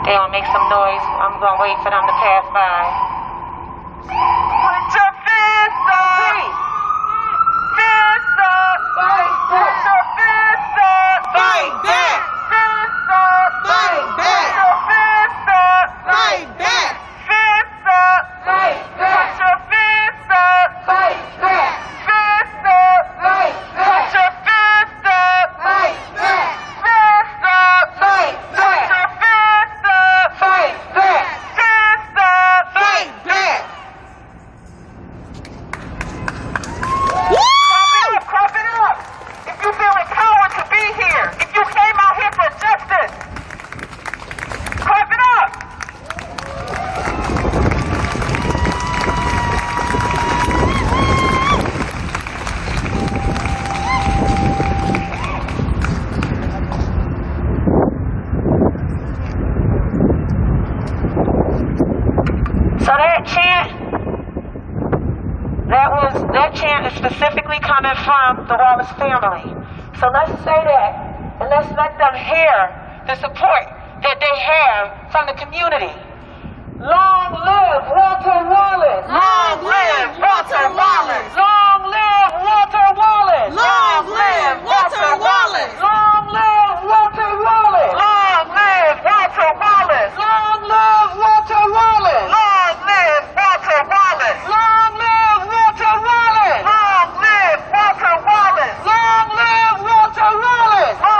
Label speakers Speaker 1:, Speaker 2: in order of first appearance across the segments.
Speaker 1: They're gonna make some noise. I'm gonna wait for them to pass by.
Speaker 2: Put your fists up! Fists up!
Speaker 1: Fight
Speaker 2: Put
Speaker 1: back!
Speaker 2: your fists up!
Speaker 1: Fight back!
Speaker 2: Fists up!
Speaker 1: Fight back!
Speaker 2: Put your fists up!
Speaker 1: Fight back!
Speaker 2: Fists up!
Speaker 1: Fight back!
Speaker 2: Put your fists up!
Speaker 1: Fight back!
Speaker 2: Fists up!
Speaker 1: Fight back!
Speaker 2: Put your fists up!
Speaker 1: Fight back!
Speaker 2: Fists up!
Speaker 1: Fight
Speaker 2: Put
Speaker 1: back!
Speaker 2: your fists up!
Speaker 1: Fight back!
Speaker 2: Fists up!
Speaker 1: Fight back!
Speaker 2: Crop it up! If you feel empowered to be here, if you came out here for justice, crop it up!
Speaker 1: So that chant is specifically coming from the Wallace family. So let's say that, and let's let them hear the support that they have from the community. Long live Walter Wallace!
Speaker 2: Long live Walter Wallace!
Speaker 1: Long live Walter Wallace!
Speaker 2: Long live Walter Wallace!
Speaker 1: Long live Walter Wallace!
Speaker 2: Long live Walter Wallace!
Speaker 1: Long live Walter Wallace!
Speaker 2: Long live Walter Wallace!
Speaker 1: Long live Walter Wallace!
Speaker 2: Long live Walter Wallace!
Speaker 1: Long live Walter Wallace!
Speaker 2: Long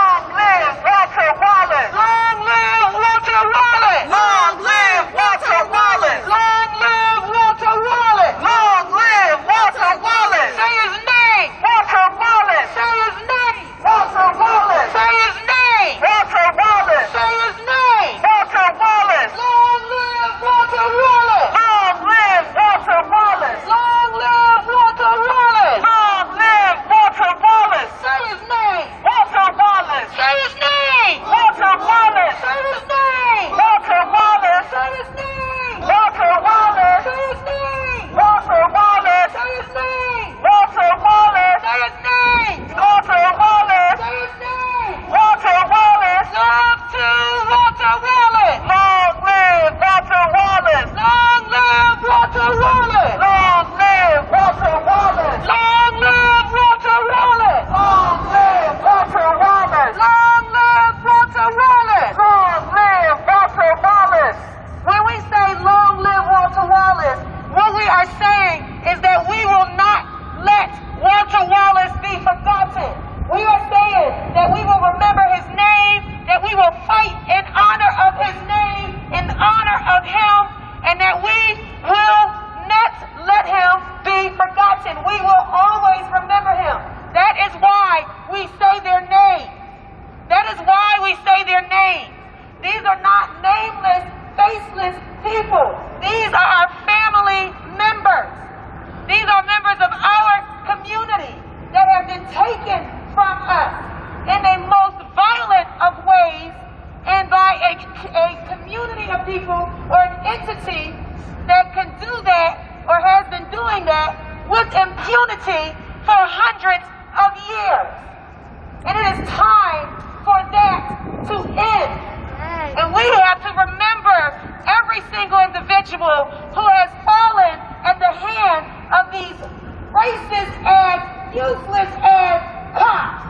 Speaker 2: live Walter Wallace!
Speaker 1: Long live Walter Wallace!
Speaker 2: Long live Walter Wallace!
Speaker 1: Long live Walter Wallace!
Speaker 2: Long live Walter Wallace!
Speaker 1: Say his name!
Speaker 2: Walter Wallace!
Speaker 1: Say his name!
Speaker 2: Walter Wallace!
Speaker 1: Say his name!
Speaker 2: Walter Wallace!
Speaker 1: Say his name!
Speaker 2: Walter Wallace!
Speaker 1: Long live Walter Wallace!
Speaker 2: Long live Walter Wallace!
Speaker 1: Long live Walter Wallace!
Speaker 2: Long live Walter Wallace!
Speaker 1: Say his name!
Speaker 2: Walter Wallace!
Speaker 1: Say his name!
Speaker 2: Walter Wallace!
Speaker 1: Say his name!
Speaker 2: Walter Wallace!
Speaker 1: Say his name!
Speaker 2: Walter Wallace!
Speaker 1: Say his name!
Speaker 2: Walter Wallace!
Speaker 1: Say his name!
Speaker 2: Walter Wallace!
Speaker 1: Say his name!
Speaker 2: Walter Wallace!
Speaker 1: Say his name!
Speaker 2: Walter Wallace!
Speaker 1: Love to Walter Wallace!
Speaker 2: Long live Walter Wallace!
Speaker 1: Long live Walter Wallace!
Speaker 2: Long live Walter Wallace!
Speaker 1: Long live Walter Wallace!
Speaker 2: Long live Walter Wallace!
Speaker 1: Long live Walter Wallace!
Speaker 2: Long live Walter Wallace!
Speaker 1: When we say long live Walter Wallace, what we are saying is that we will not let Walter Wallace be forgotten. We are saying that we will remember his name, that we will fight in honor of his name, in honor of him, and that we will not let him be forgotten. We will always remember him. That is why we say their name. That is why we say their name. These are not nameless, faceless people. These are our family members. These are members of our community that have been taken from us in a most violent of ways and by a community of people or an entity that can do that or has been doing that with impunity for hundreds of years. And it is time for that to end. And we have to remember every single individual who has fallen at the hand of these racist and useless as cops.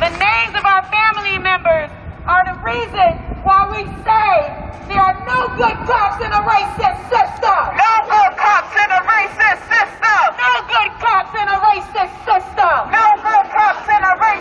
Speaker 1: The names of our family members are the reason why we say there are no good cops in a racist system.
Speaker 2: No good cops in a racist system!
Speaker 1: No good cops in a racist system.
Speaker 2: No good cops in a racist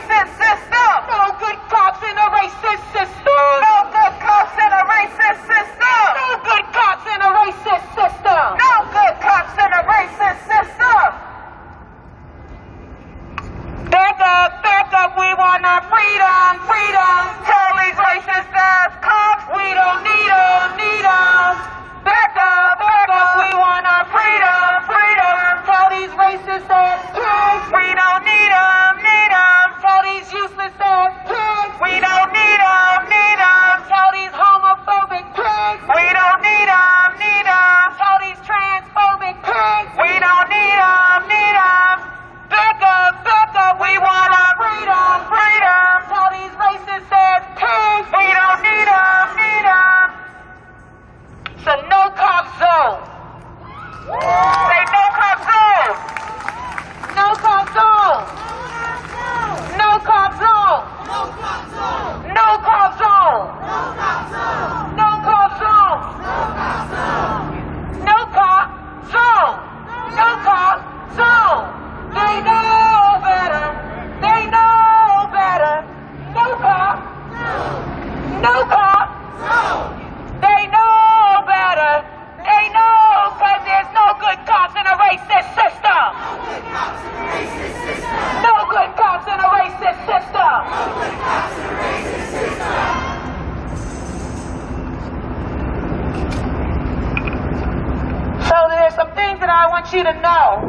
Speaker 1: that I want you to know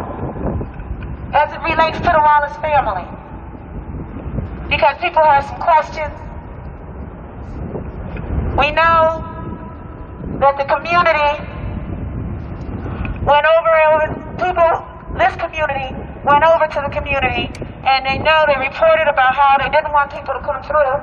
Speaker 1: as it relates to the Wallace family. Because people have some questions. We know that the community went over, this community went over to the community, and they reported about how they didn't want people to come through,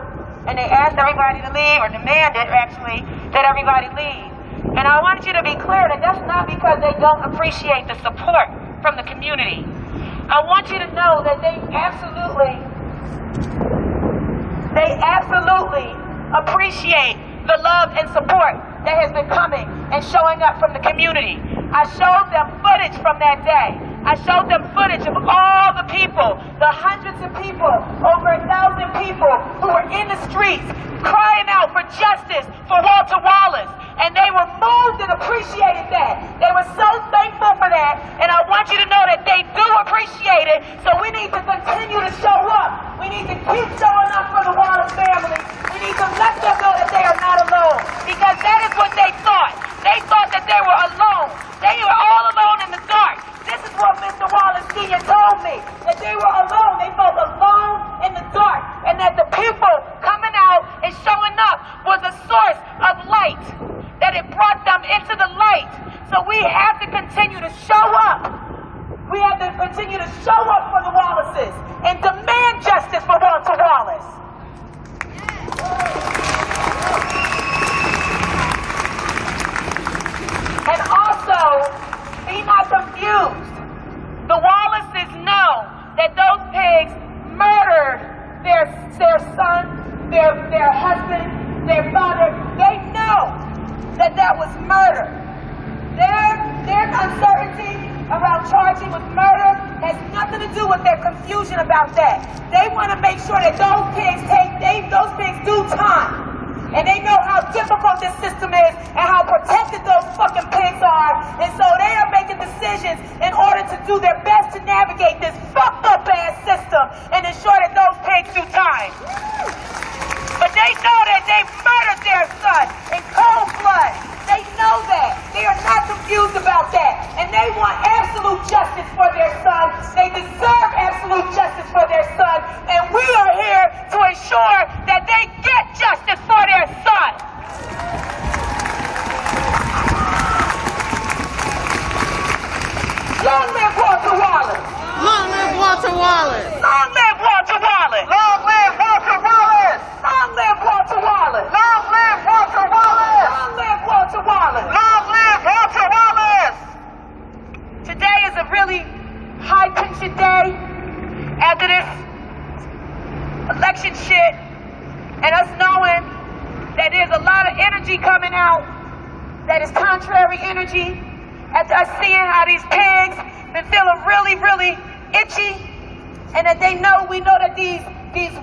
Speaker 1: and they asked everybody to leave, or demanded, actually, that everybody leave. And I want you to be clear that that's not because they don't appreciate the support from the community. I want you to know that they absolutely appreciate the love and support that has been coming and showing up from the community. I showed them footage from that day. I showed them footage of all the people, the hundreds of people, over 1,000 people who were in the streets crying out for justice for Walter Wallace. And they were moved and appreciated that. They were so thankful for that. And I want you to know that they do appreciate it. So we need to continue to show up. We need to keep showing up for the Wallace family. We need to let them know that they are not alone. Because that is what they thought. They thought that they were alone. They were all alone in the dark. This is what Mr. Wallace Sr. told me. That they were alone. They felt alone in the dark. And that the people coming out and showing up was a source of light. That it brought them into the light. So we have to continue to show up. We have to continue to show up for the Wallaces and demand justice for Walter Wallace. And also, be not confused. The Wallaces know that those pigs murdered their son, their husband, their father. They know that was murder. Their uncertainty around charging with murder has nothing to do with their confusion about that. They want to make sure that those pigs do time. And they know how difficult this system is and how protected those fucking pigs are. And so they are making decisions in order to do their best to navigate this fucked up ass system and ensure that those pigs do time. But they know that they murdered their son in cold blood. They know that. They are not confused about that. And they want absolute justice for their son. They deserve absolute justice for their son. And we are here to ensure that they get justice for their son. Long live Walter Wallace.
Speaker 3: Long live Walter Wallace.
Speaker 1: Long live Walter Wallace.
Speaker 2: Long live Walter Wallace!
Speaker 1: Long live Walter Wallace.
Speaker 2: Long live Walter Wallace!
Speaker 1: Long live Walter Wallace.
Speaker 2: Long live Walter Wallace!
Speaker 1: Today is a really high-tension day after this election shit and us knowing that there's a lot of energy coming out that is contrary energy, after us seeing how these pigs been feeling really, really itchy, and that we know that these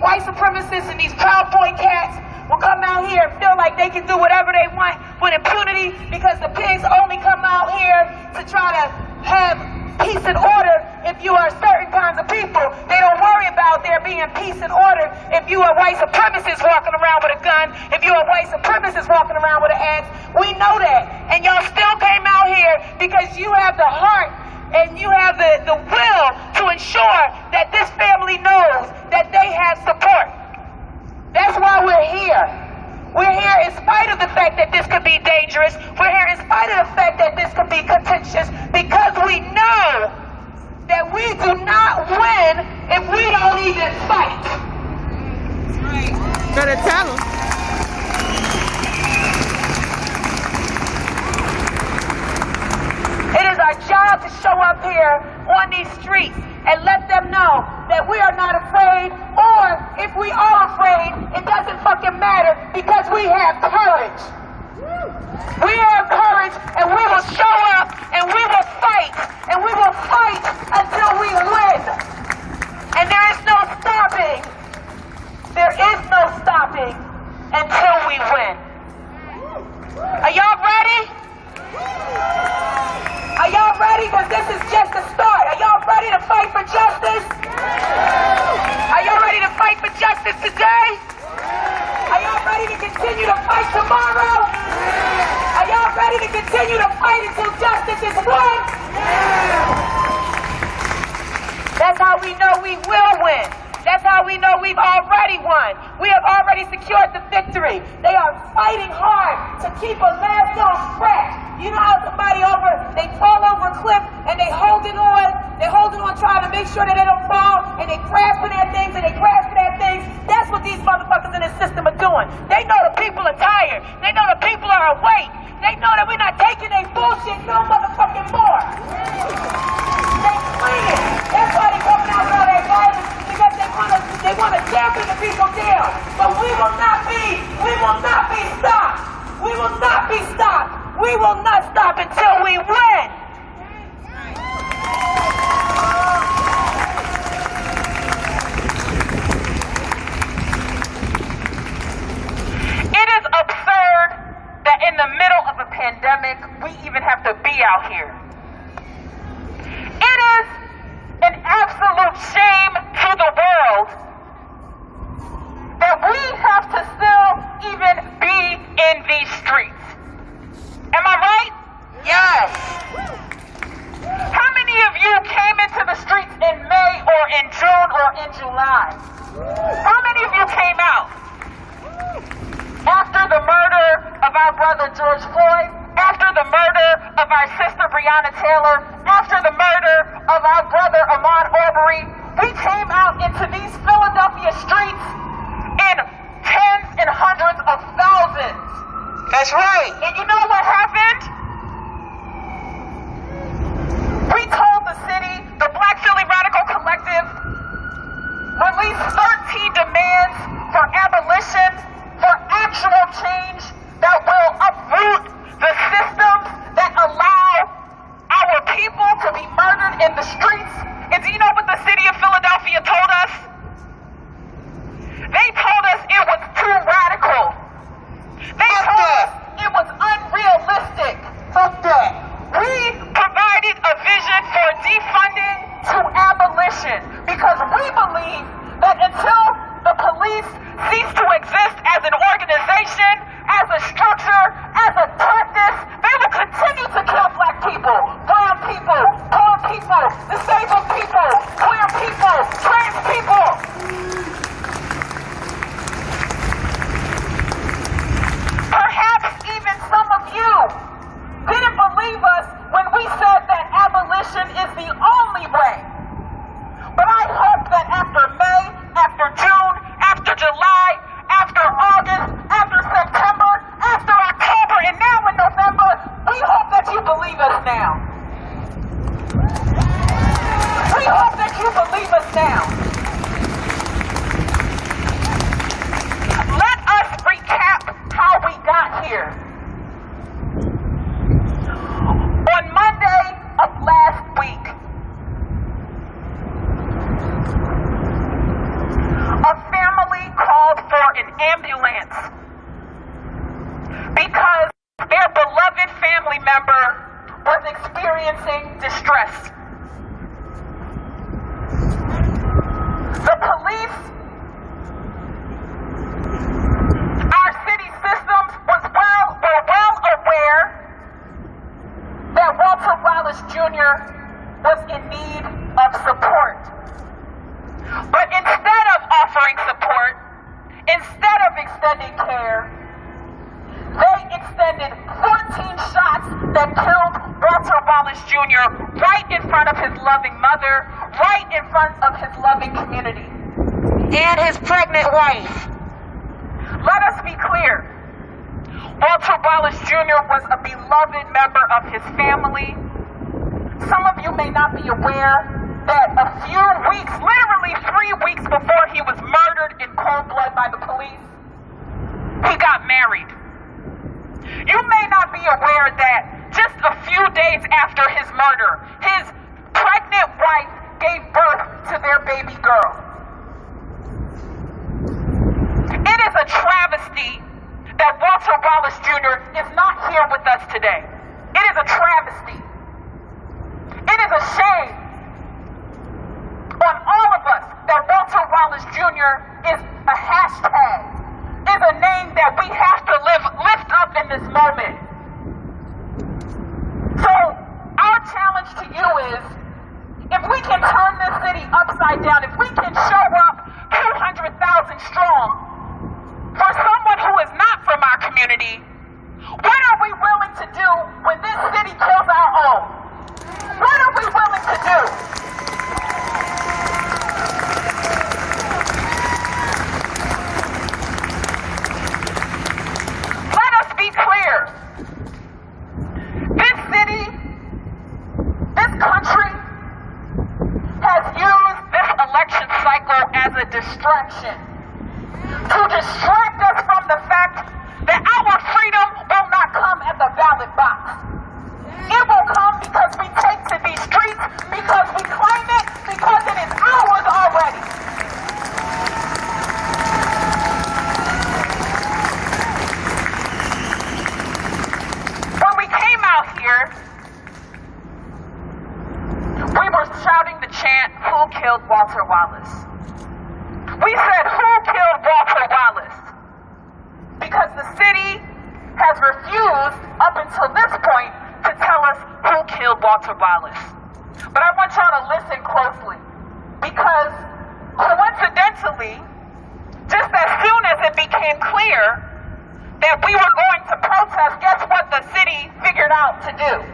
Speaker 1: white supremacists and these Proud Boy cats will come out here and feel like they can do whatever they want with impunity because the pigs only come out here to try to have peace and order if you are certain kinds of people. They don't worry about there being peace and order if you are white supremacists walking around with a gun, if you are white supremacists walking around with an axe. We know that. And y'all still came out here because you have the heart and you have the will to ensure that this family knows that they have support. That's why we're here. We're here in spite of the fact that this could be dangerous. We're here in spite of the fact that this could be contentious because we know that we do not win if we don't even fight.
Speaker 3: Better tell them.
Speaker 1: It is our job to show up here on these streets and let them know that we are not afraid, or if we are afraid, it doesn't fucking matter because we have courage. We have courage and we will show up and we will fight and we will fight until we win. And there is no stopping. There is no stopping until we win. Are y'all ready? Are y'all ready? Because this is just the start. Are y'all ready to fight for justice? Are y'all ready to fight for justice today? Are y'all ready to continue to fight tomorrow? Are y'all ready to continue to fight until justice is won? we will win. That's how we know we've already won. We have already secured the victory. They are fighting hard to keep a last little scratch. You know how somebody they fall over a cliff and they're holding on trying to make sure that they don't fall, and they grasping at things and they grasping at things. That's what these motherfuckers in this system are doing. They know the people are tired. They know the people are awake. They know that we're not taking their bullshit no motherfucking more. They swinging. That's why they coming out with all that violence, because they want to dampen the people down. But we will not be stopped. We will not be stopped. We will not stop until we win.
Speaker 2: It is absurd that in the middle of a pandemic, we even have to be out here. It is an absolute shame to the world that we have to still even be in these streets. Am I right?
Speaker 1: Yes.
Speaker 2: How many of you came into the streets in May or in June or in July? How many of you came out? After the murder of our brother George Floyd, after the murder of our sister Breonna Taylor, after the murder of our brother Ahmaud Arbery, we came out into these Philadelphia streets in tens and hundreds of thousands.
Speaker 1: That's right.
Speaker 2: And you know what happened? We told the city, the Black Philly Radical Collective, released 13 demands for abolition, for actual change that will uproot the systems that allow our people to be murdered in the streets. And do you know what the city of Philadelphia told us? They told us it was too radical. They told us it was unrealistic.
Speaker 1: Fuck that.
Speaker 2: We provided a vision for defunding to abolition because we believe that until the police cease to exist as an organization, as a structure, as a practice, they will continue to kill black people, brown people, poor people, disabled people, queer people, trans people. Perhaps even some of you didn't believe us when we said that abolition is the only way. But I hope that after May, after June, after July, after August, after September, after October, and now in November, we hope that you believe us now. We hope that you believe us now. Let us recap how we got here. On Monday of last week, a family called for an ambulance because their beloved family member was experiencing distress. The police, our city systems were well aware that Walter Wallace Jr. was in need of support. But instead of offering support, instead of extending care, they extended 14 shots that killed Walter Wallace Jr. right in front of his loving mother, right in front of his loving community.
Speaker 1: And his pregnant wife.
Speaker 2: Let us be clear. Walter Wallace Jr. was a beloved member of his family. Some of you may not be aware that a few weeks, literally 3 weeks before he was murdered in cold blood by the police, he got married. You may not be aware that just a few days after his murder, his pregnant wife gave birth to their baby girl. It is a travesty that Walter Wallace Jr. is not here with us today. It is a travesty. It is a shame on all of us that Walter Wallace Jr. is a hashtag, is a name that we have to lift up in this moment. So our challenge to you is, if we can turn this city upside down, if we can show up 200,000 strong for someone who is not from our community, what are we willing to do when this city kills our own? What are we willing to do? Let us be clear. This city, this country has used this election cycle as a distraction to distract us from the fact that our freedom will not come at the ballot box. It will come because we take to these streets, because we claim it, because it is ours already. When we came out here, we were shouting the chant, "Who killed Walter Wallace?" We said, "Who killed Walter Wallace?" Because the city has refused, up until this point, to tell us who killed Walter Wallace. But I want y'all to listen closely, because coincidentally, just as soon as it became clear that we were going to protest, guess what the city figured out to do?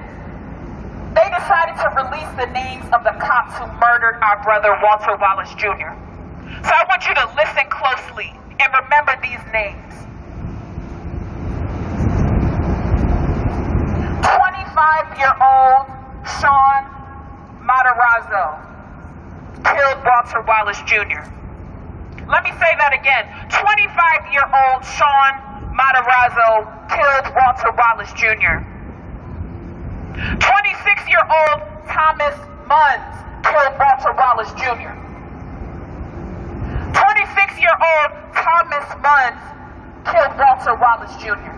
Speaker 2: They decided to release the names of the cops who murdered our brother Walter Wallace Jr. So I want you to listen closely and remember these names. 25-year-old Sean Matarazzo killed Walter Wallace Jr. Let me say that again. 25-year-old Sean Matarazzo killed Walter Wallace Jr. 26-year-old Thomas Munns killed Walter Wallace Jr. 26-year-old Thomas Munns killed Walter Wallace Jr.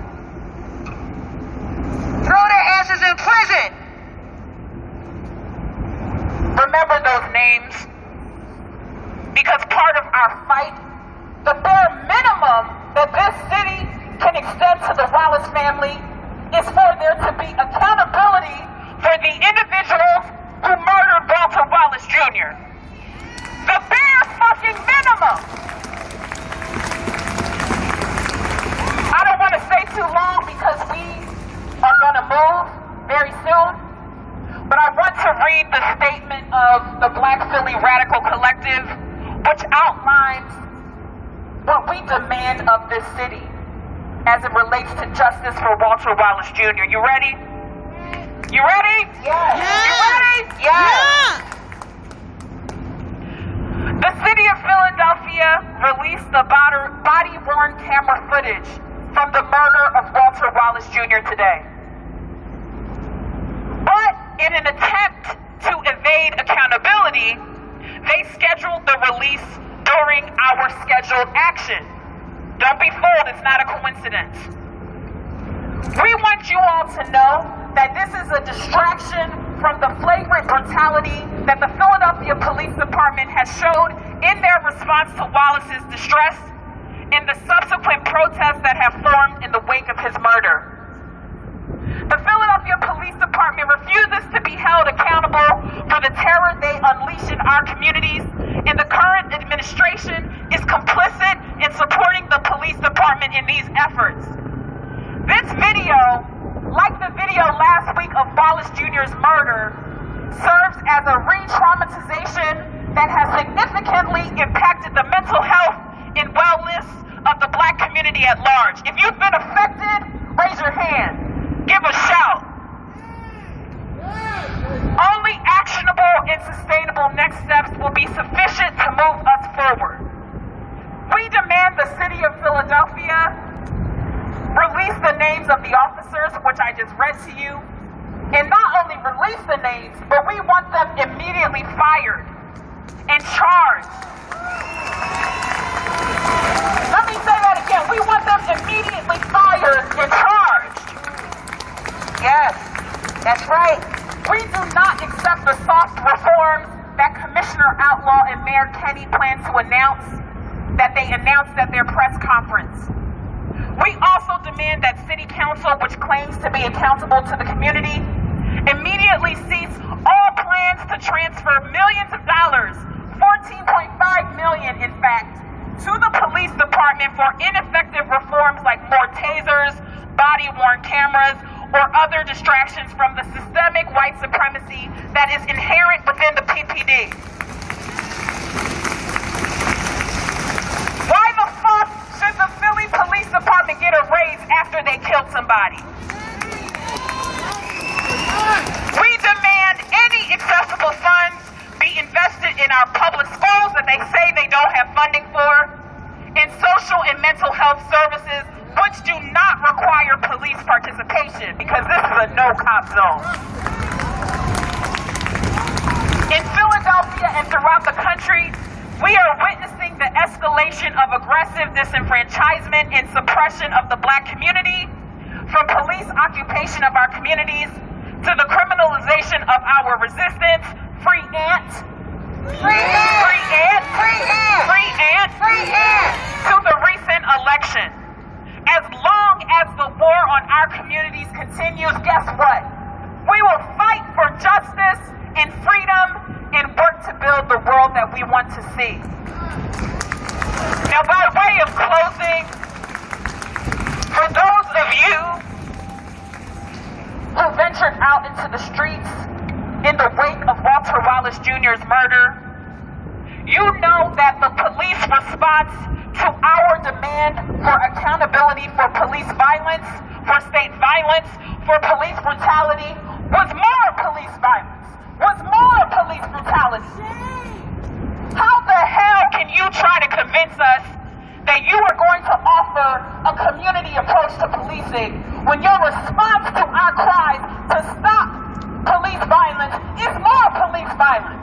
Speaker 1: Throw their asses in prison.
Speaker 2: Remember those names, because part of our fight, the bare minimum that this city can extend to the Wallace family, is for there to be accountability for the individuals who murdered Walter Wallace Jr. The bare fucking minimum. I don't want to stay too long because we are going to move very soon, but I want to read the statement of the Black Philly Radical Collective, which outlines what we demand of this city as it relates to justice for Walter Wallace Jr. You ready? You ready?
Speaker 1: Yes.
Speaker 2: You ready?
Speaker 1: Yes.
Speaker 2: The city of Philadelphia released the body-worn camera footage from the murder of Walter Wallace Jr. today. But in an attempt to evade accountability, they scheduled the release during our scheduled action. Don't be fooled, it's not a coincidence. We want you all to know that this is a distraction from the flagrant brutality that the Philadelphia Police Department has showed in their response to Wallace's distress and the subsequent protests that have formed in the wake of his murder. The Philadelphia Police Department refuses to be held accountable for the terror they unleash in our communities, and the current administration is complicit in supporting the police department in these efforts. This video, like the video last week of Wallace Jr.'s murder, serves as a re-traumatization that has significantly impacted the mental health and wellness of the Black community at large. If you've been affected, raise your hand. Give a shout. Only actionable and sustainable next steps will be sufficient to move us forward. We demand the city of Philadelphia release the names of the officers, which I just read to you, and not only release the names, but we want them immediately fired and charged. Let me say that again. We want them immediately fired and charged.
Speaker 1: Yes, that's right.
Speaker 2: We do not accept the soft reforms that Commissioner Outlaw and Mayor Kenny plan to announce, that they announced at their press conference. We also demand that City Council, which claims to be accountable to the community, immediately cease all plans to transfer millions of dollars white supremacy that is inherent within the PPD. Why the fuck should the Philly Police Department get a raise after they killed somebody? We demand any accessible funds be invested in our public schools that they say they don't have funding for, in social and mental health services, which do not require police participation because this is a no-cop zone. In Philadelphia and throughout the country, we are witnessing the escalation of aggressive disenfranchisement and suppression of the Black community, from police occupation of our communities to the criminalization of our resistance, free ant, to the recent election. As long as the war on our communities continues, guess what? We will fight for justice and freedom and work to build the world that we want to see. Now, by way of closing, for those of you who ventured out into the streets in the wake of Walter Wallace Jr.'s murder, you know that the police response to our demand for accountability for police violence, for state violence, for police brutality, was more police violence, was more police brutality. How the hell can you try to convince us that you are going to offer a community approach to policing when your response to our cries to stop police violence is more police violence?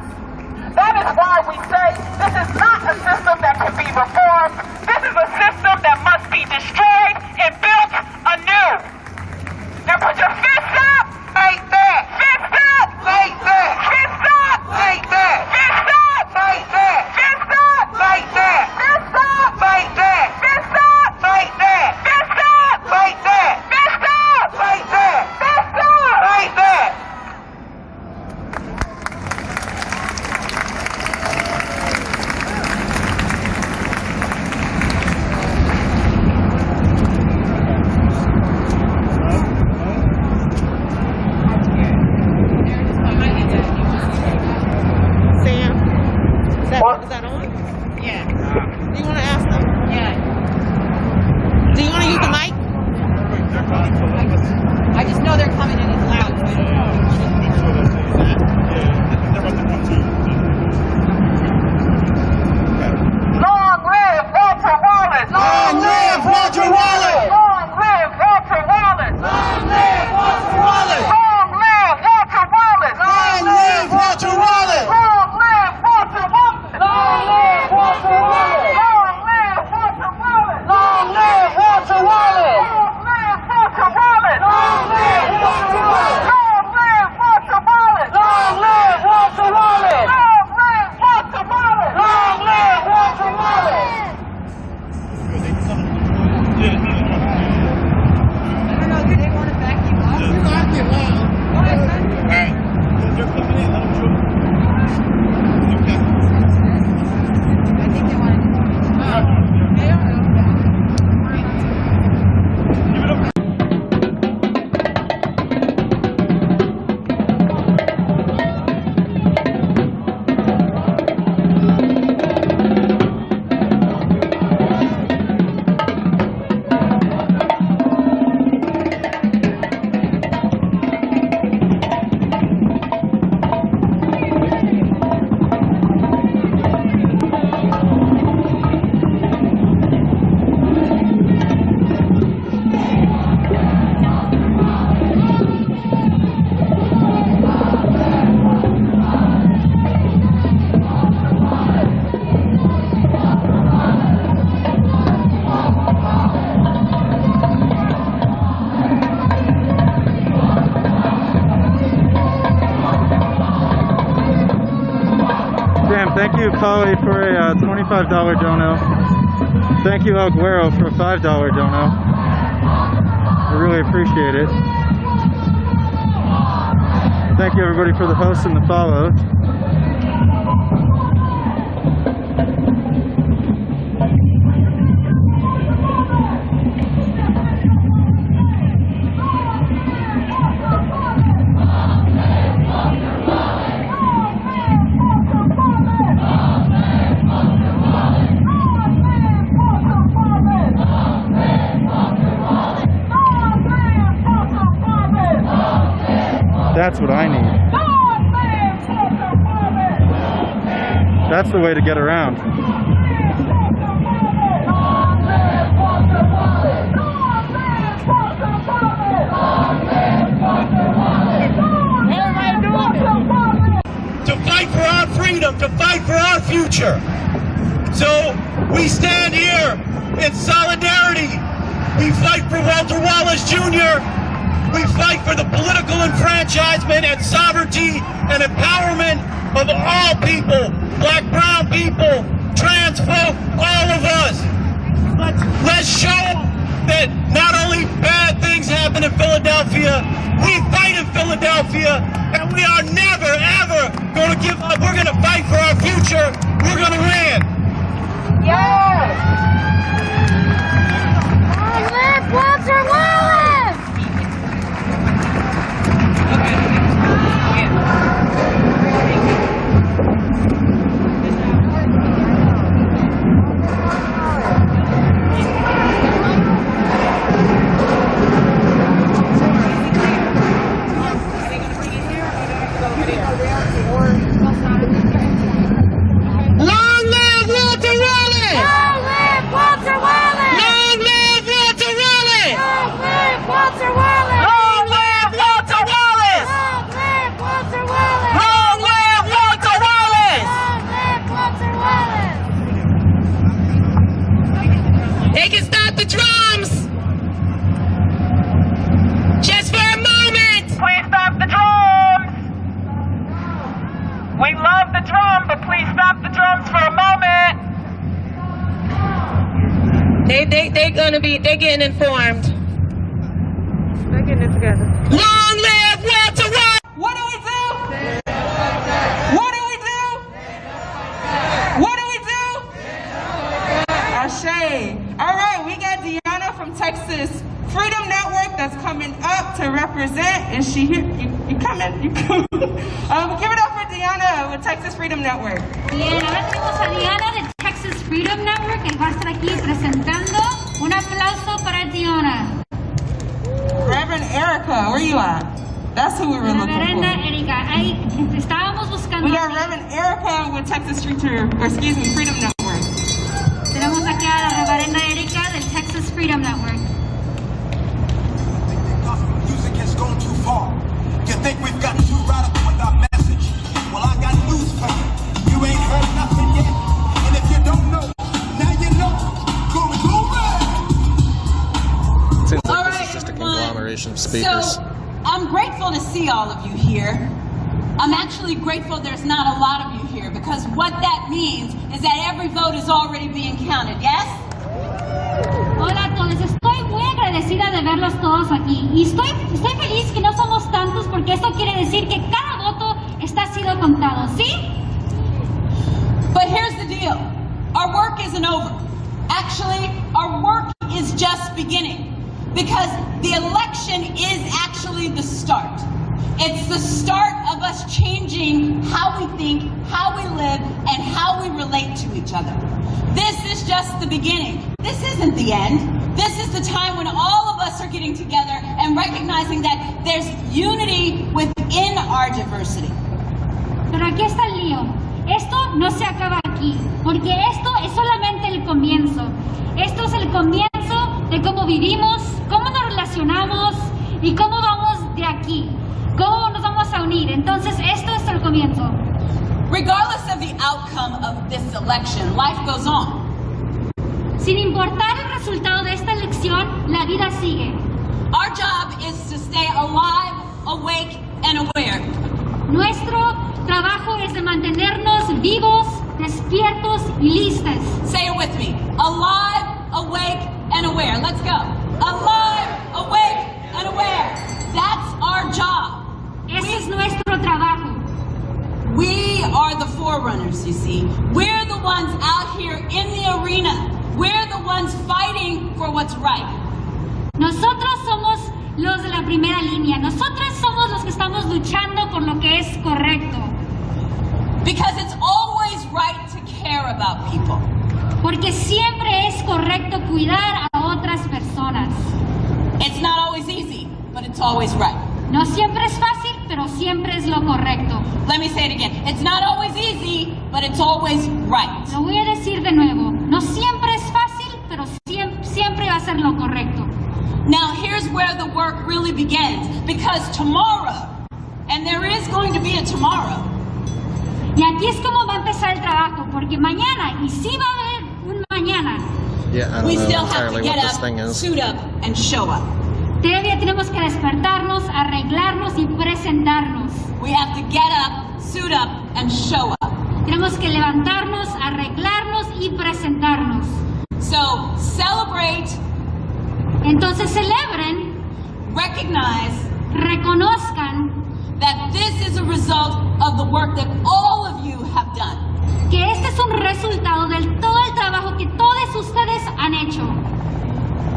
Speaker 2: That is why we say this is not a system that can be reformed. This is a system that must be destroyed and built anew. Now put your fists up!
Speaker 1: Fight back!
Speaker 2: Fists up!
Speaker 1: Fight back!
Speaker 2: Fists up!
Speaker 1: Fight back!
Speaker 2: Fists up!
Speaker 1: Fight back!
Speaker 2: Fists up!
Speaker 1: Fight back!
Speaker 2: Fists up!
Speaker 1: Fight back!
Speaker 2: Fists up!
Speaker 1: Fight back!
Speaker 2: Fists up!
Speaker 1: Fight back!
Speaker 2: Fists up!
Speaker 1: Fight back!
Speaker 2: Fists up!
Speaker 1: Fight back!
Speaker 3: Sam, is that on? Yeah. Do you want to ask them? Yeah. Do you want to use the mic? I just know they're coming and it's loud.
Speaker 1: Long live Walter Wallace!
Speaker 4: Long live Walter Wallace!
Speaker 1: Long live Walter Wallace!
Speaker 4: Long live Walter Wallace!
Speaker 1: Long live Walter Wallace!
Speaker 4: Long live Walter Wallace!
Speaker 1: Long live Walter Wallace!
Speaker 4: Long live Walter Wallace!
Speaker 1: Long live Walter Wallace!
Speaker 4: Long live Walter Wallace!
Speaker 1: Long live Walter Wallace!
Speaker 4: Long live Walter Wallace!
Speaker 1: Long live Walter Wallace!
Speaker 4: Long live Walter Wallace!
Speaker 1: Long live Walter Wallace!
Speaker 4: Long live Walter Wallace!
Speaker 3: I don't know, do they want to back you up? You know, I get loud. Go ahead, son. I think they want to. They don't know.
Speaker 5: Damn, thank you, Polly, for a $25 dono. Thank you, El Guero, for a $5 dono. I really appreciate it. Thank you, everybody, for the hosts and the follows. That's what I need. That's the way to get around.
Speaker 6: To fight for our freedom, to fight for our future. So we stand here in solidarity. We fight for Walter Wallace Jr. We fight for the political enfranchisement and sovereignty and empowerment of all people, black, brown people, trans folk, all of us. Let's show that not only bad things happen in Philadelphia, we fight in Philadelphia, and we are never, ever going to give up. We're going to fight for our future. We're going to win.
Speaker 1: Yes!
Speaker 7: Long live Walter Wallace!
Speaker 4: Long live Walter Wallace!
Speaker 7: Long live Walter Wallace!
Speaker 4: Long live Walter Wallace!
Speaker 7: Long live Walter Wallace!
Speaker 4: Long live Walter Wallace!
Speaker 7: Long live Walter Wallace!
Speaker 4: Long live Walter Wallace!
Speaker 7: Long live Walter Wallace!
Speaker 4: They can stop the drums! Just for a moment!
Speaker 2: Please stop the drums! We love the drum, but please stop the drums for a moment.
Speaker 4: They're getting informed.
Speaker 3: They're getting it together.
Speaker 4: Long live Walter Wallace!
Speaker 1: What do we do? What do we do? What do we do? Ashe. All right, we got Deanna from Texas Freedom Network that's coming up to represent. Is she here? You coming? You coming? Give it up for Deanna with Texas Freedom Network.
Speaker 7: Bien, ahora tenemos a Diana de Texas Freedom Network que va a estar aquí presentando. Un aplauso para Diana.
Speaker 1: Reverend Erica, where you at? That's who we were looking
Speaker 7: Reverenda
Speaker 1: for.
Speaker 7: Erika, ahí estábamos buscando.
Speaker 1: We got Reverend Erica with Texas Freedom Network.
Speaker 7: Tenemos aquí a la Reverenda Erika del Texas Freedom Network.
Speaker 8: Gospel music has gone too far. You think we've gotten too radical with our message? Well, I got news for you. You ain't heard nothing yet. And if you don't know, now you know. Glory, glory!
Speaker 9: Seems like
Speaker 10: All
Speaker 9: this
Speaker 10: right,
Speaker 9: is just a
Speaker 10: everyone.
Speaker 9: conglomeration of speakers.
Speaker 10: So, I'm grateful to see all of you here. I'm actually grateful there's not a lot of you here because what that means is that every vote is already being counted, yes?
Speaker 7: Hola a todos, estoy muy agradecida de verlos todos aquí y estoy feliz que no somos tantos porque esto quiere decir que cada voto está sido contado, ¿sí?
Speaker 10: But here's the deal. Our work isn't over. Actually, our work is just beginning because the election is actually the start. It's the start of us changing how we think, how we live, and how we relate to each other. This is just the beginning. This isn't the end. This is the time when all of us are getting together and recognizing that there's unity within our diversity.
Speaker 7: Pero aquí está el lío. Esto no se acaba aquí, porque esto es solamente el comienzo. Esto es el comienzo de cómo vivimos, cómo nos relacionamos y cómo vamos de aquí, cómo nos vamos a unir. Entonces, esto es el comienzo.
Speaker 10: Regardless of the outcome of this election, life goes on.
Speaker 7: Sin importar el resultado de esta elección, la vida sigue.
Speaker 10: Our job is to stay alive, awake, and aware.
Speaker 7: Nuestro trabajo es de mantenernos vivos, despiertos y listos.
Speaker 10: Say it with me. Alive, awake, and aware. Let's go. Alive, awake, and aware. That's our job.
Speaker 7: Ese es nuestro trabajo.
Speaker 10: We are the forerunners, you see. We're the ones out here in the arena. We're the ones fighting for what's right.
Speaker 7: Nosotros somos los de la primera línea. Nosotros somos los que estamos luchando por lo que es correcto.
Speaker 10: Because it's always right to care about people.
Speaker 7: Porque siempre es correcto cuidar a otras personas.
Speaker 10: It's not always easy, but it's always right.
Speaker 7: No siempre es fácil, pero siempre es lo correcto.
Speaker 10: Let me say it again. It's not always easy, but it's always right.
Speaker 7: Lo voy a decir de nuevo. No siempre es fácil, pero siempre va a ser lo correcto.
Speaker 10: Now, here's where the work really begins. Because tomorrow, and there is going to be a tomorrow,
Speaker 7: Y aquí es como va a empezar el trabajo, porque mañana, y sí va a haber un mañana,
Speaker 9: Yeah, I
Speaker 10: we
Speaker 9: don't
Speaker 10: still
Speaker 9: know
Speaker 10: have to
Speaker 9: entirely
Speaker 10: get
Speaker 9: what this
Speaker 10: up,
Speaker 9: thing is.
Speaker 10: suit up, and show up.
Speaker 7: todavía tenemos que despertarnos, arreglarnos y presentarnos.
Speaker 10: We have to get up, suit up, and show up.
Speaker 7: Tenemos que levantarnos, arreglarnos y presentarnos.
Speaker 10: So, celebrate,
Speaker 7: Entonces celebren,
Speaker 10: recognize
Speaker 7: reconozcan
Speaker 10: that this is a result of the work that all of you have done.
Speaker 7: que este es un resultado de todo el trabajo que todos ustedes han hecho.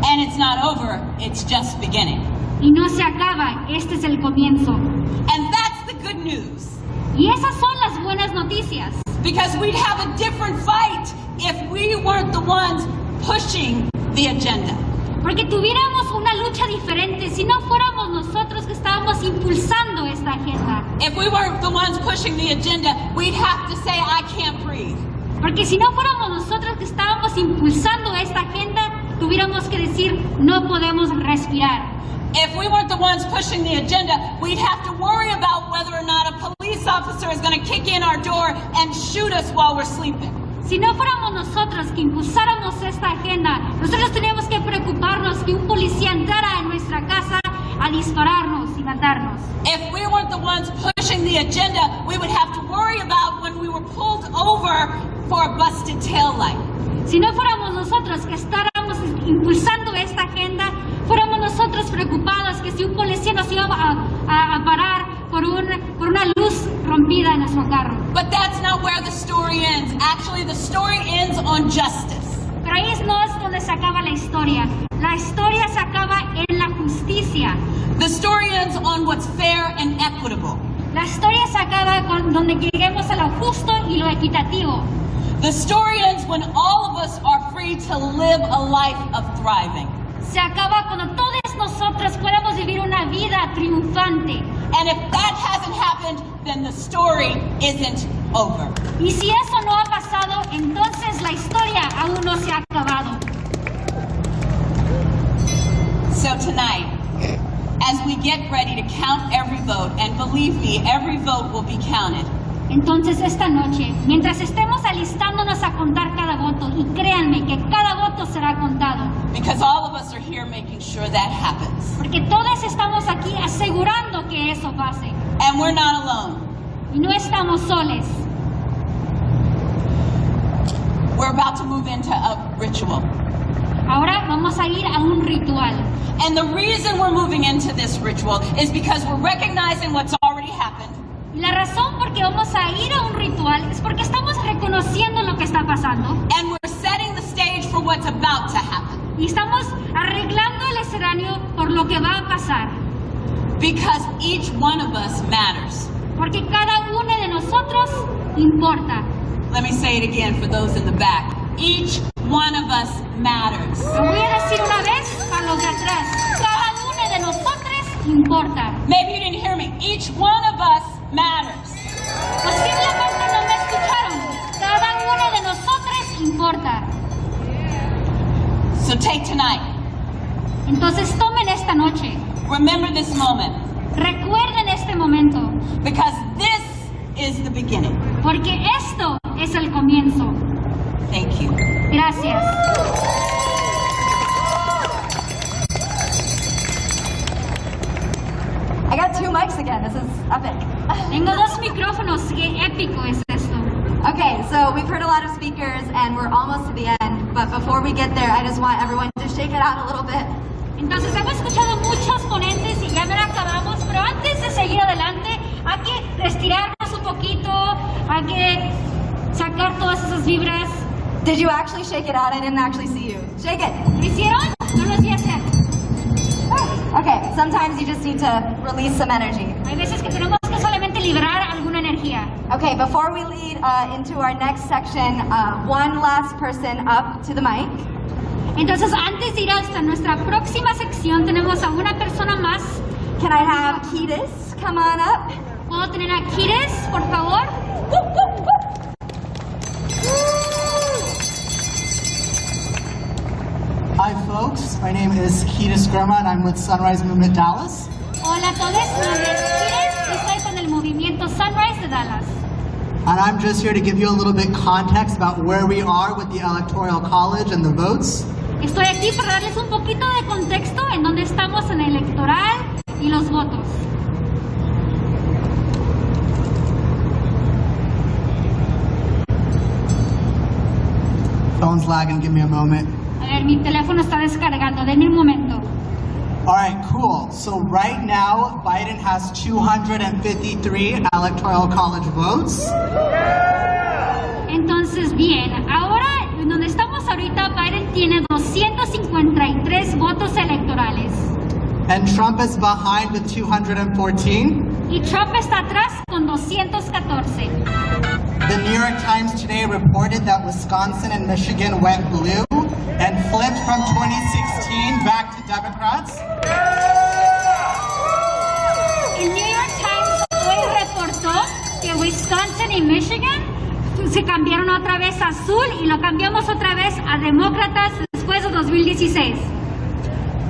Speaker 10: And it's not over, it's just beginning.
Speaker 7: Y no se acaba, este es el comienzo.
Speaker 10: And that's the good news.
Speaker 7: Y esas son las buenas noticias.
Speaker 10: Because we'd have a different fight if we weren't the ones pushing the agenda.
Speaker 7: Porque tuviéramos una lucha diferente si no fuéramos nosotros que estábamos impulsando esta agenda.
Speaker 10: If we weren't the ones pushing the agenda, we'd have to say, I can't breathe.
Speaker 7: Porque si no fuéramos nosotros que estábamos impulsando esta agenda, tuviéramos que decir, no podemos respirar.
Speaker 10: If we weren't the ones pushing the agenda, we'd have to worry about whether or not a police officer is going to kick in our door and shoot us while we're sleeping.
Speaker 7: Si no fuéramos nosotros que impulsáramos esta agenda, nosotros teníamos que preocuparnos que un policía entrara en nuestra casa a dispararnos y matarnos.
Speaker 10: If we weren't the ones pushing the agenda, we would have to worry about when we were pulled over for a busted taillight.
Speaker 7: Si no fuéramos nosotros que estábamos impulsando esta agenda, fuéramos nosotros preocupados que si un policía nos iba a parar por una luz rompida en nuestro carro.
Speaker 10: But that's not where the story ends. Actually, the story ends on justice.
Speaker 7: Pero ahí no es donde se acaba la historia. La historia se acaba en la justicia.
Speaker 10: The story ends on what's fair and equitable.
Speaker 7: La historia se acaba donde lleguemos a lo justo y lo equitativo.
Speaker 10: The story ends when all of us are free to live a life of thriving.
Speaker 7: Se acaba cuando todos nosotros podamos vivir una vida triunfante.
Speaker 10: And if that hasn't happened, then the story isn't over.
Speaker 7: Y si eso no ha pasado, entonces la historia aún no se ha acabado.
Speaker 10: So tonight, as we get ready to count every vote, and believe me, every vote will be counted.
Speaker 7: Entonces esta noche, mientras estemos alistándonos a contar cada voto, y créanme que cada voto será contado,
Speaker 10: Because all of us are here making sure that happens.
Speaker 7: porque todos estamos aquí asegurando que eso pase.
Speaker 10: And we're not alone.
Speaker 7: Y no estamos soles.
Speaker 10: We're about to move into a ritual.
Speaker 7: Ahora vamos a ir a un ritual.
Speaker 10: And the reason we're moving into this ritual is because we're recognizing what's already happened.
Speaker 7: Y la razón por qué vamos a ir a un ritual es porque estamos reconociendo lo que está pasando
Speaker 10: And we're setting the stage for what's about to happen.
Speaker 7: y estamos arreglando el escenario por lo que va a pasar.
Speaker 10: Because each one of us matters.
Speaker 7: Porque cada uno de nosotros importa.
Speaker 10: Let me say it again for those in the back. Each one of us matters.
Speaker 7: Lo voy a decir una vez para los de atrás. Cada uno de nosotros importa.
Speaker 10: Maybe you didn't hear me. Each one of us matters.
Speaker 7: Posiblemente no me escucharon. Cada uno de nosotros importa.
Speaker 10: So take tonight.
Speaker 7: Entonces tomen esta noche.
Speaker 10: Remember this moment.
Speaker 7: Recuerden este momento.
Speaker 10: Because this is the beginning.
Speaker 7: Porque esto es el comienzo.
Speaker 10: Thank you.
Speaker 7: Gracias.
Speaker 11: I got 2 mics again. This is epic.
Speaker 7: Tengo 2 micrófonos. Qué épico es esto.
Speaker 11: Okay, so we've heard a lot of speakers and we're almost to the end. But before we get there, I just want everyone to shake it out a little bit.
Speaker 7: Entonces hemos escuchado muchos ponentes y ya no acabamos, pero antes de seguir adelante hay que estirarnos un poquito, hay que sacar todas esas vibras.
Speaker 11: Did you actually shake it out? I didn't actually see you. Shake it.
Speaker 7: ¿Lo hicieron? No los vi hacer.
Speaker 11: Okay, sometimes you just need to release some energy.
Speaker 7: Hay veces que tenemos que solamente liberar alguna energía.
Speaker 11: Okay, before we lead into our next section, one last person up to the mic.
Speaker 7: Entonces antes de ir hasta nuestra próxima sección tenemos a una persona más
Speaker 11: Can I have Ketis come on up?
Speaker 7: ¿Puedo tener a Kiris, por favor?
Speaker 9: Hi folks, my name is Ketis Grima and I'm with Sunrise Movement Dallas.
Speaker 7: Hola a todos, mi nombre es Kiris y estoy con el movimiento Sunrise de Dallas.
Speaker 9: And I'm just here to give you a little bit context about where we are with the Electoral College and the votes.
Speaker 7: Estoy aquí para darles un poquito de contexto en donde estamos en el electoral y los votos.
Speaker 9: Phone's lagging, give me a moment.
Speaker 7: A ver, mi teléfono está descargando, denme un momento.
Speaker 9: Alright, cool. So right now, Biden has 253 Electoral College votes.
Speaker 7: Entonces, bien, ahora, en donde estamos ahorita, Biden tiene 253 votos electorales.
Speaker 9: And Trump is behind with 214.
Speaker 7: Y Trump está atrás con 214.
Speaker 9: The New York Times today reported that Wisconsin and Michigan went blue and flipped from 2016 back to Democrats.
Speaker 7: El New York Times hoy reportó que Wisconsin y Michigan se cambiaron otra vez a azul y lo cambiamos otra vez a demócratas después de 2016.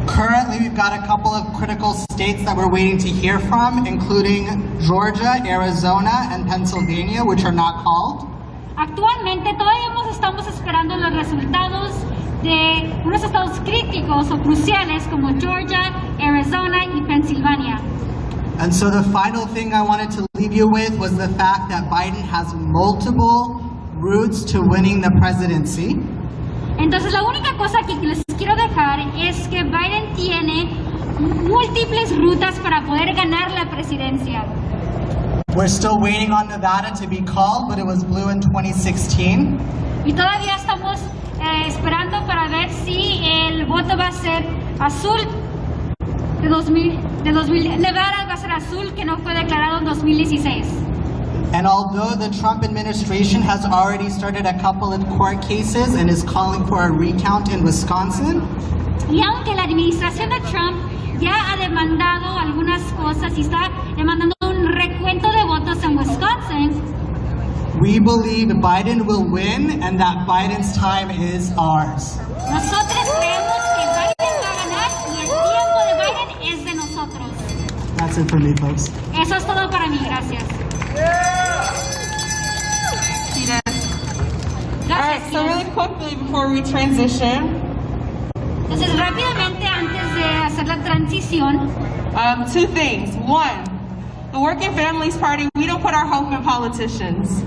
Speaker 9: Currently, we've got a couple of critical states that we're waiting to hear from, including Georgia, Arizona, and Pennsylvania, which are not called.
Speaker 7: Actualmente todavía estamos esperando los resultados de unos estados críticos o cruciales como Georgia, Arizona y Pensilvania.
Speaker 9: And so the final thing I wanted to leave you with was the fact that Biden has multiple routes to winning the presidency.
Speaker 7: Entonces la única cosa que les quiero dejar es que Biden tiene múltiples rutas para poder ganar la presidencia.
Speaker 9: We're still waiting on Nevada to be called, but it was blue in 2016.
Speaker 7: Y todavía estamos esperando para ver si el voto va a ser azul de 2000. Nevada va a ser azul, que no fue declarado en 2016.
Speaker 9: And although the Trump administration has already started a couple of court cases and is calling for a recount in Wisconsin,
Speaker 7: y aunque la administración de Trump ya ha demandado algunas cosas y está demandando un recuento de votos en Wisconsin,
Speaker 9: we believe Biden will win and that Biden's time is ours.
Speaker 7: nosotros creemos que Biden va a ganar y el tiempo de Biden es de nosotros.
Speaker 9: That's it for me, folks.
Speaker 7: Eso es todo para mí, gracias.
Speaker 3: Alright, so really quickly before we transition,
Speaker 7: Entonces, rápidamente, antes de hacer la transición,
Speaker 3: two things. One, the Working Families Party, we don't put our hope in politicians.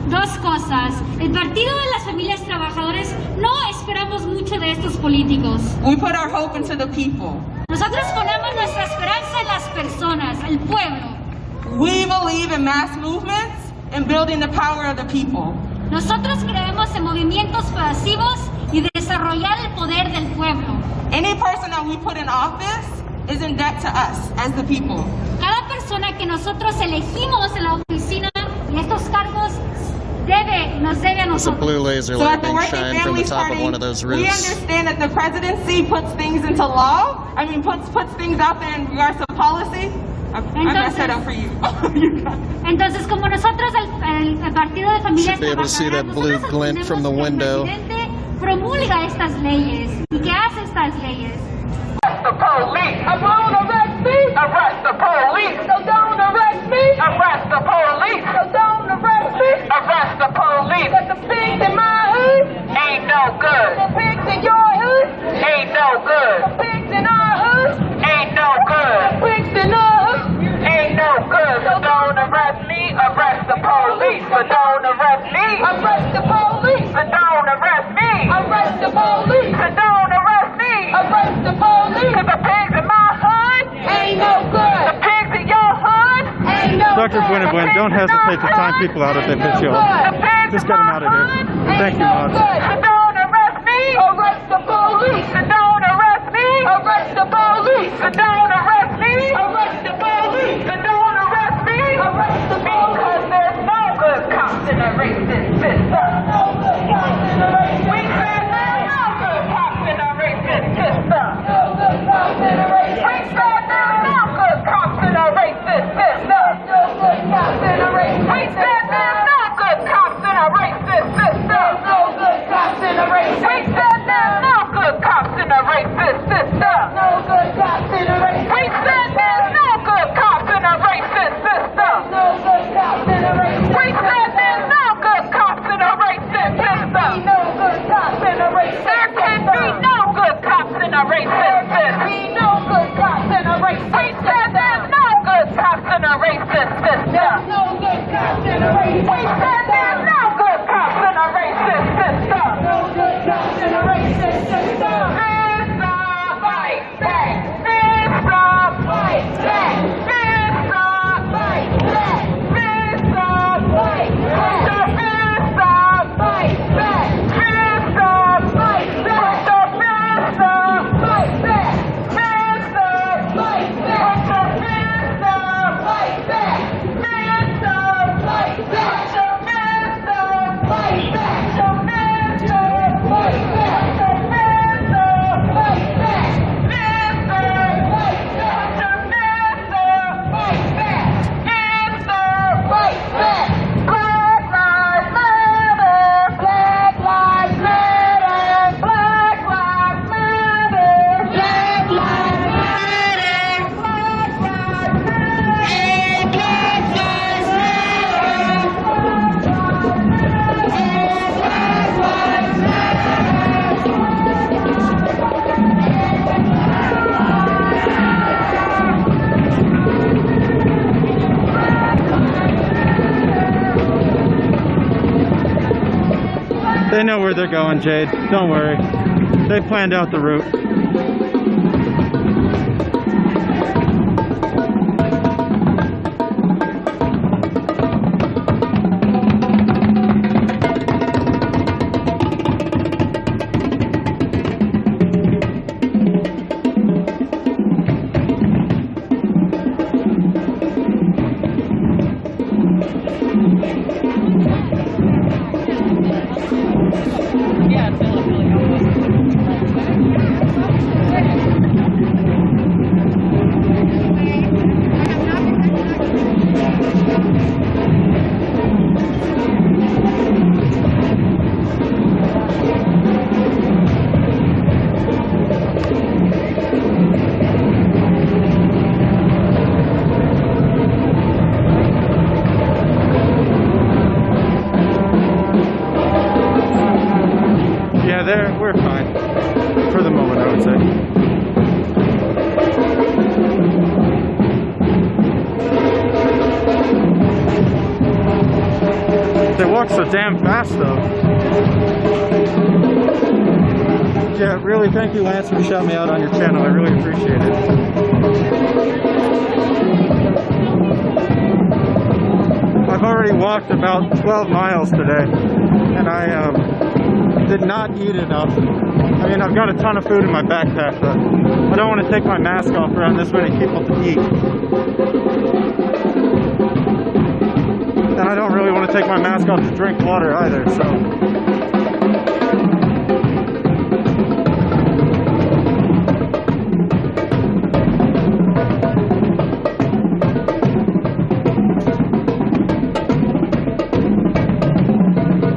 Speaker 7: dos cosas. El Partido de las Familias Trabajadores no esperamos mucho de estos políticos.
Speaker 3: We put our hope into the people.
Speaker 7: Nosotros ponemos nuestra esperanza en las personas, el pueblo.
Speaker 3: We believe in mass movements and building the power of the people.
Speaker 7: Nosotros creemos en movimientos pasivos y desarrollar el poder del pueblo.
Speaker 3: Any person that we put in office is in debt to us as the people.
Speaker 7: Cada persona que nosotros elegimos en la oficina y estos cargos nos debe a
Speaker 12: It's a
Speaker 7: nosotros.
Speaker 12: blue laser
Speaker 3: So
Speaker 12: light
Speaker 3: at the
Speaker 12: being
Speaker 3: Working
Speaker 12: shined from the
Speaker 3: Families
Speaker 12: top of
Speaker 3: Party,
Speaker 12: one of those
Speaker 3: we
Speaker 12: roofs.
Speaker 3: understand that the presidency puts things into law. Puts things out there in regards to policy. I messed that up for you. You got it.
Speaker 7: Entonces, como nosotros, el Partido de Familias
Speaker 12: Should be able to see that blue
Speaker 7: Trabajadoras,
Speaker 12: glint from the window.
Speaker 7: El presidente promulga estas leyes y que hace estas leyes.
Speaker 2: Arrest the police. I won't arrest me. Arrest the police. So don't arrest me. Arrest the police. So don't arrest me. Arrest the police. But the pigs in my hood ain't no good. The pigs in your hood ain't no good. The pigs in our hood ain't no good. The pigs in our hood ain't no good. So don't arrest me. Arrest the police. So don't arrest me. Arrest the police. So don't arrest me. Arrest the police. So don't arrest me. Arrest the police. Cause the pigs in my hood ain't no good. The pigs in your hood ain't no
Speaker 5: Dr.
Speaker 2: good.
Speaker 5: Buenabuen, don't hesitate to time people out if they piss you off. Just get them out of here. Thank you, Mom.
Speaker 2: So don't arrest me. Arrest the police. So don't arrest me. Arrest the police. So don't arrest me. Arrest the police. So don't arrest me. Arrest the police. Because there's no good cops in a racist system. We said there's no good cops in a racist system. We said there's no good cops. We said there's no good cops in a racist system. No good cops in a racist system. Vista, fight back. Vista, fight back. Vista, fight back. Vista, fight back. Vista, fight back. Vista, fight back. Vista, fight back. Vista, fight back. Vista, fight back. Vista, fight back. Vista, fight back. Vista, fight back. Vista, fight back. Vista, fight back. Vista, fight back. Vista, fight back. Black lives matter. Black lives matter. Black lives matter. Black lives matter. Black lives matter. Black lives
Speaker 5: They know where they're going, Jade. Don't worry. They planned out the route. We're fine. For the moment, I would say. They walk so damn fast, though. Yeah, really, thank you, Lance, for shouting me out on your channel. I really appreciate it. I've already walked about 12 miles today, and I did not eat enough. I mean, I've got a ton of food in my backpack, but I don't want to take my mask off around this many people to eat. And I don't really want to take my mask off to drink water either, so.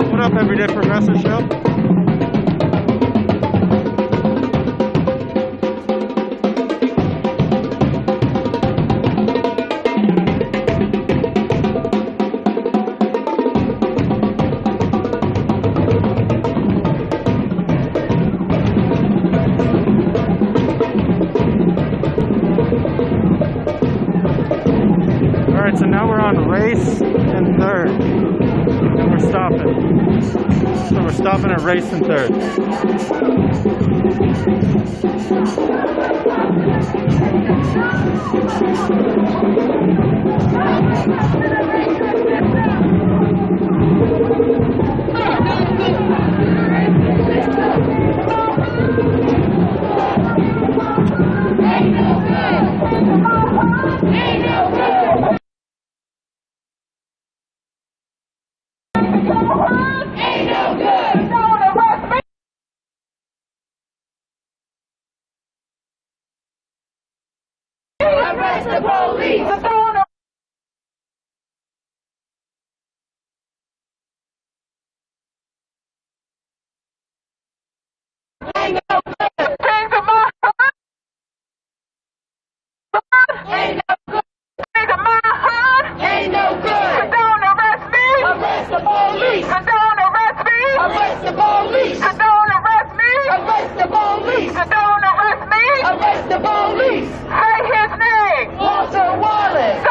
Speaker 5: What up, Everyday Progressive Show? Alright, so now we're on race and third. And we're stopping. So we're stopping at race and third.
Speaker 2: Arrest the police! Ain't no good! Change of my heart! Ain't no good! Change of my heart! Ain't no good! Don't arrest me! Arrest the police! Don't arrest me! Arrest the police! Don't arrest me! Arrest the police! Don't arrest me! Arrest the police! Say his name! Walter Wallace!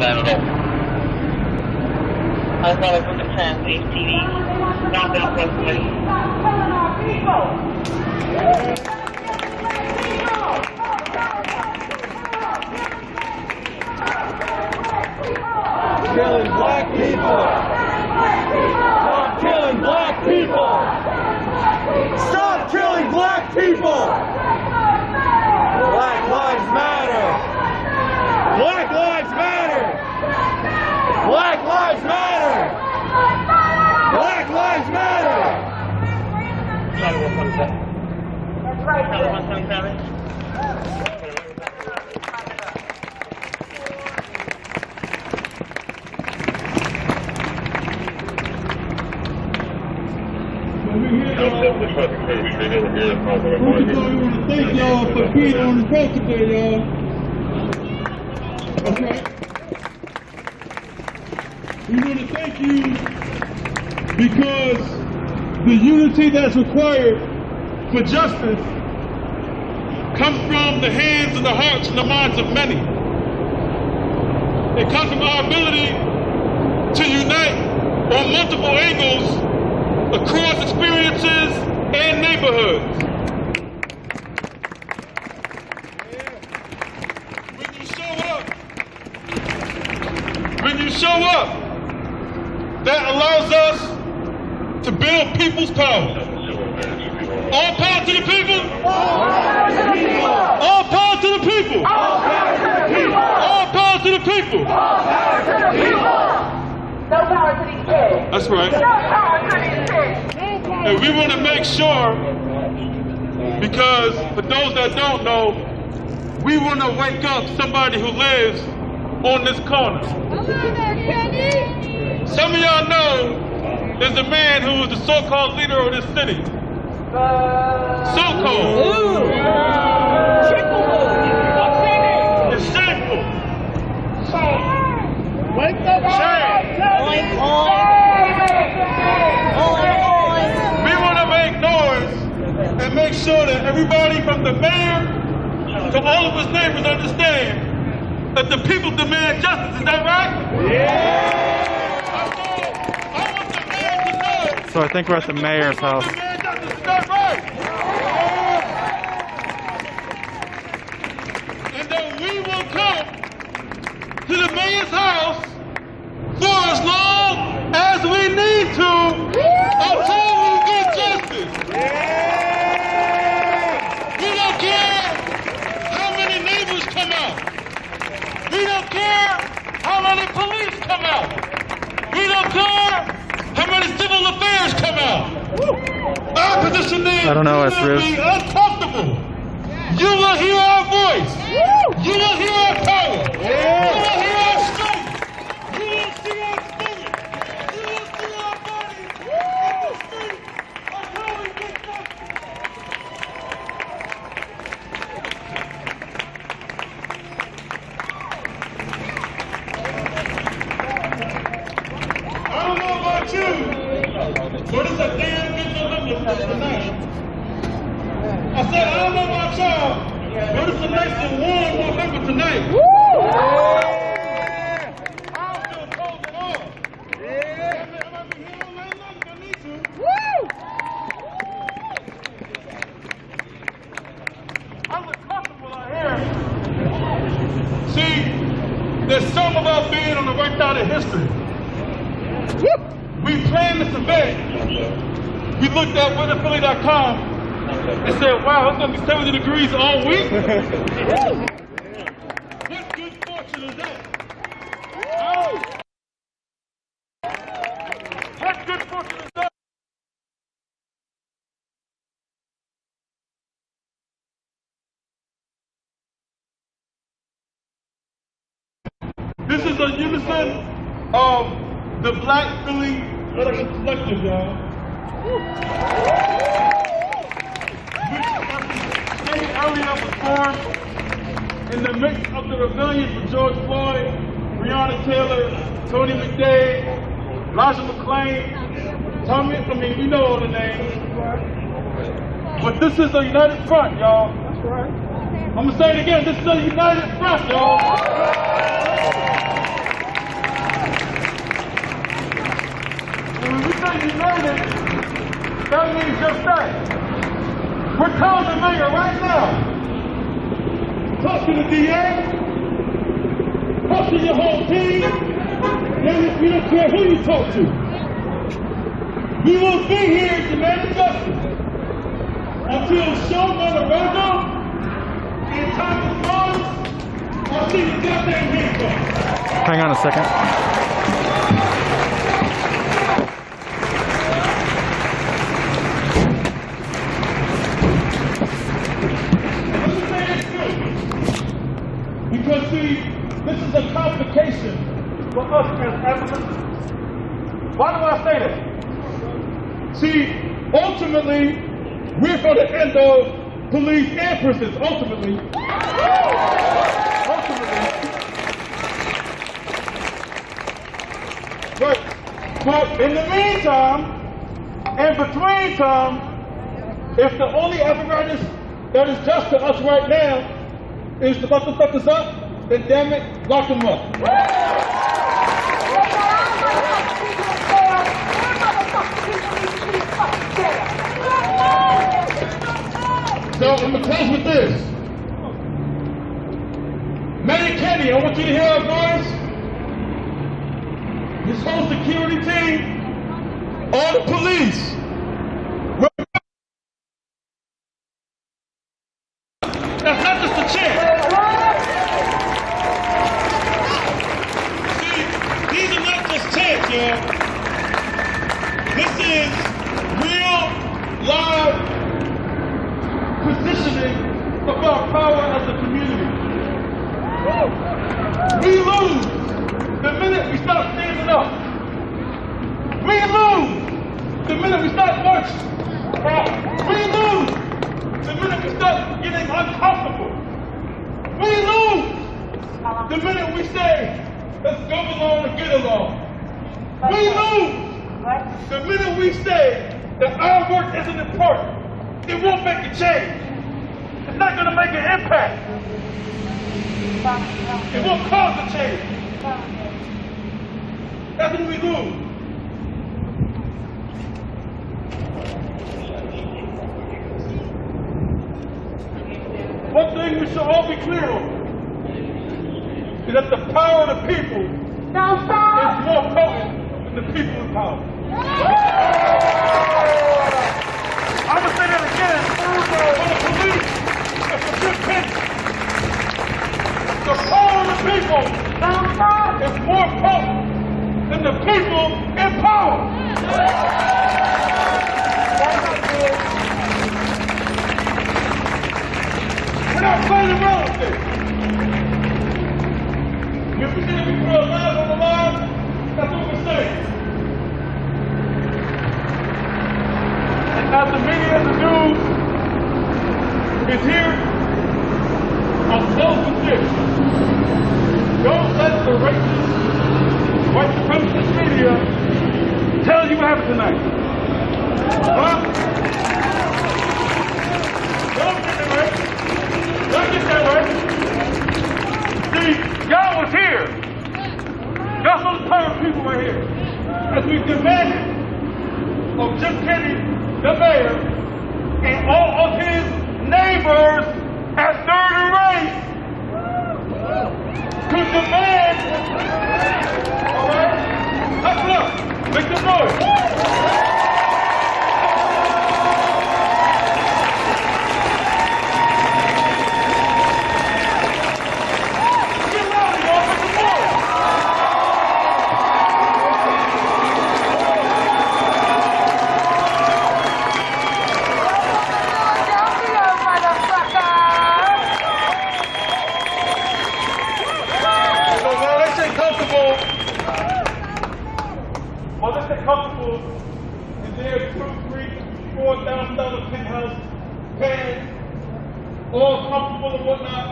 Speaker 1: I thought it was a trans-based TV. Not that Westwood.
Speaker 6: Killing black people! Stop killing black people! Stop killing black people! Black lives matter! Black lives matter! Black lives matter! Black lives matter!
Speaker 1: Charlie 127. That's right. Charlie 127.
Speaker 6: Thank y'all for being on the track today, y'all. That's right. We want to thank you because the unity that's required for justice comes from the hands and the hearts and the minds of many. It comes from our ability to unite on multiple angles across experiences and neighborhoods. When you show up, that allows us to build people's power. All power to the people. All power to the people. All power to the people.
Speaker 1: No power to these kids.
Speaker 6: That's right.
Speaker 1: No power to these kids.
Speaker 6: And we want to make sure, because for those that don't know, we want to wake up somebody who lives on this corner. Some of y'all know there's a man who is the so-called leader of this city. So-called. It's shameful. Wake up, shame. We want to make noise and make sure that everybody from the mayor to all of his neighbors understand that the people demand justice. Is that right? Yeah. I want the mayor to know.
Speaker 5: So I think we're at the mayor's house.
Speaker 6: Demand justice. Is that right? And that we will come to the mayor's house for as long as we need to until we get justice. We don't care how many neighbors come out. We don't care how many police come out. We don't care how many civil affairs come out. Our position is
Speaker 5: I don't know,
Speaker 6: we will be uncomfortable. You will hear our voice. You will hear our power. You will hear our strength. You will see our spirit. You will see our bodies in the street until we get justice. I don't know about you, but it's a damn good November tonight. I said, I don't know about y'all, but it's a nice and warm November tonight. I don't feel cold at all. I might be here all night long if I need to. I'm uncomfortable out here. See, there's something about being on the right side of history. We planned this event. We looked at weatherphilly.com and said, wow, it's going to be 70 degrees all week? What good fortune is that? What good fortune is that? This is a unison of the Black Philly Medical Collective, y'all. Which earlier was formed in the midst of the rebellion for George Floyd, Breonna Taylor, Tony McDade, Elijah McClain, Tommy, you know all the names. But this is a united front, y'all. That's right. I'm gonna say it again, this is a united front, y'all. say united, that means just that. We're telling the mayor right now, talk to the DA, talk to your whole team, and we don't care who you talk to. We will be here demanding justice until Showman Arroyo and Thomas Barnes are seen the goddamn handcuffs.
Speaker 5: Hang on a second.
Speaker 6: Because see, this is a complication for us as Africans. Why do I say that? See, ultimately, we're going to end up police and prisons, ultimately. But in the meantime, in between time, if the only apparatus that is just to us right now is to lock the fuckers up, then damn it, lock them up. So I'm gonna close with this. Manny Kenny, I want you to hear our voice. This whole security team, all the police. That's not just a chant. See, these are not just chants, y'all. This is real, live positioning of our power as a community. We lose the minute we start standing up. We lose the minute we start marching. We lose the minute we start getting uncomfortable. We lose the minute we say, let's go along and get along. We lose the minute we say that our work isn't important. It won't make a change. It's not going to make an impact. It won't cause a change. That's when we lose. One thing we should all be clear on is that the power of the people is more potent than the people in power. I'm going to say that again for the police and for Jim Penny. The power of the people is more potent than the people in power. We're not playing around with this. If we say that we put our lives on the line, that's what we're saying. And as the media and the news is here, I'll close with this. Don't let the racist, white supremacist media tell you what happened tonight. Huh? Don't get that right. Don't get that right. See, y'all was here. Y'all some of the power people right here. As we demanded of Jim Kenny, the mayor, and all of his neighbors at Third and Race to demand, all right, let's look, make some noise. Comfortable in their $2,000, $3,000, $4,000 penthouse, paying, all comfortable and whatnot.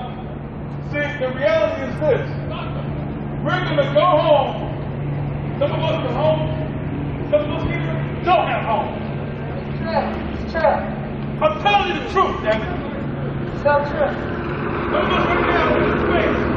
Speaker 6: See, the reality is this. We're going to go home. Some of us are home. Some of us here don't have home.
Speaker 1: It's true.
Speaker 6: I'm telling you the truth, damn it.
Speaker 1: So true.
Speaker 6: Some of us right now in this space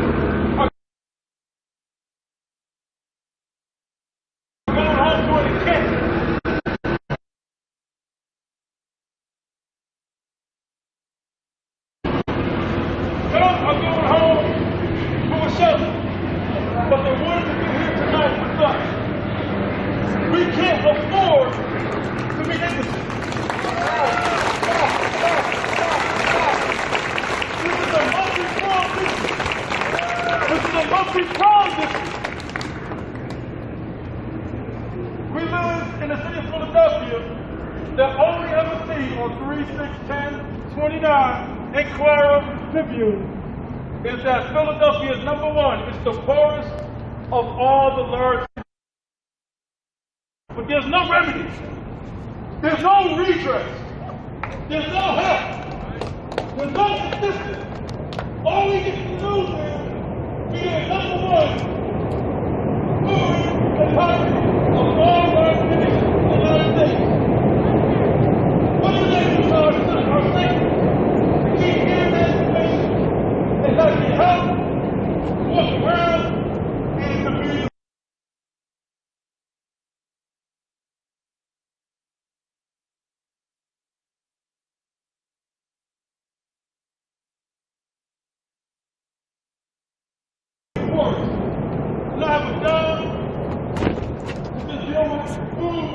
Speaker 6: This is a multi-pronged issue. We live in the city of Philadelphia that only ever see on 3/6/10/29 Inquirer Tribune is that Philadelphia is number one. It's the poorest of all the large. But there's no remedy. There's no redress. There's no help. There's no assistance. All we get to do is be the number one poorest and poverty of all large cities in the United States. What do they do to our state? We keep hearing that information and not get help, walk around, and to be not have a job, just deal with food.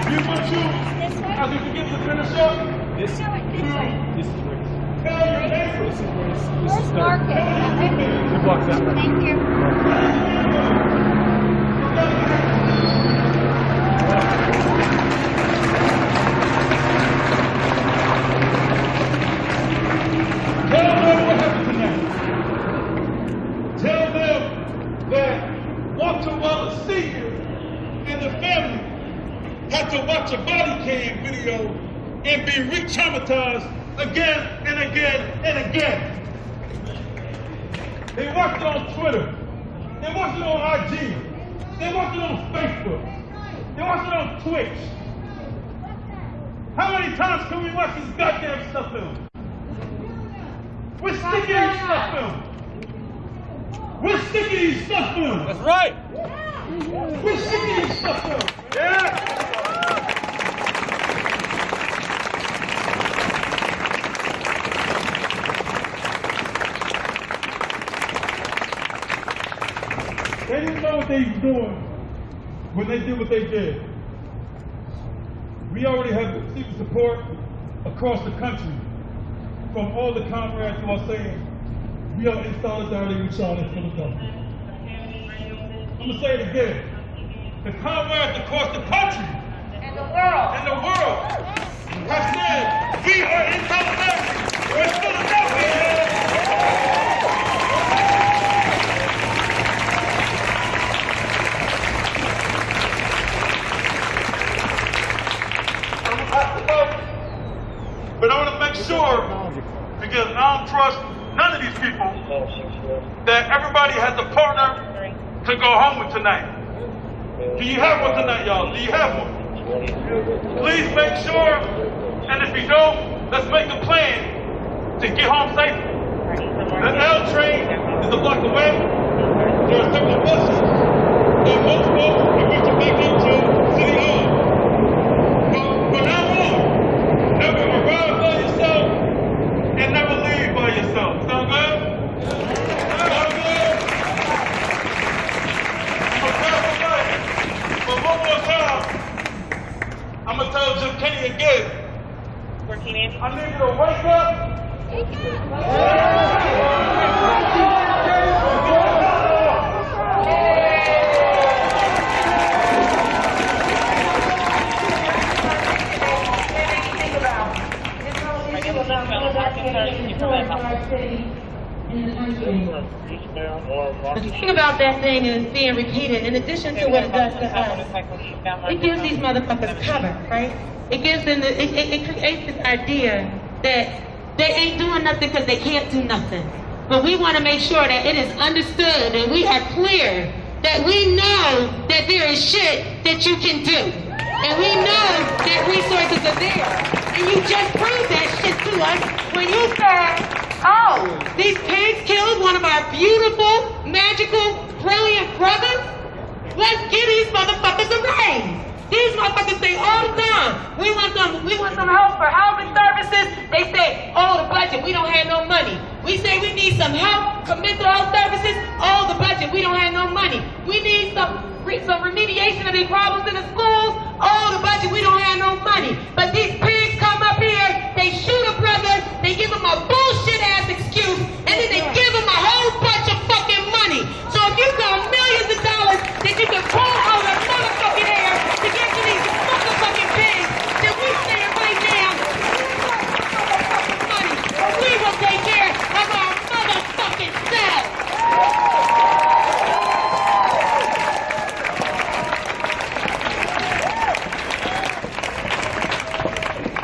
Speaker 6: You want to, as we begin to finish up, tell your neighbors.
Speaker 7: Where's Market? Thank you.
Speaker 6: Tell them what happened tonight. Tell them that Walter Wallace Sr. and the family had to watch a body cam video and be re-traumatized again and again and again. They watched it on Twitter. They watched it on IG. They watched it on Facebook. They watched it on Twitch. How many times can we watch this goddamn stuff film? We're sick of these stuff films. We're sick of these stuff films. That's right. We're sick of these stuff films. Yeah. They didn't know what they were doing when they did what they did. We already have received support across the country from all the comrades who are saying we are in solidarity with y'all in Philadelphia. I'm going to say it again. The comrades across the country
Speaker 1: And the world.
Speaker 6: have said we are in solidarity with Philadelphia. But I want to make sure, because I don't trust none of these people, that everybody has a partner to go home with tonight. Do you have one tonight, y'all? Do you have one? Please make sure, and if you don't, let's make a plan to get home safely. The L train is a block away. There are several buses, and most folks are going to make it to City Hall. But now on, never arrive by yourself and never leave by yourself. Sound good? Sound good? But one more time, I'm going to tell Jim Kenny again. I need you to wake up.
Speaker 4: The thing about that thing is being repeated, in addition to what it does to us, it gives these motherfuckers cover, right? It gives them it creates this idea that they ain't doing nothing because they can't do nothing. But we want to make sure that it is understood and we are clear that we know that there is shit that you can do. And we know that resources are there. And you just proved that shit to us when you said, oh, these pigs killed one of our beautiful, magical, brilliant brothers? Let's give these motherfuckers a raise. These motherfuckers say all the time, we want some help for housing services. They say, oh, the budget, we don't have no money. We say we need some help for mental health services, all the budget, we don't have no money. We need some remediation of these problems in the schools, all the budget, we don't have no money. But these pigs come up here, they shoot a brother, they give him a bullshit ass excuse, and then they give him a whole bunch of fucking money. So if you got millions of dollars that you can pull out of motherfucking air to get to these motherfucking pigs, then we stand right now. Money. We will take care of our motherfucking selves.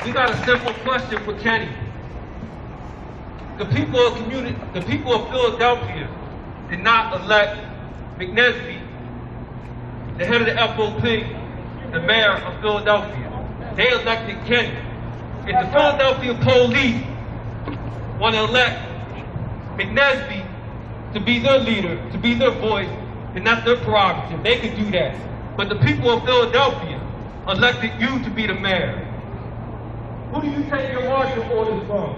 Speaker 13: We got a simple question for Kenny. The people of Philadelphia did not elect McNesby, the head of the FOP, the mayor of Philadelphia. They elected Kenny. If the Philadelphia police want to elect McNesby to be their leader, to be their voice, then that's their prerogative. They can do that. But the people of Philadelphia elected you to be the mayor. Who do you take your marching orders from?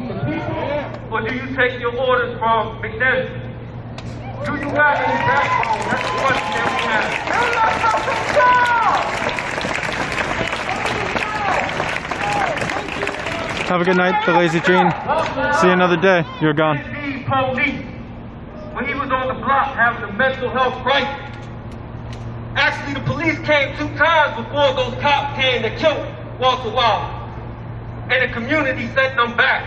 Speaker 13: The people? Or do you take your orders from McNesby? Do you have any backbone? That's the question that we have.
Speaker 5: Have a good night, the Lazy Gene. See you another day. You're gone.
Speaker 13: Police, when he was on the block having a mental health crisis. Actually, the police came 2 times before those cops came to kill Walter Wallace. And the community sent them back.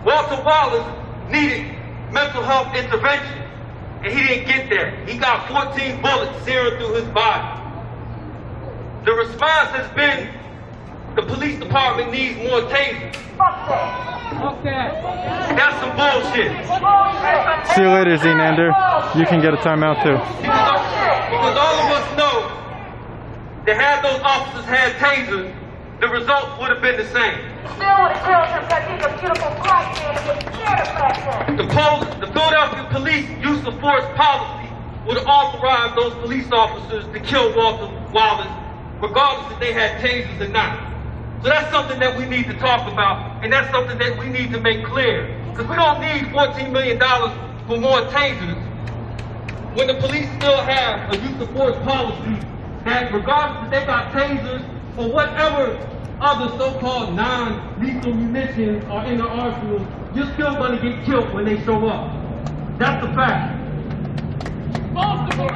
Speaker 13: Walter Wallace needed mental health intervention, and he didn't get there. He got 14 bullets searing through his body. The response has been the police department needs more tasers. Okay. That's some bullshit.
Speaker 5: See you later, Zenander. You can get a timeout too.
Speaker 13: Because all of us know that had those officers had tasers, the results would have been the same.
Speaker 1: Still would have killed him because he's a beautiful black man and was scared of black men.
Speaker 13: The Philadelphia police use of force policy would have authorized those police officers to kill Walter Wallace, regardless if they had tasers or not. So that's something that we need to talk about, and that's something that we need to make clear. Because we don't need $14 million for more tasers when the police still have a use of force policy that regardless if they got tasers or whatever other so-called non-lethal munitions are in the arsenal, you're still going to get killed when they show up. That's the fact. Our people are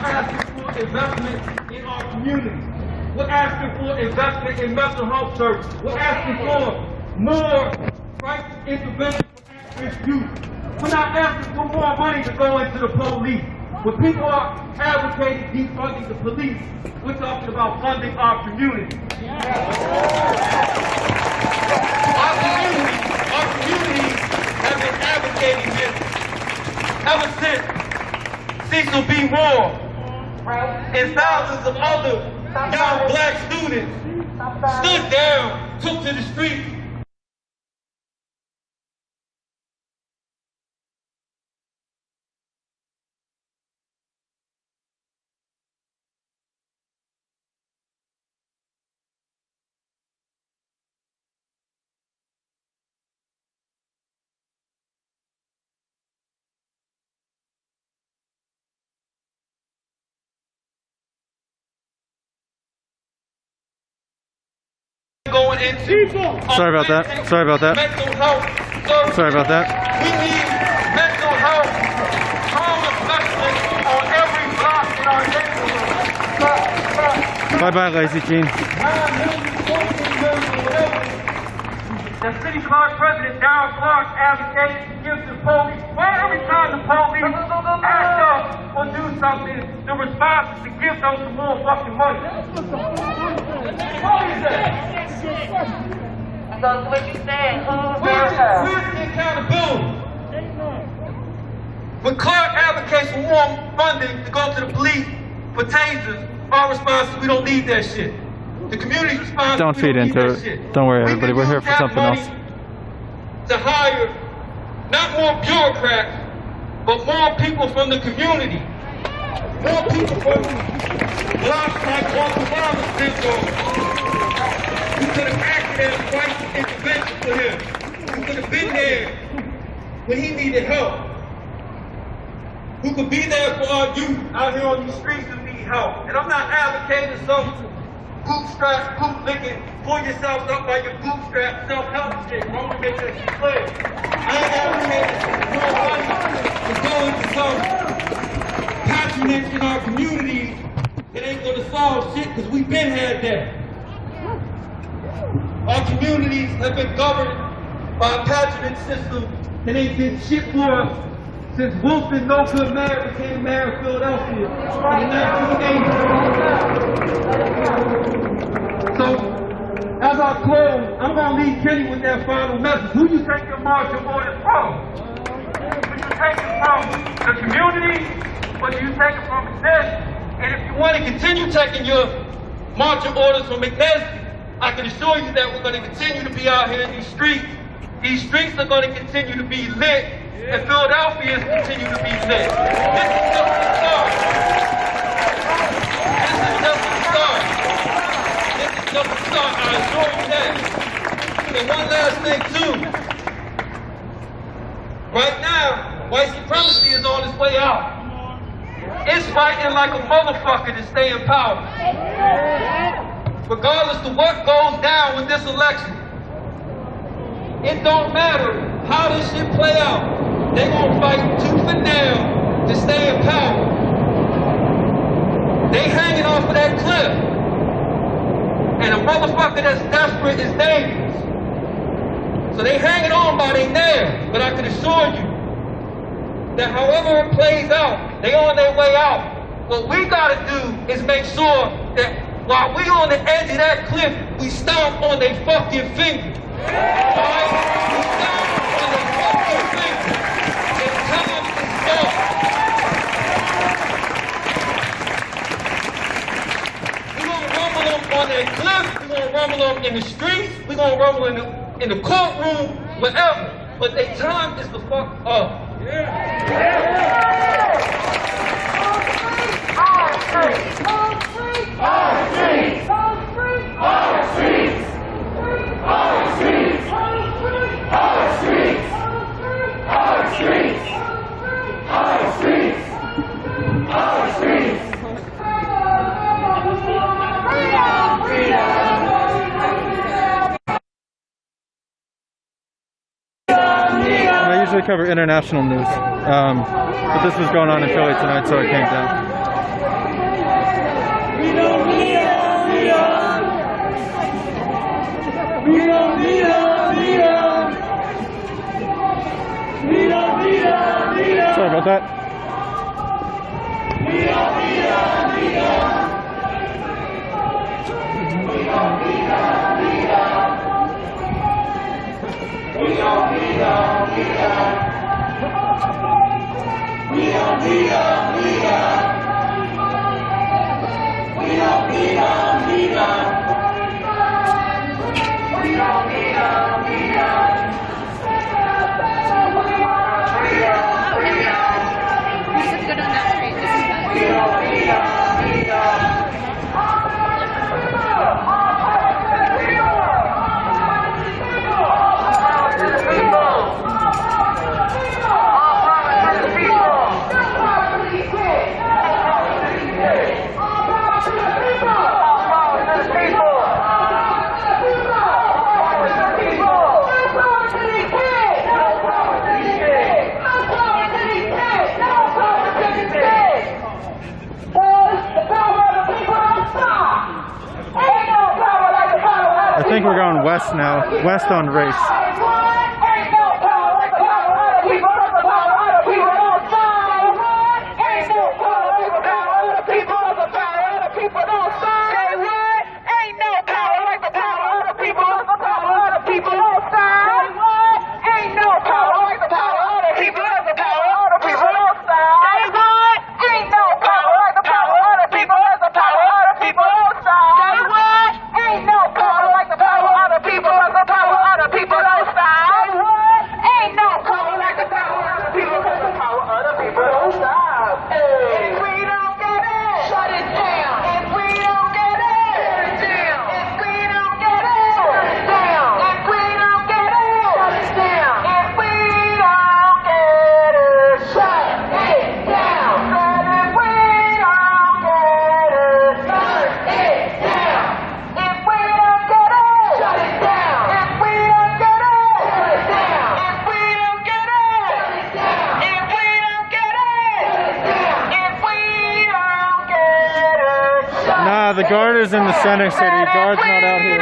Speaker 13: asking for investment in our community. We're asking for investment in mental health services. We're asking for more crisis intervention for at-risk youth. We're not asking for more money to go into the police. When people are advocating defunding the police, we're talking about funding our community. Our community has been advocating this ever since Cecil B. Moore and thousands of other young black students stood down, took to the streets, going into
Speaker 5: Sorry about that. Sorry about that.
Speaker 13: mental health services.
Speaker 5: Sorry about that.
Speaker 13: We need mental health trauma specialists on every block in our neighborhood.
Speaker 5: Bye-bye, Lazy Gene.
Speaker 13: The City Clerk President Darrell Clark advocated to give the police, well, every time the police act up or do something, the response is to give them some more fucking money. What is that?
Speaker 1: So what you said,
Speaker 13: Where's the accountability? When Clark advocates for more funding to go to the police for tasers, our response is we don't need that shit. The community's response
Speaker 5: Don't
Speaker 13: is we
Speaker 5: feed
Speaker 13: don't
Speaker 5: into
Speaker 13: need
Speaker 5: it.
Speaker 13: that shit.
Speaker 5: Don't worry,
Speaker 13: We
Speaker 5: everybody.
Speaker 13: can
Speaker 5: We're here
Speaker 13: use
Speaker 5: for
Speaker 13: that
Speaker 5: something
Speaker 13: money
Speaker 5: else.
Speaker 13: to hire not more bureaucrats, but more people from the community. More people from blocks like Walter Wallace lived on. We could have acted as crisis intervention for him. when he needed help. Who could be there for our youth out here on these streets who need help. And I'm not advocating some bootstrap, bootlicking, pull yourselves up by your bootstrap, self-help shit. I want to make that shit clear. I ain't advocating more money to go into some patronage in our communities. It ain't going to solve shit because we've been had that. Our communities have been governed by a patronage system that ain't did shit for us since Wilson No Good Mayor became mayor of Philadelphia in the 1980s. So, as I close, I'm going to leave Kenny with that final message. Who you take your marching orders from? Who you take it from? The community? Or do you take it from McNesby? And if you want to continue taking your marching orders from McNesby, I can assure you that we're going to continue to be out here in these streets. These streets are going to continue to be lit, and Philadelphia is continue to be lit. This is just the start. This is just the start. This is just the start, I assure you that. And one last thing too. Right now, white supremacy is on its way out. It's fighting like a motherfucker to stay in power. Regardless of what goes down with this election, it don't matter how this shit play out. They gonna fight tooth and nail to stay in power. They hanging off of that cliff. And a motherfucker that's desperate is dangerous. So they hanging on by their nail. But I can assure you that however it plays out, they on their way out. What we gotta do is make sure that while we on the edge of that cliff, we stomp on their fucking finger. Alright? We stomp on their fucking finger. And tell them to stop. We're gonna rumble them on that cliff, we're gonna rumble them in the streets, we're gonna rumble in the courtroom, wherever. But their time is the fuck up.
Speaker 5: I usually cover international news, but this was going on in Philly tonight, so I came down. Sorry about that. I think we're going west now, west on race.
Speaker 1: People
Speaker 5: the guard is in the center city. Guard's not out here.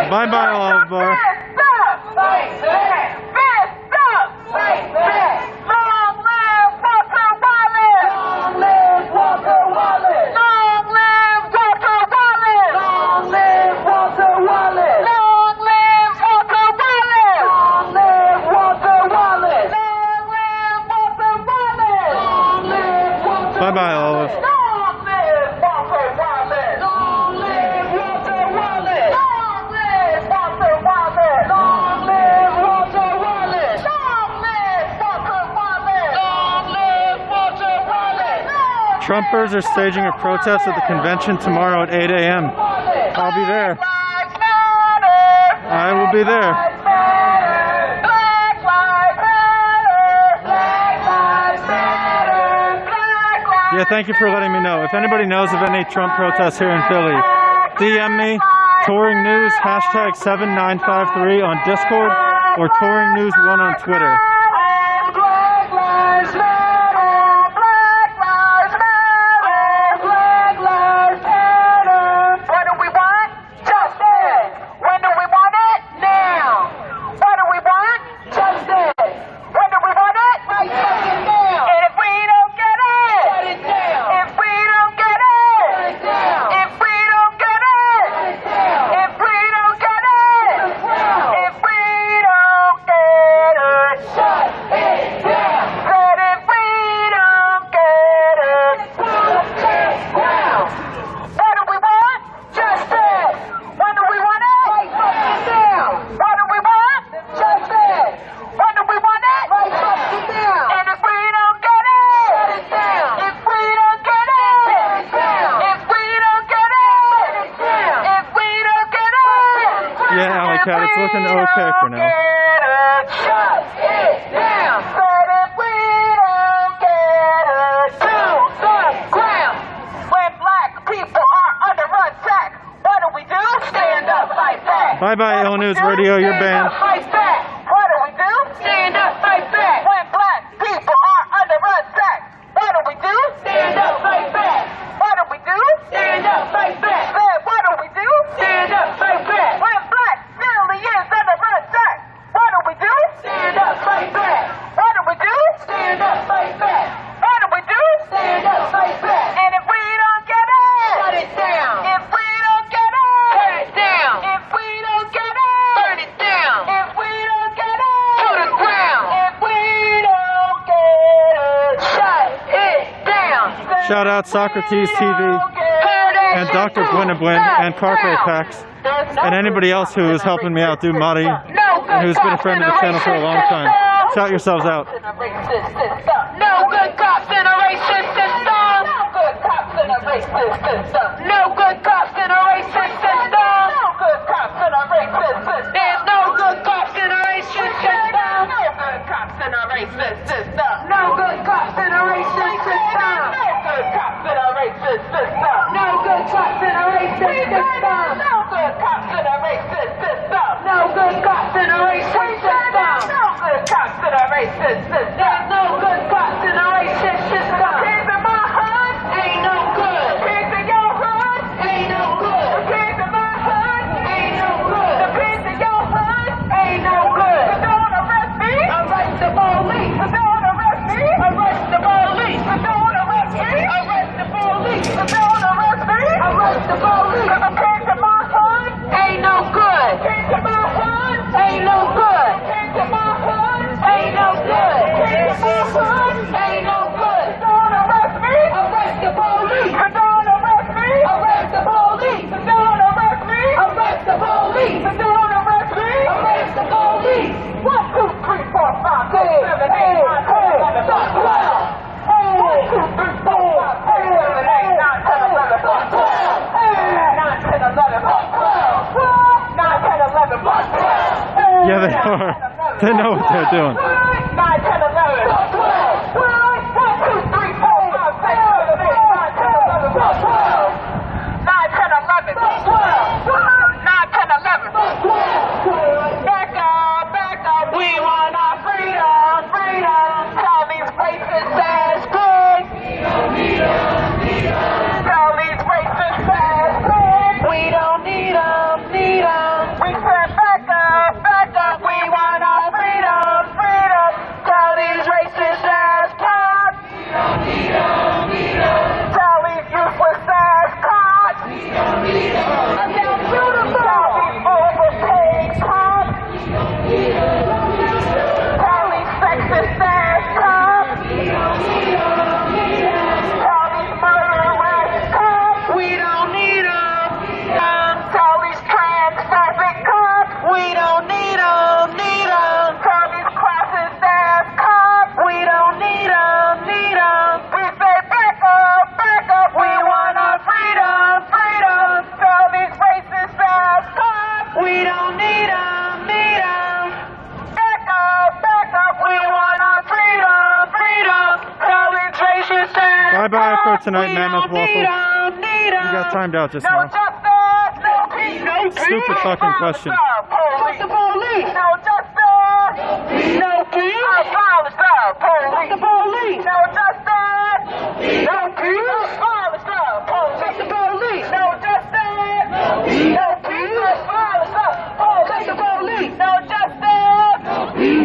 Speaker 5: Bye-bye, Olive Bar. Bye-bye, Olive. Trumpers are staging a protest at the convention tomorrow at 8 a.m. I'll be there. I will be there. Yeah, thank you for letting me know. If anybody knows of any Trump protests here in Philly, DM me, Touring News, #7953 on Discord, or Touring News 1 on Twitter. It's looking okay for now. Bye-bye, L News Radio, you're banned.
Speaker 1: What do we do? Stand up, fight back. When black people are under attack, what do we do? Stand up, fight back. What do we do? Stand up, fight back. What do we do? Stand up, fight back. When black family is under attack, what do we do? Stand up, fight back. What do we do? Stand up, fight back. What do we do? Stand up, fight back. And if we don't get it, shut it down. If we don't get it, tear it down. If we don't get it, burn it down. If we don't get it, to the ground. If we don't get it, shut it down.
Speaker 5: Shout out Socrates TV and Dr. Gwynabwin and Carco Packs and anybody else who is helping me out, do Mari, and who's been a friend of the channel for a long time. Shout yourselves out.
Speaker 1: No good cops in a racist system. No good cops in a racist system. No good cops in a racist system. No good cops in a racist system. There's no good cops in a racist system. No good cops in a racist system. No good cops in a racist system. No good cops in a racist system. No good cops in a racist system. No good cops in a racist system. No good cops in a racist system. No good cops in a racist system. There's no good cops in a racist system. Kids in my hood ain't no good.
Speaker 5: Yeah, they are. They know what they're doing.
Speaker 1: 9, 10, 11, 12, 1, 2, 3, 4, 5, 6, 7, 8, 9, 10, 11, 12, 9, 10, 11, 12, 9, 10, 11, 12. Back up, we want our freedom, freedom. Tell these racists that's good. Tell these racists that's good. We don't need them, need them. We said back up, we want our freedom, freedom. Tell these racists that's cops. Tell these useless ass cops. Tell these overpaid cops. Tell these sexist ass cops. Tell these murderous cops. We don't need them. Tell these transphobic cops. We don't need them, need them. Tell these classist ass cops. We don't need them, need them. We say back up, we want our freedom, freedom. Tell these racist ass cops. We don't need them, need them. Back up, we want our freedom, freedom. Tell these racist ass
Speaker 5: Bye-bye for
Speaker 1: cops.
Speaker 5: tonight,
Speaker 1: We
Speaker 5: Mammoth
Speaker 1: don't need
Speaker 5: Waffle.
Speaker 1: them, need them.
Speaker 5: You got timed out just
Speaker 1: No
Speaker 5: now.
Speaker 1: justice, no peace, no peace.
Speaker 5: Stupid fucking question.
Speaker 1: Fuck the police. No justice, no peace. Abolish the police. Fuck the police. No justice, no peace. Abolish the police. Fuck the police. No justice, no peace. Abolish the police. Fuck the police. No justice,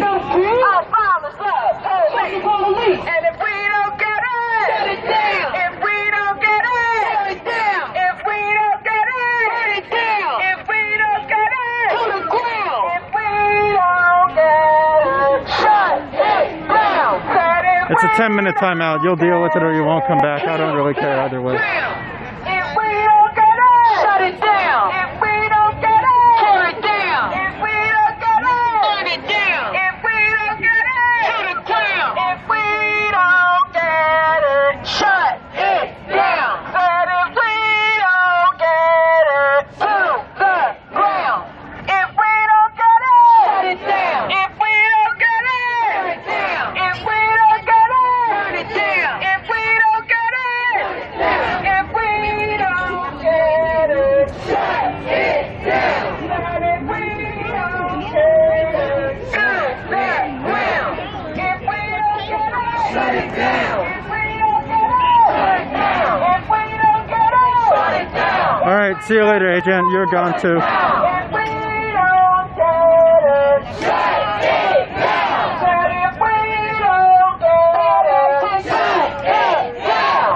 Speaker 1: no peace. Abolish the police. Fuck the police. And if we don't get it, shut it down. If we don't get it, shut it down. If we don't get it, burn it down. If we don't get it, to the ground. If we don't get it, shut it down. Said if
Speaker 5: It's a
Speaker 1: we
Speaker 5: 10-minute timeout. You'll deal with it or you won't come back. I don't really care either way.
Speaker 1: If we don't get it, shut it down. If we don't get it, tear it down. If we don't get it, burn it down. If we don't get it, to the ground. If we don't get it, shut it down. Said if we don't get it, to the ground. If we don't get it, shut it down. If we don't get it, tear it down. If we don't get it, burn it down. If we don't get it, if we don't get it, shut it down. Said if we don't get it, to the ground. If we don't get it, shut it down. If we don't get it, shut it down. If we don't get it, shut it down.
Speaker 5: All right, see you later, Agent. You're gone too.
Speaker 1: If we don't get it, shut it down. Said if we don't get it, shut it down.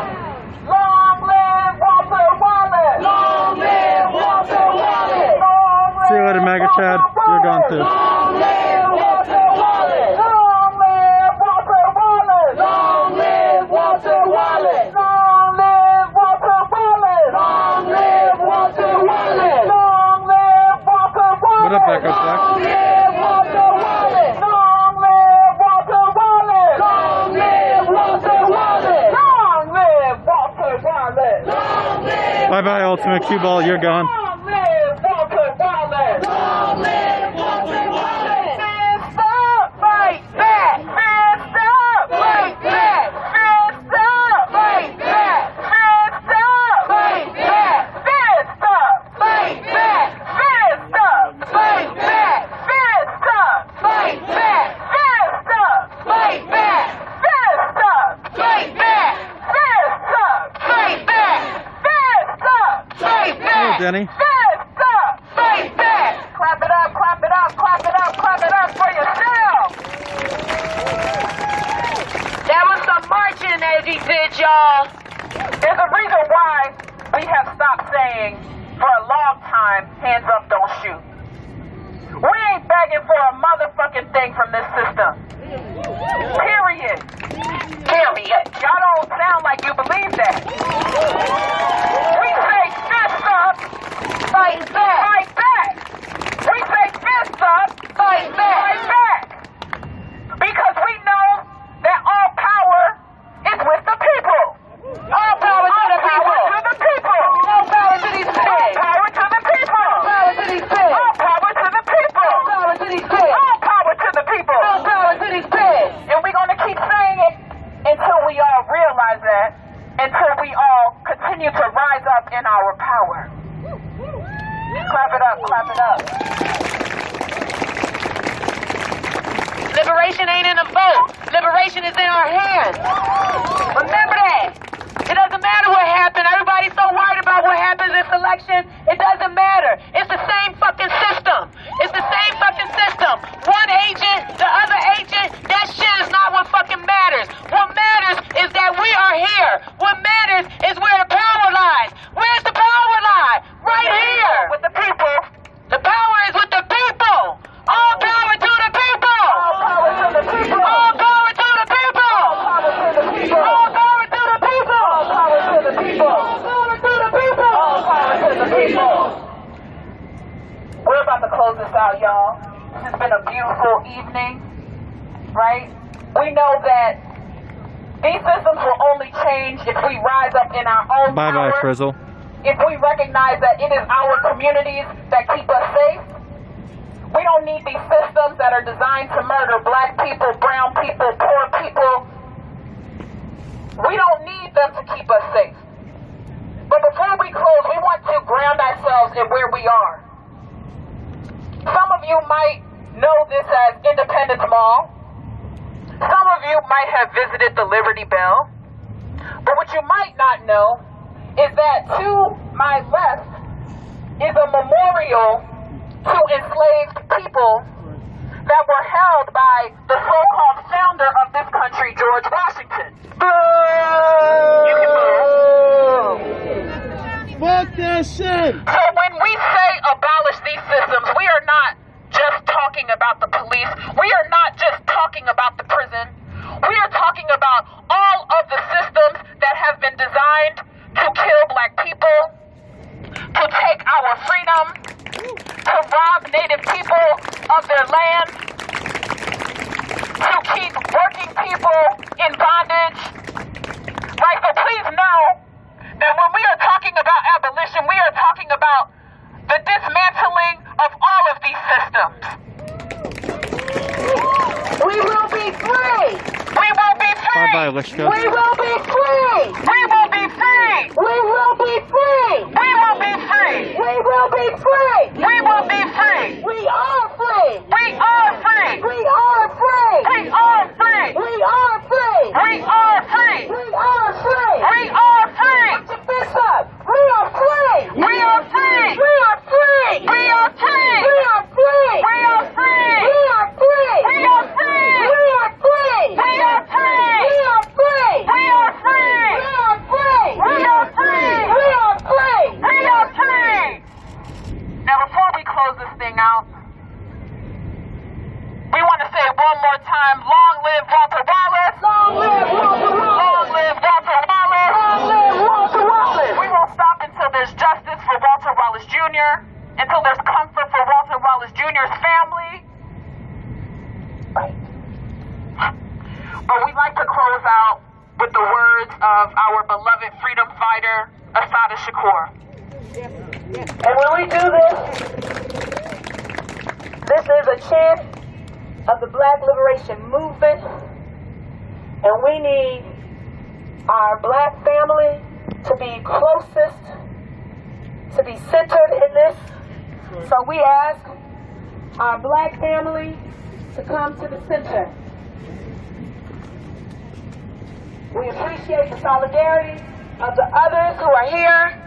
Speaker 1: Long live Walter Wallace. Long live Walter Wallace.
Speaker 5: See you later, MAGA Chad. You're gone too.
Speaker 1: Long live Walter Wallace. Long live Walter Wallace. Long live Walter Wallace. Long live Walter Wallace. Long live Walter Wallace. Long live Walter Wallace.
Speaker 5: What up, Echo Black?
Speaker 1: Long live Walter Wallace. Long live Walter Wallace. Long live Walter Wallace. Long live Walter Wallace. Long live
Speaker 5: Bye-bye, Ultimate Cue Ball. You're gone.
Speaker 1: Long live Walter Wallace. Long live Walter Wallace. Fist up, fight back. Fist up, fight back. Fist up, fight back. Fist up, fight back. Fist up, fight back. Fist up, fight back. Fist up, fight back. Fist up, fight back. Fist up, fight back. Fist up, fight back. Fist up, fight back.
Speaker 5: Hey, Denny.
Speaker 1: Fist up, fight back. Clap it up, clap it up, clap it up, clap it up for yourself. That was some marching Navy did, y'all. There's a reason why we have stopped saying for a long time, hands up, don't shoot. We ain't begging for a motherfucking thing from this system. Period. Period. Y'all don't sound like you believe that. We say fist up, fight back. Fight back. We say fist up, fight back. Fight back. Because we know that all power is with the people. All power to the people. To the people. All power to these pigs. All power to the people. All power to these pigs. All power to the people. All power to these pigs.
Speaker 2: our power. Clap it up, clap it up. Liberation ain't in a vote. Liberation is in our hands. Remember that. It doesn't matter what happened. Everybody's so worried about what happens in this election. It doesn't matter. It's the same fucking system. It's the same fucking system. One agent, the other agent, that shit is not what fucking matters. What matters is that we are here. What matters is where the power lies. Where's the power lie? Right here. With the people. The power is with the people. All power to the people. All power to the people. All power to the people. All power to the people. All power to the people. All power to the people. All power to the people. All power to the people. We're about to close this out, y'all. This has been a beautiful evening, right? We know that these systems will only change if we rise up in our own power.
Speaker 5: Bye-bye, Frizzle.
Speaker 2: If we recognize that it is our communities that keep us safe. We don't need these systems that are designed to murder black people, brown people, poor people. We don't need them to keep us safe. But before we close, we want to ground ourselves in where we are. Some of you might know this as Independence Mall. Some of you might have visited the Liberty Bell. But what you might not know is that to my left is a memorial to enslaved people that were held by the so-called founder of this country, George Washington. You can move.
Speaker 5: Fuck that shit!
Speaker 2: So when we say abolish these systems, we are not just talking about the police. We are not just talking about the prison. We are talking about all of the systems that have been designed to kill black people, to take our freedom, to rob Native people of their land, to keep working people in bondage. Right, so please know that when we are talking about abolition, we are talking about the dismantling of all of these systems. We will be free. We will be free.
Speaker 5: Bye-bye, Lishka.
Speaker 2: We will be free. We will be free. We will be free. We will be free. We will be free. We will be free. We are free. We are free. We are free. We are free. We are free. We are free. We are free. We are free. Put your fists up. We are free. We are free. We are free. We are free. We are free. We are free. We are free. We are free. We are free. We are free. We are free. We are free. We are free. We are free. We are free. Now, before we close this thing out, we want to say it one more time. Long live Walter Wallace. Long live Walter Wallace. Long live Walter Wallace. Long live Walter Wallace. We won't stop until there's justice for Walter Wallace Jr., until there's comfort for Walter Wallace Jr.'s family. Right. But we'd like to close out with the words of our beloved freedom fighter, Assata Shakur. And when we do this, this is a chant of the Black Liberation Movement, and we need our black family to be closest, to be centered in this. So we ask our black family to come to the center. We appreciate the solidarity of the others who are here.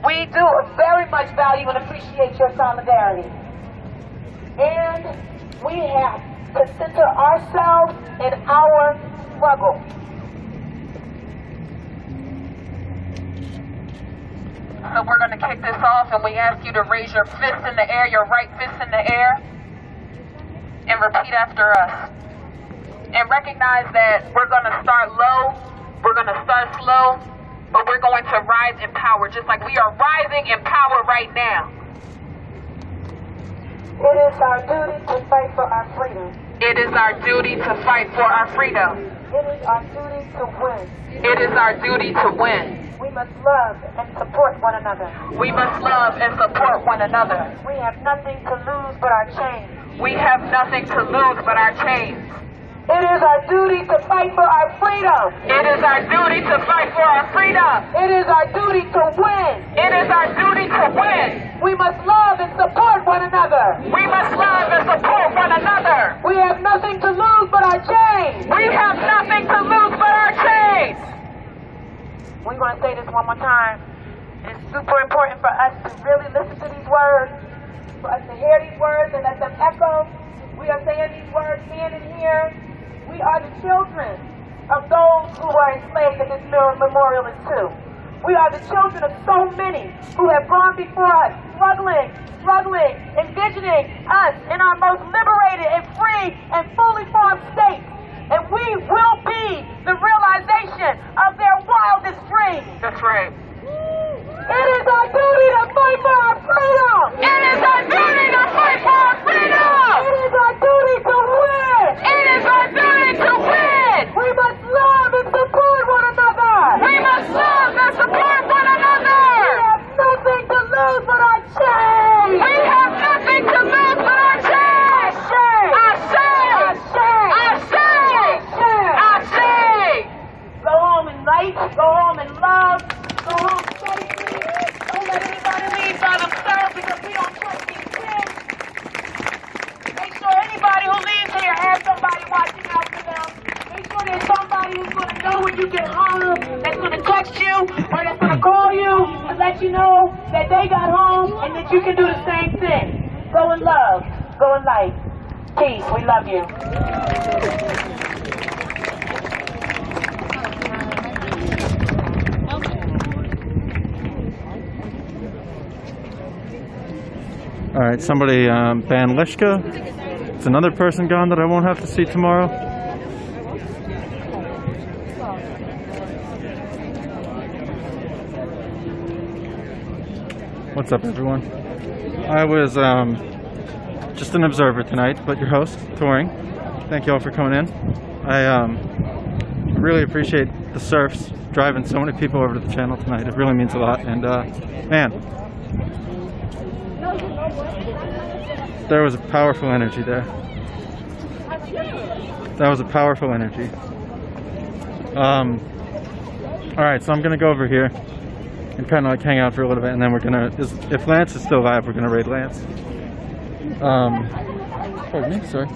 Speaker 2: We do very much value and appreciate your solidarity. And we have to center ourselves in our struggle. So we're going to kick this off, and we ask you to raise your fist in the air, your right fist in the air, and repeat after us. And recognize that we're going to start low, we're going to start slow, but we're going to rise in power, just like we are rising in power right now. It is our duty to fight for our freedom. It is our duty to fight for our freedom. It is our duty to win. It is our duty to win. We must love and support one another. We must love and support one another. We have nothing to lose but our chains. We have nothing to lose but our chains.
Speaker 1: It is our duty to fight for our freedom.
Speaker 2: It is our duty to fight for our freedom.
Speaker 1: It is our duty to win.
Speaker 2: It is our duty to win.
Speaker 1: We must love and support one another.
Speaker 2: We must love and support one another.
Speaker 1: We have nothing to lose but our chains.
Speaker 2: We have nothing to lose but our chains.
Speaker 1: We're going to say this one more time. It's super important for us to really listen to these words, for us to hear these words and let them echo. We are saying these words hand in here. We are the children of those who were enslaved that this memorial is to. We are the children of so many who have gone before us, struggling, envisioning us in our most liberated and free and fully formed state. And we will be the realization of their wildest dreams.
Speaker 2: That's right.
Speaker 1: It is our duty to fight for our freedom.
Speaker 2: It is our duty to fight for our freedom.
Speaker 1: It is our duty to win.
Speaker 2: It is our duty to win.
Speaker 1: We must love and support one another.
Speaker 2: We must love and support one another.
Speaker 1: We have nothing to lose but our chains.
Speaker 2: We have nothing to lose but our chains.
Speaker 1: Go home in light. Go home in love. Go home safely. Don't let anybody leave by themselves because we don't trust these kids. Make sure anybody who leaves here has somebody watching out for them. Make sure there's somebody who's going to know when you get home, that's going to text you or that's going to call you to let you know that they got home and that you can do the same thing. Go in love. Go in light. Peace. We love you.
Speaker 5: All right, somebody banned Lishka. It's another person gone that I won't have to see tomorrow. What's up, everyone? I was just an observer tonight, but your host, touring. Thank you all for coming in. I really appreciate the surfs driving so many people over to the channel tonight. It really means a lot. And man, there was a powerful energy there. That was a powerful energy. Alright, so I'm gonna go over here and kind of like hang out for a little bit, and then we're gonna, if Lance is still alive, we're gonna raid Lance. Pardon me, sorry.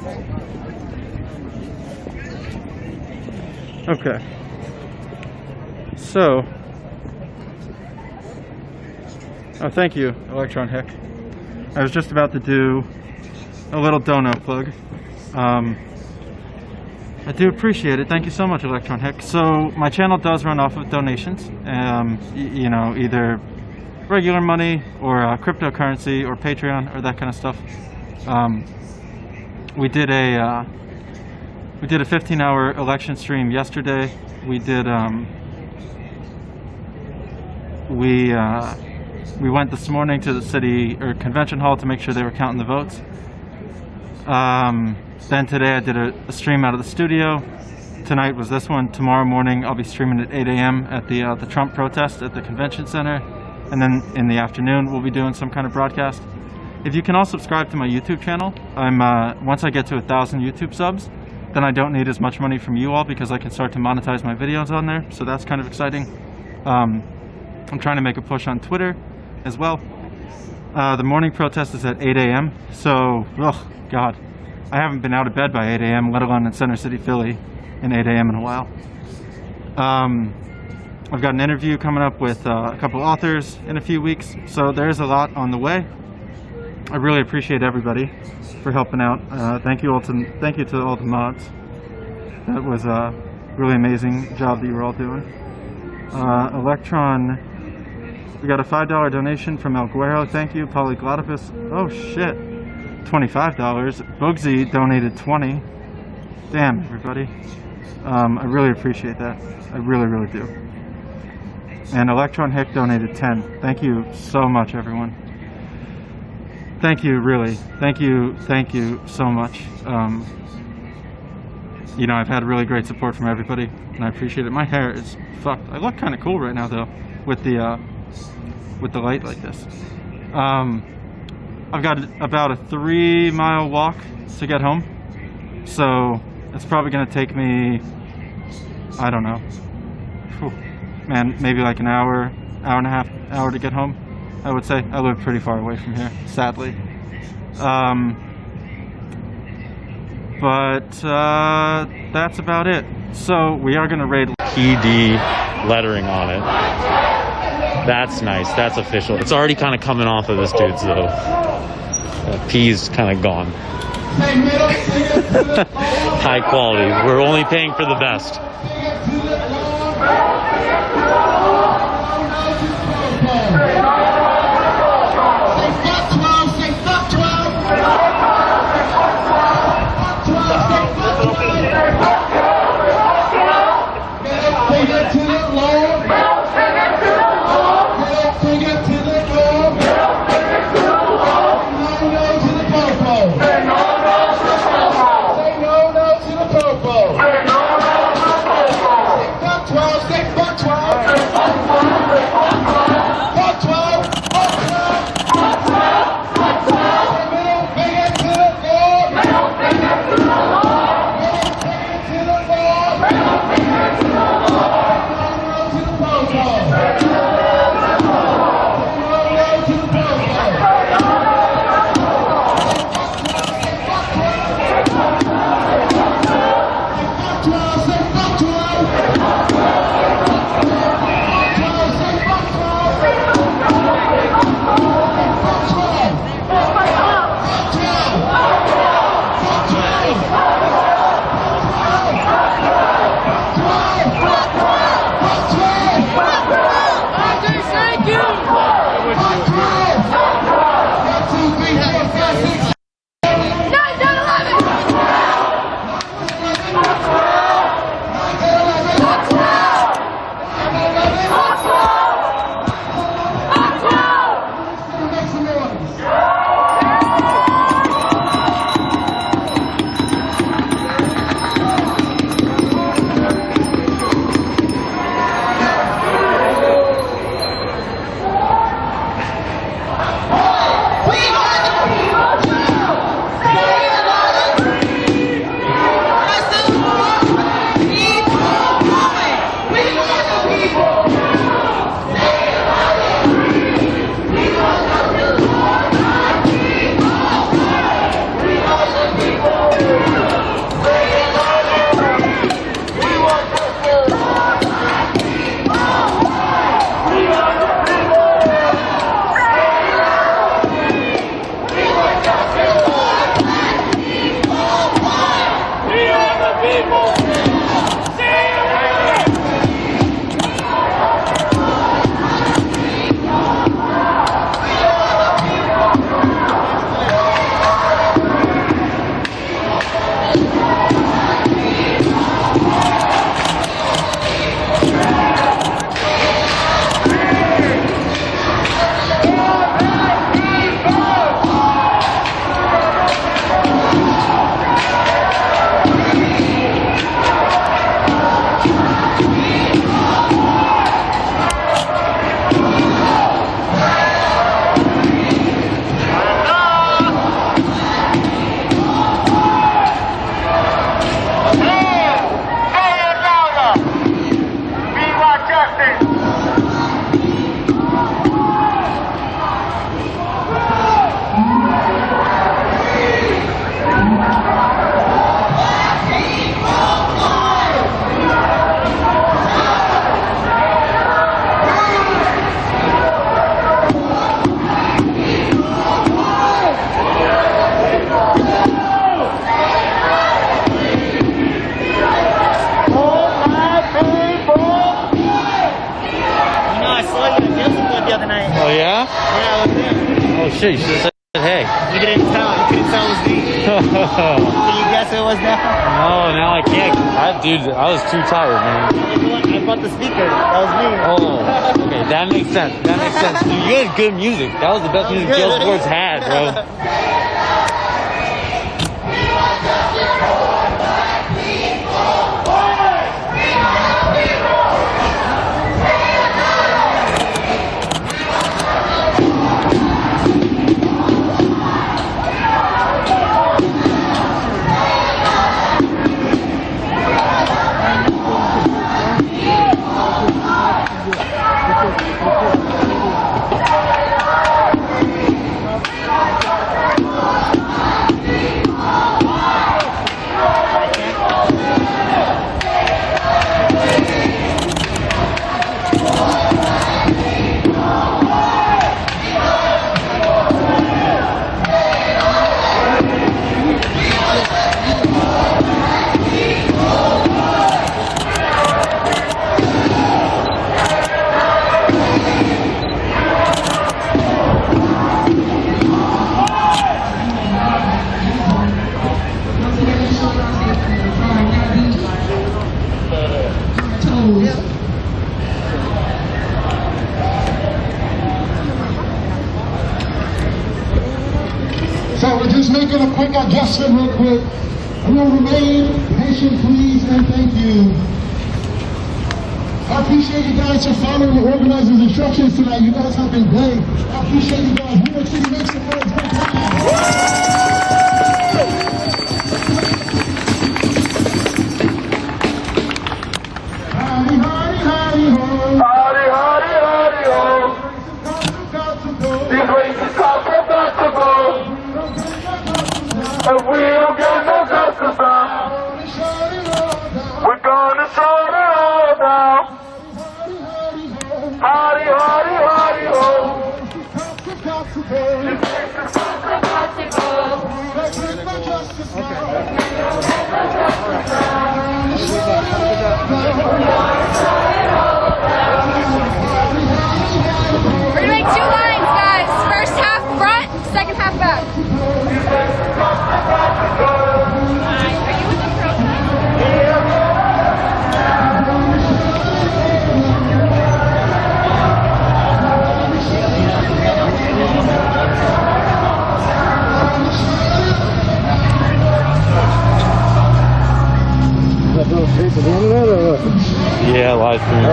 Speaker 5: Okay. So, oh, thank you, Electron Hick. I was just about to do a little dono plug. I do appreciate it. Thank you so much, Electron Hick. So my channel does run off of donations. You know, either regular money or cryptocurrency or Patreon or that kind of stuff. We did a 15-hour election stream yesterday. We did we went this morning to the city or convention hall to make sure they were counting the votes. Then today I did a stream out of the studio. Tonight was this one. Tomorrow morning I'll be streaming at 8 a.m. at the Trump protest at the convention center. And then in the afternoon we'll be doing some kind of broadcast. If you can all subscribe to my YouTube channel, once I get to 1,000 YouTube subs, then I don't need as much money from you all because I can start to monetize my videos on there. So that's kind of exciting. I'm trying to make a push on Twitter as well. The morning protest is at 8 a.m. So, oh God, I haven't been out of bed by 8 a.m., let alone in Center City, Philly, in 8 a.m. in a while. I've got an interview coming up with a couple authors in a few weeks, so there's a lot on the way. I really appreciate everybody for helping out. Thank you to all the mods. That was a really amazing job that you were all doing. Electron, we got a $5 donation from El Guero. Thank you. Polyglotopus. Oh shit. $25. Bugsy donated 20. Damn, everybody. I really appreciate that. I really, really do. And Electron Hick donated 10. Thank you so much, everyone. Thank you, really. Thank you so much. You know, I've had really great support from everybody, and I appreciate it. My hair is fucked. I look kind of cool right now, though, with the light like this. I've got about a 3-mile walk to get home, so It's probably gonna take me, I don't know, man, maybe like an hour, hour and a half, hour to get home, I would say. I live pretty far away from here, sadly. But that's about it. So we are gonna raid
Speaker 14: PD lettering on it. That's nice. That's official. It's already kind of coming off of this dude's though. P's kind of gone. High quality. We're only paying for the best. Oh shit, you should have said hey.
Speaker 15: You didn't tell. You couldn't tell it was me. Can you guess who it was now?
Speaker 14: No, now I can't. Dude, I was too tired, man.
Speaker 15: I bought the speaker. That was me.
Speaker 14: Oh, okay, that makes sense. That makes sense. Dude, you had good music. That was the best music Jail Sports had, bro.
Speaker 16: quick. We'll remain patient, please, and thank you. I appreciate you guys for following the organizers' instructions tonight. You guys have been great. I appreciate you guys. New York City, make some noise. Howdy, howdy, howdy, ho.
Speaker 17: Howdy, howdy, howdy, ho. These races got to go. If we don't get no justice now, we're gonna shut it all down. Howdy, howdy, howdy, ho.
Speaker 11: We're gonna make 2 lines, guys. First half front, second half back.
Speaker 14: Yeah, live stream.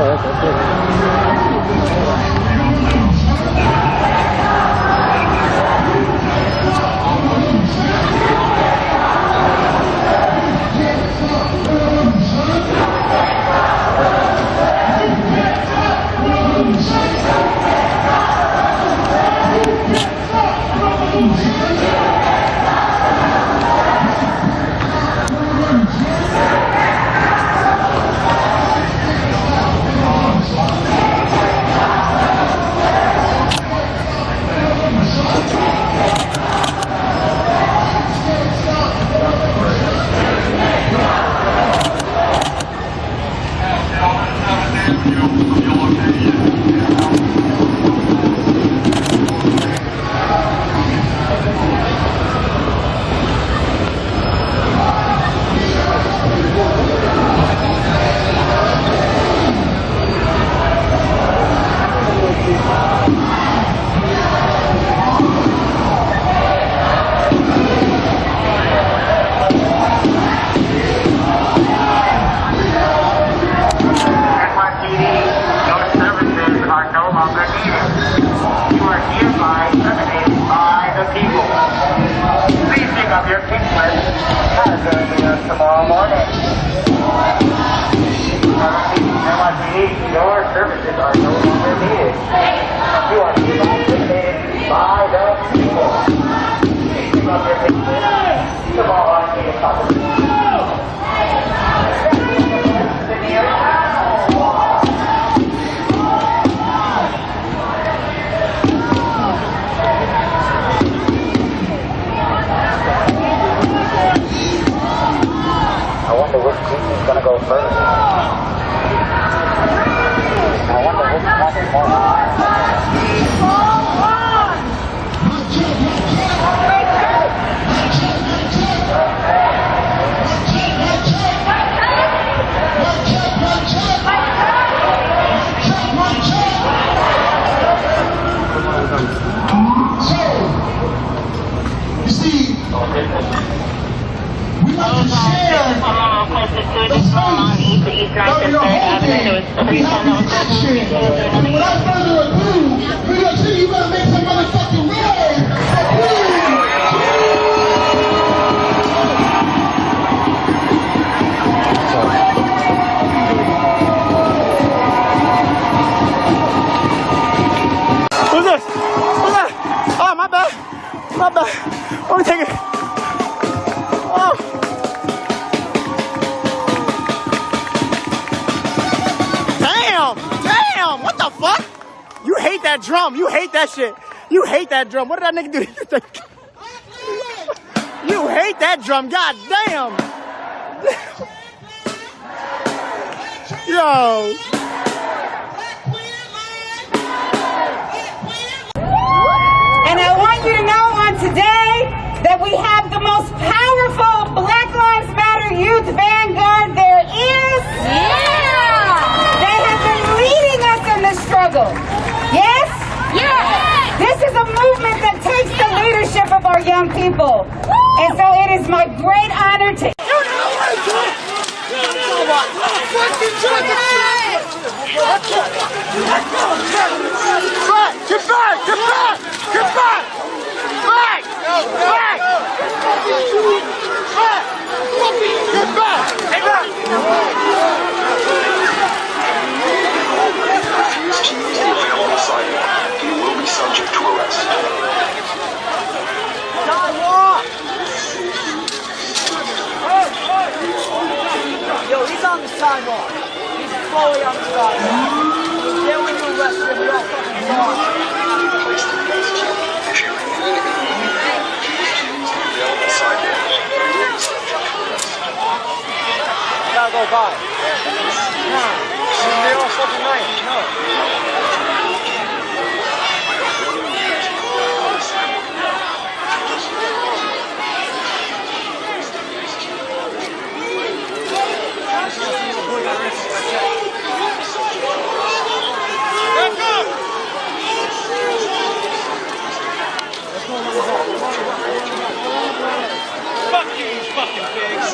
Speaker 17: Tomorrow morning. Your services are no longer needed. You are eliminated by the people. Please pick up your pictures. Tomorrow I need a copy. I wonder which team is going to go first. I wonder which one is more.
Speaker 16: So, you see, we want to share the space that we are holding. We have protection. And without further ado, New York City, you better make some motherfucking noise.
Speaker 15: Who's this? Who's that? Oh, my bad. My bad. Let me take it. Oh. Damn! What the fuck? You hate that drum. You hate that shit. You hate that drum. What did that nigga do to you? You hate that drum. God damn. Yo.
Speaker 1: And I want you to know on today that we have the most powerful Black Lives Matter youth vanguard there is. Yeah! They have been leading us in the struggle. Yes? Yes! This is a movement that takes the leadership of our young people. And so it is my great honor to...
Speaker 16: Get back! Get back! Get back! Back! Back! Back! Get back! Hey, back! You will be subject to arrest.
Speaker 15: Yo, he's on the sidewalk. He's fully on the sidewalk. Then we can arrest him. We all fucking saw him. Gotta go by. No. They're all fucking nice. No.
Speaker 16: Fuck you, you fucking pigs.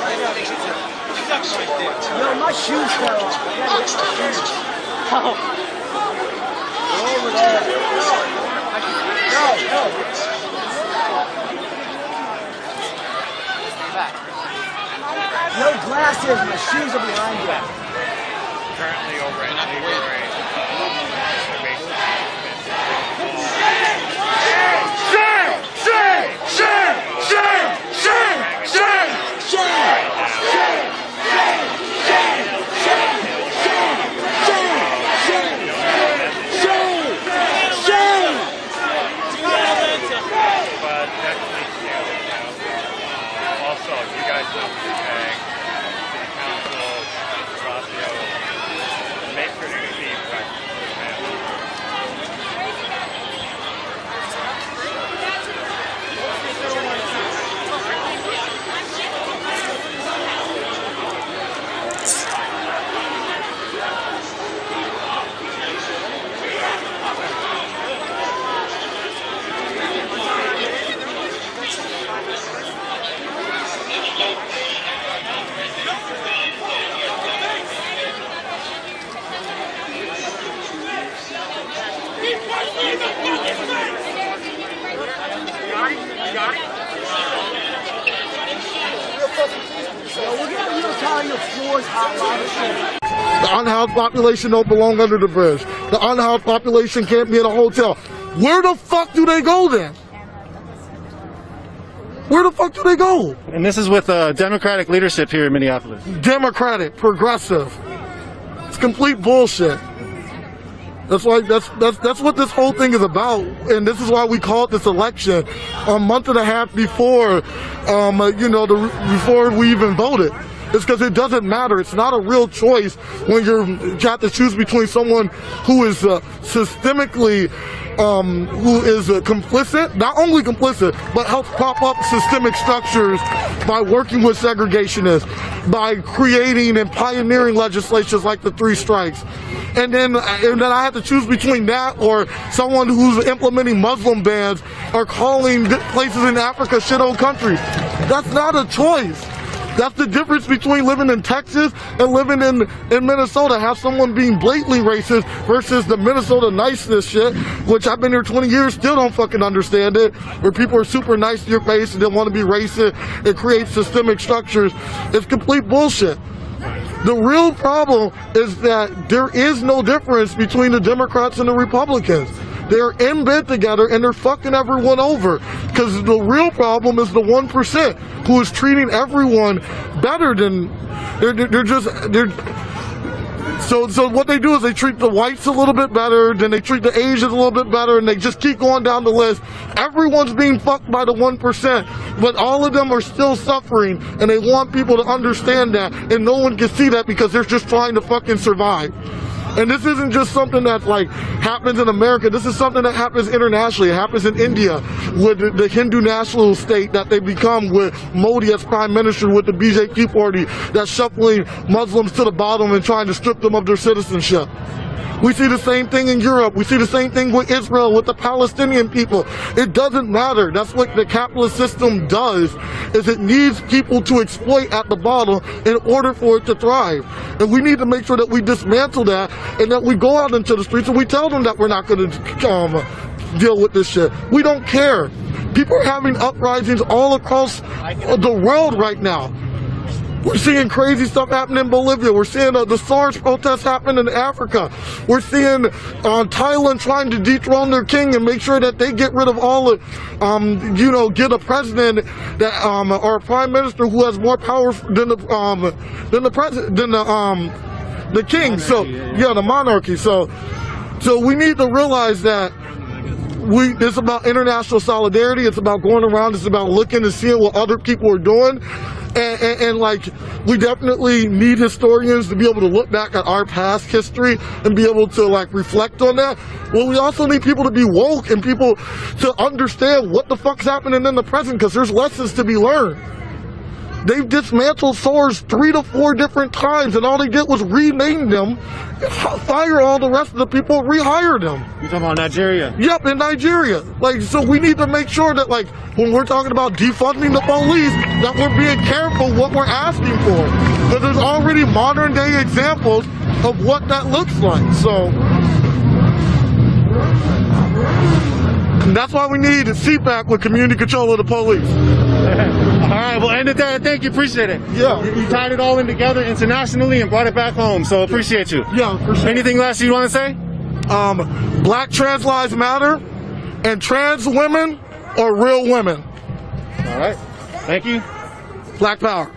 Speaker 16: Sucks right there.
Speaker 15: Yo, my shoes fell off. Oh. Go over there. No. No glasses. My shoes are behind you.
Speaker 18: Currently over at also, you guys know the tag, City Council, Rossio, make sure to be
Speaker 19: The unhoused population don't belong under the bridge. The unhoused population can't be in a hotel. Where the fuck do they go then? Where the fuck do they go?
Speaker 5: And this is with Democratic leadership here in Minneapolis.
Speaker 19: Democratic, progressive. It's complete bullshit. That's what this whole thing is about, and this is why we called this election a month and a half before, before we even voted. It's because it doesn't matter. It's not a real choice when you have to choose between someone who is systemically, who is complicit, not only complicit, but helps prop up systemic structures by working with segregationists, by creating and pioneering legislations like the 3 strikes. And then I have to choose between that or someone who's implementing Muslim bans or calling places in Africa shithole countries. That's not a choice. That's the difference between living in Texas and living in Minnesota. Have someone being blatantly racist versus the Minnesota niceness shit, which I've been here 20 years, still don't fucking understand it, where people are super nice to your face and they want to be racist and create systemic structures. It's complete bullshit. The real problem is that there is no difference between the Democrats and the Republicans. They're in bed together and they're fucking everyone over. Because the real problem is the 1% who is treating everyone better than So what they do is they treat the whites a little bit better, then they treat the Asians a little bit better, and they just keep going down the list. Everyone's being fucked by the 1%, but all of them are still suffering, and they want people to understand that, and no one can see that because they're just trying to fucking survive. And this isn't just something that like happens in America. This is something that happens internationally. It happens in India with the Hindu national state that they become with Modi as prime minister, with the BJP party that's shuffling Muslims to the bottom and trying to strip them of their citizenship. We see the same thing in Europe. We see the same thing with Israel, with the Palestinian people. It doesn't matter. That's what the capitalist system does, is it needs people to exploit at the bottom in order for it to thrive. And we need to make sure that we dismantle that and that we go out into the streets and we tell them that we're not going to deal with this shit. We don't care. People are having uprisings all across the world right now. We're seeing crazy stuff happen in Bolivia. We're seeing the SARS protests happen in Africa. We're seeing Thailand trying to dethrone their king and make sure that they get rid of all of, get a president that or a prime minister who has more power than the president, than the king. So yeah, the monarchy. So we need to realize that it's about international solidarity. It's about going around. It's about looking and seeing what other people are doing. And like, we definitely need historians to be able to look back at our past history and be able to like reflect on that. Well, we also need people to be woke and people to understand what the fuck's happening in the present, because there's lessons to be learned. They've dismantled SARS 3 to 4 different times, and all they did was rename them, fire all the rest of the people, rehire them.
Speaker 5: You talking about Nigeria?
Speaker 19: Yep, in Nigeria. Like, so we need to make sure that, like, when we're talking about defunding the police, that we're being careful what we're asking for. Because there's already modern day examples of what that looks like. So, and that's why we need CPAC with community control of the police.
Speaker 5: All right, well, end it there. Thank you. Appreciate it.
Speaker 19: Yeah.
Speaker 5: You tied it all in together internationally and brought it back home, so appreciate you.
Speaker 19: Yeah, for sure.
Speaker 5: Anything last you want to say?
Speaker 19: Black trans lives matter, and trans women are real women.
Speaker 5: All right. Thank you.
Speaker 19: Black power.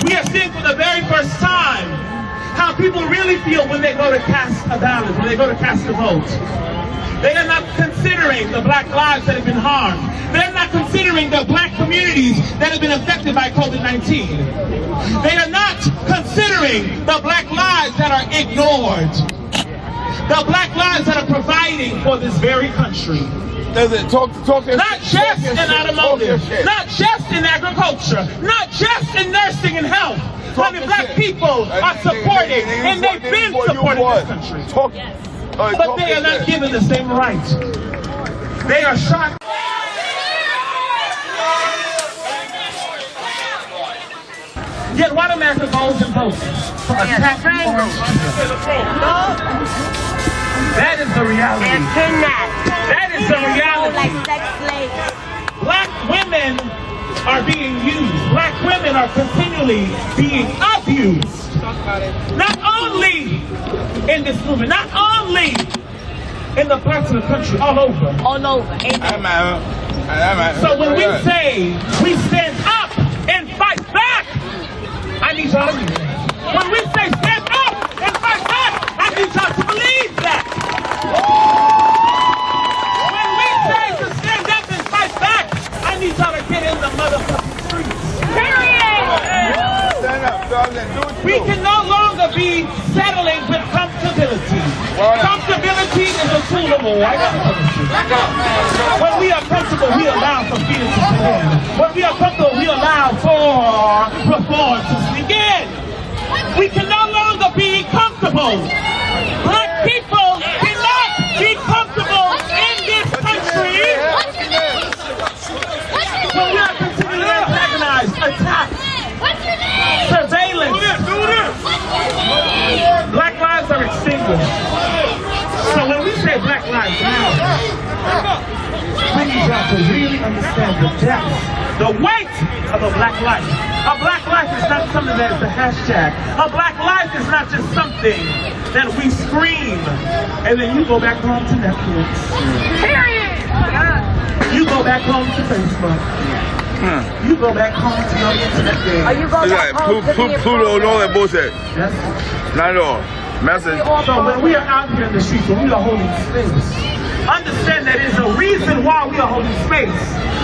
Speaker 6: We are seeing for the very first time how people really feel when they go to cast a ballot, when they go to cast a vote. They are not considering the black lives that have been harmed. They're not considering the black communities that have been affected by COVID-19. They are not considering the black lives that are ignored. The black lives that are providing for this very country. Not just in automotive, not just in agriculture, not just in nursing and health. But the black people are supporting, and they've been supporting this country.
Speaker 16: but they are not given the same rights. They are shocked. Yet white America goes and votes for attack orange people. That is the reality.
Speaker 1: And kidnapped.
Speaker 16: That is the reality.
Speaker 1: Like sex slaves.
Speaker 16: Black women are being used. Black women are continually being abused. Not only in this movement, not only in the parts of the country, all over.
Speaker 1: All over.
Speaker 16: So when we say we stand up and fight back, I need y'all to believe that. When we say stand up and fight back, I need y'all to believe that. When we say to stand up and fight back, I need y'all to get in the motherfucking streets. Period!
Speaker 20: Stand up, darling. Do it.
Speaker 16: We can no longer be settling with comfortability. Comfortability is a tool of a white supremacy. When we are comfortable, we allow for fear to sneak in. When we are comfortable, we allow for reform to sneak in. We can no longer be comfortable. Black people cannot be comfortable in this country. When we are continually antagonized, attacked, surveillance. Black lives are extinguished. So when we say Black Lives Matter, we need y'all to really understand the depth, the weight of a black life. A black life is not something that is a hashtag. A black life is not just something that we scream and then you go back home to Netflix. Period. You go back home to Facebook. You go back home to your internet game.
Speaker 1: Or you go back home to
Speaker 20: Pluto and all that bullshit.
Speaker 16: Yes.
Speaker 20: Not at all. Message.
Speaker 16: So when we are out here in the streets, when we are holding space, understand that there's a reason why we are holding space.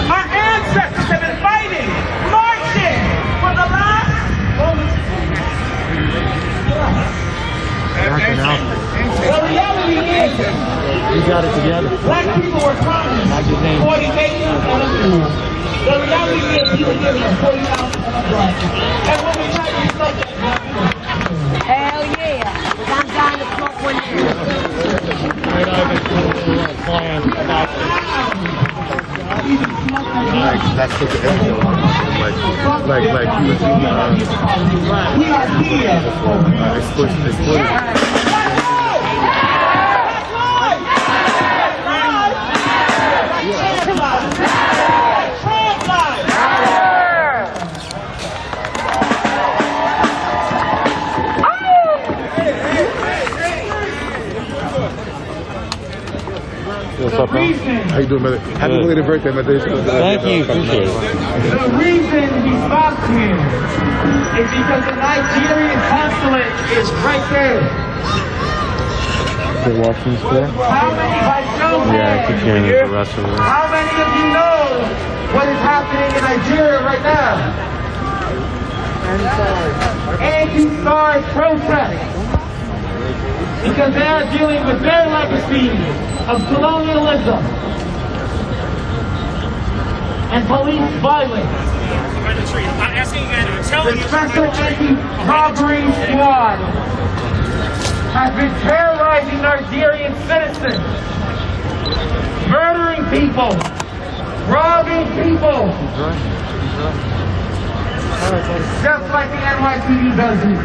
Speaker 16: Our ancestors have been fighting, marching for the last The reality is,
Speaker 5: We got it together.
Speaker 16: black people were promised 40 acres and a pool. The reality is we were given a 40 ounce and a blanket. And when we try to do something,
Speaker 1: Hell yeah. I'm down to smoke one too.
Speaker 20: That's what the end like you was
Speaker 16: we are here.
Speaker 5: What's up, man?
Speaker 20: How you doing, brother? Happy belated birthday, my dude.
Speaker 5: Thank you. Appreciate it.
Speaker 16: The reason we stopped here is because the Nigerian consulate is right there.
Speaker 5: They watching this there?
Speaker 16: How many by show
Speaker 5: Yeah, I keep hearing the rest of it.
Speaker 16: How many of you know what is happening in Nigeria right now? Anti-SARS protests. Because they are dealing with their legacy of colonialism and police violence. The Special Anti-Robbery Squad has been terrorizing Nigerian citizens, murdering people, robbing people, just like the NYPD does it.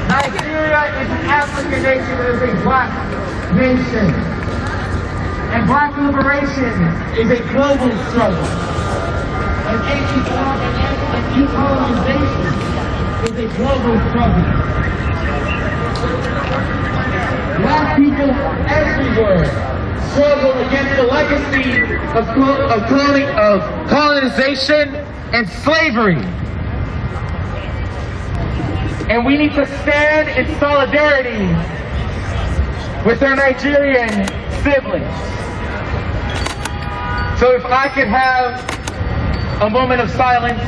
Speaker 16: Nigeria is an African nation, it is a black nation. And black liberation is a global struggle. And decolonization is a global struggle. Black people everywhere struggle against the legacy of colonization and slavery. And we need to stand in solidarity with our Nigerian siblings. So if I could have a moment of silence,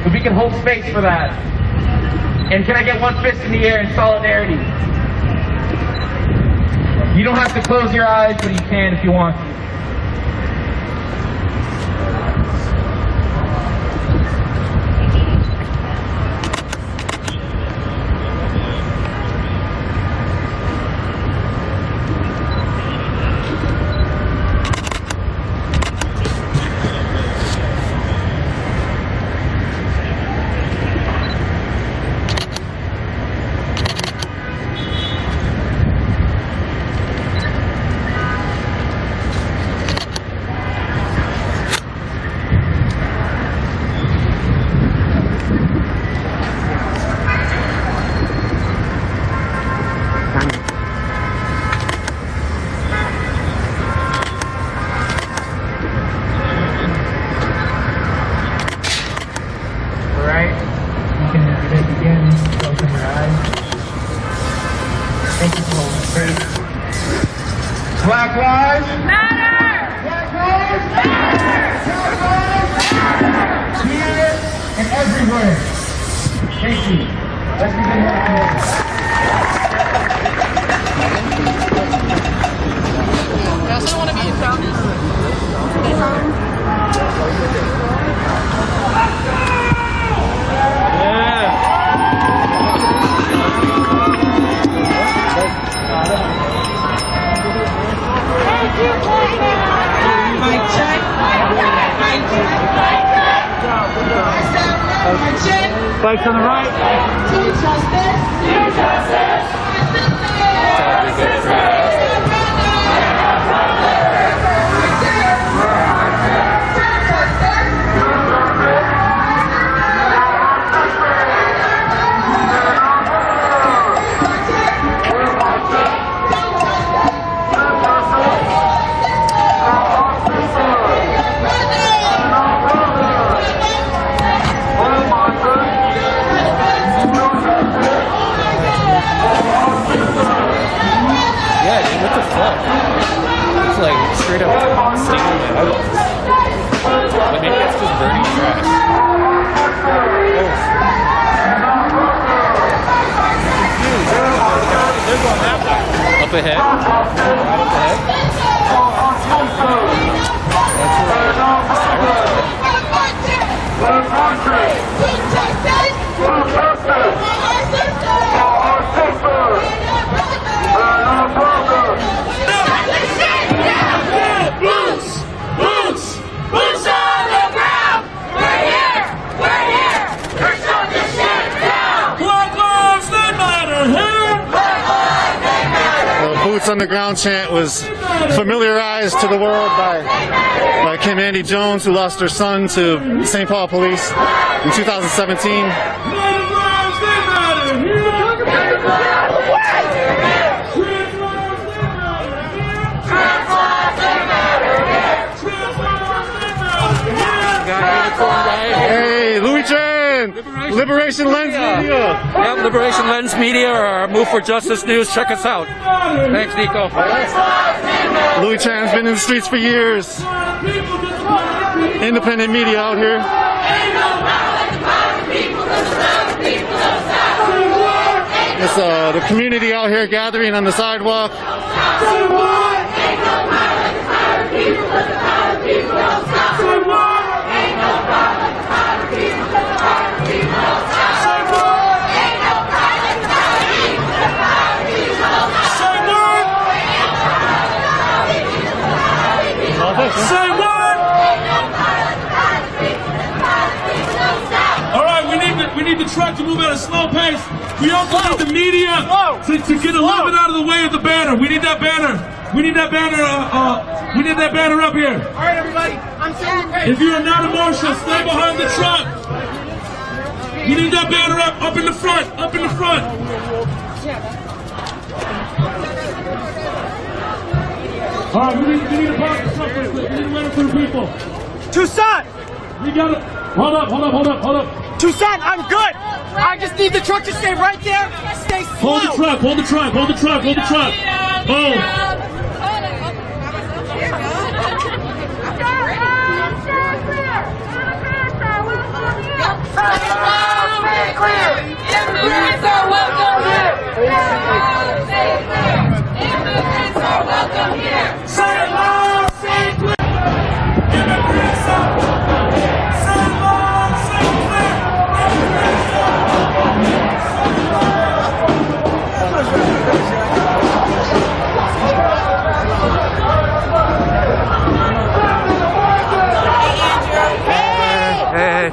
Speaker 16: if we can hold space for that. And can I get one fist in the air in solidarity? You don't have to close your eyes, but you can if you want to.
Speaker 17: you may begin to open your eyes. Thank you for holding space. Black lives matter! Black lives matter! Black lives matter! Here and everywhere. Thank you. Let's begin our
Speaker 2: I also don't want to be in town.
Speaker 3: Mic check. Mic check.
Speaker 15: Bikes on the right.
Speaker 3: To justice. To justice.
Speaker 12: Yeah, dude, what the fuck? It's like straight up stealing my eyeballs. But maybe it's just burning trash. They're going that way. Up ahead? Right up ahead?
Speaker 5: Boots on the Ground chant was familiarized to the world by Kim Andy Jones, who lost her son to St. Paul police in 2017. Hey, Louis Chen! Liberation Lens Media!
Speaker 21: Yep, Liberation Lens Media or our Move for Justice News. Check us out. Thanks, Nico.
Speaker 5: Louis Chan's been in the streets for years. Independent media out here. It's the community out here gathering on the sidewalk.
Speaker 16: Say what? All right, we need the truck to move at a slow pace. We also need the media to get a little bit out of the way of the banner. We need that banner. We need that banner. We need that banner up here.
Speaker 15: All right, everybody. I'm saying
Speaker 16: If you are not a marshal, stay behind the truck. We need that banner up in the front. Up in the front. All right, we need to park the truck real quick. We need to wait for the people.
Speaker 15: Tucson!
Speaker 16: We got it. Hold up.
Speaker 15: Tucson, I'm good. I just need the truck to stay right there. Stay slow.
Speaker 16: Hold the truck. Hold the truck. Hold.
Speaker 3: Immigrants are welcome here. Immigrants are welcome here.
Speaker 16: Say it loud, say it clear. Immigrants are welcome here. Say it loud, say it clear. Immigrants are welcome here.
Speaker 12: Hey.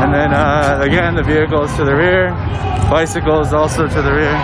Speaker 12: And then again, the vehicles to the rear, bicycles also to the rear.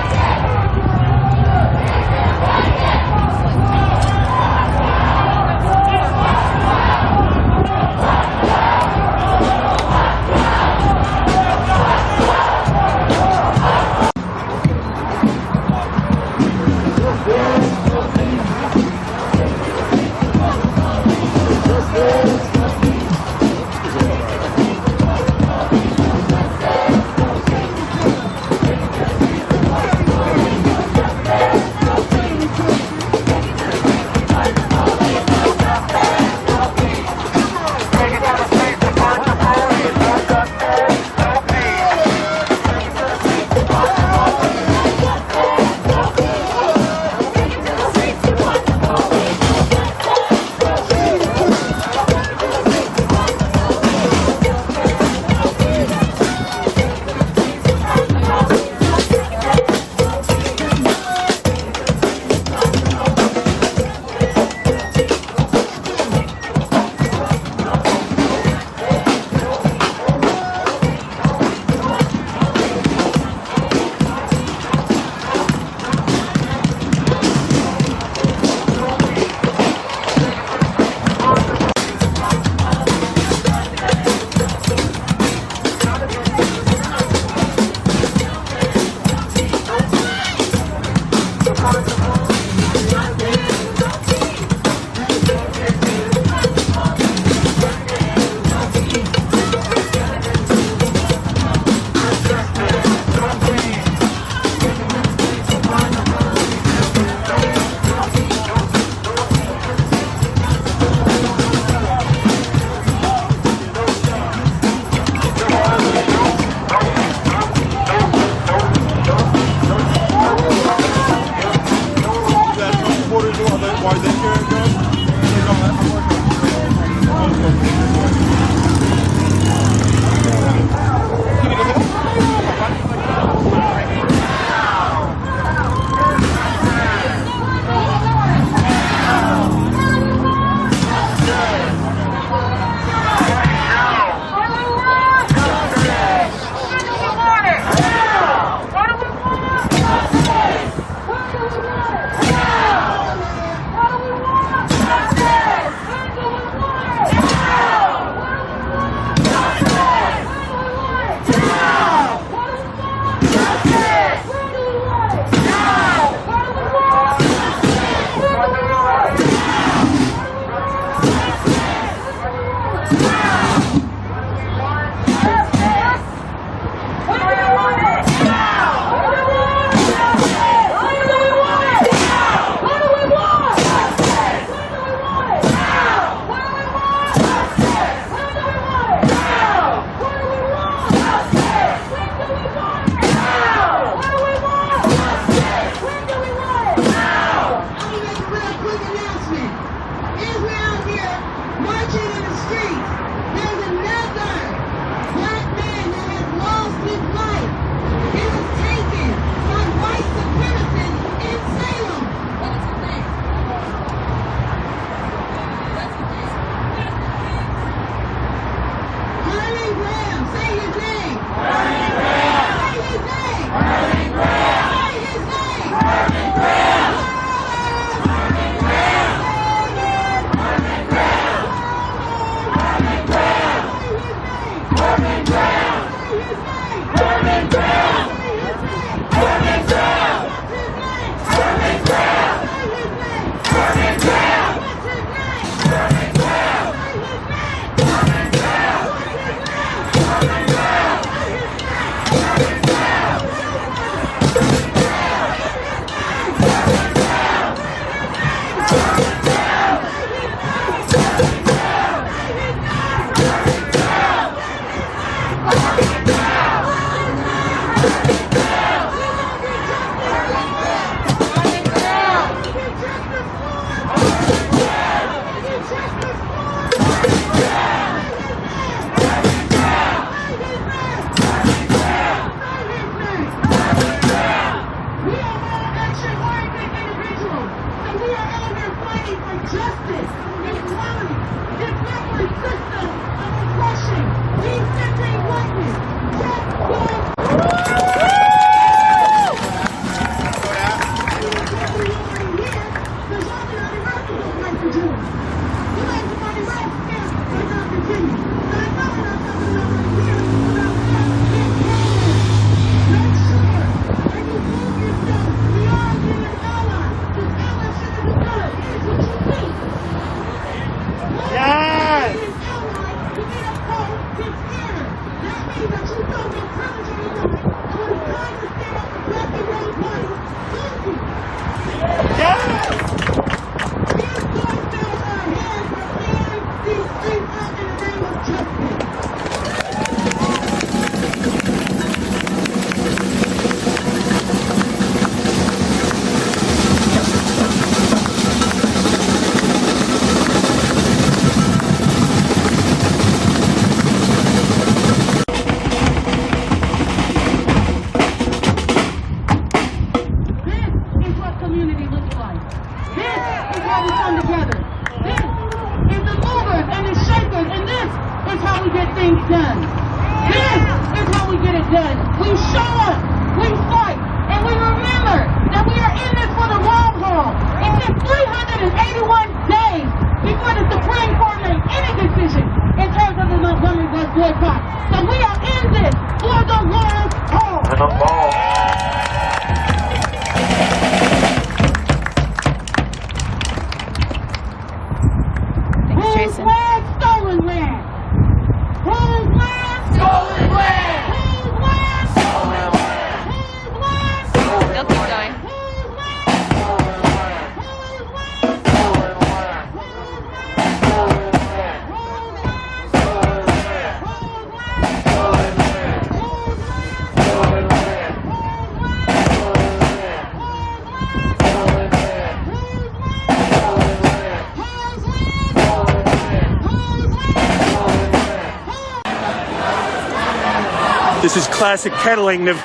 Speaker 15: This is classic kettling. They've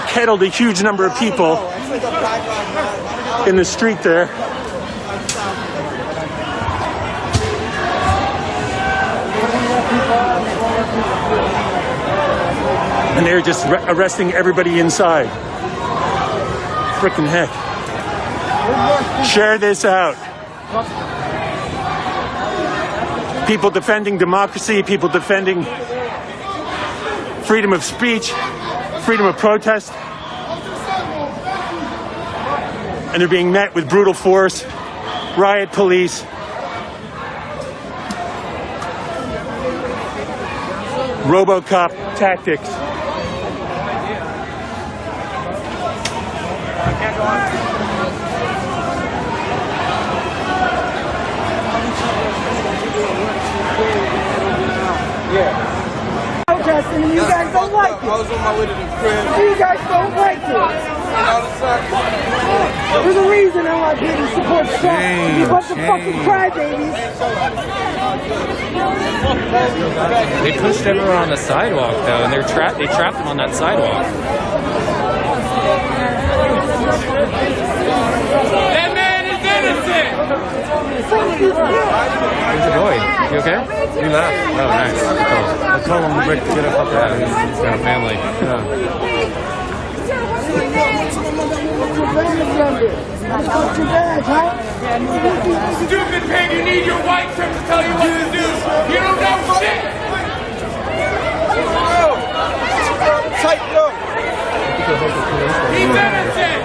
Speaker 15: kettled a huge number of people in the street there. And they're just arresting everybody inside. Frickin' heck. Share this out. People defending democracy, people defending freedom of speech, freedom of protest. And they're being met with brutal force, riot police. RoboCop tactics.
Speaker 16: And you guys don't like it. I was on my way to the crib. You guys don't like it. There's a reason NYPD supports Trump. You bunch of fucking crybabies.
Speaker 12: They pushed everyone on the sidewalk though, and they trapped them on that sidewalk.
Speaker 16: That man is innocent.
Speaker 12: Where's your boy? You okay?
Speaker 20: He left.
Speaker 12: Oh, nice. Cool.
Speaker 20: I told him to get up there.
Speaker 12: He's got a family.
Speaker 16: Stupid pig, you need your white trim to tell you what to do. You don't know shit. Tighten up. He's innocent.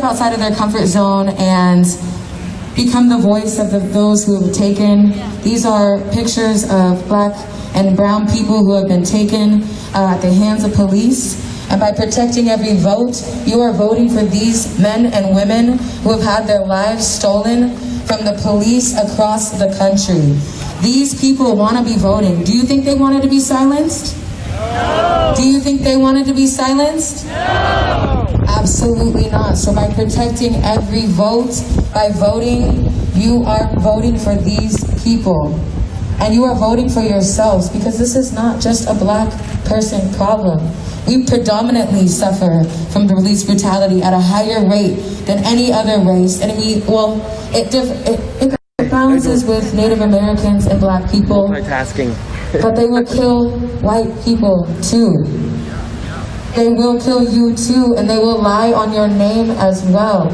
Speaker 8: outside of their comfort zone and become the voice of those who have taken. These are pictures of black and brown people who have been taken at the hands of police. And by protecting every vote, you are voting for these men and women who have had their lives stolen from the police across the country. These people want to be voting. Do you think they wanted to be silenced? No. Do you think they wanted to be silenced? No. Absolutely not. So by protecting every vote, by voting, you are voting for these people. And you are voting for yourselves, because this is not just a black person problem. We predominantly suffer from police brutality at a higher rate than any other race. And it balances with Native Americans and black people.
Speaker 12: Multitasking.
Speaker 8: But they will kill white people too. They will kill you too, and they will lie on your name as well.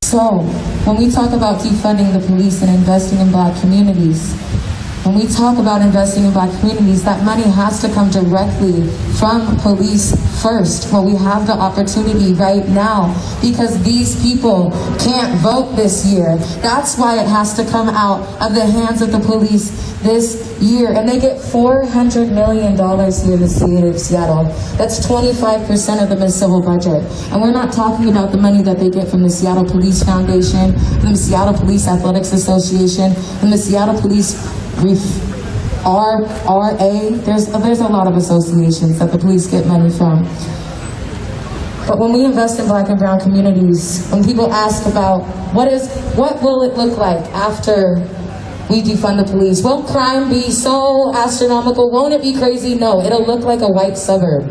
Speaker 8: So, when we talk about defunding the police and investing in black communities, when we talk about investing in black communities, that money has to come directly from police first, where we have the opportunity right now, because these people can't vote this year. That's why it has to come out of the hands of the police this year. And they get $400 million here in the city of Seattle. That's 25% of the municipal budget. And we're not talking about the money that they get from the Seattle Police Foundation, from the Seattle Police Athletics Association, from the Seattle Police RA. There's a lot of associations that the police get money from. But when we invest in black and brown communities, when people ask about what will it look like after we defund the police? Will crime be so astronomical? Won't it be crazy? No, it'll look like a white suburb.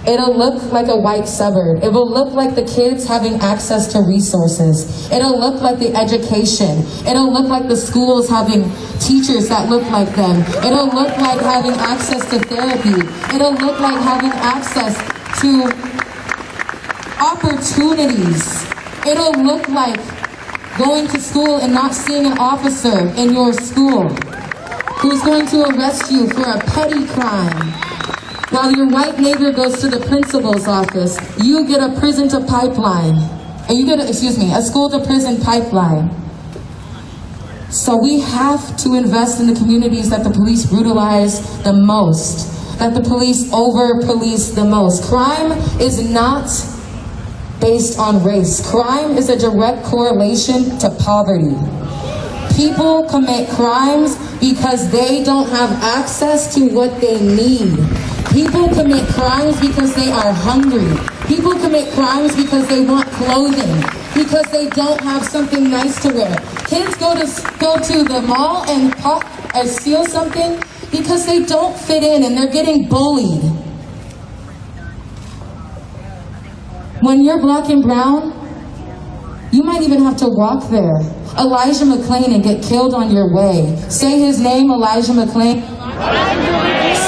Speaker 8: It'll look like a white suburb. It will look like the kids having access to resources. It'll look like the education. It'll look like the schools having teachers that look like them. It'll look like having access to therapy. It'll look like having access to opportunities. It'll look like going to school and not seeing an officer in your school who's going to arrest you for a petty crime. While your white neighbor goes to the principal's office, you get a prison to pipeline. And you get a school to prison pipeline. So we have to invest in the communities that the police brutalize the most, that the police over-police the most. Crime is not based on race. Crime is a direct correlation to poverty. People commit crimes because they don't have access to what they need. People commit crimes because they are hungry. People commit crimes because they want clothing, because they don't have something nice to wear. Kids go to the mall and steal something because they don't fit in and they're getting bullied. When you're black and brown, you might even have to walk there. Elijah McClain and get killed on your way. Say his name, Elijah McClain.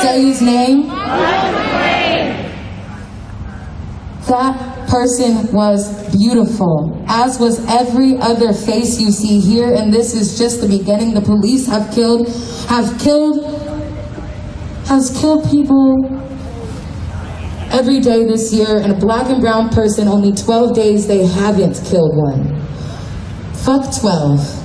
Speaker 8: Say his name. That person was beautiful, as was every other face you see here, and this is just the beginning. The police has killed people every day this year, and a black and brown person, only 12 days they haven't killed one. Fuck 12.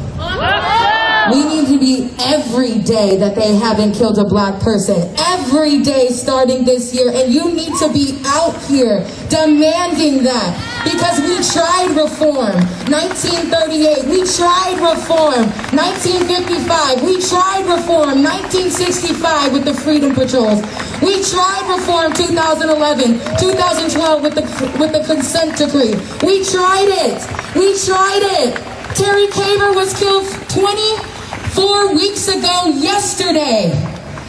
Speaker 8: We need to be every day that they haven't killed a black person. Every day starting this year. And you need to be out here demanding that. Because we tried reform. 1938. We tried reform. 1955. We tried reform. 1965 with the Freedom Patrols. We tried reform 2011. 2012 with the consent decree. We tried it. We tried it. Terry Kaver was killed 24 weeks ago yesterday.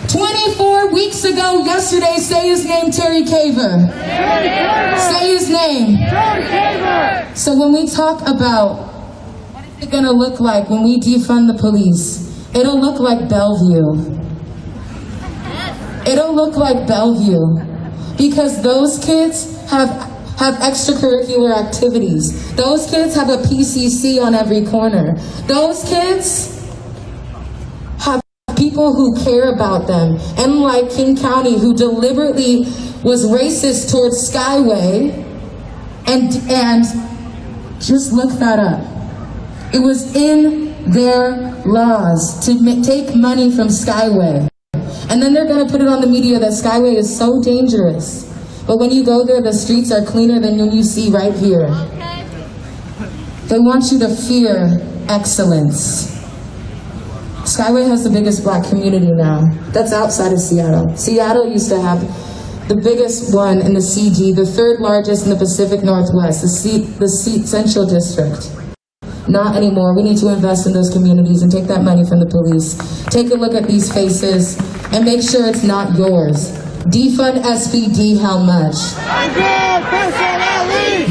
Speaker 8: 24 weeks ago yesterday. Say his name, Terry Kaver. Say his name. So when we talk about what is it going to look like when we defund the police, it'll look like Bellevue. It'll look like Bellevue. Because those kids have extracurricular activities. Those kids have a PCC on every corner. Those kids have people who care about them. Unlike King County, who deliberately was racist towards Skyway, And just look that up. It was in their laws to take money from Skyway. And then they're gonna put it on the media that Skyway is so dangerous. But when you go there, the streets are cleaner than when you see right here. They want you to fear excellence. Skyway has the biggest black community now. That's outside of Seattle. Seattle used to have the biggest one in the CG, the third largest in the Pacific Northwest, the Central District. Not anymore. We need to invest in those communities and take that money from the police. Take a look at these faces and make sure it's not yours. Defund SVD, how much?
Speaker 16: 100%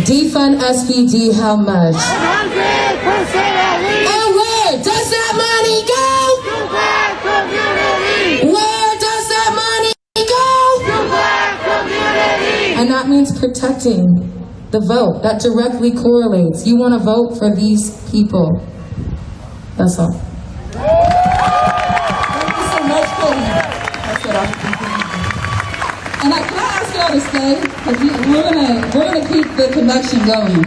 Speaker 8: Defund SVD, how much?
Speaker 16: 100%
Speaker 8: And where does that money go?
Speaker 16: To black community!
Speaker 8: Where does that money go?
Speaker 16: To black community!
Speaker 8: And that means protecting the vote. That directly correlates. You want to vote for these people. That's all.
Speaker 3: Thank you so much, Cody. That's what I'm And can I ask y'all to stay? Because we're gonna keep the connection going.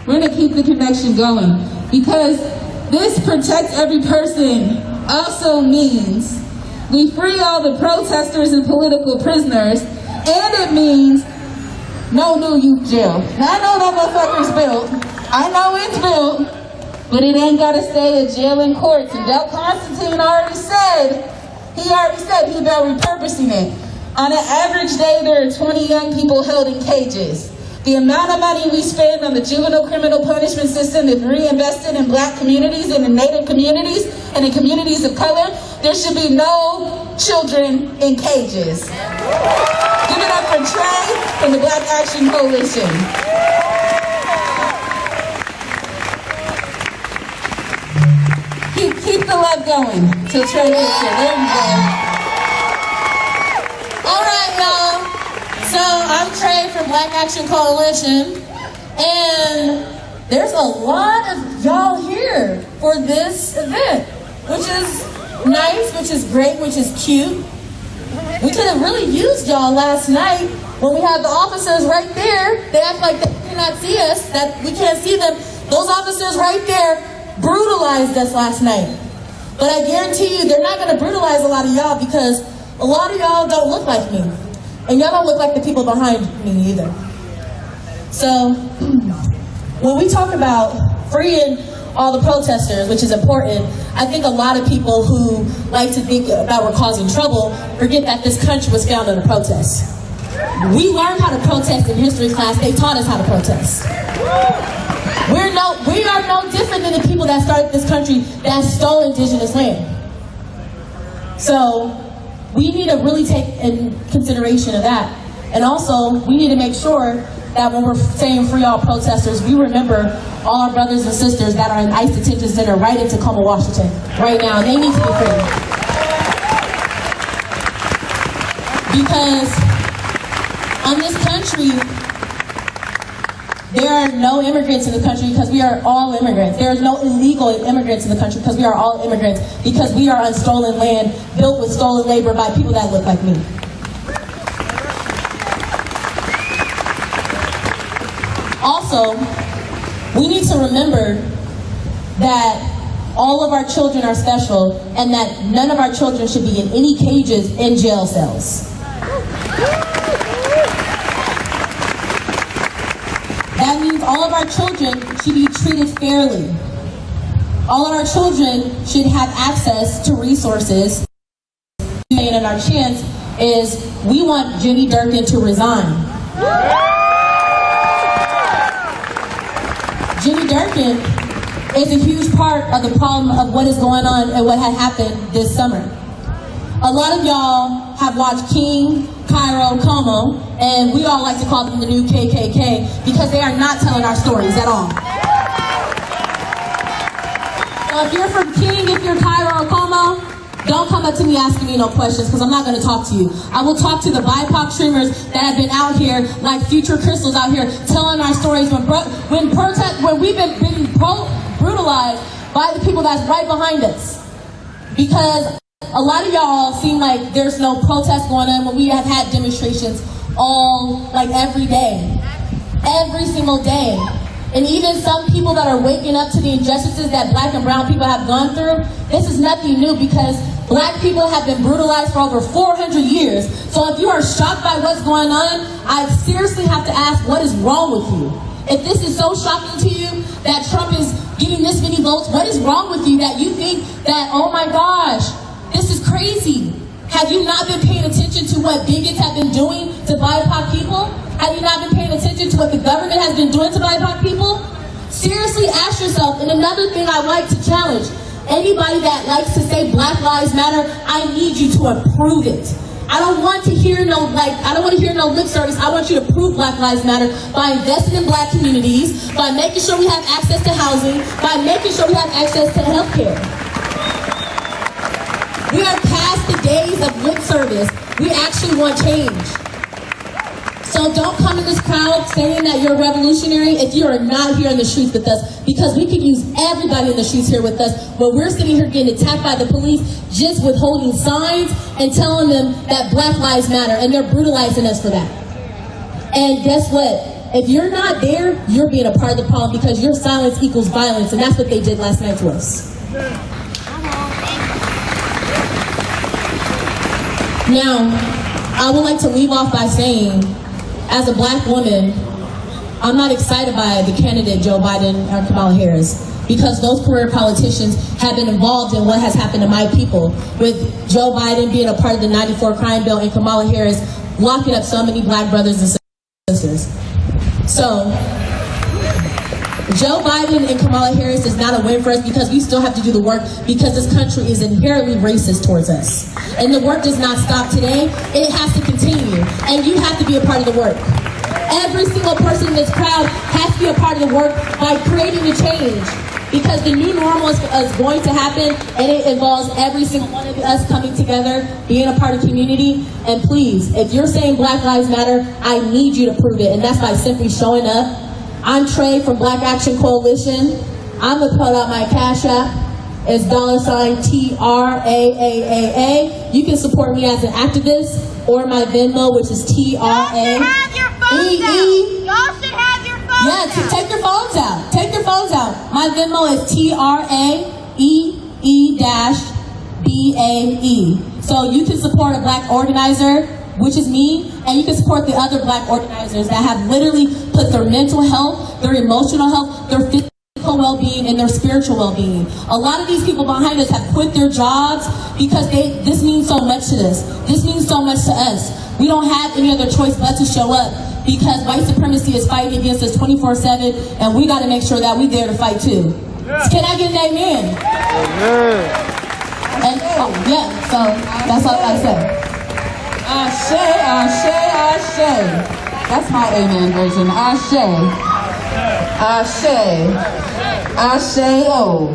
Speaker 3: We're gonna keep the connection going because this protect every person also means we free all the protesters and political prisoners, and it means no new youth jail. Now I know that motherfucker's built. I know it's built, but it ain't gotta stay a jail in courts. And Del Constantine already said he about repurposing it. On an average day, there are 20 young people held in cages. The amount of money we spend on the juvenile criminal punishment system is reinvested in black communities and in Native communities and in communities of color. There should be no children in cages. Give it up for Trey and the Black Action Coalition. Keep the love going till Trey gets here. There you go.
Speaker 10: All right, y'all. So I'm Trey from Black Action Coalition, and there's a lot of y'all here for this event, which is nice, which is great, which is cute. We could have really used y'all last night when we had the officers right there. They act like they cannot see us, that we can't see them. Those officers right there brutalized us last night. But I guarantee you, they're not going to brutalize a lot of y'all because a lot of y'all don't look like me. And y'all don't look like the people behind me either. So, when we talk about freeing all the protesters, which is important, I think a lot of people who like to think about we're causing trouble forget that this country was founded on a protest. We learned how to protest in history class. They taught us how to protest. We are no different than the people that started this country that stole indigenous land. So we need to really take in consideration of that. And also, we need to make sure that when we're saying free all protesters, we remember all our brothers and sisters that are in ICE detention center right in Tacoma, Washington, right now. They need to be free. Because on this country, there are no immigrants in the country because we are all immigrants. There is no illegal immigrants in the country because we are all immigrants, because we are on stolen land, built with stolen labor by people that look like me. Also, we need to remember that all of our children are special and that none of our children should be in any cages in jail cells. That means all of our children should be treated fairly. All of our children should have access to resources. And our chance is we want Jenny Durkin to resign. Jenny Durkin is a huge part of the problem of what is going on and what had happened this summer. A lot of y'all have watched King, Cairo, Como, and we all like to call them the new KKK because they are not telling our stories at all. So if you're from King, if you're Cairo or Como, don't come up to me asking me no questions because I'm not going to talk to you. I will talk to the BIPOC streamers that have been out here, like Future Crystals out here, telling our stories when we've been brutalized by the people that's right behind us. Because a lot of y'all seem like there's no protest going on when we have had demonstrations every day. Every single day. And even some people that are waking up to the injustices that black and brown people have gone through, this is nothing new because black people have been brutalized for over 400 years. So if you are shocked by what's going on, I seriously have to ask, what is wrong with you? If this is so shocking to you that Trump is getting this many votes, what is wrong with you that you think that, oh my gosh, this is crazy? Have you not been paying attention to what bigots have been doing to BIPOC people? Have you not been paying attention to what the government has been doing to BIPOC people? Seriously, ask yourself. And another thing I like to challenge, anybody that likes to say Black Lives Matter, I need you to approve it. I don't want to hear no lip service. I want you to prove Black Lives Matter by investing in black communities, by making sure we have access to housing, by making sure we have access to health care. We are past the days of lip service. We actually want change. So don't come in this crowd saying that you're revolutionary if you are not here in the streets with us, because we could use everybody in the streets here with us, but we're sitting here getting attacked by the police just with holding signs and telling them that Black Lives Matter, and they're brutalizing us for that. And guess what? If you're not there, you're being a part of the problem because your silence equals violence, and that's what they did last night to us. Now, I would like to leave off by saying, as a black woman, I'm not excited by the candidate Joe Biden or Kamala Harris, because those career politicians have been involved in what has happened to my people, with Joe Biden being a part of the 94 crime bill and Kamala Harris locking up so many black brothers and sisters. So, Joe Biden and Kamala Harris is not a win for us because we still have to do the work, because this country is inherently racist towards us. And the work does not stop today, it has to continue. And you have to be a part of the work. Every single person in this crowd has to be a part of the work by creating the change. Because the new normal is going to happen, and it involves every single one of us coming together, being a part of community. And please, if you're saying Black Lives Matter, I need you to prove it. And that's by simply showing up. I'm Trey from Black Action Coalition. I'm going to put out my Cash App. It's $TRAAAA. You can support me as an activist, or my Venmo, which is TRAEE.
Speaker 1: Y'all should have your phones out.
Speaker 10: Take your phones out. Take your phones out. My Venmo is TRAEE-BAE. So you can support a black organizer, which is me, and you can support the other black organizers that have literally put their mental health, their emotional health, their physical well-being, and their spiritual well-being. A lot of these people behind us have quit their jobs because this means so much to this. This means so much to us. We don't have any other choice but to show up, because white supremacy is fighting against us 24/7, and we got to make sure that we're there to fight too. Yeah. Can I get an amen? Amen. And so that's all I say.
Speaker 3: Ashe, ashe, ashe. That's my amen version. Ashe. Ashe. Ashe, oh.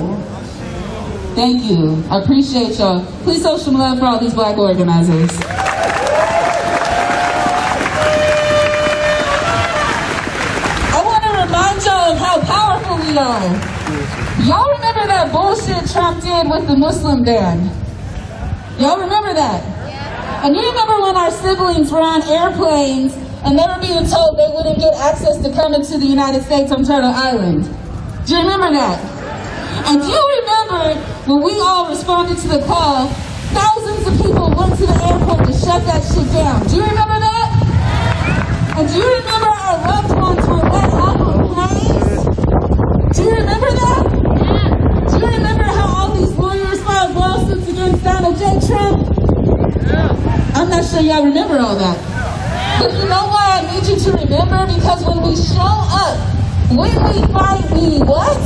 Speaker 3: Thank you. I appreciate y'all. Please show some love for all these black organizers. I want to remind y'all of how powerful we are. Y'all remember that bullshit Trump did with the Muslim ban? Y'all remember that? And you remember when our siblings were on airplanes and they were being told they wouldn't get access to come into the United States on Turtle Island? Do you remember that? And do you remember when we all responded to the call, thousands of people went to the airport to shut that shit down? Do you remember that? And do you remember our loved ones were let off of planes? Do you remember that? Do you remember how all these lawyers filed lawsuits against Donald J. Trump? I'm not sure y'all remember all that. But you know why I need you to remember? Because when we show up, when we fight, we what?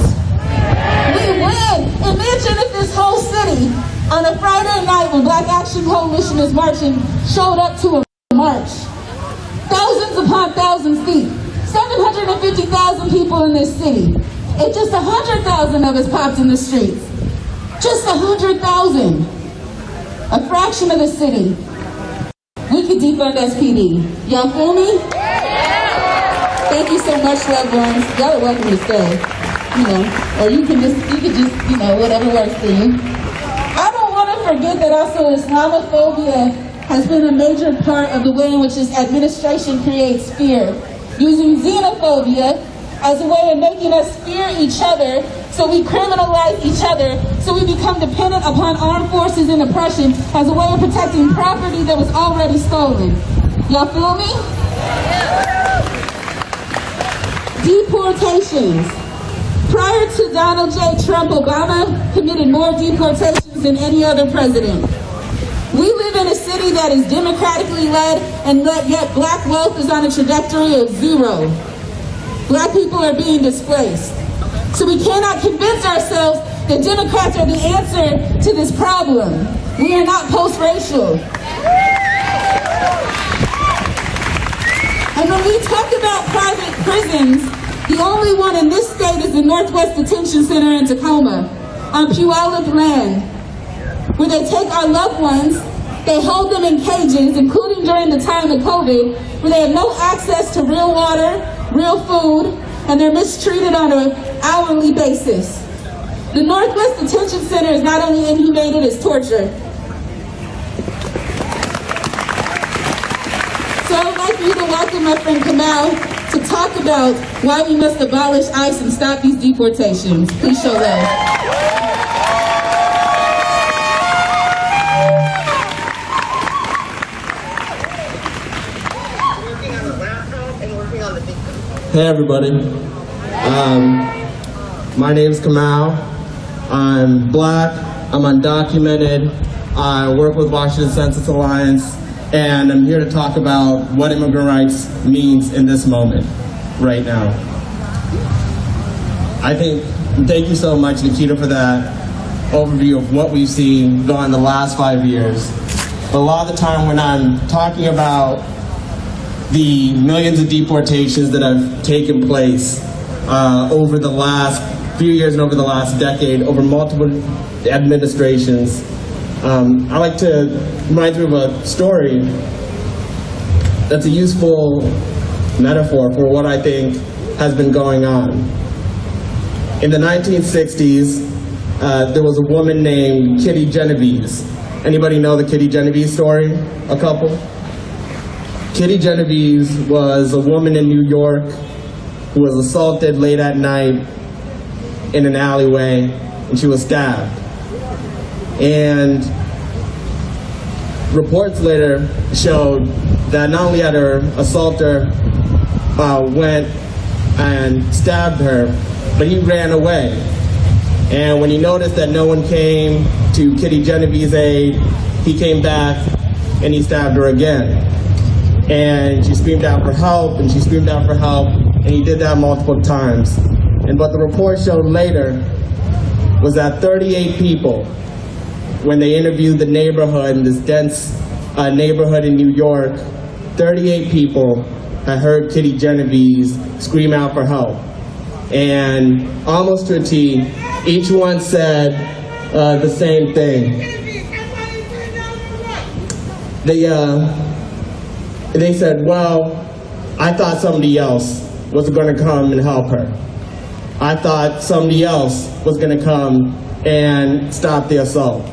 Speaker 3: We win. Imagine if this whole city, on a Friday night when Black Action Coalition is marching, showed up to a march. Thousands upon thousands feet. 750,000 people in this city. If just 100,000 of us popped in the streets. Just 100,000. A fraction of the city. We could defund SPD. Y'all feel me? Thank you so much, loved ones. Y'all are welcome to stay. Or you can just, whatever works for you. I don't want to forget that also Islamophobia has been a major part of the way in which this administration creates fear, using xenophobia as a way of making us fear each other, so we criminalize each other, so we become dependent upon armed forces and oppression as a way of protecting property that was already stolen. Y'all feel me? Deportations. Prior to Donald J. Trump, Obama committed more deportations than any other president. We live in a city that is democratically led, and yet black wealth is on a trajectory of zero. Black people are being displaced. So we cannot convince ourselves that Democrats are the answer to this problem. We are not post-racial. And when we talk about private prisons, the only one in this state is the Northwest Detention Center in Tacoma, on Puyallup land, where they take our loved ones, they hold them in cages, including during the time of COVID, where they have no access to real water, real food, and they're mistreated on an hourly basis. The Northwest Detention Center is not only inhumane, it is torture. So I would like you to welcome my friend Kamal to talk about why we must abolish ICE and stop these deportations. Please show love.
Speaker 9: Hey everybody, my name is Kamal. I'm black, I'm undocumented, I work with Washington Census Alliance, and I'm here to talk about what immigrant rights means in this moment, right now. Thank you so much, Nikita, for that overview of what we've seen go in the last 5 years. But a lot of the time when I'm talking about the millions of deportations that have taken place over the last few years and over the last decade, over multiple administrations, I like to remind you of a story that's a useful metaphor for what I think has been going on. In the 1960s, there was a woman named Kitty Genovese. Anybody know the Kitty Genovese story? A couple? Kitty Genovese was a woman in New York who was assaulted late at night in an alleyway, and she was stabbed. And reports later showed that not only had her assaulter went and stabbed her, but he ran away. And when he noticed that no one came to Kitty Genovese's aid, he came back and he stabbed her again. And she screamed out for help, and she screamed out for help, and he did that multiple times. And what the report showed later was that 38 people, when they interviewed the neighborhood, in this dense neighborhood in New York, 38 people had heard Kitty Genovese scream out for help. And almost to a T, each one said the same thing. They said, well, I thought somebody else was going to come and help her. I thought somebody else was going to come and stop the assault.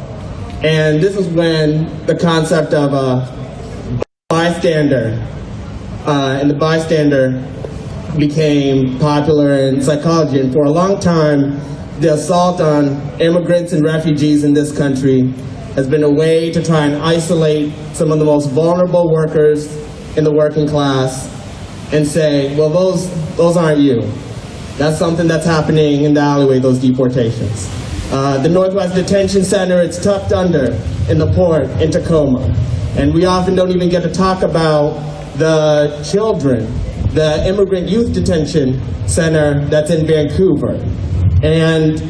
Speaker 9: And this is when the concept of a bystander and the bystander became popular in psychology. And for a long time, the assault on immigrants and refugees in this country has been a way to try and isolate some of the most vulnerable workers in the working class and say, well, those aren't you. That's something that's happening in the alleyway, those deportations. The Northwest Detention Center, it's tucked under in the port in Tacoma. And we often don't even get to talk about the children, the Immigrant Youth Detention Center that's in Vancouver. And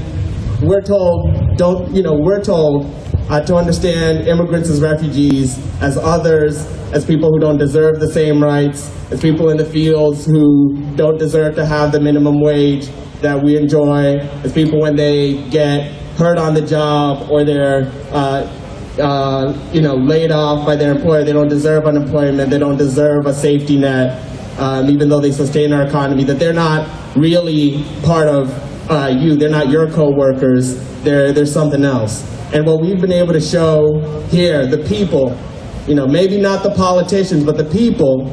Speaker 9: we're told, to understand immigrants as refugees, as others, as people who don't deserve the same rights, as people in the fields who don't deserve to have the minimum wage that we enjoy, as people when they get hurt on the job or they're laid off by their employer, they don't deserve unemployment, they don't deserve a safety net, even though they sustain our economy, that they're not really part of you, they're not your co-workers, they're something else. And what we've been able to show here, the people maybe not the politicians, but the people,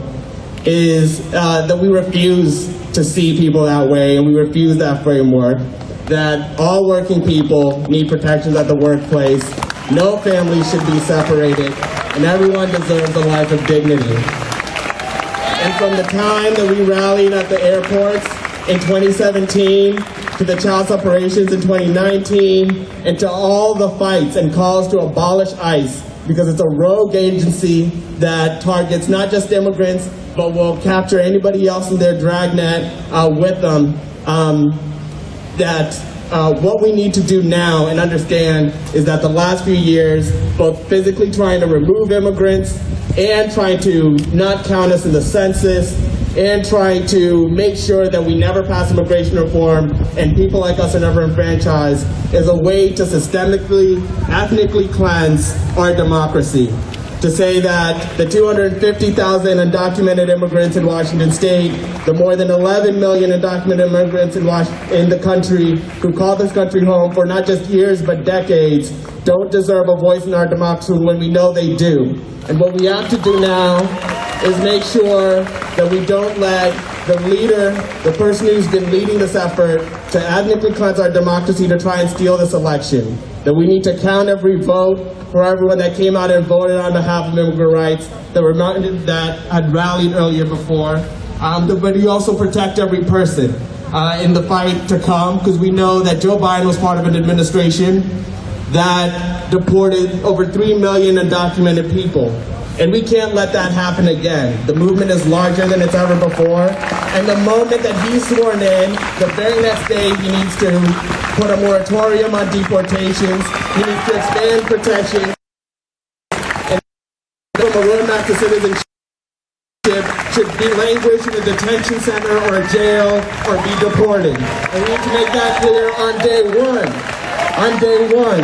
Speaker 9: is that we refuse to see people that way, and we refuse that framework, that all working people need protections at the workplace, no family should be separated, and everyone deserves a life of dignity. And from the time that we rallied at the airports in 2017, to the child separations in 2019, and to all the fights and calls to abolish ICE, because it's a rogue agency that targets not just immigrants, but will capture anybody else in their dragnet with them, what we need to do now and understand is that the last few years, both physically trying to remove immigrants and trying to not count us in the census and trying to make sure that we never pass immigration reform and people like us are never enfranchised is a way to systemically, ethnically cleanse our democracy. To say that the 250,000 undocumented immigrants in Washington State, the more than 11 million undocumented immigrants in the country who call this country home for not just years but decades, don't deserve a voice in our democracy when we know they do. And what we have to do now is make sure that we don't let the leader, the person who's been leading this effort to ethnically cleanse our democracy to try and steal this election. That we need to count every vote for everyone that came out and voted on behalf of immigrant rights, that had rallied earlier before. But we also protect every person in the fight to come, because we know that Joe Biden was part of an administration that deported over 3 million undocumented people. And we can't let that happen again. The movement is larger than it's ever before. And the moment that he's sworn in, the very next day he needs to put a moratorium on deportations. He needs to expand protection. And from a roadmap to citizenship should be language in a detention center or a jail or be deported. And we need to make that clear on day one. On day one.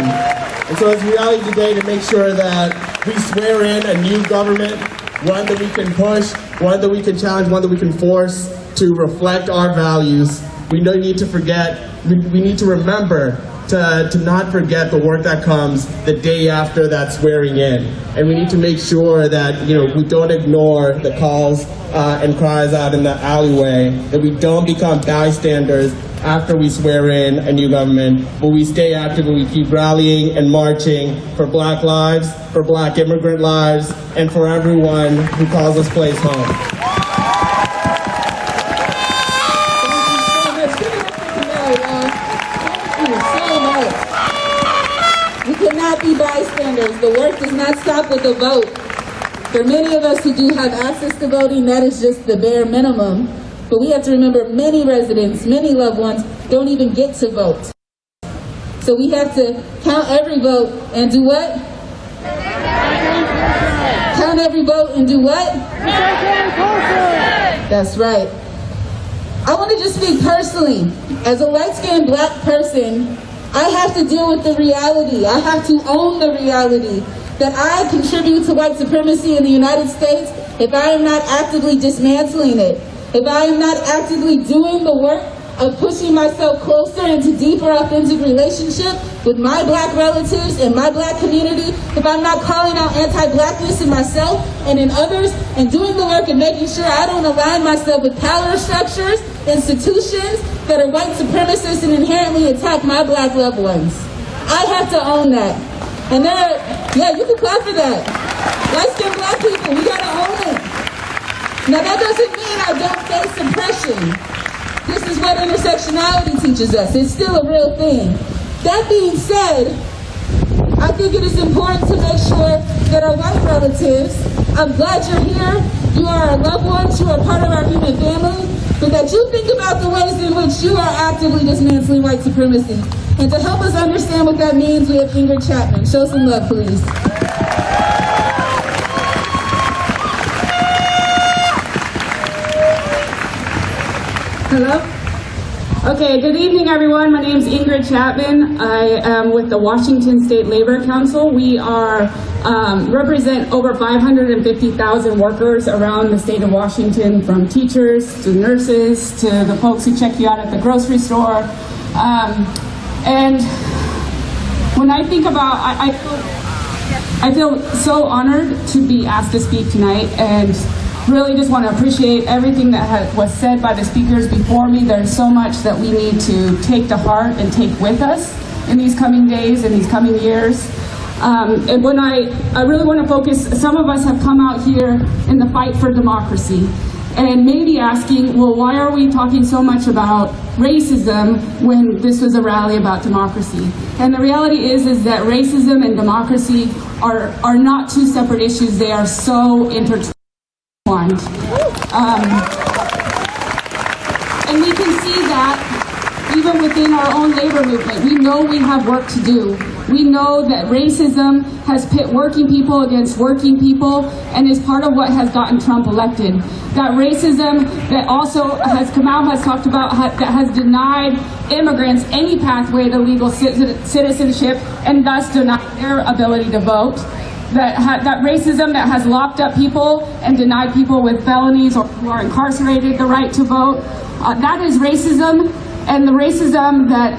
Speaker 9: And so it's reality today to make sure that we swear in a new government, one that we can push, one that we can challenge, one that we can force to reflect our values. We don't need to forget, we need to remember to not forget the work that comes the day after that swearing in. And we need to make sure that we don't ignore the calls and cries out in the alleyway, that we don't become bystanders after we swear in a new government, but we stay active and we keep rallying and marching for Black lives, for Black immigrant lives, and for everyone who calls this place home.
Speaker 3: We cannot be bystanders. The work does not stop with the vote. For many of us who do have access to voting, that is just the bare minimum. But we have to remember many residents, many loved ones don't even get to vote. So we have to count every vote and do what? Count every vote and do what? That's right. I want to just speak personally. As a light-skinned Black person, I have to deal with the reality. I have to own the reality that I contribute to white supremacy in the United States if I am not actively dismantling it. If I am not actively doing the work of pushing myself closer into deeper, authentic relationship with my Black relatives and my Black community, if I'm not calling out anti-Blackness in myself and in others, and doing the work and making sure I don't align myself with power structures, institutions that are white supremacists and inherently attack my Black loved ones. I have to own that. And you can clap for that. Light-skinned Black people, we gotta own it. Now that doesn't mean I don't face oppression. This is what intersectionality teaches us. It's still a real thing. That being said, I think it is important to make sure that our white relatives, I'm glad you're here, you are our loved ones, you are part of our human family, but that you think about the ways in which you are actively dismantling white supremacy. And to help us understand what that means, we have Ingrid Chapman. Show some love, please.
Speaker 7: Hello? Okay, good evening everyone. My name is Ingrid Chapman. I am with the Washington State Labor Council. We represent over 550,000 workers around the state of Washington, from teachers to nurses to the folks who check you out at the grocery store. And when I think about, I feel so honored to be asked to speak tonight, and really just want to appreciate everything that was said by the speakers before me. There's so much that we need to take to heart and take with us in these coming days and these coming years. And when I really want to focus, some of us have come out here in the fight for democracy, and maybe asking, well, why are we talking so much about racism when this was a rally about democracy? And the reality is that racism and democracy are not two separate issues. They are so intertwined. And we can see that even within our own labor movement. We know we have work to do. We know that racism has pit working people against working people and is part of what has gotten Trump elected. That racism that also Kamau has talked about, that has denied immigrants any pathway to legal citizenship and thus denied their ability to vote. That racism that has locked up people and denied people with felonies or who are incarcerated the right to vote. That is racism, and the racism that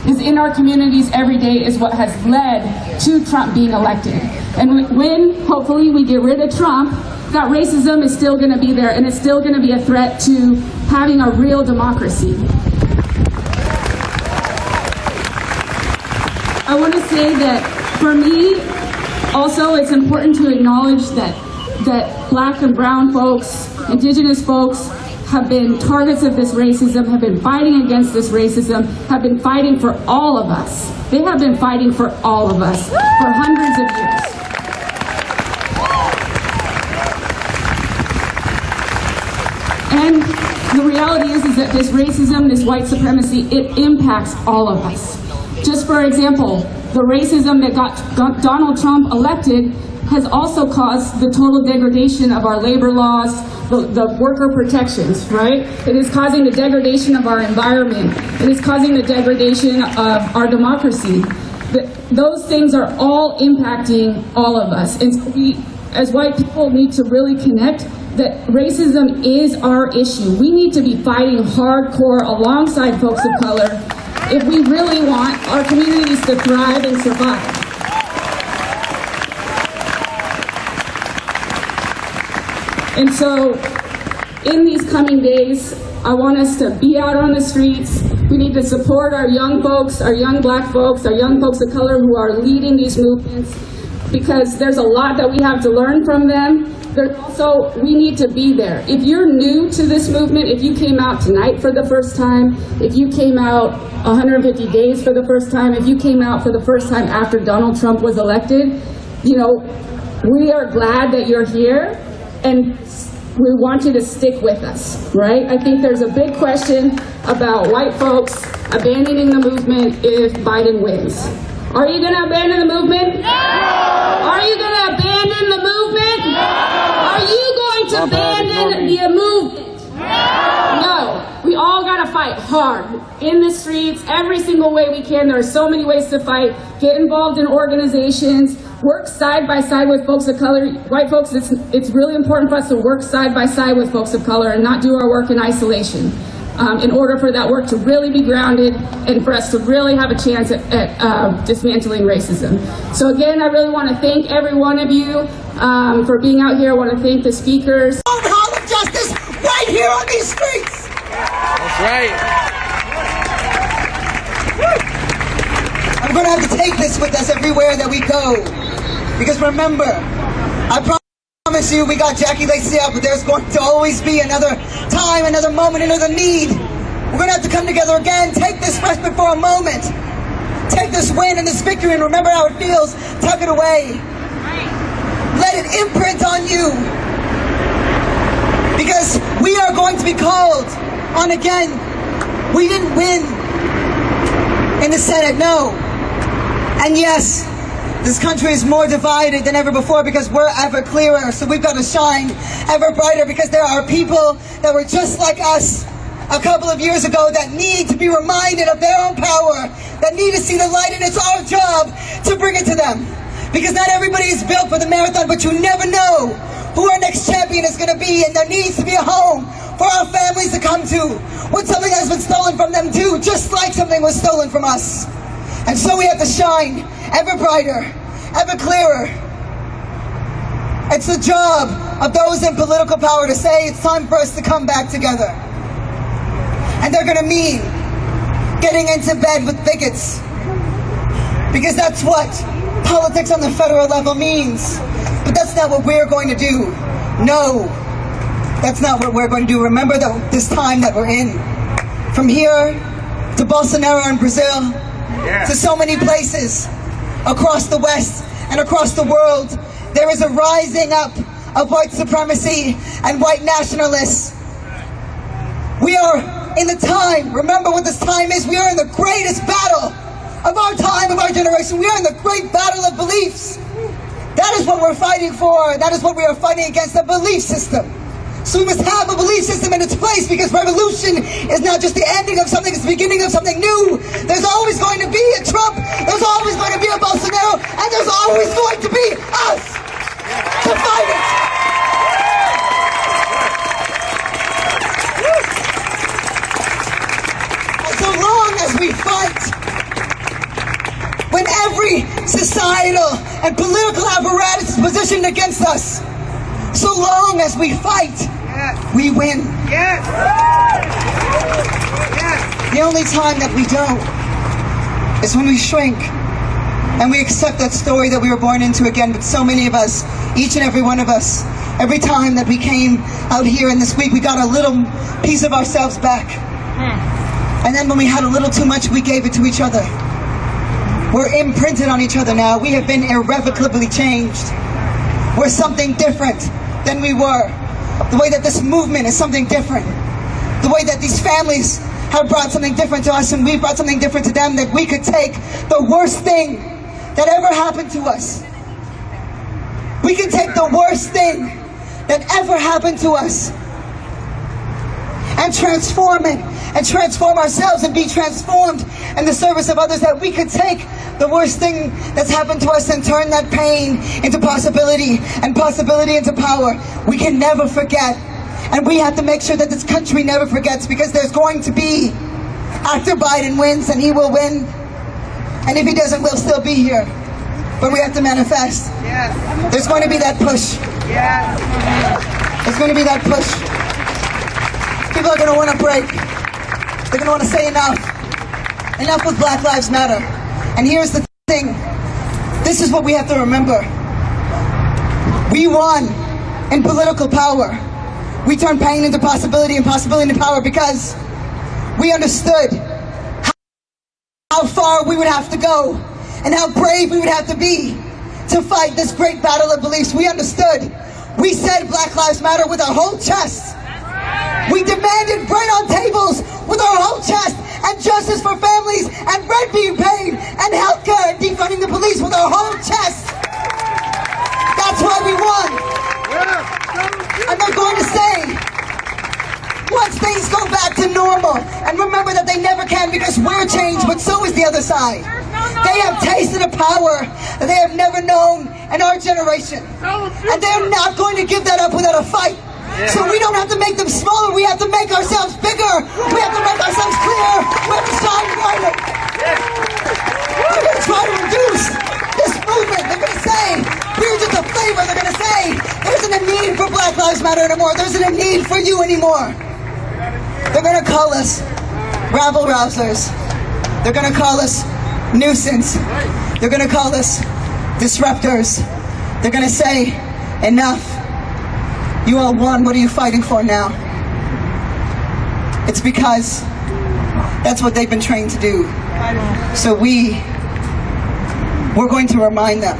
Speaker 7: is in our communities every day is what has led to Trump being elected. And when, hopefully, we get rid of Trump, that racism is still going to be there, and it's still going to be a threat to having a real democracy. I want to say that for me, also, it's important to acknowledge that Black and brown folks, Indigenous folks, have been targets of this racism, have been fighting against this racism, have been fighting for all of us. They have been fighting for all of us for hundreds of years. And the reality is that this racism, this white supremacy, it impacts all of us. Just for example, the racism that got Donald Trump elected has also caused the total degradation of our labor laws, the worker protections, right? It is causing the degradation of our environment. It is causing the degradation of our democracy. Those things are all impacting all of us. And so we, as white people, need to really connect that racism is our issue. We need to be fighting hardcore alongside folks of color if we really want our communities to thrive and survive. And so, in these coming days, I want us to be out on the streets. We need to support our young folks, our young Black folks, our young folks of color who are leading these movements, because there's a lot that we have to learn from them. There's also, we need to be there. If you're new to this movement, if you came out tonight for the first time, if you came out 150 days for the first time, if you came out for the first time after Donald Trump was elected, you know, we are glad that you're here, and we want you to stick with us, right? I think there's a big question about white folks abandoning the movement if Biden wins. Are you gonna abandon the movement? No! Are you gonna abandon the movement? No! Are you going to abandon the movement? No! No. We all gotta fight hard in the streets, every single way we can. There are so many ways to fight. Get involved in organizations. Work side by side with folks of color. White folks, it's really important for us to work side by side with folks of color and not do our work in isolation. In order for that work to really be grounded and for us to really have a chance at dismantling racism. So again, I really want to thank every one of you for being out here. I want to thank the speakers.
Speaker 16: Hall of Justice right here on these streets.
Speaker 12: That's right.
Speaker 4: I'm going to have to take this with us everywhere that we go. Because remember, I promise you, we got Jackie Lacey out, but there's going to always be another time, another moment, another need. We're going to have to come together again. Take this respite for a moment. Take this win and this victory and remember how it feels. Tuck it away. Let it imprint on you. Because we are going to be called on again. We didn't win in the Senate, no. And yes, this country is more divided than ever before because we're ever clearer, so we've got to shine ever brighter because there are people that were just like us a couple of years ago that need to be reminded of their own power, that need to see the light, and it's our job to bring it to them. Because not everybody is built for the marathon, but you never know who our next champion is going to be, and there needs to be a home for our families to come to when something has been stolen from them too, just like something was stolen from us. And so we have to shine ever brighter, ever clearer. It's the job of those in political power to say it's time for us to come back together. And they're gonna mean getting into bed with bigots. Because that's what politics on the federal level means. But that's not what we're going to do. No, that's not what we're going to do. Remember this time that we're in. From here to Bolsonaro in Brazil, to so many places across the West and across the world, there is a rising up of white supremacy and white nationalists. We are in the time, remember what this time is, we are in the greatest battle of our time, of our generation. We are in the great battle of beliefs. That is what we're fighting for. That is what we are fighting against, the belief system. So we must have a belief system in its place, because revolution is not just the ending of something, it's the beginning of something new. There's always going to be a Trump, there's always going to be a Bolsonaro, and there's always going to be us to fight it. And so long as we fight, when every societal and political apparatus is positioned against us, so long as we fight, we win. The only time that we don't is when we shrink and we accept that story that we were born into again. But so many of us, each and every one of us, every time that we came out here in this week, we got a little piece of ourselves back. And then when we had a little too much, we gave it to each other. We're imprinted on each other now. We have been irrevocably changed. We're something different than we were. The way that this movement is something different. The way that these families have brought something different to us and we've brought something different to them, that we could take the worst thing that ever happened to us. We can take the worst thing that ever happened to us and transform it, and transform ourselves and be transformed in the service of others. That we could take the worst thing that's happened to us and turn that pain into possibility, and possibility into power. We can never forget, and we have to make sure that this country never forgets, because there's going to be, after Biden wins, and he will win, and if he doesn't, we'll still be here. But we have to manifest. There's going to be that push. There's going to be that push. People are going to want to break. They're going to want to say enough. Enough with Black Lives Matter. And here's the thing. This is what we have to remember. We won in political power. We turned pain into possibility and possibility into power, because we understood how far we would have to go and how brave we would have to be to fight this great battle of beliefs. We understood. We said Black Lives Matter with our whole chest. We demanded bread on tables with our whole chest, and justice for families, and rent being paid, and healthcare, and defunding the police with our whole chest. That's why we won. And they're going to say, once things go back to normal, and remember that they never can, because we're changed, but so is the other side. They have tasted a power that they have never known in our generation. And they're not going to give that up without a fight. So we don't have to make them smaller, we have to make ourselves bigger. We have to make ourselves clearer. We have to shine brighter. They're going to try to reduce this movement. They're going to say, we're just a flavor. They're going to say, there isn't a need for Black Lives Matter anymore. There isn't a need for you anymore. They're going to call us rabble-rousers. They're going to call us nuisance. They're going to call us disruptors. They're going to say, enough. You all won, what are you fighting for now? It's because that's what they've been trained to do. So we're going to remind them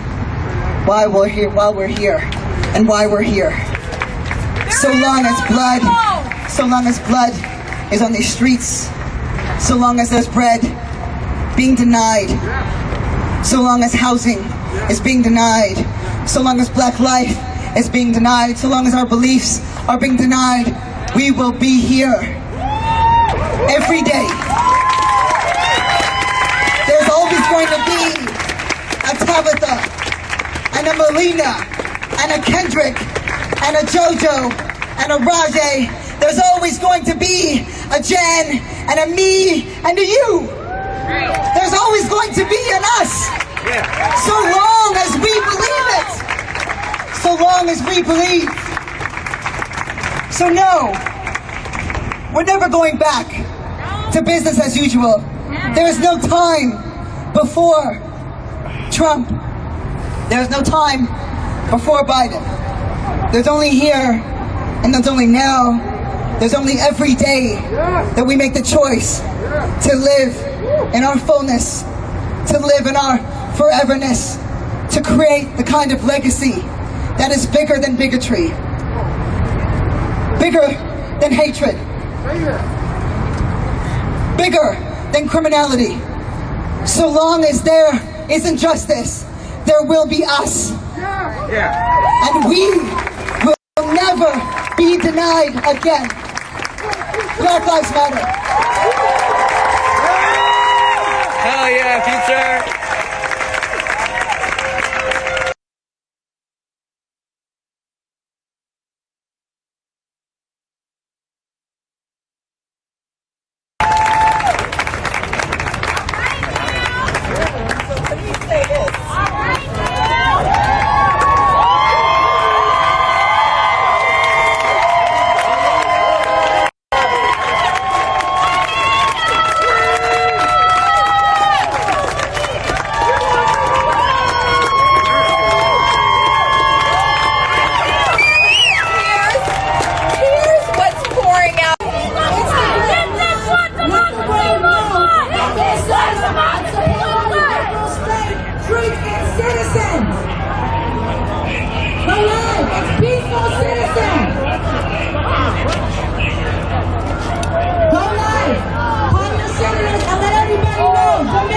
Speaker 4: why we're here, and why we're here. So long as blood is on these streets, so long as there's bread being denied, so long as housing is being denied, so long as Black life is being denied, so long as our beliefs are being denied, we will be here every day. There's always going to be a Tabitha, and a Melina, and a Kendrick, and a Jojo, and a Rajay. There's always going to be a Jen, and a me, and a you. There's always going to be an us. So long as we believe it. So long as we believe. So no, we're never going back to business as usual. There is no time before Trump. There's no time before Biden. There's only here and there's only now. There's only every day that we make the choice to live in our fullness, to live in our foreverness, to create the kind of legacy that is bigger than bigotry, bigger than hatred, bigger than criminality. So long as there is injustice, there will be us. And we will never be denied again. Black Lives Matter.
Speaker 21: Hell yeah, future.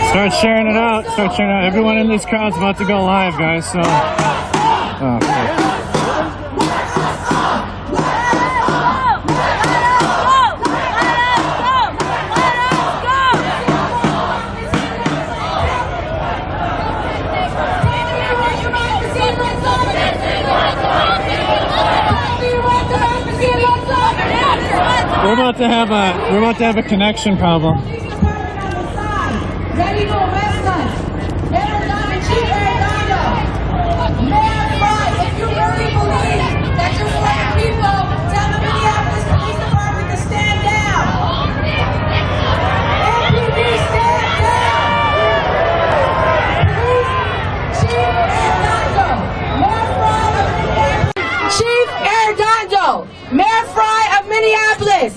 Speaker 5: Start sharing it out. Start sharing it out. Everyone in this crowd's about to go live, guys. So, we're about to have a connection problem.
Speaker 16: Ready to arrest us. Chief Arredondo. Mayor Fry, if you really believe that you're black people, tell the Minneapolis Police Department to stand down. MPD, stand down. Chief Arredondo. Mayor Fry of Minneapolis. Chief Arredondo. Mayor Fry of Minneapolis.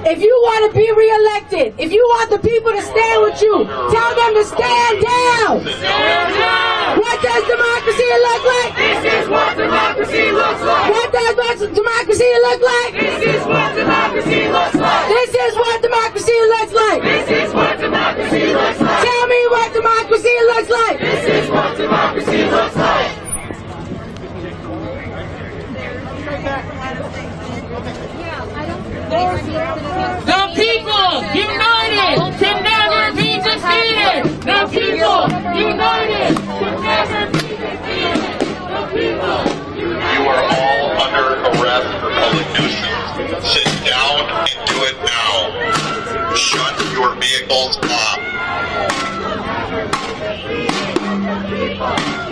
Speaker 16: If you want to be reelected, if you want the people to stand with you, tell them to stand down. Stand down. What does democracy look like? This is what democracy looks like. What does democracy look like? This is what democracy looks like. This is what democracy looks like. This is what democracy looks like. Tell me what democracy looks like. This is what democracy looks like.
Speaker 13: The people united can never be defeated. The people united can never be defeated. The people united.
Speaker 22: You are all under arrest for public nuisance. Sit down and do it now. Shut your vehicles off.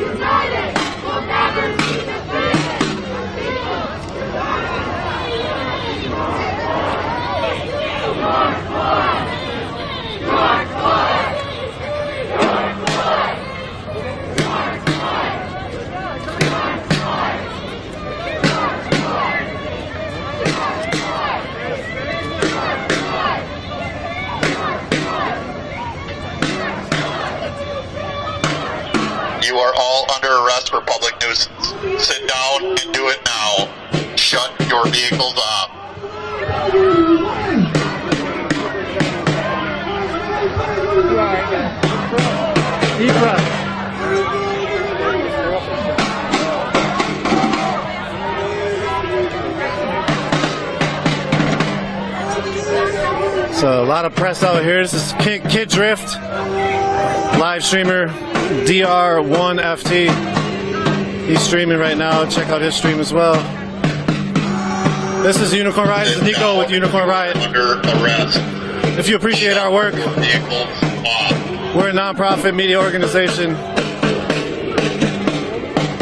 Speaker 16: United will never be defeated.
Speaker 22: You are all under arrest for public nuisance. Sit down and do it now. Shut your vehicles off.
Speaker 5: Deep breath. So a lot of press out here. This is Kid Drift, live streamer, DR1FT. He's streaming right now. Check out his stream as well. This is Unicorn Riot. This is Nico with Unicorn Riot.
Speaker 22: Under arrest.
Speaker 5: If you appreciate our work,
Speaker 22: Vehicles off.
Speaker 5: we're a non-profit media organization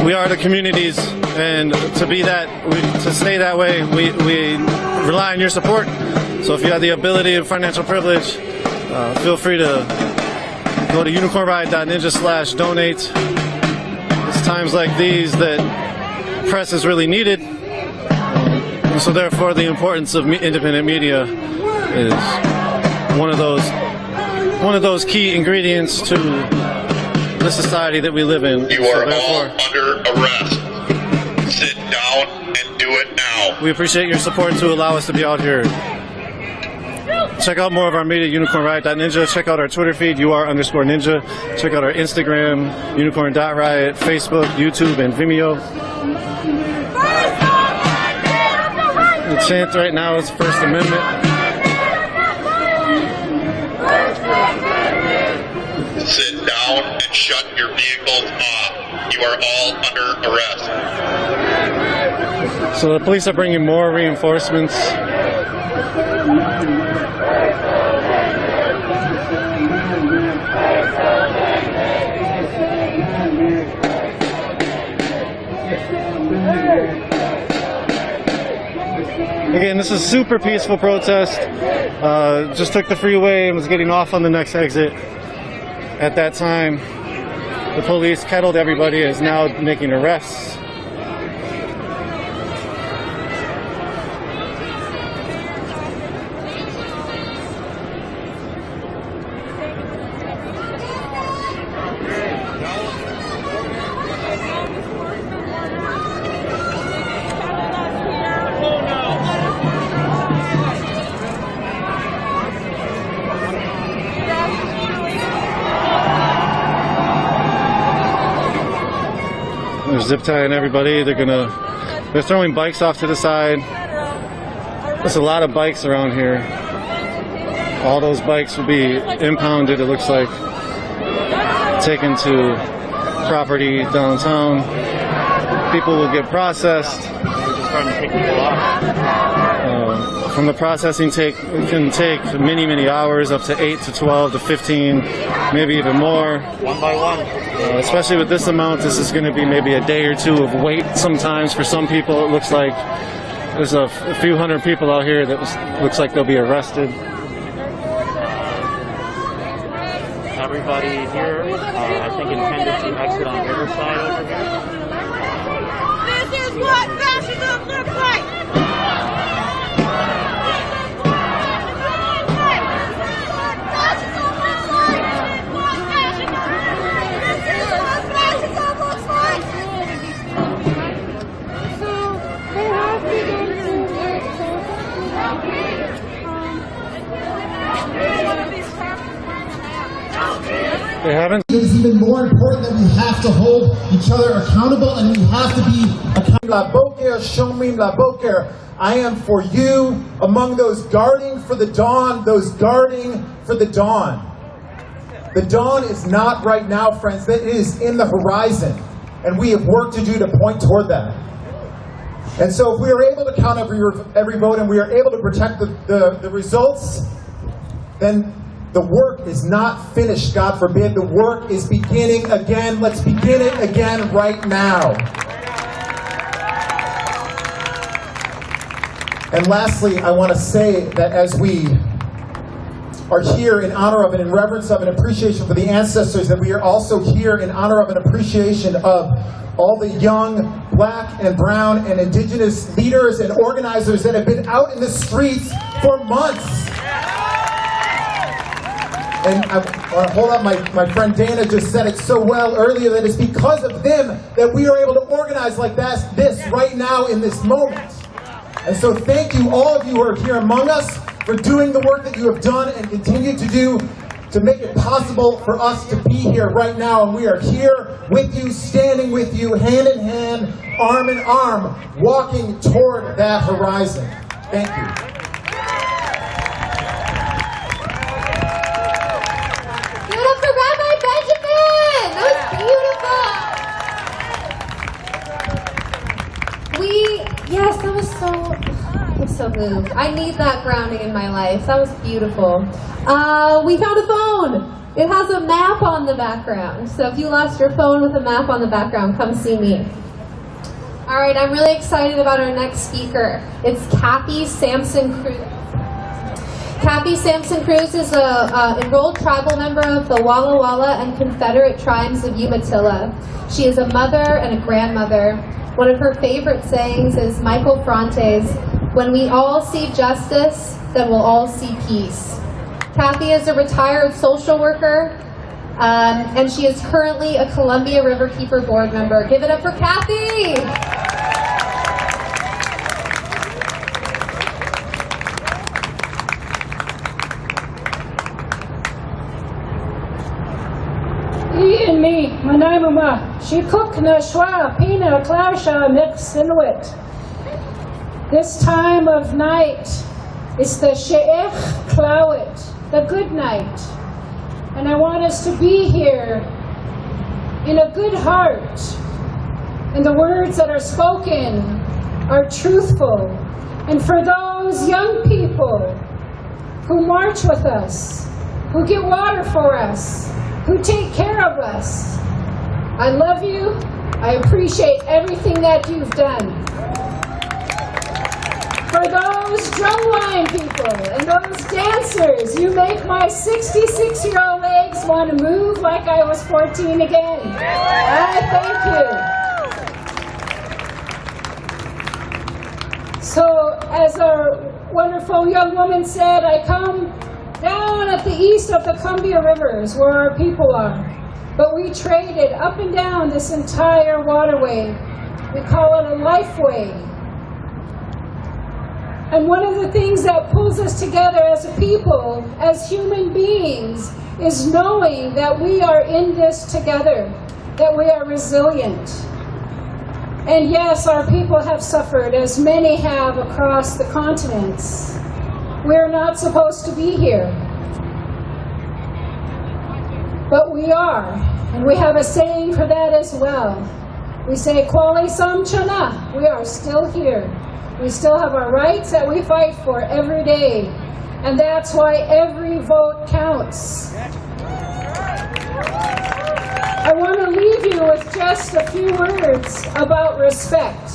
Speaker 11: we are the communities, and to be that, to stay that way, we rely on your support. So if you have the ability and financial privilege, feel free to go to unicornriot.ninja/donate. It's times like these that press is really needed. And so therefore the importance of independent media is one of those key ingredients to the society that we live in.
Speaker 22: You are all under arrest. Sit down and do it now.
Speaker 11: We appreciate your support to allow us to be out here. Check out more of our media, unicornriot.ninja. Check out our Twitter feed, UR_ninja. Check out our Instagram, unicorn.riot, Facebook, YouTube, and Vimeo. The chant right now is First Amendment.
Speaker 22: Sit down and shut your vehicles off. You are all under arrest.
Speaker 11: So the police are bringing more reinforcements. Again, this is super peaceful protest. Just took the freeway and was getting off on the next exit. At that time, the police kettled everybody, is now making arrests. They're zip tying everybody. They're throwing bikes off to the side. There's a lot of bikes around here. All those bikes will be impounded, it looks like, taken to property downtown. People will get processed. From the processing it can take many hours, up to 8 to 12 to 15, maybe even more.
Speaker 18: One by one.
Speaker 11: Especially with this amount, this is going to be maybe a day or two of wait sometimes for some people. It looks like there's a few hundred people out here that looks like they'll be arrested.
Speaker 18: Everybody here, I think, intended to exit on Riverside over here.
Speaker 1: This is what fascism looks like!
Speaker 11: They haven't.
Speaker 17: It's even more important that we have to hold each other accountable, and we have to be accountable. La Boker, Shomrim La Boker. I am for you among those guarding for the dawn, those guarding for the dawn. The dawn is not right now, friends. That is in the horizon, and we have work to do to point toward that. And so if we are able to count every vote and we are able to protect the results, then the work is not finished, God forbid. The work is beginning again. Let's begin it again right now. And lastly, I want to say that as we are here in honor of and in reverence of and appreciation for the ancestors, that we are also here in honor of and appreciation of all the young black and brown and indigenous leaders and organizers that have been out in the streets for months. And I want to hold up, my friend Dana just said it so well earlier, that it's because of them that we are able to organize like this right now in this moment. And so thank you, all of you who are here among us, for doing the work that you have done and continue to do to make it possible for us to be here right now. And we are here with you, standing with you, hand in hand, arm in arm, walking toward that horizon. Thank you.
Speaker 14: Give it up for Rabbi Benjamin! That was beautiful! Yes, that was so... I'm so moved. I need that grounding in my life. That was beautiful. We found a phone. It has a map on the background. So if you lost your phone with a map on the background, come see me. All right, I'm really excited about our next speaker. It's Kathy Sampson Cruz. Kathy Sampson Cruz is an enrolled tribal member of the Walla Walla and Confederate Tribes of Umatilla. She is a mother and a grandmother. One of her favorite sayings is Michael Frante's, "When we all see justice, then we'll all see peace." Kathy is a retired social worker, and she is currently a Columbia Riverkeeper board member. Give it up for Kathy!
Speaker 6: And me, Manaimuma, Shikuk na Shwa, Pina, Klausha, Mix Inuit. This time of night is the She'ech Klawit, the good night. And I want us to be here in a good heart. And the words that are spoken are truthful. And for those young people who march with us, who get water for us, who take care of us, I love you. I appreciate everything that you've done. For those drumline people and those dancers, you make my 66-year-old legs want to move like I was 14 again. I thank you. So, as our wonderful young woman said, I come down at the east of the Columbia Rivers where our people are. But we traded up and down this entire waterway. We call it a lifeway. And one of the things that pulls us together as a people, as human beings, is knowing that we are in this together, that we are resilient. And yes, our people have suffered, as many have across the continents. We're not supposed to be here. But we are, and we have a saying for that as well. We say, Kwale Sam Chana, we are still here. We still have our rights that we fight for every day. And that's why every vote counts. I want to leave you with just a few words about respect.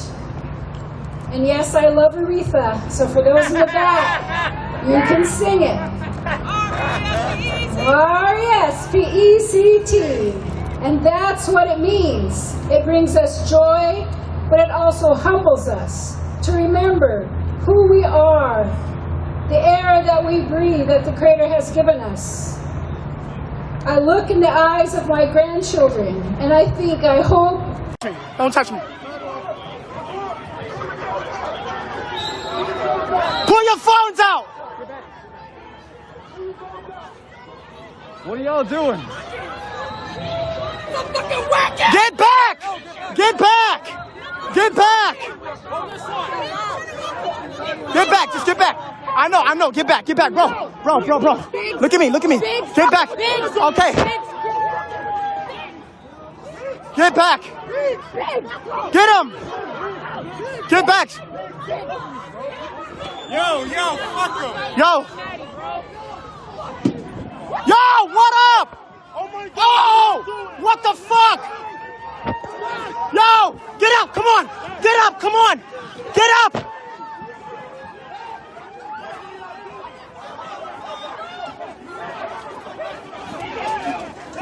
Speaker 6: And yes, I love Aretha, so for those in the back, you can sing it. R-E-S-P-E-C-T. And that's what it means. It brings us joy, but it also humbles us to remember who we are, the air that we breathe that the Creator has given us. I look in the eyes of my grandchildren, and I think, I hope...
Speaker 15: Don't touch me. Pull your phones out! What are y'all doing? Get back! Get back! Get back! Get back! Just get back! I know, get back, bro! Bro! Look at me! Get back! Okay! Get back! Get him! Get back! Yo, fuck him! Yo, what up? Oh, what the fuck? Yo, get up, come on! Get up!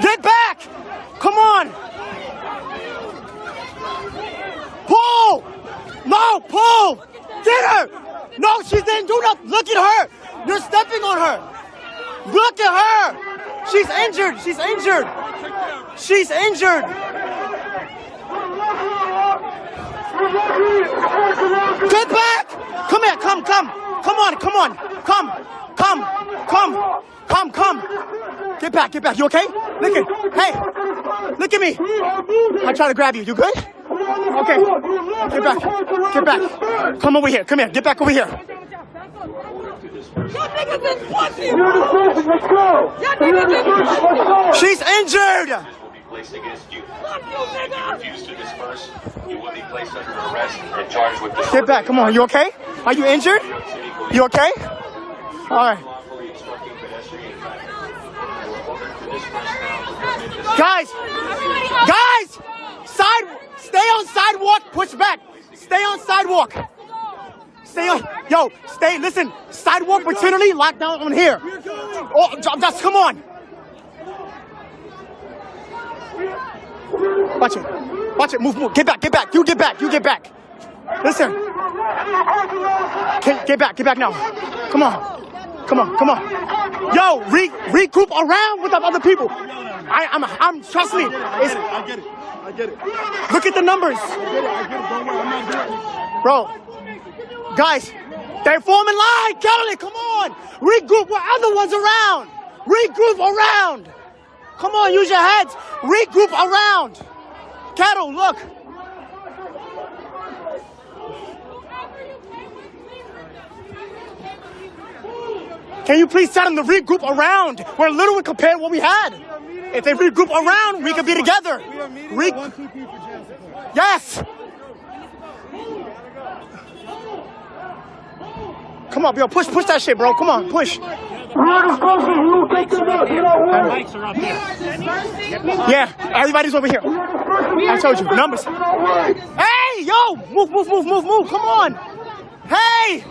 Speaker 15: Get back! Come on! Pull! No, pull! Get her! No, she didn't do nothing. Look at her! You're stepping on her! Look at her! She's injured! Get back! Come here, come on! Get back! You okay? Look at me! I try to grab you. You good? Okay. Get back. Come over here. Get back over here. She's injured! Get back, come on, you okay? Are you injured? You okay? Alright. Guys! Guys! Stay on sidewalk, push back. Stay on sidewalk. Stay on, stay, listen. Sidewalk particularly locked down on here. Oh, just come on. Watch it, move. Get back, you get back. Listen. Get back now. Come on. Yo, regroup around with the other people. I'm trust me.
Speaker 17: I get it.
Speaker 15: Look at the numbers.
Speaker 17: I get it. Don't worry, I'm not doing it.
Speaker 15: Bro, guys, they're forming line. Kelly, come on. Regroup with other ones around. Regroup around. Come on, use your heads. Regroup around. Kettle, look. Can you please tell them to regroup around? We're literally compared to what we had. If they regroup around, we could be together. Yes. Come on, yo, push that shit, bro. Come on, push. Yeah, everybody's over here. I told you, numbers. Hey, yo, move. Come on. Hey.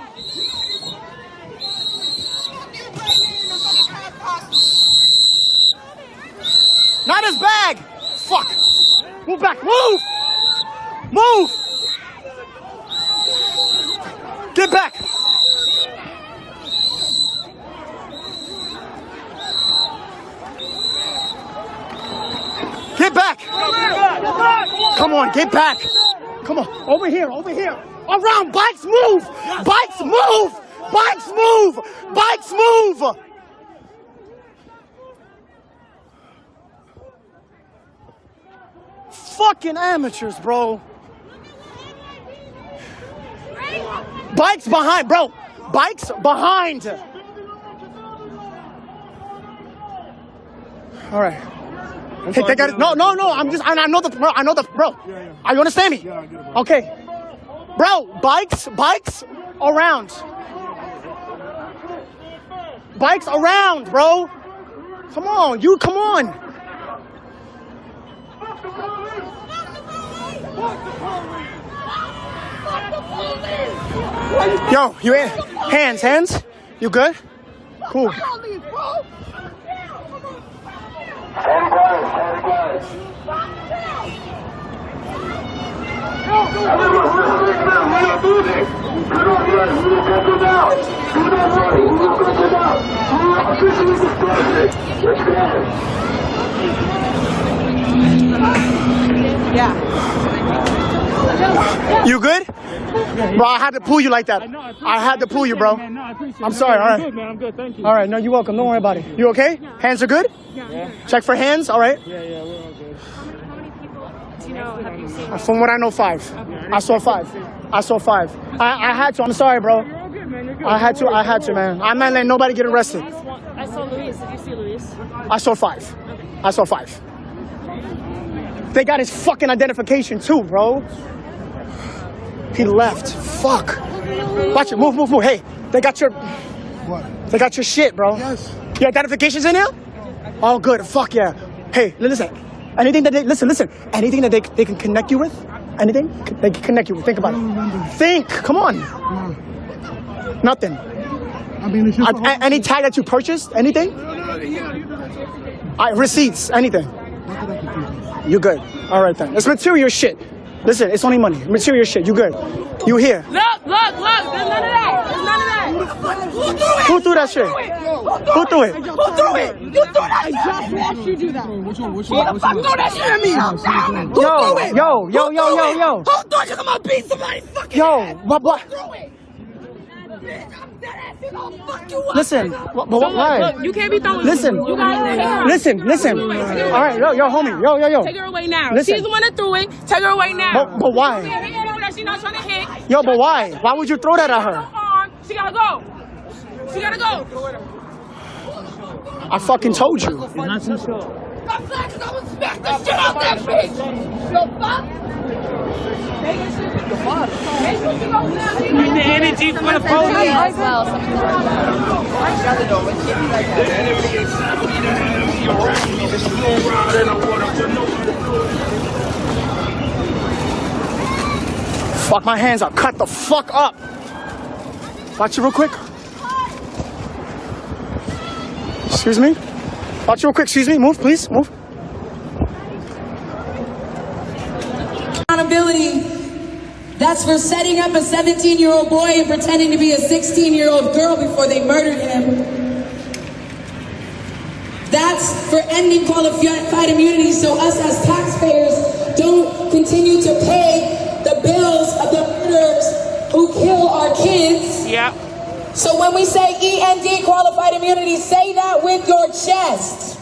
Speaker 15: Not his bag. Fuck. Move back. Move. Get back. Get back. Come on, get back. Come on, over here. Around, bikes move. Bikes move. Fucking amateurs, bro. Bikes behind, bro. Bikes behind. All right. Hey, they got it. No. I know the bro. Are you understand me?
Speaker 17: Yeah, I get it, bro.
Speaker 15: Okay. Bro, bikes around. Bikes around, bro. Come on. Yo, you in? Hands. You good? Cool. You good? Bro, I had to pull you like that. I had to pull you, bro. I'm sorry, all right.
Speaker 17: I'm good, man. I'm good, thank you.
Speaker 15: All right, no, you're welcome. Don't worry about it. You okay? Hands are good?
Speaker 17: Yeah.
Speaker 15: Check for hands, all right?
Speaker 17: Yeah, we're all good.
Speaker 2: How many people do you know have you seen?
Speaker 15: From what I know, 5. I saw 5. I had to. I'm sorry, bro.
Speaker 17: You're all good, man. You're good.
Speaker 15: I had to, man. I'm not letting nobody get arrested.
Speaker 2: I saw Luis. Did you see Luis?
Speaker 15: I saw 5. They got his fucking identification too, bro. He left. Fuck. Watch it. Move. Hey, they got your...
Speaker 17: What?
Speaker 15: They got your shit, bro.
Speaker 17: Yes.
Speaker 15: Your identification's in there? Oh, good. Fuck yeah. Hey, listen. Anything that they... Listen. Anything that they can connect you with? Anything? They can connect you with. Think about it. Think. Come on. Nothing.
Speaker 17: I mean, it's just
Speaker 15: any tag that you purchased? Anything? Receipts? Anything? You good. All right, then. It's material shit. Listen, it's only money. Material shit. You good. You here.
Speaker 13: Look. There's none of that.
Speaker 15: Who threw that shit? Who threw it?
Speaker 13: You threw that shit. I just watched you do that.
Speaker 17: Which one?
Speaker 13: Who the fuck threw that shit at me? Who threw it?
Speaker 15: Yo.
Speaker 13: Who threw it? Cause I'm gonna beat somebody fucking head.
Speaker 15: What?
Speaker 13: Who threw it? I'm dead ass. You gonna fuck you up.
Speaker 15: Listen. Why?
Speaker 2: Look, you can't be throwing.
Speaker 15: Listen.
Speaker 2: You gotta take her out.
Speaker 15: Listen. All right, yo, homie. Yo.
Speaker 2: Take her away now.
Speaker 15: Listen.
Speaker 2: She's the one that threw it. Take her away now.
Speaker 15: But why?
Speaker 2: She's not trying to hit.
Speaker 15: Yo, but why? Why would you throw that at her?
Speaker 2: She gotta go.
Speaker 15: I fucking told you.
Speaker 13: I'm glad cause I would smack the shit out that bitch. Yo, fuck.
Speaker 21: The energy for the police.
Speaker 13: Well,
Speaker 15: Fuck my hands up. Cut the fuck up. Watch it real quick. Excuse me. Watch it real quick. Excuse me. Move, please. Move.
Speaker 8: Accountability, that's for setting up a 17-year-old boy and pretending to be a 16-year-old girl before they murdered him. That's for ending qualified immunity so us as taxpayers don't continue to pay the bills of the murderers who kill our kids.
Speaker 2: Yeah.
Speaker 8: So when we say END qualified immunity, say that with your chest.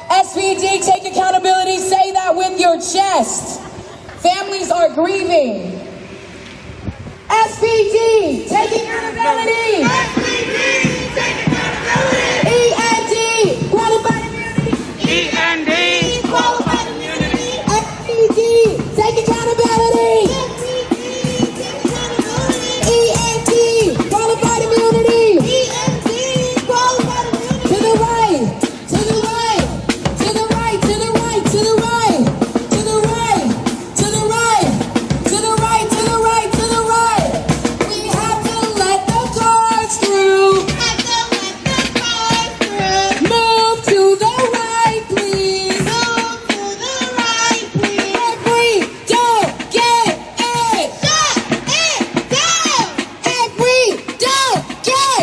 Speaker 8: SVD, take accountability, say that with your chest. Families are grieving. SVD, take accountability.
Speaker 13: SVD, take accountability.
Speaker 8: END, qualified immunity.
Speaker 13: END, qualified immunity.
Speaker 8: SVD, take accountability. END, qualified immunity.
Speaker 13: END, qualified immunity.
Speaker 8: To the right, to the right, to the right, to the right, to the right, to the right, to the right, to the right, to the right, to the right. We have to let the cars through. Move to the right, please.
Speaker 13: Move to the right, please.
Speaker 8: If we don't get it,
Speaker 13: Shut it down.
Speaker 8: if we don't get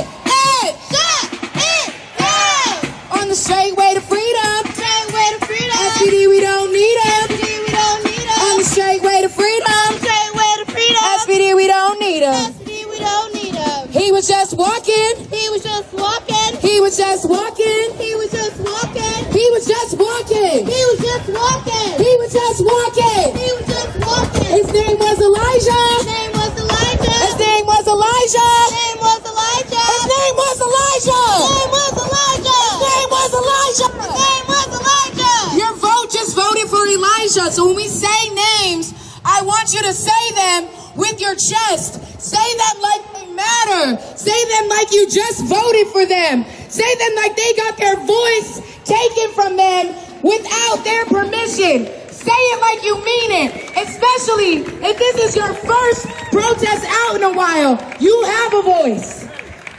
Speaker 8: it,
Speaker 13: Shut it down.
Speaker 8: on the straight way to freedom.
Speaker 13: Straight way to freedom.
Speaker 8: SPD, we don't need him.
Speaker 13: SPD, we don't need
Speaker 8: On
Speaker 13: us.
Speaker 8: the straight way to freedom.
Speaker 13: Straight way to freedom.
Speaker 8: SPD, we don't need him.
Speaker 13: SPD, we don't need us.
Speaker 8: He was just walking.
Speaker 13: He was just walking.
Speaker 8: He was just walking.
Speaker 13: He was just walking.
Speaker 8: He was just walking.
Speaker 13: He was just walking.
Speaker 8: He was just walking.
Speaker 13: He was just walking.
Speaker 8: His name was Elijah.
Speaker 13: His name was Elijah.
Speaker 8: His name was Elijah.
Speaker 13: His name was Elijah.
Speaker 8: His name was Elijah.
Speaker 13: His name was Elijah.
Speaker 8: His name was Elijah.
Speaker 13: His name was Elijah.
Speaker 8: Your vote just voted for Elijah. So when we say names, I want you to say them with your chest. Say them like they matter. Say them like you just voted for them. Say them like they got their voice taken from them without their permission. Say it like you mean it. Especially if this is your first protest out in a while. You have a voice.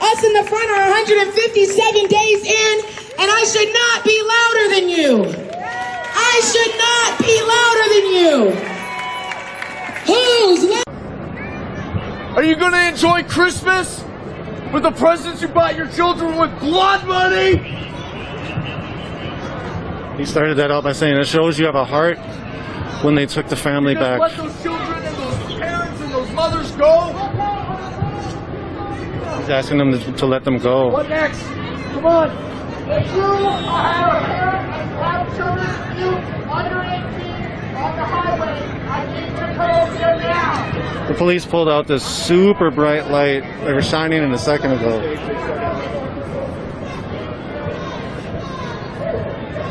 Speaker 8: Us in the front are 157 days in, and I should not be louder than you. I should not be louder than you. Who's loud?
Speaker 19: Are you gonna enjoy Christmas with the presents you bought your children with blood money?
Speaker 11: He started that out by saying it shows you have a heart when they took the family
Speaker 19: Just
Speaker 11: back.
Speaker 19: let those children and those parents and those mothers go.
Speaker 11: He's asking them to let them go.
Speaker 19: What next? Come on.
Speaker 13: If you are parents and have children, you under 18 on the highway, I need you to come over here now.
Speaker 11: The police pulled out this super bright light. They were shining in a second ago.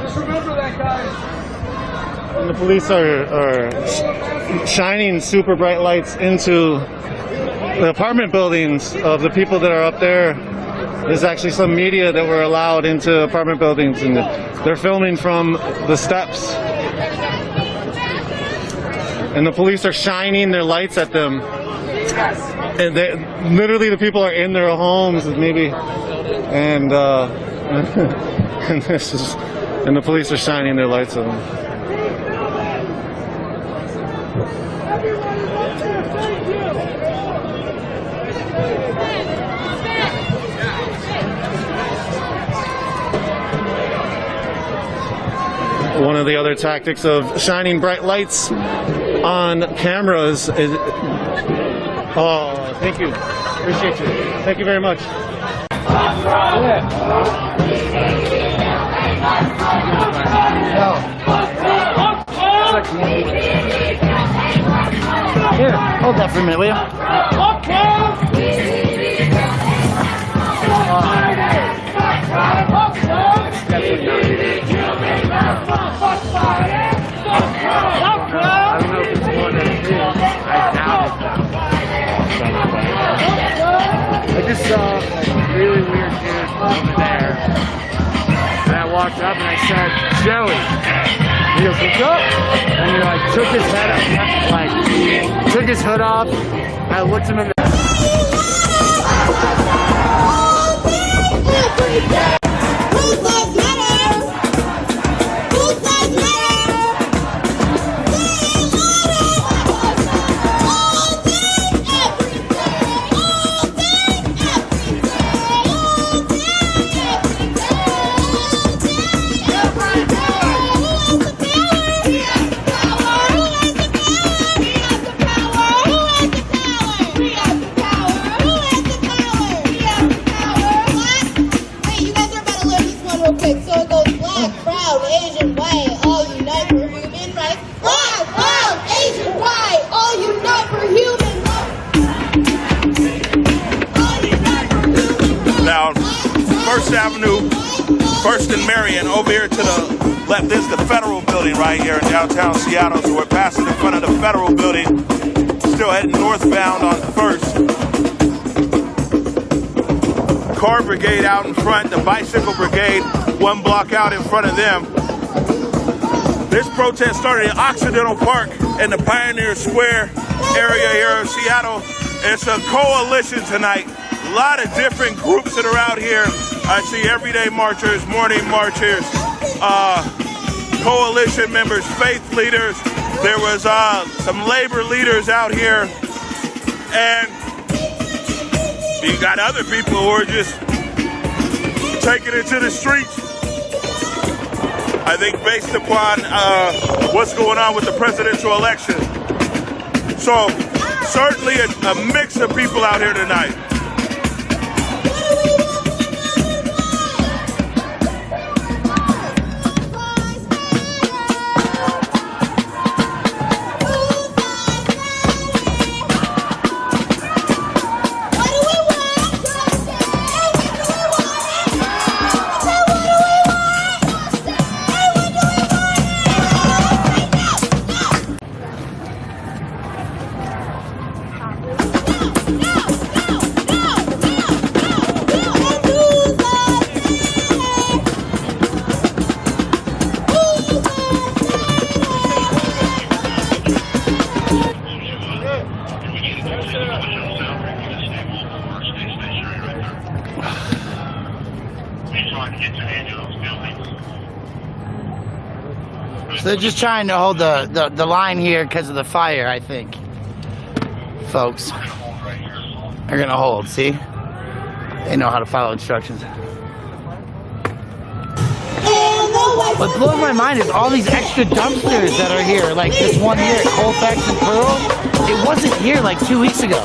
Speaker 19: Just remember that, guys.
Speaker 11: And the police are shining super bright lights into the apartment buildings of the people that are up there. There's actually some media that were allowed into apartment buildings, and they're filming from the steps. And the police are shining their lights at them. And they, literally the people are in their homes, maybe, and and this is, and the police are shining their lights at them. One of the other tactics of shining bright lights on cameras is... Oh, thank you. Appreciate you. Thank you very much.
Speaker 15: Here, hold that for a minute, will you?
Speaker 12: I just saw a really weird dude over there. And I walked up and
Speaker 10: I said, Joey. He goes, what's up? And he like took his head up, like took his hood off. I looked him in the
Speaker 20: First Avenue, First and Marion, over here to the left. This is the Federal Building right here in downtown Seattle. So we're passing in front of the Federal Building, still heading northbound on First. Car Brigade out in front, the Bicycle Brigade 1 block out in front of them. This protest started in Occidental Park in the Pioneer Square area here in Seattle. It's a coalition tonight. A lot of different groups that are out here. I see everyday marchers, morning marchers, coalition members, faith leaders. There was some labor leaders out here. And you got other people who are just taking it to the streets. I think based upon what's going on with the presidential election. So certainly a mix of people out here tonight.
Speaker 23: So they're just trying to hold the line here because of the fire, I think. Folks are gonna hold, see? They know how to follow instructions. What blows my mind is all these extra dumpsters that are here, like this one here at Colfax and Pearl. It wasn't here like 2 weeks ago.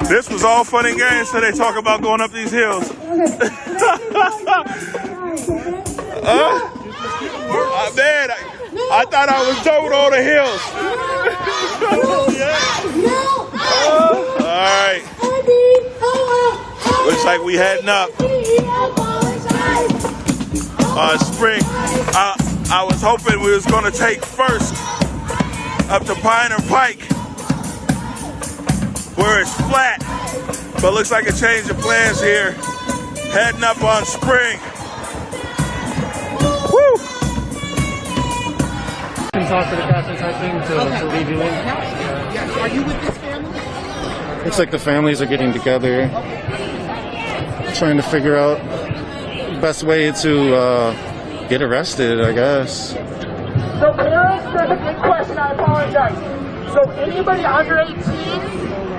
Speaker 20: This was all fun and games till they talk about going up these hills. Man, I thought I was done with all the hills. All right. Looks like we heading up. Spring. I was hoping we was gonna take First up to Pioneer Pike, where it's flat, but looks like a change of plans here. Heading up on Spring. Woo!
Speaker 12: Talk to the Catholics, I think, to leave you in.
Speaker 5: Are you with this family?
Speaker 11: Looks like the families are getting together, trying to figure out the best way to get arrested, I guess.
Speaker 15: So parents, there's a big question, I apologize. So anybody under 18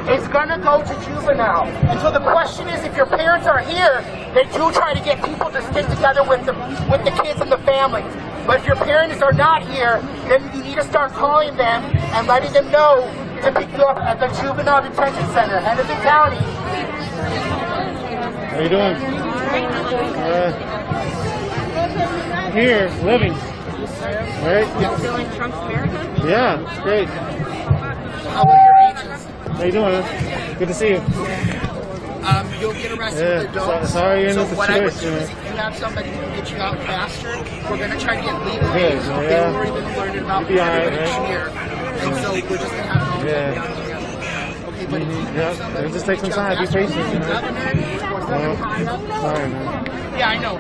Speaker 15: is gonna go to juvenile. And so the question is, if your parents are here, they do try to get people to stick together with the kids and the families. But if your parents are not here, then you need to start calling them and letting them know to pick you up at the juvenile detention center, Henderson County.
Speaker 11: How you doing? Here, living. Right? Yeah, it's great.
Speaker 15: How are your ages?
Speaker 11: How you doing? Good to see you.
Speaker 15: You'll get arrested with adults.
Speaker 11: Sorry you're in
Speaker 15: so
Speaker 11: this
Speaker 15: what I would do
Speaker 11: situation.
Speaker 15: is, if you have somebody who can get you out faster, we're going to try to get legal
Speaker 11: Good,
Speaker 15: aid. So
Speaker 11: yeah.
Speaker 15: they've already been learning about
Speaker 11: You'll be all right,
Speaker 15: everybody
Speaker 11: right?
Speaker 15: here. And so we're just going to have to
Speaker 11: Yeah.
Speaker 15: Okay, but if you
Speaker 11: Yeah, it'll just take some time. Be patient, you know. Sorry, man.
Speaker 15: Yeah, I know.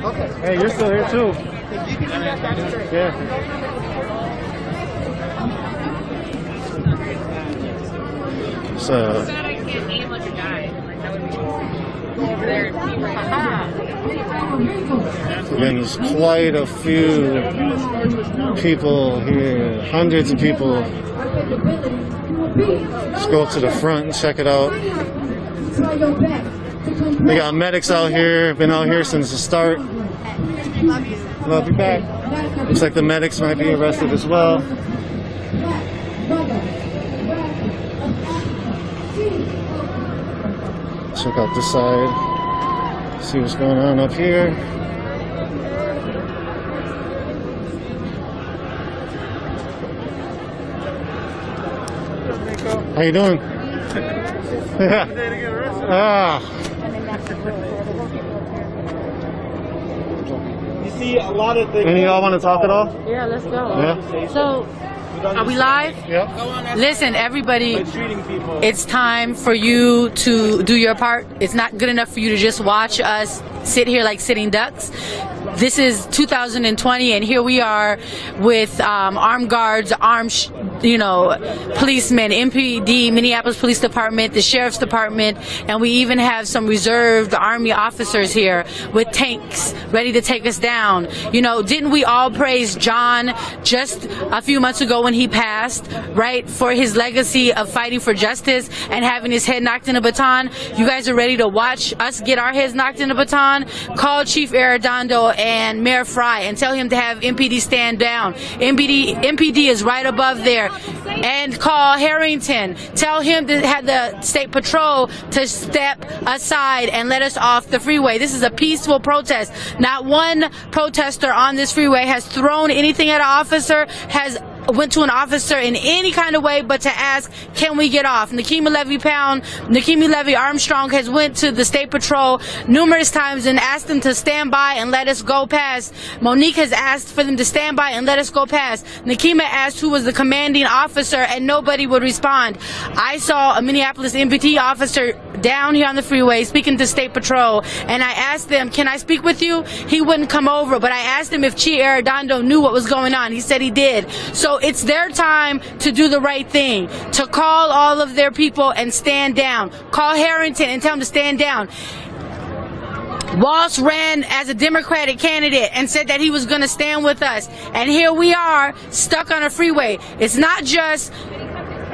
Speaker 15: Okay.
Speaker 11: Hey, you're still here too.
Speaker 15: If you can do that, that's great.
Speaker 11: Yeah. So, again, there's quite a few people here, hundreds of people. Let's go up to the front and check it out. They got medics out here, been out here since the start. Love you back. Looks like the medics might be arrested as well. Check out this side. See what's going on up here. How you doing?
Speaker 5: You see a lot of things.
Speaker 11: Any of y'all want to talk at all?
Speaker 2: Yeah, let's go.
Speaker 11: Yeah.
Speaker 2: So, are we live?
Speaker 11: Yep.
Speaker 2: Listen, everybody, it's time for you to do your part. It's not good enough for you to just watch us sit here like sitting ducks. This is 2020, and here we are with armed guards, policemen, MPD, Minneapolis Police Department, the Sheriff's Department, and we even have some reserved Army officers here with tanks ready to take us down. You know, didn't we all praise John just a few months ago when he passed, right, for his legacy of fighting for justice and having his head knocked in a baton? You guys are ready to watch us get our heads knocked in a baton? Call Chief Arredondo and Mayor Fry and tell him to have MPD stand down. MPD is right above there. And call Harrington. Tell him to have the State Patrol to step aside and let us off the freeway. This is a peaceful protest. Not one protester on this freeway has thrown anything at an officer, has went to an officer in any kind of way but to ask, can we get off? Nikema Levy Armstrong has went to the State Patrol numerous times and asked them to stand by and let us go past. Monique has asked for them to stand by and let us go past. Nikema asked who was the commanding officer and nobody would respond. I saw a Minneapolis MPD officer down here on the freeway speaking to State Patrol, and I asked them, can I speak with you? He wouldn't come over, but I asked him if Chief Arredondo knew what was going on. He said he did. So it's their time to do the right thing, to call all of their people and stand down. Call Harrington and tell him to stand down. Walsh ran as a Democratic candidate and said that he was going to stand with us. And here we are, stuck on a freeway. It's not just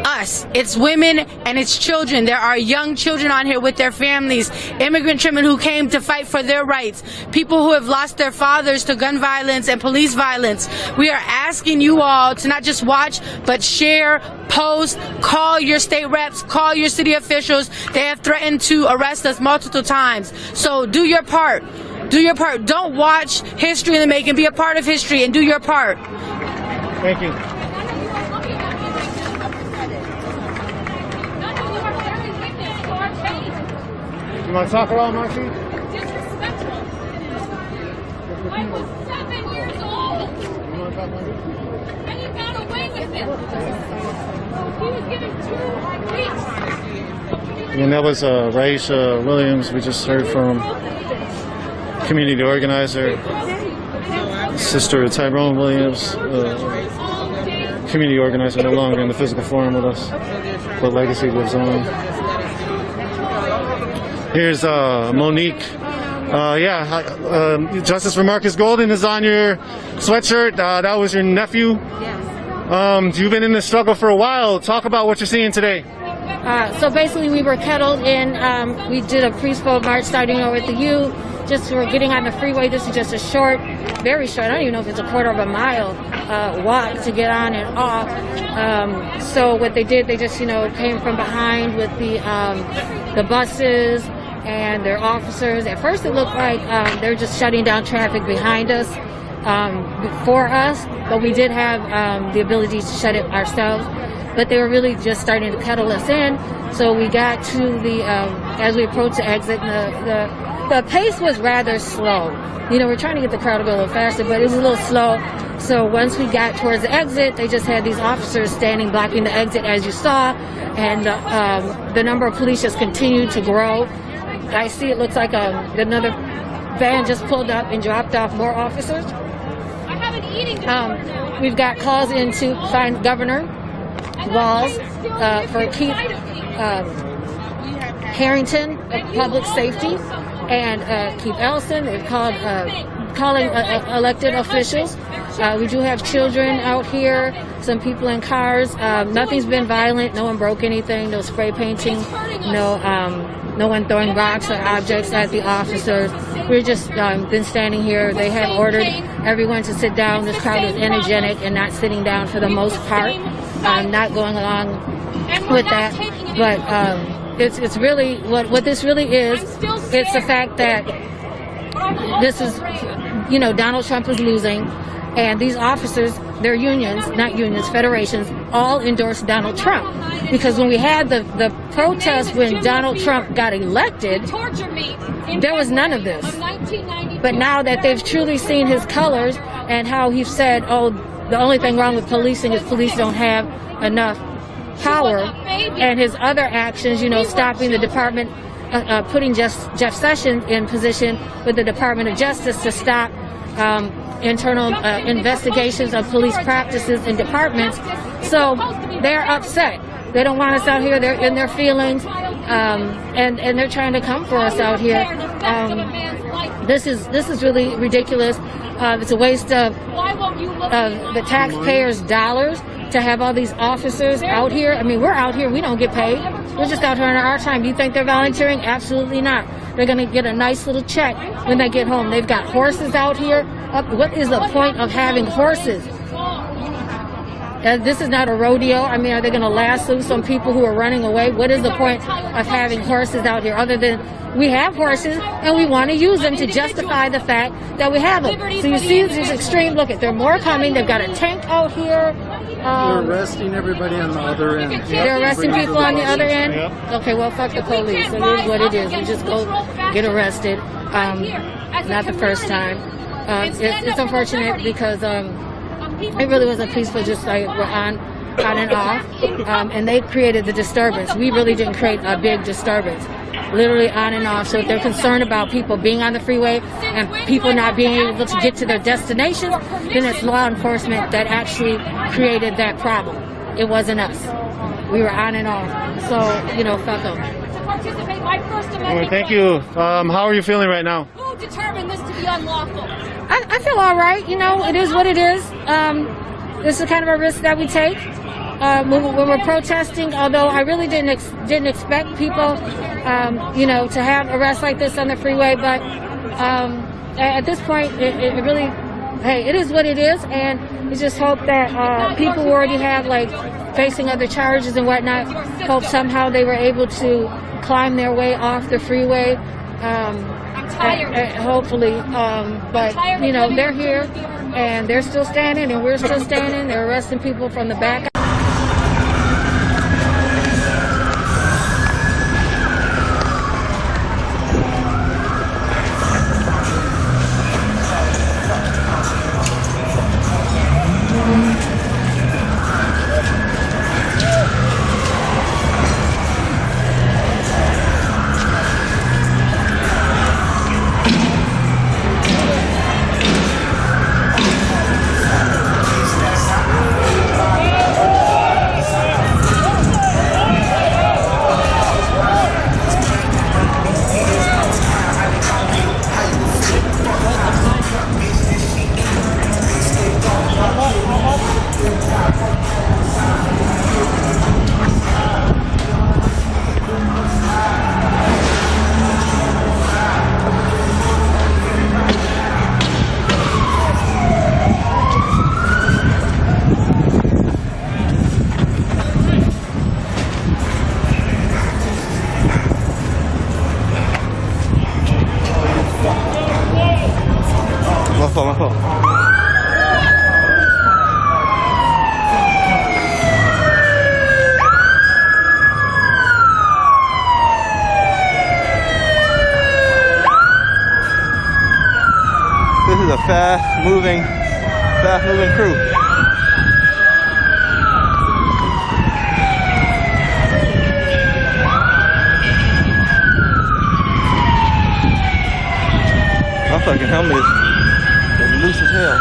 Speaker 2: us, it's women and it's children. There are young children on here with their families, immigrant children who came to fight for their rights, people who have lost their fathers to gun violence and police violence. We are asking you all to not just watch, but share, post, call your state reps, call your city officials. They have threatened to arrest us multiple times. So do your part. Do your part. Don't watch history in the making. Be a part of history and do your part.
Speaker 11: Thank you. You want to talk around, Marcy?
Speaker 16: Disrespectful. I was 7 years old.
Speaker 11: You want to talk, Marcy?
Speaker 16: And he got away with it. He was given 2 weeks.
Speaker 11: And that was Raisha Williams. We just heard from community organizer, sister Tyrone Williams, community organizer, no longer in the physical forum with us, but legacy lives on. Here's Monique Justice for Marcus Golden is on your sweatshirt. That was your nephew.
Speaker 3: Yes.
Speaker 11: You've been in this struggle for a while. Talk about what you're seeing today.
Speaker 3: So basically, we were kettled in. We did a peaceful march starting over at the U. Just we're getting on the freeway. This is just a short, very short. I don't even know if it's a quarter of a mile walk to get on and off. So what they did, they just came from behind with the buses and their officers. At first, it looked like they're just shutting down traffic behind us, for us, but we did have the ability to shut it ourselves. But they were really just starting to kettle us in. So we got to the, as we approached the exit, the pace was rather slow. We're trying to get the crowd to go a little faster, but it was a little slow. So once we got towards the exit, they just had these officers standing blocking the exit, as you saw, and the number of police just continued to grow. I see it looks like another van just pulled up and dropped off more officers. We've got calls in to find Governor Walz for Keith Harrington of Public Safety and Keith Ellison. They've called calling elected officials. We do have children out here, some people in cars. Nothing's been violent. No one broke anything. No spray painting. No one throwing rocks or objects at the officers. We're just been standing here. They have ordered everyone to sit down. This crowd is energetic and not sitting down for the most part. Not going along with that. But it's really, what this really is, it's the fact that this is, Donald Trump is losing. And these officers, their unions, not unions, federations, all endorsed Donald Trump. Because when we had the protest when Donald Trump got elected, there was none of this. But now that they've truly seen his colors and how he said, the only thing wrong with policing is police don't have enough power, and his other actions, stopping the department, putting Jeff Sessions in position with the Department of Justice to stop internal investigations of police practices in departments. So they're upset. They don't want us out here. They're in their feelings, and they're trying to come for us out here. This is really ridiculous. It's a waste of the taxpayers' dollars to have all these officers out here. I mean, we're out here. We don't get paid. We're just out here on our time. Do you think they're volunteering? Absolutely not. They're going to get a nice little check when they get home. They've got horses out here. What is the point of having horses? This is not a rodeo. I mean, are they going to lasso some people who are running away? What is the point of having horses out here other than we have horses and we want to use them to justify the fact that we have them? So you see this extreme. Look, there are more coming. They've got a tank out here.
Speaker 5: They're arresting everybody on the other end.
Speaker 3: They're arresting people on the other end? Okay, well, fuck the police. It is what it is. We just go get arrested. Not the first time. It's unfortunate because it really was a peaceful, just like we're on and off. And they created the disturbance. We really didn't create a big disturbance. Literally on and off. So if they're concerned about people being on the freeway and people not being able to get to their destinations, then it's law enforcement that actually created that problem. It wasn't us. We were on and off. So, fuck them.
Speaker 11: Well, thank you. How are you feeling right now?
Speaker 7: Who determined this to be unlawful?
Speaker 3: I feel all right. It is what it is. This is kind of a risk that we take. When we're protesting, although I really didn't expect people, to have arrests like this on the freeway, but at this point, it really, it is what it is, and we just hope that people who already have, facing other charges and whatnot, hope somehow they were able to climb their way off the freeway, hopefully, but, they're here, and they're still standing, and we're still standing. They're arresting people from the back.
Speaker 5: moving crew. My fucking helmet is loose as hell.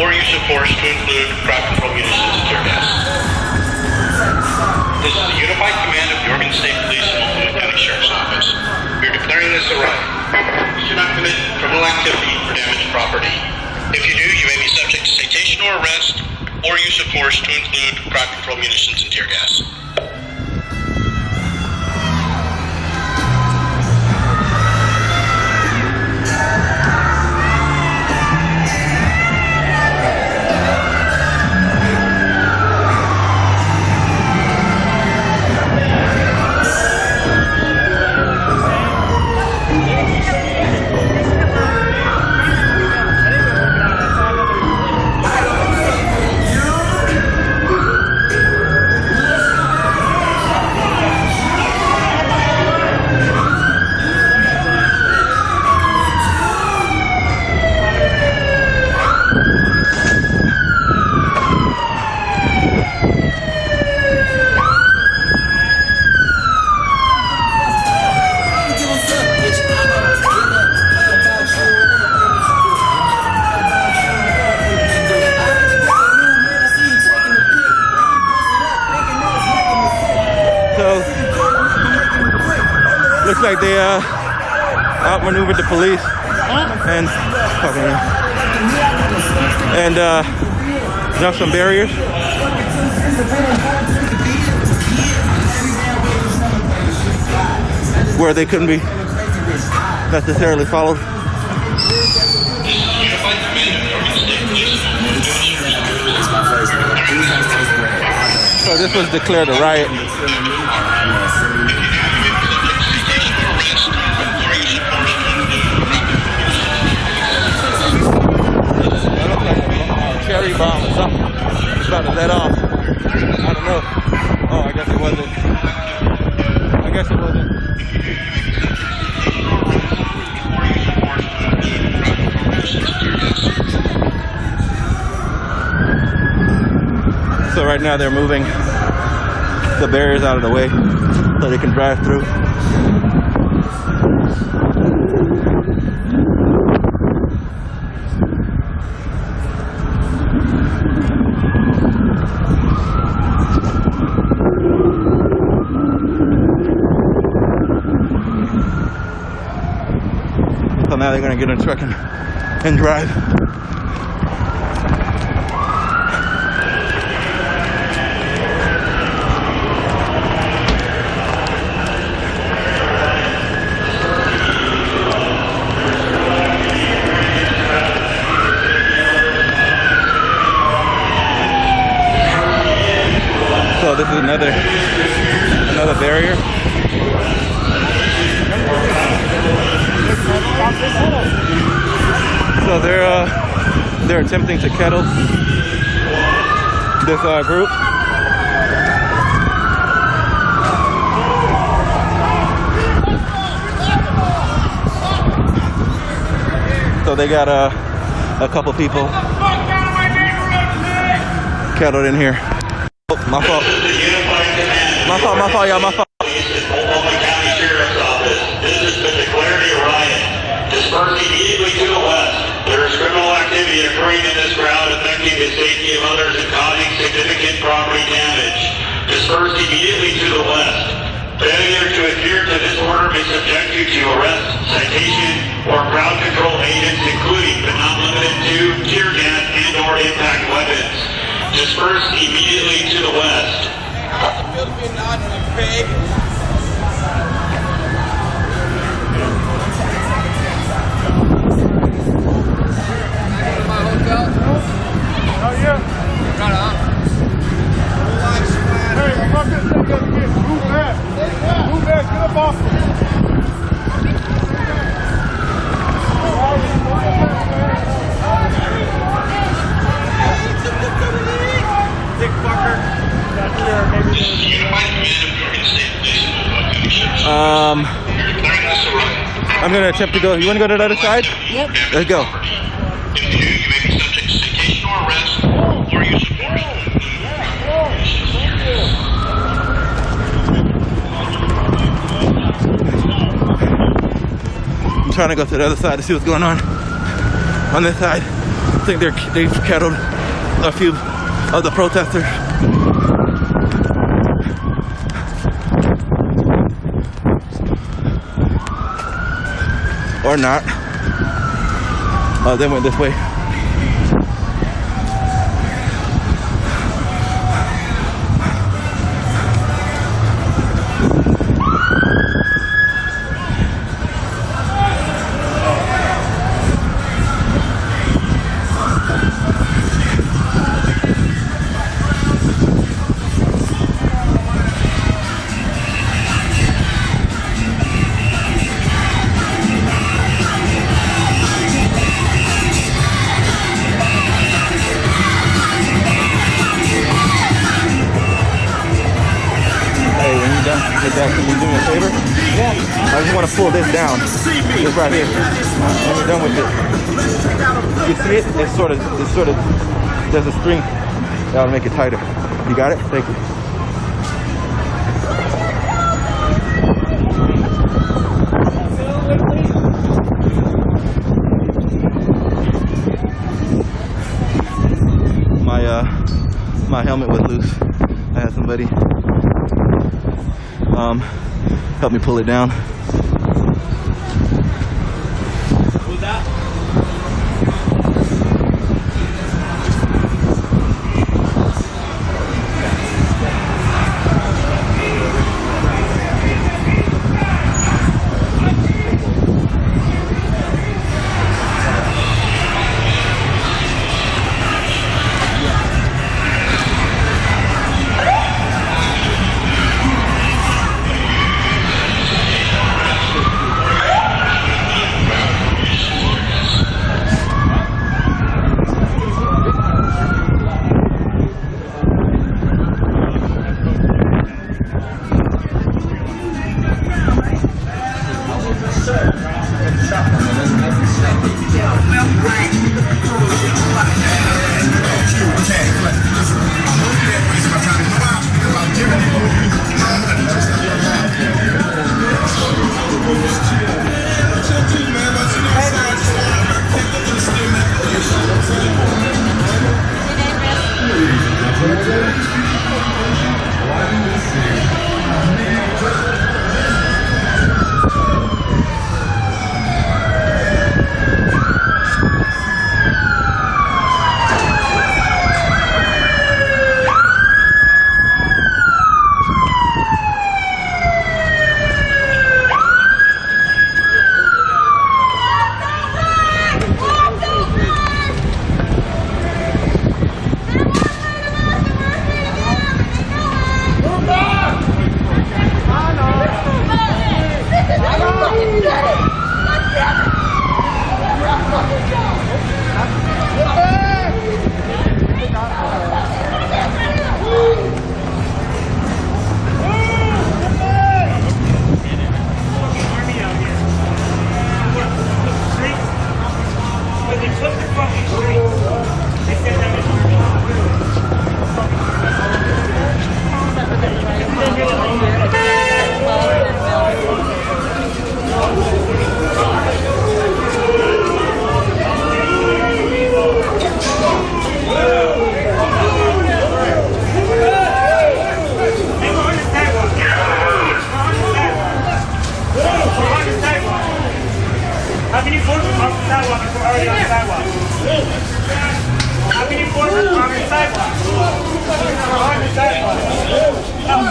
Speaker 16: or use of force to include crowd control munitions and tear gas. This is the unified command of the Oregon State Police and Multnomah County Sheriff's Office. We are declaring this a right. You should not commit criminal activity or damage property. If you do, you may be subject to citation or arrest, or use of force to include crowd control munitions and tear gas.
Speaker 5: Looks like they outmaneuvered the police and jumped some barriers. Where they couldn't be necessarily followed. So this was declared a riot. Cherry bomb or something. It's about to let off. I don't know. Oh, I guess it wasn't. I guess it wasn't. So right now they're moving the barriers out of the way so they can drive through. So now they're gonna get in a truck and drive. So this is another barrier. So they're attempting to kettle this group. So they got a couple people kettled in here. Oh, my fault. My fault, y'all, my fault.
Speaker 16: Multnomah County Sheriff's Office. This is the declaratory riot. Disperse immediately to the west. There is criminal activity occurring in this crowd affecting the safety of others and causing significant property damage. Disperse immediately to the west. Failure to adhere to this order may subject you to arrest, citation, or crowd control agents, including but not limited to tear gas and/or impact weapons. Disperse immediately to the west.
Speaker 5: Oh yeah.
Speaker 19: Right on.
Speaker 5: Hey, I'm not gonna say that again. Move back. Move back. Get up off me. Dick fucker.
Speaker 11: I'm gonna attempt to go. You wanna go to the other side?
Speaker 3: Yep.
Speaker 11: Let's go.
Speaker 16: If you do, you may be subject to citation or arrest or use of force.
Speaker 11: I'm trying to go to the other side to see what's going on. On this side, I think they've kettled a few of the protesters. Or not. They went this way. Hey, Dad, can you do me a favor? Yeah. I just want to pull this down. This right here. When you're done with it. You see it? It's sort of, there's a string that'll make it tighter. You got it? Thank you. My helmet was loose. I had somebody help me pull it down.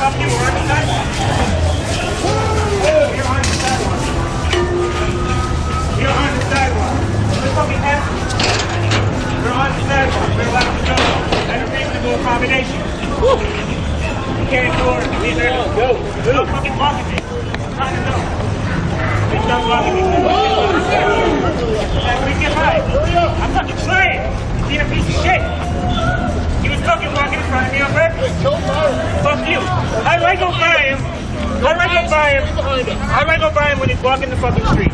Speaker 17: Some people are on the sidewalk. You're on the sidewalk. You're on the sidewalk. We're fucking happy. We're on the sidewalk. We're allowed to go. That's a reasonable accommodation. You can't ignore it. We're there. Go. Stop fucking blocking me. I'm trying to go. Please stop blocking me. We get high. I'm fucking trying. Being a piece of shit. He was fucking walking in front of me on purpose. Fuck you. How do I go by him? How do I go by him? How do I go by him when he's walking the fucking street?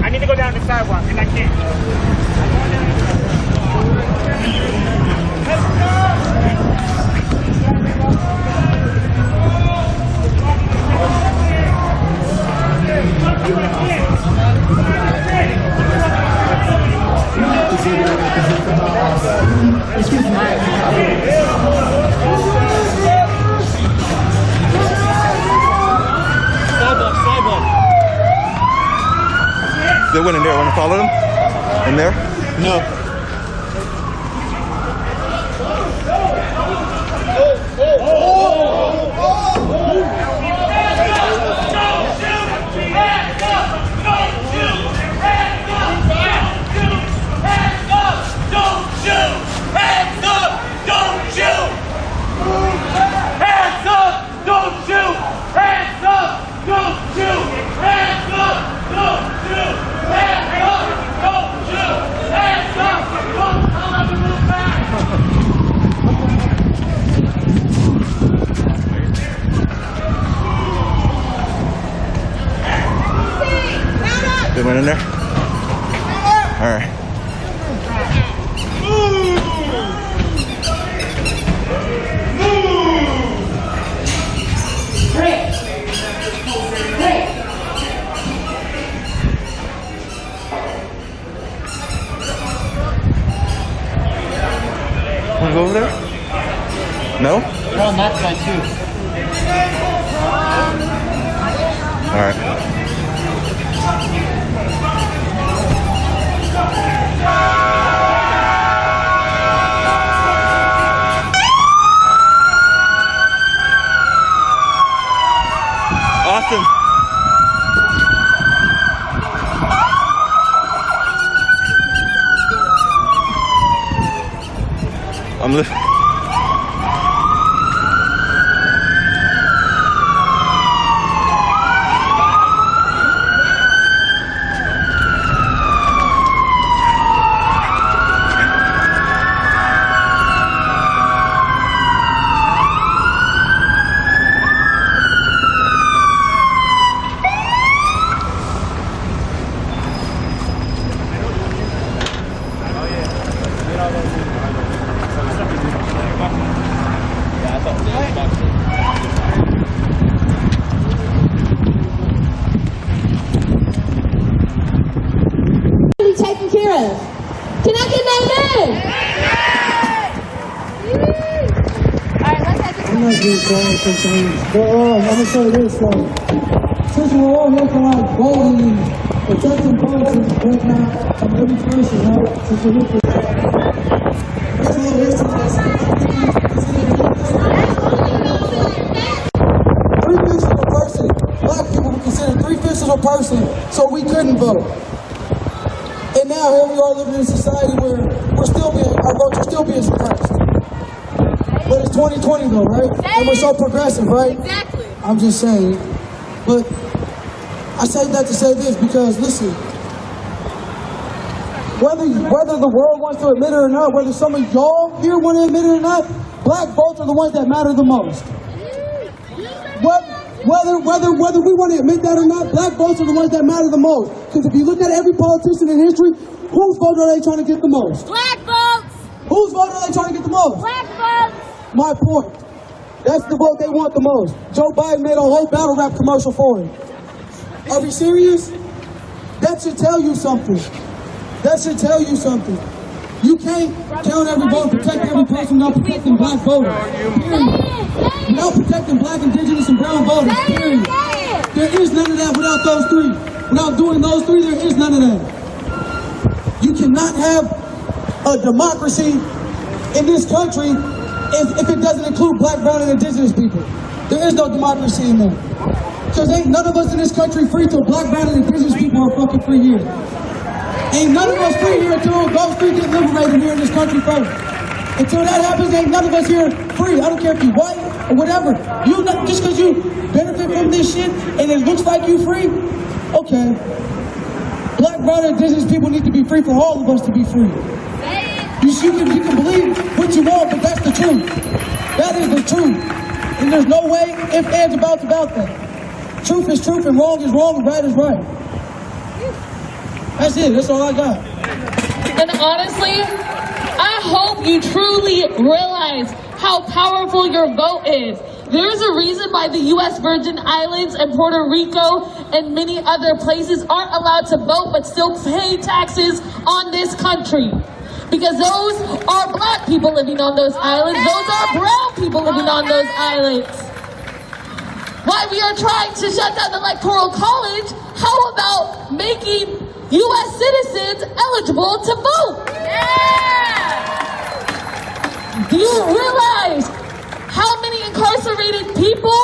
Speaker 17: I need to go down the sidewalk and I can't.
Speaker 16: Excuse me.
Speaker 4: They went in there. Want to follow them? In there? No. They went in there? All right. Want to go over there? No?
Speaker 12: They're on that side too.
Speaker 4: All right. Awesome. I'm listening.
Speaker 16: Taken care of. Can I get an amen?
Speaker 9: I'm not being quiet sometimes. But I'm gonna say this though. Since we're all looking like voting and protecting votes and whatnot from every person, right? Since we're looking at there's a little history lesson. 3/5 of a person. Black people were considered 3/5 of a person, so we couldn't vote. And now here we are living in a society where our votes are still being suppressed. But it's 2020 though, right? And we're so progressive, right?
Speaker 16: Exactly.
Speaker 9: I'm just saying. But I say that to say this because listen, whether the world wants to admit it or not, whether some of y'all here want to admit it or not, black votes are the ones that matter the most. Whether we want to admit that or not, black votes are the ones that matter the most. Because if you look at every politician in history, whose vote are they trying to get the most?
Speaker 16: Black votes.
Speaker 9: Whose vote are they trying to get the most?
Speaker 16: Black votes.
Speaker 9: My point. That's the vote they want the most. Joe Biden made a whole battle rap commercial for him. Are we serious? That should tell you something. That should tell you something. You can't count every vote, protect every person without protecting black voters. Period. Without protecting black, indigenous, and brown voters. Period. There is none of that without those three. Without doing those three, there is none of that. You cannot have a democracy in this country if it doesn't include black, brown, and indigenous people. There is no democracy in there. Because ain't none of us in this country free till black, brown, and indigenous people are fucking free here. Ain't none of us free here until Gulf Street get liberated here in this country first. Until that happens, ain't none of us here free. I don't care if you white or whatever. You not, just because you benefit from this shit and it looks like you free, okay. Black, brown, and indigenous people need to be free for all of us to be free. You can believe what you want, but that's the truth. That is the truth. And there's no way, ifs, ands, about that. Truth is truth, and wrong is wrong, and right is right. That's it. That's all I got.
Speaker 13: And honestly, I hope you truly realize how powerful your vote is. There's a reason why the U.S. Virgin Islands and Puerto Rico and many other places aren't allowed to vote but still pay taxes on this country. Because those are black people living on those islands. Those are brown people living on those islands. While we are trying to shut down the Electoral College, how about making U.S. citizens eligible to vote? Do you realize how many incarcerated people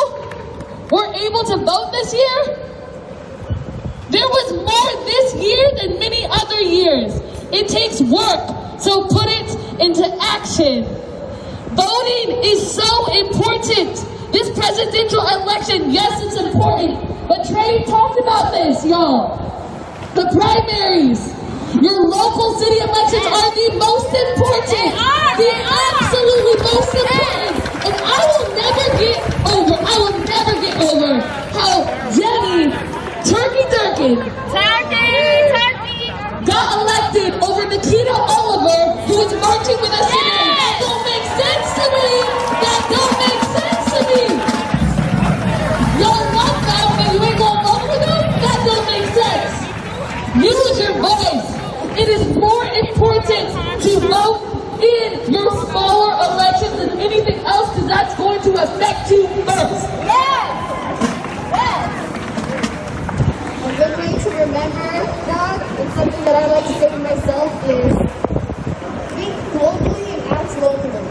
Speaker 13: were able to vote this year? There was more this year than many other years. It takes work, so put it into action. Voting is so important. This presidential election, yes, it's important, but Trey talked about this, y'all. The primaries, your local city elections are the most important. The absolutely most important. And I will never get over how Jenny Turkey Durkin got elected over Nikita Oliver, who was marching with us today. That don't make sense to me. That don't make sense to me. Y'all love them, but you ain't gonna vote for them? That don't make sense. Use your voice. It is more important to vote in your smaller elections than anything else, because that's going to affect you first.
Speaker 14: A good way to remember that, and something that I like to say to myself, is think globally and act locally.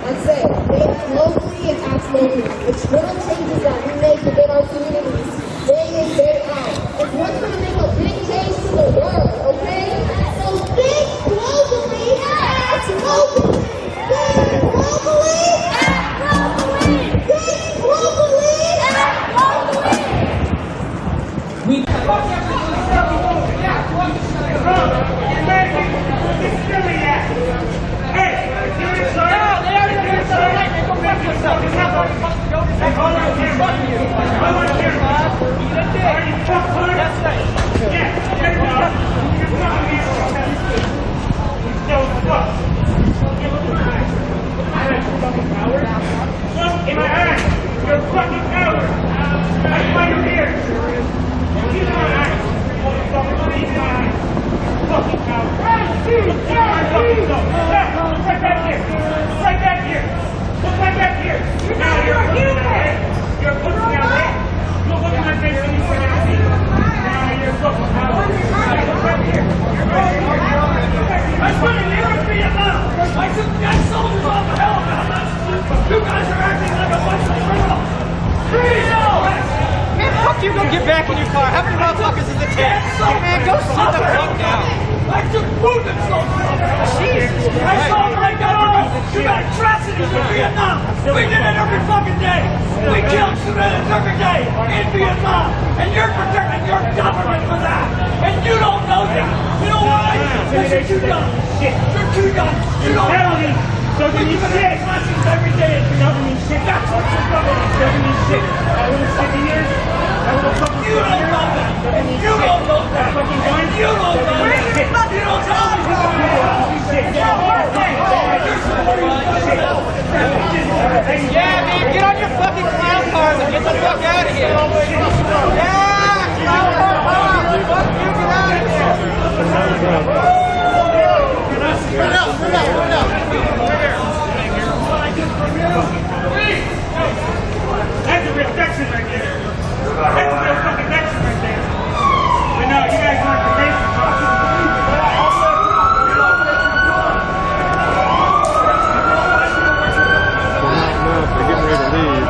Speaker 14: That's it. Think globally and act locally. It's little changes that we make within our communities, day in, day out. It's what's going to make a big change to the world, okay? So think globally, act locally. Think globally, act locally. Think globally, act locally.
Speaker 17: In my eyes, you're a fucking coward. That's why you're here. Look in my eyes. Look in my eyes. Fucking coward. Right back here. Right back here. Look right back here. Now you're pushing my head. You're pushing my head. Look at my face when you say that. Now you're a fucking coward. Look right here. You're right here. I spent a year in Vietnam. I took dead soldiers off the hell of it. You guys are acting like a bunch of criminals.
Speaker 15: Man, fuck you, go get back in your car. How many motherfuckers is it take? Man, go sit the fuck down.
Speaker 17: I took wounded soldiers off the hell of it. I saw when I got out. You got atrocities in Vietnam. We did it every fucking day. We killed civilians every day in Vietnam. And you're protecting your government for that. And you don't know that. You know why? Because you're too young. You're too young. You don't know that. Doesn't mean shit. Every day it doesn't mean shit. That's what you're doing. Doesn't mean shit. I will sit here. I will fucking. You don't know that. You don't know that. Fucking going. You don't know that. You don't know that.
Speaker 15: Yeah, man, get on your fucking clown cars and get the fuck out of here. Yeah, clown car, fuck you, get out of here. Run out.
Speaker 17: That's a real Texan right there. That's a real fucking Texan right there. But no, you guys aren't the Texans.
Speaker 5: They're getting ready to leave.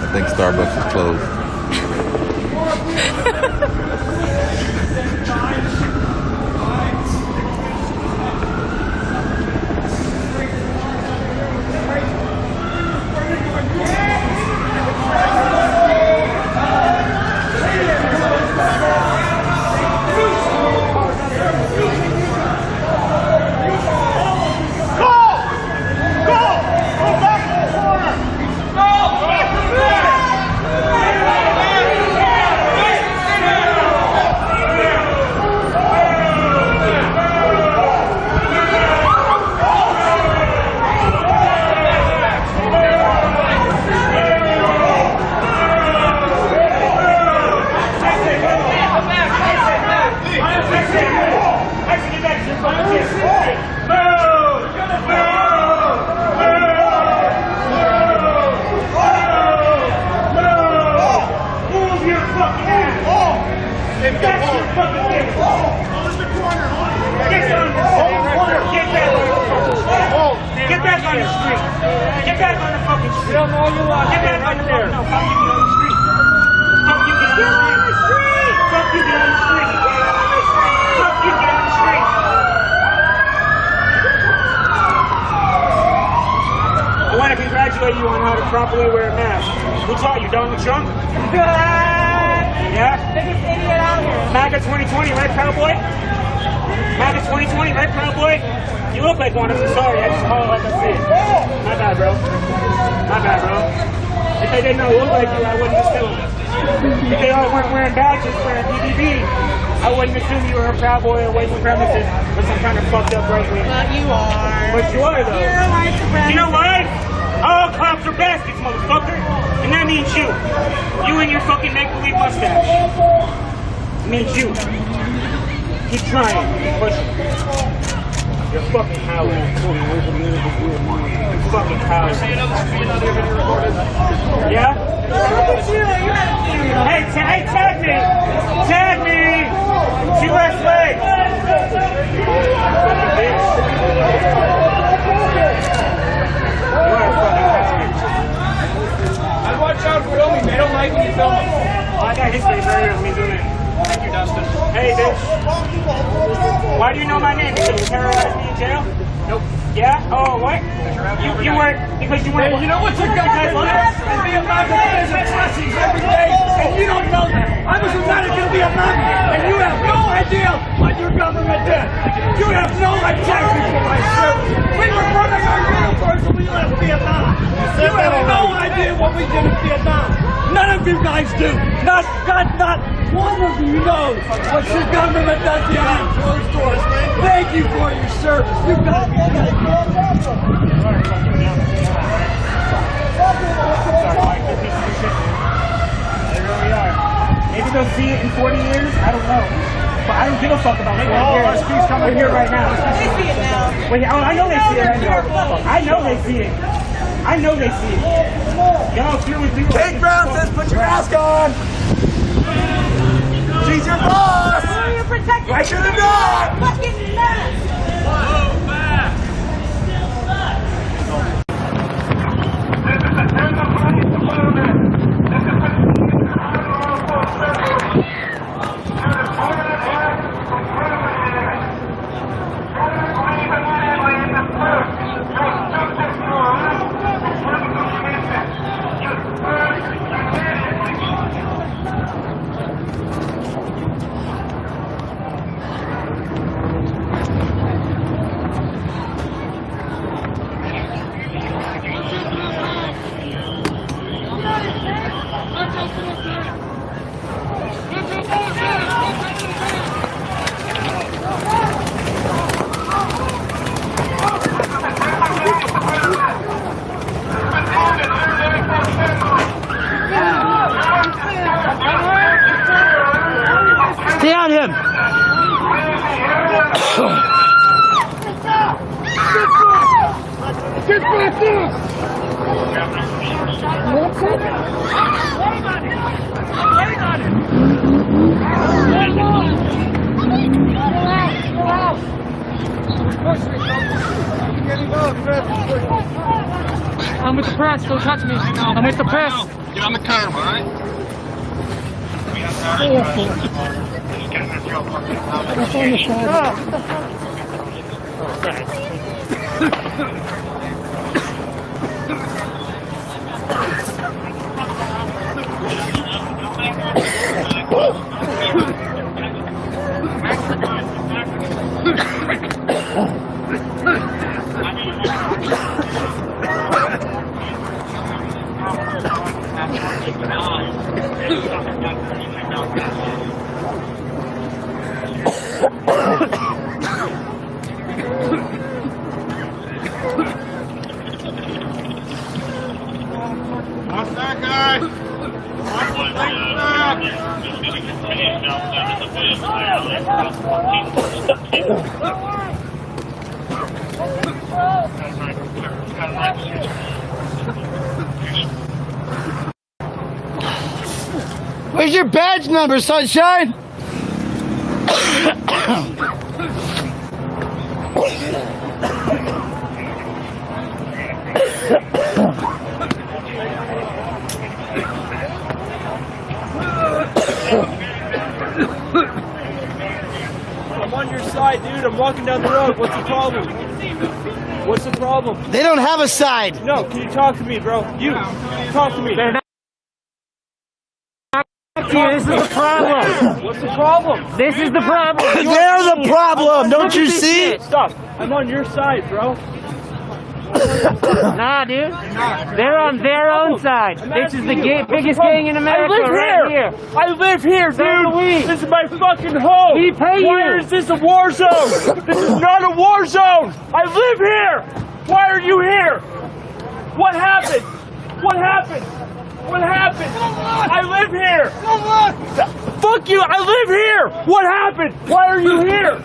Speaker 4: I think Starbucks is closed.
Speaker 17: Get back on the street. Get back on the fucking street. Get back on the street. No, fuck you, get on the street. Fuck you, get on the street. Fuck you, get on the street. Fuck you, get on the street. I want to congratulate you on how to properly wear a mask. Who taught you? Donald Trump? Yeah? Biggest idiot out here. MAGA 2020, right, cowboy? MAGA 2020, right, cowboy? You look like one. I'm sorry. I just call it like I see it. My bad, bro. My bad, bro. If they didn't look like you, I wouldn't assume. If they all weren't wearing badges wearing BBB, I wouldn't assume you were a proud boy or white supremacist or some kind of fucked up right wing. But you are. But you are, though. You're a white supremacist. You know what? All cops are baskets, motherfucker. And that means you. You and your fucking make-believe mustache. It means you. Keep trying. Keep pushing. You're fucking coward. You're fucking coward. Yeah? Hey, tag me! Tag me! Two less legs! Fucking bitch. You are a fucking coward.
Speaker 13: I watch out for filming. They don't like when you film them.
Speaker 17: Oh, I got history right of me doing it.
Speaker 13: Thank you, Dustin.
Speaker 17: Hey, bitch. Why do you know my name? Because you terrorized me in jail?
Speaker 13: Nope.
Speaker 17: Yeah? Oh, what? You weren't, because you weren't.
Speaker 13: Hey, you know what's a government mask in Vietnam? There's atrocities every day, and you don't know that. I was a medic in Vietnam, and you have no idea what your government did. You have no idea for my service. We were running our uniforms when we left Vietnam. You have no idea what we did in Vietnam. None of you guys do. Not one of you knows what your government does behind closed doors. Thank you for your service. You guys be
Speaker 17: Maybe they'll see it in 40 years. I don't know. But I don't give a fuck about 40 years. We're here right now.
Speaker 7: They see it now.
Speaker 17: Wait, I know they see it right now. I know they see it. I know they see it. Y'all here with people.
Speaker 13: Kate Brown says put your mask on. She's your boss.
Speaker 7: You're protecting.
Speaker 13: I should have known.
Speaker 7: Fucking mask. Whoa, mask.
Speaker 13: Stay on him! Get back in! What's it? Wait on it! Wait on it! Go out! Go out! I'm with the press. Don't touch me. I'm with the press.
Speaker 17: Get on the curb, all right? Watch that, guys. Watch the
Speaker 23: Where's your badge number, sunshine?
Speaker 1: I'm on your side, dude. I'm walking down the road. What's the problem? What's the problem?
Speaker 23: They don't have a side.
Speaker 1: No, can you talk to me, bro? You, talk to me.
Speaker 13: This is the problem.
Speaker 1: What's the problem?
Speaker 13: This is the problem.
Speaker 23: They're the problem. Don't you see?
Speaker 1: Stop. I'm on your side, bro.
Speaker 13: Nah, dude. They're on their own side. This is the biggest gang in America.
Speaker 1: I live
Speaker 13: right
Speaker 1: here.
Speaker 13: here.
Speaker 1: I live here,
Speaker 13: So
Speaker 1: dude.
Speaker 13: do we.
Speaker 1: This is my fucking home.
Speaker 13: We pay
Speaker 1: Why
Speaker 13: you.
Speaker 1: is this a war zone? This is not a war zone. I live here. Why are you here? What happened? What happened? What happened? I live here. Fuck you. I live here. What happened? Why are you here?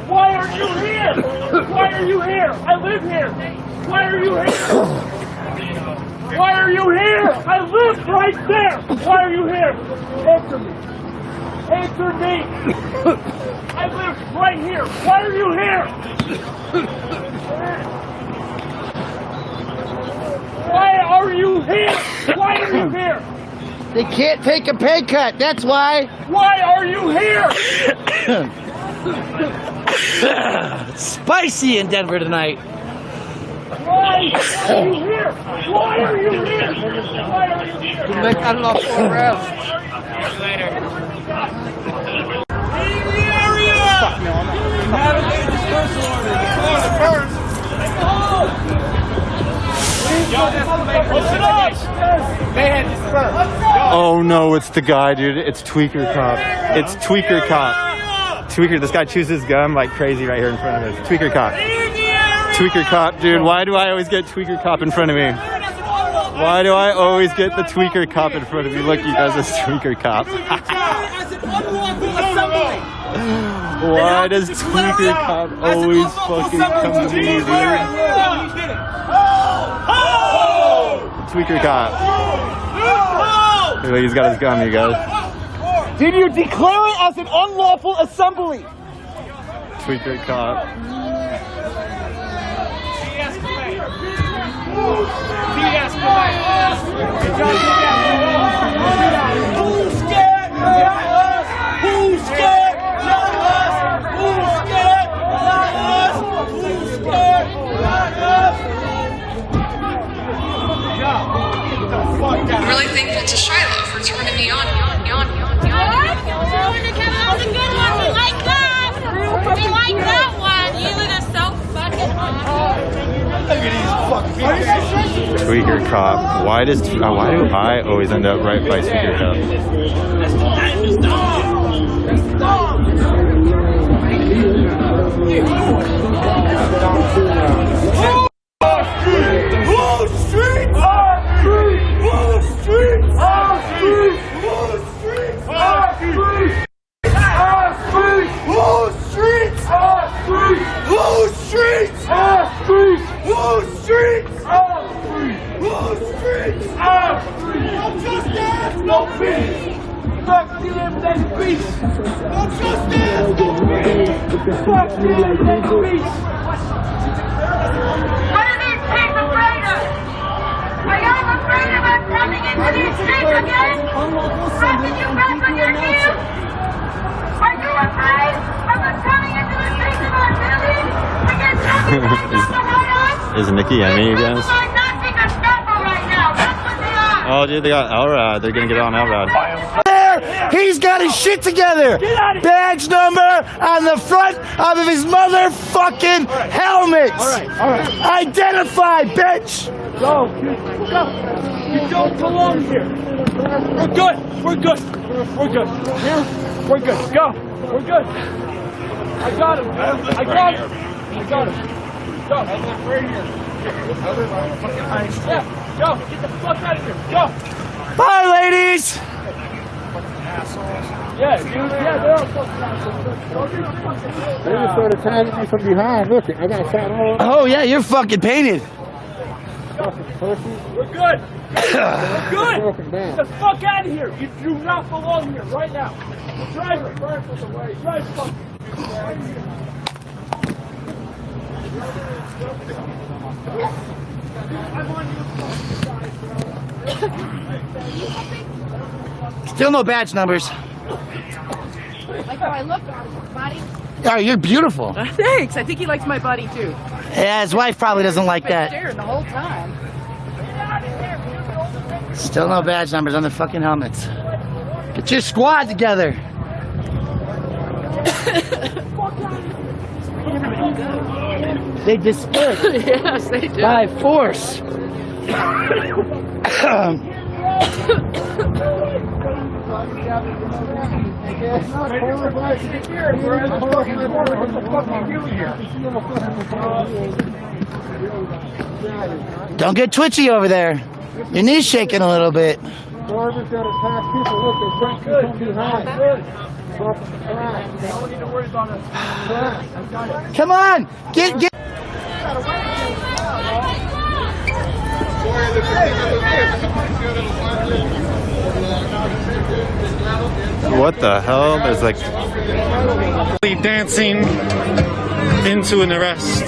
Speaker 1: Why are you here? Why are you here? I live here. Why are you here? Why are you here? I live right there. Why are you here? Answer me. Answer me. I live right here. Why are you here? Why are you here? Why are you here?
Speaker 23: They can't take a pay cut. That's why.
Speaker 1: Why are you here?
Speaker 23: It's spicy in Denver tonight.
Speaker 1: Why are you here? Why are you here? Why are you here?
Speaker 23: To make unlock 4 rounds.
Speaker 1: Later. In the area! Fuck no, I'm not. You haven't made a dispersal order. It's on the first. They had dispersed.
Speaker 5: Oh no, it's the guy, dude. It's Tweaker Cop. It's Tweaker Cop. Tweaker, this guy chews his gum like crazy right here in front of us. Tweaker Cop. Tweaker Cop, dude. Why do I always get Tweaker Cop in front of me? Why do I always get the Tweaker Cop in front of me? Look, you guys, it's Tweaker Cop. Why does Tweaker Cop always fucking come to me, dude? Tweaker Cop. Look, he's got his gun, you guys.
Speaker 15: Did you declare it as an unlawful assembly?
Speaker 5: Tweaker Cop.
Speaker 1: Who's scared? Not us. Who's scared? Not us. Who's scared? Not us. Who's scared? Not us.
Speaker 18: I'm really thankful to Shiloh for turning me on.
Speaker 7: That was a good one. We like that. We like that one. You look so fucking awesome.
Speaker 5: Tweaker Cop. Why do I always end up right by Tweaker Cop?
Speaker 1: No peace! No justice!
Speaker 16: What are these kids afraid of? Are y'all afraid of us coming into these streets again? Pressing you back on your heels? Are you afraid of us coming into the streets of our cities to get traffic lights behind us?
Speaker 4: Is Nikki aiming you guys?
Speaker 16: People are not being a stopper right now. That's what they are.
Speaker 4: Oh, dude, they got Elrod. They're gonna get on Elrod.
Speaker 23: He's got his shit together. Badge number on the front of his motherfucking helmet.
Speaker 1: All right.
Speaker 23: Identify, bitch.
Speaker 1: Go. You don't belong here. We're good. We're good. We're good. We're good. Go. We're good. I got him. I got him. I got him. Go. Yeah. Go. Get the fuck out of here. Go.
Speaker 23: Bye, ladies.
Speaker 1: Yeah, dude. Yeah, they're all fucking assholes.
Speaker 5: They just started tagging me from behind. Look, I got a fat hole.
Speaker 23: Oh, yeah, you're fucking painted.
Speaker 1: We're good. We're good. Get the fuck out of here. You do not belong here right now. Driver. Drive fuck. I'm on you.
Speaker 23: Still no badge numbers.
Speaker 6: Like how I look, body.
Speaker 23: Oh, you're beautiful.
Speaker 6: Thanks. I think he likes my body too.
Speaker 23: Yeah, his wife probably doesn't like
Speaker 6: I
Speaker 23: that.
Speaker 6: stared the whole time.
Speaker 23: Still no badge numbers on the fucking helmets. Get your squad together. They dispersed.
Speaker 6: Yes, they do.
Speaker 23: By force. Don't get twitchy over there. Your knee's shaking a little bit.
Speaker 5: Garber's got to pass people. Look, they're trying to come behind.
Speaker 1: Don't need to worry about us. I got it.
Speaker 23: Come on, get.
Speaker 4: What the hell? There's like
Speaker 11: dancing into an arrest.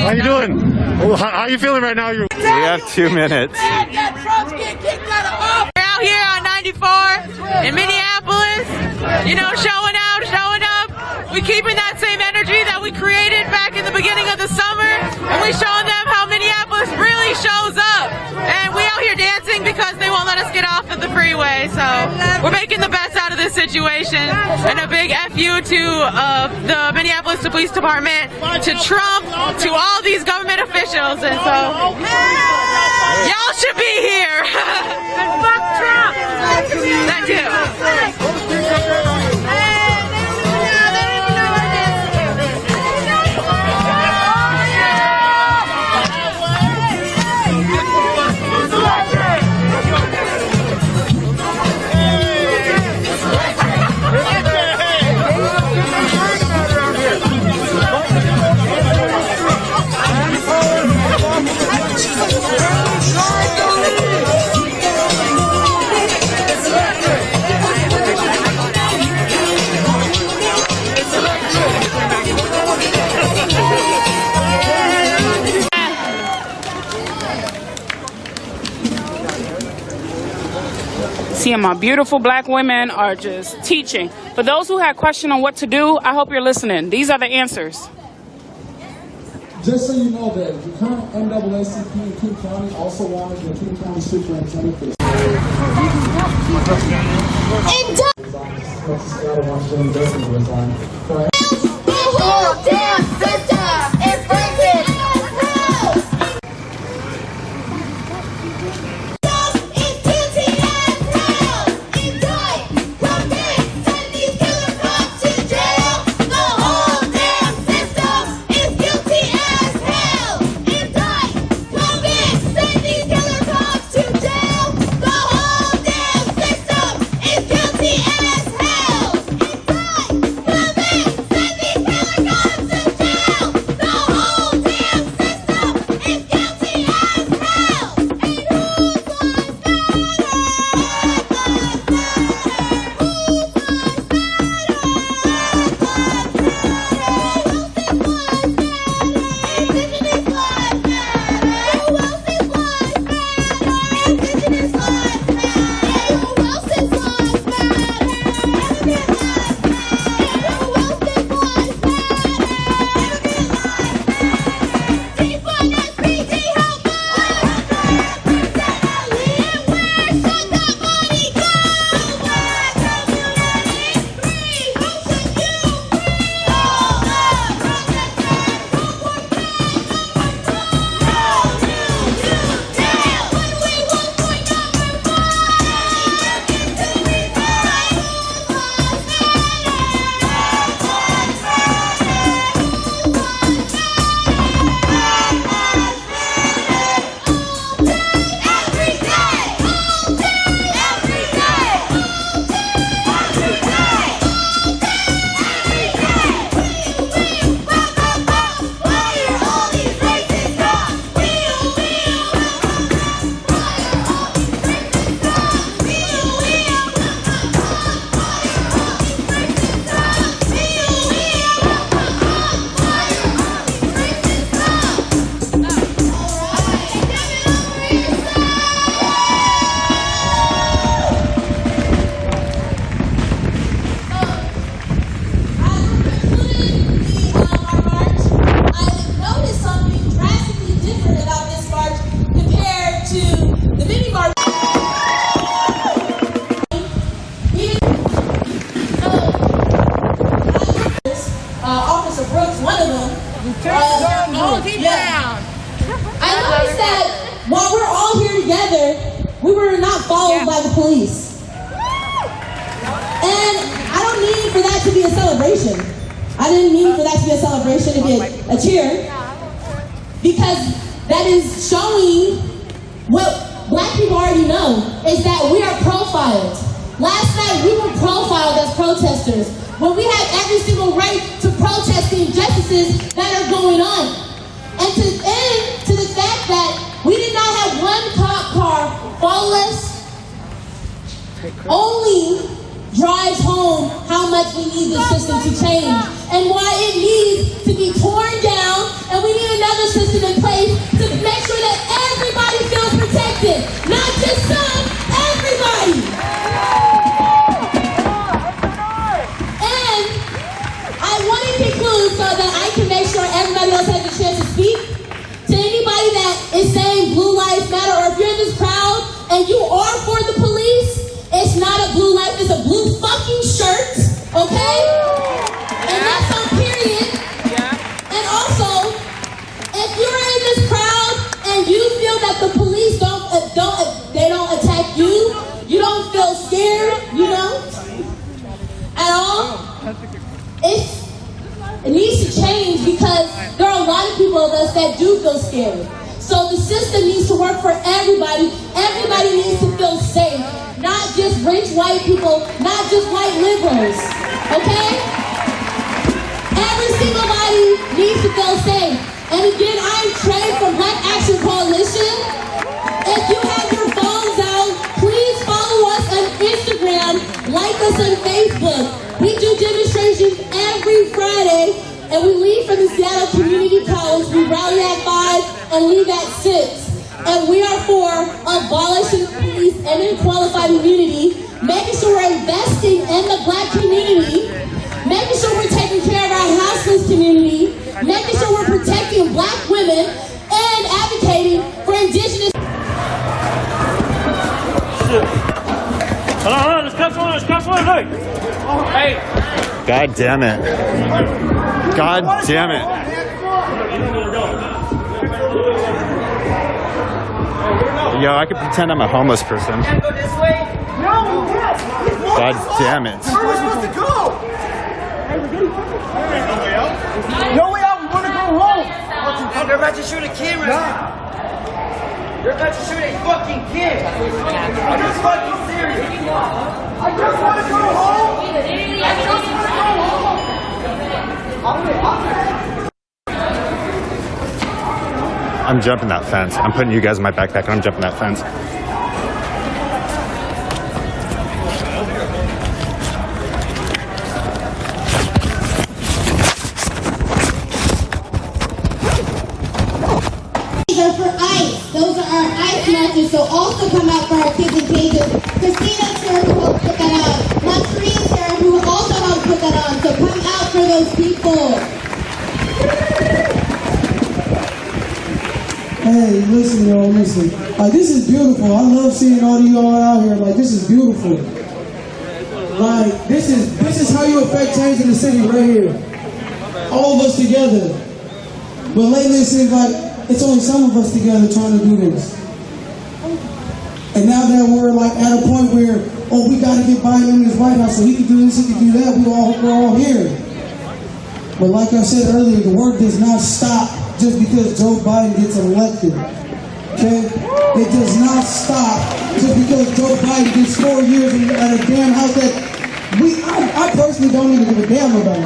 Speaker 11: How you doing? How you feeling right now?
Speaker 4: We have 2 minutes.
Speaker 16: We're out here on 94 in Minneapolis, you know, showing out, showing up. We keeping that same energy that we created back in the beginning of the summer, and we showing them how Minneapolis really shows up. And we out here dancing because they won't let us get off of the freeway, so we're making the best out of this situation. And a big FU to the Minneapolis Police Department, to Trump, to all these government officials, and so y'all should be here. And fuck Trump. Thank you.
Speaker 8: seeing my beautiful black women are just teaching. For those who had question on what to do, I hope you're listening. These are the answers.
Speaker 9: Just so you know that the current NAACP in King County also wanted the King County Superintendent for the
Speaker 16: whole damn system is breaking.
Speaker 21: while we're all here together, we were not followed by the police. And I don't mean for that to be a celebration. I didn't mean for that to be a celebration, to be a cheer. Because that is showing what black people already know, is that we are profiled. Last night we were profiled as protesters, when we have every single right to protest the injustices that are going on. And to end to the fact that we did not have one cop car follow us, only drives home how much we need this system to change and why it needs to be torn down, and we need another system in place to make sure that everybody feels protected, not just some, everybody. And I want to conclude so that I can make sure everybody else has a chance to speak. To anybody that is saying Blue Lives Matter, or if you're in this crowd and you are for the police, it's not a blue life, it's a blue fucking shirt, okay? And that's on period. And also, if you're in this crowd and you feel that the police don't attack you, you don't feel scared, you know, at all, it needs to change, because there are a lot of people of us that do feel scared. So the system needs to work for everybody. Everybody needs to feel safe. Not just rich white people, not just white liberals, okay? Every single body needs to feel safe. And again, I'm Trey from Black Action Coalition. If you have your phones out, please follow us on Instagram, like us on Facebook. We do demonstrations every Friday, and we leave from the Seattle Community College. We rally at 5 and leave at 6. and we are for abolishing the police and unqualified immunity, making sure we're investing in the black community, making sure we're taking care of our houseless community, making sure we're protecting black women, and advocating for indigenous.
Speaker 1: Hold on, let's catch one, hey! Hey!
Speaker 5: God damn it. God damn it. Yo, I could pretend I'm a homeless person. God damn it.
Speaker 17: Where are we supposed to go? No way out, we want to go home. They're about to shoot a kid right now. They're about to shoot a fucking kid. I'm just fucking serious. I just want to go home. I just want to go home.
Speaker 5: I'm jumping that fence. I'm putting you guys in my backpack and I'm jumping that fence.
Speaker 21: Are for ICE. Those are our ICE marches, so also come out for our kids in cages. Christina's here who helped put that on. Montrese here who also helped put that on, so come out for those people.
Speaker 9: Hey, listen, y'all, listen. Like, this is beautiful. I love seeing all of y'all out here. Like, this is beautiful. Like, this is how you affect change in the city right here. All of us together. But lately it seems like it's only some of us together trying to do this. And now that we're like at a point where, oh, we got to get Biden in his White House so he can do this, he can do that, we're all here. But like I said earlier, the work does not stop just because Joe Biden gets elected. Okay? It does not stop just because Joe Biden gets 4 years at a damn house that I personally don't even give a damn about.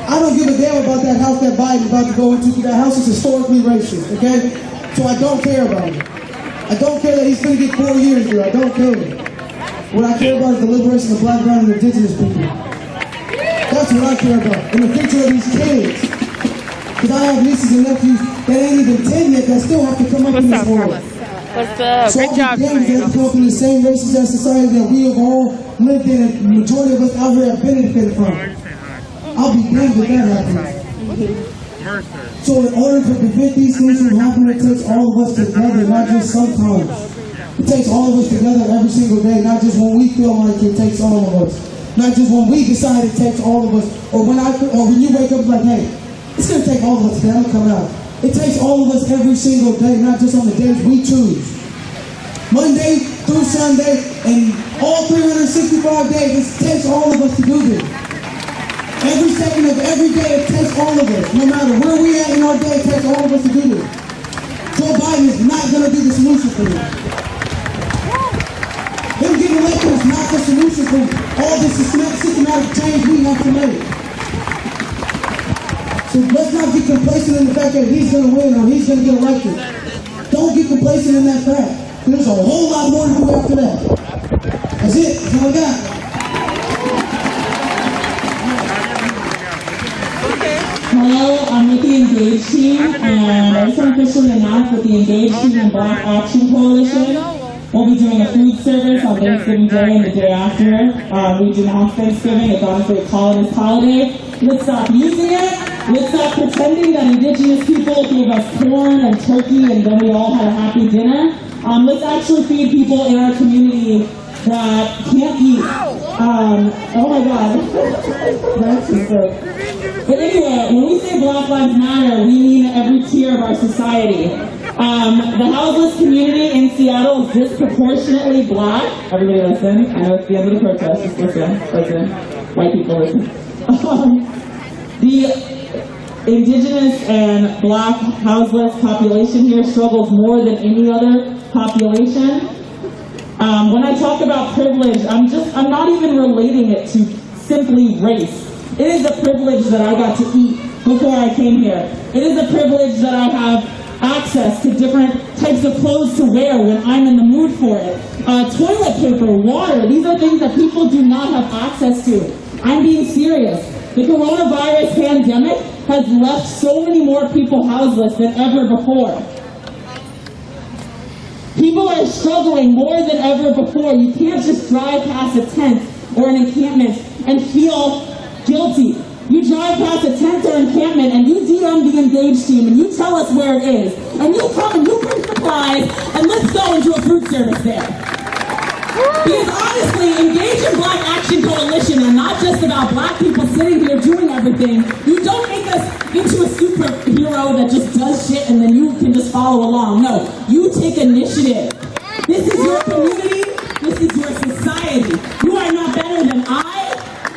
Speaker 9: I don't give a damn about that house that Biden's about to go into. That house is historically racist, okay? So I don't care about it. I don't care that he's going to get 4 years here. I don't care. What I care about is the liberation of black, brown, and indigenous people. That's what I care about. And the future of these kids. Because I have nieces and nephews that ain't even 10 yet that still have to come up in this world.
Speaker 8: What's up?
Speaker 9: So
Speaker 8: Good job,
Speaker 9: they have to come up in the same races as society that we have all lived in and the majority of us out here have benefited from. I'll be damned if that happens. So in order to prevent these things from happening, it takes all of us together, not just sometimes. It takes all of us together every single day, not just when we feel like it takes all of us. Not just when we decide it takes all of us, or when you wake up like, hey, it's going to take all of us today, I'm going to come out. It takes all of us every single day, not just on the days we choose. Monday through Sunday, and all 365 days, it takes all of us to do this. Every second of every day, it takes all of us. No matter where we at in our day, it takes all of us to do this. Joe Biden is not going to be the solution for this. Him getting elected is not the solution for all this systematic change we have to make. So let's not get complacent in the fact that he's going to win or he's going to get elected. Don't get complacent in that fact. There's a whole lot more to do after that. That's it. That's all I got.
Speaker 10: Hello, I'm with the Engage team, and I just want to officially announce that the Engage team and Black Action Coalition will be doing a food service on Thanksgiving Day and the day after. We denounced Thanksgiving. It's honestly a colonist holiday. Let's stop using it. Let's stop pretending that Indigenous people gave us corn and turkey and then we all had a happy dinner. Let's actually feed people in our community that can't eat. Oh my God. That's just like... But anyway, when we say Black Lives Matter, we mean every tier of our society. The houseless community in Seattle is disproportionately black. Everybody listen. I know it's the end of the protest. Just listen. Listen. White people listen. The Indigenous and Black houseless population here struggles more than any other population. When I talk about privilege, I'm not even relating it to simply race. It is a privilege that I got to eat before I came here. It is a privilege that I have access to different types of clothes to wear when I'm in the mood for it. Toilet paper, water, these are things that people do not have access to. I'm being serious. The coronavirus pandemic has left so many more people houseless than ever before. People are struggling more than ever before. You can't just drive past a tent or an encampment and feel guilty. You drive past a tent or encampment and you DM the Engage team and you tell us where it is. And you come and you bring supplies and let's go and do a food service there. Because honestly, Engage in Black Action Coalition are not just about black people sitting here doing everything. You don't make us into a superhero that just does shit and then you can just follow along. No, you take initiative. This is your community. This is your society. You are not better than I.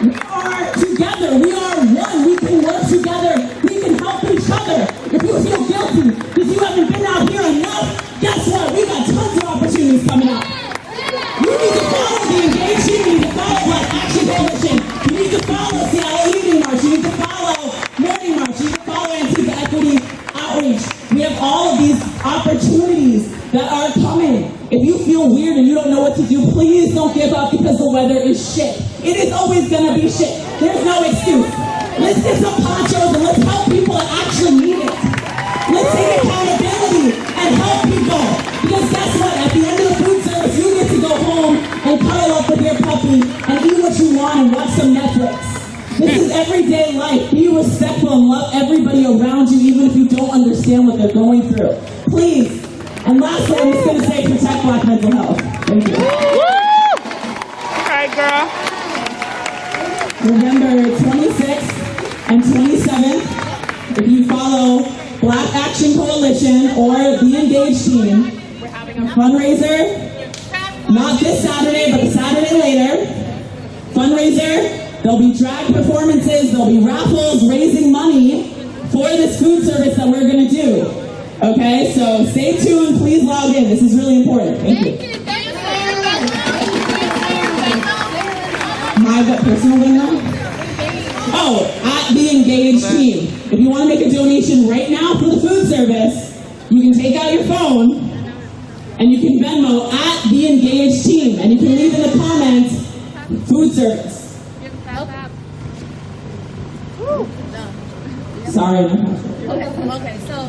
Speaker 10: We are together. We are one. We can work together. We can help each other. If you feel guilty because you haven't been out here enough, guess what? We got tons of opportunities coming up. You need to follow the Engage team. You need to follow Black Action Coalition. You need to follow Seattle Evening March. You need to follow Morning March. You need to follow Antifa Equity Outreach. We have all of these opportunities that are coming. If you feel weird and you don't know what to do, please don't give up because the weather is shit. It is always gonna be shit. There's no excuse. Let's get some ponchos and let's help people that actually need it. Let's take accountability and help people. Because guess what? At the end of the food service, you get to go home and cuddle up with your puppy and eat what you want and watch some Netflix. This is everyday life. Be respectful and love everybody around you, even if you don't understand what they're going through. Please. And lastly, I'm just going to say protect Black mental health. Thank you.
Speaker 8: All right, girl.
Speaker 10: November 26th and 27th, if you follow Black Action Coalition or the Engage team, a fundraiser, not this Saturday, but the Saturday later. Fundraiser, there'll be drag performances, there'll be raffles, raising money for this food service that we're going to do. Okay, so stay tuned, please log in. This is really important. Thank you. My what, personal Venmo? Oh, at the Engage team. If you want to make a donation right now for the food service, you can take out your phone and you can Venmo at the Engage team. And you can leave in the comments, food service. Sorry,
Speaker 21: Okay, so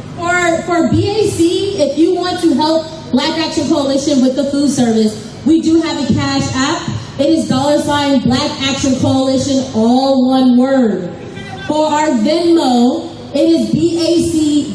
Speaker 21: for BAC, if you want to help Black Action Coalition with the food service, we do have a cash app. It is $ Black Action Coalition, all one word. For our Venmo, it is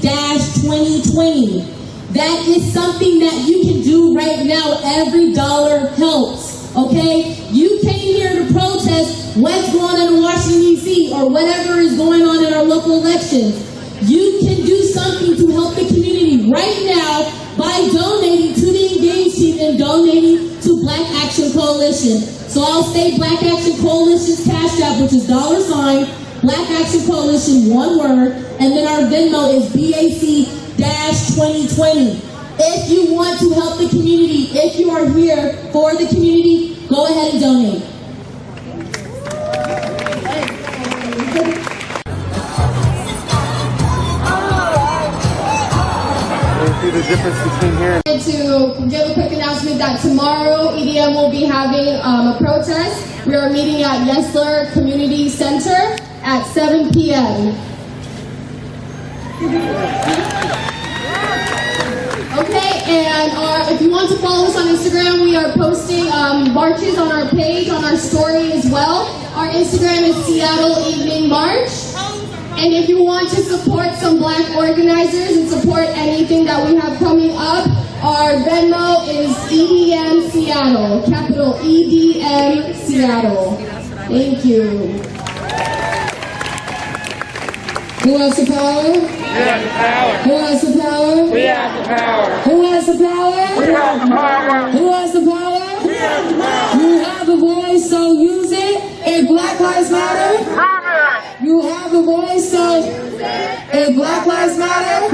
Speaker 21: BAC-2020. That is something that you can do right now. Every dollar helps, okay? You came here to protest what's going on in Washington, D.C., or whatever is going on in our local elections. You can do something to help the community right now by donating to the Engage team and donating to Black Action Coalition. So I'll say Black Action Coalition's cash app, which is $ Black Action Coalition, one word, and then our Venmo is BAC-2020. If you want to help the community, if you are here for the community, go ahead and donate.
Speaker 5: See the difference between here and
Speaker 6: To give a quick announcement that tomorrow EDM will be having a protest. We are meeting at Yesler Community Center at 7 p.m. Okay, and if you want to follow us on Instagram, we are posting marches on our page, on our story as well. Our Instagram is Seattle Evening March. And if you want to support some Black organizers and support anything that we have coming up, our Venmo is EDM Seattle, capital EDM Seattle. Thank you. Who has the power?
Speaker 13: We have the power.
Speaker 6: Who has the power?
Speaker 13: We have the power.
Speaker 6: Who has the power?
Speaker 13: We have the power.
Speaker 6: Who has the power?
Speaker 13: We have the power.
Speaker 6: You have a voice, so use it. If Black Lives Matter, you have a voice, so if Black Lives Matter,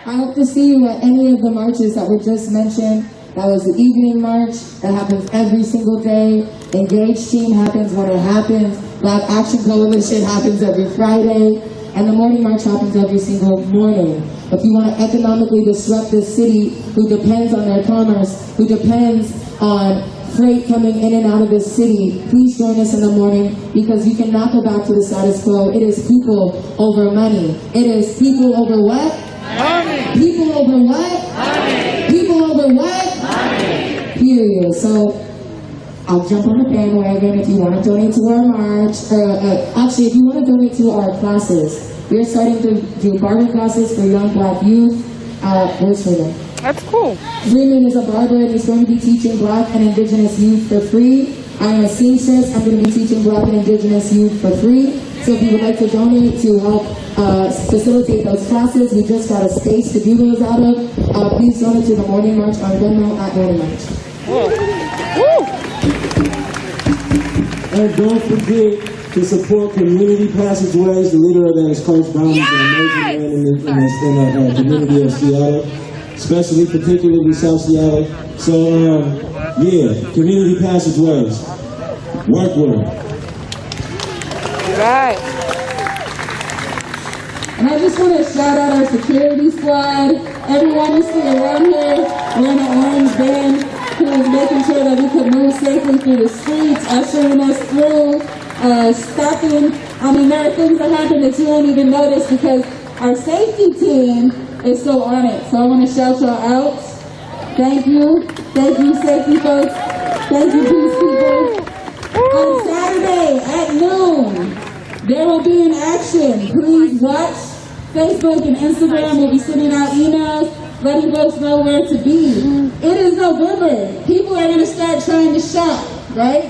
Speaker 6: I hope to see you at any of the marches that were just mentioned. That was the evening march that happens every single day. Engage team happens when it happens. Black Action Coalition happens every Friday. And the morning march happens every single morning. If you want to economically disrupt this city who depends on their commerce, who depends on freight coming in and out of this city, please join us in the morning because you cannot go back to the status quo. It is people over money. It is people over what? Money. People over what? Money. People over what? this. So I'll jump on the bandwagon if you want to donate to our march. Actually, if you want to donate to our classes, we're starting to do barber classes for young Black youth. Where's Freeman?
Speaker 8: That's cool.
Speaker 6: Freeman is a barber and he's going to be teaching Black and Indigenous youth for free. I am a seamstress. I'm going to be teaching Black and Indigenous youth for free. So if you would like to donate to help facilitate those classes, we just got a space to do those out of. Please donate to the Morning March on Venmo at Morning March.
Speaker 9: And don't forget to support Community Passageways. The leader of that is Coach Brown. He's an amazing man in the community of Seattle, especially particularly South Seattle. So, yeah, Community Passageways. Work.
Speaker 8: Right.
Speaker 6: And I just want to shout out our security squad. Everyone you see around here wearing an orange band who is making sure that we can move safely through the streets, ushering us through, stopping. I mean, there are things that happen that you don't even notice because our safety team is so on it. So I want to shout y'all out. Thank you. Thank you, safety folks. Thank you, peace people. On Saturday at noon, there will be an action. Please watch. Facebook and Instagram will be sending out emails letting folks know where to be. It is November. People are going to start trying to shop, right?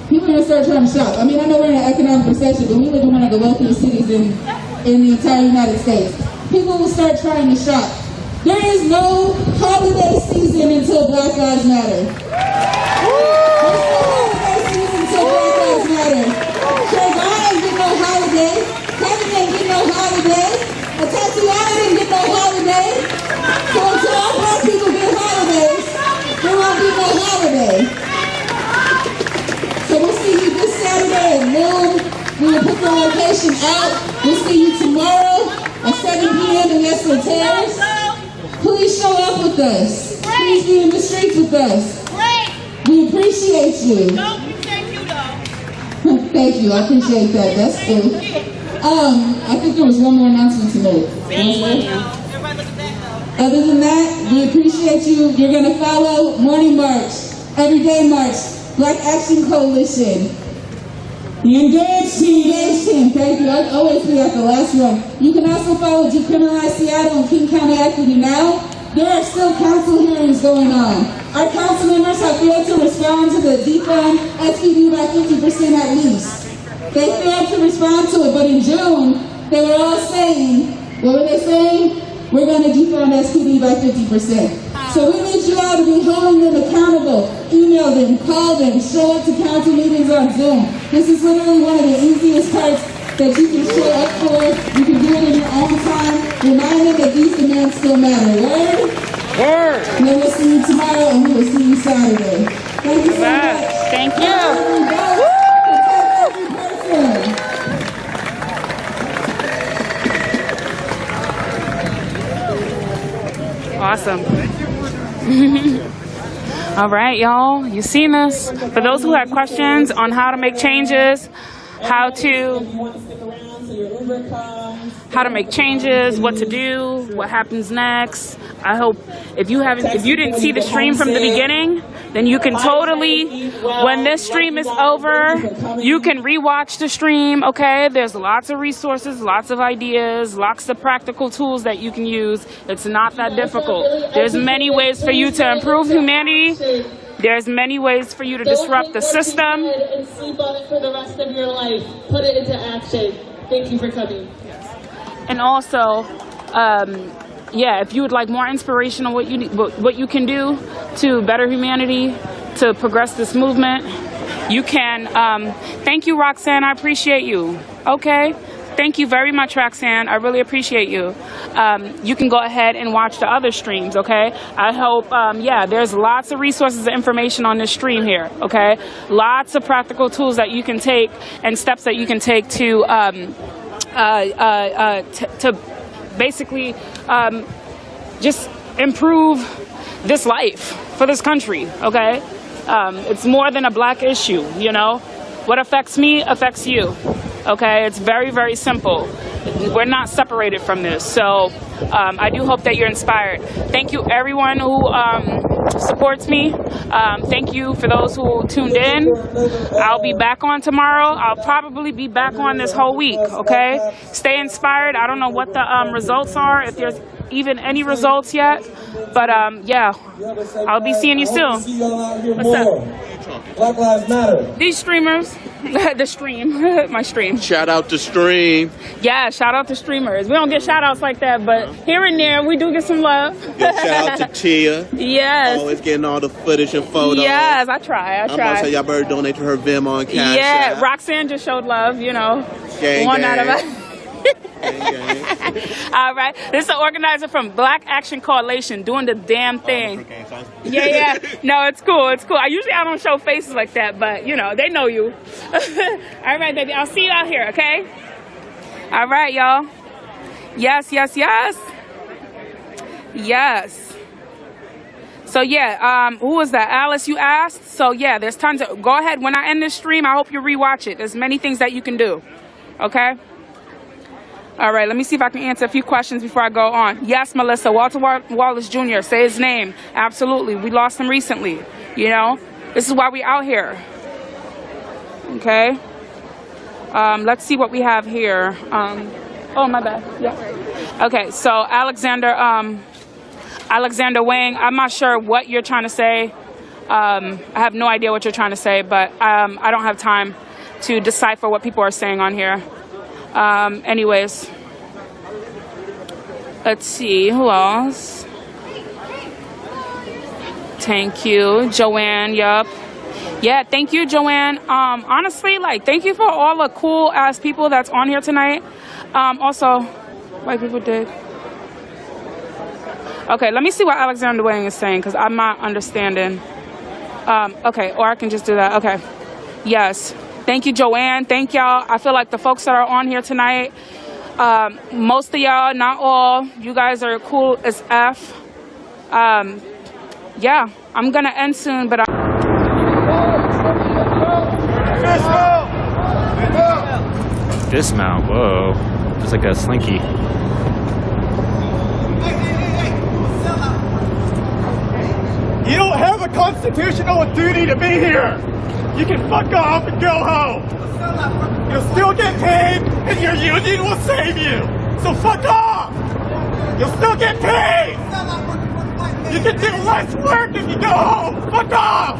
Speaker 6: People are going to start trying to shop. I mean, I know we're in an economic recession, but we live in one of the wealthiest cities in the entire United States. People will start trying to shop. There is no holiday season until Black Lives Matter. Black Lives Matter. Trayvon ain't get no holiday. Kevin ain't get no holiday. Tatiana didn't get no holiday. So until all Black people get holidays, there won't be no holiday. So we'll see you this Saturday at noon. We will put the location out. We'll see you tomorrow at 7 p.m. in Yesler Terrace. Please show up with us. Please be in the streets with us. We appreciate you. Thank you, I appreciate that. That's cool. I think there was one more announcement to make. Other than that, we appreciate you. You're going to follow Morning March, Everyday March, Black Action Coalition. The Engaged Team. Engaged Team, thank you. I always be at the last one. You can also follow Decriminalize Seattle and King County Equity Now. There are still council hearings going on. Our council members have failed to respond to the defund SPD by 50% at least. They failed to respond to it, but in June, they were all saying, what were they saying? We're going to defund SPD by 50%. So we need you all to be holding them accountable. Email them, call them, show up to council meetings on Zoom. This is literally one of the easiest parts that you can show up for. You can do it in your own time. Remind them that these demands still matter. Word? Word. And then we'll see you tomorrow and we will see you Saturday. Thank you so much.
Speaker 8: Thank you. Awesome. All right, y'all. You seen this. For those who had questions on how to make changes, how to make changes, what to do, what happens next. I hope if you didn't see the stream from the beginning, then you can totally, when this stream is over, you can rewatch the stream, okay? There's lots of resources, lots of ideas, lots of practical tools that you can use. It's not that difficult. There's many ways for you to improve humanity. There's many ways for you to disrupt the system.
Speaker 10: And sleep on it for the rest of your life. Put it into action. Thank you for coming.
Speaker 8: And also, yeah, if you would like more inspiration on what you can do to better humanity, to progress this movement, you can. Thank you, Roxanne. I appreciate you. Okay. Thank you very much, Roxanne. I really appreciate you. You can go ahead and watch the other streams, okay? I hope, yeah, there's lots of resources and information on this stream here, okay? Lots of practical tools that you can take and steps that you can take to basically just improve this life for this country, okay? It's more than a black issue, you know? What affects me affects you. Okay, it's very, very simple. we're not separated from this. So I do hope that you're inspired. Thank you everyone who supports me. Thank you for those who tuned in. I'll be back on tomorrow. I'll probably be back on this whole week, okay? Stay inspired. I don't know what the results are, if there's even any results yet, but yeah, I'll be seeing you soon. What's up?
Speaker 17: Black Lives Matter.
Speaker 8: These streamers, the stream, my stream.
Speaker 2: Shout out to Stream.
Speaker 8: Yeah, shout out to streamers. We don't get shout outs like that, but here and there we do get some love.
Speaker 2: Yo, shout out to Tia.
Speaker 8: Yes.
Speaker 2: Always getting all the footage and photos.
Speaker 8: Yes, I try.
Speaker 2: I'm gonna say y'all better donate to her Vim on Cash
Speaker 8: Yeah,
Speaker 2: App.
Speaker 8: Roxanne just showed love, you know.
Speaker 2: Gang,
Speaker 8: One
Speaker 2: gang.
Speaker 8: out of us. All right, this is an organizer from Black Action Coalition doing the damn thing. Yeah. No, it's cool. It's cool. I don't show faces like that, but you know, they know you. All right, baby. I'll see you out here, okay? All right, y'all. Yes. So yeah, who was that? Alice, you asked? So yeah, there's tons of, go ahead. When I end this stream, I hope you rewatch it. There's many things that you can do. Okay? All right, let me see if I can answer a few questions before I go on. Yes, Melissa, Walter Wallace Jr., say his name. Absolutely. We lost him recently, you know? This is why we out here. Okay? Let's see what we have here. Oh, my bad. Yeah. Okay, so Alexander Wang, I'm not sure what you're trying to say. I have no idea what you're trying to say, but I don't have time to decipher what people are saying on here. Anyways, let's see, who else? Thank you, Joanne, yup. Yeah, thank you, Joanne. Honestly, like, thank you for all the cool ass people that's on here tonight. Also, white people did. Okay, let me see what Alexander Wang is saying, because I'm not understanding. Okay, or I can just do that. Okay, yes. Thank you, Joanne. Thank y'all. I feel like the folks that are on here tonight, most of y'all, not all, you guys are cool as F. Yeah, I'm going to end soon, but
Speaker 12: Dismount, whoa. Just like a slinky.
Speaker 5: You don't have a constitutional duty to be here. You can fuck off and go home. You'll still get paid, and your union will save you. So fuck off. You'll still get paid. You can do less work if you go home. Fuck off.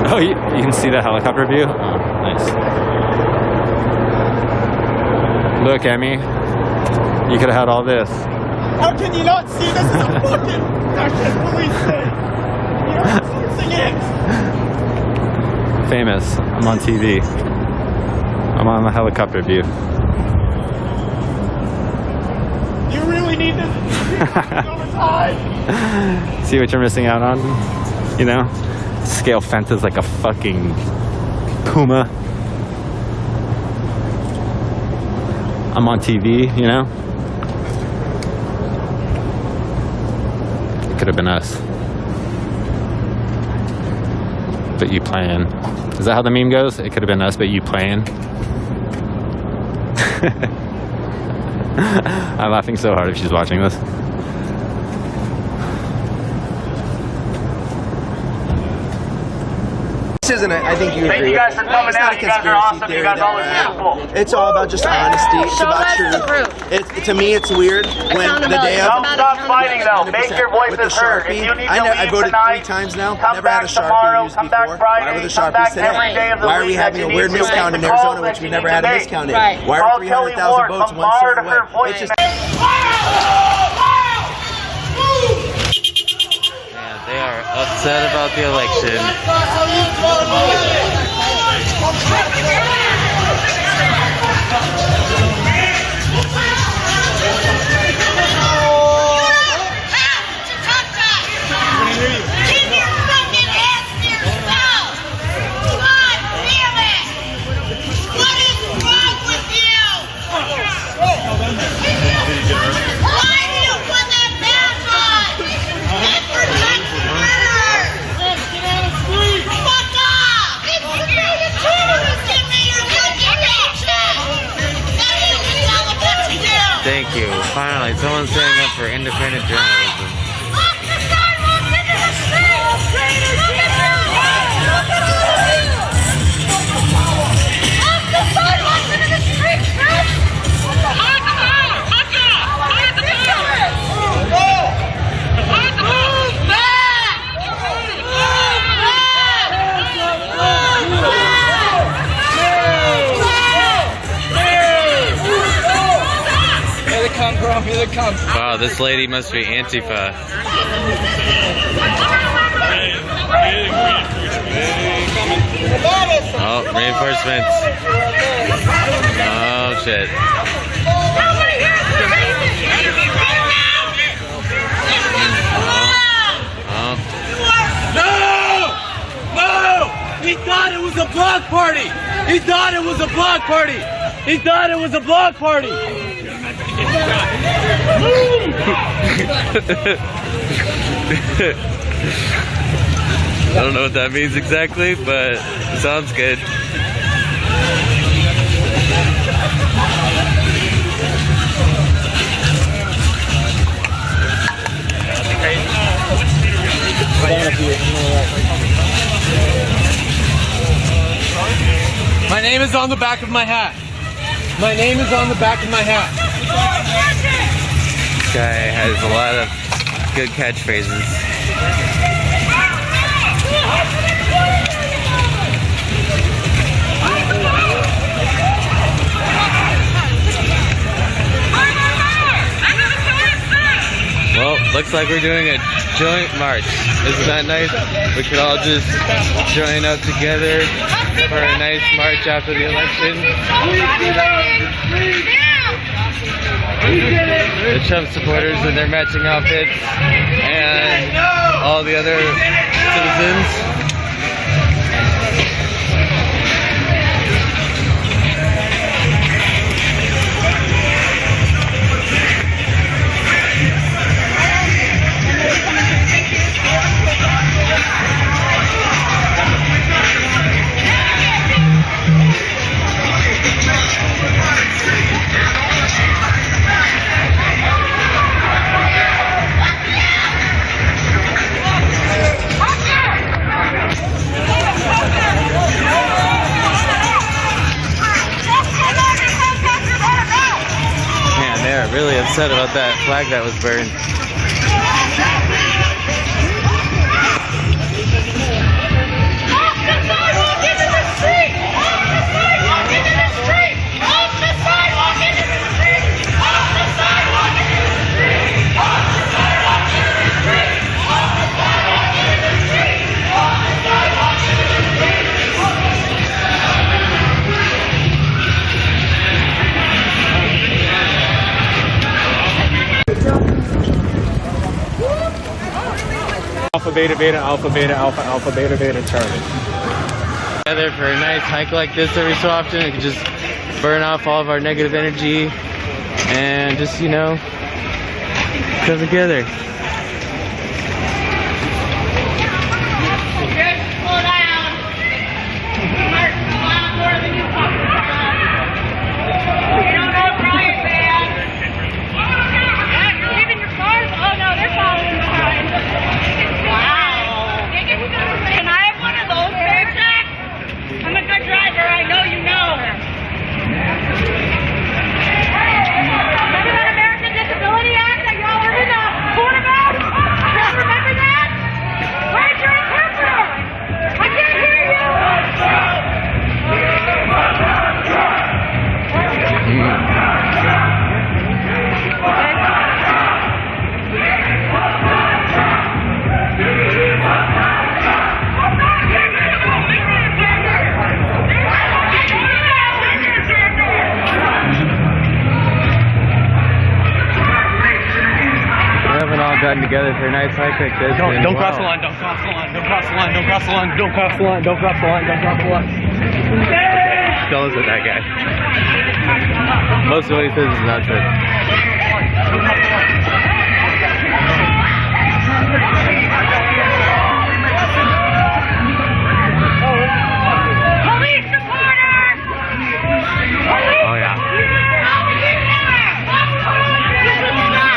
Speaker 12: Oh, you can see the helicopter view? Oh, nice. Look, Emmy. You could have had all this.
Speaker 5: How can you not see this is a fucking Russian police thing? You're enforcing it.
Speaker 12: Famous. I'm on TV. I'm on the helicopter view.
Speaker 5: You really need this all the time.
Speaker 12: See what you're missing out on? You know? Scale fences like a fucking puma. I'm on TV, you know? It could have been us. But you playing. Is that how the meme goes? It could have been us, but you playing. I'm laughing so hard if she's watching this.
Speaker 20: This isn't I think you agree.
Speaker 1: Thank you guys for coming out. You guys are awesome. You guys are always beautiful.
Speaker 20: It's all about just honesty. It's about truth. To me, it's weird when the day of.
Speaker 1: Don't stop fighting though. Make your voices heard. If you need to
Speaker 20: I
Speaker 1: leave
Speaker 20: voted
Speaker 1: tonight,
Speaker 20: 3 times now.
Speaker 1: come
Speaker 20: Never had a
Speaker 1: back tomorrow.
Speaker 20: Sharpie used
Speaker 1: Come
Speaker 20: before.
Speaker 1: back Friday.
Speaker 20: Why were the
Speaker 1: Come
Speaker 20: Sharpies
Speaker 1: back every
Speaker 20: today?
Speaker 1: day of the
Speaker 20: Why are we
Speaker 1: week
Speaker 20: having
Speaker 1: that
Speaker 20: a
Speaker 1: you
Speaker 20: weird
Speaker 1: need to
Speaker 20: miscount
Speaker 1: make
Speaker 20: in
Speaker 1: the calls
Speaker 20: Arizona,
Speaker 1: that
Speaker 20: which we
Speaker 1: you
Speaker 20: never
Speaker 1: need
Speaker 20: had
Speaker 1: to
Speaker 20: a
Speaker 1: make.
Speaker 20: miscount in?
Speaker 1: Right.
Speaker 20: Why
Speaker 1: Call
Speaker 20: are
Speaker 1: Kelly
Speaker 20: 300,000
Speaker 1: Ward.
Speaker 20: votes one
Speaker 1: Bombard
Speaker 20: state away?
Speaker 1: her voice.
Speaker 20: It's just
Speaker 12: They are upset about the election.
Speaker 16: Why do you put that
Speaker 12: someone standing up for independent journalism.
Speaker 7: Off the sidewalks into the street! Look at that! Look at all of you! Off the sidewalks into the street, Chris! Hide the car! Hide the car! Hide the car! Move back! Move back! Move back!
Speaker 12: Here they come, bro. Here they come. Wow, this lady must be Antifa. Oh, reinforcements. Oh, shit.
Speaker 1: No! He thought it was a block party! He thought it was a block party! He thought it was a block party!
Speaker 12: I don't know what that means exactly, but it sounds good.
Speaker 1: My name is on the back of my hat. My name is on the back of my hat.
Speaker 12: This guy has a lot of good catchphrases. Well, looks like we're doing a joint march. Isn't that nice? We could all just join up together for a nice march after the election. The Trump supporters in their matching outfits and all the other citizens. Really upset about that flag that was burned.
Speaker 7: Off the sidewalk into the street! Off the sidewalk into the street! Off the sidewalk into the street! Off the sidewalk into the street! Off the sidewalk into the street! Off the sidewalk into the street! Off the sidewalk into the street!
Speaker 1: Alpha, beta, beta, alpha, beta, alpha, alpha, beta, beta, Charlie.
Speaker 12: Together for a nice hike like this every so often, it can just burn off all of our negative energy and just, you know, come together.
Speaker 7: Slow down. Mark, a lot more than you talk about. You don't know Brian, man. You're leaving your cars? Oh no, they're following behind. Wow. Can I have one of those, Bear Jack? I'm a good driver, I know you know. Remember that American Disability Act that y'all were in the court about? Y'all remember that? Where's your interpreter? I can't hear you!
Speaker 12: We haven't all gotten together for a nice hike like this.
Speaker 1: Don't cross the line, don't cross the line, don't cross the line, don't cross the line, don't cross the line, don't cross the line, don't cross the line.
Speaker 12: Tell us with that guy. Most of what he says is nonsense.
Speaker 7: Police supporters! Police!
Speaker 12: Oh yeah.
Speaker 7: This is not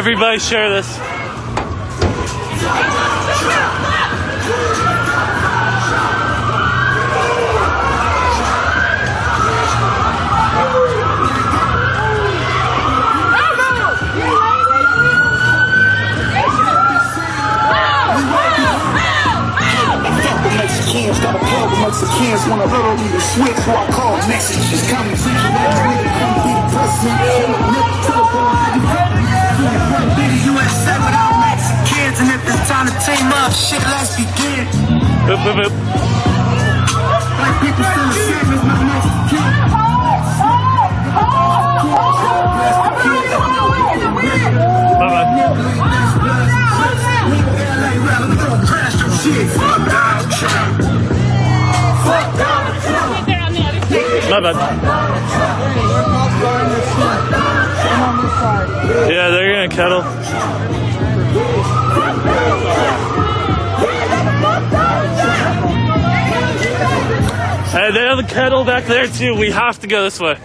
Speaker 1: Everybody share this.
Speaker 17: Mexicans got a club with Mexicans wanna literally to switch so I call messages coming to you come be the president USA without Mexicans and if it's time to team up shit let's begin
Speaker 1: Boop, boop, boop.
Speaker 17: like people still the same as my Mexican
Speaker 1: My bad. Yeah, they're gonna kettle. Hey, they have a kettle back there too. We have to go this way.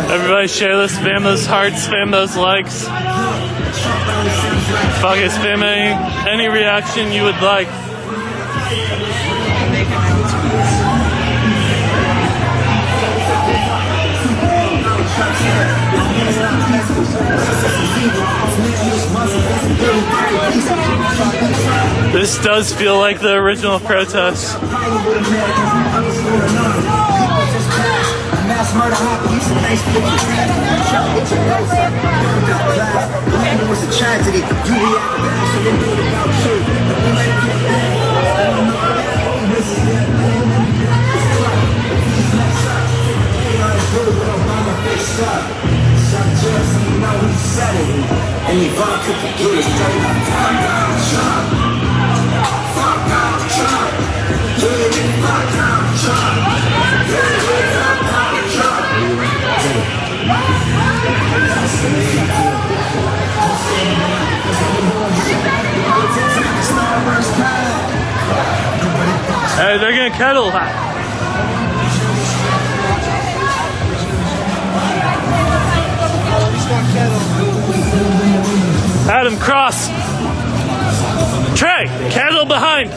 Speaker 1: Everybody share this, spam those hearts, spam those likes. Fuck it, spam any reaction you would like. This does feel like the original protest.
Speaker 17: Mass murder happened, thanks for the it was a tragedy. You react so they do it about you. And you vodka for good is straight up. Fuck down Trump. Fuck down Trump. Fuck down Trump.
Speaker 1: Hey, they're gonna kettle. Adam, cross. Trey, kettle behind.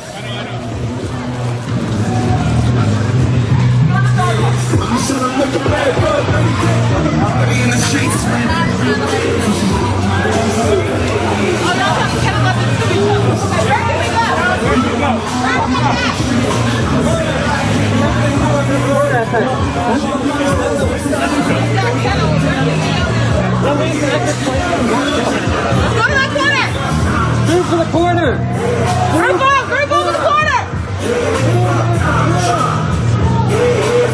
Speaker 17: Move for the corner!
Speaker 13: Group ball to the corner!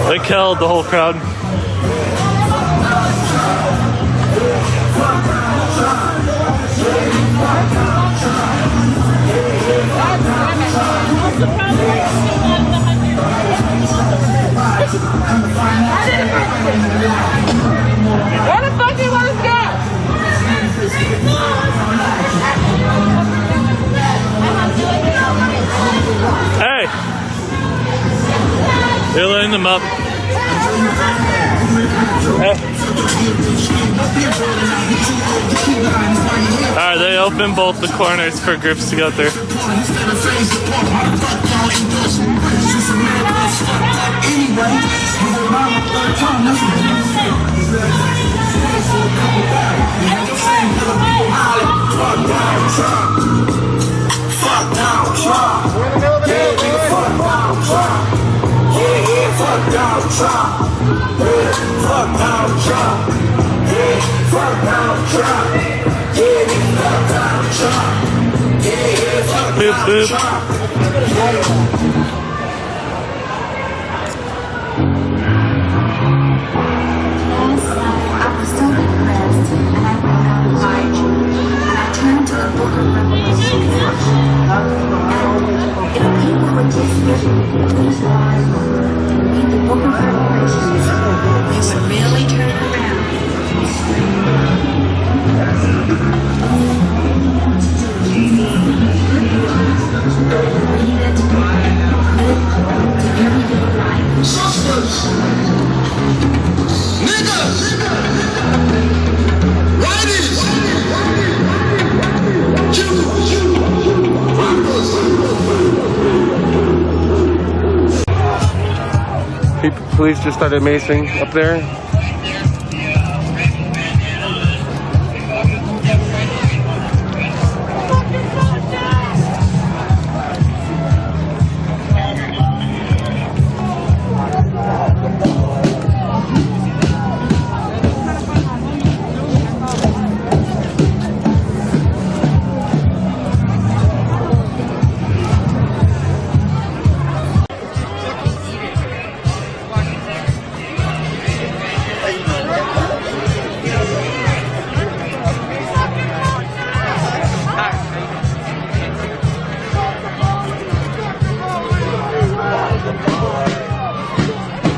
Speaker 1: They killed the whole crowd.
Speaker 13: Where the fuck do you want us to go?
Speaker 1: Hey! They're letting them up. Hey. Alright, they open both the corners for groups to go through.
Speaker 17: Fuck Donald Trump. Fuck Donald Trump. Fuck Donald Trump. Fuck Donald Trump. Fuck Donald Trump. Fuck Donald Trump.
Speaker 1: Boop, boop.
Speaker 3: I was so depressed, and I went out to march, and I turned to the book of Revelation.
Speaker 5: police just started macing up there.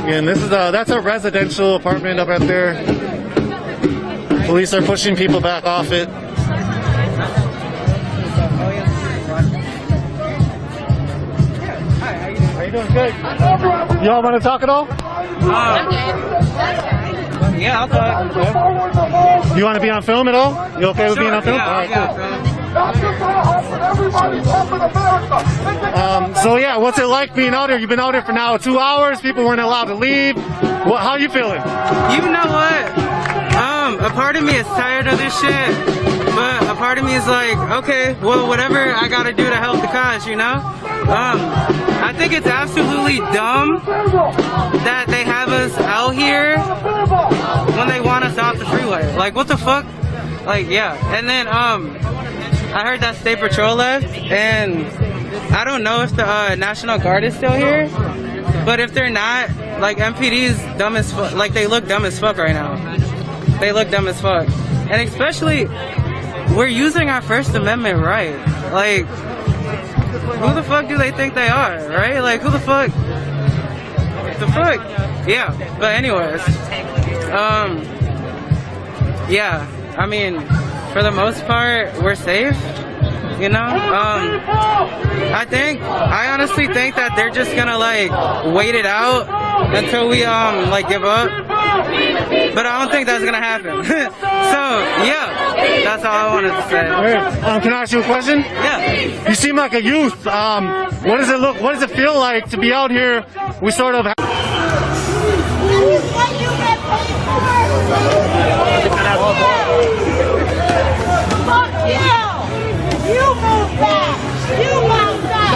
Speaker 11: And this is that's a residential apartment up out there. Police are pushing people back off it. How you doing? Good. Y'all want to talk at all?
Speaker 12: Yeah, I'll talk.
Speaker 11: You want to be on film at all? You okay with being on film?
Speaker 12: Yeah,
Speaker 11: All right,
Speaker 12: yeah,
Speaker 11: cool. So yeah, what's it like being out here? You've been out here for now 2 hours. People weren't allowed to leave. How are you feeling?
Speaker 12: You know what? A part of me is tired of this shit, but a part of me is like, okay, well, whatever I gotta do to help the cause, you know? I think it's absolutely dumb that they have us out here when they want us off the freeway. Like, what the fuck? Like, yeah. And then, I heard that State Patrol left, and I don't know if the National Guard is still here, but if they're not, like, MPD's dumb as fuck. Like, they look dumb as fuck right now. They look dumb as fuck. And especially, we're using our First Amendment right. Like, who the fuck do they think they are, right? Like, who the fuck? The fuck? Yeah, but anyways, yeah, I mean, for the most part, we're safe, you know? I honestly think that they're just gonna, like, wait it out until we, like, give up. But I don't think that's gonna happen. So, yeah, that's all I wanted to say.
Speaker 11: Can I ask you a question?
Speaker 12: Yeah.
Speaker 11: You seem like a youth. What does it feel like to be out here? We sort of
Speaker 13: Fuck you! You move back! You move back!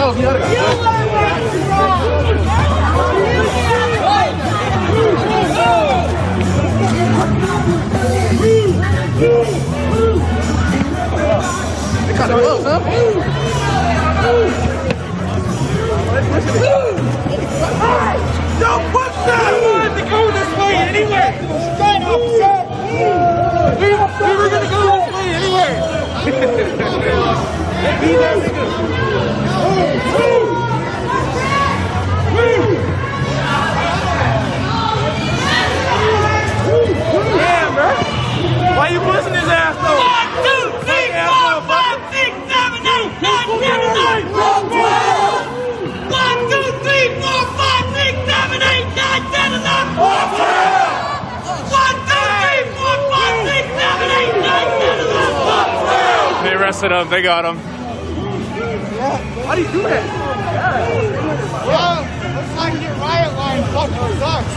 Speaker 13: You learn where it's wrong!
Speaker 17: They kind of close, huh? Don't push that! We wanted to go this way anyway! Straight up, sir! We were gonna go this way anyway! Damn, bro! Why you pushing his ass though? 1, 2, 3, 4, 5, 6, 7, 8, 9, 10, 11, 12, 1, 2, 3, 4, 5, 6, 7, 8, 9, 10, 11, 12, 1, 2, 3, 4, 5, 6, 7, 8, 9, 10, 11, 12.
Speaker 1: They arrested him. They got him.
Speaker 17: How do you do that?
Speaker 15: Well, looks like your riot line fucking sucks.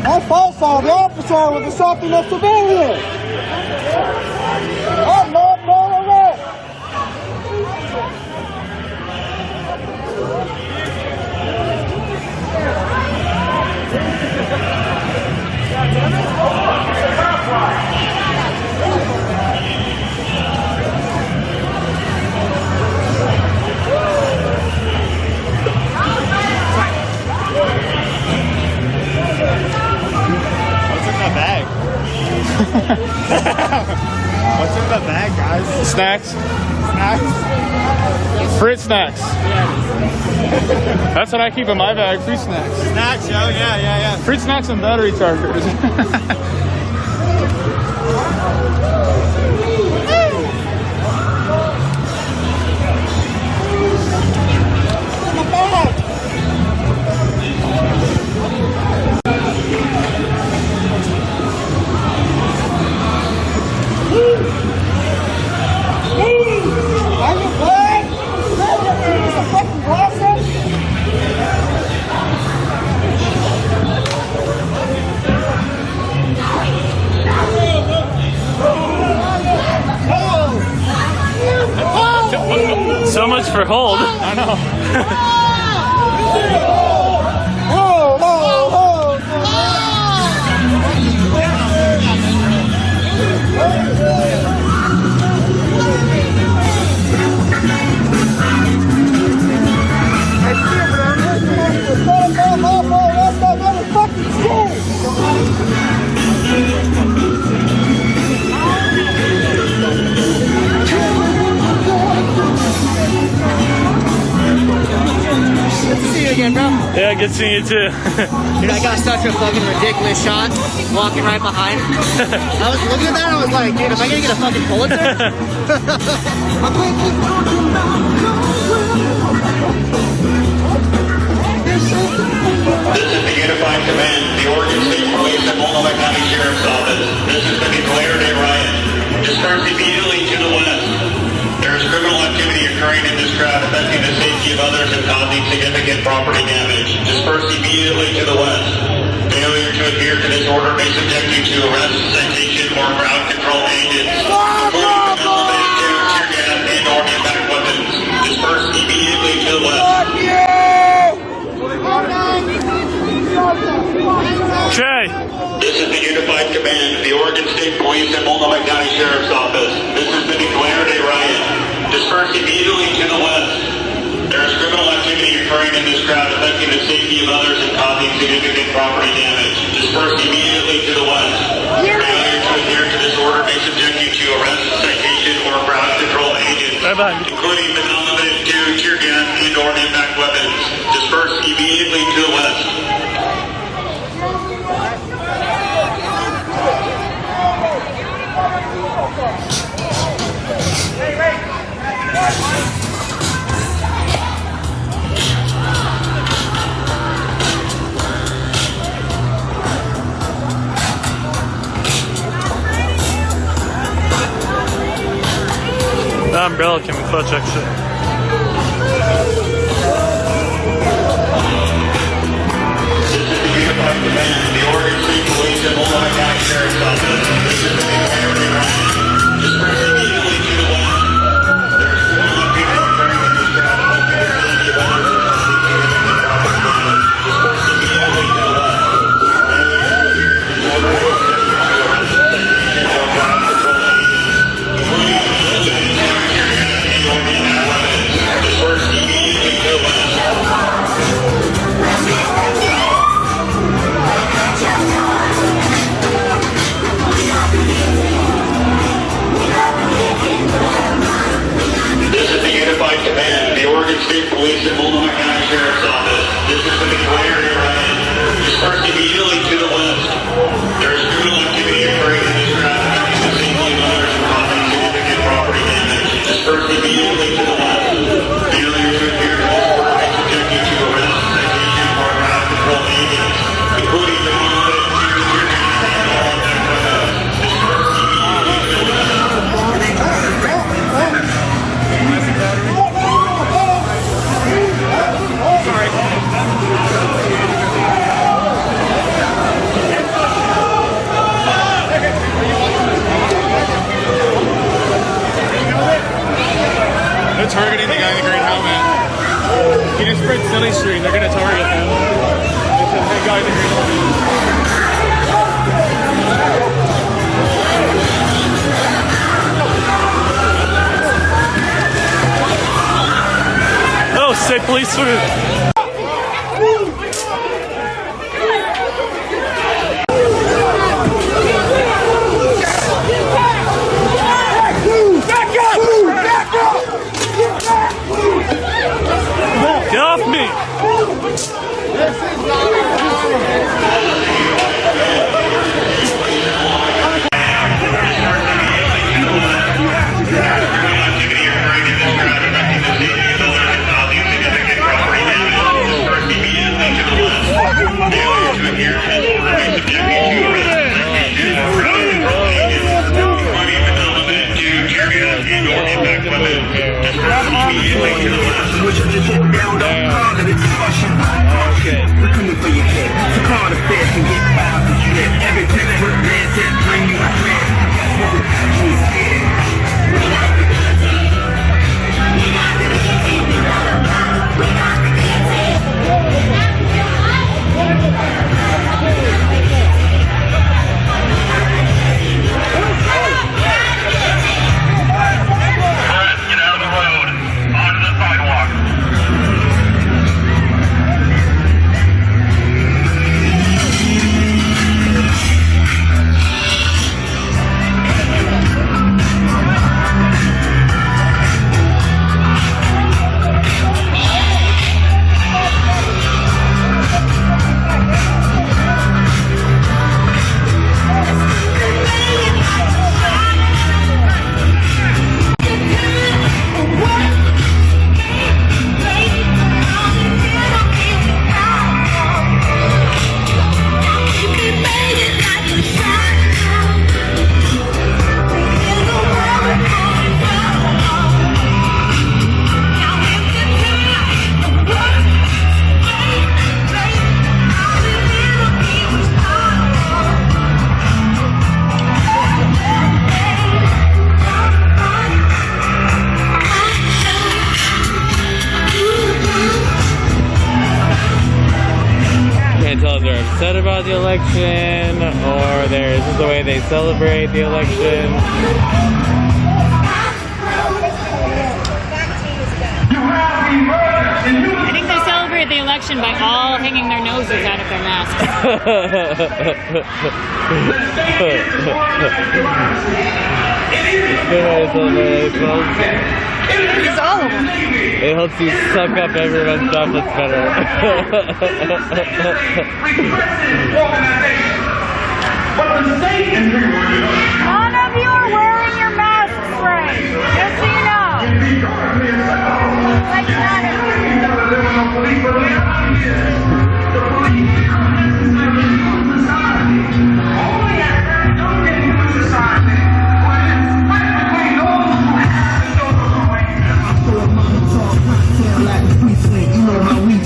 Speaker 15: My fault, sir. The officer was assaulting a civilian. I'm not going away.
Speaker 1: What's in the bag, guys? Snacks. Snacks? Fruit snacks. That's what I keep in my bag, fruit snacks.
Speaker 5: Snacks, yo, yeah.
Speaker 1: Fruit snacks and battery chargers.
Speaker 15: Are you good? Is a fucking process?
Speaker 1: Nice seeing you too.
Speaker 15: Dude, I got such a fucking ridiculous shot walking right behind. I was looking at that and I was like, dude, am I gonna get a fucking Pulitzer?
Speaker 16: This is the Unified Command, the Oregon State Police and Multnomah County Sheriff's Office. This has been declared a riot. Disperse immediately to the west. There is criminal activity occurring in this crowd affecting the safety of others and causing significant property damage. Disperse immediately to the west. Failure to adhere to this order may subject you to arrest, citation, or crowd control agents, including the unlimited tear gas and/or impact weapons. Disperse immediately to the west.
Speaker 1: Trey.
Speaker 16: This is the Unified Command, the Oregon State Police and Multnomah County Sheriff's Office. This has been declared a riot. Disperse immediately to the west. There is criminal activity occurring in this crowd affecting the safety of others and causing significant property damage. Disperse immediately to the west. Failure to adhere to this order may subject you to arrest, citation, or crowd control agents, including but not limited to tear gas and/or impact weapons. Disperse immediately to the west.
Speaker 1: The umbrella came in clutch actually.
Speaker 16: The Oregon State Police and Multnomah County Sheriff's Office. This is the declared a riot. Disperse immediately to the west. There is criminal activity occurring in this crowd affecting the safety of others and causing significant property damage. Disperse immediately to the west. Disperse immediately to the west. This is the Unified Command, the Oregon State Police and Multnomah County Sheriff's Office. This has been declared a riot. Disperse immediately to the west. There is criminal activity occurring in this crowd affecting the safety of others and causing significant property damage. Disperse immediately to the west. Failure to adhere to this order may subject you to arrest, citation, or crowd control agents, including the unlimited tear gas and/or impact weapons. Disperse immediately to the west.
Speaker 1: They're targeting the guy in the green helmet. He just spread Silly Street. They're gonna target him. That guy in the green helmet. Oh, sick police swoop. Get off me!
Speaker 17: We're coming for your head. So call the feds and get filed for shit. Every text with red says bring you a threat.
Speaker 1: about the election, or this is the way they celebrate the election.
Speaker 8: I think they celebrate the election by all hanging their noses out of their masks.
Speaker 1: It's all of them. It helps you suck up everyone's stuff that's better.
Speaker 7: None of you are wearing your masks right. Just so you know. Like none of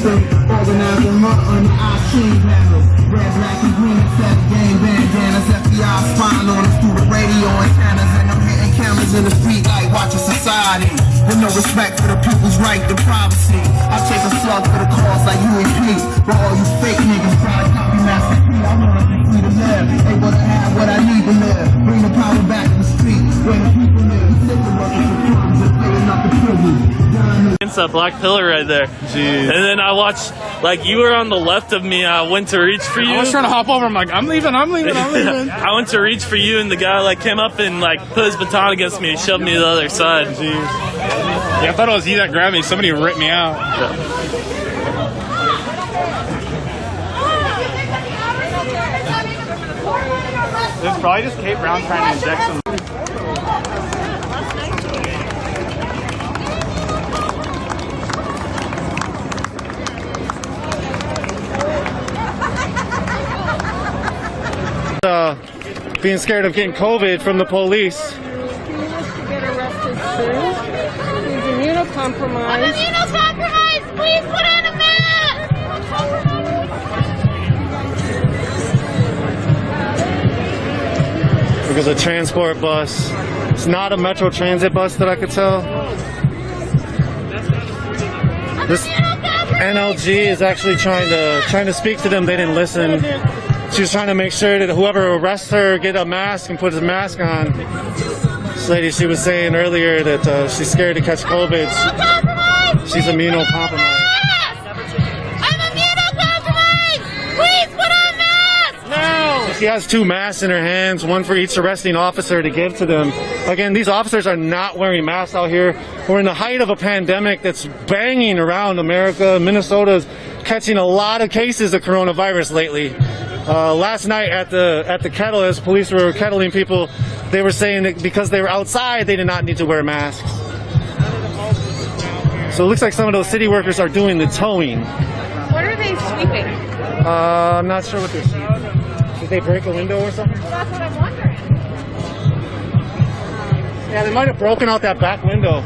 Speaker 17: Organizing run on the I-Chain battles. Red, black, and green, except gang bandanas. FBI spying on us through the radio antennas. And I'm hitting cameras in the street like watching society. With no respect for the people's right to privacy. I take a slug for the cause like UAP. For all you fake niggas trying to copy Master P. I wanna be free to live. Able to have what I need to live. Bring the power back to the street. Where the people live. We sick of working for crumbs and paying up the privilege.
Speaker 1: It's that black pillar right there. Jeez. And then I watched, like, you were on the left of me. I went to reach for you.
Speaker 3: I was trying to hop over. I'm like, I'm leaving.
Speaker 1: I went to reach for you, and the guy like came up and like put his baton against me and shoved me to the other side.
Speaker 3: Jeez. Yeah, I thought it was you that grabbed me. Somebody ripped me out.
Speaker 5: It's probably just Kate Brown trying to inject some.
Speaker 11: Being scared of getting COVID from the police.
Speaker 7: He was to get arrested soon. He's immunocompromised. I'm immunocompromised! Please put on a mask!
Speaker 11: Because a transport bus. It's not a Metro Transit bus that I could tell. This NLG is actually trying to speak to them. They didn't listen. She was trying to make sure that whoever arrests her get a mask and put his mask on. This lady, she was saying earlier that she's scared to catch COVID. She's immunocompromised.
Speaker 7: I'm immunocompromised! Please put on masks!
Speaker 11: No! She has 2 masks in her hands, one for each arresting officer to give to them. Again, these officers are not wearing masks out here. We're in the height of a pandemic that's banging around America. Minnesota's catching a lot of cases of coronavirus lately. Last night at the kettle, as police were kettling people, they were saying that because they were outside, they did not need to wear masks. So it looks like some of those city workers are doing the towing.
Speaker 7: What are they sweeping?
Speaker 11: I'm not sure what they're sweeping. Did they break a window or something?
Speaker 7: That's what I'm wondering.
Speaker 11: Yeah, they might have broken out that back window.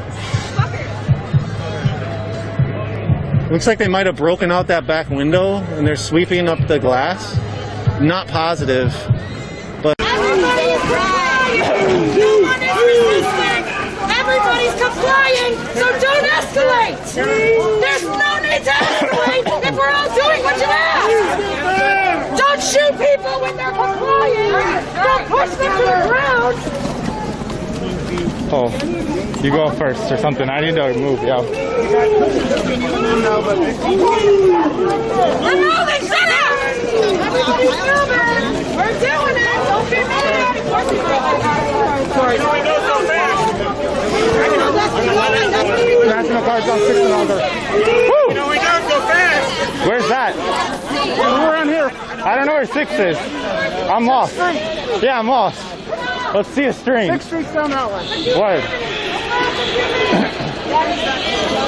Speaker 11: Looks like they might have broken out that back window and they're sweeping up the glass. Not positive, but
Speaker 7: Everybody's complying! No one is resisting! Everybody's complying, so don't escalate! There's no need to escalate if we're all doing what you ask! Don't shoot people when they're complying! Don't push them to the ground!
Speaker 5: Oh, you go first or something. I need to move, yeah.
Speaker 7: We're moving, shut up! Everybody's moving! We're doing it! Don't be mad! Sorry. No, we go so fast!
Speaker 5: National Guard's on 6 and under. Woo!
Speaker 3: You know, we go so fast.
Speaker 5: Where's that? We're around here. I don't know where 6 is. I'm lost. Yeah, I'm lost. Let's see a string. 6 streets down that way. Word.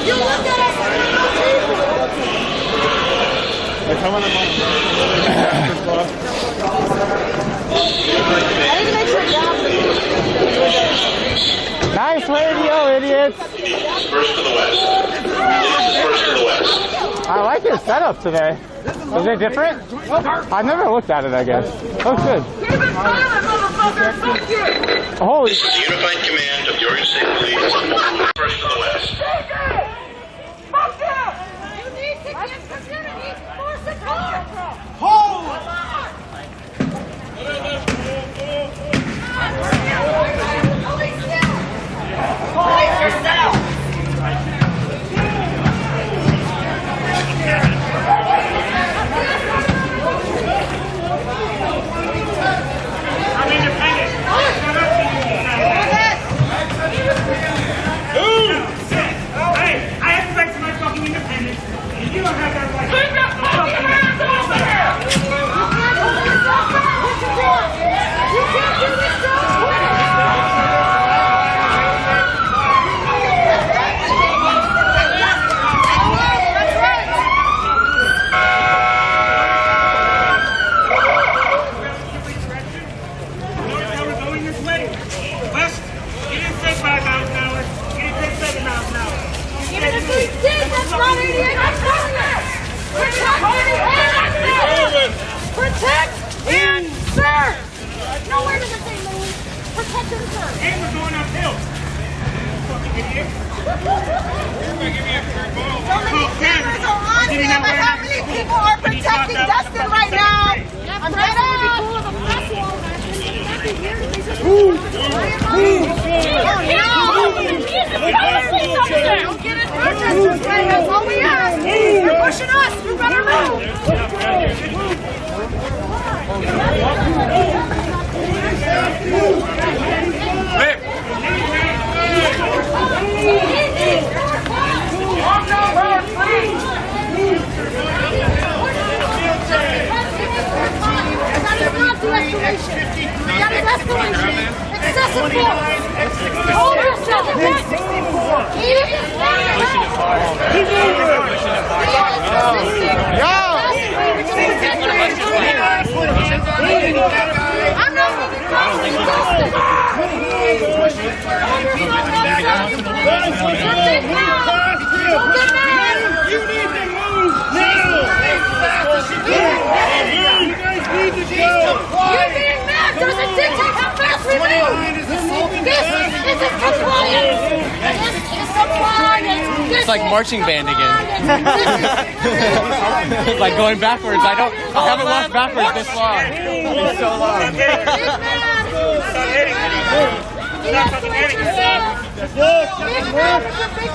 Speaker 7: You look at us!
Speaker 5: They're coming up on Nice radio, idiots.
Speaker 16: First to the west. First to the west.
Speaker 5: I like your setup today. Is it different? I've never looked at it, I guess. Looks good.
Speaker 7: Keep it silent, motherfucker! Fuck you!
Speaker 5: Holy.
Speaker 16: This is the unified command of the Oregon State Police. First to the west.
Speaker 7: Fuck you! You need to give community more support!
Speaker 5: Hold!
Speaker 7: That's all we ask. You're pushing us. You better That is escalation. Excessive force. Hold yourself. I'm not even crossing justice. You need to move You being mad doesn't dictate how fast we move. This isn't compliance. This is compliance.
Speaker 14: It's like marching band again. Like going backwards. I haven't walked backwards this long. It's so long.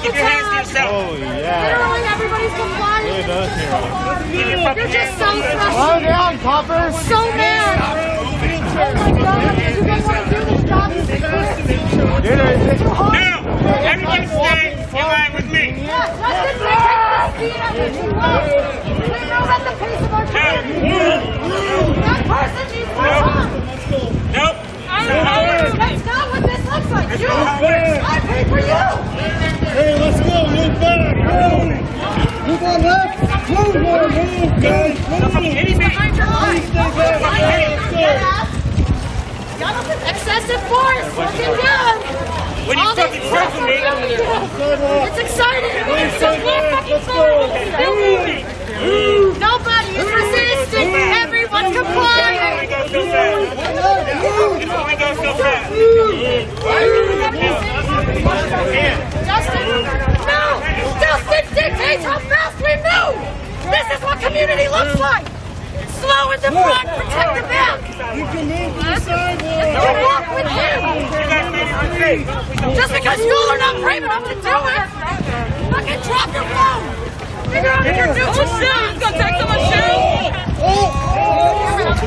Speaker 7: Keep your hands to yourself. Oh, yeah. Literally, everybody's compliant. You're just so frustrated.
Speaker 15: Slow down, coppers.
Speaker 7: So mad. Oh my God. You guys want to do this job?
Speaker 1: Now, everybody stay in line with me.
Speaker 7: Yeah, let's just take the speed at which you want. We move at the pace of our time. That person needs to run.
Speaker 1: Nope.
Speaker 7: That's not what this looks like. You, I pay for you.
Speaker 17: Hey, let's go. Move back. Move on left. Move on. Move, guys.
Speaker 7: He's behind your line. Excessive force. Looking down.
Speaker 1: When you fucking circle me,
Speaker 7: it's exciting. It's so fucking forward. Nobody is resisting. Everyone's complying.
Speaker 1: It's only goes so fast.
Speaker 7: Justin, no! Justin dictates how fast we move! This is what community looks like! Slow in the front, protect the back!
Speaker 17: You can move to the sidewalk!
Speaker 7: You walk with him! Just because you all are not brave enough to do it! Fucking drop your phone! Figure out if you're doing shoes! Go take someone's shoes!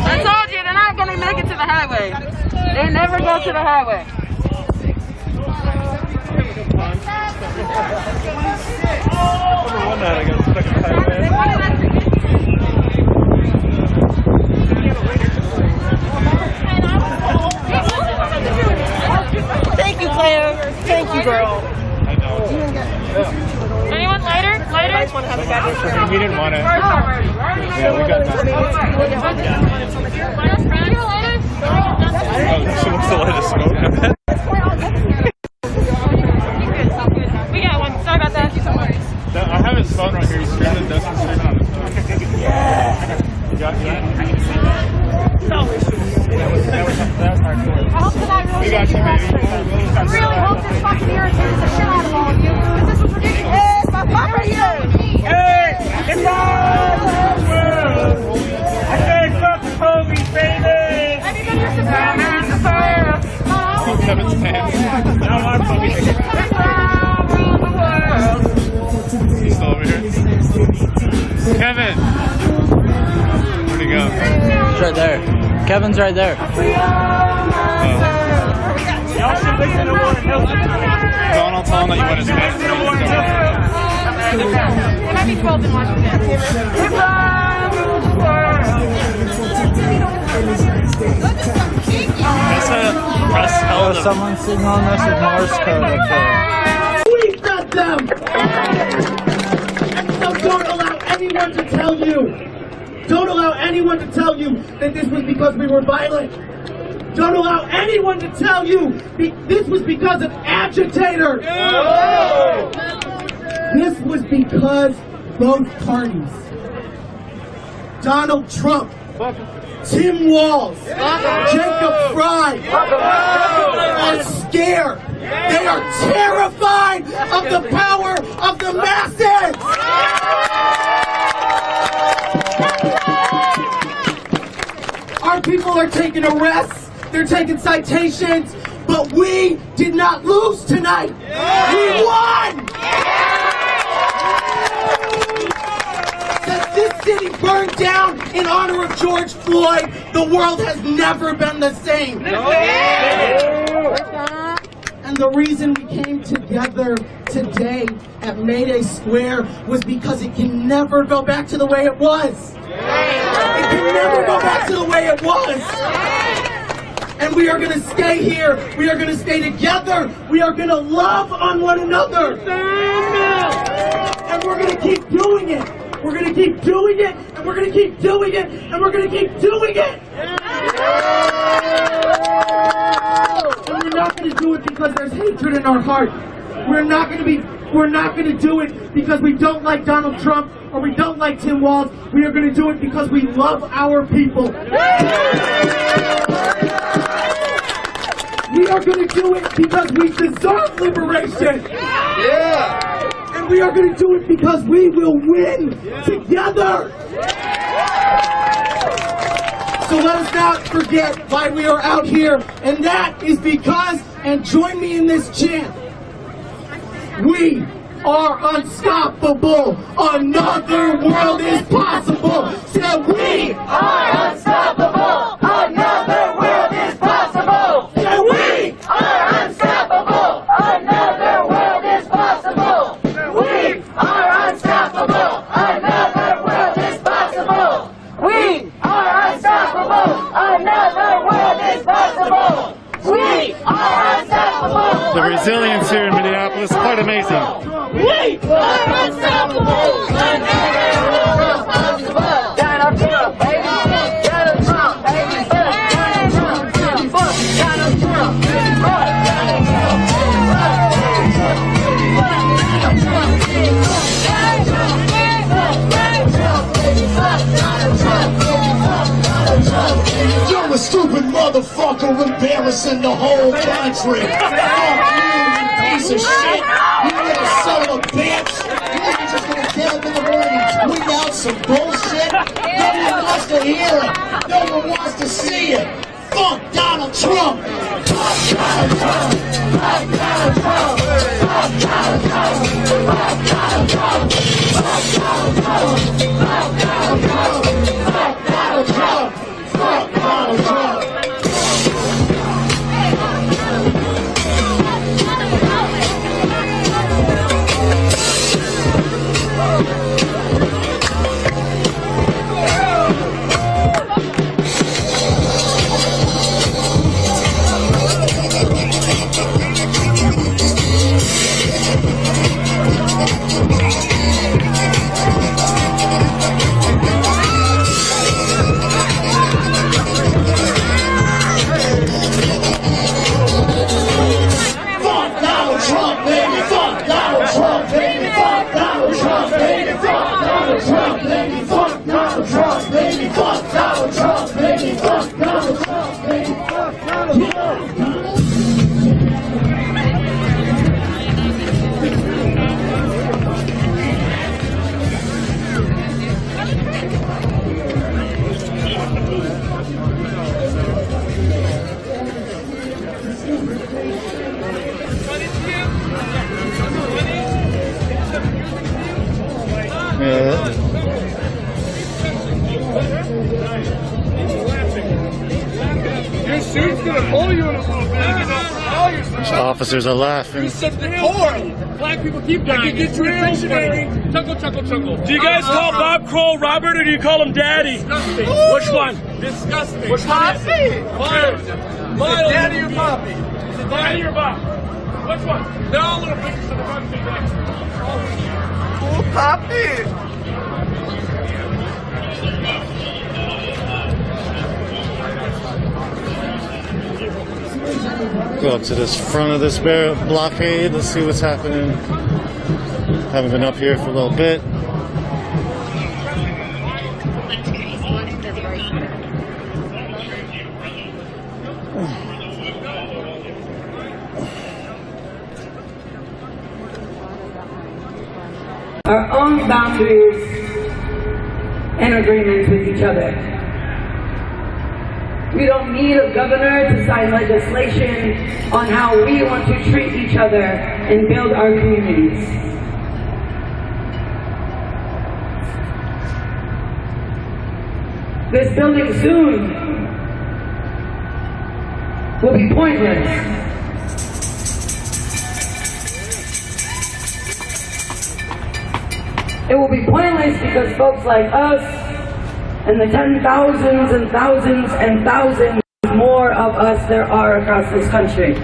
Speaker 7: I told you, they're not gonna make it to the highway. They never go to the highway.
Speaker 4: One night I got stuck in the highway.
Speaker 7: Thank you, Claire. Thank you, girl. Anyone later? Later?
Speaker 3: We didn't want it. Yeah, we got that.
Speaker 4: Oh, she wants to light a smoke.
Speaker 7: We got one. Sorry about that.
Speaker 3: I have his phone right here. He's screaming Dustin straight on his phone. Yeah. You got that was hardcore.
Speaker 7: I hope that I really
Speaker 3: We got you, baby.
Speaker 7: I really hope this fucking irritated the shit out of all of you. Because this was ridiculous. Hey, my papa here!
Speaker 1: Hey, it's all world. I said fuck the police, baby.
Speaker 7: Everybody is the fire.
Speaker 3: Kevin's pants.
Speaker 1: Now our police.
Speaker 3: He's still over here. Kevin! Where'd he go?
Speaker 14: He's right there. Kevin's right there.
Speaker 1: Y'all should listen to one.
Speaker 3: Donald, tell him that you want his pants.
Speaker 7: It might be 12 in Washington.
Speaker 3: That's a press held up.
Speaker 5: Someone's sitting on us with Morse code up there.
Speaker 17: We got them! And so don't allow anyone to tell you. Don't allow anyone to tell you that this was because we were violent. Don't allow anyone to tell you this was because of agitators. No. This was because both parties, Donald Trump, Tim Walz, Jacob Fry, are scared. They are terrified of the power of the masses. Our people are taking arrests
Speaker 9: they're taking citations, but we did not lose tonight. We won! Since this city burned down in honor of George Floyd, the world has never been the same. And the reason we came together today at Mayday Square was because it can never go back to the way it was. It can never go back to the way it was. And we are going to stay here. We are going to stay together. We are going to love on one another. And we're going to keep doing it. We're going to keep doing it. And we're going to keep doing it. And we're going to keep doing it. And we're not going to do it because there's hatred in our heart. We're not going to do it because we don't like Donald Trump or we don't like Tim Walz. We are going to do it because we love our people. We are going to do it because we deserve liberation. Yeah. And we are going to do it because we will win together. So let us not forget why we are out here, and that is because, and join me in this chant, we are unstoppable. Another world is possible. Say, we are unstoppable. Another world is possible. Say, we are unstoppable. Another world is possible. We are unstoppable. Another world is possible. We are unstoppable. Another world is possible. We are unstoppable.
Speaker 11: The resilience here in Minneapolis is quite amazing.
Speaker 9: We are unstoppable. Another world is possible. Donald Trump, baby. Donald Trump, baby. Donald Trump, baby. Donald Trump, baby.
Speaker 17: You're a stupid motherfucker embarrassing the whole country. Fuck you, you piece of shit. You little son of a bitch. You think you're just gonna get up in the morning and tweet out some bullshit? No one wants to hear it. No one wants to see it. Fuck Donald Trump. Fuck Donald Trump. Fuck Donald Trump. Fuck Donald Trump. Fuck Donald Trump. Fuck Donald Trump. Fuck Donald Trump. Fuck Donald Trump. Fuck Donald Trump.
Speaker 1: Your suit's gonna pull you in a little bit.
Speaker 11: Officers are laughing.
Speaker 1: You said the core. Black people keep dying. Get you attention. Chuckle, chuckle, chuckle. Do you guys call Bob Kroll Robert or do you call him Daddy? Disgusting. Which one? Disgusting. Which one? Miles. Miles. Daddy or Poppy? Daddy or Bob? Which one? They're all little pictures of the front feet. Oh, Poppy.
Speaker 11: Go up to this front of this blockade. Let's see what's happening. Haven't been up here for a little bit.
Speaker 18: Our own boundaries and agreements with each other. We don't need a governor to sign legislation on how we want to treat each other and build our communities. This building soon will be pointless. It will be pointless because folks like us and the 10,000s and thousands and thousands more of us there are across this country.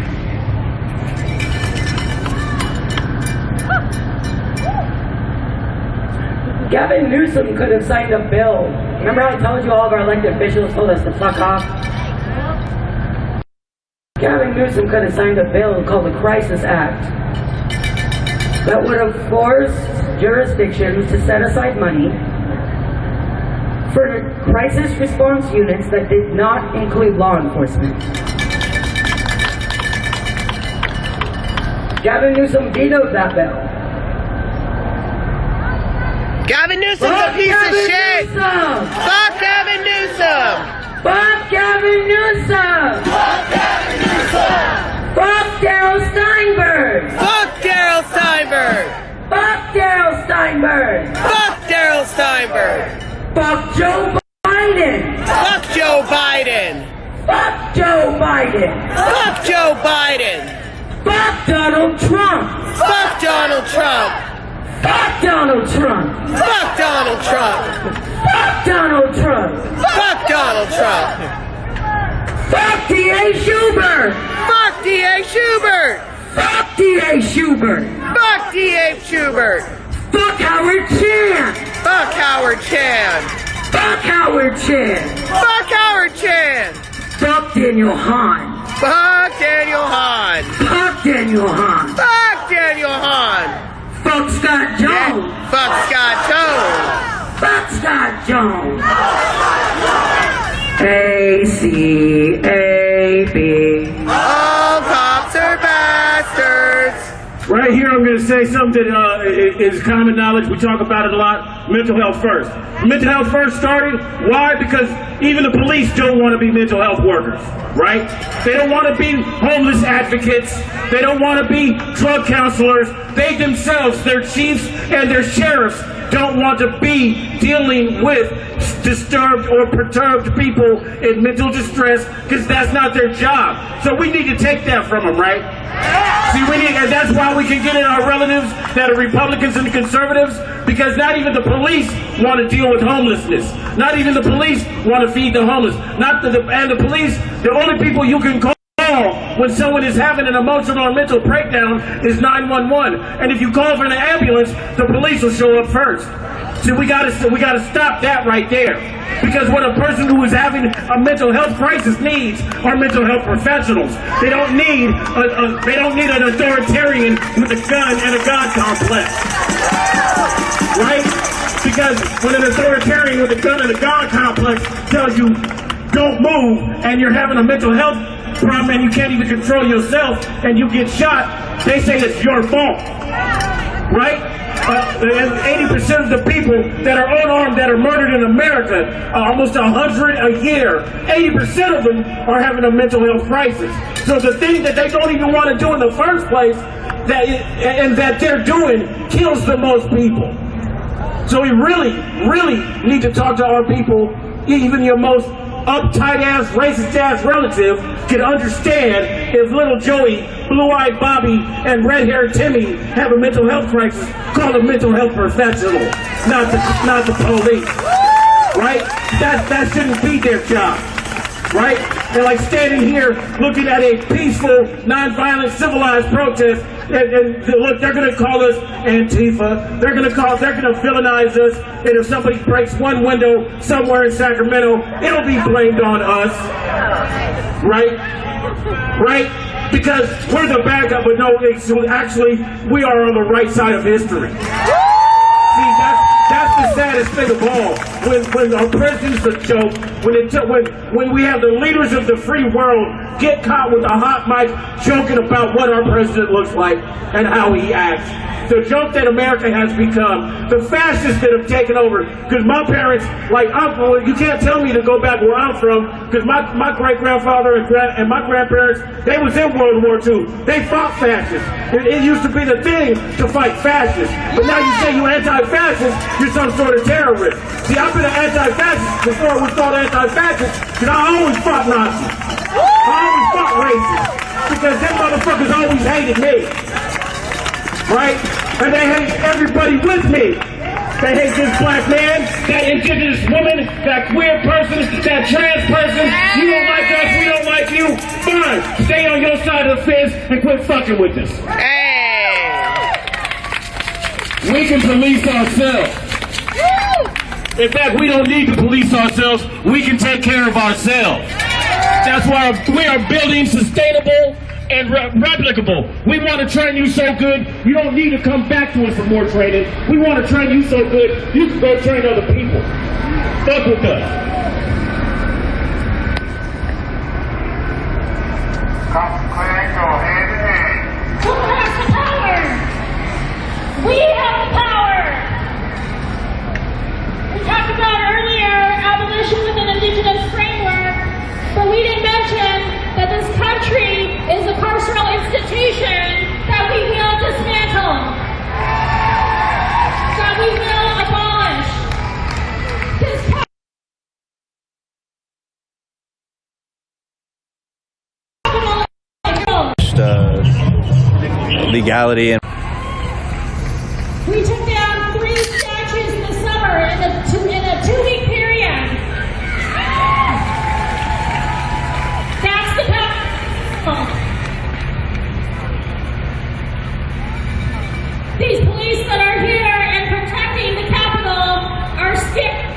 Speaker 18: Gavin Newsom could have signed a bill. Remember how I told you all of our elected officials told us to fuck off? Gavin Newsom could have signed a bill called the Crisis Act that would have forced jurisdictions to set aside money for crisis response units that did not include law enforcement. Gavin Newsom vetoed that bill.
Speaker 20: Gavin Newsom's a piece of shit! Fuck Gavin Newsom!
Speaker 18: Fuck Gavin Newsom!
Speaker 20: Fuck Gavin Newsom!
Speaker 18: Fuck Darrell Steinberg!
Speaker 20: Fuck Darrell Steinberg!
Speaker 18: Fuck Darrell Steinberg!
Speaker 20: Fuck Darrell Steinberg!
Speaker 18: Fuck Joe Biden!
Speaker 20: Fuck Joe Biden!
Speaker 18: Fuck Joe Biden!
Speaker 20: Fuck Joe Biden!
Speaker 18: Fuck Donald Trump!
Speaker 20: Fuck Donald Trump!
Speaker 18: Fuck Donald Trump!
Speaker 20: Fuck Donald Trump!
Speaker 18: Fuck Donald Trump!
Speaker 20: Fuck Donald Trump!
Speaker 18: Fuck D.A. Schubert!
Speaker 20: Fuck D.A. Schubert!
Speaker 18: Fuck D.A. Schubert!
Speaker 20: Fuck D.A. Schubert!
Speaker 18: Fuck Howard Chan!
Speaker 20: Fuck Howard Chan!
Speaker 18: Fuck Howard Chan!
Speaker 20: Fuck Howard Chan!
Speaker 18: Fuck Daniel Hahn!
Speaker 20: Fuck Daniel Hahn!
Speaker 18: Fuck Daniel Hahn!
Speaker 20: Fuck Daniel Hahn!
Speaker 18: Fuck Scott Jones!
Speaker 20: Fuck Scott Jones!
Speaker 18: Fuck Scott Jones! A-C-A-B.
Speaker 20: All cops are bastards!
Speaker 1: Right here, I'm going to say something that is common knowledge. We talk about it a lot. Mental health first. Mental health first started. Why? Because even the police don't want to be mental health workers, right? They don't want to be homeless advocates. They don't want to be drug counselors. They themselves, their chiefs and their sheriffs, don't want to be dealing with disturbed or perturbed people in mental distress because that's not their job. So we need to take that from them, right? See, and that's why we can get in our relatives that are Republicans and conservatives, because not even the police want to deal with homelessness. Not even the police want to feed the homeless. And the police, the only people you can call when someone is having an emotional or mental breakdown is 911. And if you call for an ambulance, the police will show up first. See, we gotta stop that right there. Because what a person who is having a mental health crisis needs are mental health professionals. They don't need an authoritarian with a gun and a God complex. Right? Because when an authoritarian with a gun and a God complex tells you don't move and you're having a mental health problem and you can't even control yourself and you get shot, they say it's your fault. Right? 80% of the people that are unarmed that are murdered in America, almost 100 a year, 80% of them are having a mental health crisis. So the thing that they don't even want to do in the first place that they're doing kills the most people. So we really, really need to talk to our people, even your most uptight-ass, racist-ass relative can understand if little Joey, blue-eyed Bobby, and red-haired Timmy have a mental health crisis, call a mental health professional, not the police, right? That shouldn't be their job, right? They're like standing here looking at a peaceful, non-violent, civilized protest, and look, they're going to call us Antifa. They're going to villainize us. And if somebody breaks one window somewhere in Sacramento, it'll be blamed on us, right? Right? Because we're the bad guy, but no, actually, we are on the right side of history. See, that's the the saddest thing of all. When our president's a joke, when we have the leaders of the free world get caught with a hot mic joking about what our president looks like and how he acts. The joke that America has become, the fascists that have taken over. Because my parents, you can't tell me to go back where I'm from, because my great-grandfather and my grandparents, they was in World War II. They fought fascists. It used to be the thing to fight fascists. But now you say you're anti-fascist, you're some sort of terrorist. See, I've been an anti-fascist before it was called anti-fascist, because I always fought Nazis. I always fought racists. Because them motherfuckers always hated me. Right? And they hate everybody with me. They hate this black man, that indigenous woman, that queer person, that trans person. You don't like us, we don't like you. Fine. Stay on your side of the fence and quit fucking with us. We can police ourselves. In fact, we don't need to police ourselves. We can take care of ourselves. That's why we are building sustainable and replicable. We want to train you so good, you don't need to come back to us for more training. We want to train you so good, you can go train other people. Fuck with us.
Speaker 7: Who has the power? We have the power. We talked about earlier abolition with an indigenous framework, but we didn't mention that this country is a carceral institution that we will dismantle, that we will abolish.
Speaker 4: Legality and
Speaker 7: We took down 3 statues in the summer in a 2-week period. That's the power. These police that are here and protecting the Capitol are scared.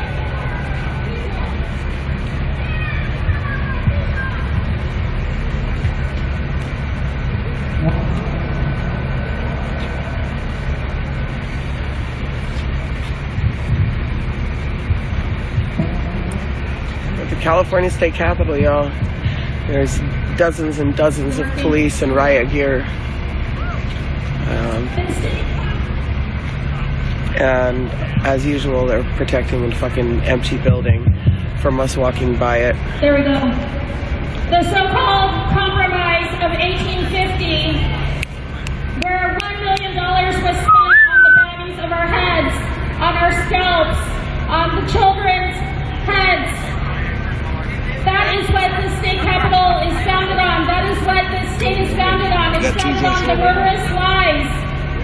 Speaker 19: At the California State Capitol, y'all, there's dozens and dozens of police and riot gear. And as usual, they're protecting a fucking empty building from us walking by it.
Speaker 7: There we go. The so-called Compromise of 1850, where $1 million was spent on the bodies of our heads, on our scalps, on the children's heads. That is what the state capitol is founded on. That is what this state is founded on. It's founded on the murderous lies.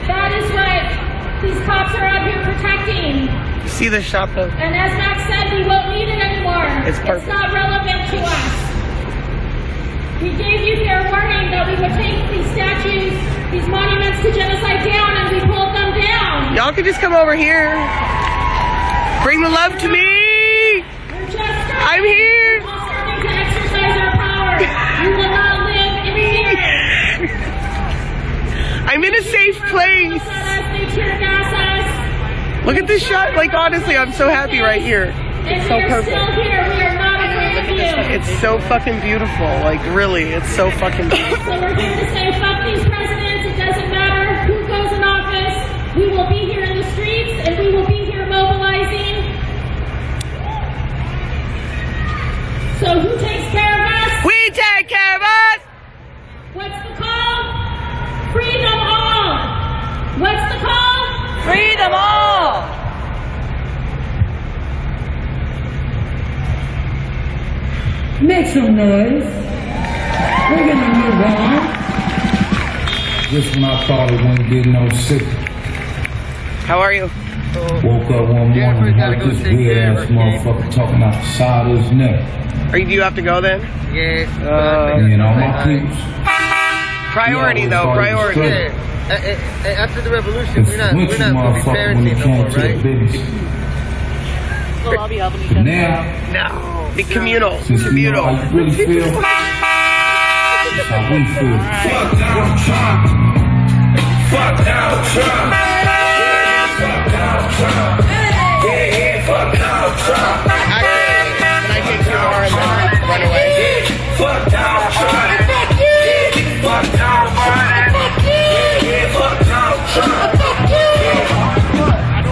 Speaker 7: That is what these cops are out here protecting.
Speaker 19: See the shop though?
Speaker 7: And as Max said, we won't need it anymore.
Speaker 19: It's perfect.
Speaker 7: It's not relevant to us. We gave you fair warning that we would take these statues, these monuments to genocide down, and we pulled them down.
Speaker 19: Y'all can just come over here. Bring the love to me. I'm here.
Speaker 7: We're just starting to exercise our power. We will not live in fear.
Speaker 19: I'm in a safe place.
Speaker 7: They tear gas us.
Speaker 19: Look at this shot. Like, honestly, I'm so happy right here. It's so perfect.
Speaker 7: Still here. We are not afraid of you.
Speaker 19: It's so fucking beautiful. Like, really, it's so fucking beautiful.
Speaker 7: So we're here to say, fuck these presidents. It doesn't matter who goes in office. We will be here in the streets, and we will be here mobilizing. So who takes care of us?
Speaker 19: We take care of us!
Speaker 7: What's the call? Freedom all! What's the call?
Speaker 22: Freedom all!
Speaker 18: Make some noise. We're gonna move on.
Speaker 23: Just when I thought it wouldn't get no sick.
Speaker 19: How are you?
Speaker 23: Woke up one morning and heard this weird ass motherfucker talking out the side of his neck.
Speaker 19: Do you have to go then?
Speaker 23: Yeah. You know, my peeps.
Speaker 19: Priority though, priority.
Speaker 22: After the revolution, we're not gonna be parenting no more, right? We'll all be helping each other.
Speaker 23: Now,
Speaker 19: no. The communal.
Speaker 23: Since you know how you really feel, that's how we feel. Fuck Donald Trump. Fuck Donald Trump. Fuck Donald Trump. Yeah.
Speaker 17: When I take too far and then run away. Fuck Donald Trump. Fuck Donald Trump. Fuck Donald Trump.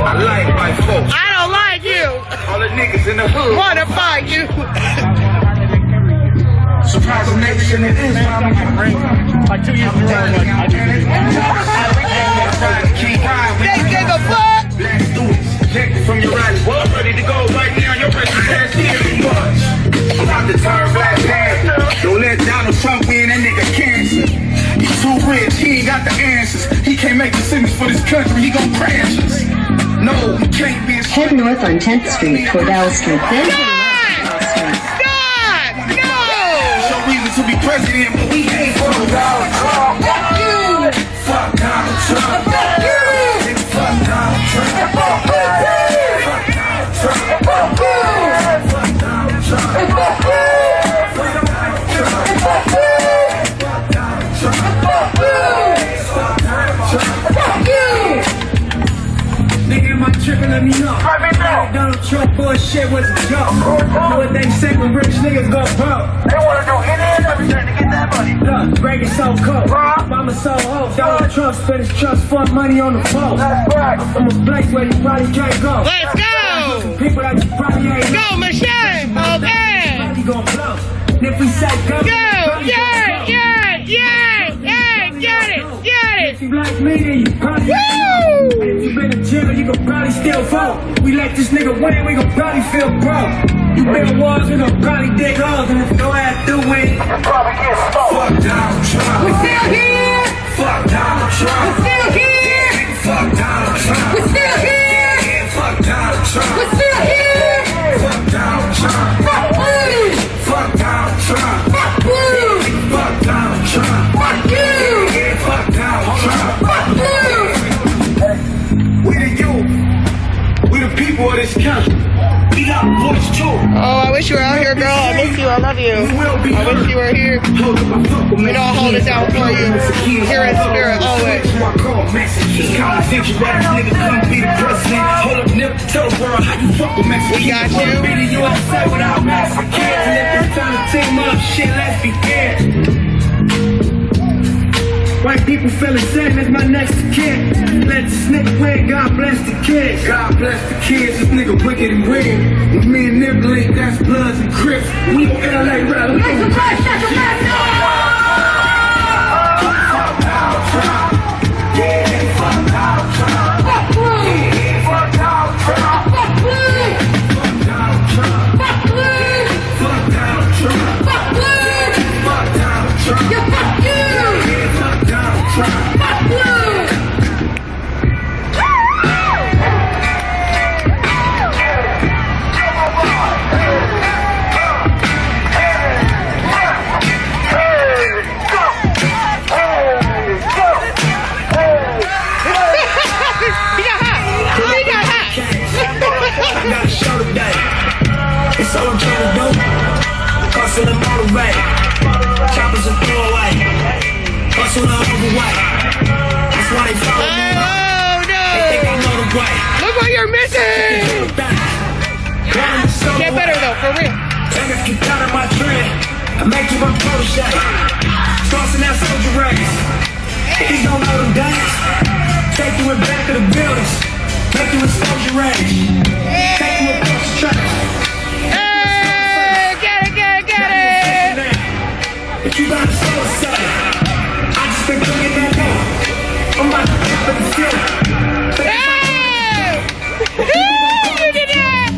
Speaker 17: I like white folks. I don't like you. All the niggas in the hood wanna fight you. Surprise the nation in Islam.
Speaker 3: Like 2 years ago, I
Speaker 17: They give a fuck. Black students, ejected from your rally. Well, I'm ready to go right now. Your racist ass here too much. I'm about to turn black man. Don't let Donald Trump win, that nigga cancer. He's too rich, he ain't got the answers. He can't make decisions for this country, he gon' crash us. No, he can't be a
Speaker 6: Head north on 10th Street toward Alice Street, then to the
Speaker 17: no reason to be president, but we ain't for Donald Trump. Fuck you. Fuck Donald Trump. Fuck you. Fuck Donald Trump. Fuck you. Fuck Donald Trump. Fuck you. Fuck Donald Trump. Fuck you. Fuck you. Fuck Donald Trump. Fuck you. Fuck Donald Trump. Fuck you. Nigga, am I tripping? Let me know. Donald Trump bullshit was a joke. Know what they say when rich niggas go broke. They wanna do any and everything to get that money. Look, break it so cold. Mama so old. Donald Trump spent his trust fund money on the phone. That's right. I'm a place where you probably can't go. Let's go. People that you probably ain't go, Michelle. Okay. Money gon' blow. And if we say go, yeah, get it. If you like me, then you probably ain't. And if you been in jail, you gon' probably still vote. We let this nigga win, we gon' probably feel broke. You build walls, we gon' probably dig holes. And if your ass do win, you probably get smoked. Fuck Donald Trump. We're still here. Fuck Donald Trump. We're still here. Fuck Donald Trump. We're still here. Fuck Donald Trump. We're still here. Fuck Donald Trump. Fuck you. Fuck Donald Trump. Fuck you. Fuck Donald Trump. Fuck you. Fuck Donald Trump. Fuck you. We the youth. We the people of this country. We got voice too. Oh, I wish you were out here, girl. I miss you. I love you. I wish you were here. We don't hold it down for you. Here in spirit, always. We got you. White people feel the same as my next of kin. Let this nigga win, God bless the kids. God bless the kids, this nigga wicked and weird. With me and Niblink, that's Bloods and Crips. We gon' LA rally. We gon' Fuck Donald Trump. Yeah, fuck Donald Trump. Fuck Blue. Yeah, fuck Donald Trump. Fuck Blue. Fuck Donald Trump. Fuck Blue. Fuck Donald Trump. Fuck Blue. Fuck Donald Trump. Yeah, fuck you. Fuck you! I got a show today. It's all I'm trying to do. Hustle and motivate. Choppers and throw away. Hustle and overweight. That's why they follow me. Oh no! They think they know the way. Look what you're missing! Get better though, for real. Niggas keep out of my trend. I make you my protege. Crossing that soldier race. He don't know them days. Take you in back of the buildings. Make you expose your rage. Take you across the track. Hey, get it. But you got a soul set. I just been cooking that down. I'm about to pop in the field. Hey! You did that!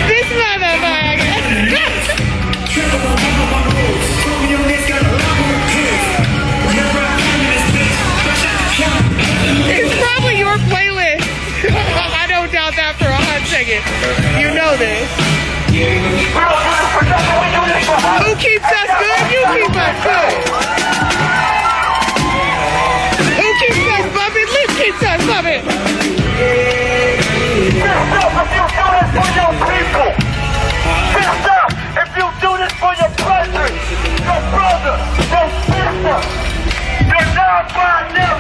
Speaker 17: This motherfucker! It's probably your playlist. I don't doubt that for a hot second. You know this. Who keeps us good? You keep us good. Who keeps us bumping? Liz keeps us bumping.
Speaker 16: If you do this for your brethren, your brother, your sister, you're not by them.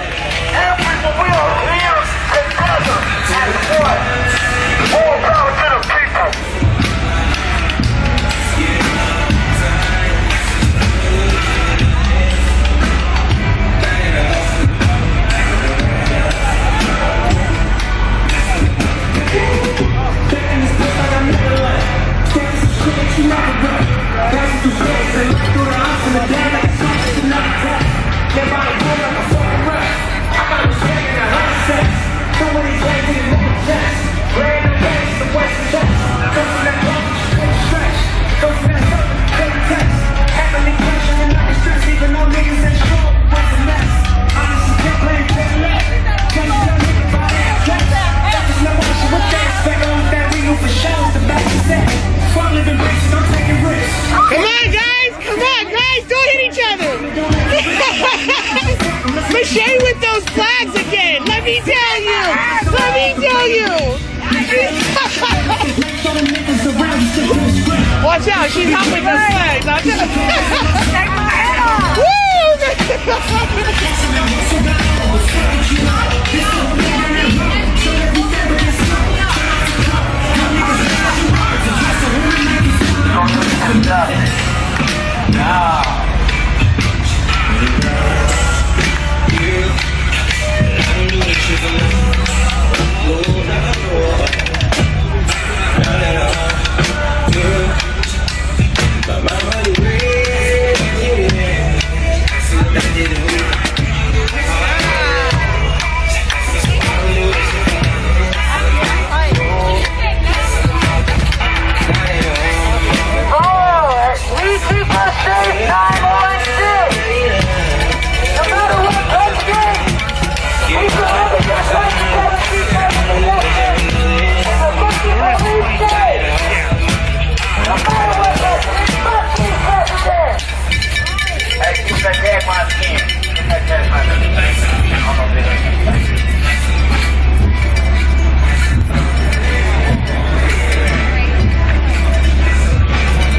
Speaker 17: Watch out, she's helping the slaves. Watch out. Take my head off.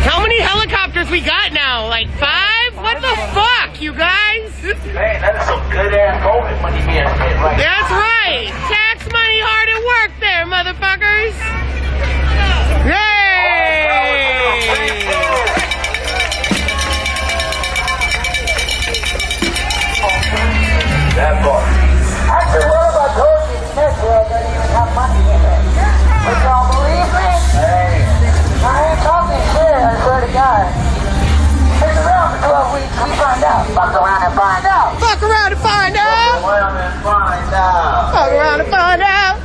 Speaker 17: How many helicopters we got now? Like 5? What the fuck, you guys?
Speaker 2: Man, that is some good ass COVID money being spent right now.
Speaker 17: That's right. Tax money hard at work there, motherfuckers. Yay!
Speaker 2: That part. Actually, what if I told you this world doesn't even have money in it? But y'all believe me? Hey. I ain't talking shit, I swear to God. Stick around for 12 weeks, we find out. Fuck around and find out.
Speaker 17: Fuck around and find out.
Speaker 2: Fuck around and find out.
Speaker 17: Fuck around and find out.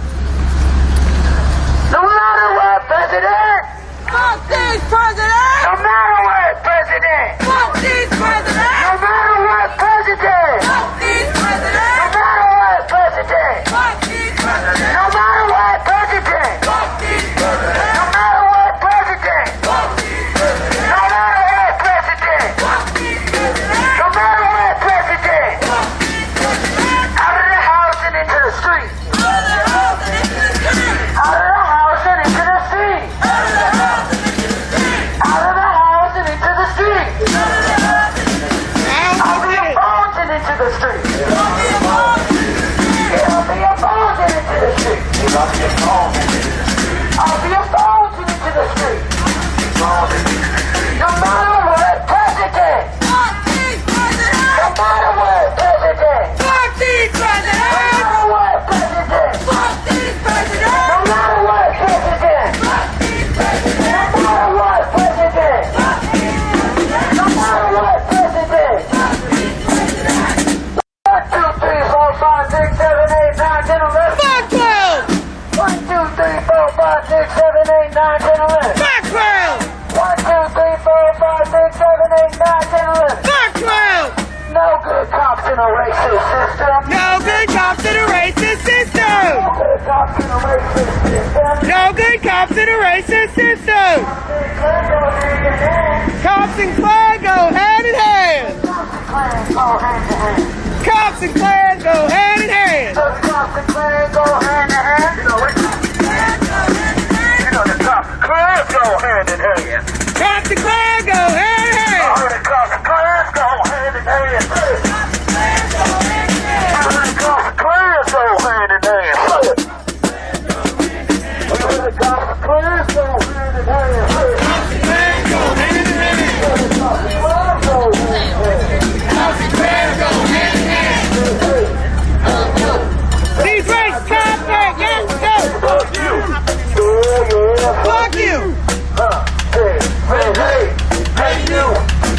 Speaker 2: No matter what, President.
Speaker 17: Fuck this president.
Speaker 2: No matter what, President.
Speaker 17: Fuck this president.
Speaker 2: No matter what, President.
Speaker 17: Fuck this president.
Speaker 2: No matter what, President.
Speaker 17: Fuck this president.
Speaker 2: No matter what, President.
Speaker 17: Fuck this president.
Speaker 2: No matter what, President.
Speaker 17: Fuck this president.
Speaker 2: No matter what, President.
Speaker 17: Fuck this president.
Speaker 2: No matter what, President.
Speaker 17: Fuck this president.
Speaker 2: Out of the house and into the street.
Speaker 17: Out of the house and into the street.
Speaker 2: Out of the house and into the street.
Speaker 17: Out of the house and into the street.
Speaker 2: Out of the house and into the street.
Speaker 17: Out of the house and into the street.
Speaker 2: Out of your phones and into the street.
Speaker 17: Out of your phones and into the street.
Speaker 2: Get off of your phones and into the street. Get off your phones and into the street. Off your phones and into the street. No matter what, President.
Speaker 17: Fuck this president.
Speaker 2: No matter what, President.
Speaker 17: Fuck this president.
Speaker 2: No matter what, President.
Speaker 17: Fuck this president.
Speaker 2: No matter what, President.
Speaker 17: Fuck this president.
Speaker 2: No matter what, President.
Speaker 17: Fuck this president.
Speaker 2: No matter what, President.
Speaker 17: Fuck this president.
Speaker 2: 1, 2, 3, 4, 5, 6, 7, 8, 9, 10, 11.
Speaker 17: Fuck 12.
Speaker 2: 1, 2, 3, 4, 5, 6, 7, 8, 9, 10, 11.
Speaker 17: Fuck 12.
Speaker 2: 1, 2, 3, 4, 5, 6, 7, 8, 9, 10, 11.
Speaker 17: Fuck 12.
Speaker 2: No good cops in a racist system.
Speaker 17: No good cops in a racist system.
Speaker 2: No good cops in a racist system.
Speaker 17: No good cops in a racist system. Cops and Klan go hand in hand. Cops and Klan go hand in hand.
Speaker 2: Cops and Klan go hand in hand. You know the cops and Klan go hand in hand.
Speaker 17: Cops and Klan go hand in hand.
Speaker 2: I heard the cops and Klan go hand in hand. I heard the cops and Klan go hand in hand. I heard the cops and Klan go hand in hand.
Speaker 17: Cops and Klan go hand in hand. Cops and Klan go hand in hand. These race cops are against us.
Speaker 2: Fuck you.
Speaker 17: Fuck you.
Speaker 2: Hey, you.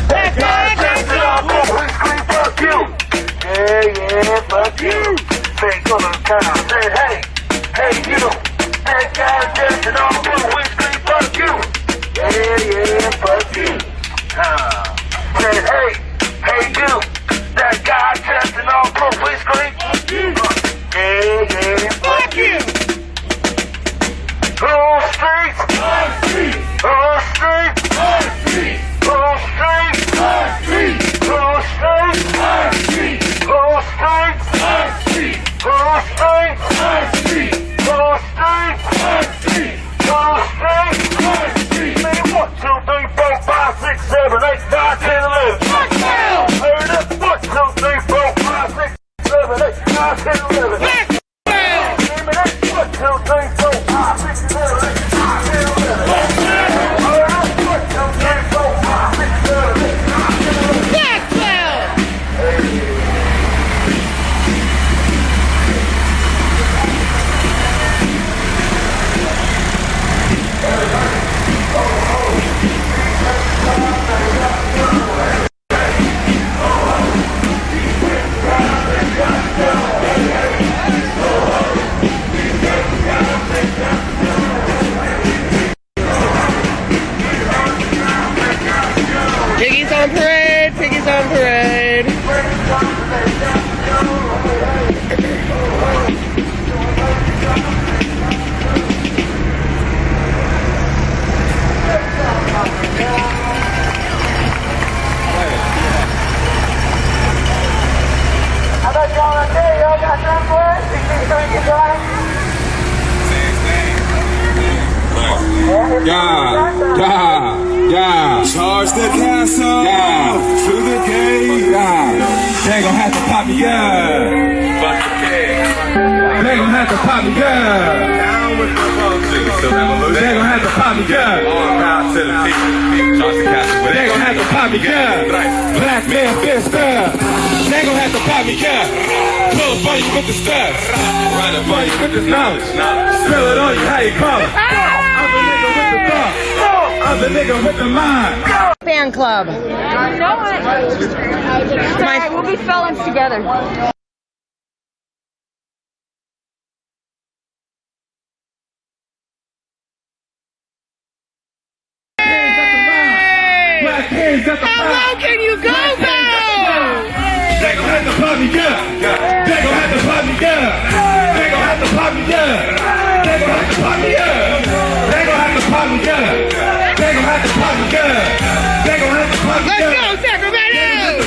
Speaker 17: That guy against us.
Speaker 2: Fuck you. Yeah, fuck you. Say, go to the town. Say, hey, you. That guy dancing on blue. We scream, fuck you. Yeah, fuck you. Say, hey, you. That guy dancing on blue. We scream, fuck you. Yeah,
Speaker 17: Fuck you.
Speaker 2: Whole streets. Whole streets. Whole streets. Whole streets. Whole streets. Whole streets. Whole streets. Whole streets. Whole streets. Whole streets. Whole streets. Whole streets. Whole streets. Whole streets. Whole streets. Man, 1, 2, 3,
Speaker 23: yeah.
Speaker 2: Fuck the king.
Speaker 23: They gon' have to pop me, yeah.
Speaker 2: Down with the revolution.
Speaker 23: They gon' have to pop me, yeah.
Speaker 2: All power to the people. Johnson Castle.
Speaker 23: They gon' have to pop me, yeah. Black man fist up. They gon' have to pop me, yeah. Pull up on you with the stuff. Run up on you with the knowledge. Spill it on you how you call it. I'm the nigga with the thought. I'm the nigga with the mind.
Speaker 10: Fan club.
Speaker 7: You know it. It's all right, we'll be felons together.
Speaker 23: Black kids got the
Speaker 13: How low can you go, though?
Speaker 23: They gon' have to pop me, yeah. They gon' have to pop me, yeah. They gon' have to pop me, yeah. They gon' have to pop me, yeah. They gon' have to pop me, yeah. They gon' have to pop me, yeah. They gon' have to pop me, yeah.
Speaker 13: Let's go, Sacramento!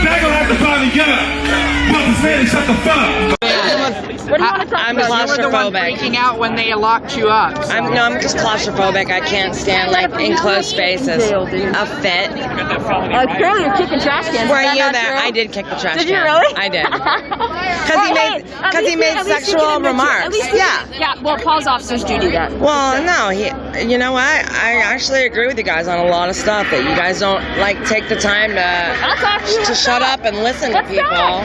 Speaker 23: They gon' have to pop me, yeah. Papa said, shut the fuck.
Speaker 10: What do you want to talk
Speaker 14: I'm
Speaker 10: about?
Speaker 14: claustrophobic. You were the one freaking out when they locked you up. So.
Speaker 10: I'm just claustrophobic. I can't stand like enclosed spaces. A fit.
Speaker 7: Apparently you're kicking trash cans.
Speaker 10: Were you there? I did kick the trash can.
Speaker 7: Did you really?
Speaker 10: I did. Because he made sexual remarks. Yeah.
Speaker 7: Yeah. Well, Paul's officers do that.
Speaker 10: Well, no. You know what? I actually agree with you guys on a lot of stuff that you guys don't like take the time to shut up and listen to people.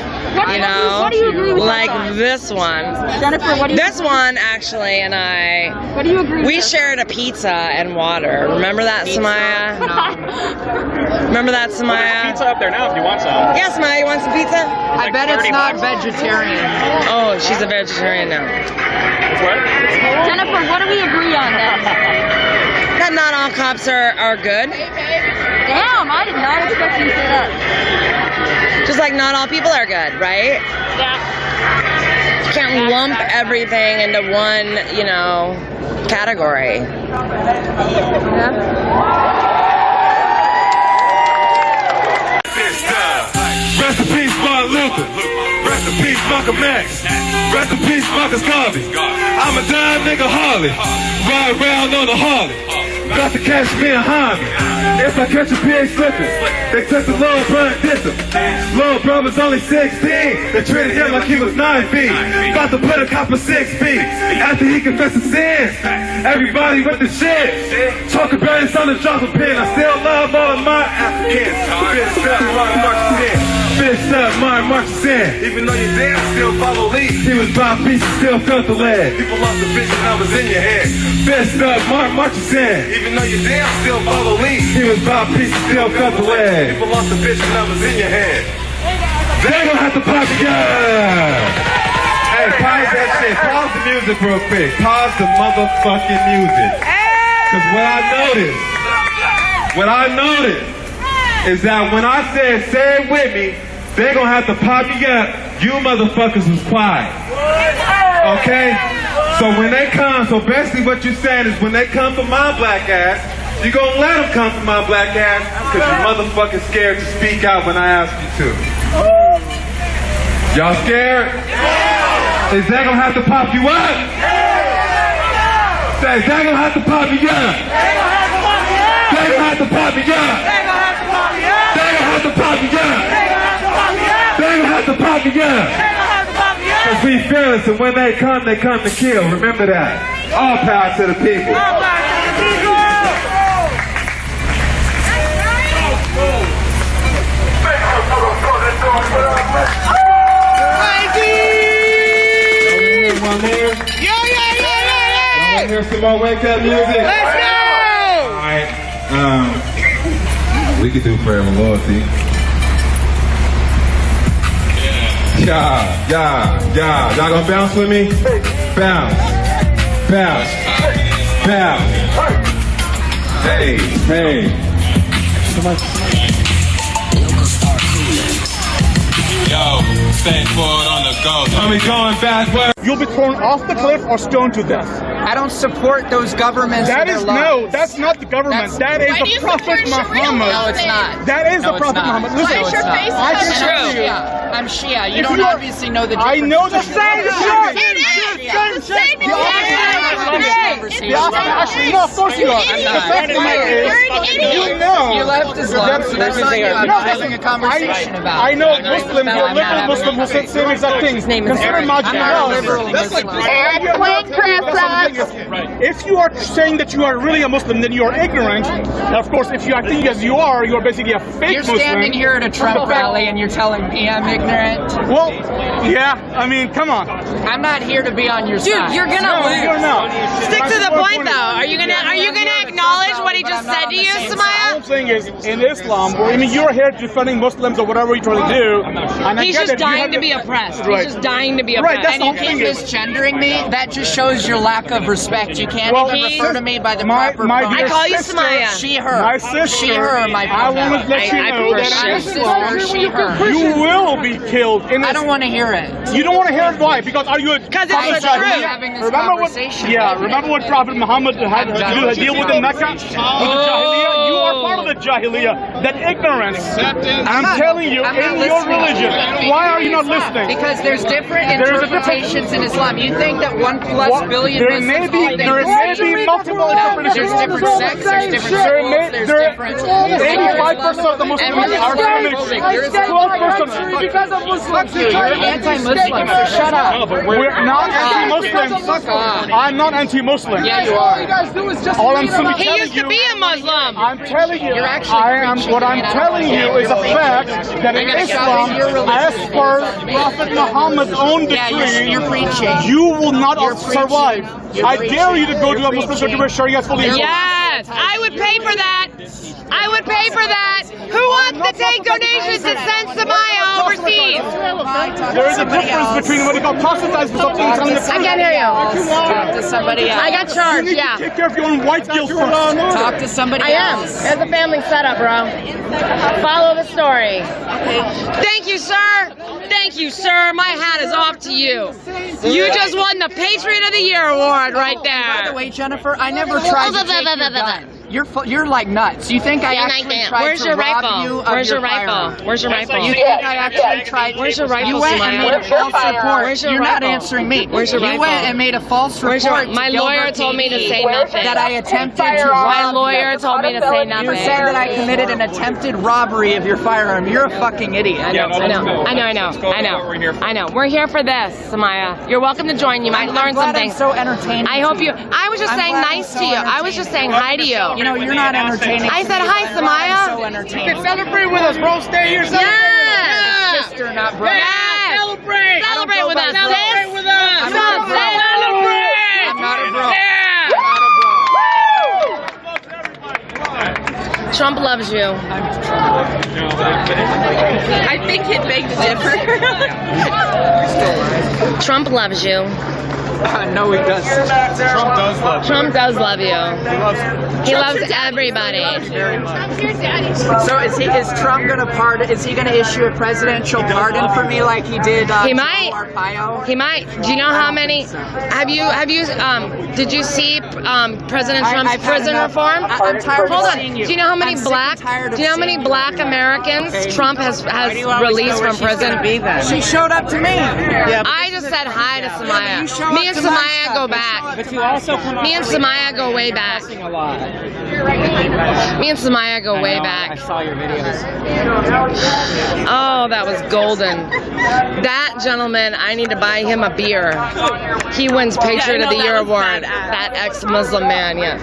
Speaker 10: You know,
Speaker 7: what do you agree with?
Speaker 10: Like this one.
Speaker 7: Jennifer, what do you?
Speaker 10: This one actually, and I.
Speaker 7: What do you agree with?
Speaker 10: We shared a pizza and water. Remember that, Samaya? Remember that, Samaya?
Speaker 3: Pizza up there now if you want some.
Speaker 10: Yeah, Samaya, you want some pizza?
Speaker 14: I bet it's not vegetarian.
Speaker 10: Oh, she's a vegetarian now.
Speaker 3: What?
Speaker 7: Jennifer, what do we agree on then?
Speaker 10: That not all cops are good.
Speaker 7: Damn, I did not expect you to say that.
Speaker 10: Just like not all people are good, right?
Speaker 7: Yeah.
Speaker 10: You can't lump everything into one, you know, category.
Speaker 23: Rest in peace, Martin Luther. Rest in peace, Malcolm X. Rest in peace, Marcus Garvey. I'm a dying nigga Harley. Ride around on a Harley. Got to catch me and Harvey. If I catch a pig slipping, they took the little brother and dissed him. Little brother's only 16. They treated him like he was 9 feet. About to put a cop for 6 feet. After he confessed his sins, everybody with the shit. Talk about his son and drop a pin. I still love all of my Africans. Bitch up, Martin marches in. Bitch up, Martin marches in. Even though you damn still follow lead. He was by pieces, still felt the lead. People lost the vision that was in your head. Bitch up, Martin marches in. Even though you damn still follow lead. He was by pieces, still felt the lead. People lost the vision that was in your head. They gonna have to pop it, yeah. Hey, pause that shit. Pause the music real quick. Pause the motherfucking music. Cause what I noticed is that when I said say it with me, they gonna have to pop me up. You motherfuckers was quiet. Okay? So when they come, so basically what you're saying is when they come for my black ass, you gonna let them come for my black ass because you motherfucking scared to speak out when I ask you to. Y'all scared? Is that gonna have to pop you up? Say, is that gonna have to pop me up? They gonna have to pop me up. They gonna have to pop me up. They gonna have to pop me up. Cause we fearless and when they come to kill. Remember that. All power to the people. One more. Hear some more wake up music.
Speaker 13: Let's go!
Speaker 23: Alright. We could do Forever Loyalty. Yeah. Y'all gonna bounce with me? Bounce. Hey.
Speaker 2: Yo, stay forward on the go.
Speaker 23: Are we going backward?
Speaker 5: You'll be thrown off the cliff or stoned to death.
Speaker 14: I don't support those governments.
Speaker 5: That's not the government. That is the Prophet Muhammad.
Speaker 14: No, it's not.
Speaker 5: That is the Prophet Muhammad. Listen,
Speaker 14: I can show you. I'm Shia. You don't obviously know the difference.
Speaker 5: I know the same shit. No, of course you are.
Speaker 14: You left Islam, so that's not what I'm having a conversation about.
Speaker 5: I know Muslims a liberal Muslim who said the same exact thing. Consider marginalized.
Speaker 16: That's like
Speaker 5: If you are saying that you are really a Muslim, then you are ignorant. And of course, if you are acting as you are basically a fake
Speaker 14: You're
Speaker 5: Muslim.
Speaker 14: standing here at a Trump rally and you're telling me I'm ignorant.
Speaker 5: Well, yeah, I mean, come on.
Speaker 14: I'm not here to be on your
Speaker 10: Dude,
Speaker 14: side.
Speaker 10: you're gonna
Speaker 5: No,
Speaker 10: lose.
Speaker 5: you're not.
Speaker 10: Stick to the
Speaker 5: That's
Speaker 10: point, though. Are you gonna acknowledge what he just said to you,
Speaker 5: All
Speaker 10: Samaya?
Speaker 5: I'm saying is, in Islam, I mean, you're here defending Muslims or whatever you're trying to do. And
Speaker 10: He's
Speaker 5: I get
Speaker 10: just
Speaker 5: it. You
Speaker 10: dying
Speaker 5: have
Speaker 10: to be oppressed.
Speaker 5: Right.
Speaker 10: He's just dying to be
Speaker 5: Right,
Speaker 10: oppressed.
Speaker 5: that's
Speaker 14: And you
Speaker 5: the
Speaker 14: keep
Speaker 5: whole thing is-
Speaker 14: misgendering me. That just shows your lack of respect. You can't
Speaker 5: Well,
Speaker 14: even refer to me by the
Speaker 5: my
Speaker 14: proper
Speaker 5: dear
Speaker 14: pronoun.
Speaker 10: I call you
Speaker 5: sister,
Speaker 10: Samaya.
Speaker 14: She, her.
Speaker 5: My sister,
Speaker 14: She, her, my
Speaker 5: I want
Speaker 14: pronoun.
Speaker 5: to let you
Speaker 10: I
Speaker 5: know
Speaker 10: prefer
Speaker 5: that
Speaker 10: she.
Speaker 14: My sister, she, her.
Speaker 5: you will be killed.
Speaker 14: I don't want to hear it.
Speaker 5: You don't want to hear it. Why? Because are you a
Speaker 10: 'Cause it's
Speaker 5: Prophet
Speaker 10: the
Speaker 5: Jahiliyyah?
Speaker 10: truth.
Speaker 14: Having this
Speaker 5: Remember what?
Speaker 14: conversation.
Speaker 5: Yeah, remember what Prophet Muhammad had to do a deal with in Mecca with the Jahiliyyah. You are part of the Jahiliyyah. That ignorance. I'm telling you,
Speaker 14: I'm not
Speaker 5: in your
Speaker 14: listening.
Speaker 5: religion. Why are you not listening?
Speaker 14: Because there's different
Speaker 5: There's a different-
Speaker 14: interpretations in Islam. You think that 1+ billion
Speaker 5: There may
Speaker 14: Muslims
Speaker 5: be
Speaker 14: all think
Speaker 5: there
Speaker 14: the
Speaker 5: may
Speaker 14: same?
Speaker 5: be multiple
Speaker 14: No,
Speaker 5: interpretations.
Speaker 14: there's different sects, there's different
Speaker 5: There
Speaker 14: schools,
Speaker 5: may
Speaker 14: there's
Speaker 5: there
Speaker 14: different.
Speaker 5: 85% of the Muslims are Islamic. 12%.
Speaker 14: You're anti-Muslim, so shut up.
Speaker 5: We're not anti-Muslim. I'm not anti-Muslim.
Speaker 14: Yeah, you are.
Speaker 5: All I'm simply
Speaker 10: He
Speaker 5: telling
Speaker 10: used to
Speaker 5: you.
Speaker 10: be a Muslim.
Speaker 5: I'm telling you,
Speaker 14: You're actually
Speaker 5: I am.
Speaker 14: preaching
Speaker 5: What I'm
Speaker 14: it. I don't
Speaker 5: telling
Speaker 14: like
Speaker 5: you
Speaker 14: it.
Speaker 5: is a fact that in
Speaker 14: I gotta
Speaker 5: Islam,
Speaker 14: shove in your religion.
Speaker 5: as per Prophet Muhammad's own
Speaker 14: Yeah,
Speaker 5: decree,
Speaker 14: you're preaching.
Speaker 5: you will not
Speaker 14: You're
Speaker 5: survive.
Speaker 14: You're
Speaker 5: I
Speaker 14: preaching.
Speaker 5: dare you to go to
Speaker 14: You're
Speaker 5: a Muslim country
Speaker 14: preaching.
Speaker 5: where Sharia is fully enforced.
Speaker 10: Yes, I would pay for that. I would pay for that. Who wants to take donations to send Samaya overseas?
Speaker 5: There is a difference between what you call proselytizing something and telling the truth.
Speaker 10: I can't hear you.
Speaker 14: Talk to somebody else.
Speaker 10: I got charged,
Speaker 5: You need
Speaker 10: yeah.
Speaker 5: to take care of your own white guilt first.
Speaker 14: Talk to somebody
Speaker 10: I am.
Speaker 14: else.
Speaker 10: There's a family setup, bro. Follow the story. Thank you, sir. Thank you, sir. My hat is off to you. You just won the Patriot of the Year award right
Speaker 14: By the
Speaker 10: there.
Speaker 14: way, Jennifer, I never tried to take your gun. You're like nuts. You think I actually tried
Speaker 10: Where's
Speaker 14: to
Speaker 10: your
Speaker 14: rob
Speaker 10: rifle?
Speaker 14: you of
Speaker 10: Where's your
Speaker 14: firearm?
Speaker 10: rifle? Where's your rifle?
Speaker 14: You think I actually tried?
Speaker 10: Where's your rifle,
Speaker 14: You went and made a
Speaker 10: Samaya?
Speaker 14: false report.
Speaker 10: Where's your
Speaker 14: You're not
Speaker 10: rifle?
Speaker 14: answering me.
Speaker 10: Where's your
Speaker 14: You
Speaker 10: rifle?
Speaker 14: went and made a false
Speaker 10: Where's your-
Speaker 14: report.
Speaker 10: my
Speaker 14: to
Speaker 10: lawyer
Speaker 14: Gilbert
Speaker 10: told me to
Speaker 14: TV
Speaker 10: say nothing.
Speaker 14: That I attempted to
Speaker 10: My
Speaker 14: rob.
Speaker 10: lawyer told me to say nothing.
Speaker 14: You said that I committed an attempted robbery of your firearm. You're a fucking idiot.
Speaker 10: I know. We're here for this, Samaya. You're welcome to join. You might learn
Speaker 14: I'm glad
Speaker 10: something.
Speaker 14: I'm so entertaining.
Speaker 10: I hope
Speaker 14: to
Speaker 10: you. I was just
Speaker 14: I'm
Speaker 10: saying
Speaker 14: glad
Speaker 10: nice
Speaker 14: I'm
Speaker 10: to
Speaker 14: so
Speaker 10: you. I was just saying hi to you.
Speaker 14: You know, you're not entertaining.
Speaker 10: I
Speaker 14: to
Speaker 10: said
Speaker 14: me,
Speaker 10: hi,
Speaker 14: but I'm glad I'm so
Speaker 10: Samaya.
Speaker 14: entertaining.
Speaker 5: Celebrate with us, bro. Stay here.
Speaker 10: Yeah.
Speaker 14: Sister, not brother.
Speaker 10: Yes.
Speaker 14: Celebrate.
Speaker 10: Celebrate with us.
Speaker 14: Celebrate with us.
Speaker 10: Come on, sis.
Speaker 14: I'm not a bro.
Speaker 10: Trump loves you.
Speaker 7: I think he'd beg to differ.
Speaker 10: Trump loves you.
Speaker 14: No, he doesn't.
Speaker 3: Trump does love you.
Speaker 10: Trump does love you. He loves everybody.
Speaker 14: So is Trump gonna pardon? Is he gonna issue a presidential pardon for me like he did?
Speaker 10: He
Speaker 14: Joe
Speaker 10: might.
Speaker 14: Arpaio?
Speaker 10: He might. Do you know how many? Did you see President Trump's
Speaker 14: I've had
Speaker 10: prison
Speaker 14: enough.
Speaker 10: reform?
Speaker 14: I'm tired
Speaker 10: Hold
Speaker 14: of
Speaker 10: on.
Speaker 14: seeing you.
Speaker 10: Do you know how many
Speaker 14: I'm sick and tired of
Speaker 10: Do you know how many
Speaker 14: seeing
Speaker 10: black
Speaker 14: you.
Speaker 10: Americans
Speaker 14: Okay.
Speaker 10: Trump has
Speaker 14: Why do you always
Speaker 10: released
Speaker 14: know where
Speaker 10: from
Speaker 14: she's
Speaker 10: prison?
Speaker 14: gonna be then? She showed up to me. Yeah, but
Speaker 10: I just said hi to
Speaker 14: you
Speaker 10: Samaya.
Speaker 14: show
Speaker 10: Me
Speaker 14: up
Speaker 10: and
Speaker 14: to my
Speaker 10: Samaya
Speaker 14: stuff.
Speaker 10: go
Speaker 14: You
Speaker 10: back.
Speaker 14: show up to my stuff.
Speaker 10: Me and Samaya go way back.
Speaker 14: A lot.
Speaker 10: Me and Samaya go way
Speaker 14: I
Speaker 10: back.
Speaker 14: saw your videos.
Speaker 10: Oh, that was golden. That gentleman, I need to buy him a beer. He wins Patriot of the Year award. That ex-Muslim man, yeah.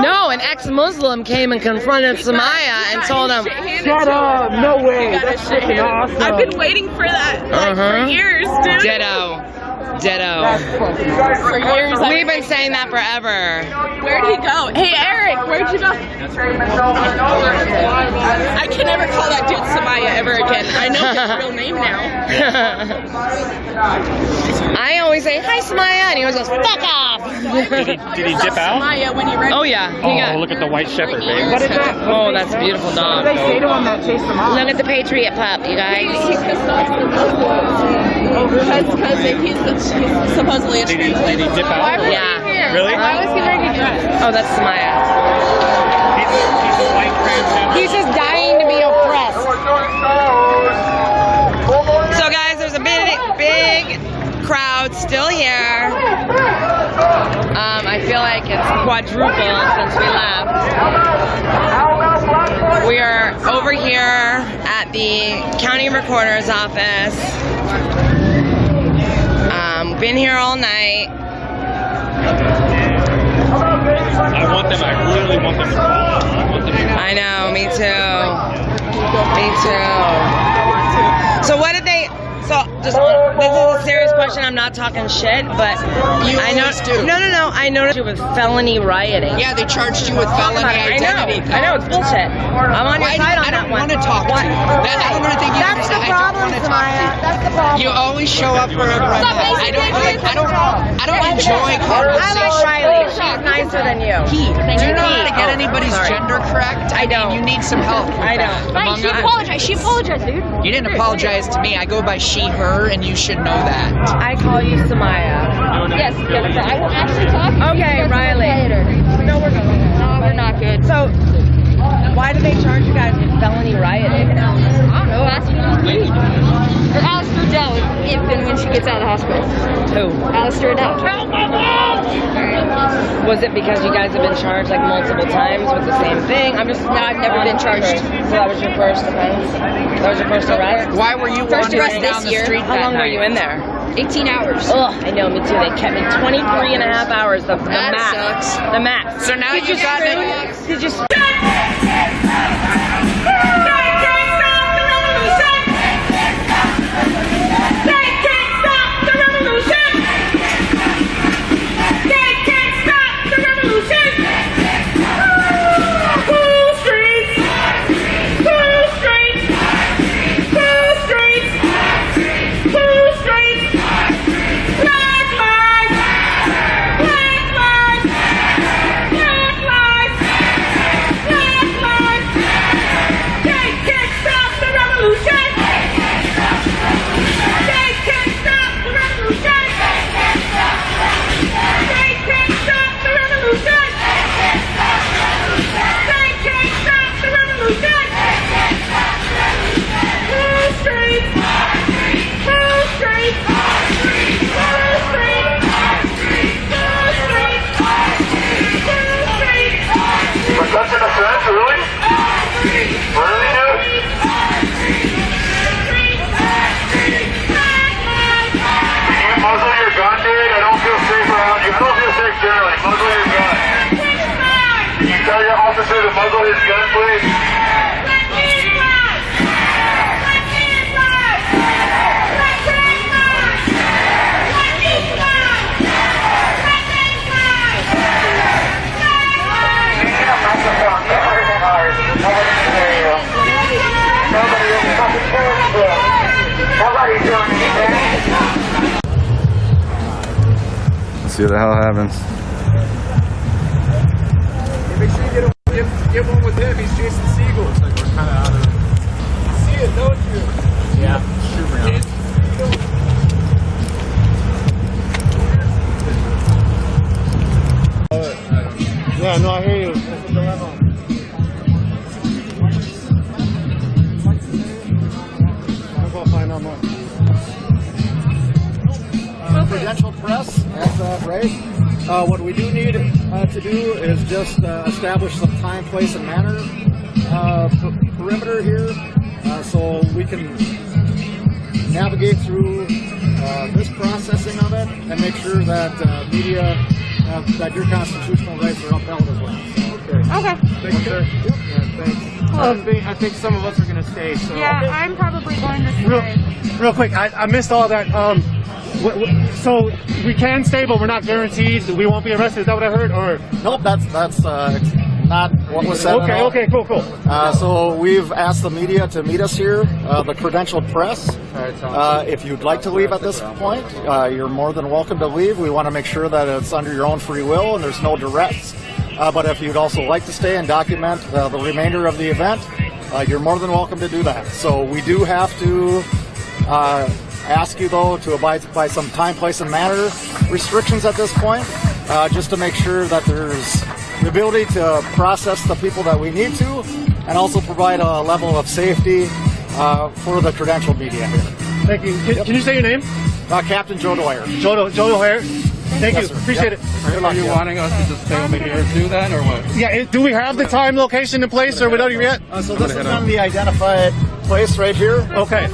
Speaker 10: No, an ex-Muslim came and confronted Samaya and told him,
Speaker 14: Shut up! No way! That's freaking awesome.
Speaker 7: I've been waiting for that for years, dude.
Speaker 10: Ditto. Ditto.
Speaker 7: For years.
Speaker 10: We've been saying that forever.
Speaker 7: Where'd he go? Hey, Eric, where'd you go? I can never call that dude Samaya ever again. I know his real name now.
Speaker 10: I always say, hi, Samaya, and he always goes, fuck off.
Speaker 3: Did he dip out?
Speaker 7: Samaya when he read.
Speaker 10: Oh, yeah. He got,
Speaker 3: Look at the white shepherd, babe.
Speaker 14: What is that?
Speaker 10: oh, that's a beautiful dog.
Speaker 14: What did they say to him that chased him off?
Speaker 10: Look at the Patriot pup, you guys.
Speaker 7: Because he's supposedly a
Speaker 3: Did he
Speaker 7: translator.
Speaker 3: dip out?
Speaker 10: Yeah.
Speaker 3: Really?
Speaker 7: Why was he wearing a dress?
Speaker 10: Oh, that's Samaya.
Speaker 3: He's a white transgender.
Speaker 10: He's just dying to be oppressed. So, guys, there's a big crowd still here. I feel like it's quadrupled since we left. We are over here at the county recorder's office. Been here all night.
Speaker 3: I want them. I really want them.
Speaker 10: I know, me too. Me too. So what did they? So just this is a serious question. I'm not talking shit, but I know. No. I noticed you with felony rioting.
Speaker 14: Yeah, they charged you with felony identity.
Speaker 10: I know it's bullshit. I'm on your side on that one.
Speaker 14: I don't want to talk to you. I don't want to think you.
Speaker 10: That's the problem, Samaya. That's the problem.
Speaker 14: You always show up for a protest. I don't enjoy conversations.
Speaker 10: I like Riley. She's nicer than you.
Speaker 14: Do you know how to get anybody's gender correct?
Speaker 10: I don't.
Speaker 14: You need some help.
Speaker 10: I don't.
Speaker 7: Right, she apologized. She apologized, dude.
Speaker 14: You didn't apologize to me. I go by she, her, and you should know that.
Speaker 10: I call you Samaya.
Speaker 7: Yes, Jennifer. I will actually talk to you.
Speaker 10: Okay, Riley. No, we're good.
Speaker 7: No, we're not good.
Speaker 10: So, why do they charge you guys with felony rioting?
Speaker 7: I don't know. Ask me. Or Alistair Adele, if and when she gets out of the hospital.
Speaker 10: Who?
Speaker 7: Alistair Adele. Help my mom!
Speaker 10: Was it because you guys have been charged like multiple times with the same thing?
Speaker 7: No, I've never been charged.
Speaker 10: So that was your first offense? That was your first arrest?
Speaker 14: Why were you
Speaker 7: First arrest
Speaker 14: wandering down
Speaker 7: this
Speaker 14: the
Speaker 7: year.
Speaker 14: street
Speaker 10: How long were you in there?
Speaker 7: 18 hours.
Speaker 10: Ugh, I know, me too. They kept me 23 and a half hours. The
Speaker 14: That
Speaker 10: max.
Speaker 14: sucks.
Speaker 10: The max.
Speaker 14: So now
Speaker 10: Did
Speaker 14: you got
Speaker 10: scream?
Speaker 14: it.
Speaker 10: Did you?
Speaker 2: Touching the fence, really? Really, dude? Can you muzzle your gun, dude? I don't feel safe around you. I don't feel safe generally. Muzzle your gun. Can you tell your officer to muzzle his gun, please?
Speaker 17: Nobody's doing anything.
Speaker 4: Let's see what the hell happens.
Speaker 3: Make sure you get one with him. He's Jason Segel. It's like we're kind of out of it. You see it, don't you? Yeah, super.
Speaker 5: Yeah, no, I hear you. I'll go find out more.
Speaker 8: Credential press, that's right. What we do need to do is just establish some time, place, and manner perimeter here so we can navigate through this processing of it and make sure that media, that your constitutional rights are upheld as well.
Speaker 7: Okay.
Speaker 3: Thanks, sir. Yep. Thanks. I think some of us are going to stay. So.
Speaker 7: Yeah, I'm probably going to stay.
Speaker 5: Real quick, I missed all that. So we can stay, but we're not guaranteed we won't be arrested. Is that what I heard? Or
Speaker 8: nope, that's not what was said.
Speaker 5: Okay, cool.
Speaker 8: So we've asked the media to meet us here, the credentialed press. If you'd like to leave at this point, you're more than welcome to leave. We want to make sure that it's under your own free will and there's no duress. But if you'd also like to stay and document the remainder of the event, you're more than welcome to do that. So we do have to ask you, though, to abide by some time, place, and manner restrictions at this point, just to make sure that there's the ability to process the people that we need to, and also provide a level of safety for the credentialed media here.
Speaker 5: Thank you. Can you say your name?
Speaker 8: Captain Joe Dwyer.
Speaker 5: Joe Dwyer.
Speaker 11: Thank
Speaker 8: Yes,
Speaker 11: you.
Speaker 8: sir.
Speaker 11: Appreciate
Speaker 8: Yep.
Speaker 11: it.
Speaker 5: Are you wanting us to just stay over here too then, or what?
Speaker 11: Yeah, do we have the time, location, and place, or we don't even yet?
Speaker 8: So this is going to be identified place right here.
Speaker 11: Okay.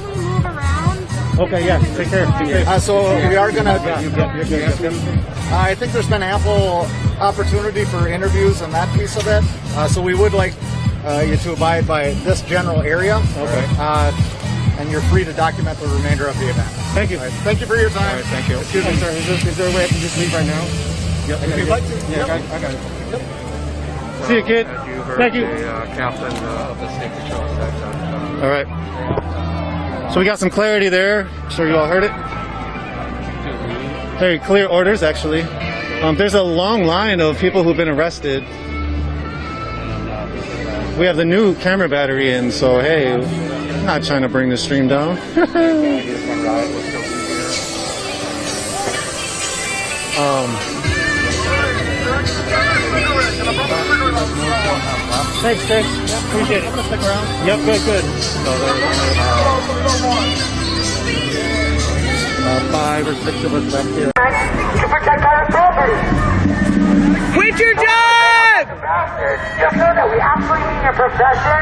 Speaker 11: Okay, yeah. Take care.
Speaker 8: So we are going to. I think there's been ample opportunity for interviews and that piece of it. So we would like you to abide by this general area.
Speaker 11: Okay.
Speaker 8: And you're free to document the remainder of the event.
Speaker 11: Thank you.
Speaker 8: All right. Thank you for your time.
Speaker 5: All right, thank you.
Speaker 11: Excuse me, sir. Is there a way I can just leave right now?
Speaker 8: Yep. If you'd like to.
Speaker 5: Yeah,
Speaker 8: Yep.
Speaker 5: I got it.
Speaker 11: See you, kid. Thank you.
Speaker 5: The captain of the state patrol said
Speaker 11: All right. So we got some clarity there. I'm sure you all heard it. Very clear orders, actually. There's a long line of people who've been arrested. We have the new camera battery in, so hey, I'm not trying to bring the stream down. Thanks, Chris. Appreciate it. I'm gonna stick around. Yep, good.
Speaker 5: 5 or 6 of us back here.
Speaker 2: To protect our property.
Speaker 13: Quit your job!
Speaker 2: You feel that we absolutely mean your profession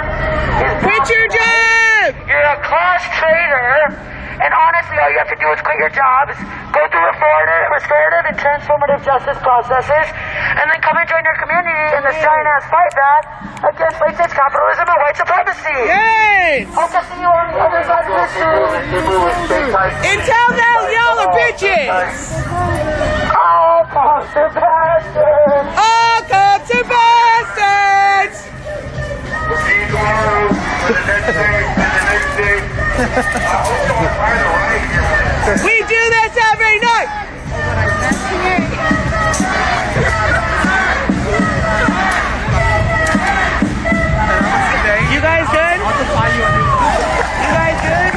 Speaker 2: is
Speaker 13: Quit your job!
Speaker 2: You're a class traitor, and honestly, all you have to do is quit your jobs, go through restorative and transformative justice processes, and then come and join your community in this giant-ass fight back against racist capitalism and white supremacy.
Speaker 13: Yes!
Speaker 2: Hope to see you on the other side of history.
Speaker 13: Until now, y'all are bitches!
Speaker 2: All cops are bastards!
Speaker 13: All cops are bastards!
Speaker 2: See you tomorrow, and the next day, and the next day. I hope y'all find the right.
Speaker 13: We do this every night! You guys good? You guys good?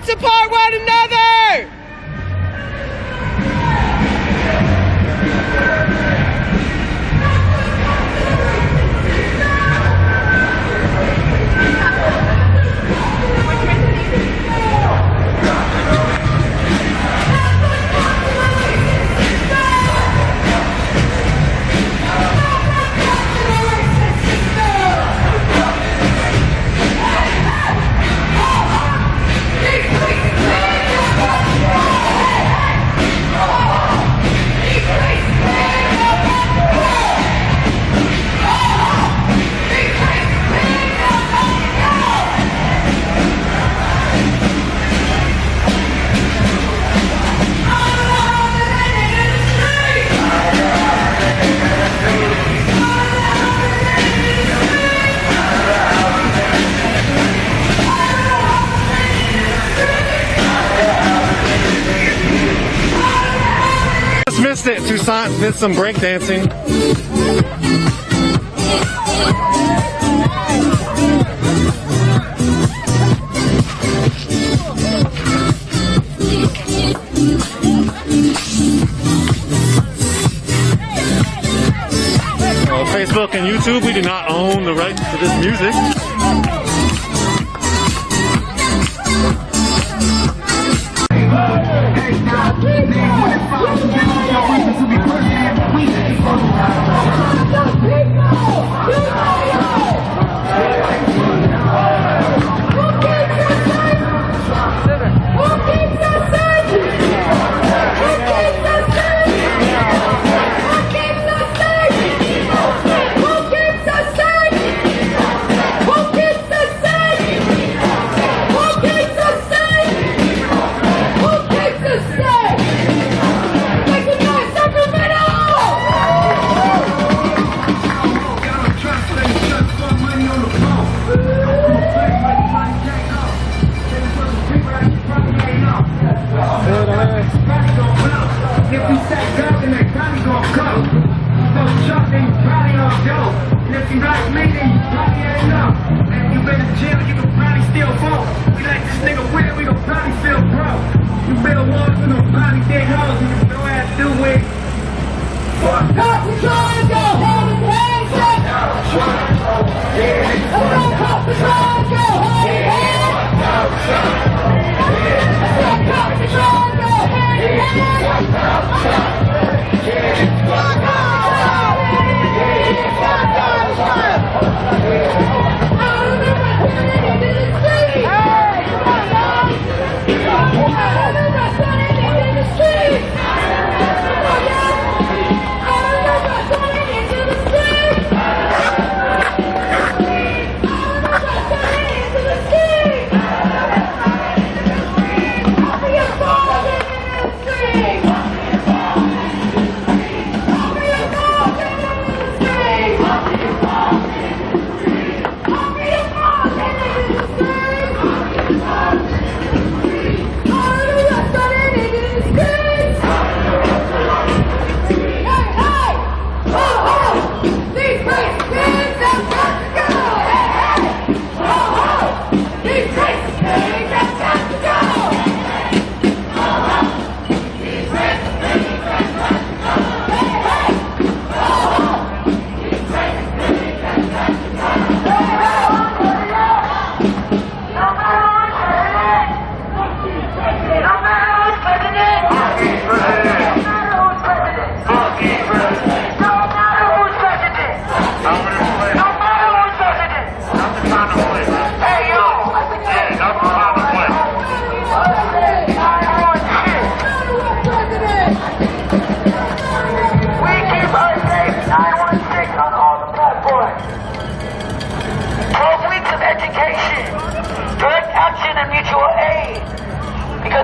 Speaker 13: Support one another!
Speaker 11: Missed it. Toussaint did some breakdancing. Facebook and YouTube, we do not own the rights to this music.
Speaker 17: If you say go, then they probably gon' go. So chuck, then you probably gon' go. And if you like me, then you probably ain't know. And if you been in jail, you can probably still vote. We like this nigga weird, we gon' probably feel broke. You build walls, we gon' probably dig holes. And if your ass do it, fuck. Cop control and go hand in hand, say. Cop control and go hand in hand. Cop control and go hand in hand. Cop control and go hand in hand. Cop control and go hand in hand. Cop control and go hand in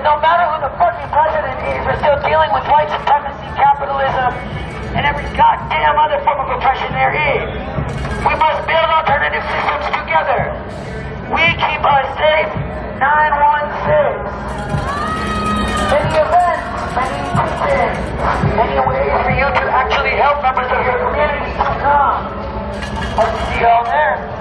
Speaker 2: no matter who the fucking president is, we're still dealing with white supremacy, capitalism, and every goddamn other form of oppression there is. We must build alternative systems together. We keep us safe. 916. Many events, many teachings, many ways for you to actually help members of your community to come. Hope to see you all there.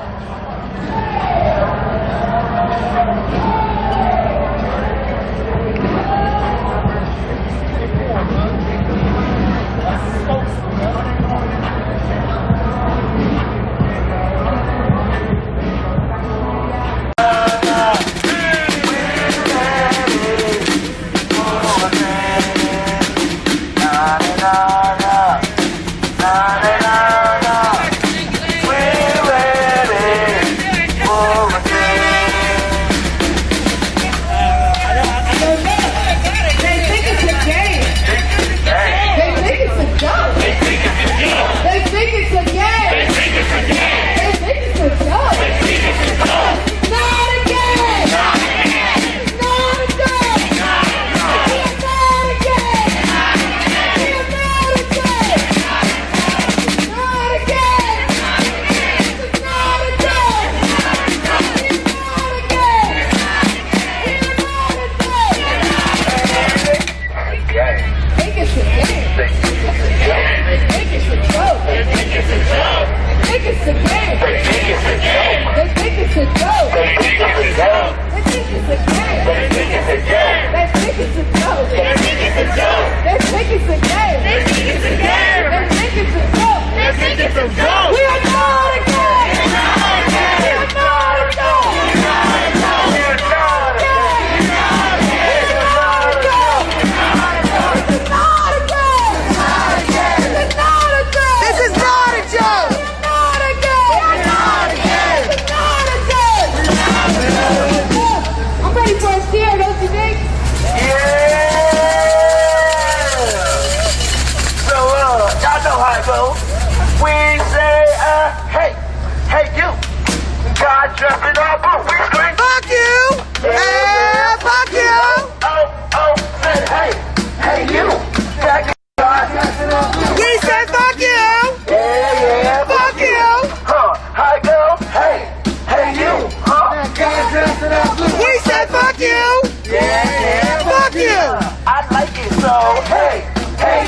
Speaker 2: I like it, so hey, hey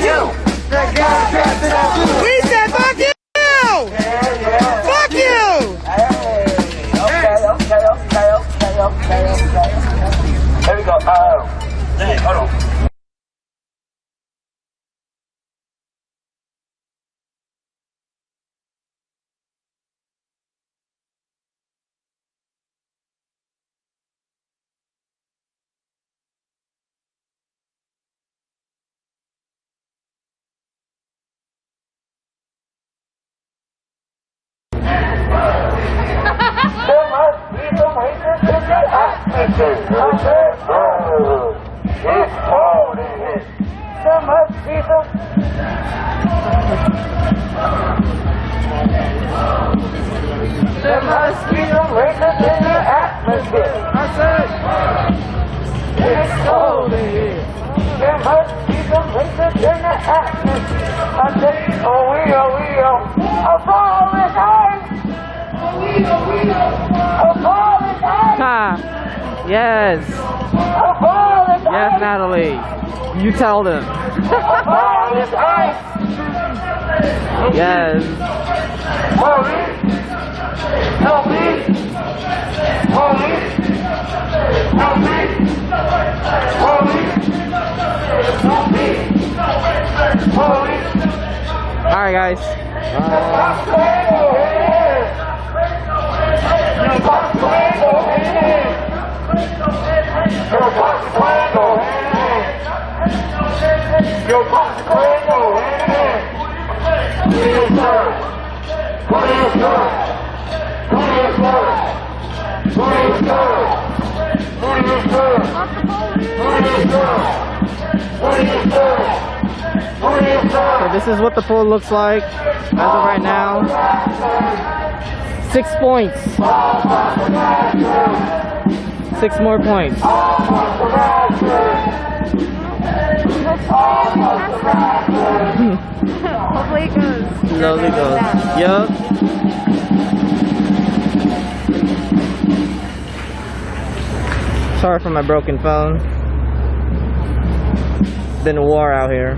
Speaker 2: atmosphere. I said, it's cold in here. So much people. There must be some racist in the atmosphere. I said, it's cold in here. There must be some racist in the atmosphere. I said, oh, we are. A ball is high. A ball is high.
Speaker 12: Ha! Yes.
Speaker 2: A ball is high.
Speaker 12: Yes, Natalie. You tell them.
Speaker 2: A ball is high.
Speaker 12: Yes.
Speaker 2: Police. Help me. Police. Help me. Police. Help me. Police.
Speaker 12: All right, guys. So this is what the poll looks like as of right now. 6 points. 6 more points.
Speaker 15: Hopefully it goes.
Speaker 12: Slowly goes. Yup. Sorry for my broken phone. Been a war out here.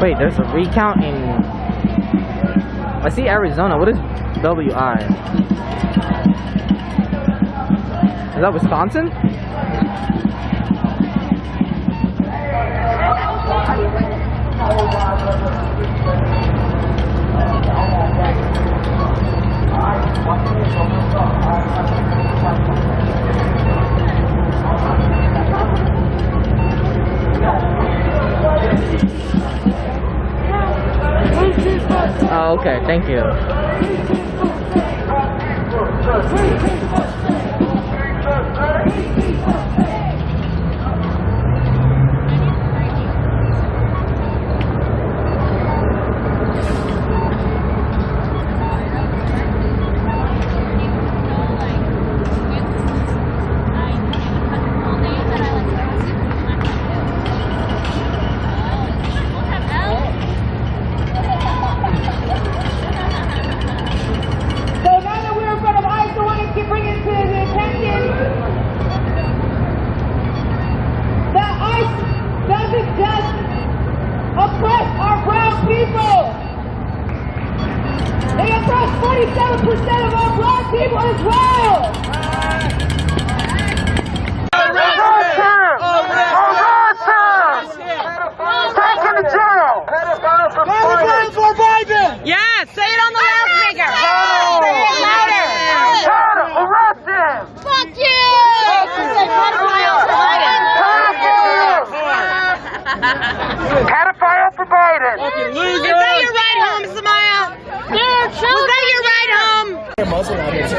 Speaker 12: Wait, there's a recount in... I see Arizona. What is WI? Is that Wisconsin? Oh, okay, thank you.
Speaker 2: Pedophile for Biden.
Speaker 10: Is that your ride home, Samaya? Was that your ride home?
Speaker 2: Muslim out here too.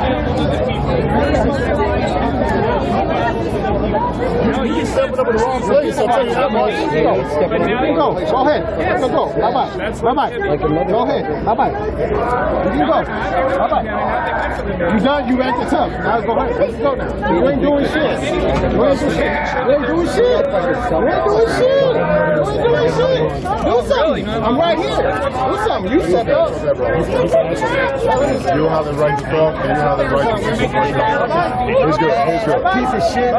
Speaker 16: Yeah.
Speaker 8: stepping up in the wrong place. I'll tell you that much. You can go. Go ahead. Go. Bye-bye. Bye-bye. Go ahead. Bye-bye. You can go. Bye-bye. You done? You acted tough. Now go ahead. Let's go now. You ain't doing shit. You ain't doing shit. Do something. I'm right here. Do something. You stepped up.
Speaker 9: You have the right to talk, and you have the right to say He's good.
Speaker 8: Piece of shit.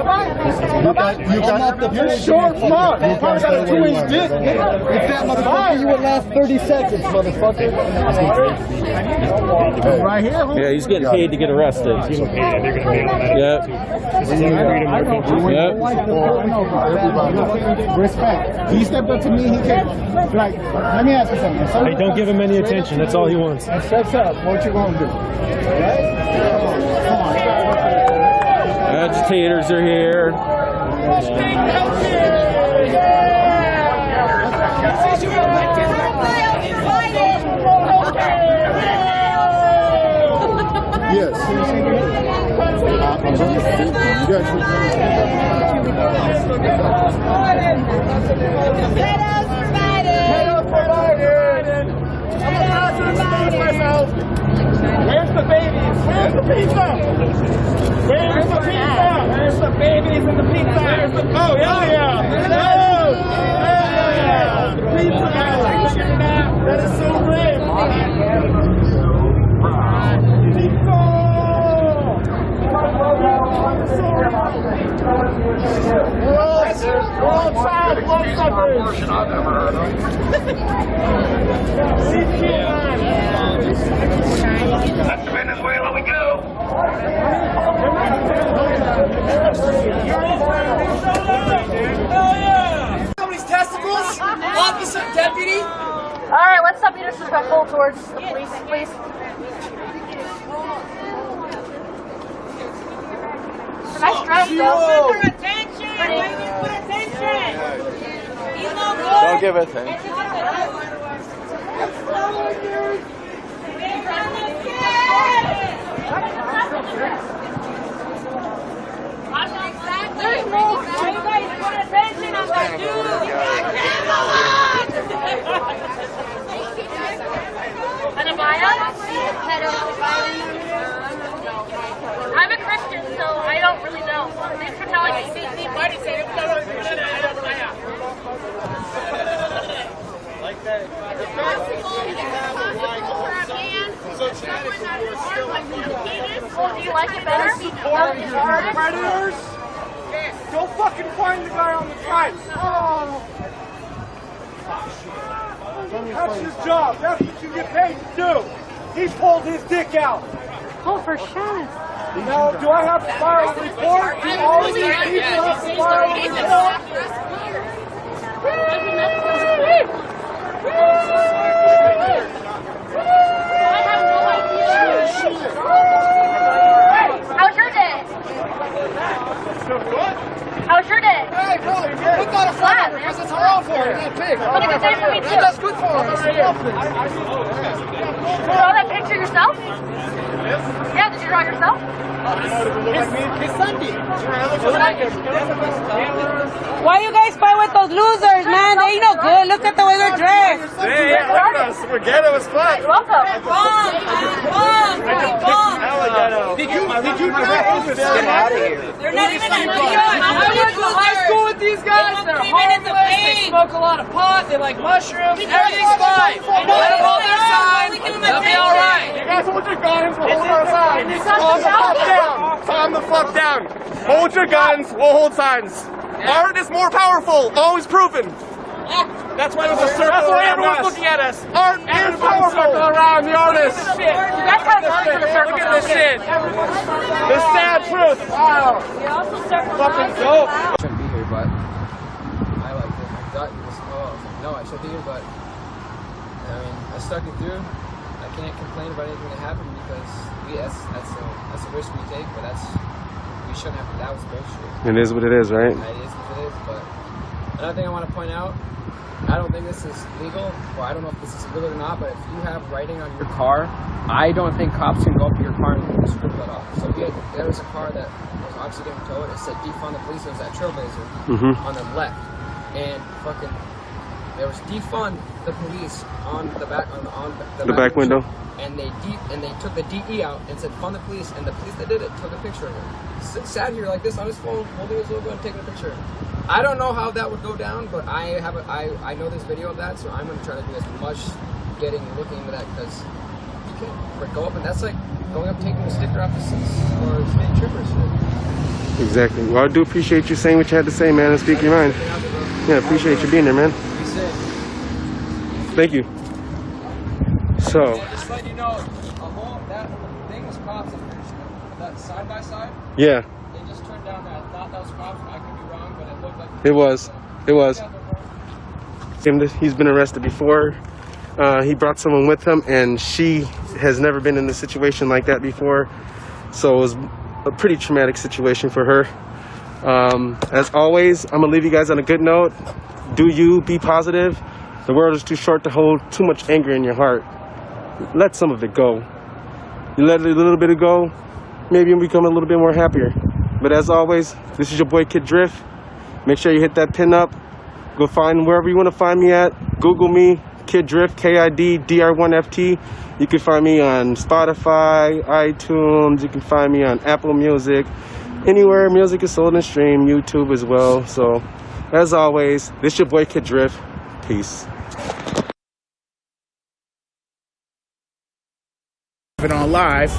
Speaker 8: You're short, smart. You probably got a 2-inch dick. If that motherfucker, you would last 30 seconds, motherfucker. Right here, homie.
Speaker 15: Yeah, he's getting paid to get arrested. Yep.
Speaker 8: Respect. He stepped up to me. He came. Like, let me ask you something.
Speaker 15: Hey, don't give him any attention. That's all he wants.
Speaker 8: Steps up. What you gonna do?
Speaker 15: Agitators are here.
Speaker 9: Yes.
Speaker 1: Where's the babies? Where's the pizza? Where's the pizza? Where's the babies and the pizza? Oh, yeah. The pizza. That is so great. We're all tired of bloodsuckers. I've never heard of. That's Venezuela we go.
Speaker 14: Somebody's testicles? Officer, deputy?
Speaker 7: Alright, let's stop being disrespectful towards the police, please. It's a nice dress, though. Put attention! Ladies, put attention! He's no good!
Speaker 20: Don't give it to him.
Speaker 7: There's more! Everybody put attention on that dude! Anabaya? I'm a Christian, so I don't really know. Thanks for telling me.
Speaker 3: Like that.
Speaker 7: Oh, do you like it better?
Speaker 1: Predators? Go fucking find the guy on the trike. That's his job. That's what you get paid to do. He pulled his dick out.
Speaker 7: Oh, for sure.
Speaker 1: Now, do I have to file a report? Do all these people have to file a report?
Speaker 7: How's your day? How's your day?
Speaker 14: Hey, bro, you put that aside because it's haram for you, that pig.
Speaker 7: What a good day for me, too.
Speaker 14: That's good for us.
Speaker 7: Draw that picture yourself? Yeah, did you draw it yourself?
Speaker 14: It's Sunday.
Speaker 21: Why you guys fight with those losers, man? They ain't no good. Look at the way they're dressed.
Speaker 3: Hey, look at us. We're ghetto as fuck.
Speaker 7: You're welcome.
Speaker 14: Did you not get out of here?
Speaker 21: They're not even
Speaker 14: I went to high school with these guys. They're homeless. They smoke a lot of pot. They like mushrooms. Everything's fine. Let them hold their sign. They'll be all right.
Speaker 3: You guys hold your guns. We'll hold our signs. Calm the fuck down. Calm the fuck down. Hold your guns. We'll hold signs. Art is more powerful. Always proven. That's why there's a circle. That's why everyone's looking at us. Art is powerful. Circle around the artist.
Speaker 7: You guys have to look at the circle.
Speaker 3: Look at this shit. The sad truth. Wow. Fucking dope.
Speaker 12: I shouldn't be here, but I like it. My gut was, no, I should be here, but I mean, I stuck it through. I can't complain about anything that happened because that's a risk we take, but we shouldn't have. That was bullshit.
Speaker 15: It is what it is, right?
Speaker 12: It is what it is, but Another thing I want to point out, I don't think this is legal, or I don't know if this is illegal or not, but if you have writing on your car, I don't think cops can go up to your car and strip that off. So there was a car that was obviously getting towed. It said defund the police. It was that Trailblazer on the left, and fucking there was defund the police on the back on the
Speaker 3: back window.
Speaker 12: And they took the DE out and said fund the police, and the police that did it took a picture of him. Sat here like this on his phone, holding his logo and taking a picture. I don't know how that would go down, but I know this video of that, so I'm going to try to do as much looking into that, because you can't go up, and that's like going up taking the sticker off the seats or speeding troopers.
Speaker 3: Exactly. Well, I do appreciate you saying what you had to say, man, and speak your mind. Yeah, appreciate you being there, man. Thank you. So.
Speaker 12: Just let you know, that thing was cops, that side by side.
Speaker 3: Yeah.
Speaker 12: They just turned down that. I thought that was cops. I could be wrong, but it looked like
Speaker 3: it was. It was. He's been arrested before. He brought someone with him, and she has never been in a situation like that before. So it was a pretty traumatic situation for her. As always, I'm gonna leave you guys on a good note. Do you be positive? The world is too short to hold too much anger in your heart. Let some of it go. You let a little bit of go, maybe you'll become a little bit more happier. But as always, this is your boy Kid Drift. Make sure you hit that pin up. Go find wherever you want to find me at. Google me, Kid Drift, KIDDR1FT. You can find me on Spotify, iTunes. You can find me on Apple Music. Anywhere music is sold and streamed, YouTube as well. So, as always, this is your boy Kid Drift. Peace.
Speaker 18: It on live,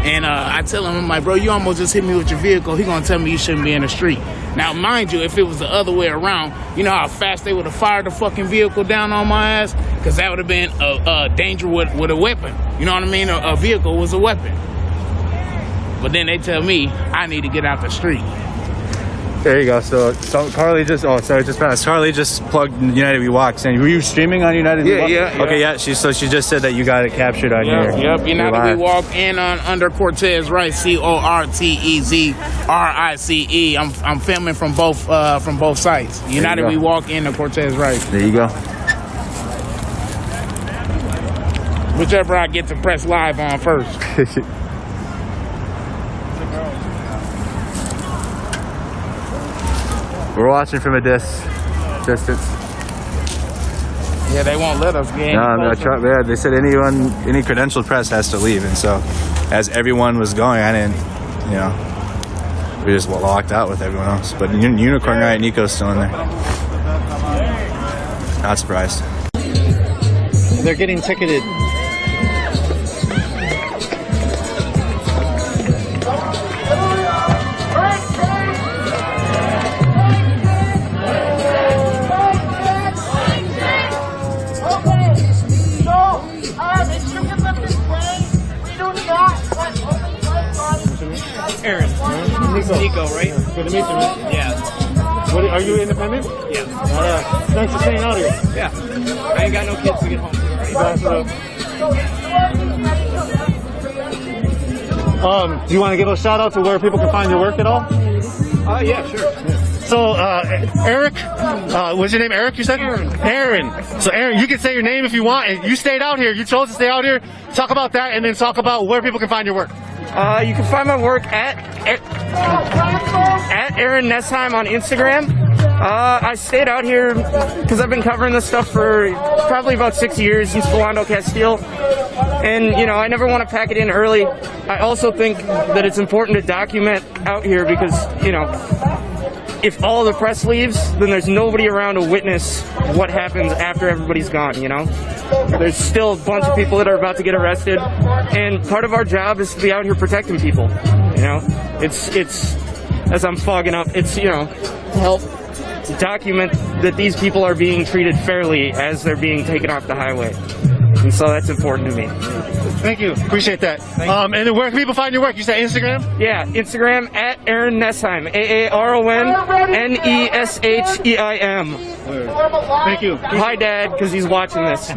Speaker 18: and I tell him, I'm like, bro, you almost just hit me with your vehicle. He gonna tell me you shouldn't be in the street. Now, mind you, if it was the other way around, you know how fast they would have fired the fucking vehicle down on my ass? Because that would have been a danger with a weapon. You know what I mean? A vehicle was a weapon. But then they tell me I need to get out the street.
Speaker 15: There you go. So Carly just passed. Carly just plugged United We Walk. Saying, were you streaming on United We Walk?
Speaker 18: Yeah.
Speaker 15: Okay, yeah. She just said that you got it captured on your.
Speaker 18: Yep. United We Walk and on under Cortez Rice, CORTEZRICE. I'm filming from both sites. United We Walk and the Cortez Rice.
Speaker 15: There you go.
Speaker 18: Whichever I get to press live on first.
Speaker 15: We're watching from a distance.
Speaker 18: Yeah, they won't let us get
Speaker 15: No, they said any credentialed press has to leave, and so as everyone was going, I didn't, we just walked out with everyone else. But Unicorn Riot Nico's still in there. Not surprised.
Speaker 5: They're getting ticketed.
Speaker 14: Aaron. Nico, right?
Speaker 5: Good to meet you, man.
Speaker 14: Yeah.
Speaker 5: Are you independent?
Speaker 14: Yeah.
Speaker 5: Thanks for staying out here.
Speaker 14: Yeah. I ain't got no kids to get home to.
Speaker 5: Do you want to give a shout out to where people can find your work at all?
Speaker 14: Yeah, sure.
Speaker 5: So, Eric, what's your name? Eric, you said? Aaron. So, Aaron, you can say your name if you want. And you stayed out here. You chose to stay out here. Talk about that, and then talk about where people can find your work.
Speaker 14: You can find my work at Aaron Nesheim on Instagram. I stayed out here because I've been covering this stuff for probably about 6 years since Philando Castile. And, I never want to pack it in early. I also think that it's important to document out here because, if all the press leaves, then there's nobody around to witness what happens after everybody's gone, There's still a bunch of people that are about to get arrested, and part of our job is to be out here protecting people, It's as I'm fogging up, it's, to help document that these people are being treated fairly as they're being taken off the highway. And so that's important to me.
Speaker 5: Thank you. Appreciate that. And then where can people find your work? You said Instagram?
Speaker 14: Yeah, Instagram at Aaron Nesheim. AARONNESHEIM.
Speaker 5: Thank you.
Speaker 14: Hi, Dad, because he's watching this.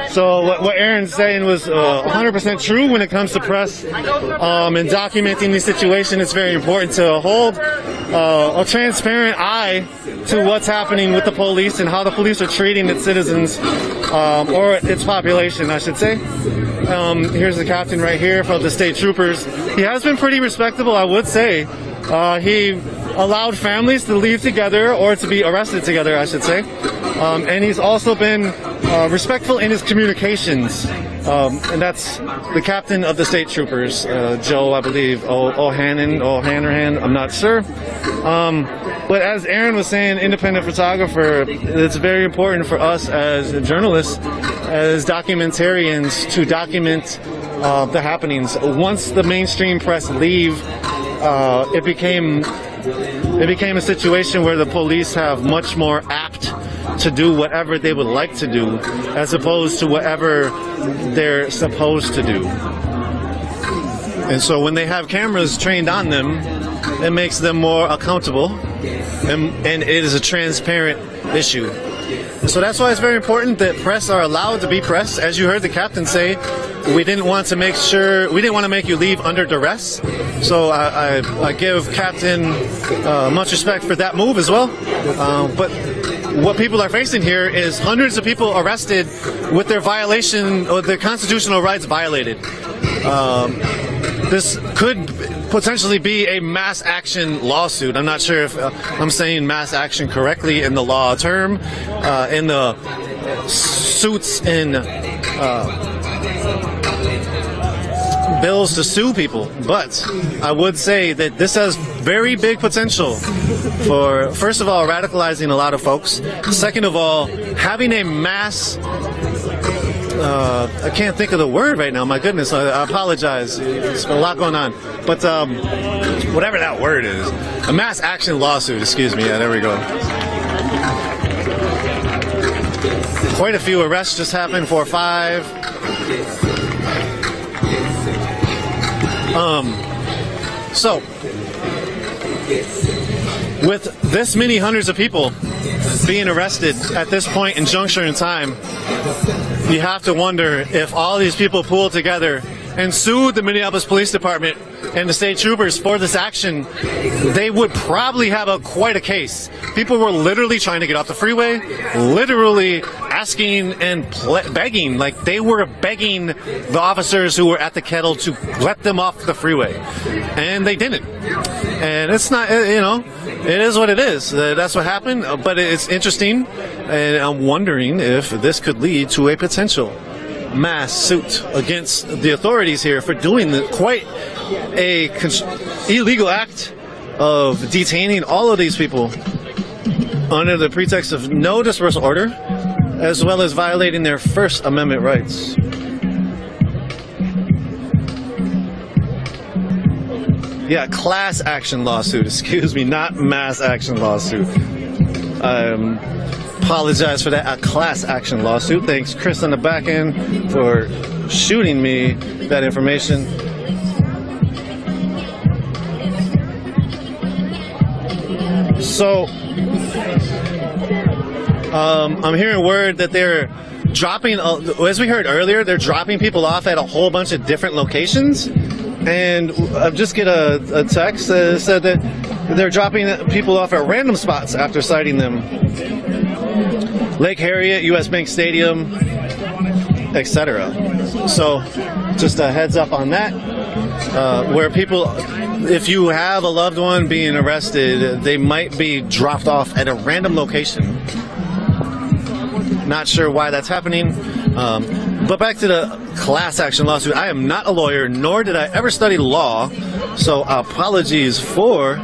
Speaker 11: So what Aaron's saying was 100% true when it comes to press and documenting the situation. It's very important to hold a transparent eye to what's happening with the police and how the police are treating its citizens, or its population, I should say. Here's the captain right here from the state troopers. He has been pretty respectable, I would say. He allowed families to leave together or to be arrested together, I should say. And he's also been respectful in his communications. And that's the captain of the state troopers, Joe, I believe, O'Hanrahan, I'm not sure. But as Aaron was saying, independent photographer, it's very important for us as journalists, as documentarians, to document the happenings. Once the mainstream press leave, it became a situation where the police have much more apt to do whatever they would like to do, as opposed to whatever they're supposed to do. And so when they have cameras trained on them, it makes them more accountable, and it is a transparent issue. So that's why it's very important that press are allowed to be press. As you heard the captain say, we didn't want to make you leave under duress. So I give Captain much respect for that move as well. But what people are facing here is hundreds of people arrested with their violation or their constitutional rights violated. This could potentially be a mass action lawsuit. I'm not sure if I'm saying mass action correctly in the law term, in the suits in bills to sue people. But I would say that this has very big potential for, first of all, radicalizing a lot of folks. Second of all, having a mass I can't think of the word right now. My goodness, I apologize. There's a lot going on. But whatever that word is, a mass action lawsuit. Excuse me. Yeah, there we go. Quite a few arrests just happened. 4 or 5. So with this many hundreds of people being arrested at this point in juncture in time, you have to wonder if all these people pulled together and sued the Minneapolis Police Department and the state troopers for this action, they would probably have quite a case. People were literally trying to get off the freeway, literally asking and begging, like they were begging the officers who were at the kettle to let them off the freeway, and they didn't. And it's not, it is what it is. That's what happened, but it's interesting, and I'm wondering if this could lead to a potential mass suit against the authorities here for doing quite a illegal act of detaining all of these people under the pretext of no dispersal order, as well as violating their First Amendment rights. Yeah, class action lawsuit, excuse me, not mass action lawsuit. Apologize for that, a class action lawsuit. Thanks, Chris, on the back end for shooting me that information. So, I'm hearing word that they're dropping, as we heard earlier, they're dropping people off at a whole bunch of different locations. And I've just get a text that said that they're dropping people off at random spots after citing them. Lake Harriet, US Bank Stadium, etc. So just a heads up on that, where people, if you have a loved one being arrested, they might be dropped off at a random location. Not sure why that's happening. But back to the class action lawsuit. I am not a lawyer, nor did I ever study law, so apologies for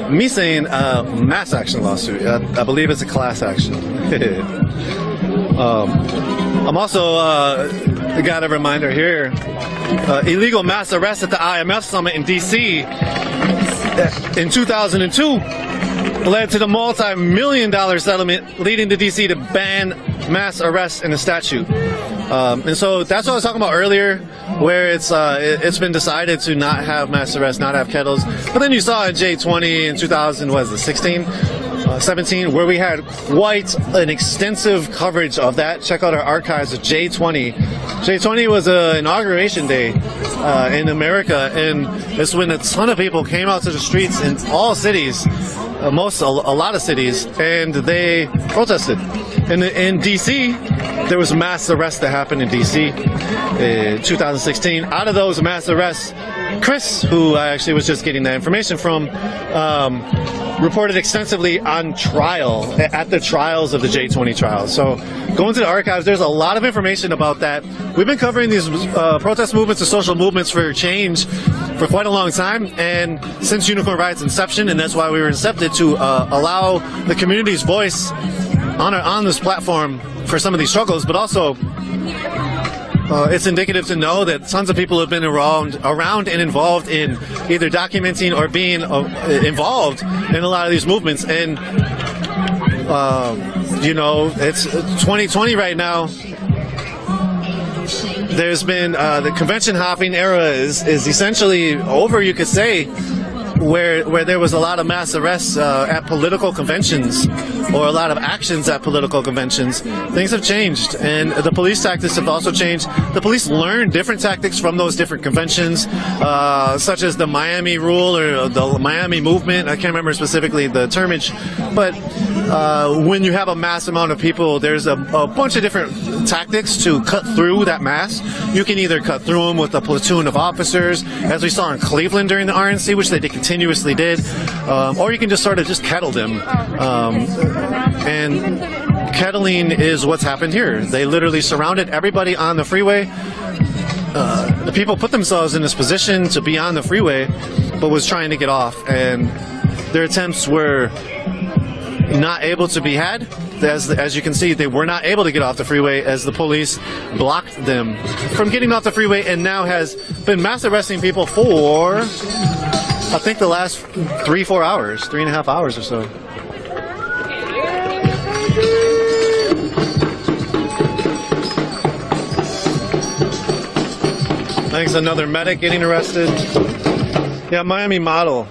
Speaker 11: me saying mass action lawsuit. I believe it's a class action. I'm also got a reminder here. Illegal mass arrest at the IMF summit in D.C. in 2002 led to the multi-million-dollar settlement leading to D.C. to ban mass arrests in the statute. And so that's what I was talking about earlier, where it's been decided to not have mass arrests, not have kettles. But then you saw in J20 in 2016, 17, where we had quite an extensive coverage of that. Check out our archives of J20. J20 was an inauguration day in America, and it's when a ton of people came out to the streets in all cities, a lot of cities, and they protested. In D.C., there was mass arrests that happened in D.C. in 2016. Out of those mass arrests, Chris, who I actually was just getting that information from, reported extensively on trial, at the trials of the J20 trials. So go into the archives, there's a lot of information about that. We've been covering these protest movements and social movements for change for quite a long time, and since Unicorn Riot's inception, and that's why we were incepted, to allow the community's voice on this platform for some of these struggles, but also it's indicative to know that tons of people have been around and involved in either documenting or being involved in a lot of these movements. And you know, it's 2020 right now. There's been the convention hopping era is essentially over, you could say, where there was a lot of mass arrests at political conventions, or a lot of actions at political conventions. Things have changed, and the police tactics have also changed. The police learned different tactics from those different conventions, such as the Miami rule or the Miami movement. I can't remember specifically the termage, but when you have a mass amount of people, there's a bunch of different tactics to cut through that mass. You can either cut through them with a platoon of officers, as we saw in Cleveland during the RNC, which they continuously did, or you can just sort of just kettle them. And kettling is what's happened here. They literally surrounded everybody on the freeway. The people put themselves in this position to be on the freeway, but was trying to get off, and their attempts were not able to be had. As you can see, they were not able to get off the freeway as the police blocked them from getting off the freeway, and now has been mass arresting people for, I think, the last 3-4 hours, 3.5 hours or so. Thanks, another medic getting arrested. Yeah, Miami model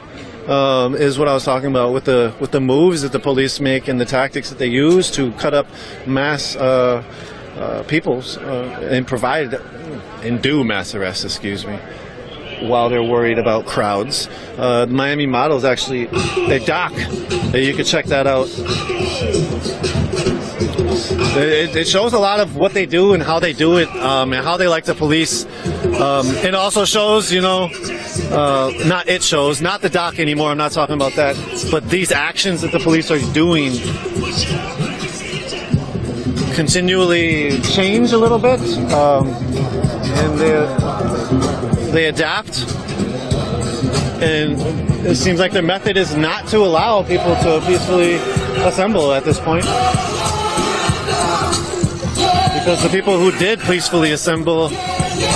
Speaker 11: is what I was talking about, with the moves that the police make and the tactics that they use to cut up mass peoples and do mass arrests, excuse me, while they're worried about crowds. The Miami model is actually a doc. You can check that out. It shows a lot of what they do and how they do it, and how they like to police. It also shows, you know, not the doc anymore, I'm not talking about that, but these actions that the police are doing continually change a little bit, and they adapt, and it seems like their method is not to allow people to peacefully assemble at this point, because the people who did peacefully assemble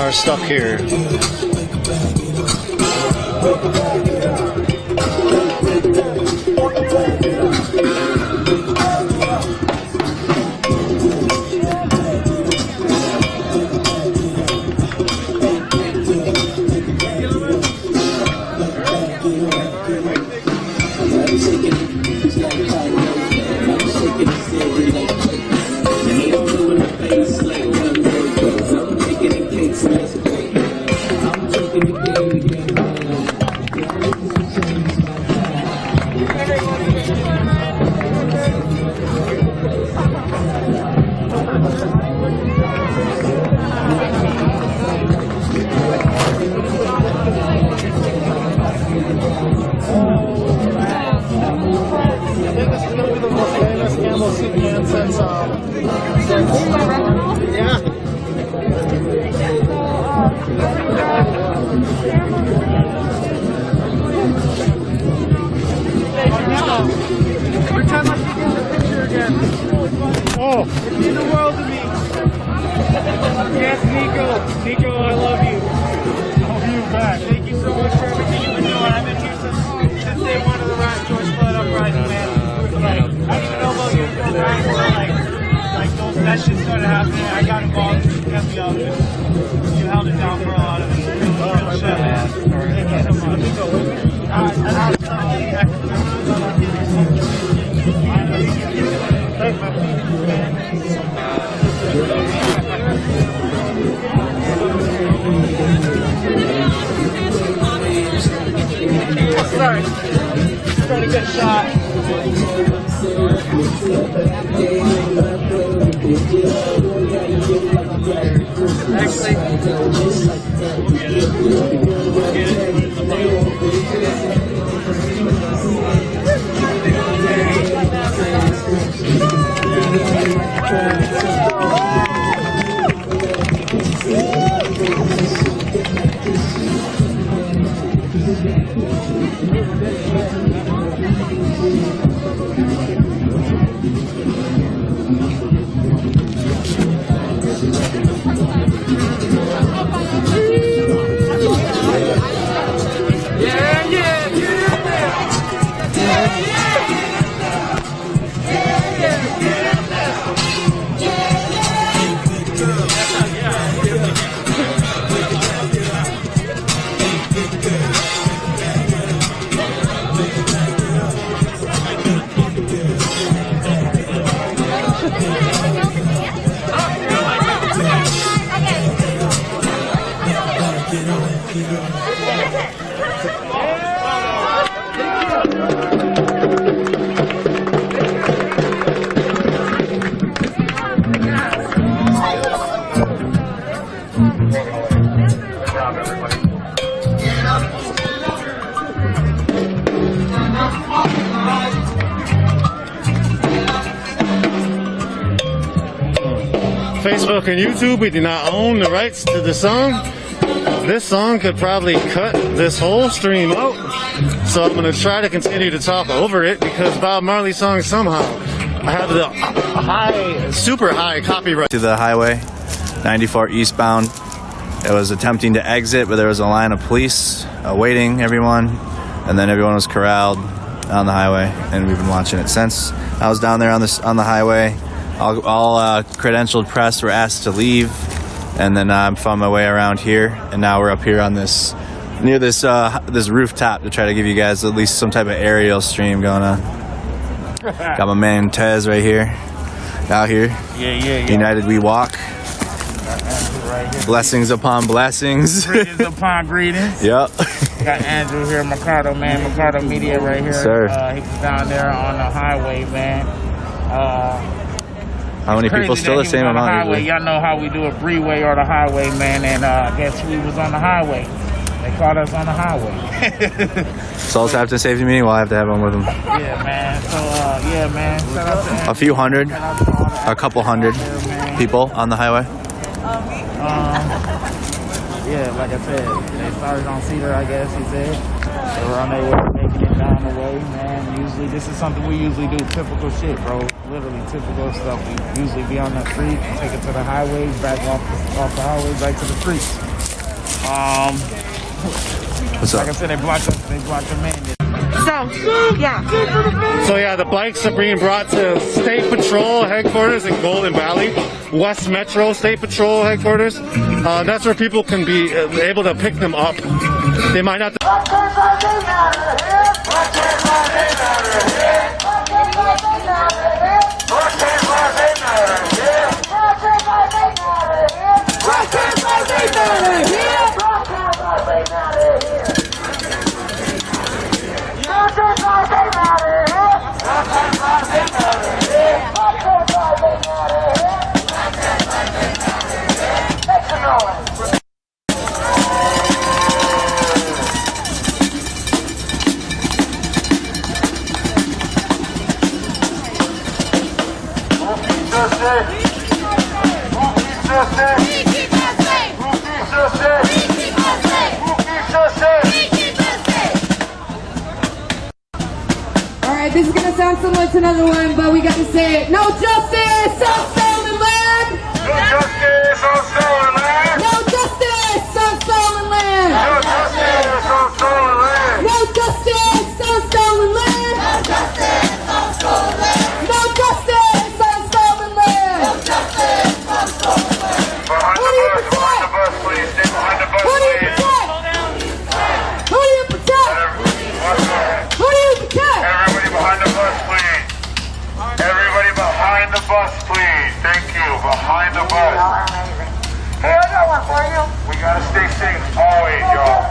Speaker 11: are stuck here.
Speaker 1: Nico, I love you. I love you back. Thank you so much for everything you've been doing. I've been here since day one of the George Floyd uprising, man. Like, I didn't even know about you until like those sessions started happening. I got involved, you kept me up, and you held it down for a lot of it. Real shit, man. Thank you so much.
Speaker 14: sorry. Trying to get a shot.
Speaker 11: Facebook and YouTube, we do not own the rights to the song. This song could probably cut this whole stream out. So I'm going to try to continue to talk over it because Bob Marley song somehow I have the high, super high copyright.
Speaker 15: To the highway, 94 eastbound. It was attempting to exit, but there was a line of police awaiting everyone, and then everyone was corralled on the highway, and we've been watching it since. I was down there on the highway. All credentialed press were asked to leave, and then I found my way around here, and now we're up here on this near this rooftop to try to give you guys at least some type of aerial stream going on. Got my man Tez right here, out here.
Speaker 18: Yeah.
Speaker 15: United we walk. Blessings upon blessings.
Speaker 18: Greetings upon greetings.
Speaker 15: Yep.
Speaker 18: Got Andrew here, Mercado, man. Mercado Media right here.
Speaker 15: Sir.
Speaker 18: He was down there on the highway, man.
Speaker 15: How many people? Still the same amount usually?
Speaker 18: Y'all know how we do a freeway or the highway, man. And guess who was on the highway? They caught us on the highway.
Speaker 15: Souls Captain Safety Meeting. We'll have to have one with them.
Speaker 18: Yeah, man. So, yeah, man. Shout out to Andrew.
Speaker 15: A few hundred, a couple hundred people on the highway.
Speaker 18: Yeah, like I said, they started on Cedar, I guess he said. They were on their way making it down the way, man. Usually, this is something we usually do. Typical shit, bro. Literally typical stuff. We usually be on the street, take it to the highways, back off the highways, back to the streets.
Speaker 15: What's up?
Speaker 18: Like I said, they blocked the man.
Speaker 11: So yeah, the bikes are being brought to State Patrol headquarters in Golden Valley, West Metro State Patrol headquarters. That's where people can be able to pick them up. They might not.
Speaker 6: Alright, this is gonna sound similar to another one, but we got to say it. No justice on stolen land!
Speaker 2: No justice on stolen land!
Speaker 6: No justice on stolen land!
Speaker 2: No justice on stolen land!
Speaker 6: No justice on stolen land!
Speaker 2: No justice on stolen land!
Speaker 6: No justice on stolen land!
Speaker 2: No justice on stolen land! Behind the bus, please. Stay behind the bus,
Speaker 6: Who do you
Speaker 2: please.
Speaker 6: protect? Who do you protect? Who do you protect?
Speaker 2: Everybody behind the bus, please. Everybody behind the bus, please. Thank you. Behind the bus. Hey, I got one for you. We gotta stay safe always, y'all.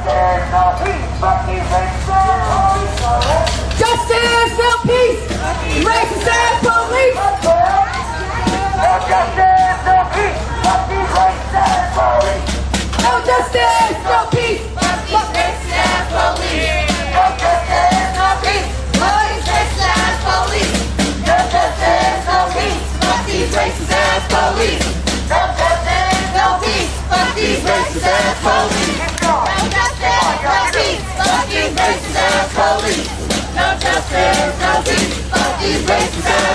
Speaker 6: Justice, no peace. Racist ass police.
Speaker 2: No justice, no peace. Fuck these racist ass police.
Speaker 6: No justice, no peace.
Speaker 2: Fuck these racist ass police. No justice, no peace. Fuck these racist ass police. No justice, no peace. Fuck these racist ass police. No justice, no peace. Fuck these racist ass police. No justice, no peace. Fuck these racist ass police. No justice, no peace. Fuck these racist ass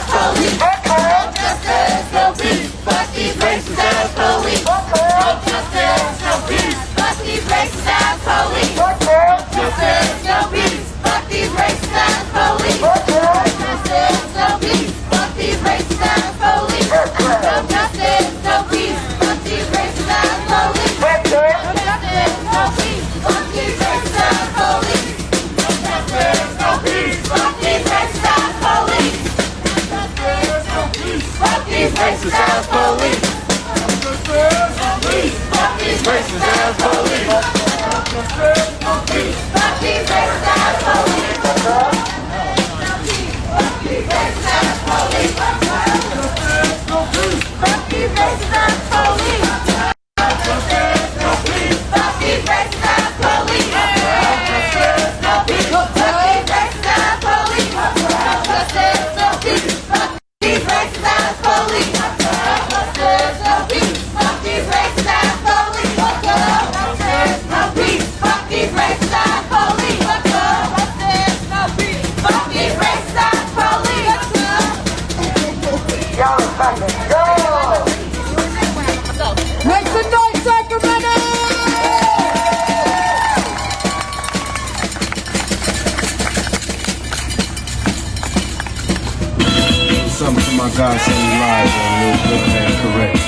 Speaker 2: police. No justice, no peace. Fuck these racist ass police. No justice, no peace. Fuck these racist ass police. No justice, no peace. Fuck these racist ass police. No justice, no peace. Fuck these racist ass police. No justice, no peace. Fuck these racist ass police. No justice, no peace. Fuck these racist ass police. No justice, no peace. Fuck these racist ass police. Fuck these racist ass police. Fuck these racist ass police. Fuck these racist ass police. Fuck these racist ass police. Fuck these racist ass police. Fuck these racist ass police. No peace. Fuck these racist ass police. No justice, no peace. Fuck these racist ass police. No justice, no peace. Fuck these racist ass police. No justice, no peace. Fuck these racist ass police. No justice, no peace. Fuck these racist ass police. Yo, fucking go!
Speaker 6: Make some noise, Sacramento!
Speaker 9: Something to my godson live on News Good and Correct.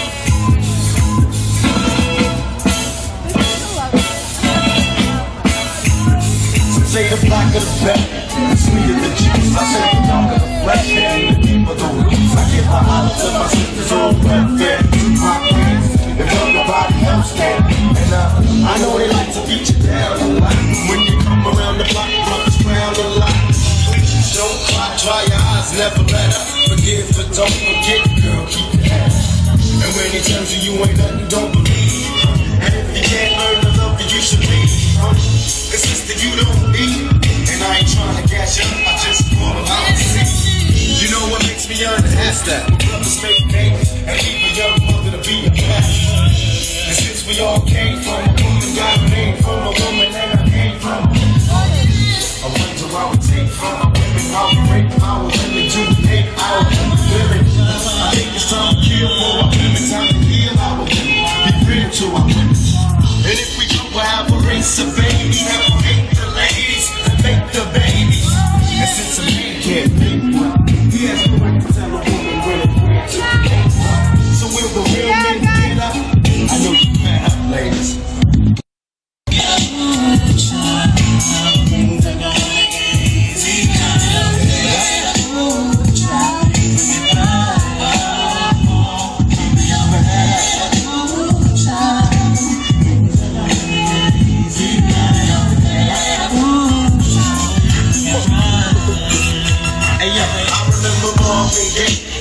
Speaker 9: Say the black of the pepper, the sweet of the juice. I say the dark of the flesh, and the deep of the roots. I give my holler to my sisters on welfare. My friends, if everybody else can. And I know they like to beat you down a lot. When you come around the block, brothers frown a lot. Don't cry, dry your eyes, never let up. Forgive, but don't forget, girl, keep your head up. And when he tells you you ain't nothing, don't believe. And if you can't earn the love that you should leave, it's just that you don't need. And I ain't trying to gas you up, I just call them out and see. You know what makes me yearn to ask that? Brothers make babies and leave a young mother to be a cat. And since we all came from a woman, got a name from a woman, and I came from I wonder why we take from our women, how we rape our women, do hate our women. I think it's time to kill for our women, time to heal our women, be real to our women. And if we do, we'll have a race of babies that will make the ladies and make the babies. And since a man can't make one, he has no right to tell a woman when it's real to make one. So will the real men get up? I know you can have ladies.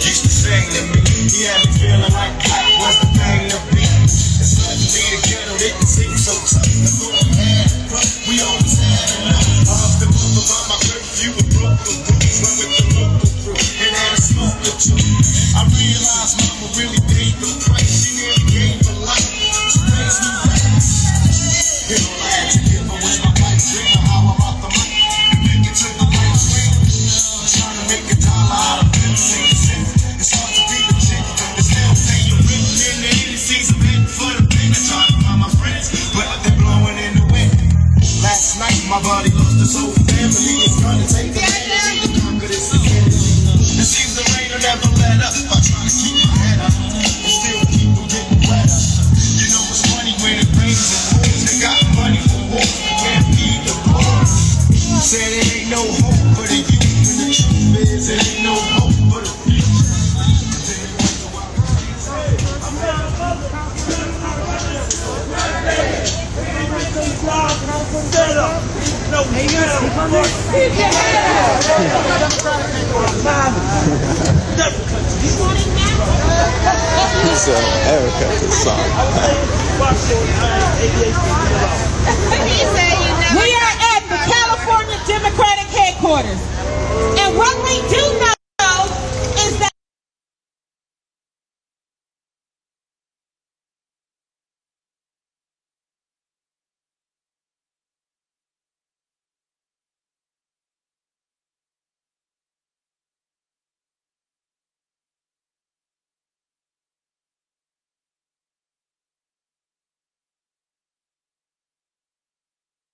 Speaker 9: Used to sing to me, he had me feeling like that was the thing to be. And suddenly the ghetto didn't seem so tough. We always had enough. I huffed and puffed about my curfew and broke the rules. Went with the local crew and had a smoke or two. I realized mama really paid the price. She nearly gave her life to raise me right. And all I had to give her was my pipe dream of how I'm off the mic. Make it to the right street. I'm trying to make a dollar out of it. It's hard to be the chick that still say you're written in the 80s. I'm heading for the pen. I try to find my friends, but they're blowing in the wind. Last night, my body lost his whole family. It's gonna take a man to conquer this again. It seems the rain will never let up. I try to keep my head up, and still people getting wetter. You know it's funny when it rains and pours. They got money for wars, they can't feed the poor. Said it ain't no hope for the youth, and the truth is it ain't no hope for the future.
Speaker 1: Stand up.
Speaker 4: So Erica, this song.
Speaker 21: We are at the California Democratic headquarters. And what we do know is that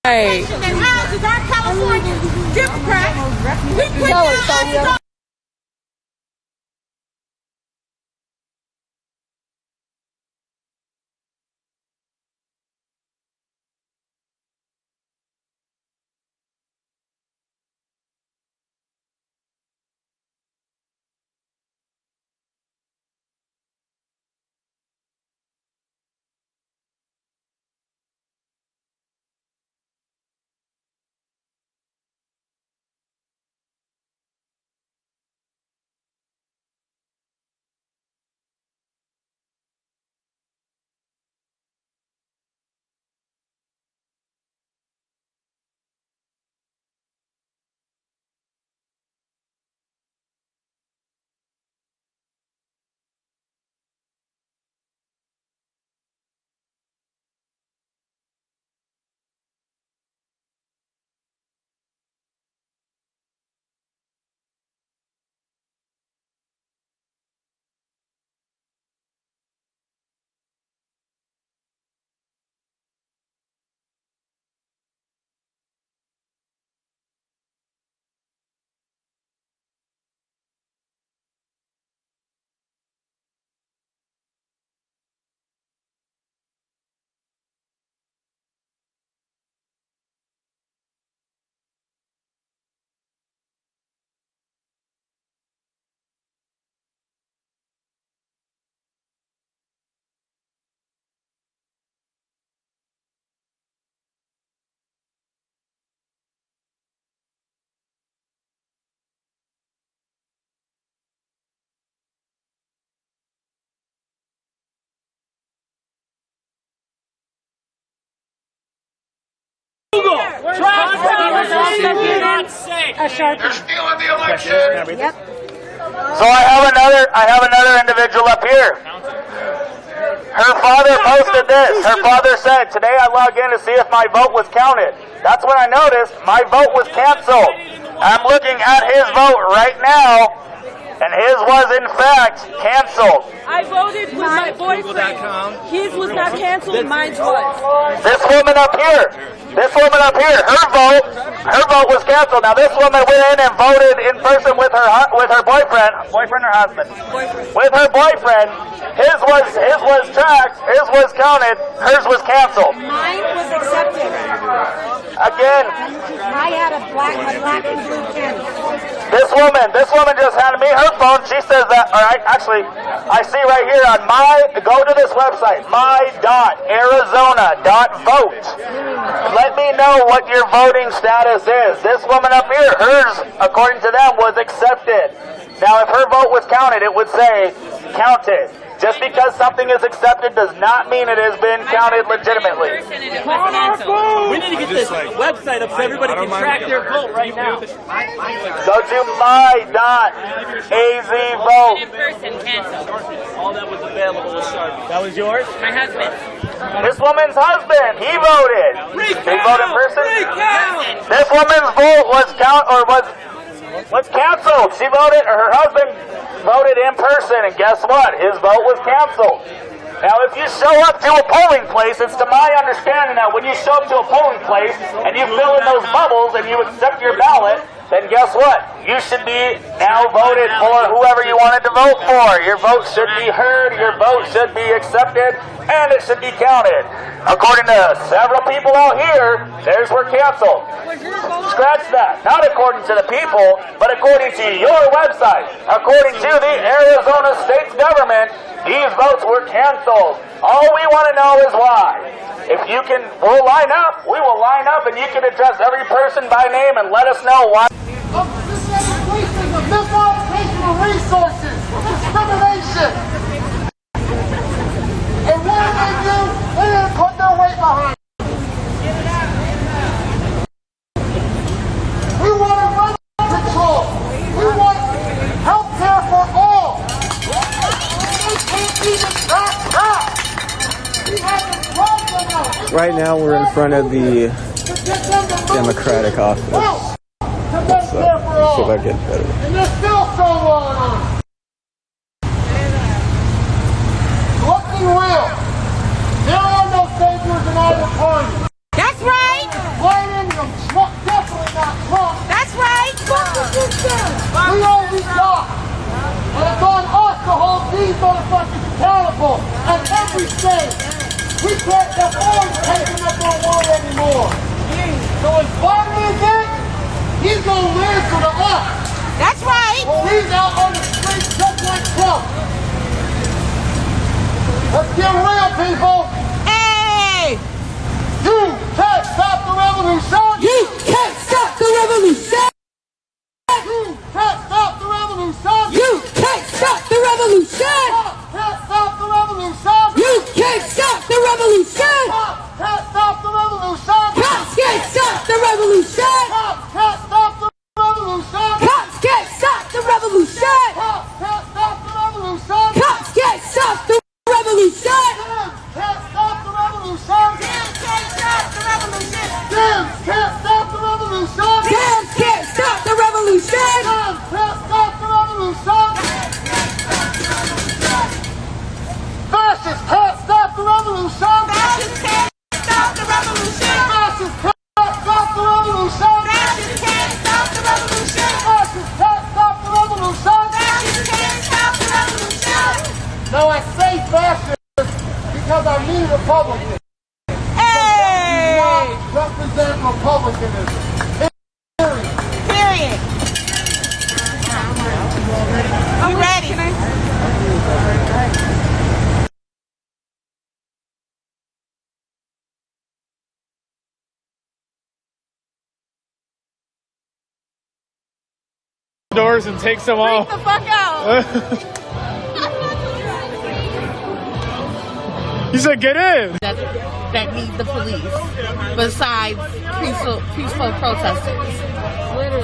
Speaker 10: Right.
Speaker 21: that houses our California Democrats. We put
Speaker 10: Tell
Speaker 21: their
Speaker 10: us, Sonia.
Speaker 21: houses on.
Speaker 2: They're stealing the election. Yep. So I have another individual up here. Her father posted this. Her father said, "Today I logged in to see if my vote was counted. That's when I noticed my vote was canceled. I'm looking at his vote right now, and his was in fact canceled."
Speaker 21: I voted with my boyfriend. His was not canceled, mine was.
Speaker 2: This woman up here, her vote was canceled. Now this woman went in and voted in person with her boyfriend or husband, with her boyfriend. His was tracked, his was counted, hers was canceled.
Speaker 21: Mine was accepted.
Speaker 2: Again,
Speaker 21: I had a black and blue pen.
Speaker 2: this woman just handed me her phone. She says that, I see right here on go to this website, my.arizona.vote. Let me know what your voting status is. This woman up here, hers, according to them, was accepted. Now, if her vote was counted, it would say counted. Just because something is accepted does not mean it has been counted legitimately.
Speaker 1: We need to get this website up so everybody can track their vote right now.
Speaker 2: Go to my.azvote.
Speaker 7: In person, canceled.
Speaker 1: All that was available was Sharpie. That was yours?
Speaker 7: My husband.
Speaker 2: This woman's husband, he voted. He voted in person. This woman's vote was canceled. She voted, or her husband voted in person, and guess what? His vote was canceled. Now, if you show up to a polling place, it's to my understanding that when you show up to a polling place and you fill in those bubbles and you accept your ballot, then guess what? You should be now voted for whoever you wanted to vote for. Your vote should be heard, your vote should be accepted, and it should be counted. According to several people out here, theirs were canceled. scratch that. Not according to the people, but according to your website. According to the Arizona State government, these votes were canceled. All we want to know is why. If you can, we'll line up. We will line up, and you can address every person by name and let us know why.
Speaker 17: Wasting of misallocation of resources, discrimination. And what do? They didn't put their weight behind it. We want environmental control. We want health care for all. They can't even back up. We have to drop them out.
Speaker 12: Right now we're in front of the Democratic office. Let's see if I get better.
Speaker 17: And there's still Stonewall on. Let's be real. There are no saviors in either party.
Speaker 21: That's right.
Speaker 17: Biden, Trump, definitely not Trump.
Speaker 21: That's right.
Speaker 17: We already got. And it's on us to hold these motherfuckers accountable at every stage. We can't afford taking up our word anymore. So if Biden is it, he's gonna answer to us.
Speaker 21: That's right.
Speaker 17: Well, he's out on the streets just like Trump. Let's get real, people.
Speaker 21: Hey!
Speaker 17: You can't stop the revolution.
Speaker 21: You can't stop the revolution.
Speaker 17: You can't stop the revolution.
Speaker 21: You can't stop the revolution.
Speaker 17: Can't stop the revolution.
Speaker 21: You can't stop the revolution.
Speaker 17: Can't stop the revolution.
Speaker 21: Cops can't stop the revolution.
Speaker 17: Can't stop the revolution.
Speaker 21: Cops can't stop the revolution.
Speaker 17: Can't stop the revolution.
Speaker 21: Cops can't stop the revolution.
Speaker 17: Can't stop the revolution.
Speaker 21: Dems can't stop the revolution.
Speaker 17: Dems can't stop the revolution.
Speaker 21: Dems can't stop the revolution.
Speaker 17: Fascists can't stop the revolution.
Speaker 21: Fascists can't stop the revolution.
Speaker 17: Fascists can't stop the revolution.
Speaker 21: Fascists can't stop the revolution.
Speaker 17: Fascists can't stop the revolution.
Speaker 21: Fascists can't stop the revolution.
Speaker 17: No, I say fascists because I mean Republicans.
Speaker 21: Hey!
Speaker 17: Not represent Republicanism.
Speaker 21: Period. You ready?
Speaker 1: Doors and takes them all.
Speaker 21: Freak the fuck out.
Speaker 1: He said, "Get in."
Speaker 19: That need the police besides peaceful protesters.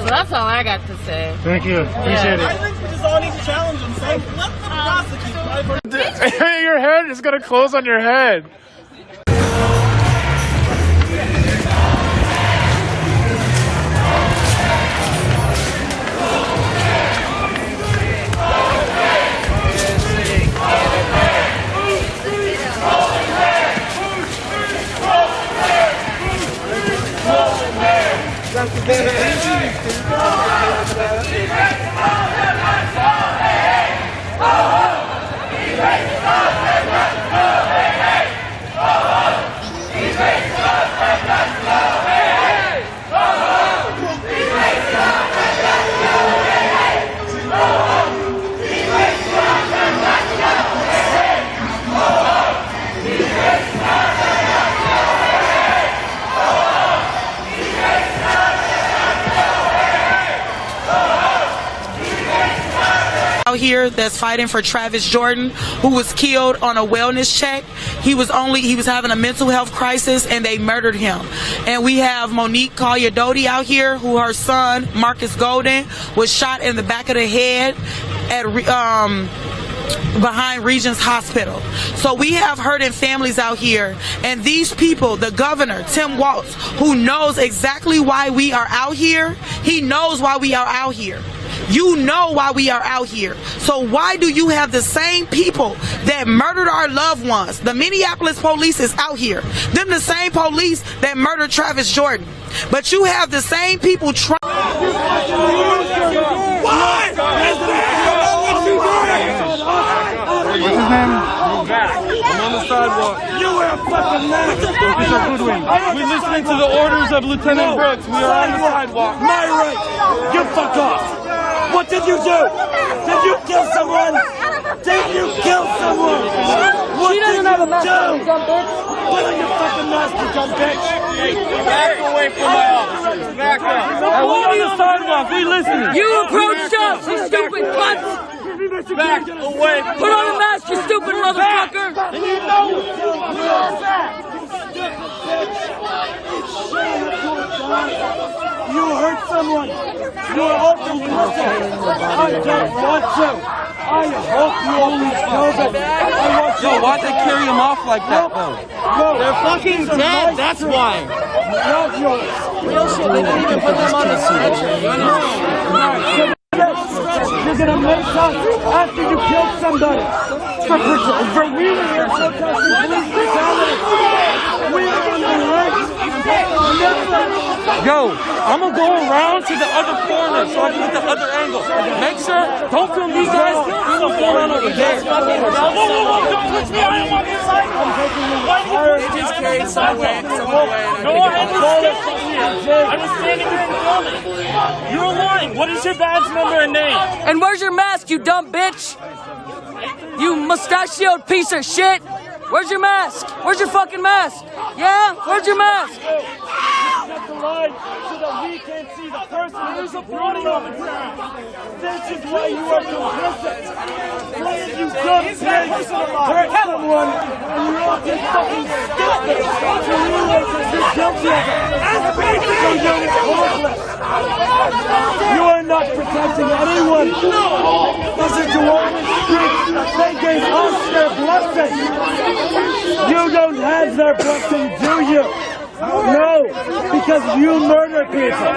Speaker 19: So that's all I got to say.
Speaker 1: Thank you. Appreciate
Speaker 19: I
Speaker 1: it.
Speaker 19: think we just all need to challenge them. So let them prosecute.
Speaker 1: Your head is gonna close on your head.
Speaker 22: Out here that's fighting for Travis Jordan, who was killed on a wellness check. He was having a mental health crisis and they murdered him. And we have Monique Collier Doty out here, who her son Marcus Golden was shot in the back of the head at behind Regents Hospital. So we have hurting families out here, and these people, the governor Tim Walz, who knows exactly why we are out here, he knows why we are out here. You know why we are out here. So why do you have the same people that murdered our loved ones? The Minneapolis police is out here. Them the same police that murdered Travis Jordan. But you have the same people trying.
Speaker 17: Why?
Speaker 1: What's his name? I'm on the side sidewalk. You wear a fucking mask. We're listening to the orders of Lieutenant Brooks. We are on the sidewalk. My right. You fuck off. What did you do? Did you kill someone? Did you kill someone? What did you do? Put on your fucking mask, you dumb bitch. Hey, back away from my officer. Back up. We're on the sidewalk. We listening.
Speaker 13: You approached us, you stupid cunt.
Speaker 1: Back away.
Speaker 13: Put on a mask, you stupid motherfucker.
Speaker 1: And you know you hurt someone. You are complicit. I don't want to. I hope you always know that. Yo, why'd they carry him off like that, though? No, they're fucking dead, that's why. Not yours. Real shit, they didn't even put them on the street. You're gonna make us after you killed somebody. For we were here protesting police brutality. We are on the right. Yo, I'm gonna go around to the other corner so I can get the other angle. Make sure, don't film these guys. We're gonna go around over there. Whoa, don't touch me. I don't want inside. Why do you just carry sidewalk? No, I understand here. I was standing here and filming. You're lying. What is your badge number and name?
Speaker 13: And where's your mask, you dumb bitch? You mustachioed piece of shit. Where's your mask? Where's your fucking mask? Yeah? Where's your mask?
Speaker 1: The line so that we can see the person who's running on the ground. This is why you are complicit. Why did you come here, hurt someone, and you're all just fucking stupid to realize that you're guilty of it. So you're accomplice. You are not protecting anyone. Listen to all the streets. They gave us their blessing. You don't have their blessing, do you? No, because you murder people.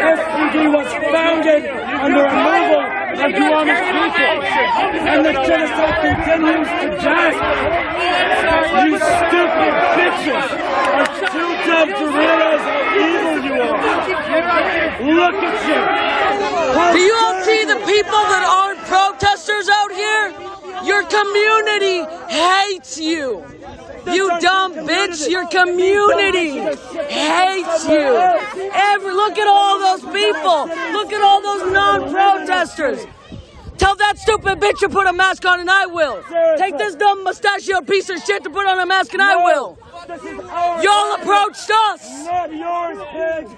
Speaker 1: SPD was founded under removal of Duwamish people, and the genocide continues today. You stupid bitches are too dumb to realize how evil you are. Look at you.
Speaker 13: Do you all see the people that aren't protesters out here? Your community hates you. You dumb bitch, your community hates you. Look at all those people. Look at all those non-protesters. Tell that stupid bitch to put a mask on and I will. Take this dumb mustachioed piece of shit to put on a mask and I will. Y'all approached us.
Speaker 1: Not yours, pig.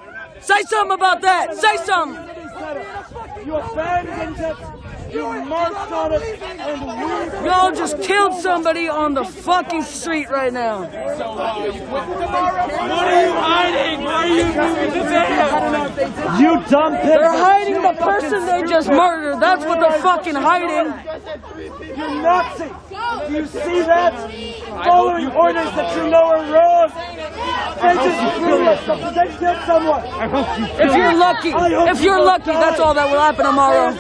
Speaker 13: Say something about that. Say something.
Speaker 1: You abandoned it. You marched on it, and
Speaker 13: y'all just killed somebody on the fucking street right now.
Speaker 1: What are you hiding? Why are you moving the video? You dumb pig.
Speaker 13: They're hiding the person they just murdered. That's what they're fucking hiding.
Speaker 1: You Nazi. Do you see that? Following orders that you know are wrong. They just killed someone.
Speaker 13: If you're lucky, that's all that will happen tomorrow.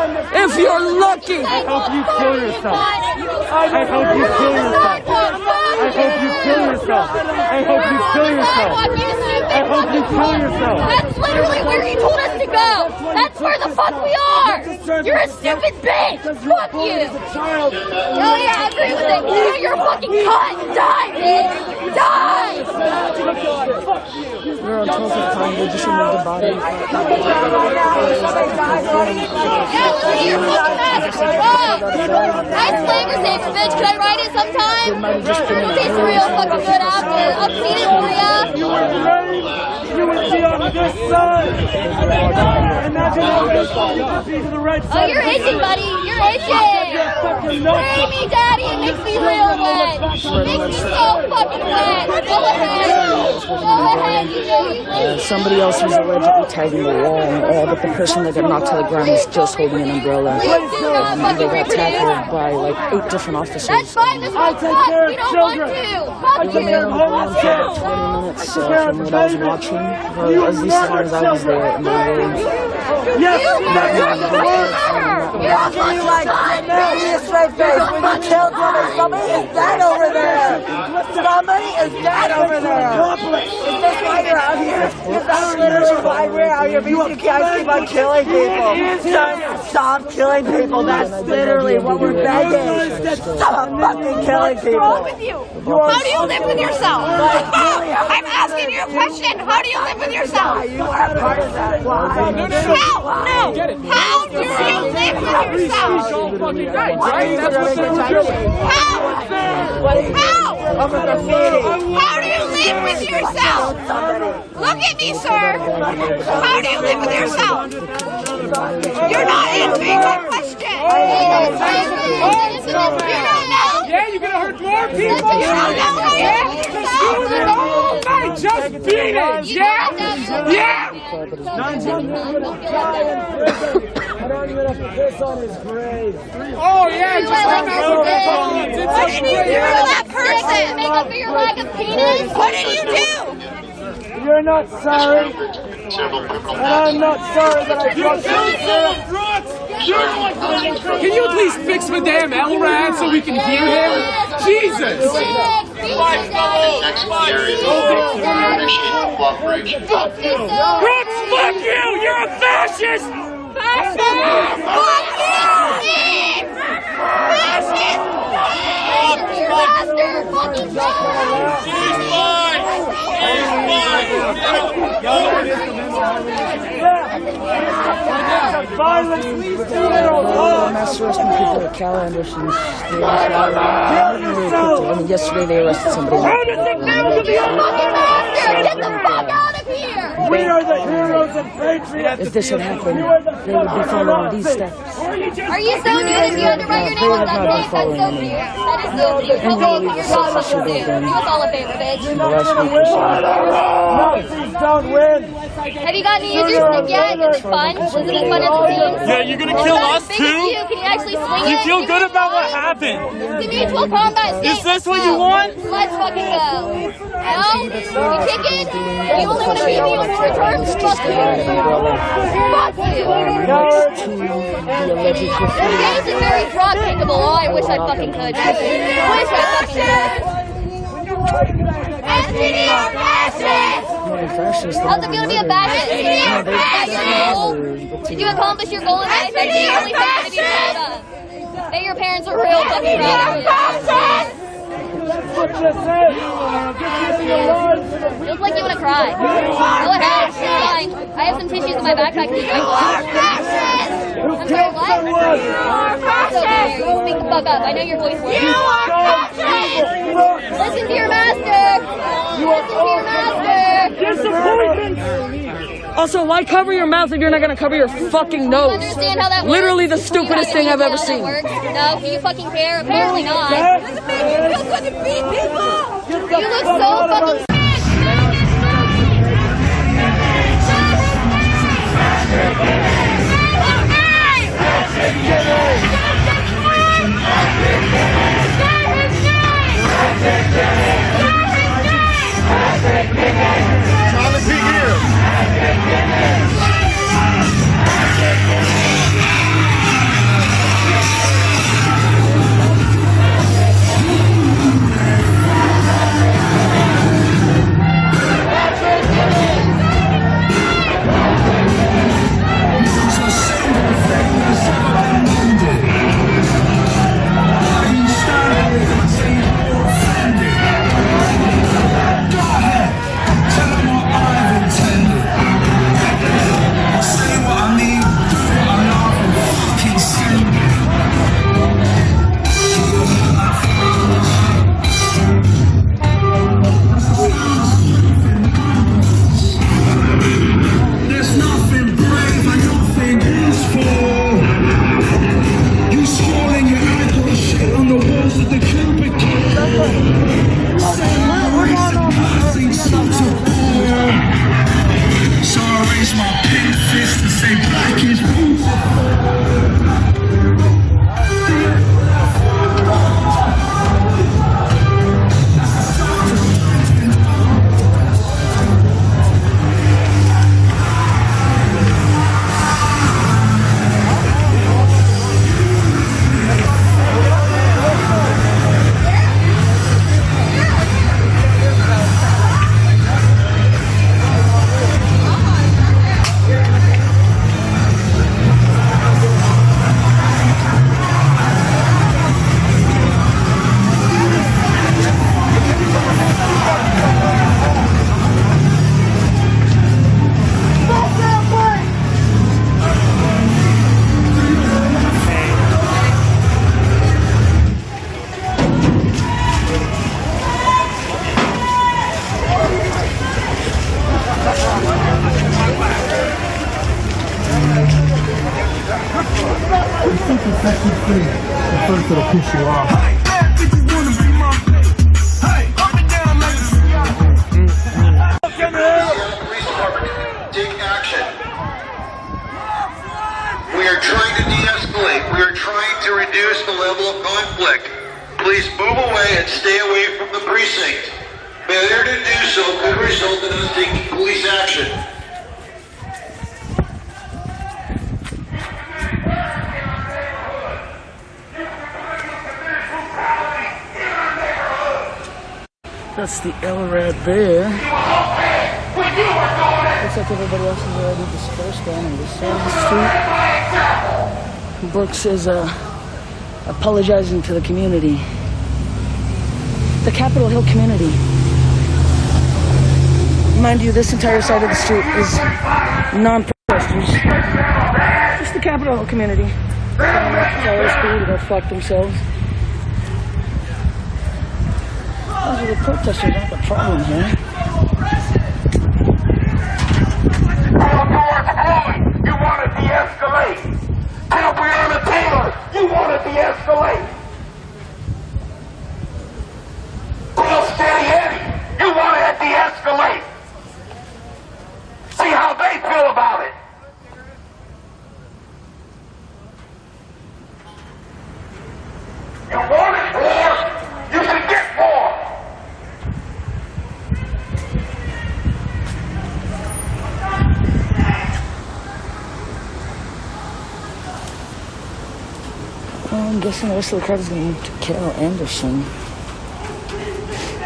Speaker 13: If you're lucky.
Speaker 1: I hope you kill yourself. I hope you kill yourself. I hope you kill yourself. I hope you kill yourself. I hope you kill yourself.
Speaker 7: That's literally where he told us to go. That's where the fuck we are. You're a stupid bitch. Fuck you. Oh yeah, I agree with it. Yeah, you're a fucking cunt. Die, bitch. Die.
Speaker 13: We're on 12 of time. They just removed the body.
Speaker 7: Yeah, look at your fucking mask. Nice flavor saver, bitch. Can I ride it sometime? It tastes real fucking good after. I'll clean it for ya.
Speaker 1: You were brave. You would be on this side. Imagine how this would be to the right side.
Speaker 7: Oh, you're itching, buddy. You're itching. Spray me, daddy. It makes me real wet. It makes me so fucking wet. Go ahead. Go ahead. You know you live.
Speaker 13: Somebody else was allegedly tagging the wall, but the person that got knocked to the ground was just holding an umbrella. They got tackled by like 8 different officers.
Speaker 7: That's fine. This one's fucked. We don't want to. Fuck you.
Speaker 13: 20 minutes from what I was watching, as least as long as I was there in the room.
Speaker 1: Yes.
Speaker 7: You like
Speaker 8: Give me a straight face. We got killed somebody. Somebody is dead over there. Somebody is dead over there. Is this why you're out here? Is that literally why we're out here? Because you guys keep on killing people. Just stop killing people. That's literally what we're begging. Stop fucking killing people.
Speaker 7: What's wrong with you? How do you live with yourself? I'm asking you a question. How do you live with yourself?
Speaker 8: You are a part of that. Why?
Speaker 7: How? No. How do you live with yourself? How do you live with yourself? Look at me, sir. How do you live with yourself? You're not answering my question. You don't know?
Speaker 1: Yeah, you're gonna hurt more people.
Speaker 7: You don't know how you live with yourself.
Speaker 1: Do it all night. Just beat it. Yeah. Yeah.
Speaker 8: I don't even have to piss on his grave.
Speaker 1: Oh yeah.
Speaker 7: What did you do to that person? Make up for your lack of penis? What did you do?
Speaker 8: You're not sorry. And I'm not sorry that I fucked you.
Speaker 1: Can you at least fix the damn LRAD so we can hear him? Jesus! Brooks, fuck you! You're a fascist!
Speaker 7: Fuck you! Fascist! You bastard! Fucking He's
Speaker 8: I'm arresting people at Cal Anderson State. Yesterday they arrested somebody.
Speaker 7: How does it feel to be a fucking bastard? Get the fuck out of here!
Speaker 8: We are the heroes and patriots. If this had happened, they would be following these steps.
Speaker 7: Are you so new that you had to write your name on that thing? That's so cute. That is so cute. Okay, your God was so cute. Do us all a favor, bitch.
Speaker 8: Nazis don't win.
Speaker 7: Have you gotten to use your stick yet? Is it fun? Was it as fun as it seems?
Speaker 1: Yeah, you're gonna kill us
Speaker 7: Big
Speaker 1: too?
Speaker 7: as you. Can you actually swing
Speaker 1: You
Speaker 7: it?
Speaker 1: feel
Speaker 7: Give
Speaker 1: good
Speaker 7: me a
Speaker 1: about what
Speaker 7: try?
Speaker 1: happened?
Speaker 7: Give me a 12 combat stick.
Speaker 1: Is this what
Speaker 7: Let's
Speaker 1: you
Speaker 7: go.
Speaker 1: want?
Speaker 7: Let's fucking go. No? You kick it? You only want to beat me on four terms? Fuck you. Fuck you. This game is very fraud kickable. Oh, I wish I fucking could. Wish I fucking could. SPD or fascist? How's it feel to be a fascist? Did you accomplish your goal in life? That's the only thing to be proud of. That your parents are real fucking proud of you. Feels like you want to cry. Go ahead, it's fine. I have some tissues in my backpack. Can you drink one? I'm sorry, what? You are fascist! So, speak the fuck up. I know your voice works. You are fascist! Listen to your master! Listen to your master!
Speaker 13: Disappointment! Also, why cover your mouth if you're not gonna cover your fucking nose?
Speaker 7: Understand how that works?
Speaker 13: Literally the stupidest thing I've ever seen.
Speaker 7: No, do you fucking care? Apparently not. Does it make you feel good to beat people? You look so fucking
Speaker 17: Section 3. At first it'll piss you off.
Speaker 2: Take action. We are trying to de-escalate. We are trying to reduce the level of conflict. Please move away and stay away from the precinct. Failure to do so could result in us taking police action.
Speaker 13: That's the LRAD there. Looks like everybody else is already dispersed down on this side of the street. Brooks is apologizing to the community. The Capitol Hill community. Mind you, this entire side of the street is non-protesters. Just the Capitol Hill community. They're gonna fuck themselves. Those are the protesters, not the problem here.
Speaker 2: You want to de-escalate. Tell Breonna Taylor you want to de-escalate. Tell Steady Eddie you want to de-escalate. See how they feel about it. You wanted war, you should get war.
Speaker 13: Well, I'm guessing the rest of the crowd is going to move to Carol Anderson.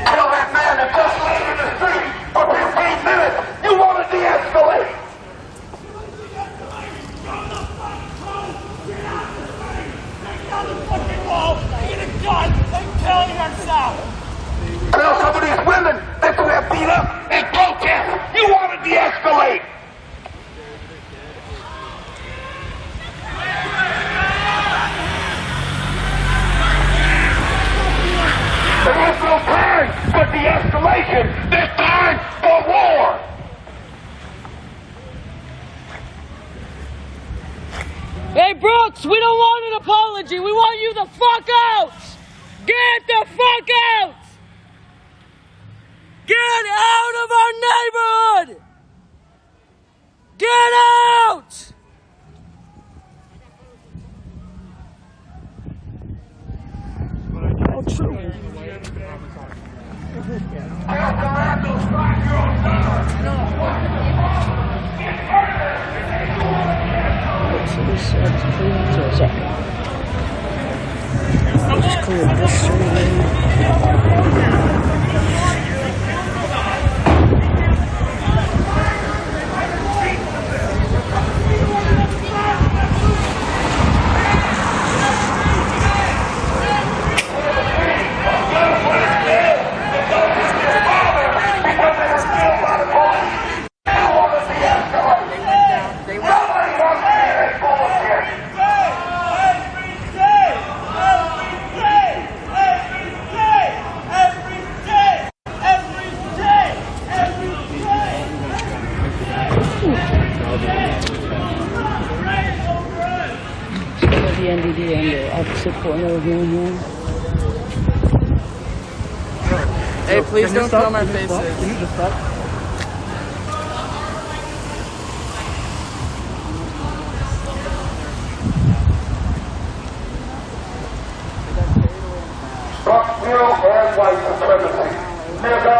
Speaker 2: Tell that man that just laid in the street for 15 minutes you want to de-escalate. Tell some of these women that you have beat up in protest you want to de-escalate. There is no time for de-escalation. There's time for war.
Speaker 13: Hey, Brooks, we don't want an apology. We want you the fuck out. Get the fuck out. Get out of our neighborhood. Get out. Oh, true. Just clear this street. The NDD and the opposite corner of here.
Speaker 12: Hey, please don't film our faces.
Speaker 13: Can you just stop?
Speaker 2: Fuck you and white supremacy. Nigga.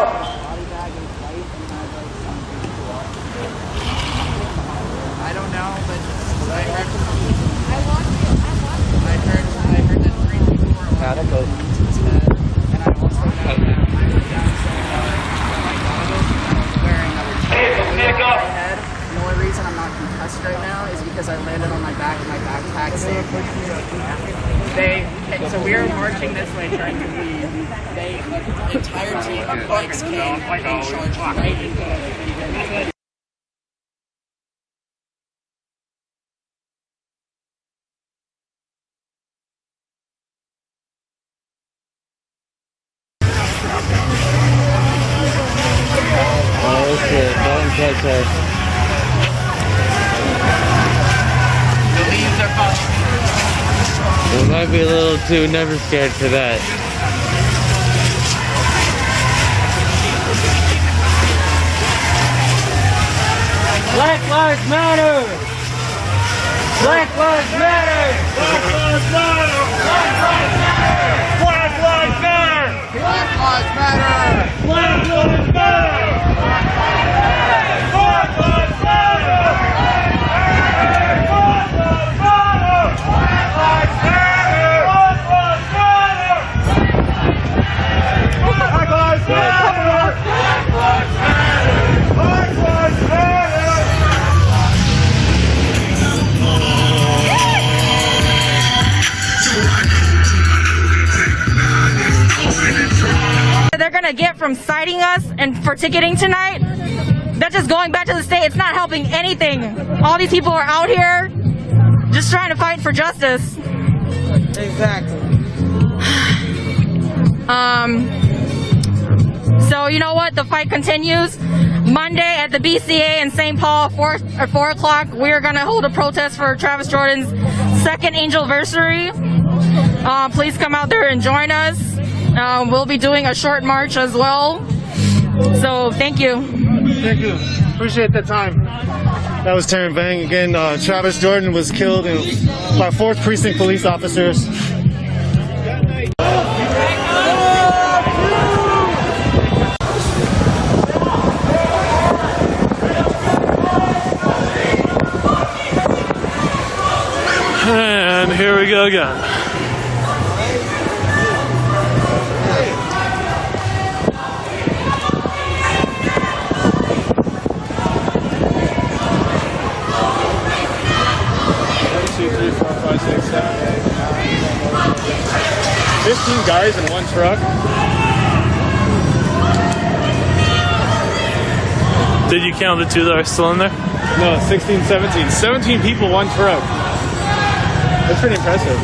Speaker 12: I don't know, but I heard that 3 people were on to his head, and I also know that wearing a head. The only reason I'm not concussed right now is because I landed on my back and my backpack saved me. So we were marching this way trying to leave. The entire team of bikes came and charged right into it. The leaves are falling.
Speaker 16: I might be a little too never scared for that.
Speaker 1: Black Lives Matter! Black Lives Matter! Black Lives Matter! Black Lives Matter! Black Lives Matter! Black Lives Matter! Black Lives Matter!
Speaker 20: They're gonna get from citing us and for ticketing tonight, that's just going back to the state. It's not helping anything. All these people are out here just trying to fight for justice.
Speaker 22: Exactly.
Speaker 20: So you know what? The fight continues. Monday at the BCA in St. Paul, 4 o'clock, we're gonna hold a protest for Travis Jordan's second Angelversary. Please come out there and join us. We'll be doing a short march as well. So thank you.
Speaker 11: Thank you. Appreciate that time. That was Taryn Vang again. Travis Jordan was killed by 4th Precinct police officers.
Speaker 1: And here we go again.
Speaker 3: Guys in one truck.
Speaker 1: Did you count the 2 that are still in there?
Speaker 3: No, 16, 17. 17 people, one truck. That's pretty impressive.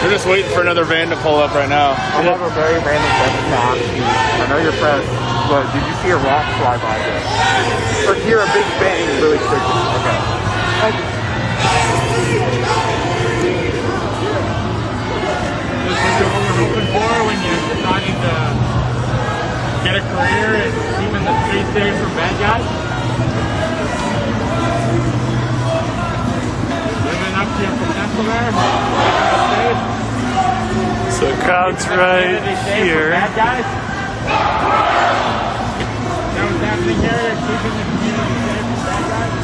Speaker 3: We're just waiting for another van to pull up right now.
Speaker 5: I have a very random question to ask you. I know you're press, but did you see a rock fly by there? Or hear a big bang really quickly? Okay. Thank you.
Speaker 1: This is what we're hoping for when you're deciding to get a career and keeping the streets safe from bad guys. Living up to your potential there. So the crowd's right here. Bad guys. That was happening here. They're keeping the community safe from bad guys.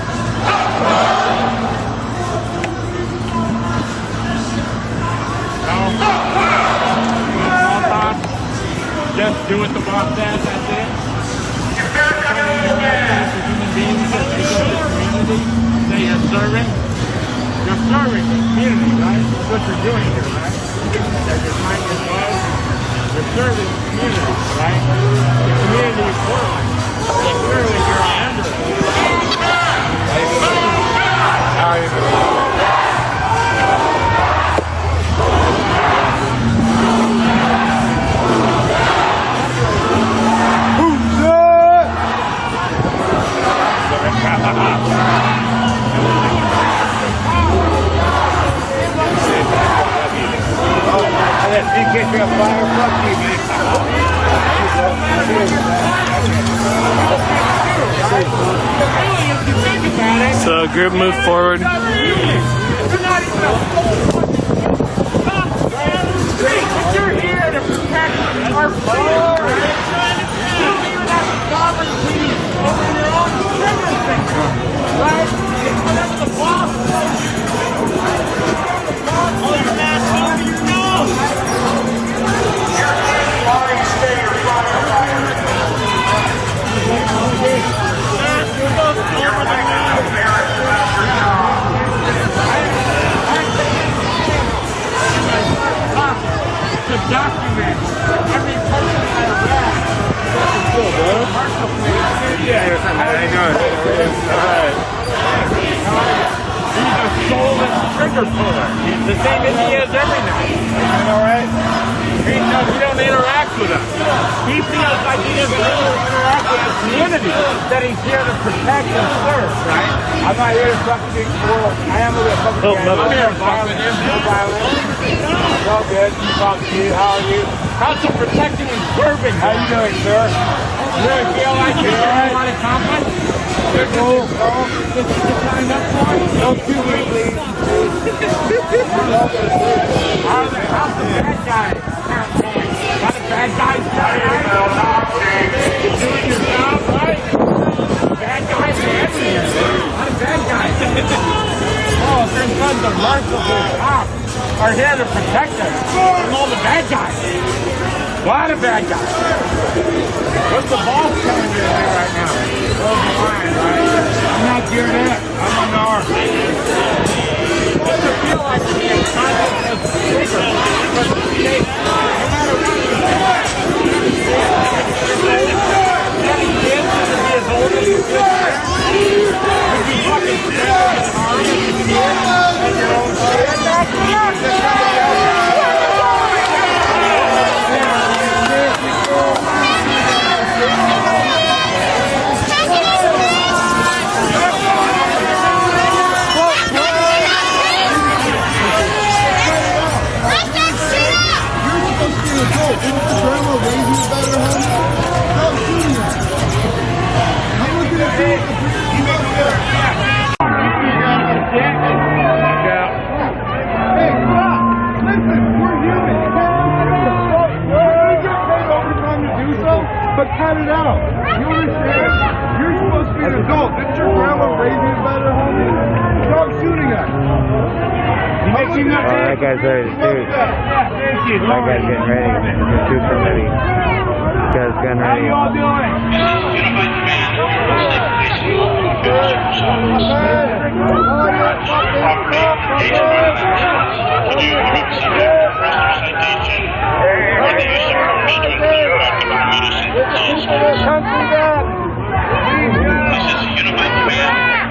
Speaker 1: No. Small talk. Just do what the boss says. That's it. Human beings that make up the community. Say you're serving. You're serving the community, right? That's what you're doing here, right? That your mind is love. You're serving the community, right? The community is working. And clearly you're a member of it. How are you doing? So group move forward.
Speaker 17: You're here to protect our floor. You don't even have sovereignty over your own citizen, right? That's the boss. All your mask over your nose. To document every person that arrives.
Speaker 3: Yeah, how you doing? Alright.
Speaker 1: He's a soulless trigger puller. He's the same as he is every night.
Speaker 3: Alright?
Speaker 1: He don't interact with us. He feels like he doesn't interact with the community that he's here to protect and serve, right? I'm not here to fucking get cool. I am a little fucking I'm here to violence. No violence. It's all good. Talk to you. How are you? How's some protecting and serving? How you doing, sir? You really feel like you're doing a lot of conflict? You're cool. Did you get signed up for it? No, 2 weeks, please. How's the bad guys? Got the bad guys down there? You're doing your job, right? Bad guys are everywhere. A lot of bad guys. Oh, thank God the merciful cops are here to protect us from all the bad guys. A lot of bad guys. What's the boss telling you to do right now? Close the line, right? I'm not geared up. I'm on the arm. What's it feel like to be in contact with the speaker? But the state, no matter what you do, getting kids to be as old as you could, would you fucking stand in an arm and you and your own kid? That's somebody else. But cut it out. You understand? You're supposed to be an adult. Didn't your grandma raise you better, homie? Stop shooting at me.
Speaker 16: That guy's ready to shoot. That guy's getting ready to shoot somebody. That guy's getting ready. How you all doing?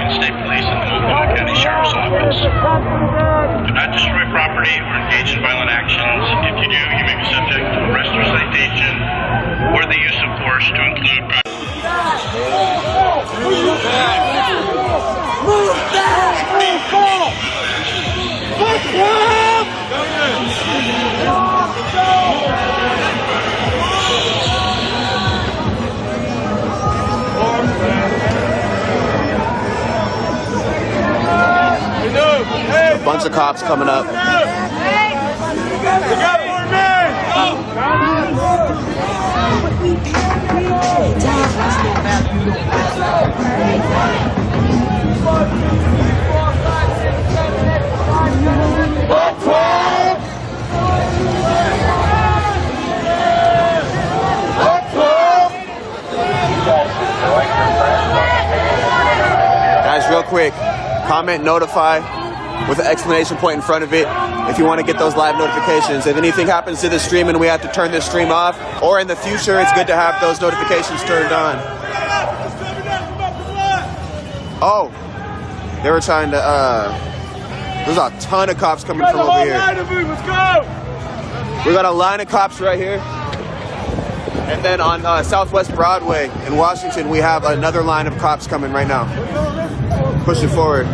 Speaker 14: State Police and the Multnomah County Sheriff's Office. Do not destroy property or engage in violent actions. If you do, you may be subject to arrest or citation or the use of force to include...
Speaker 17: Move back! Move back! Fuck him!
Speaker 15: A bunch of cops coming up. Guys, real quick, comment, notify with an exclamation point in front of it if you want to get those live notifications. If anything happens to the stream and we have to turn this stream off, or in the future, it's good to have those notifications turned on. Oh, they were trying to, there's a ton of cops coming from over here.
Speaker 1: Let's go!
Speaker 15: We got a line of cops right here. And then on Southwest Broadway in Washington, we have another line of cops coming right now. Pushing forward.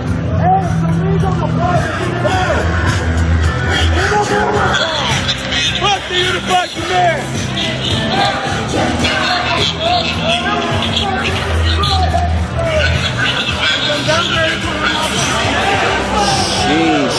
Speaker 1: Fuck the unified command!
Speaker 15: Jeez.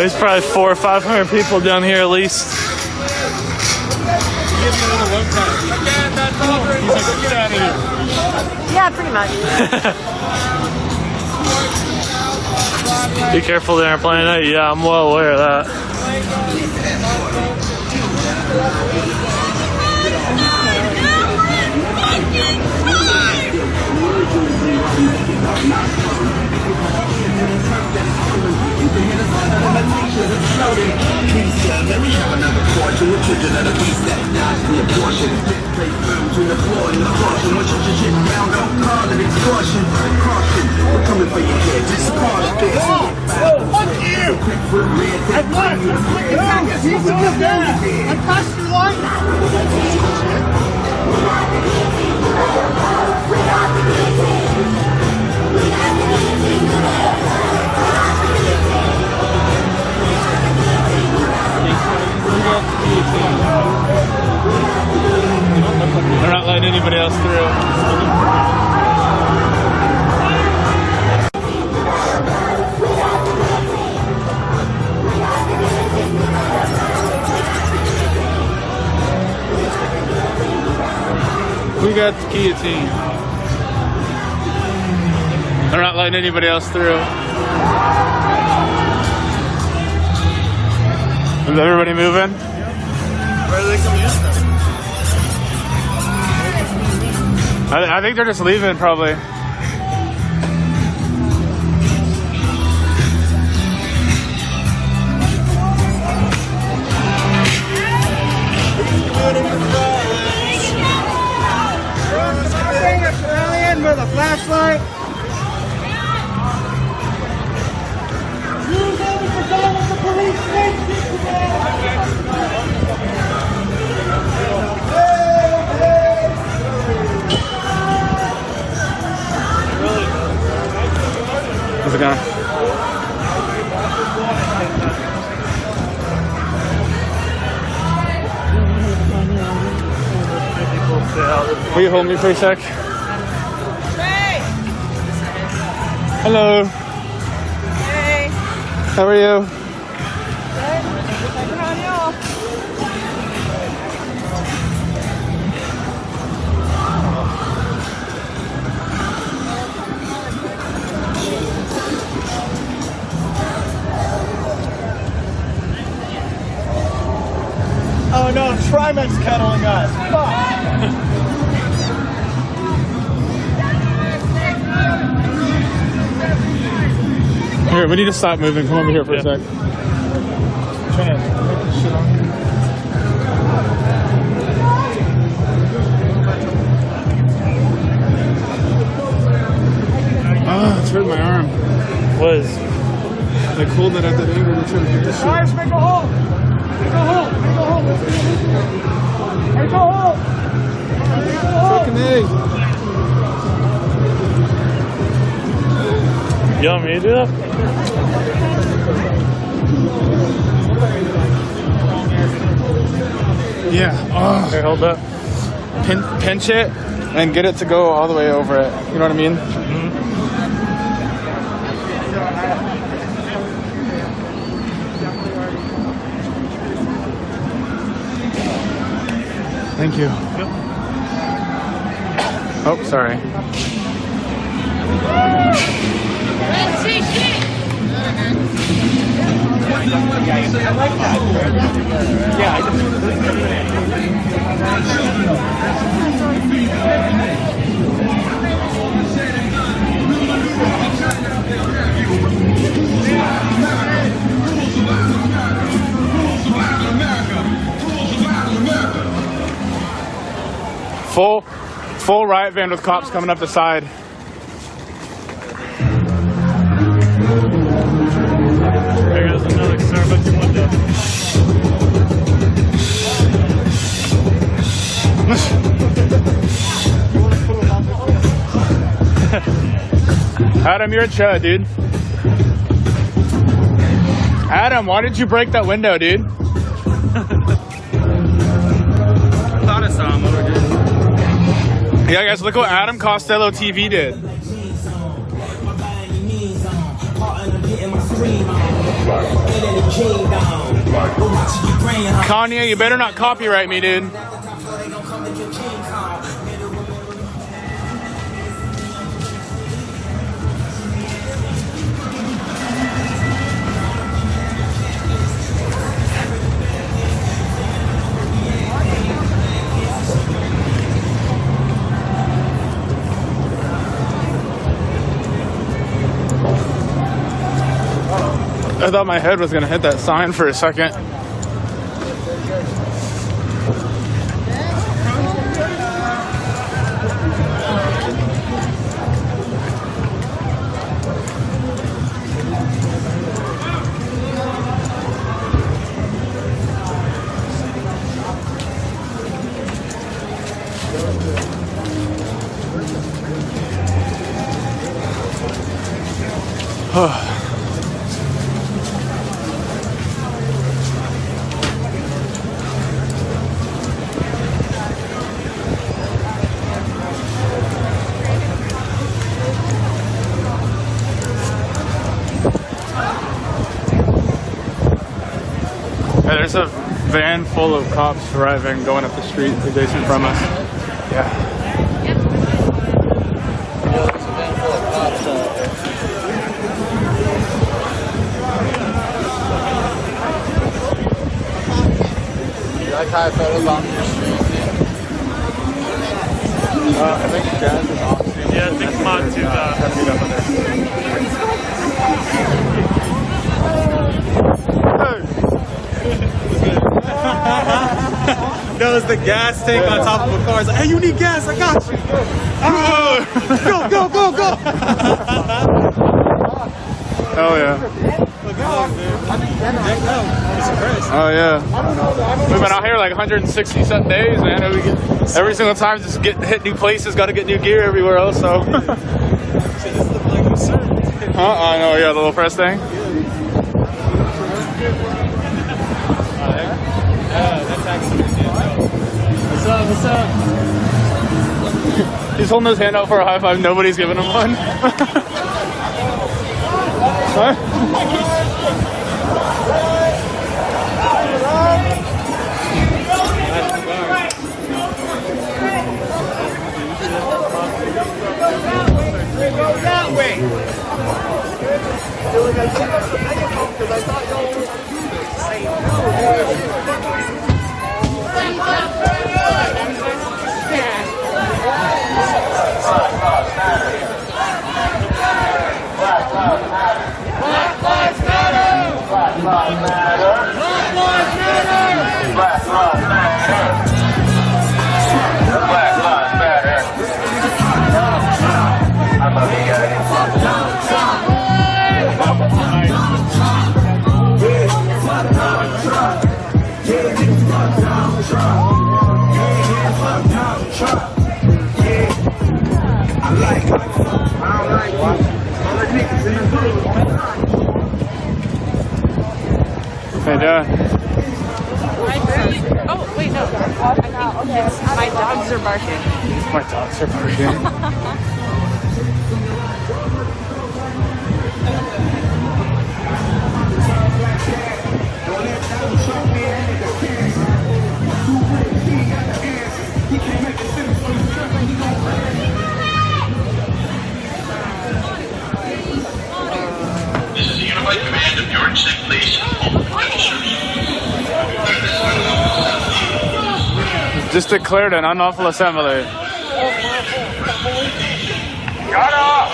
Speaker 1: There's probably 400 or 500 people down here at least.
Speaker 10: Yeah, pretty much.
Speaker 1: Be careful, they aren't playing it. Yeah, I'm well aware of that. They're not letting anybody else through. We got the guillotine. They're not letting anybody else through. Is everybody moving? Where are they coming in? I think they're just leaving, probably.
Speaker 17: With a flashlight.
Speaker 1: How's it going? Will you hold me for a sec? Hello.
Speaker 17: Hey.
Speaker 1: How are you?
Speaker 17: Oh no, Trimax kettling us. Fuck.
Speaker 1: Here, we need to stop moving. Come over here for a sec.
Speaker 5: Ah, it's hurt my arm.
Speaker 1: Was
Speaker 5: I pulled it at that angle to try to get this shit.
Speaker 17: Guys, make a hole. Make a hole. Make a hole. Make a hole.
Speaker 5: Fucking A.
Speaker 1: You want me to do that?
Speaker 5: Yeah. Oh.
Speaker 1: Here, hold that.
Speaker 5: Pinch it and get it to go all the way over it. You know what I mean?
Speaker 1: Mm-hmm.
Speaker 5: Thank you. Oh, sorry.
Speaker 1: Full riot van with cops coming up the side. There goes another Starbucks window. Adam, you're a chud, dude. Adam, why did you break that window, dude?
Speaker 5: I thought I saw him over here.
Speaker 1: Yeah, guys, look what Adam Costello TV did. Kanye, you better not copyright me, dude. I thought my head was gonna hit that sign for a second. There's a van full of cops driving, going up the street adjacent from us. Yeah.
Speaker 12: You like how I felt about your street?
Speaker 1: I think gas is off. Yeah, I think mine too. Trying to meet up with her.
Speaker 5: That was the gas tank on top of a car. It's like, hey, you need gas? I got you. Go, go, go, go.
Speaker 1: Oh, yeah. Oh, yeah. We've been out here like 160 something days, man. And we get, every single time just hit new places, got to get new gear everywhere else, so. I know, yeah, the little press thing.
Speaker 5: That's actually What's up? What's up?
Speaker 1: He's holding his hand out for a high five. Nobody's giving him one. Huh?
Speaker 17: Go that way.
Speaker 1: Hey, Dad.
Speaker 19: Oh, wait, no. I think it's my dogs are barking.
Speaker 1: My dogs are barking.
Speaker 14: This is the Unified Command of New York State Police and all potential services.
Speaker 1: Just declared an unlawful assembly.
Speaker 17: Shut up!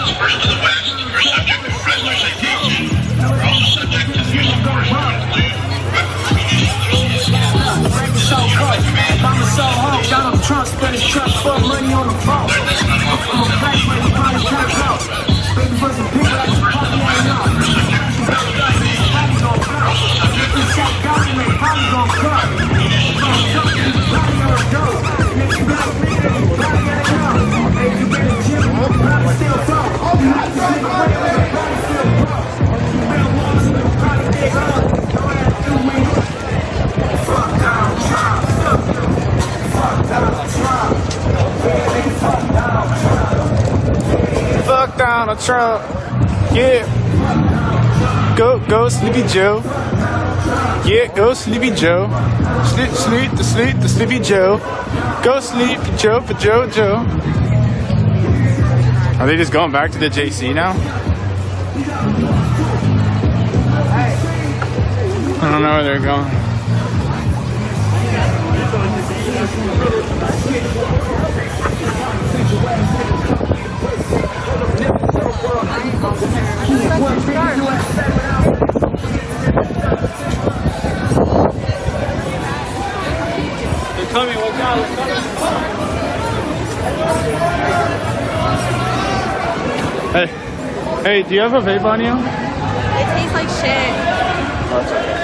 Speaker 14: Dispersed to the west are subject to arrest or citation. Are also subject to the use of force to include
Speaker 17: Donald Trump spent his truck full of money on the
Speaker 3: Donald Trump. Yeah. Go, Sleepy Joe. Yeah, go, Sleepy Joe. Sleep, the Sleepy Joe. Go sleep, Joe, for Joe. Are they just going back to the JC now? I don't know where they're going.
Speaker 1: They're coming, watch out, they're coming.
Speaker 3: Hey, do you have a vape on you?
Speaker 6: It tastes like shit.
Speaker 3: Oh, it's okay.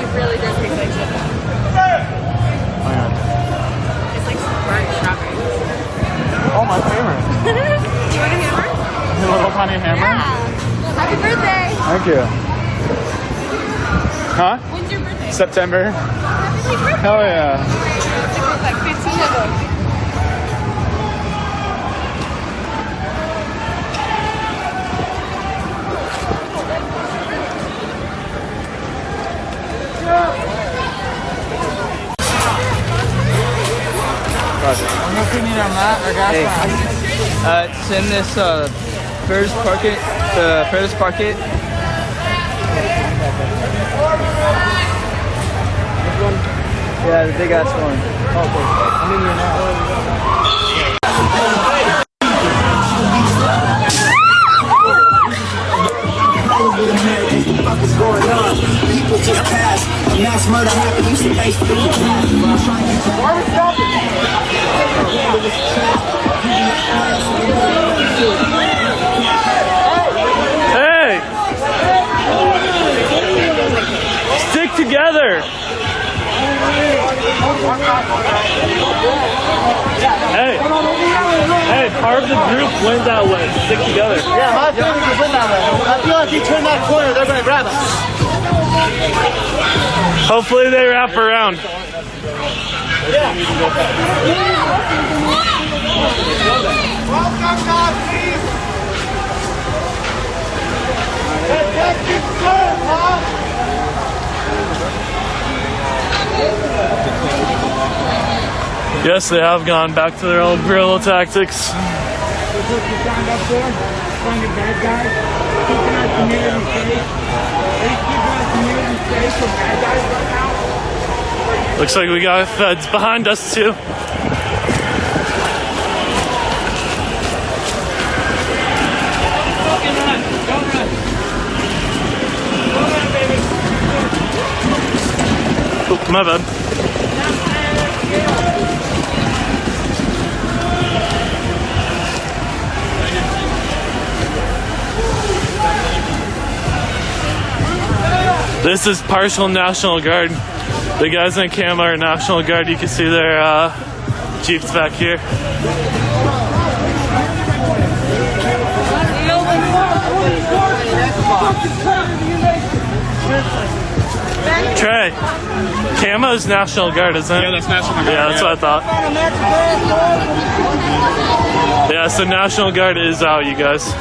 Speaker 6: It really does taste like shit. It's like burnt strawberries.
Speaker 3: Oh, my favorite.
Speaker 6: You want a hammer?
Speaker 3: A little tiny hammer?
Speaker 6: Yeah. Happy birthday.
Speaker 3: Thank you. Huh?
Speaker 6: When's your birthday?
Speaker 3: September.
Speaker 6: Happy birthday.
Speaker 3: Hell yeah.
Speaker 6: There's like 15 of them.
Speaker 12: Hey, send this first parket, the first parket. Yeah, the big ass one. Okay, I'm in here now.
Speaker 17: What's going on? People just passed. Mass murder happened. You see face through the glass. Why we stopping?
Speaker 1: Hey! Stick together! Hey, part of the group went that way. Stick together.
Speaker 17: Yeah, my family just went that way. I feel like you turn that corner, they're gonna grab us.
Speaker 1: Hopefully they wrap around.
Speaker 17: Welcome, Nazis! Protect yourself, huh?
Speaker 1: Yes, they have gone back to their old guerrilla tactics. Looks like we got feds behind us too. Oh, my bad. This is partial National Guard. The guys in camo are National Guard. You can see their jeeps back here. Trey, camo is National Guard, isn't it?
Speaker 3: Yeah, that's National Guard.
Speaker 1: Yeah, that's what I thought. Yeah, so National Guard is out, you guys.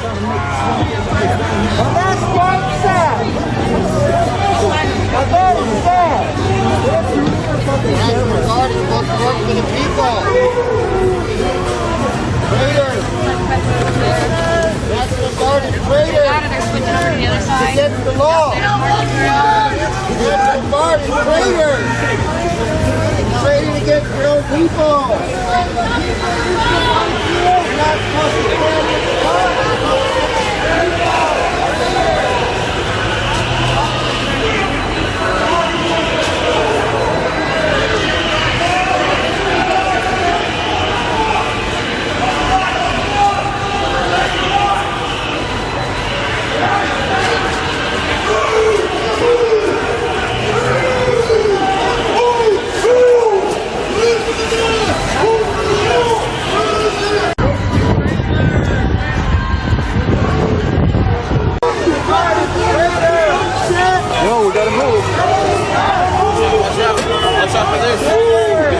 Speaker 17: Against the law. Against the party, traitors. Trading against your own people. You're not supposed to stand with the party.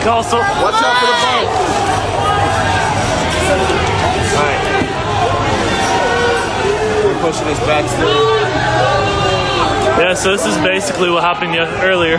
Speaker 1: Also,
Speaker 15: watch out for the boat. pushing us back still.
Speaker 1: Yeah, so this is basically what happened earlier.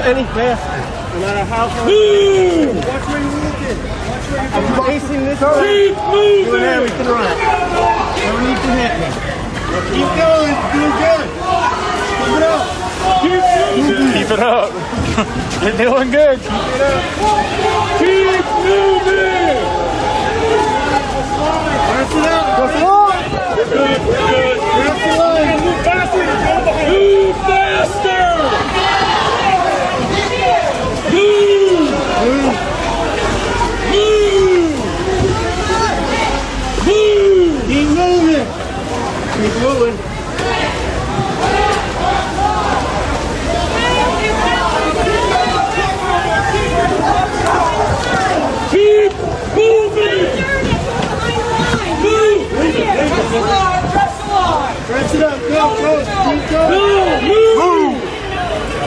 Speaker 5: Any faster, no matter how far. Move! Watch where you're looking. Watch where you're going. Facing this way. Keep moving! Doing everything right. Never need to hit me. Keep going. Doing good. Keep it up.
Speaker 1: Keep it up. You're doing good.
Speaker 5: Keep it up. Keep moving! Press it up. Press it up. We're good. We're good. Press the line. Move faster. Move faster! Move! Move! Move! Move! Keep moving! Keep moving! Keep moving! Move! Press it up! Go! Go! Keep going! Go! Move!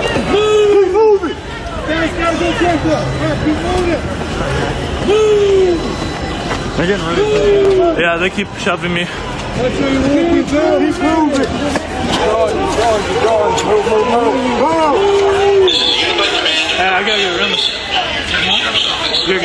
Speaker 5: Move! Keep moving! Guys, gotta go careful. Yeah, keep moving. Move.
Speaker 1: They're getting ready. Yeah, they keep shoving me.
Speaker 5: That's where you want to go. Keep moving. Keep going. Move. Move.
Speaker 1: Hey, I gotta get around this. You're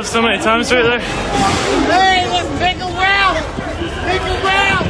Speaker 1: yourself so many times right there.
Speaker 17: Hey, let's make a round. Make a round.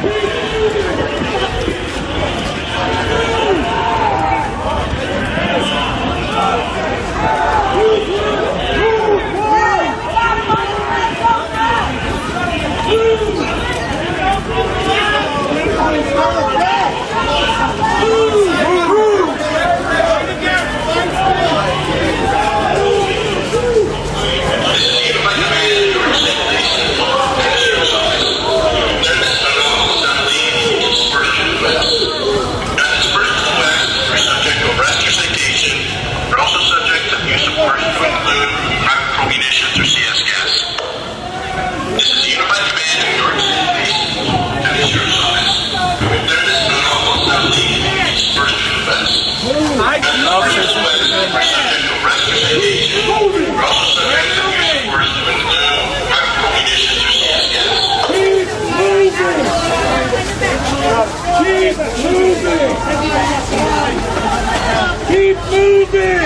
Speaker 17: Keep moving!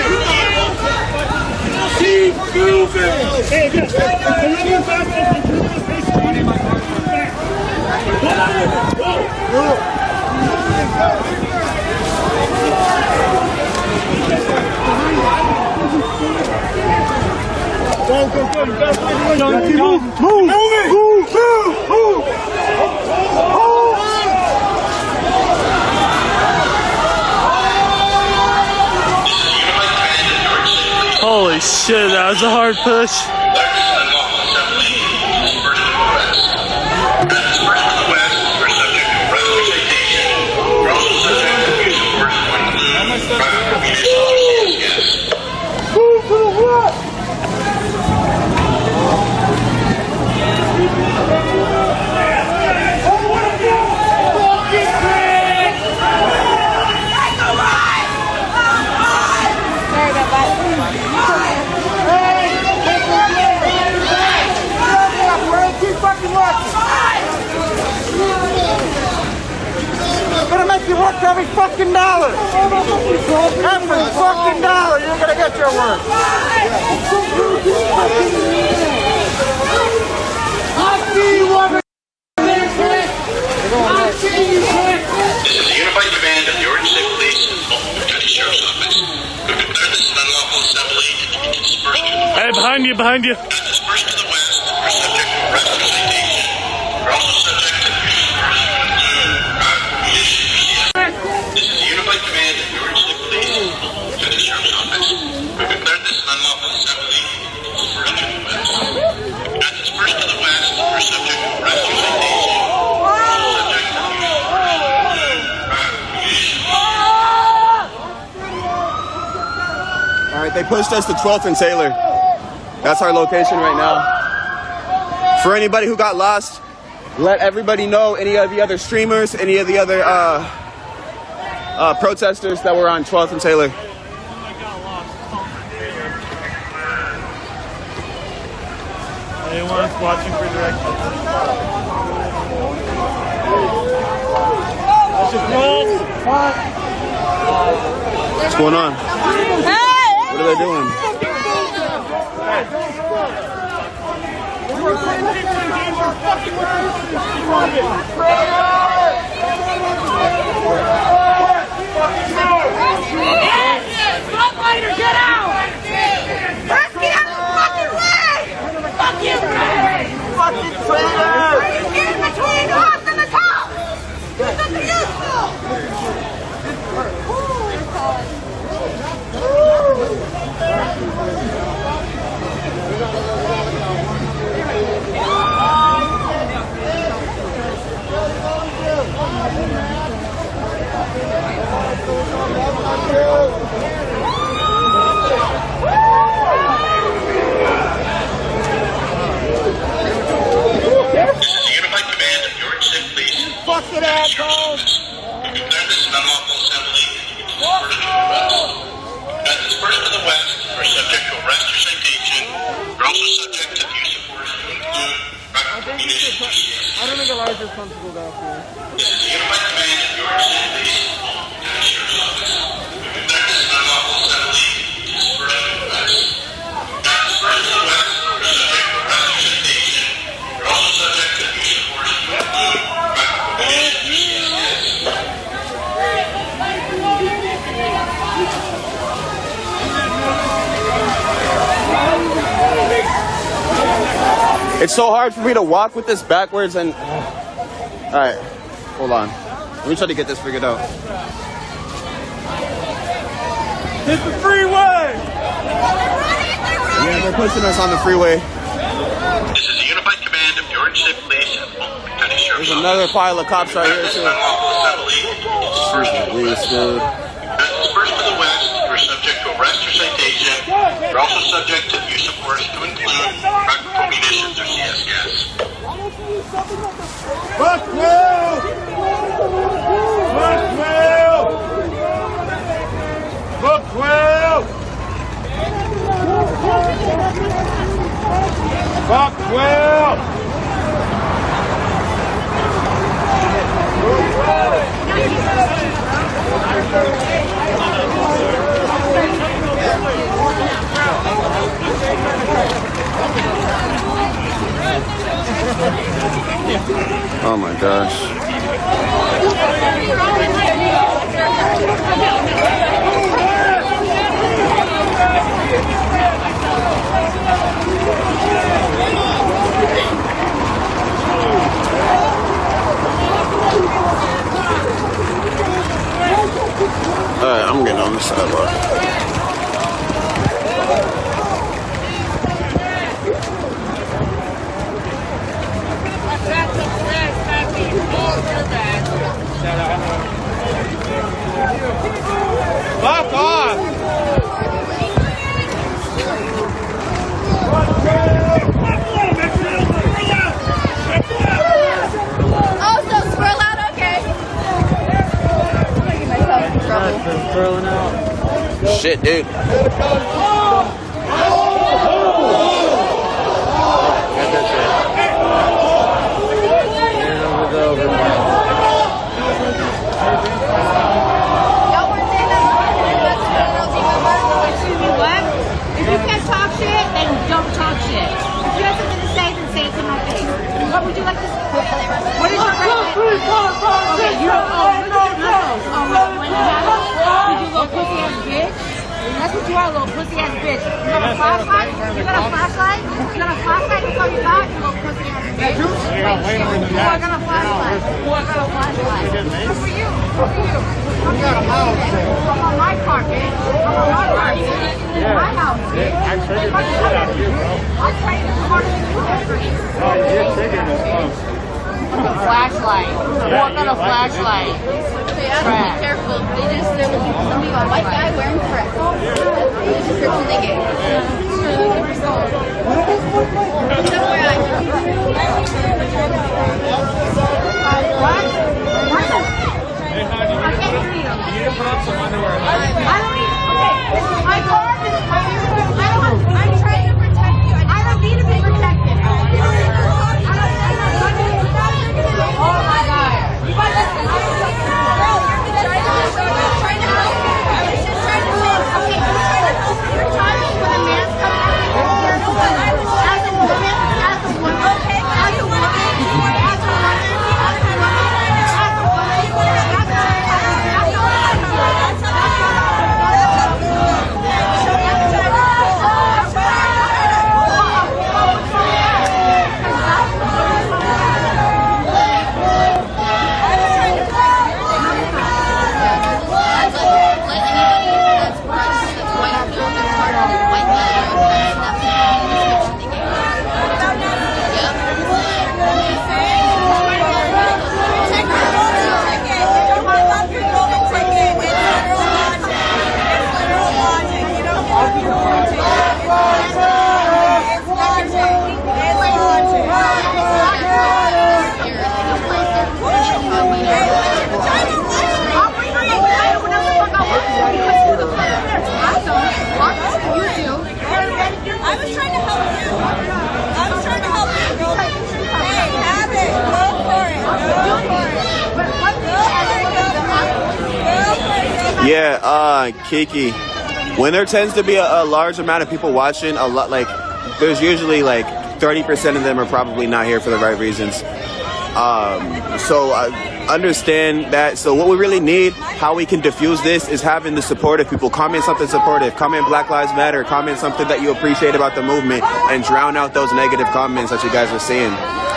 Speaker 17: Keep moving! Hey, go, go, go! You gotta move! Move! Move!
Speaker 1: Holy shit, that was a hard push.
Speaker 17: You work every fucking dollar. Every fucking dollar, you're gonna get your work. I see you woman. I see you.
Speaker 14: This is a unified command of the Orange State Police and Baltimore County Sheriff's Office. We've declared this an unlawful assembly and to be dispersed to the
Speaker 1: Hey, behind you, behind you.
Speaker 14: dispersed to the west. We're subject to arrest or citation. We're also subject to the use of force to include ammunition. This is a unified command of the Orange State Police and Baltimore County Sheriff's Office. We've declared this an unlawful assembly and to be dispersed to the west. Not dispersed to the west. We're subject to arrest or citation. We're also subject to the use of force to include ammunition.
Speaker 15: All right, they pushed us to 12th and Taylor. That's our location right now. For anybody who got lost, let everybody know, any of the other streamers, any of the other protesters that were on 12th and Taylor.
Speaker 1: Anyone watching for directions?
Speaker 15: What's going on? What are they doing?
Speaker 17: Get out! Let's get out of the fucking way! Fuck you, fucking traitor! Get in between us and the cops! It's not useful! Fucking assholes!
Speaker 14: We've declared this an unlawful assembly and to be dispersed to the west. Not dispersed to the west, we're subject to arrest or citation. We're also subject to the use of force to include ammunition.
Speaker 3: I don't think a larger constable got here.
Speaker 14: This is the unified command of the Orange State Police and Baltimore County Sheriff's Office. We've declared this an unlawful assembly and to be dispersed to the west. Not dispersed to the west, we're subject
Speaker 15: It's so hard for me to walk with this backwards and... Alright, hold on. Let me try to get this figured out.
Speaker 1: Hit the freeway!
Speaker 15: Yeah, they're pushing us on the freeway.
Speaker 14: This is the Unified Command of the Orange State Police and Oakland County Sheriff's
Speaker 15: There's another pile of cops right here
Speaker 14: This
Speaker 15: too.
Speaker 14: unlawful assembly is
Speaker 15: Dude.
Speaker 14: dispersed to the west. You are subject to arrest or citation. You're also subject to the use of force to include practical munitions or CS gas.
Speaker 1: Fuck Will! Fuck Will! Fuck Will! Fuck Will!
Speaker 15: Oh my gosh. Alright, I'm getting on the sidewalk.
Speaker 1: Fuck off!
Speaker 6: Oh, so swirl out, okay. I'm making myself in trouble.
Speaker 15: Shit, dude.
Speaker 6: Y'all want to say that? Excuse me, what? If you can't talk shit, then don't talk shit. If you have something to say, then say it to my face. What would you like to say? What is your favorite? Okay, you don't. Oh, look at your knuckles. Oh, when you have it, you little pussy ass bitch. That's what you are, little pussy ass bitch. You got a flashlight? You got a flashlight? You got a flashlight? That's all you got? You little pussy ass bitch. Who I got a flashlight? Who I got a flashlight? Good for you. Good for you. I'm on my car, bitch. I'm on my car, bitch. My house, bitch. I'm trading the shit out of you, bro. I'm trading the harder than you have for you.
Speaker 5: Oh, you're taking this close.
Speaker 6: Flashlight. Who I got a flashlight? Be careful. They just somebody got a white guy wearing crap. The description they gave. What? I can't hear you. You need to put on some underwear. I don't need. Okay, my car is. I'm trying to protect you. I don't need to be protected. Oh my God. You guys listen. Trying to help you. I was just trying to help. Okay, I'm trying to help. You're talking when a man's coming at me. As a woman, okay, as a woman,
Speaker 15: Yeah, Kiki. When there tends to be a large amount of people watching, a lot like there's usually like 30% of them are probably not here for the right reasons. So understand that. So what we really need, how we can diffuse this, is having the supportive people comment something supportive, comment Black Lives Matter, comment something that you appreciate about the movement, and drown out those negative comments that you guys are seeing.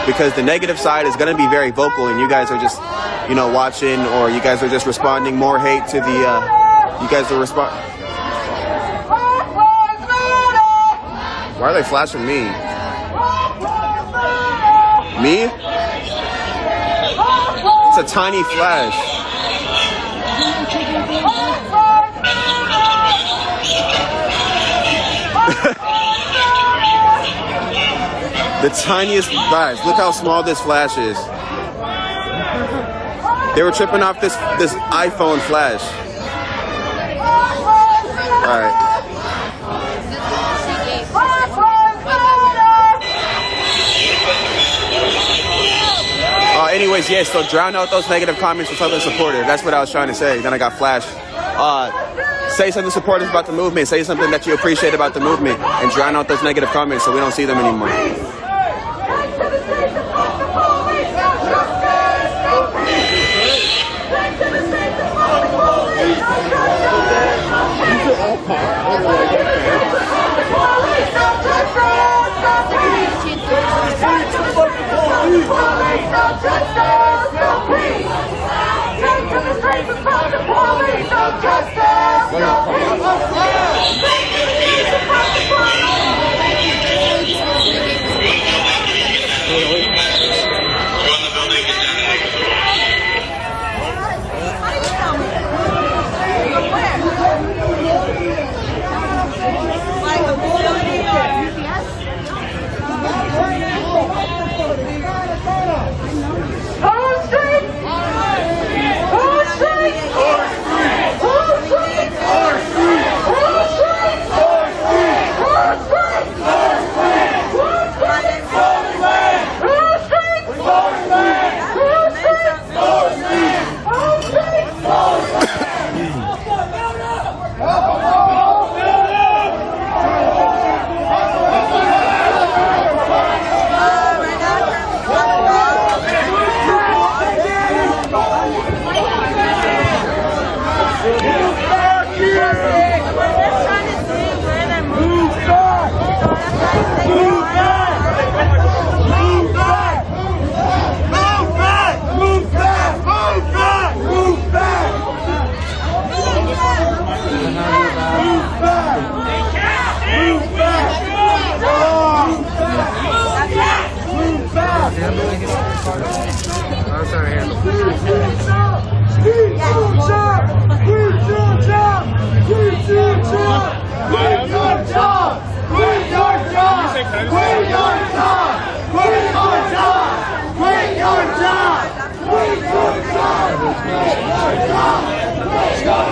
Speaker 15: Because the negative side is going to be very vocal, and you guys are just, you know, watching, or you guys are just responding more hate to the, you guys are Why are they flashing me? Me? It's a tiny flash. The tiniest, guys, look how small this flash is. They were tripping off this iPhone flash. All right. Anyways, yes, so drown out those negative comments with something supportive. That's what I was trying to say. Then I got flashed. Say something supportive about the movement. Say something that you appreciate about the movement, and drown out those negative comments so we don't see them anymore.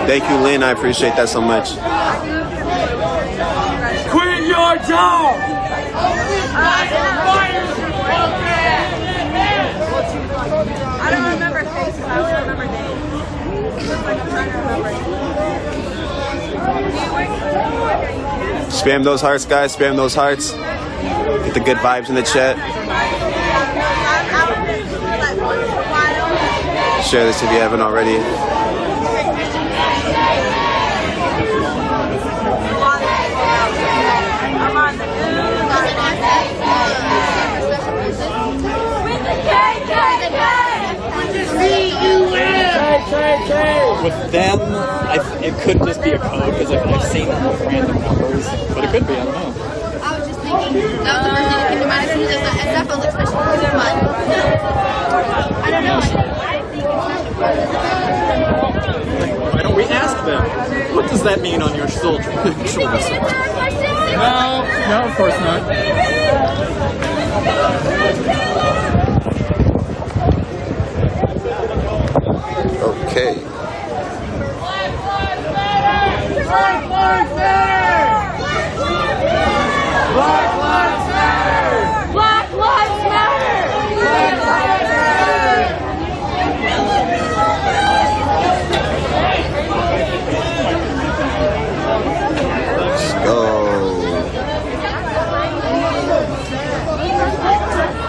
Speaker 15: Thank you, Lynn. I appreciate that so much.
Speaker 1: Quit your job!
Speaker 8: I don't remember faces, I only remember names. Looks like I'm trying to remember.
Speaker 15: Spam those hearts, guys. Spam those hearts. Get the good vibes in the chat. Share this if you haven't already.
Speaker 9: With them, it could just be a code because I've seen them with random numbers, but it could be, I don't know.
Speaker 18: I was just thinking, that was the first thing that came to mind as soon as that felt like special because they're fun. I don't know.
Speaker 9: Why don't we ask them? What does that mean on your shoulders? No, of course not.
Speaker 15: Okay.
Speaker 1: Black Lives Matter! Black Lives Matter! Black Lives Matter!
Speaker 7: Black Lives Matter!
Speaker 1: Black Lives
Speaker 15: Let's go.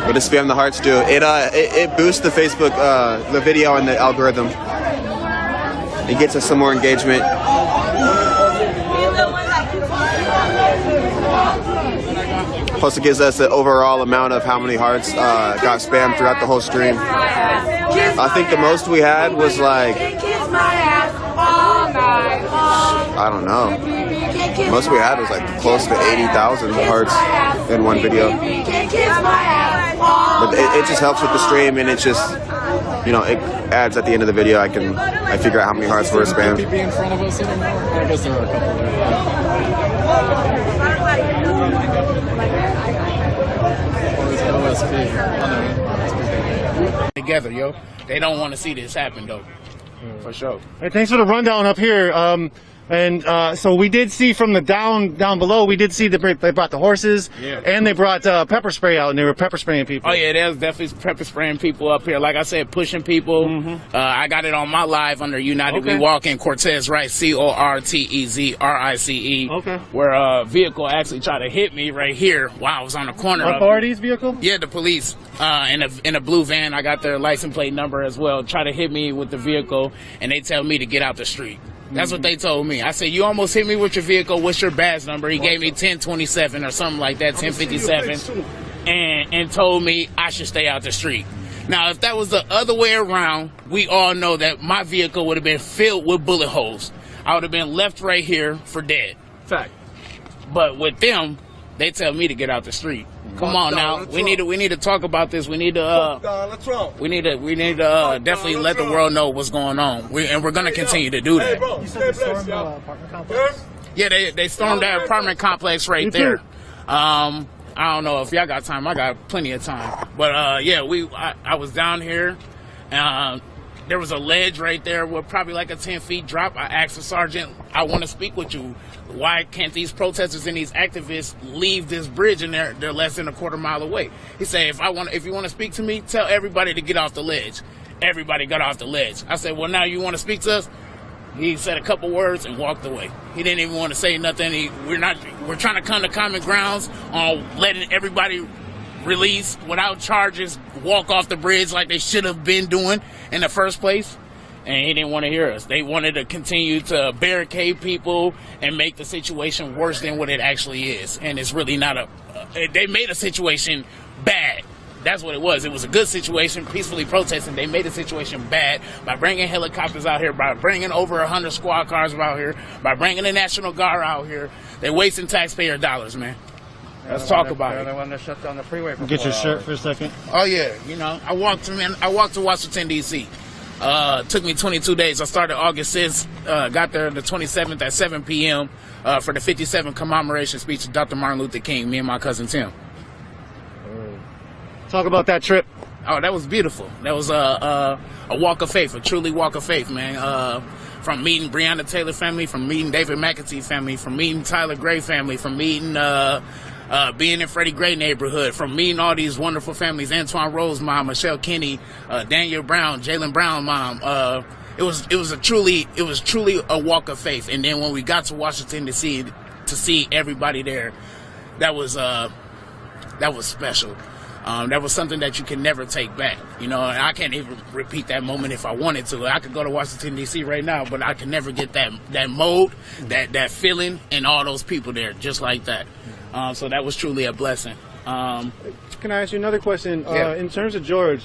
Speaker 15: What is spam the hearts do. It boosts the Facebook, the video and the algorithm. It gets us some more engagement. Plus it gives us the overall amount of how many hearts got spammed throughout the whole stream. I think the most we had was like, I don't know. Most we had was like close to 80,000 hearts in one video. But it just helps with the stream, and it just, you know, it adds at the end of the video. I figure out how many hearts were spammed.
Speaker 9: Be in front of us anymore? I guess there are a couple there.
Speaker 4: Together, yo. They don't want to see this happen, though. For sure.
Speaker 11: Hey, thanks for the rundown up here. So we did see from the down below, we did see they brought the horses, and they brought pepper spray out, and they were pepper spraying people.
Speaker 4: Oh yeah, there's definitely pepper spraying people up here. Like I said, pushing people. I got it on my live under United We Walk in Cortez Rice, CORTEZRICE. Okay. Where a vehicle actually tried to hit me right here while I was on the corner.
Speaker 11: Authorities vehicle?
Speaker 4: Yeah, the police. In a blue van. I got their license plate number as well. Try to hit me with the vehicle, and they tell me to get out the street. That's what they told me. I said, you almost hit me with your vehicle. What's your badge number? He gave me 1027 or something like that, 1057, and told me I should stay out the street. Now, if that was the other way around, we all know that my vehicle would have been filled with bullet holes. I would have been left right here for dead.
Speaker 3: Fact.
Speaker 4: But with them, they tell me to get out the street. Come on now, we need to talk about this. We need to we need to definitely let the world know what's going on. We're gonna continue to do that. Yeah, they stormed that apartment complex right there. I don't know if y'all got time. I got plenty of time. But yeah, I was down here. There was a ledge right there with probably like a 10-foot drop. I asked the sergeant, I want to speak with you. Why can't these protesters and these activists leave this bridge and they're less than a quarter mile away? He said, if you want to speak to me, tell everybody to get off the ledge. Everybody got off the ledge. I said, well, now you want to speak to us? He said a couple words and walked away. He didn't even want to say nothing. We're trying to come to common grounds on letting everybody release without charges, walk off the bridge like they should have been doing in the first place. And he didn't want to hear us. They wanted to continue to barricade people and make the situation worse than what it actually is. And it's really not they made a situation bad. That's what it was. It was a good situation, peacefully protesting. They made the situation bad by bringing helicopters out here, by bringing over 100 squad cars out here, by bringing the National Guard out here. They're wasting taxpayer dollars, man. Let's talk about it.
Speaker 5: They wanted to shut down the freeway for
Speaker 11: Get your shirt for a second.
Speaker 4: Oh yeah, you know, I walked to Washington D.C. Took me 22 days. I started August 6th, got there the 27th at 7 p.m. For the 57th commemoration speech of Dr. Martin Luther King, me and my cousin Tim.
Speaker 11: Talk about that trip.
Speaker 4: Oh, that was beautiful. That was a walk of faith, a truly walk of faith, man. From meeting Breonna Taylor family, from meeting David McAtee family, from meeting Tyler Gray family, from meeting being in Freddie Gray neighborhood, from meeting all these wonderful families, Antoine Rose mom, Michelle Kinney, Daniel Brown, Jalen Brown mom. It was truly a walk of faith. And then when we got to Washington to see everybody there, that was special. That was something that you can never take back, you know. And I can't even repeat that moment if I wanted to. I could go to Washington D.C. right now, but I can never get that mode, that feeling, and all those people there just like that. So that was truly a blessing.
Speaker 11: Can I ask you another question?
Speaker 4: Yeah.
Speaker 11: In terms of George,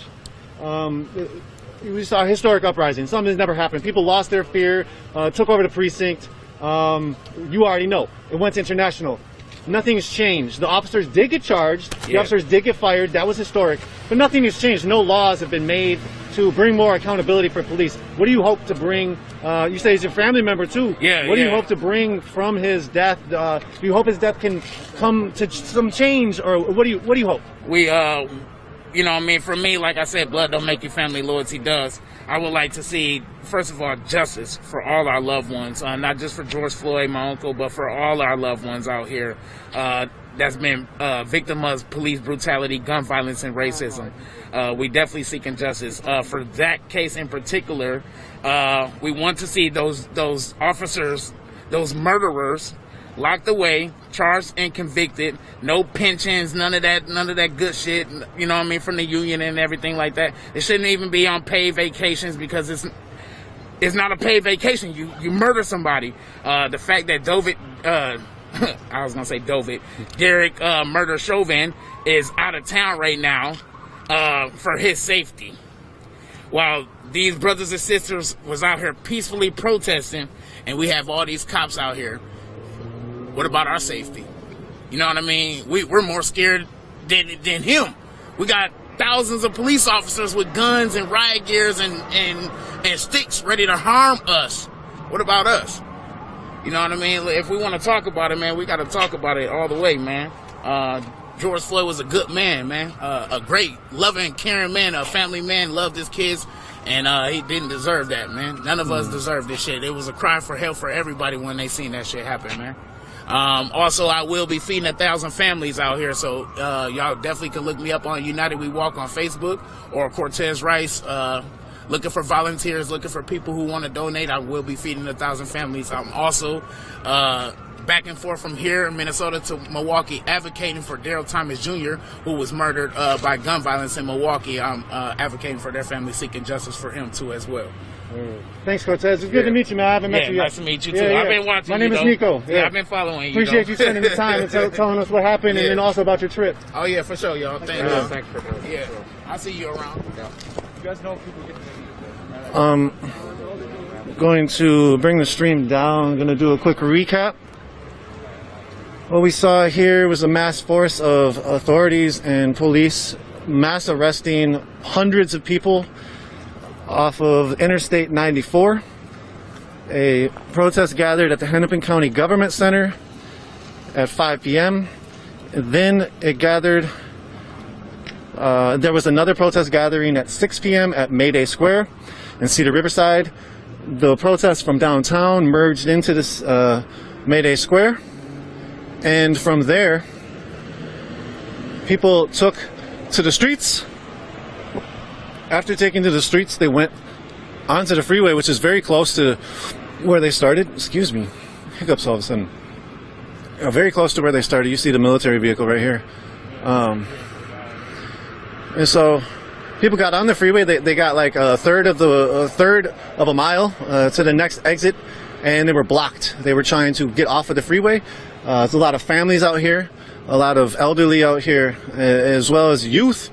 Speaker 11: we saw a historic uprising. Something that's never happened. People lost their fear, took over the precinct. You already know. It went to international. Nothing's changed. The officers did get charged. The officers did get fired. That was historic. But nothing has changed. No laws have been made to bring more accountability for police. What do you hope to bring? You say he's your family member too.
Speaker 4: Yeah.
Speaker 11: What do you hope to bring from his death? Do you hope his death can come to some change, or what do you hope?
Speaker 4: We, you know, I mean, for me, like I said, blood don't make you family, loyalty does. I would like to see, first of all, justice for all our loved ones, not just for George Floyd, my uncle, but for all our loved ones out here that's been victim of police brutality, gun violence, and racism. We definitely seeking justice. For that case in particular, we want to see those officers, those murderers, locked away, charged and convicted. No pensions, none of that good shit. You know what I mean, from the union and everything like that. They shouldn't even be on paid vacations because it's not a paid vacation. You murder somebody. The fact that Derek Murder Chauvin is out of town right now for his safety, while these brothers and sisters was out here peacefully protesting, and we have all these cops out here. What about our safety? You know what I mean? We're more scared than him. We got thousands of police officers with guns and riot gears and sticks ready to harm us. What about us? You know what I mean? If we want to talk about it, man, we got to talk about it all the way, man. George Floyd was a good man, man. A great, loving, caring man, a family man, loved his kids, and he didn't deserve that, man. None of us deserve this shit. It was a cry for help for everybody when they seen that shit happen, man. Also, I will be feeding 1,000 families out here, so y'all definitely can look me up on United We Walk on Facebook or Cortez Rice. Looking for volunteers, looking for people who want to donate. I will be feeding 1,000 families. I'm also back and forth from here in Minnesota to Milwaukee, advocating for Daryl Thomas Jr., who was murdered by gun violence in Milwaukee. I'm advocating for their family, seeking justice for him too as well.
Speaker 5: Thanks, Cortez. It's good to meet you, man. I haven't met you yet.
Speaker 4: Nice to meet you too. I've been watching.
Speaker 5: My name is Nico.
Speaker 4: Yeah, I've been following you.
Speaker 5: Appreciate you spending the time and telling us what happened, and then also about your trip.
Speaker 4: Oh yeah, for sure, y'all. Thank you.
Speaker 3: Thanks for coming.
Speaker 4: Yeah, I'll see you around.
Speaker 3: You guys know if people get
Speaker 11: Going to bring the stream down. I'm going to do a quick recap. What we saw here was a mass force of authorities and police mass arresting hundreds of people off of Interstate 94. A protest gathered at the Hennepin County Government Center at 5 p.m. Then it gathered, there was another protest gathering at 6 p.m. at Mayday Square in Cedar Riverside. The protests from downtown merged into this Mayday Square. And from there, people took to the streets. After taking to the streets, they went onto the freeway, which is very close to where they started. Excuse me, hiccups all of a sudden. Very close to where they started. You see the military vehicle right here. And so people got on the freeway. They got like a third of a mile to the next exit, and they were blocked. They were trying to get off of the freeway. There's a lot of families out here, a lot of elderly out here, as well as youth,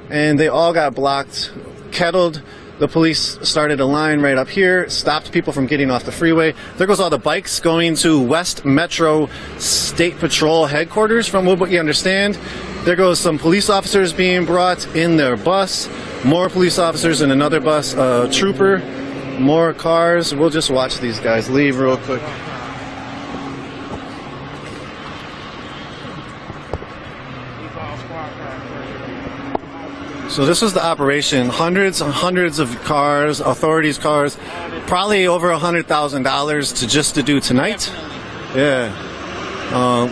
Speaker 11: and they all got blocked, kettled. The police started a line right up here, stopped people from getting off the freeway. There goes all the bikes going to West Metro State Patrol headquarters, from what you understand. There goes some police officers being brought in their bus, more police officers in another bus, trooper, more cars. We'll just watch these guys leave real quick. So this was the operation. Hundreds and hundreds of cars, authorities' cars, probably over $100,000 to do tonight. Yeah.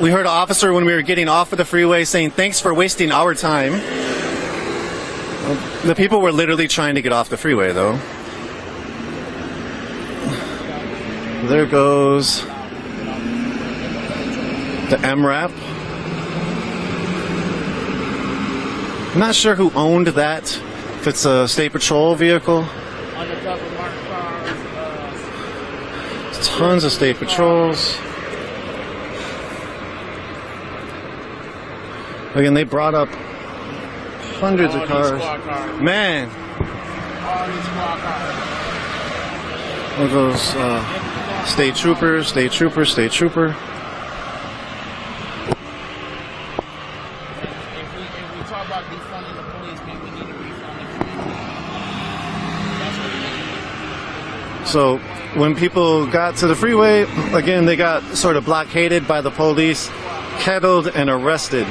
Speaker 11: We heard an officer when we were getting off of the freeway saying, "Thanks for wasting our time." The people were literally trying to get off the freeway, though. There goes the MRAP. I'm not sure who owned that, if it's a state patrol vehicle. Tons of state patrols. Again, they brought up hundreds of cars. Man. There goes state trooper, state trooper, state trooper. So when people got to the freeway, again, they got sort of blockaded by the police, kettled and arrested.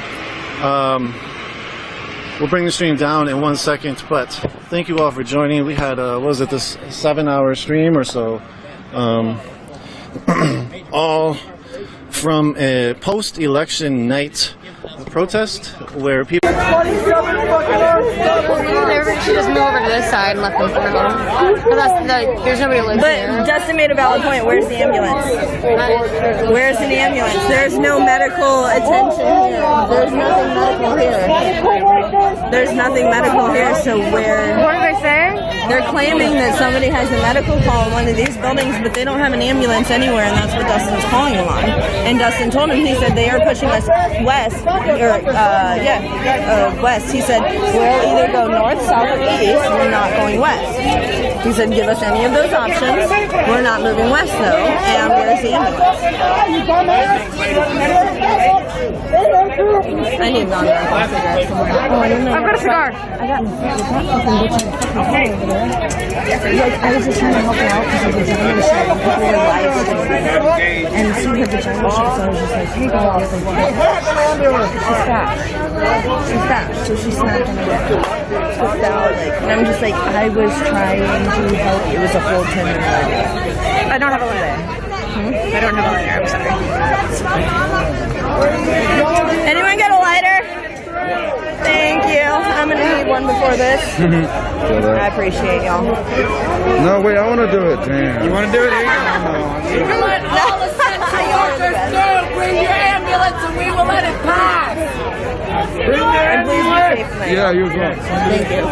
Speaker 11: We'll bring the stream down in 1 second, but thank you all for joining. We had, what was it, this 7-hour stream or so, all from a post-election night protest where people...
Speaker 13: you should just move over to this side and let them through. There's nobody lives here.
Speaker 8: But Dustin made a valid point. Where's the ambulance? Where's the ambulance? There's no medical attention here. There's nothing medical here. There's nothing medical here, so where...
Speaker 13: What are they saying?
Speaker 8: They're claiming that somebody has a medical call in one of these buildings, but they don't have an ambulance anywhere, and that's what Dustin's calling them on. And Dustin told him, he said, they are pushing us west, west. He said, we'll either go north, south, or east. We're not going west. He said, give us any of those options. We're not moving west, though. And where's the ambulance? I need non-medical cigarettes.
Speaker 13: I've got a cigar.
Speaker 8: I got fucking bitch in the fucking car over there. Like, I was just trying to help her out because her vagina was showing. People were live streaming. And she her vagina was showing, so I was just like, hey girl, I was like, she's fat. She's fat, so she snapped on her flipped out, like, and I'm just like, I was trying to help. It was a whole 10-minute idea.
Speaker 13: I don't have a lighter. I don't have a lighter, I'm sorry.
Speaker 8: Anyone get a lighter? Thank you. I'm gonna need one before this. I appreciate y'all.
Speaker 5: No, wait, I want to do it. Damn. You want to do it?
Speaker 13: You can let all the Central workers through. Bring your ambulance and we will let it pass.
Speaker 5: Bring your ambulance. Yeah, you go.
Speaker 8: Thank you.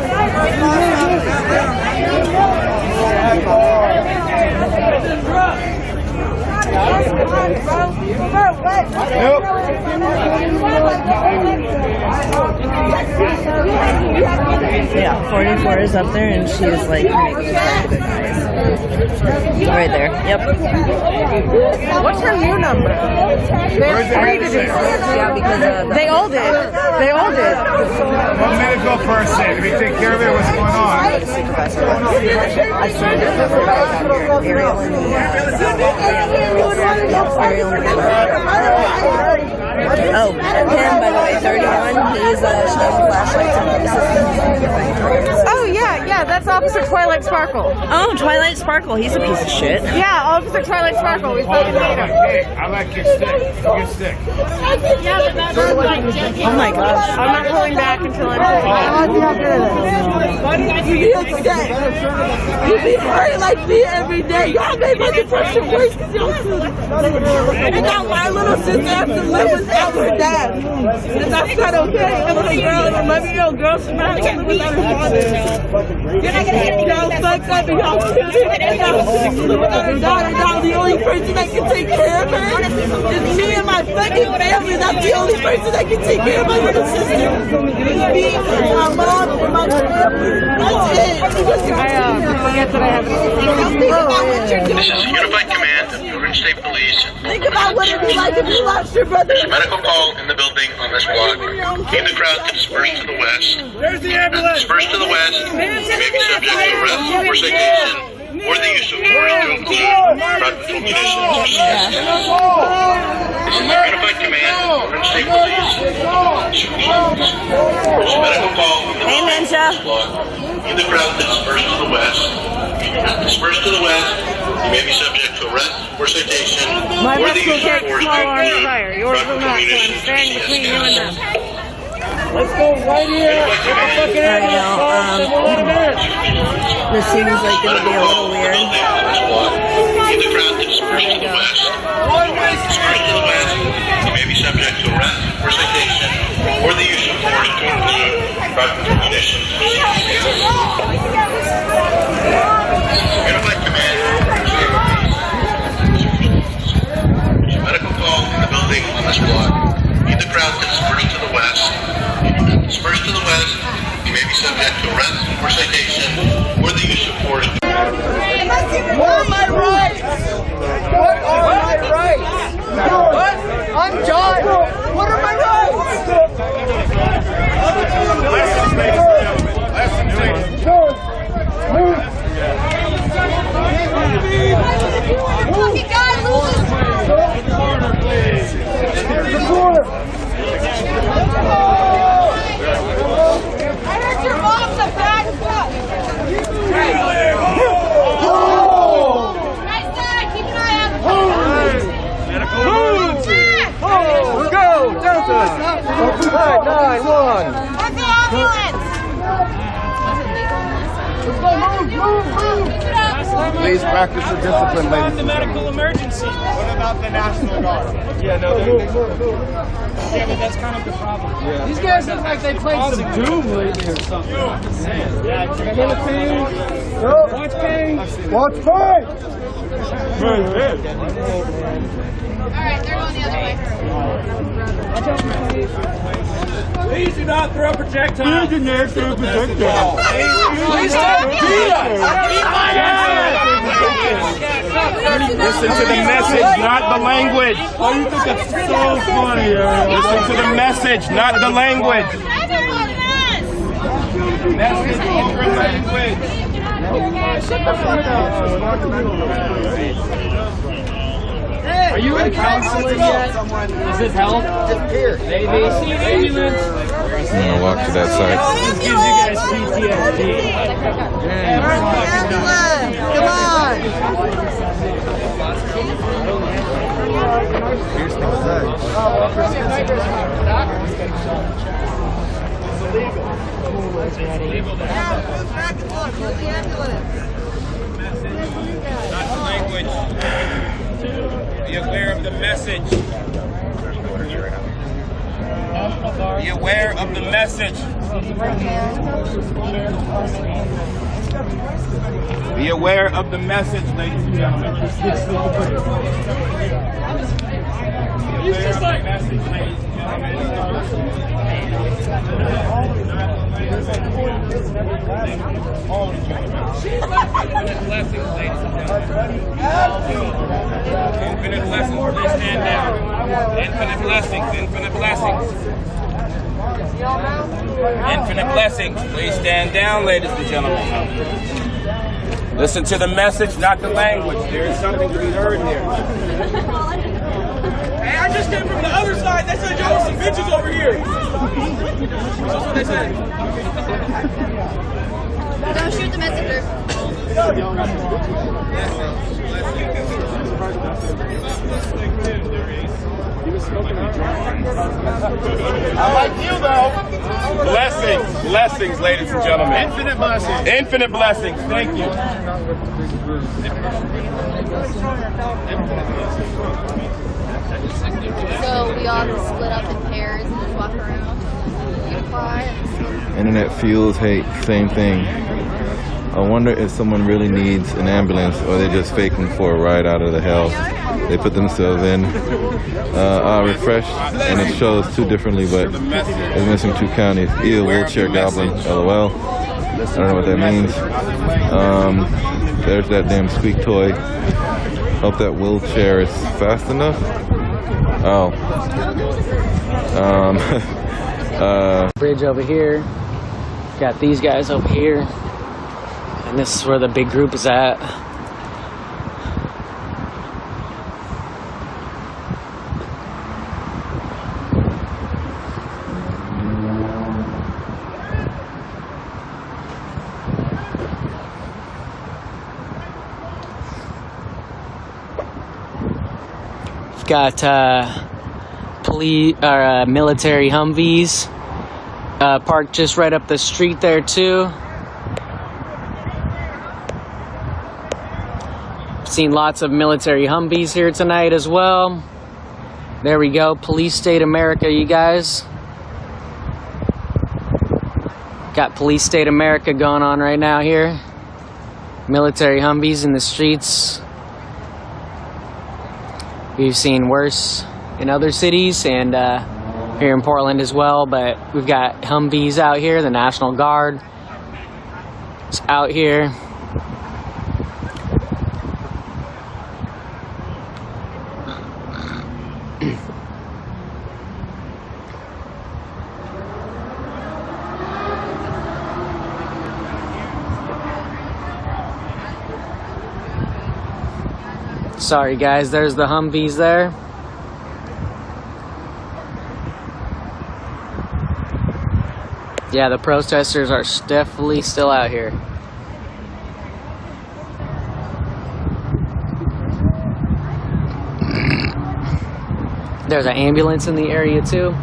Speaker 8: Yeah, 44 is up there, and she is like making right there. Yep.
Speaker 13: What's her new number?
Speaker 8: Yeah, because
Speaker 13: they all did. They all did.
Speaker 17: 1 minute, go person. Let me take care of it. What's going on?
Speaker 8: I seen it before I got here. Ariel and oh, him, by the way, 31, he's shining flashlights and assistants.
Speaker 13: Oh, yeah, that's Officer Twilight Sparkle.
Speaker 8: Oh, Twilight Sparkle, he's a piece of shit.
Speaker 13: Yeah, Officer Twilight Sparkle. We spoke later.
Speaker 17: Hey, I like your stick. Your stick.
Speaker 8: Oh my gosh.
Speaker 13: I'm not pulling back until I'm
Speaker 8: You be hurt like me every day. Y'all made my depression worse because y'all and now my little sister has to live without her dad. And that's not okay. I'm a girl, an 11-year-old girl, she's not going to live without her father. You're not going to get y'all fucked up and y'all kill her. And y'all live without her daughter. Now the only person that can take care of her is me and my fucking family. That's the only person that can take care of my little sister. It's me, my mom, and my family. That's it.
Speaker 13: I forget that I have
Speaker 8: Think about what you're doing.
Speaker 14: This is Unified Command of Orange State Police.
Speaker 8: Think about what it'd be like if you lost your brother.
Speaker 14: There's a medical call in the building on this block. Need the crowd to disperse to the west.
Speaker 17: There's the ambulance.
Speaker 14: Disperse to the west. You may be subject to arrest or citation or the use of force to include practical munitions. This is Unified Command of Orange State Police. There's a medical call in the building on this block. Need the crowd to disperse to the west. Disperse to the west. You may be subject to arrest or citation or the use of force to include practical munitions.
Speaker 13: staying between you and them.
Speaker 17: Let's go right here.
Speaker 8: Alright, y'all, this seems like it'll be a little weird.
Speaker 14: Need the crowd to disperse to the west. Disperse to the west. You may be subject to arrest or citation or the use of force to include practical munitions. Unified Command. There's a medical call in the building on this block. Need the crowd to disperse to the west. Disperse to the west. You may be subject to arrest or citation or the use of force.
Speaker 8: What are my rights? What are my rights? What? I'm John. What are my rights?
Speaker 17: Listen, ladies and gentlemen. Listen, ladies and gentlemen.
Speaker 3: Please practice the discipline, ladies.
Speaker 1: The medical emergency.
Speaker 3: What about the National Guard? Yeah, no,
Speaker 1: Yeah, but that's kind of the problem.
Speaker 3: Yeah.
Speaker 1: These guys look like they played some Doom lately or something. Watch pain.
Speaker 17: Watch pain.
Speaker 18: Alright, they're going the other way.
Speaker 1: Please do not throw projectiles.
Speaker 17: Please do not throw projectiles.
Speaker 1: Please don't beat us.
Speaker 3: Listen to the message, not the language.
Speaker 17: Oh, you think that's so funny,
Speaker 3: Listen to the message, not the language. Message over language.
Speaker 1: Are you in counseling yet? Does it help? Maybe. See an ambulance.
Speaker 2: I'm gonna walk to that side.
Speaker 1: This gives you guys PTSD.
Speaker 8: Come on!
Speaker 3: Not the language. Be aware of the message. Be aware of the message. Be aware of the message, ladies and gentlemen. Be aware of the message, ladies and Infinite blessings, please stand down. Infinite blessings, infinite blessings. Infinite blessings, please stand down, ladies and gentlemen. Listen to the message, not the language. There is something to be heard here.
Speaker 1: Hey, I just came from the other side. They said y'all were some bitches over here. That's what they said.
Speaker 18: Don't shoot the messenger.
Speaker 3: I like you though. Blessings, blessings, ladies and gentlemen.
Speaker 1: Infinite blessings.
Speaker 3: Infinite blessings. Thank you.
Speaker 18: So we all just split up in pairs and just walk around.
Speaker 2: Internet fuels hate, same thing. I wonder if someone really needs an ambulance or they're just faking for a ride out of the hell they put themselves in. I refreshed and it shows two differently, but it's missing two counties. Ew, wheelchair goblin, LOL. I don't know what that means. There's that damn squeak toy. Hope that wheelchair is fast enough. Oh.
Speaker 21: Bridge over here. Got these guys over here. And this is where the big group is at. We've got police or military Humvees parked just right up the street there too. Seen lots of military Humvees here tonight as well. There we go, Police State America, you guys. Got Police State America going on right now here. Military Humvees in the streets. We've seen worse in other cities and here in Portland as well, but we've got Humvees out here. The National Guard is out here. Sorry guys, there's the Humvees there. Yeah, the protesters are definitely still out here. There's an ambulance in the area too.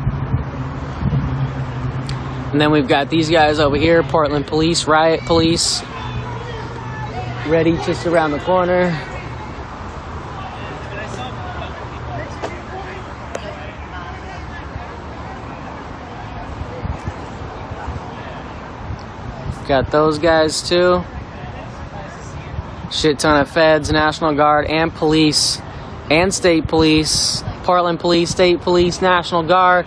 Speaker 21: And then we've got these guys over here, Portland Police, Riot Police. ready just around the corner. Got those guys too. Shit ton of feds, National Guard, and police, and state police. Portland Police, State Police, National Guard.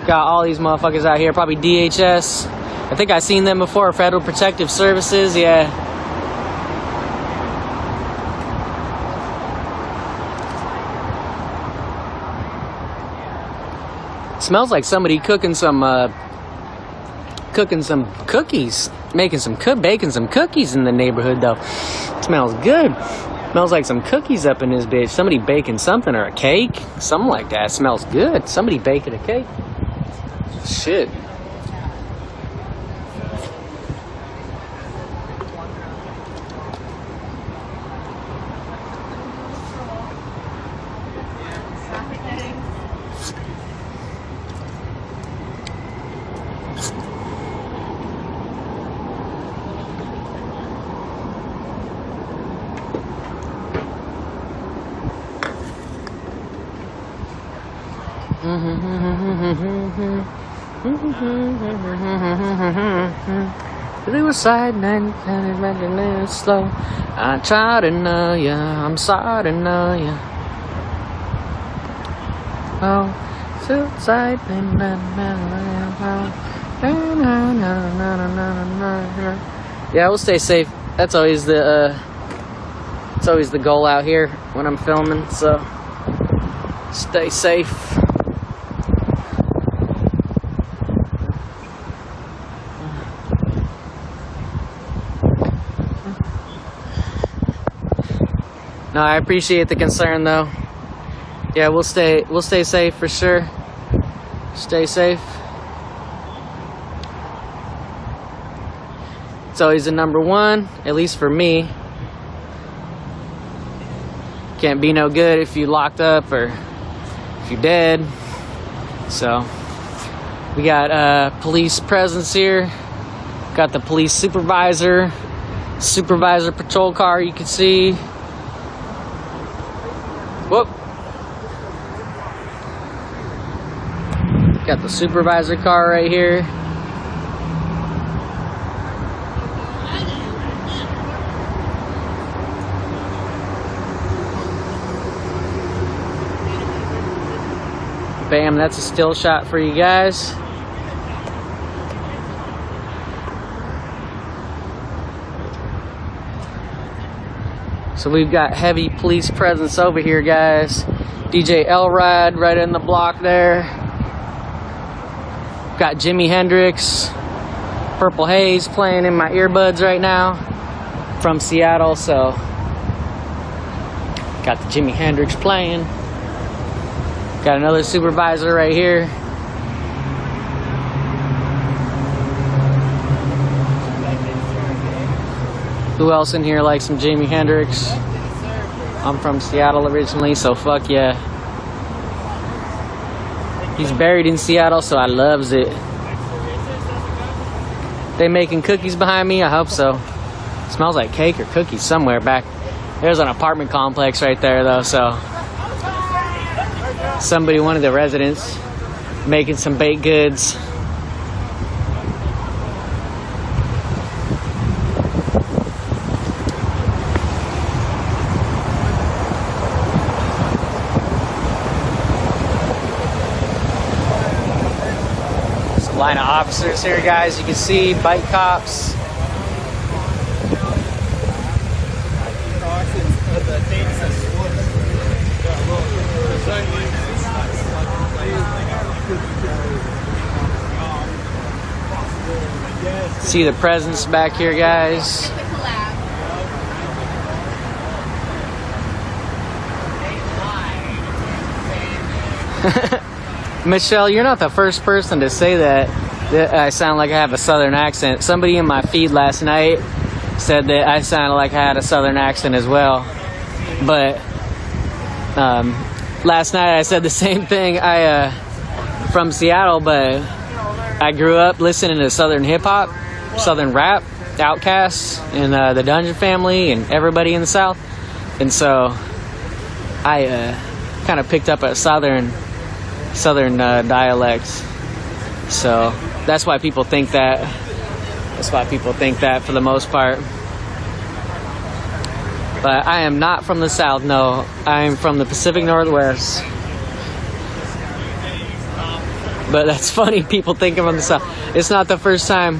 Speaker 21: Got all these motherfuckers out here. Probably DHS. I think I've seen them before. Federal Protective Services, yeah. Smells like somebody cooking some cookies, baking some cookies in the neighborhood though. Smells good. Smells like some cookies up in this bitch. Somebody baking something, or a cake, something like that. Smells good. Somebody baking a cake. Shit. They were siding and making it slow. I try to know ya, I'm sorry to know ya. Oh, so side yeah, we'll stay safe. That's always the goal out here when I'm filming. So stay safe. No, I appreciate the concern though. Yeah, we'll stay safe for sure. Stay safe. It's always the number one, at least for me. Can't be no good if you locked up or if you're dead. So we got police presence here. Got the police supervisor patrol car you can see. Whoop. Got the supervisor car right here. Bam, that's a still shot for you guys. So we've got heavy police presence over here, guys. DJ Elrod right in the block there. Got Jimi Hendrix, Purple Haze playing in my earbuds right now from Seattle. So got the Jimi Hendrix playing. Got another supervisor right here. Who else in here likes some Jimi Hendrix? I'm from Seattle originally, so fuck yeah. He's buried in Seattle, so I loves it. They making cookies behind me? I hope so. Smells like cake or cookies somewhere back. There's an apartment complex right there though, so somebody, one of the residents, making some baked goods. Line of officers here, guys. You can see bike cops. See the presence back here, guys. Michelle, you're not the first person to say that I sound like I have a southern accent. Somebody in my feed last night said that I sounded like I had a southern accent as well. But last night I said the same thing. I from Seattle, but I grew up listening to southern hip hop, southern rap. outcasts in the Dungeon family and everybody in the South. And so I kind of picked up a southern dialect. So that's why people think that. That's why people think that for the most part. But I am not from the South, no. I am from the Pacific Northwest. But that's funny, people think I'm from the South. It's not the first time.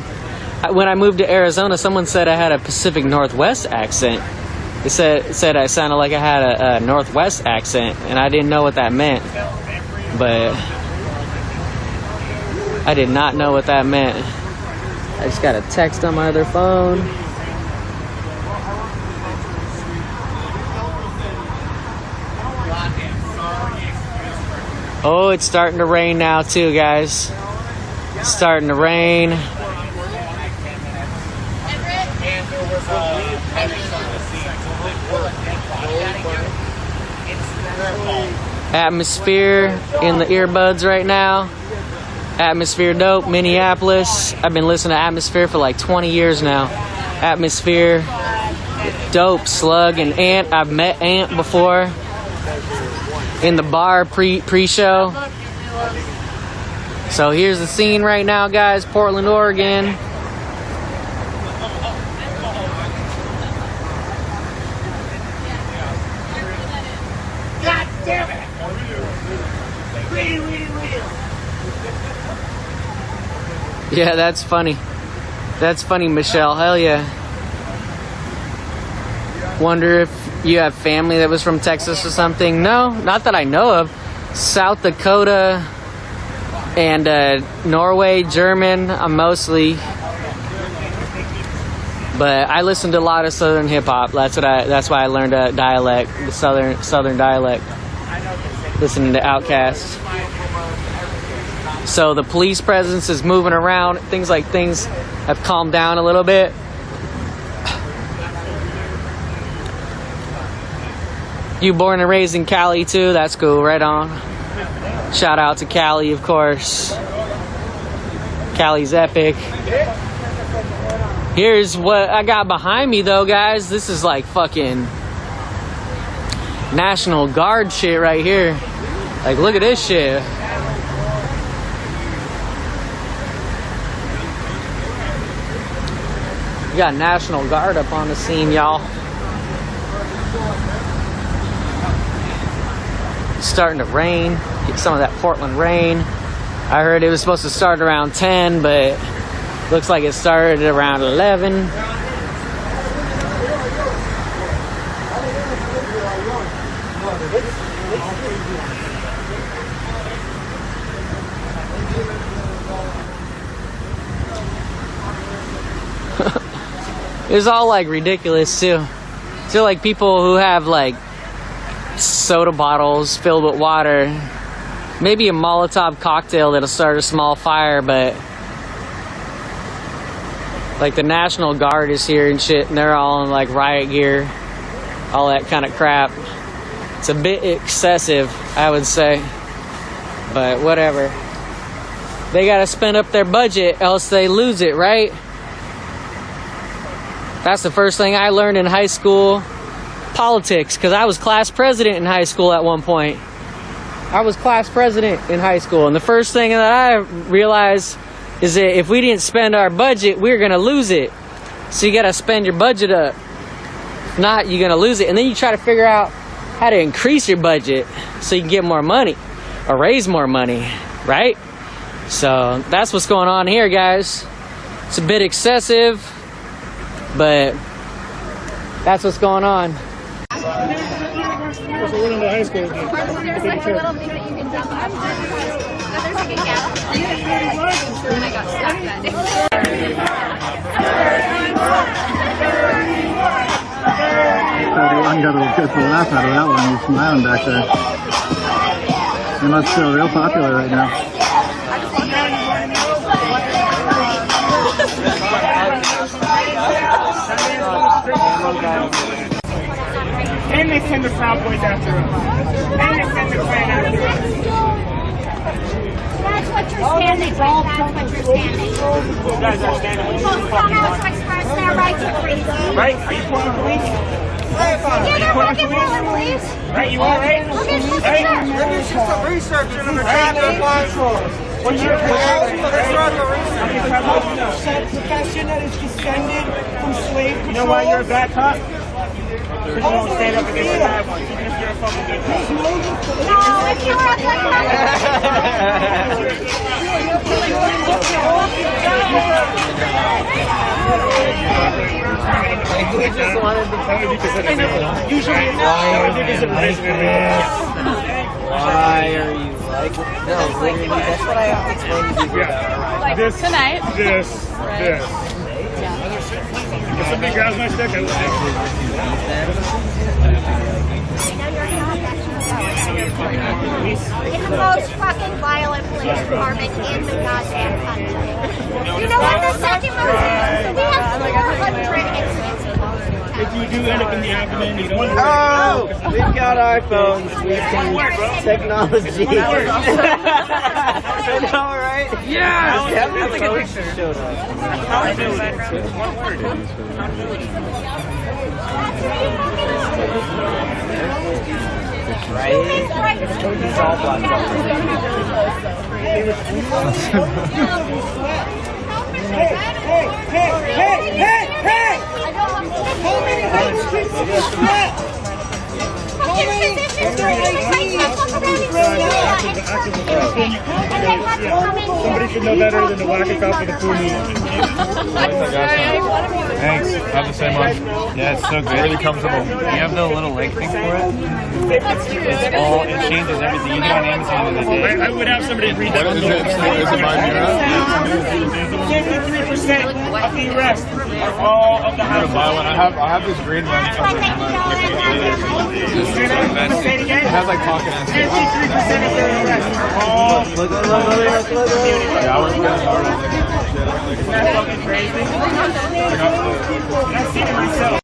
Speaker 21: When I moved to Arizona, someone said I had a Pacific Northwest accent. It said I sounded like I had a Northwest accent, and I didn't know what that meant. But I did not know what that meant. I just got a text on my other phone. Oh, it's starting to rain now too, guys. It's starting to rain. Atmosphere in the earbuds right now. Atmosphere dope, Minneapolis. I've been listening to Atmosphere for like 20 years now. Atmosphere dope, Slug and Ant. I've met Ant before in the bar pre-show. So here's the scene right now, guys. Portland, Oregon.
Speaker 17: God damn it!
Speaker 21: Yeah, that's funny. That's funny, Michelle. Hell yeah. Wonder if you have family that was from Texas or something. No, not that I know of. South Dakota and Norway, German, mostly. But I listened to a lot of Southern hip hop. That's why I learned a dialect, the Southern dialect. Listening to Outkast. So the police presence is moving around. Things have calmed down a little bit. You born and raised in Cali too? That's cool. Right on. Shout out to Cali, of course. Cali's epic. Here's what I got behind me though, guys. This is like fucking National Guard shit right here. Like, look at this shit. We got National Guard up on the scene, y'all. It's starting to rain. Get some of that Portland rain. I heard it was supposed to start around 10, but looks like it started around 11. It's all like ridiculous too. So like people who have like soda bottles filled with water, maybe a Molotov cocktail that'll start a small fire, but like the National Guard is here and shit, and they're all in like riot gear, all that kind of crap. It's a bit excessive, I would say, but whatever. They gotta spend up their budget, else they lose it, right? That's the first thing I learned in high school. Politics, because I was class president in high school at one point. I was class president in high school, and the first thing that I realized is that if we didn't spend our budget, we were going to lose it. So you got to spend your budget up. If not, you're going to lose it. And then you try to figure out how to increase your budget so you can get more money or raise more money, right? So that's what's going on here, guys. It's a bit excessive, but that's what's going on.
Speaker 17: There's a little high school. There's like a little thing that you can jump on. There's like a gap. And I got stuck that day.
Speaker 5: Everyone got a good laugh out of that one. He's smiling back there. He must feel real popular right now.
Speaker 1: And they send the Proud Boys after us. And they send the Klan after us.
Speaker 6: That's what you're standing with. That's what you're standing with.
Speaker 1: You guys are standing with
Speaker 6: Well, somehow to express their rights to freedom.
Speaker 1: Right? Are you pulling the police?
Speaker 6: Yeah, they're fucking pulling police.
Speaker 1: Right, you are, right?
Speaker 6: Look at this
Speaker 1: Right?
Speaker 6: picture.
Speaker 5: Let me do some research into the traffic control.
Speaker 1: What's your
Speaker 5: Let's start the research.
Speaker 8: Profession that is descended from slave control.
Speaker 1: You know why you're a bad cop? Because you don't stand up against the bad ones. Even if you're a fucking good cop.
Speaker 6: No, if you're a good
Speaker 12: We just wanted to tell you because of the
Speaker 1: Usually
Speaker 12: Why are you like? No, literally, that's what I have to explain to people.
Speaker 1: Yeah. This,
Speaker 13: tonight.
Speaker 1: This. If somebody grabs my stick, I will.
Speaker 6: It's the most fucking violent police department in the goddamn country. You know what the second most is? We have 400 incidents.
Speaker 1: If you do end up in the abdomen, you don't.
Speaker 12: Oh, we've got iPhones. We can technology. I know, right?
Speaker 1: Yeah.
Speaker 12: That's like a picture. Showed
Speaker 1: One word.
Speaker 12: Right? It's all blocked up.
Speaker 8: Hey! How many hundreds of kids left? How many
Speaker 1: Somebody should know better than to whack a cop with a food
Speaker 20: Thanks. I have the same one. Yeah, it's so good. Really comfortable. You have the little leg thing for it? It's all, it changes everything. You get on Amazon in a day.
Speaker 1: I would have somebody read that.
Speaker 20: What is it? Is it my mirror?
Speaker 1: 53% of the arrests are all of the
Speaker 20: I'm gonna buy one. I have this green one. It has like pocket and
Speaker 1: 53% of their arrests are all.
Speaker 20: Look. Yeah, I was gonna
Speaker 1: Isn't that fucking crazy? I've seen it myself.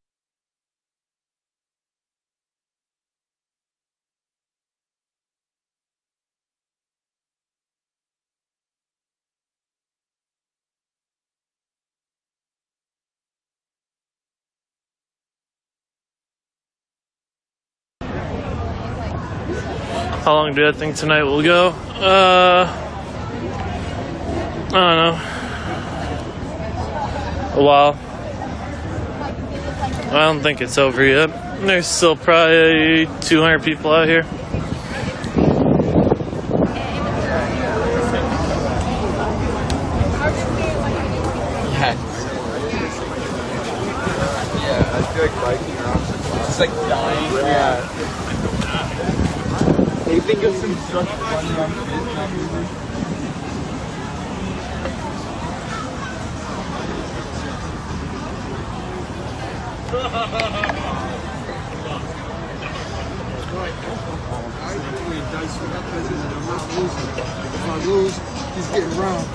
Speaker 22: How long do I think tonight will go? I don't know. A while. I don't think it's over yet. There's still probably 200 people out here.
Speaker 20: Yeah, I feel like biking around. It's like dying. Yeah. They think of some such funny on Facebook.
Speaker 17: If I lose, he's getting round.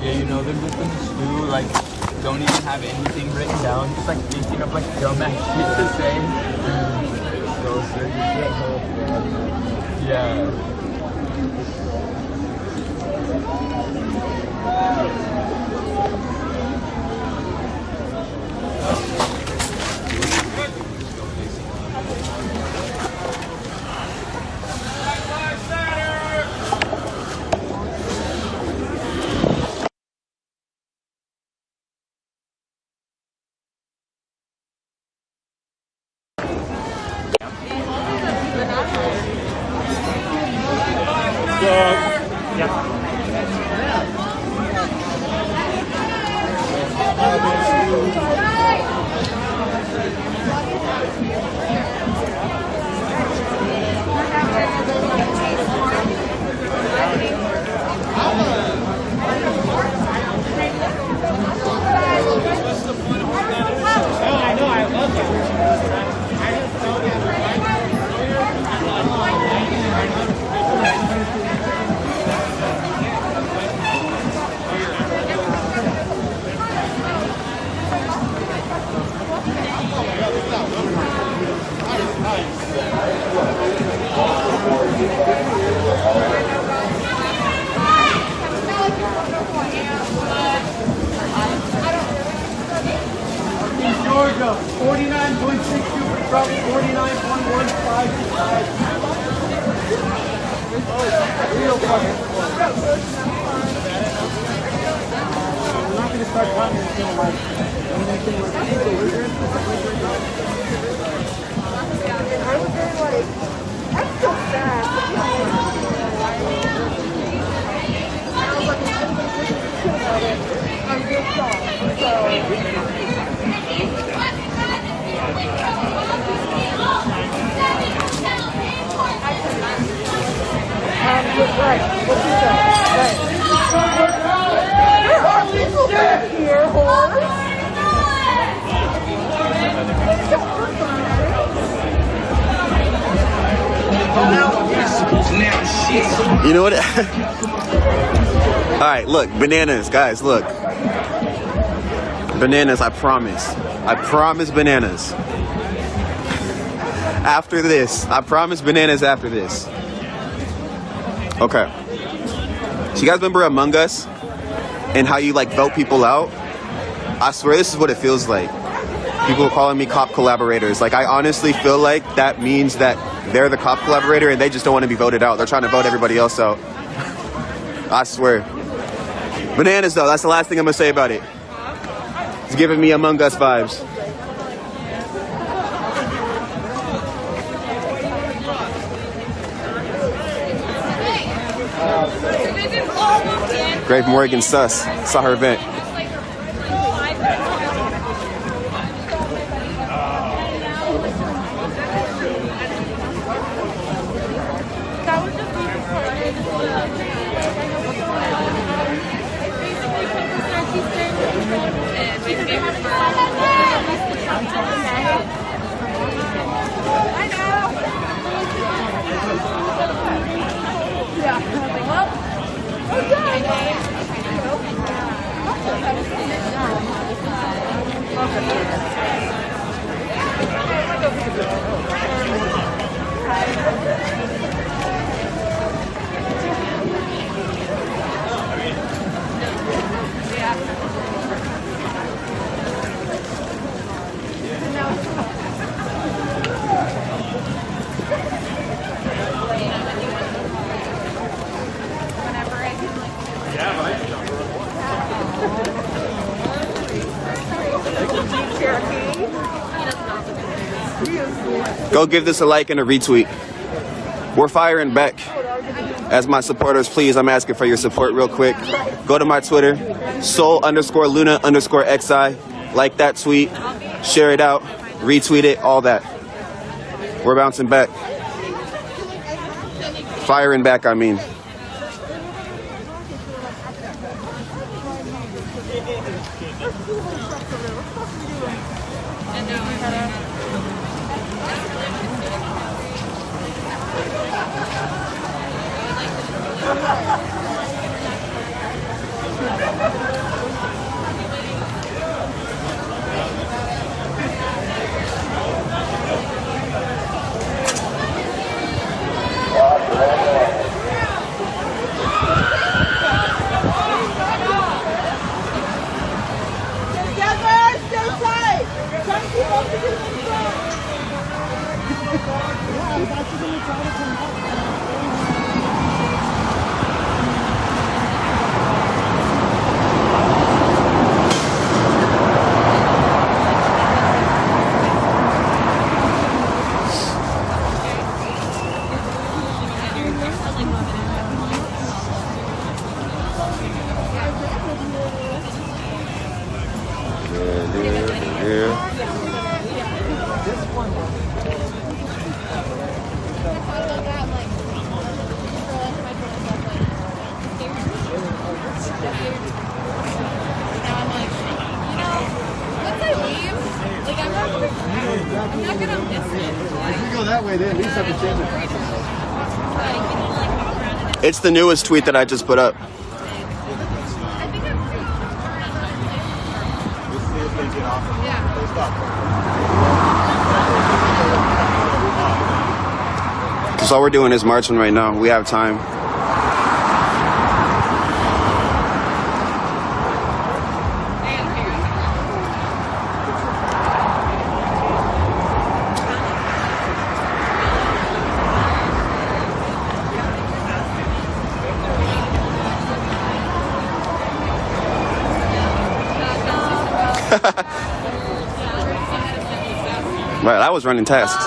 Speaker 12: Yeah, you know, them victims who like don't even have anything written down, just like thinking of like dumbass shit to say. So yeah.
Speaker 17: go. 49.62 for truck, 49.15. Real fucking. I'm not going to start counting until like anything like that's so sad. I'm good song. Right. What you say? Right. There are people back here, whore.
Speaker 15: You know what? All right, look, bananas, guys, look. Bananas, I promise. I promise bananas. After this, I promise bananas after this. Okay. So you guys remember Among Us and how you like vote people out? I swear this is what it feels like. People are calling me cop collaborators. Like, I honestly feel like that means that they're the cop collaborator and they just don't want to be voted out. They're trying to vote everybody else out. I swear. Bananas, though, that's the last thing I'm going to say about it. It's giving me Among Us vibes. Grave Morgan sus. Saw her event. Go give this a like and a retweet. We're firing back. As my supporters, please, I'm asking for your support real quick. Go to my Twitter, Soul_Luna_XI. Like that tweet, share it out, retweet it, all that. We're bouncing back. Firing back, I mean. It's the newest tweet that I just put up. Because all we're doing is marching right now. We have time. Right, I was running tasks.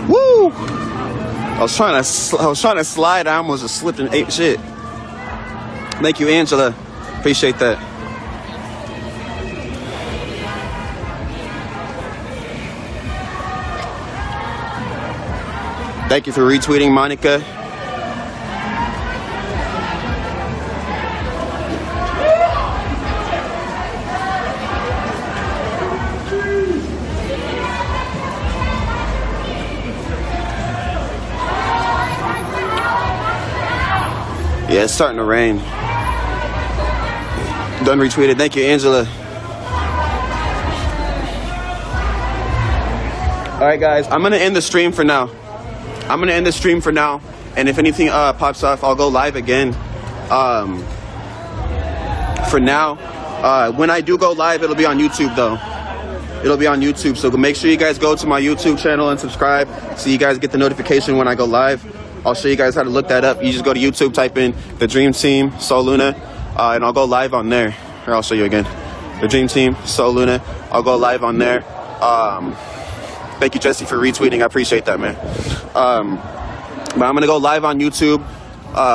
Speaker 15: Woo! I was trying to slide. I almost just slipped and ate shit. Thank you, Angela. Appreciate that. Thank you for retweeting, Monica. Yeah, it's starting to rain. Done retweeted. Thank you, Angela. All right, guys. I'm going to end the stream for now. And if anything pops off, I'll go live again. For now, when I do go live, it'll be on YouTube, though. It'll be on YouTube. So make sure you guys go to my YouTube channel and subscribe so you guys get the notification when I go live. I'll show you guys how to look that up. You just go to YouTube, type in The Dream Team, Sol Luna, and I'll go live on there. Here, I'll show you again. The Dream Team, Sol Luna. I'll go live on there. Thank you, Jesse, for retweeting. I appreciate that, man. But I'm gonna go live on YouTube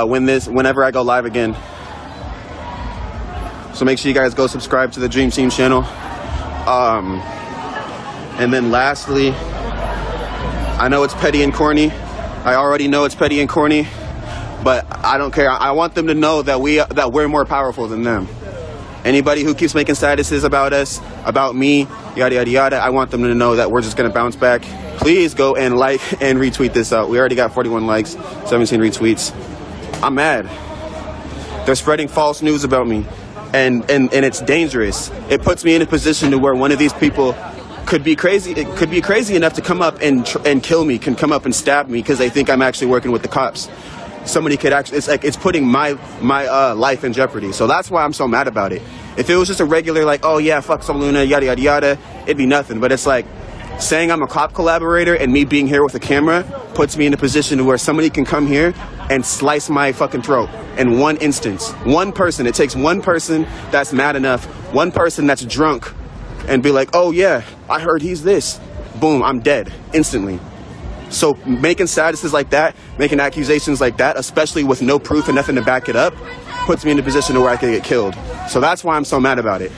Speaker 15: whenever I go live again. So make sure you guys go subscribe to the Dream Team channel. And then lastly, I know it's petty and corny. I already know it's petty and corny, but I don't care. I want them to know that we're more powerful than them. Anybody who keeps making statuses about us, about me, yada yada yada, I want them to know that we're just gonna bounce back. Please go and like and retweet this out. We already got 41 likes, 17 retweets. I'm mad. They're spreading false news about me, and it's dangerous. It puts me in a position to where one of these people could be crazy. It could be crazy enough to come up and kill me, can come up and stab me because they think I'm actually working with the cops. Somebody could actually, it's putting my life in jeopardy. So that's why I'm so mad about it. If it was just a regular like, oh yeah, fuck Sol Luna, yada yada yada, it'd be nothing. But it's like saying I'm a cop collaborator and me being here with a camera puts me in a position to where somebody can come here and slice my fucking throat in one instance. One person, it takes one person that's mad enough, one person that's drunk, and be like, oh yeah, I heard he's this. Boom, I'm dead instantly. So making statuses like that, making accusations like that, especially with no proof and nothing to back it up, puts me in a position to where I could get killed. So that's why I'm so mad about it.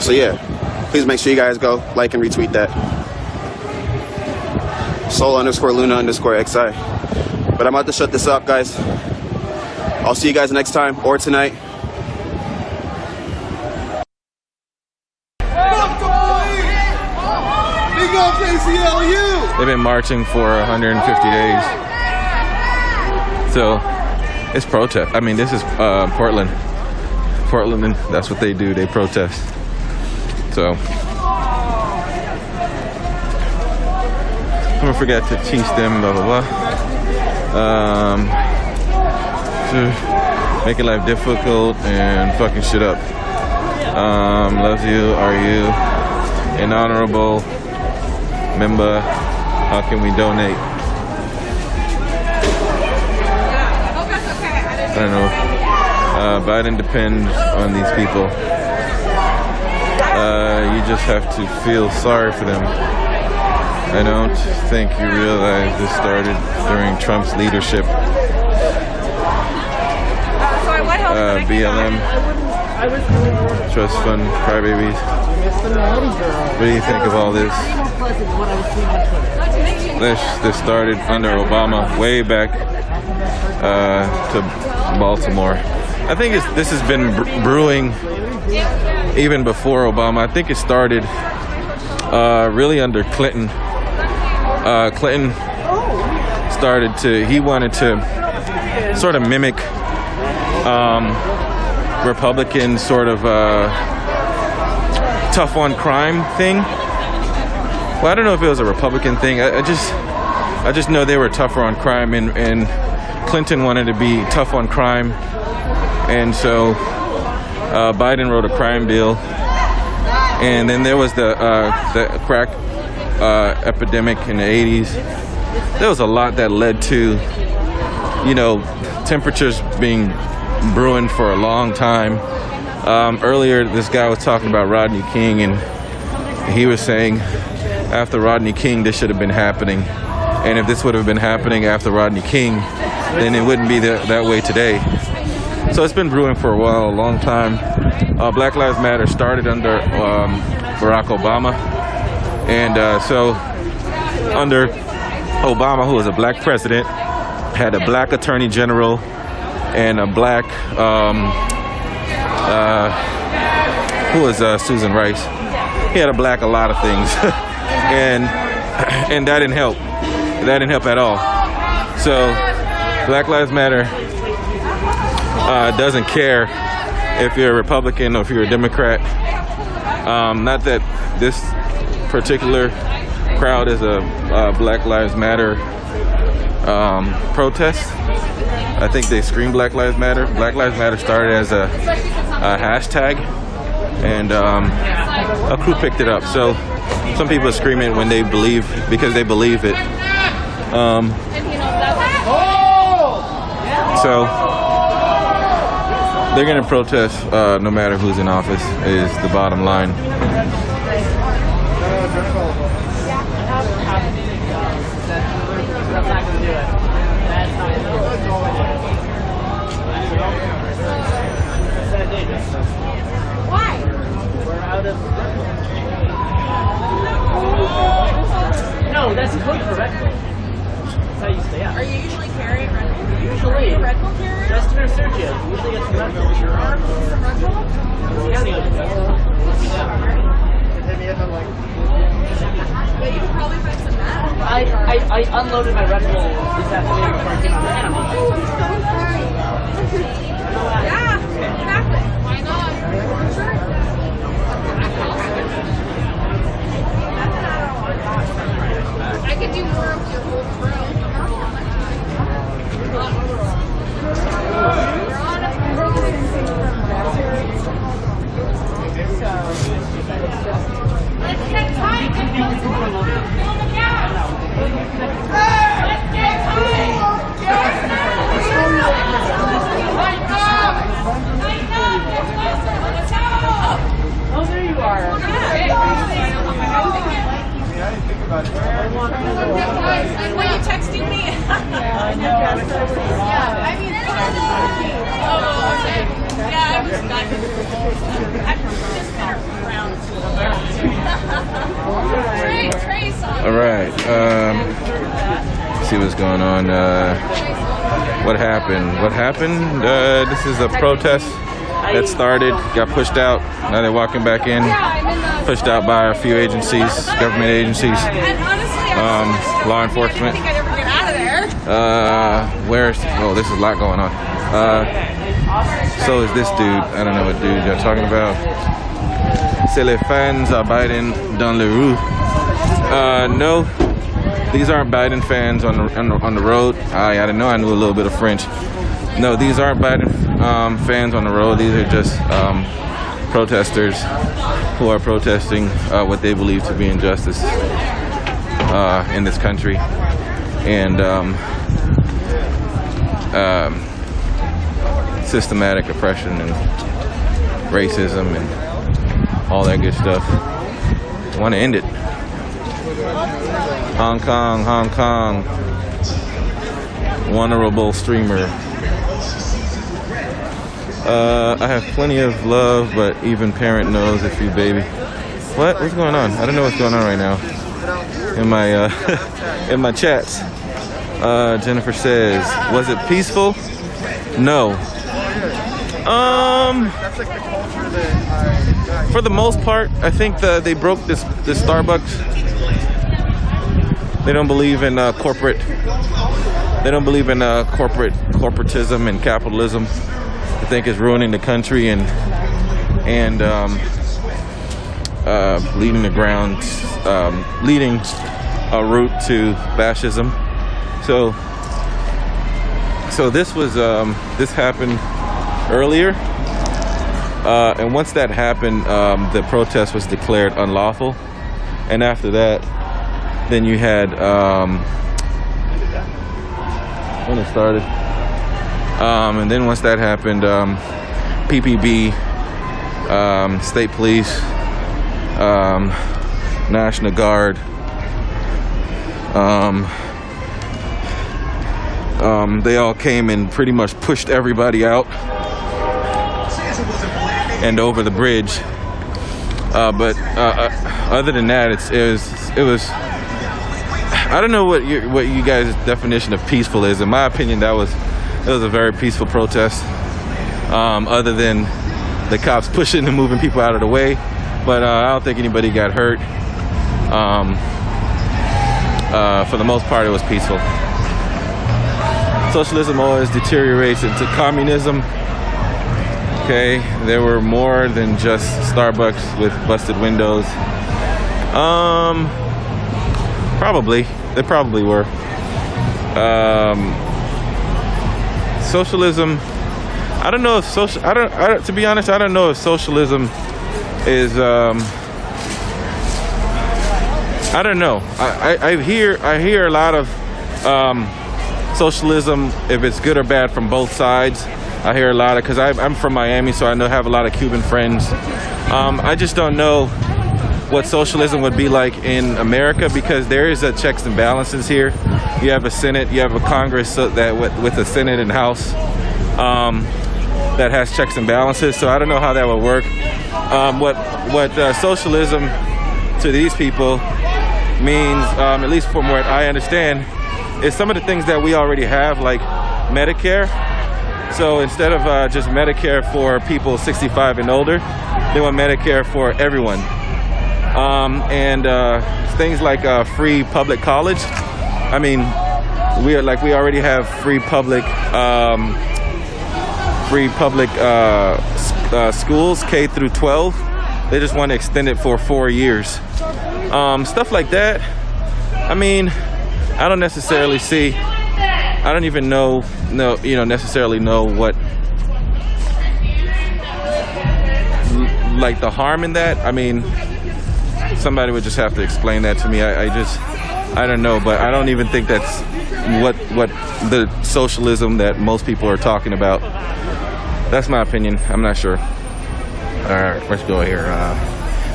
Speaker 15: So yeah, please make sure you guys go like and retweet that. Sol_Luna_XI. But I'm about to shut this up, guys. I'll see you guys next time or tonight.
Speaker 2: They've been marching for 150 days. So it's protest. I mean, this is Portland. Portland, that's what they do. They protest. So don't forget to teach them, blah, blah, blah. Making life difficult and fucking shit up. Loves you, are you an honorable member? How can we donate? I don't know. Biden depends on these people. You just have to feel sorry for them. I don't think you realize this started during Trump's leadership. BLM, trust fund, crybabies. What do you think of all this? This started under Obama, way back to Baltimore. I think this has been brewing even before Obama. I think it started really under Clinton. Clinton he wanted to sort of mimic Republican sort of tough on crime thing. Well, I don't know if it was a Republican thing. I just know they were tougher on crime, and Clinton wanted to be tough on crime, and so Biden wrote a crime bill, and then there was the crack epidemic in the 80s. There was a lot that led to, you know, temperatures being brewing for a long time. Earlier, this guy was talking about Rodney King, and he was saying after Rodney King, this should have been happening. And if this would have been happening after Rodney King, then it wouldn't be that way today. So it's been brewing for a while, a long time. Black Lives Matter started under Barack Obama. And so under Obama, who was a black president, had a black attorney general and a black, who was Susan Rice? He had a black a lot of things. and that didn't help. That didn't help at all. So Black Lives Matter doesn't care if you're a Republican or if you're a Democrat. Not that this particular crowd is a Black Lives Matter protest. I think they scream Black Lives Matter. Black Lives Matter started as a hashtag, and a crew picked it up. So some people are screaming when they believe, because they believe it. So they're going to protest no matter who's in office, is the bottom line.
Speaker 7: Why? We're out of... No, that's code for Red Bull. That's how you stay up. Are you usually carrying Red Bull? Usually. Are you a Red Bull carrier? Justin or Sergio. Usually get some Red Bull. Some Red Bull? Yeah, but you could probably find some mad. I unloaded my Red Bull this afternoon before I came out of Panama. Yeah, exactly. Why not? I could do more of your whole crew. Let's get tight. Let's get Oh, there you are. Were you texting me? Yeah, I mean, oh, okay. Yeah, I was not. I've just been around. Trey saw.
Speaker 2: All right. See what's going on. What happened? What happened? This is a protest that started, got pushed out. Now they're walking back in. Pushed out by a few agencies, government agencies, law enforcement.
Speaker 7: I never get out of there.
Speaker 2: Where's? Oh, this is a lot going on. So is this dude. I don't know what dude you're talking about. C'est les fans à Biden dans les rues. No, these aren't Biden fans on the road. I didn't know. I knew a little bit of French. No, these aren't Biden fans on the road. These are just protesters who are protesting what they believe to be injustice in this country, and systematic oppression and racism and all that good stuff. I want to end it. Hong Kong, Hong Kong. Vulnerable streamer. I have plenty of love, but even parent knows if you baby. What's going on? I don't know what's going on right now in my in my chats. Jennifer says, was it peaceful? No. For the most part, I think they broke this Starbucks. They don't believe in corporate. They don't believe in corporatism and capitalism. I think it's ruining the country and leading the ground, leading a route to fascism. So this was this happened earlier, and once that happened, the protest was declared unlawful, and after that, then you had when it started, and then once that happened, PPB, state police, National Guard, they all came and pretty much pushed everybody out and over the bridge. But other than that, it was. I don't know what you guys' definition of peaceful is. In my opinion, it was a very peaceful protest. Other than the cops pushing and moving people out of the way, but I don't think anybody got hurt. For the most part, it was peaceful. Socialism always deteriorates into communism. Okay, there were more than just Starbucks with busted windows. Probably. They probably were. Socialism. I don't know if to be honest, I don't know if socialism is. I don't know. I hear a lot of socialism, if it's good or bad, from both sides. I hear a lot of, because I'm from Miami, so I have a lot of Cuban friends. I just don't know what socialism would be like in America, because there is a checks and balances here. You have a Senate, you have a Congress that with a Senate and House that has checks and balances. So I don't know how that would work. What socialism to these people means, at least from what I understand, is some of the things that we already have, like Medicare. So instead of just Medicare for people 65 and older, they want Medicare for everyone. And things like free public college. I mean, we already have free public schools, K through 12. They just want to extend it for 4 years. Stuff like that. I mean, I don't necessarily see. I don't even necessarily know what like the harm in that. I mean, somebody would just have to explain that to me. I don't know, but I don't even think that's what the socialism that most people are talking about. That's my opinion. I'm not sure. All right, let's go here.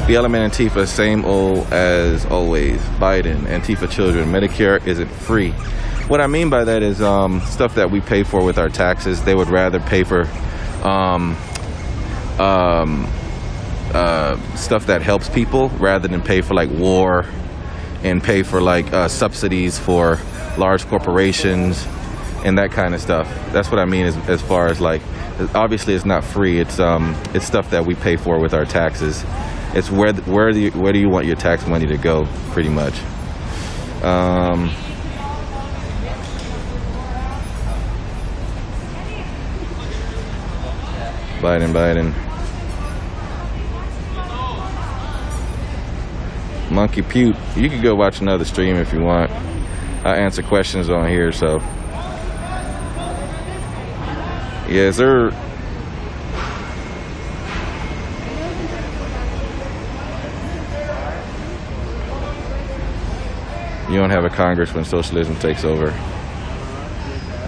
Speaker 2: BLM and Antifa, same old as always. Biden, Antifa children, Medicare isn't free. What I mean by that is stuff that we pay for with our taxes. They would rather pay for stuff that helps people rather than pay for like war and pay for like subsidies for large corporations and that kind of stuff. That's what I mean as far as like, obviously it's not free. It's stuff that we pay for with our taxes. It's where do you want your tax money to go, pretty much. Biden. Monkey Pute. You can go watch another stream if you want. I answer questions on here, so. Yes, sir. You don't have a Congress when socialism takes over.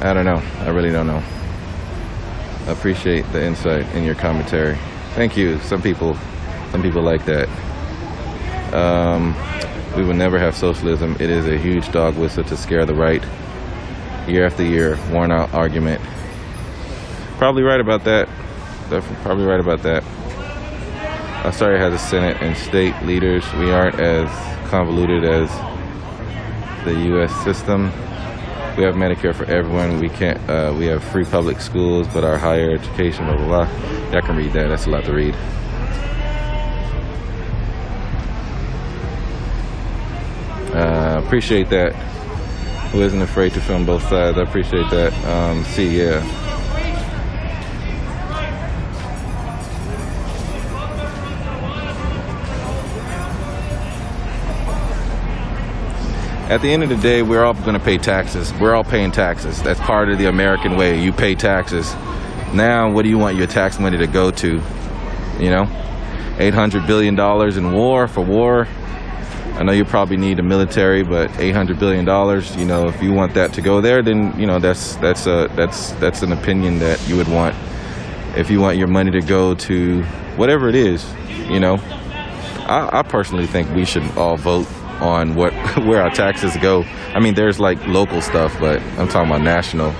Speaker 2: I don't know. I really don't know. I appreciate the insight in your commentary. Thank you. Some people like that. We will never have socialism. It is a huge dog whistle to scare the right. Year after year, worn out argument. Probably right about that. Probably right about that. Australia has a Senate and state leaders. We aren't as convoluted as the U.S. system. We have Medicare for everyone. We can't. We have free public schools, but our higher education, blah blah blah. Y'all can read that. That's a lot to read. Appreciate that. Who isn't afraid to film both sides? I appreciate that. Yeah. At the end of the day, we're all going to pay taxes. We're all paying taxes. That's part of the American way. You pay taxes. Now, what do you want your tax money to go to? You know, $800 billion in war. I know you probably need a military, but $800 billion. You know, if you want that to go there, then you know that's an opinion that you would want. If you want your money to go to whatever it is, you know, I personally think we should all vote on where our taxes go. I mean, there's like local stuff, but I'm talking about national,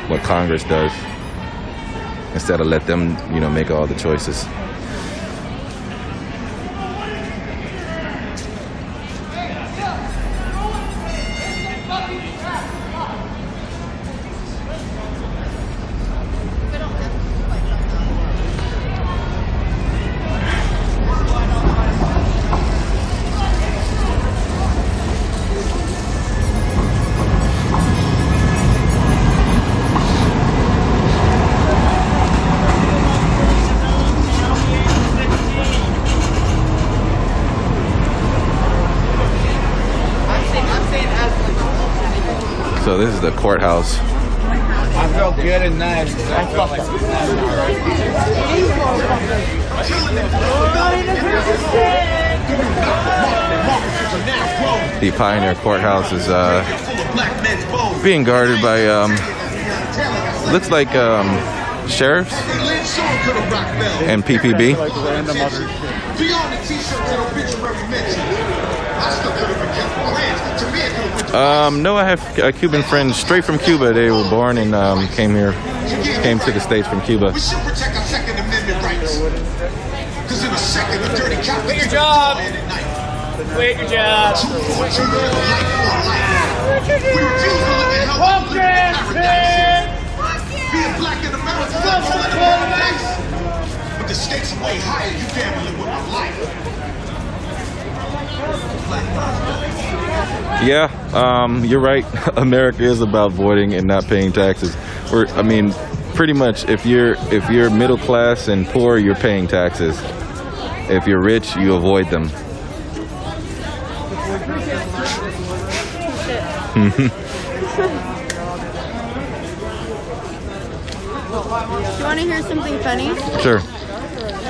Speaker 2: what Congress does, instead of let them, you know, make all the choices. So this is the courthouse.
Speaker 10: I felt good and nice. I felt like
Speaker 2: The Pioneer Courthouse is being guarded by looks like sheriffs and PPB. No, I have Cuban friends straight from Cuba. They were born and came to the States from Cuba.
Speaker 17: We should protect our Second Amendment rights. Because in a second, a dirty cop
Speaker 4: quit your job. Quit your job.
Speaker 17: We refuse to live in paradise. Being black in America is not a paradise. But the stakes are way higher. You gambling with my life.
Speaker 2: Yeah, you're right. America is about voting and not paying taxes. I mean, pretty much, if you're middle class and poor, you're paying taxes. If you're rich, you avoid them.
Speaker 18: You want to hear something funny?
Speaker 2: Sure.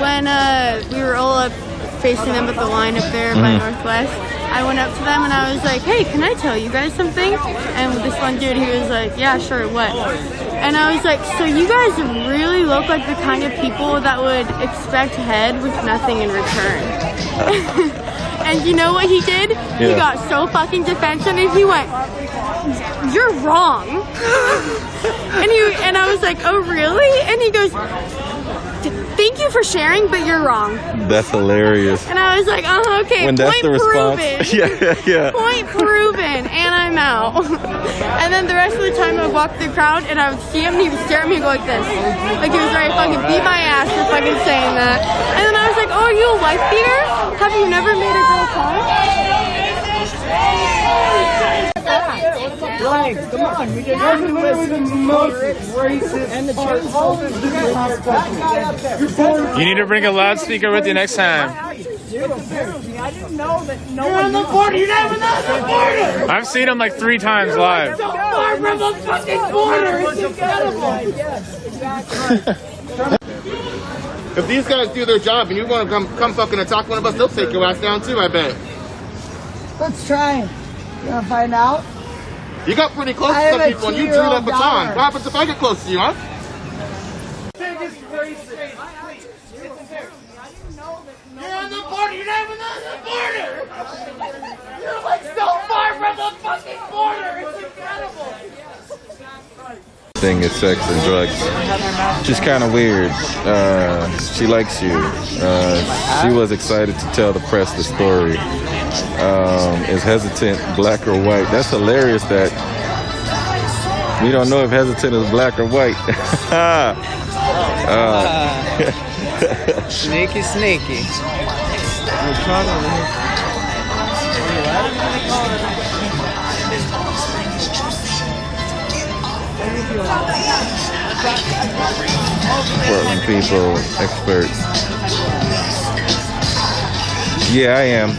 Speaker 18: When we were all up facing them at the line up there by Northwest, I went up to them and I was like, hey, can I tell you guys something? And with this one dude, he was like, yeah, sure, what? And I was like, so you guys really look like the kind of people that would expect head with nothing in return. And you know what he did?
Speaker 2: Yeah.
Speaker 18: He got so fucking defensive and he went, you're wrong. And I was like, oh really? And he goes, thank you for sharing, but you're wrong.
Speaker 2: That's hilarious.
Speaker 18: And I was like, okay,
Speaker 2: when that's
Speaker 18: point
Speaker 2: the response.
Speaker 18: proven.
Speaker 2: Yeah.
Speaker 18: Point proven, and I'm out. And then the rest of the time I would walk through the crowd and I would see him and he would stare at me and go like this. Like he was ready to fucking beat my ass for fucking saying that. And then I was like, oh, are you a wife beater? Have you never made a girl cry?
Speaker 10: Right, come on. You're the most racist and the
Speaker 20: You need to bring a loudspeaker with you next time.
Speaker 10: I didn't know that no one on the border. You never know the border.
Speaker 20: I've seen him like 3 times live.
Speaker 10: So far from the fucking border. It's incredible. Yes, exactly.
Speaker 3: If these guys do their job and you want to come fucking attack one of us, they'll take your ass down too, I bet.
Speaker 8: Let's try. You want to find out?
Speaker 3: You got pretty close to some people and you drew that baton. What happens if I get close to you, huh?
Speaker 10: Biggest racist. You're on the border. You never know the border. You're like so far from the fucking border. It's incredible.
Speaker 2: Thing is sex and drugs. She's kind of weird. She likes you. She was excited to tell the press the story. Is hesitant, black or white. That's hilarious that We don't know if hesitant is black or white.
Speaker 21: Sneaky, sneaky.
Speaker 2: Portland people, experts. Yeah, I am.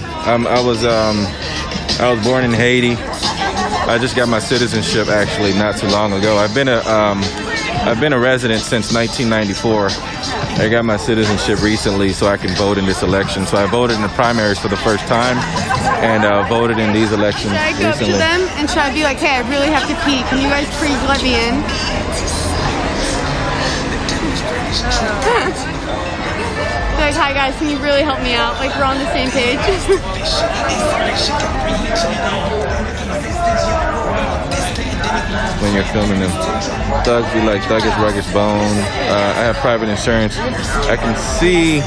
Speaker 2: I was born in Haiti. I just got my citizenship actually not too long ago. I've been a resident since 1994. I got my citizenship recently so I can vote in this election. So I voted in the primaries for the first time and voted in these elections
Speaker 18: Should I go
Speaker 2: recently.
Speaker 18: up to them and try to be like, hey, I really have to pee. Can you guys please let me in? Like, hi guys, can you really help me out? Like, we're on the same page.
Speaker 2: When you're filming them, thugs be like Thuggish Ruggish Bone. I have private insurance. I can see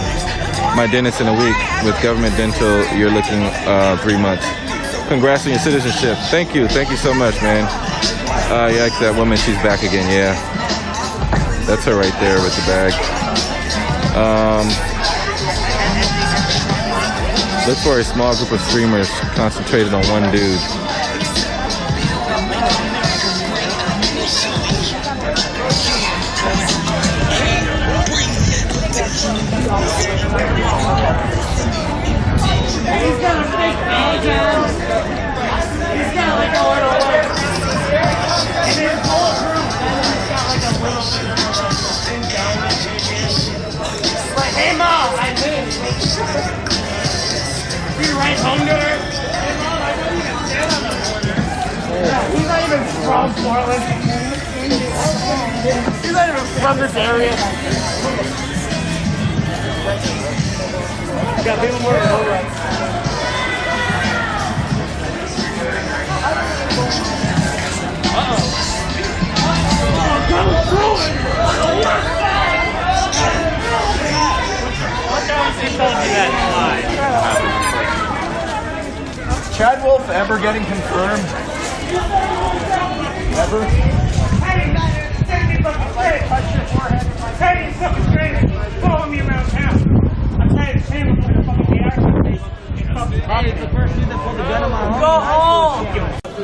Speaker 2: my dentist in a week. With government dental, you're looking 3 months. Congrats on your citizenship. Thank you so much, man. Yikes, that woman, she's back again. Yeah, that's her right there with the bag. Look for a small group of streamers concentrated on one dude.
Speaker 10: He's got a big bag out. He's got like a little one. And his whole group, and he's got like a little bit. Like, hey mom, I live. You right home to her? Hey mom, I know you can stand on her. He's not even from Portland. He's not even from this area. Got people more over.
Speaker 3: Chad Wolf ever getting confirmed? Ever?
Speaker 10: Hey, you fucking stranger, follow me around town. I'm tired of saying before the fucking
Speaker 8: Hey, it's the first dude that pulled the gun on my home. Go home!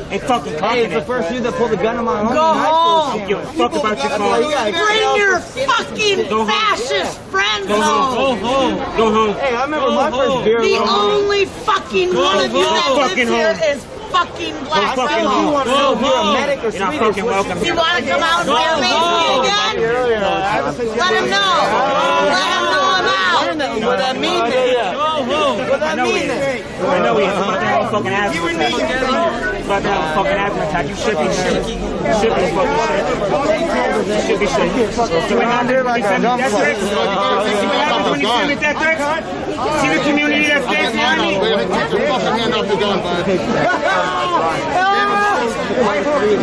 Speaker 10: Hey, fucking
Speaker 8: Hey, it's the first dude that pulled the gun on my home.
Speaker 10: Go home! Don't give a fuck about your car.
Speaker 8: Bring your fucking
Speaker 10: fascist
Speaker 8: friends
Speaker 10: Go home. Go home. Go home.
Speaker 8: Hey, I remember my first beer.
Speaker 10: The only
Speaker 8: fucking
Speaker 10: one of you that lives here
Speaker 8: is fucking black.
Speaker 10: Go fucking home.
Speaker 8: You want to know if you're a medic or
Speaker 10: You're not fucking welcome.
Speaker 8: You want to come out and bear me again? Let him know. Let him know I'm out. What that mean? What that mean?
Speaker 10: I know he's about to have a fucking asthma attack. He's about to have a fucking asthma attack. You should be shit. You should be fucking shit. You should be shit. See what happens when you send me death threats? See what happens when you send me death threats? See the community that stands behind me?
Speaker 17: Take your fucking hand off the gun, bud.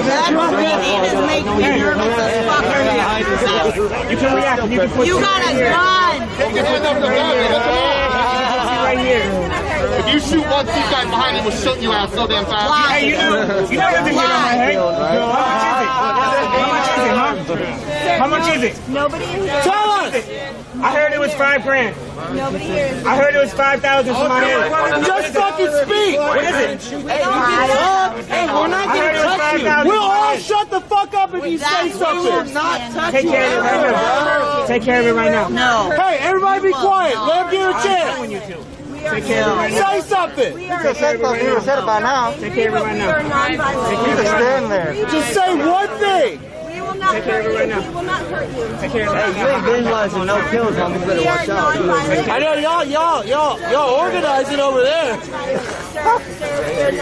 Speaker 8: That routine is making me nervous as fuck.
Speaker 10: You can react. You can put.
Speaker 8: You got a gun.
Speaker 17: Take your hand off the gun, man. Come on.
Speaker 10: Right here.
Speaker 17: If you shoot one, two guys behind you will shoot you out so damn fast.
Speaker 10: Hey, you know everything on my head. How much is it?
Speaker 8: Nobody is here.
Speaker 10: Tell us. I heard it was $5,000.
Speaker 8: Nobody here is.
Speaker 10: I heard it was 5,000 for my head.
Speaker 8: Just fucking speak.
Speaker 10: What is it?
Speaker 8: Hey, we're not
Speaker 10: I heard
Speaker 8: gonna
Speaker 10: it was
Speaker 8: touch you.
Speaker 10: 5,000.
Speaker 8: We'll all shut the fuck up if you say something. We will not touch
Speaker 10: Take
Speaker 8: you.
Speaker 10: care of it right now. Take care of it right now.
Speaker 8: No.
Speaker 17: Hey, everybody be quiet. Let him get a chance.
Speaker 10: You two.
Speaker 8: Take care of it right
Speaker 17: Say something.
Speaker 8: You could have said it by now.
Speaker 10: Take care of it right now.
Speaker 8: You just stand there.
Speaker 17: Just say one thing.
Speaker 8: We will not hurt you. We will not hurt you.
Speaker 10: Take care of it.
Speaker 8: Hey, you ain't visualizing no kills, homie. You better watch out.
Speaker 17: I know y'all organizing over there.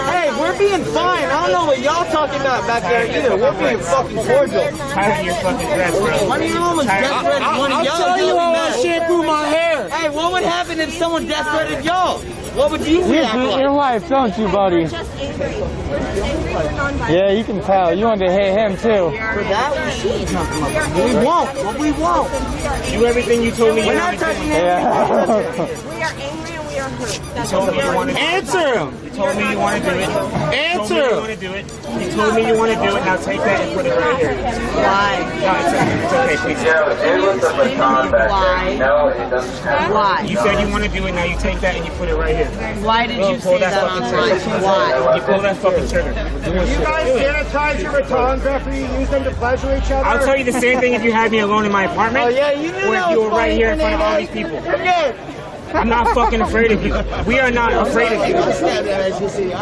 Speaker 8: Hey, we're being fine. I don't know what y'all talking about back there either. We're being fucking cordial.
Speaker 10: Tired of your fucking dress, bro.
Speaker 8: One of you almost death threatened one of y'all.
Speaker 17: I'll tell you how I shampoo my hair.
Speaker 8: Hey, what would happen if someone death threatened y'all? What would you react like?
Speaker 5: Your wife, don't you, buddy?
Speaker 8: We're just angry. We're just angry. We're non-violent.
Speaker 5: Yeah, you can tell. You want to hit him too.
Speaker 8: For that, we won't. But we won't.
Speaker 10: Do everything you told me.
Speaker 8: We're not touching anything.
Speaker 5: Yeah.
Speaker 8: We are angry and we are
Speaker 10: You told me you want to answer him. You told me you want to do it. Answer him. You want to do it. You told me you want to do it. Now take that and put it right here.
Speaker 8: Why?
Speaker 10: No, it's okay. Please.
Speaker 8: Why?
Speaker 10: You said you want to do it. Now you take that and you put it right here.
Speaker 8: Why did you
Speaker 10: pull
Speaker 8: say that
Speaker 10: fucking
Speaker 8: online?
Speaker 10: trigger.
Speaker 8: Why?
Speaker 10: You pull that fucking trigger.
Speaker 17: You guys sanitize your batons after you use them to pleasure each other?
Speaker 10: I'll tell you the same thing if you had me alone in my apartment.
Speaker 17: Oh, yeah, you knew
Speaker 10: or
Speaker 17: that
Speaker 10: if you
Speaker 17: was
Speaker 10: were right
Speaker 17: funny
Speaker 10: here in
Speaker 17: when
Speaker 10: front of
Speaker 17: they
Speaker 10: all
Speaker 17: had
Speaker 10: these people.
Speaker 17: Again.
Speaker 10: I'm not fucking afraid of you. We are not afraid of you.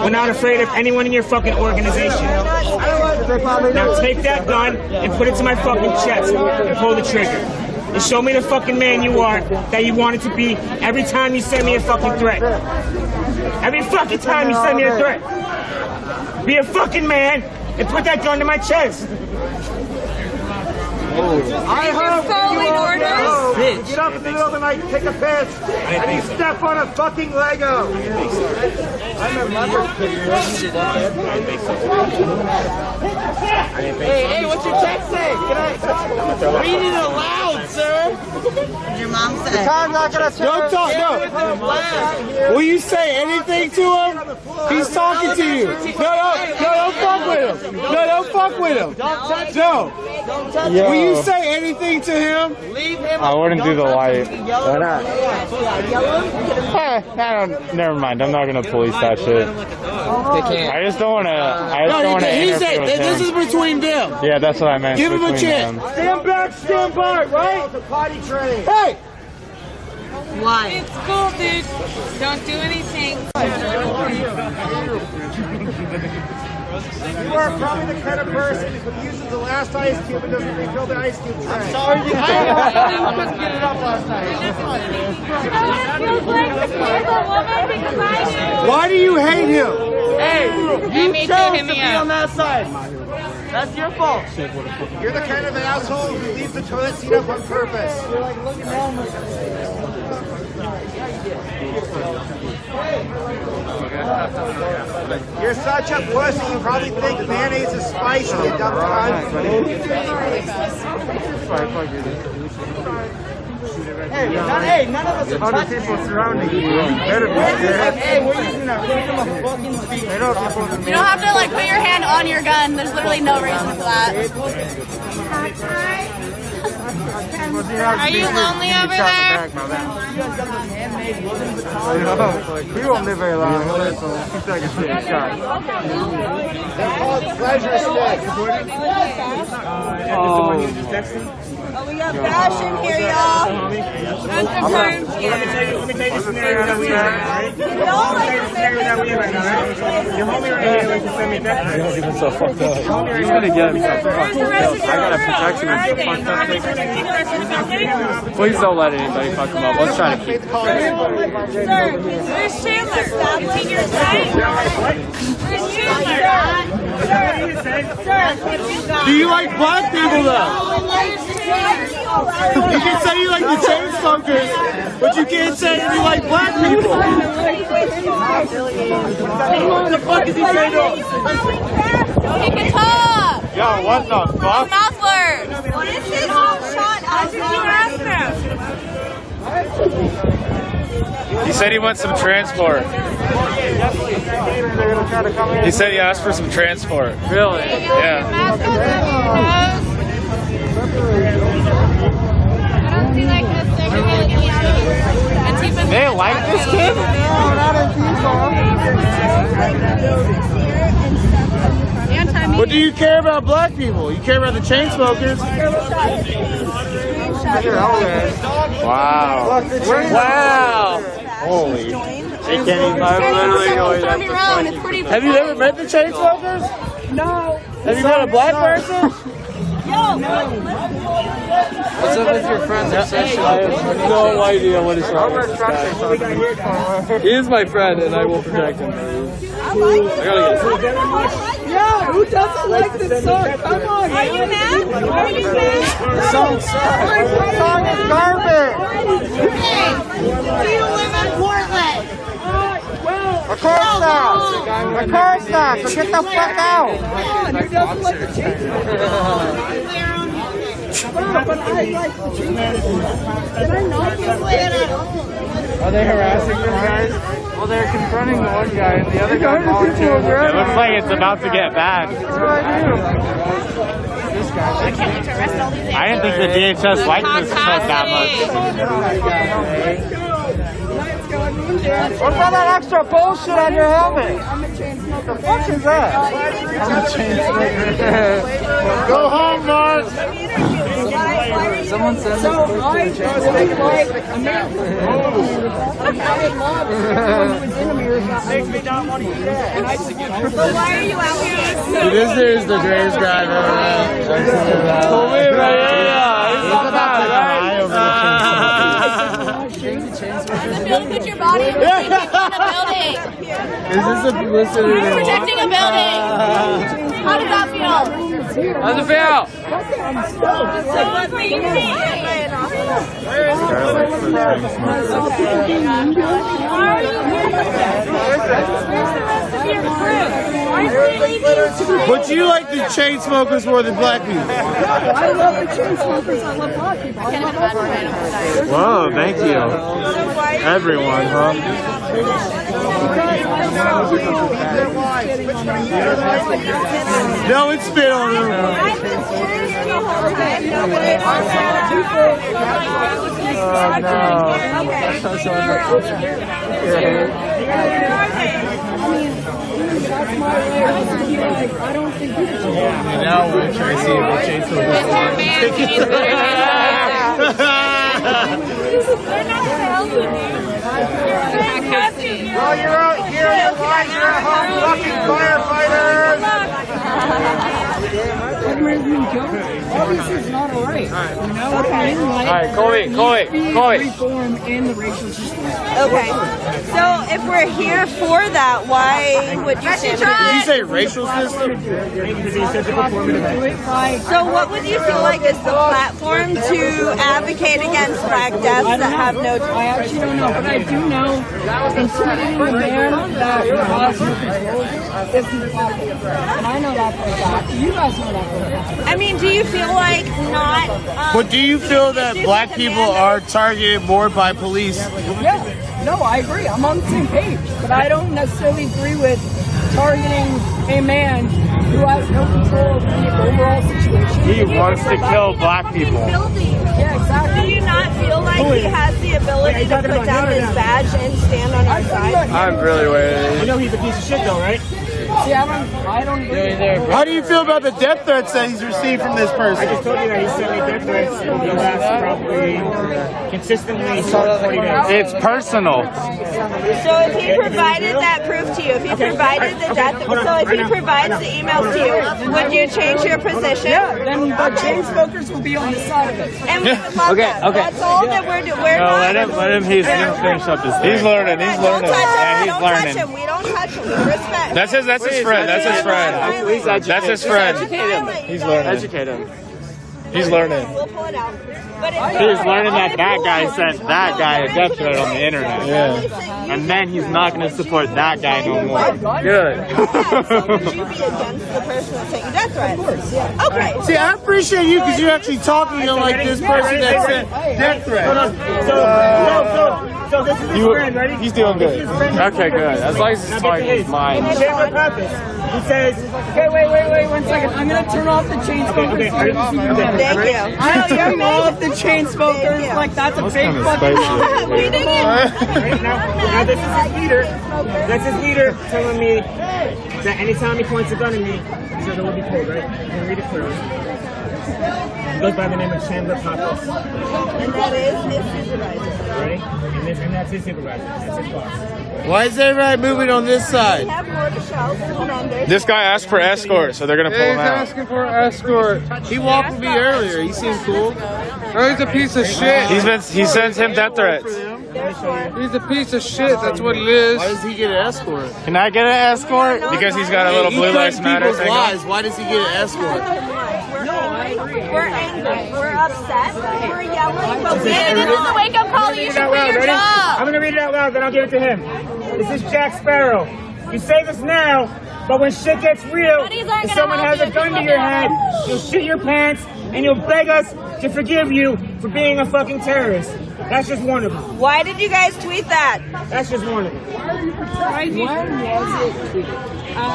Speaker 10: We're not afraid of anyone in your fucking organization. Now take that gun and put it to my fucking chest and pull the trigger. And show me the fucking man you are that you wanted to be every time you send me a fucking threat. Every fucking time you send me a threat. Be a fucking man and put that gun to my chest.
Speaker 17: I hope
Speaker 8: following orders.
Speaker 17: Get up in the middle of the night and take a piss. And you step on a fucking Lego.
Speaker 8: Hey, what's your text say? Can I read it aloud, sir? Your mom said.
Speaker 17: Don't talk, no. Will you say anything to him? He's talking to you. No, don't fuck with him. No, don't fuck with him. No. Will you say anything to him?
Speaker 8: Leave him.
Speaker 5: I wouldn't do the light.
Speaker 8: Why
Speaker 5: not? Never mind. I'm not gonna police that shit.
Speaker 8: They can't.
Speaker 5: I just don't wanna. I just don't wanna interfere with
Speaker 8: this
Speaker 5: him.
Speaker 8: is between them.
Speaker 5: Yeah, that's what I meant.
Speaker 8: Give him a
Speaker 5: between
Speaker 8: chance.
Speaker 5: them.
Speaker 17: Stand back, stand by, right? The potty train. Hey!
Speaker 8: Why?
Speaker 13: It's cool, dude. Don't do anything.
Speaker 17: You are probably the kind of person who uses the last ice cube and doesn't refill the ice cube tray. I'm sorry you couldn't get it up last night. Why do you hate him?
Speaker 8: Hey, you chose to be on that side. That's your fault.
Speaker 17: You're the kind of asshole who leaves the toilet seat up on purpose. You're such a pussy. You probably think mayonnaise is spicy, you dumb cunt.
Speaker 8: Hey, none of us are
Speaker 5: Other people surrounding you. Better be scared.
Speaker 8: Hey, we're using our freedom of fucking speech.
Speaker 18: You don't have to like put your hand on your gun. There's literally no reason for that. Are you lonely over there?
Speaker 5: We won't live very long, so keep taking shit shot.
Speaker 17: They're called pleasure sticks.
Speaker 8: Oh, we got fashion here, y'all.
Speaker 10: Let me tell you the scenario that we have, right? Let me tell you the scenario that we have right now, right? Your homie right here likes to send me death threats.
Speaker 5: He's getting so fucked up.
Speaker 10: He's gonna get himself fucked up.
Speaker 5: I gotta protect him and fucked up thing. Please don't let anybody fuck him up. Let's try to keep
Speaker 13: Sir, where's Chandler? Is he your side? Where's Chandler? Sir,
Speaker 17: Do you like black people though? You can say you like the chain smokers, but you can't say you like black people. What the fuck is he saying to us?
Speaker 18: He can talk.
Speaker 5: Yo, what the fuck?
Speaker 18: Mouth words.
Speaker 13: what is this whole shot? How did you ask him?
Speaker 5: He said he wants some transport. He said he asked for some transport. Really? Yeah. They like this kid?
Speaker 17: No, not Antifa. What do you care about black people? You care about the chain smokers?
Speaker 5: Wow. Wow. Holy. They can't even
Speaker 17: Have you ever met the chain smokers? No. Have you met a black person?
Speaker 9: What's up with your friend's obsession?
Speaker 5: I have no idea what is wrong with this guy. He is my friend and I will protect him. I gotta get
Speaker 8: Yeah, who doesn't like this song? Come on.
Speaker 13: Are you mad? Are you mad?
Speaker 17: The song sucks. The song is garbage.
Speaker 13: Do you live in Portland?
Speaker 17: Of course not. Of course not. So get the fuck out.
Speaker 8: Who doesn't like the chain smokers?
Speaker 20: Are they harassing this guy? Well, they're confronting the one guy, and the other guy volunteered. It looks like it's about to get bad. I didn't think the DHS liked this truck that much.
Speaker 17: What about that extra bullshit on your helmet? What the fuck is that? I'm a chain smoker. Go home, Mark. Someone said so I was like America. Makes me not want to do that.
Speaker 7: So why are you out here?
Speaker 20: This is the greatest guy I've ever met.
Speaker 7: Put your body in a building.
Speaker 20: Is this a publicity?
Speaker 7: You're protecting a building. How does that feel?
Speaker 20: How's it feel?
Speaker 7: So what do you think?
Speaker 20: But you like the chain smokers more than black people.
Speaker 17: I love the chain smokers. I love black people.
Speaker 20: Whoa, thank you. Everyone, huh? No, it's spit on them.
Speaker 17: I don't think you should.
Speaker 20: Now we're trying to see if the chain smokers
Speaker 17: Well, you're out here in the line, you're fucking firefighters! Obviously, it's not alright. You know? Okay.
Speaker 20: Alright, Colby.
Speaker 17: Reform in the racial system.
Speaker 8: Okay. So if we're here for that, why would you say
Speaker 20: Did you say racial system?
Speaker 8: So what would you feel like is the platform to advocate against black deaths that have no...
Speaker 17: I actually don't know, but I do know intimidating a man that has no control isn't the platform. And I know that for a fact. You guys know that for a fact.
Speaker 8: I mean, do you feel like not...
Speaker 20: But do you feel that black people are targeted more by police?
Speaker 17: Yeah. No, I agree. I'm on the same page. But I don't necessarily agree with targeting a man who has no control of the overall situation.
Speaker 20: He wants to kill black people.
Speaker 17: Yeah, exactly.
Speaker 8: Do you not feel like he has the ability to put down his badge and stand on our side?
Speaker 20: I'm really waiting.
Speaker 10: You know he's a piece of shit though, right?
Speaker 17: See, I don't agree.
Speaker 20: How do you feel about the death threats that he's received from this person?
Speaker 10: I just told you that he sent me death threats over the last probably consistently 40 days.
Speaker 20: It's personal.
Speaker 8: So if he provided that proof to you, if he provided the death, so if he provides the emails to you, would you change your position?
Speaker 17: Yeah, then the chain smokers will be on the side of it.
Speaker 8: And we would love that. That's all that we're doing. We're not...
Speaker 20: let him, he's gonna finish up his thing. He's learning,
Speaker 8: Don't touch him.
Speaker 20: Yeah, he's
Speaker 8: Don't
Speaker 20: learning.
Speaker 8: touch him. We don't touch him. We respect.
Speaker 20: That's his friend, that's his friend. He's learning.
Speaker 10: Educate him.
Speaker 20: He's learning.
Speaker 8: We'll pull it out. But
Speaker 20: He's learning that guy sent that guy a death threat on the internet. Yeah. And then he's not going to support that guy no more. Good.
Speaker 8: Yeah, so would you be against the person that sent you death threats? Okay.
Speaker 20: See, I appreciate you because you're actually talking to like this person that sent death threats.
Speaker 10: So this is his friend, ready?
Speaker 20: He's doing good. Okay, good. As long as he's talking his mind.
Speaker 10: Chamber of purpose. He says,
Speaker 17: Okay, wait, 1 second. I'm gonna turn off the chain smokers.
Speaker 8: Thank you.
Speaker 17: I'm turning off the chain smokers. Like that's a big fucking.
Speaker 8: We didn't.
Speaker 10: now this is his leader. That's his leader telling me that anytime he points a gun at me, he says it will be pulled, right? You can read it clearly. He goes by the name of Chandler Pappas.
Speaker 8: And that is his supervisor.
Speaker 10: Right? And that's his supervisor. That's his boss.
Speaker 20: Why is everybody moving on this
Speaker 8: We
Speaker 20: side?
Speaker 8: have more to show. Surrender.
Speaker 20: This guy asked for escort, so they're gonna pull him out.
Speaker 5: asking for an escort.
Speaker 20: He walked with me earlier. He seemed cool.
Speaker 5: Oh, he's a piece of shit.
Speaker 20: He sends him death threats.
Speaker 5: He's a piece of shit. That's what it is.
Speaker 20: Why does he get an escort? Can I get an escort? Because he's got a little Blue Lives Matter thing. Why does he get an escort?
Speaker 8: We're angry. We're upset. We're yelling. But
Speaker 7: This is a wake-up call that you should quit your job.
Speaker 10: I'm gonna read it out loud, then I'll give it to him. This is Jack Sparrow. You say this now, but when shit gets real,
Speaker 7: Buddies aren't
Speaker 10: if
Speaker 7: gonna
Speaker 10: someone
Speaker 7: help
Speaker 10: has
Speaker 7: you
Speaker 10: a
Speaker 7: if
Speaker 10: gun
Speaker 7: you
Speaker 10: to
Speaker 7: look
Speaker 10: your
Speaker 7: at
Speaker 10: head, you'll shit your pants and you'll beg us to forgive you for being a fucking terrorist. That's just one of them.
Speaker 8: Why did you guys tweet that?
Speaker 10: That's just one of them.
Speaker 8: When was it tweeted?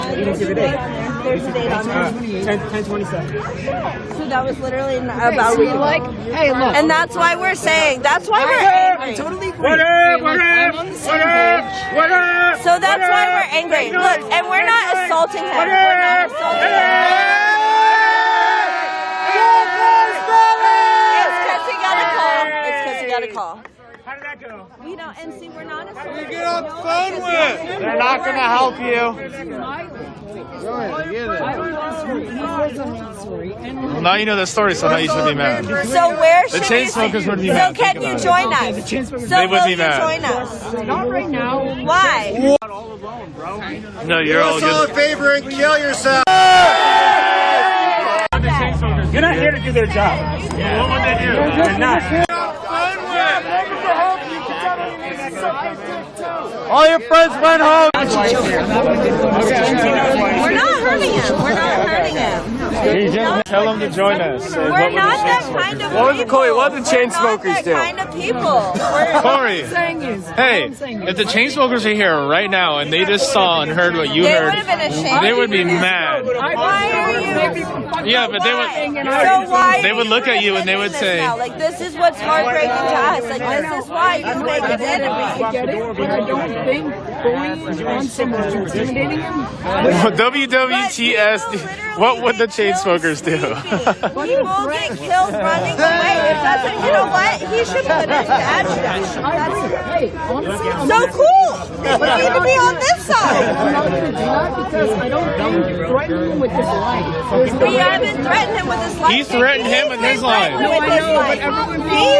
Speaker 10: You didn't see the date.
Speaker 8: There's a date on there.
Speaker 10: 10/27.
Speaker 8: So that was literally about
Speaker 6: so like, hey, look.
Speaker 8: And that's why we're saying, that's why we're angry.
Speaker 6: I totally agree.
Speaker 10: What up?
Speaker 6: I'm on the same page.
Speaker 10: What up?
Speaker 8: So that's why we're angry. Look, and we're not assaulting him. We're not assaulting him. It's because he got a call. It's because he got a call.
Speaker 10: How did that go?
Speaker 8: You know, and see, we're not assaulting him.
Speaker 10: Get off the phone with.
Speaker 3: They're not going to help you.
Speaker 20: Well, now you know the story, so now you should be mad.
Speaker 8: So where should
Speaker 20: The Chainsmokers would be mad.
Speaker 8: So can
Speaker 20: Think
Speaker 8: you
Speaker 20: about
Speaker 8: join us? So
Speaker 20: They would
Speaker 8: will
Speaker 20: be
Speaker 8: you
Speaker 20: mad.
Speaker 8: join us?
Speaker 6: Not right now.
Speaker 8: Why?
Speaker 20: No, you're all good.
Speaker 3: favor and kill yourself.
Speaker 10: You're not here to do their job. What would they do? They're not.
Speaker 3: All your friends went home.
Speaker 8: We're not hurting him. We're not hurting him.
Speaker 20: Tell them to join us.
Speaker 8: We're not that kind of people.
Speaker 3: What did the Chainsmokers do?
Speaker 8: We're not that kind of people. We're
Speaker 20: Corey,
Speaker 6: Saying is,
Speaker 20: hey, if the Chainsmokers are here right now and they just saw and heard what you
Speaker 8: They
Speaker 20: heard,
Speaker 8: would have been ashamed.
Speaker 20: they would be mad.
Speaker 8: Why are you?
Speaker 20: Yeah, but they would.
Speaker 8: So why?
Speaker 20: They would look at you and they would say,
Speaker 8: Now? Like, this is what's heartbreaking to us. Like, this is why you just make it
Speaker 6: I
Speaker 8: enemy.
Speaker 6: get it, but I don't think bullying on someone intimidating him.
Speaker 20: WWTS, what would the Chainsmokers do?
Speaker 8: He will get killed running away. If that's a, you know what? He should put his badge down.
Speaker 6: Hey, honestly, I'm
Speaker 8: So cool. We need to be on this
Speaker 6: I'm
Speaker 8: side.
Speaker 6: not going to do that because I don't think threatening him with his life.
Speaker 8: We haven't threatened him with his life.
Speaker 20: He threatened him with his life.
Speaker 8: With his life. He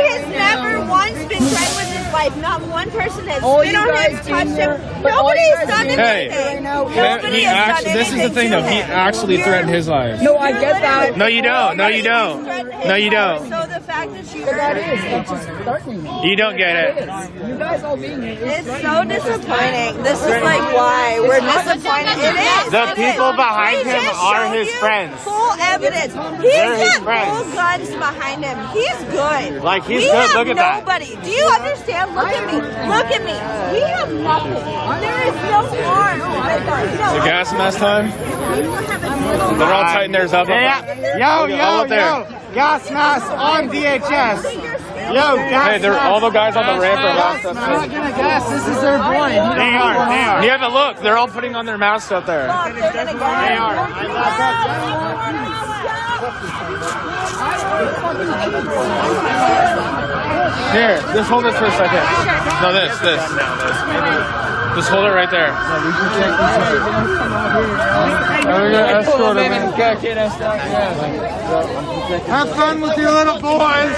Speaker 8: has never once been threatened with his life. Not one person has
Speaker 6: All
Speaker 8: spit
Speaker 6: you
Speaker 8: on
Speaker 6: guys
Speaker 8: him, touched
Speaker 6: being
Speaker 8: him.
Speaker 6: there, but all you
Speaker 8: Nobody's
Speaker 6: guys
Speaker 8: done
Speaker 6: being
Speaker 20: Hey,
Speaker 8: anything. Nobody
Speaker 20: he
Speaker 8: has done
Speaker 20: actually, this is the
Speaker 8: anything
Speaker 20: thing
Speaker 8: to
Speaker 20: though, he
Speaker 8: him.
Speaker 20: actually threatened his life.
Speaker 6: No, I get that.
Speaker 20: No, you don't. No, you don't. No, you don't.
Speaker 8: So the fact that you
Speaker 6: But that is, that's just threatening me.
Speaker 20: You don't get it.
Speaker 6: You guys all being here.
Speaker 8: It's so disappointing. This is like why we're disappointed. It is.
Speaker 3: The people behind
Speaker 8: We
Speaker 3: him
Speaker 8: just
Speaker 3: are
Speaker 8: showed
Speaker 3: his
Speaker 8: you
Speaker 3: friends.
Speaker 8: Full evidence.
Speaker 3: They're
Speaker 8: He's
Speaker 3: his
Speaker 8: got
Speaker 3: friends.
Speaker 8: full guns behind him. He's good.
Speaker 3: Like, he's
Speaker 8: we
Speaker 3: good.
Speaker 8: have
Speaker 3: Look at that.
Speaker 8: nobody. Do you understand? Look at me. Look at me. We have nothing. There is no harm.
Speaker 20: The gas mask time? They're all tighten theirs up.
Speaker 3: Yo,
Speaker 20: up there.
Speaker 3: gas mask on DHS. Yo, gas
Speaker 20: Hey, they're all the guys on the ramp are masked up there.
Speaker 3: gonna gas. This is their point. They are.
Speaker 20: You haven't looked. They're all putting on their masks up there.
Speaker 3: They are.
Speaker 20: Here, just hold this for a second. No, this. Just hold it right there. We're gonna escort him in.
Speaker 3: Have fun with your little boys.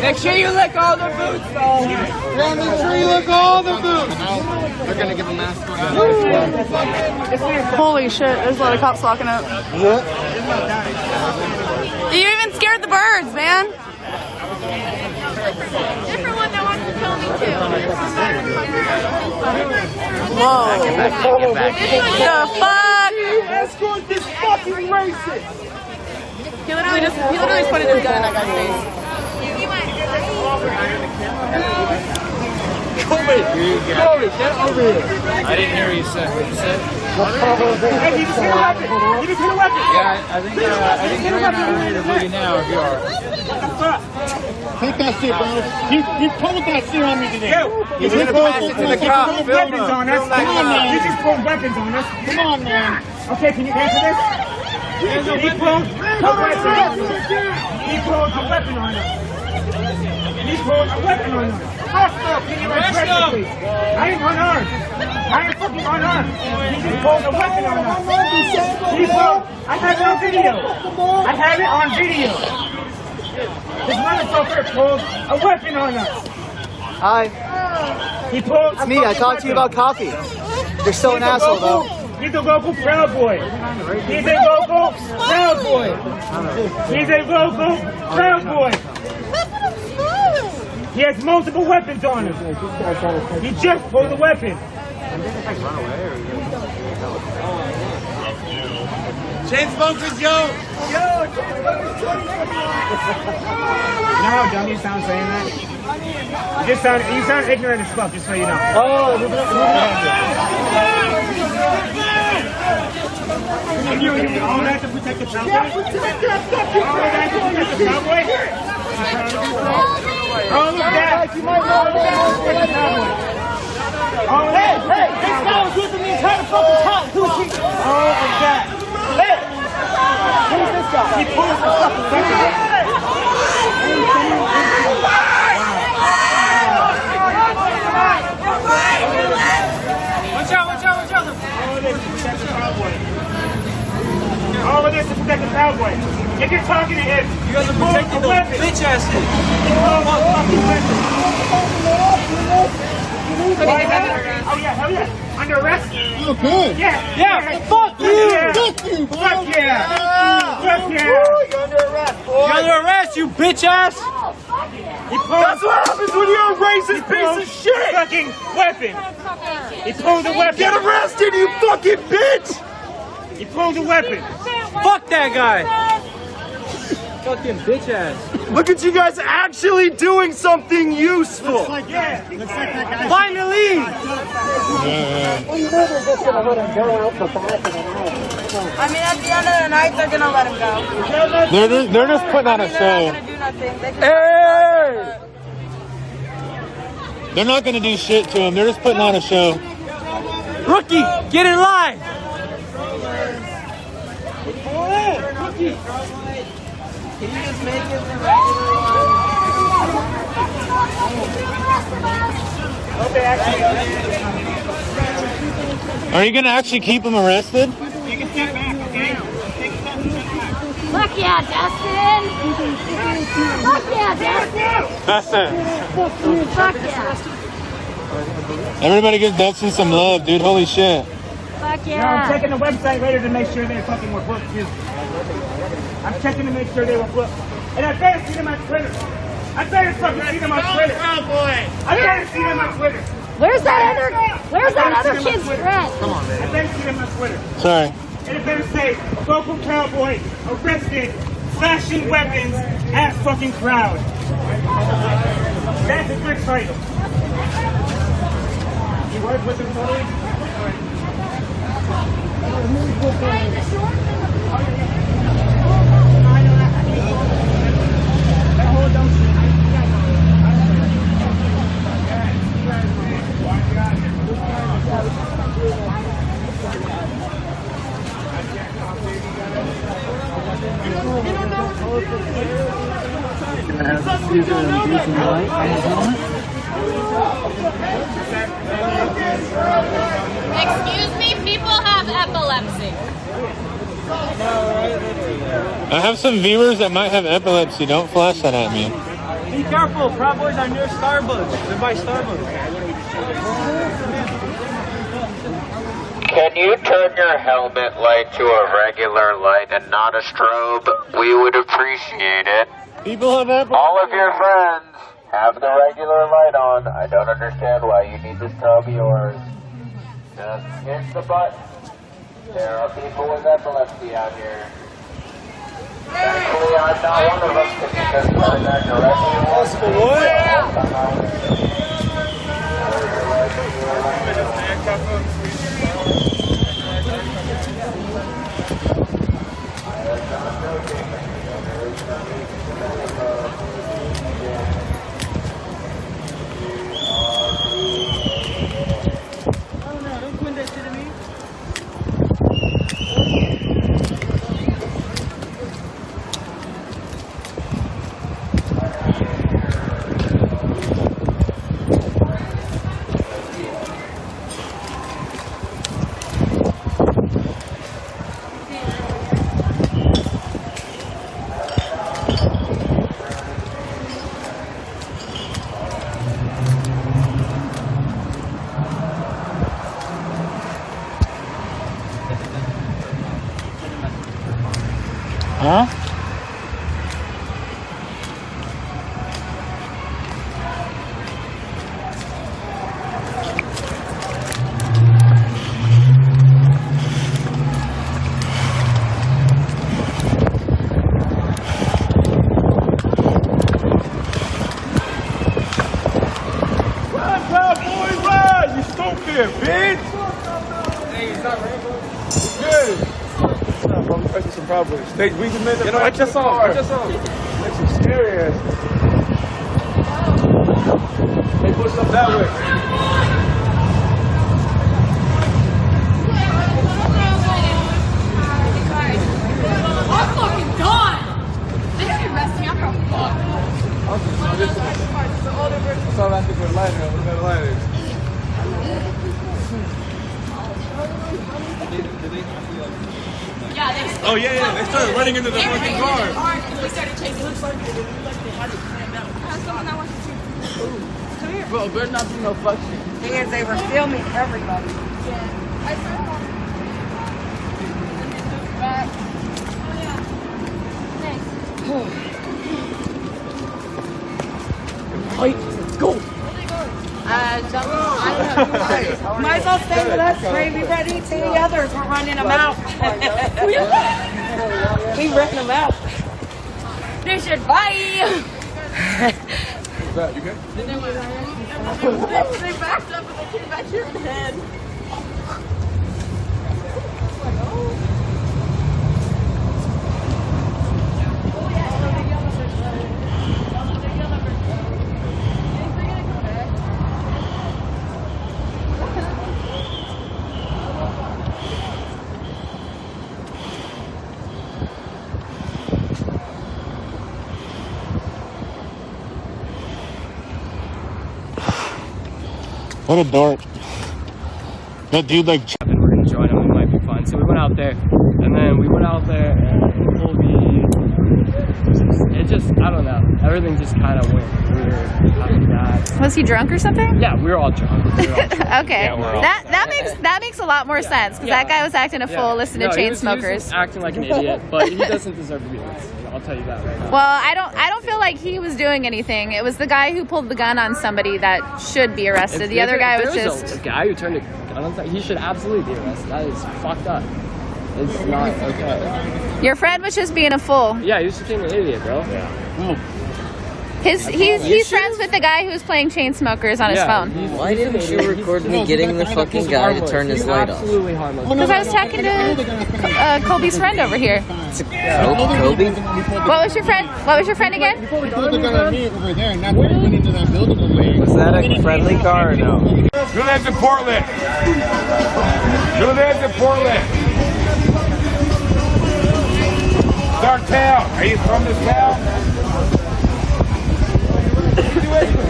Speaker 6: Make sure you lick all the boots, though.
Speaker 3: Yeah, make sure you look all the boots.
Speaker 15: They're gonna give a mask.
Speaker 18: Holy shit, there's a lot of cops locking up. You even scared the birds, man. Different one that wants to kill me too. Whoa. The fuck?
Speaker 3: Escort this fucking racist.
Speaker 18: He literally pointed his gun in that guy's face.
Speaker 3: Corey, get over here.
Speaker 20: I didn't hear what you said. What you said?
Speaker 10: Hey, you just hit a weapon. You just hit a weapon.
Speaker 20: Yeah, I think you're ready to boogie now if you are.
Speaker 3: Take that shit, bro. He pulled that shit on me today.
Speaker 10: You just pass it to the cop. Weapons on us. Come on, man. You just pulled weapons on us.
Speaker 3: Come on, man.
Speaker 10: Okay, can you answer this? He pulled a weapon on us. He pulled a weapon on us. Can you address it, please? I am unarmed. I am fucking unarmed. He just pulled a weapon on us. He pulled. I have it on video. I have it on video. This motherfucker pulled a weapon on us.
Speaker 12: Hi.
Speaker 10: He pulled.
Speaker 12: It's me. I talked to you about coffee. You're still an asshole, though.
Speaker 10: He's a local Proud Boy. He's a local Proud Boy. He's a local Proud Boy. He has multiple weapons on him. He just pulled a weapon. Chainsmokers, yo!
Speaker 17: You know how dumb you sound saying that? You sound ignorant as fuck, just so you know. Oh, you all that to protect the cowboy? Yeah, protect that fucking cowboy? All of that! You might want to protect the cowboy. Hey, this guy was with me the entire fucking time. Who's he? All of that. Hey! Who's this guy? He pulled the fucking weapon. Watch out! All of this to protect the cowboy. If you're talking to him, you guys are protecting those bitch asses. Oh yeah, hell yeah. Under arrest?
Speaker 10: Oh, good.
Speaker 17: Yeah. Fuck you. Fuck yeah. You're under arrest, boy.
Speaker 10: You're under arrest, you bitch ass!
Speaker 17: That's what happens when you're a racist piece of shit! Fucking weapon! He pulled the weapon! Get arrested, you fucking bitch! He pulled the weapon!
Speaker 10: Fuck that guy! Fucking bitch ass.
Speaker 17: Look at you guys actually doing something useful! Finally!
Speaker 8: I mean, at the end of the night, they're gonna let him go.
Speaker 10: They're just putting on a show.
Speaker 8: They're not gonna do nothing.
Speaker 10: They're not gonna do shit to him. They're just putting on a show. Rookie, get in line!
Speaker 8: Rookie! Can you just make it the
Speaker 10: Are you gonna actually keep him arrested?
Speaker 17: You can step back, okay?
Speaker 7: Fuck yeah, Dustin! Fuck yeah, Dustin! Fuck yeah!
Speaker 10: Everybody give Dustin some love, dude. Holy shit.
Speaker 7: Fuck
Speaker 17: No, I'm
Speaker 7: yeah!
Speaker 17: checking the website later to make sure they fucking were booked too. I'm checking to make sure they were booked. And I better see them on Twitter. I better fucking see them on Twitter. I better see them on Twitter.
Speaker 7: Where's that other kid's friend?
Speaker 17: Come on, man. I better see them on Twitter.
Speaker 10: Sorry.
Speaker 17: And it better say, local cowboy arrested, flashing weapons at fucking crowd. That's a good title. You work with them, Tony?
Speaker 7: Excuse me, people have epilepsy.
Speaker 10: I have some viewers that might have epilepsy. Don't flash that at me. Be careful. Proud Boys are near Starbucks. They're by Starbucks.
Speaker 16: Can you turn your helmet light to a regular light and not a strobe? We would appreciate it.
Speaker 10: People have epilepsy.
Speaker 16: All of your friends have the regular light on. I don't understand why you need this to be yours. Just hit the button. There are people with epilepsy out here. Thankfully, I'm not one of them because I'm not
Speaker 10: Huh?
Speaker 3: Hey, it's not Rainbow. Good. I'm fighting some problems. We can make it. Watch your song. Watch your song. That's some scary ass. Hey, push up that way.
Speaker 13: I'm fucking done. They got me resting after a fuck.
Speaker 3: I saw that thing with a lighter. What about a lighter?
Speaker 13: Yeah, they
Speaker 3: Oh, yeah. They started running into the fucking car.
Speaker 13: We started chasing. Looks like they someone that wants to come here.
Speaker 12: Bro, better not be no fuck shit.
Speaker 8: Because they were filming everybody.
Speaker 13: I saw one. Back. Oh, yeah.
Speaker 12: Fight. Let's go.
Speaker 8: Might as well stay with us, Ray. We ready to the others. We're running them out. We running them out.
Speaker 13: They should bye.
Speaker 3: What's that? You good?
Speaker 13: They backed up and they came back here in the head.
Speaker 17: What a dork. That dude like.
Speaker 20: We're gonna join him. It might be fun. So we went out there, and then we went out there, and it just I don't know. Everything just kind of went weird.
Speaker 11: Was he drunk or something?
Speaker 20: Yeah, we were all drunk.
Speaker 11: Okay,
Speaker 20: Yeah, we're all-
Speaker 11: that makes a lot more sense because that guy was acting a fool, listening to
Speaker 20: he was
Speaker 11: Chainsmokers.
Speaker 20: acting like an idiot, but he doesn't deserve to be arrested. I'll tell you that right now.
Speaker 11: Well, I don't feel like he was doing anything. It was the guy who pulled the gun on somebody that should be arrested. The other guy was just
Speaker 20: a guy who turned a gun on somebody. He should absolutely be arrested. That is fucked up. It's not okay.
Speaker 11: your friend was just being a fool.
Speaker 20: Yeah, he was just being an idiot, bro. Yeah.
Speaker 11: He's friends with the guy who was playing Chainsmokers on his phone.
Speaker 12: Why didn't you record me getting the fucking guy to turn his light off?
Speaker 20: Absolutely harmless.
Speaker 11: Because I was talking to Kobe's friend over here.
Speaker 12: Kobe?
Speaker 11: What was your friend again?
Speaker 17: Over there, not when he went into that building over there.
Speaker 12: Was that a friendly car or no?
Speaker 3: Who lives in Portland? Who lives in Portland? Dark town. Are you from this town? You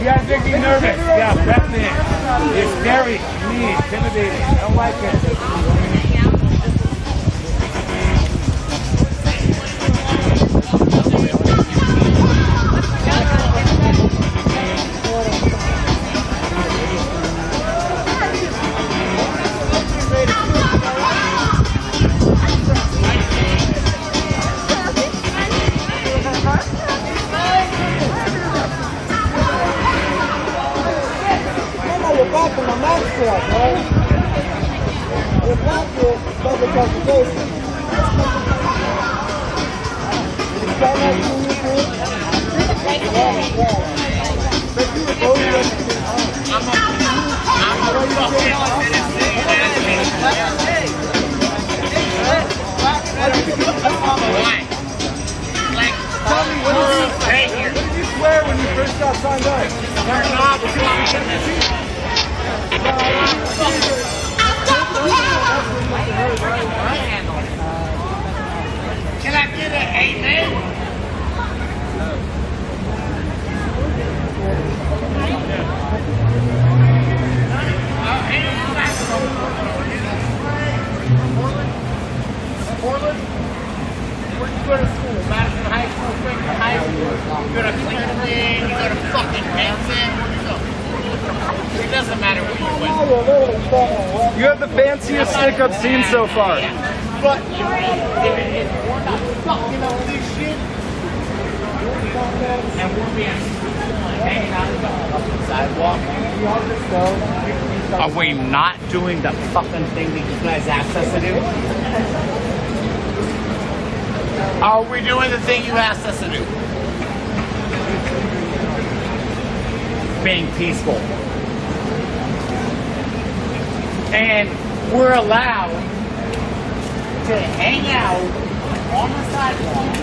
Speaker 3: guys make me nervous. Yeah, threatening. It's scary to me, intimidating. I don't like it.
Speaker 17: You're back in the max truck, right? You're back here, public transportation. Stand up to you,
Speaker 3: Tell me, what did you swear when you first got signed up?
Speaker 13: Can I get an amen?
Speaker 4: Portland? Where do you go to school? Madison High School, Franklin High School? You go to Cleveland? You go to fucking Benson? Where do you go? It doesn't matter where you went.
Speaker 3: You have the fanciest stick I've seen so far.
Speaker 4: But if we're not fucking on this shit, and we're being hanging out on the sidewalk, are we not doing the fucking thing that you guys asked us to do? Are we doing the thing you asked us to do? Being peaceful.
Speaker 14: and we're allowed to hang out on the sidewalk.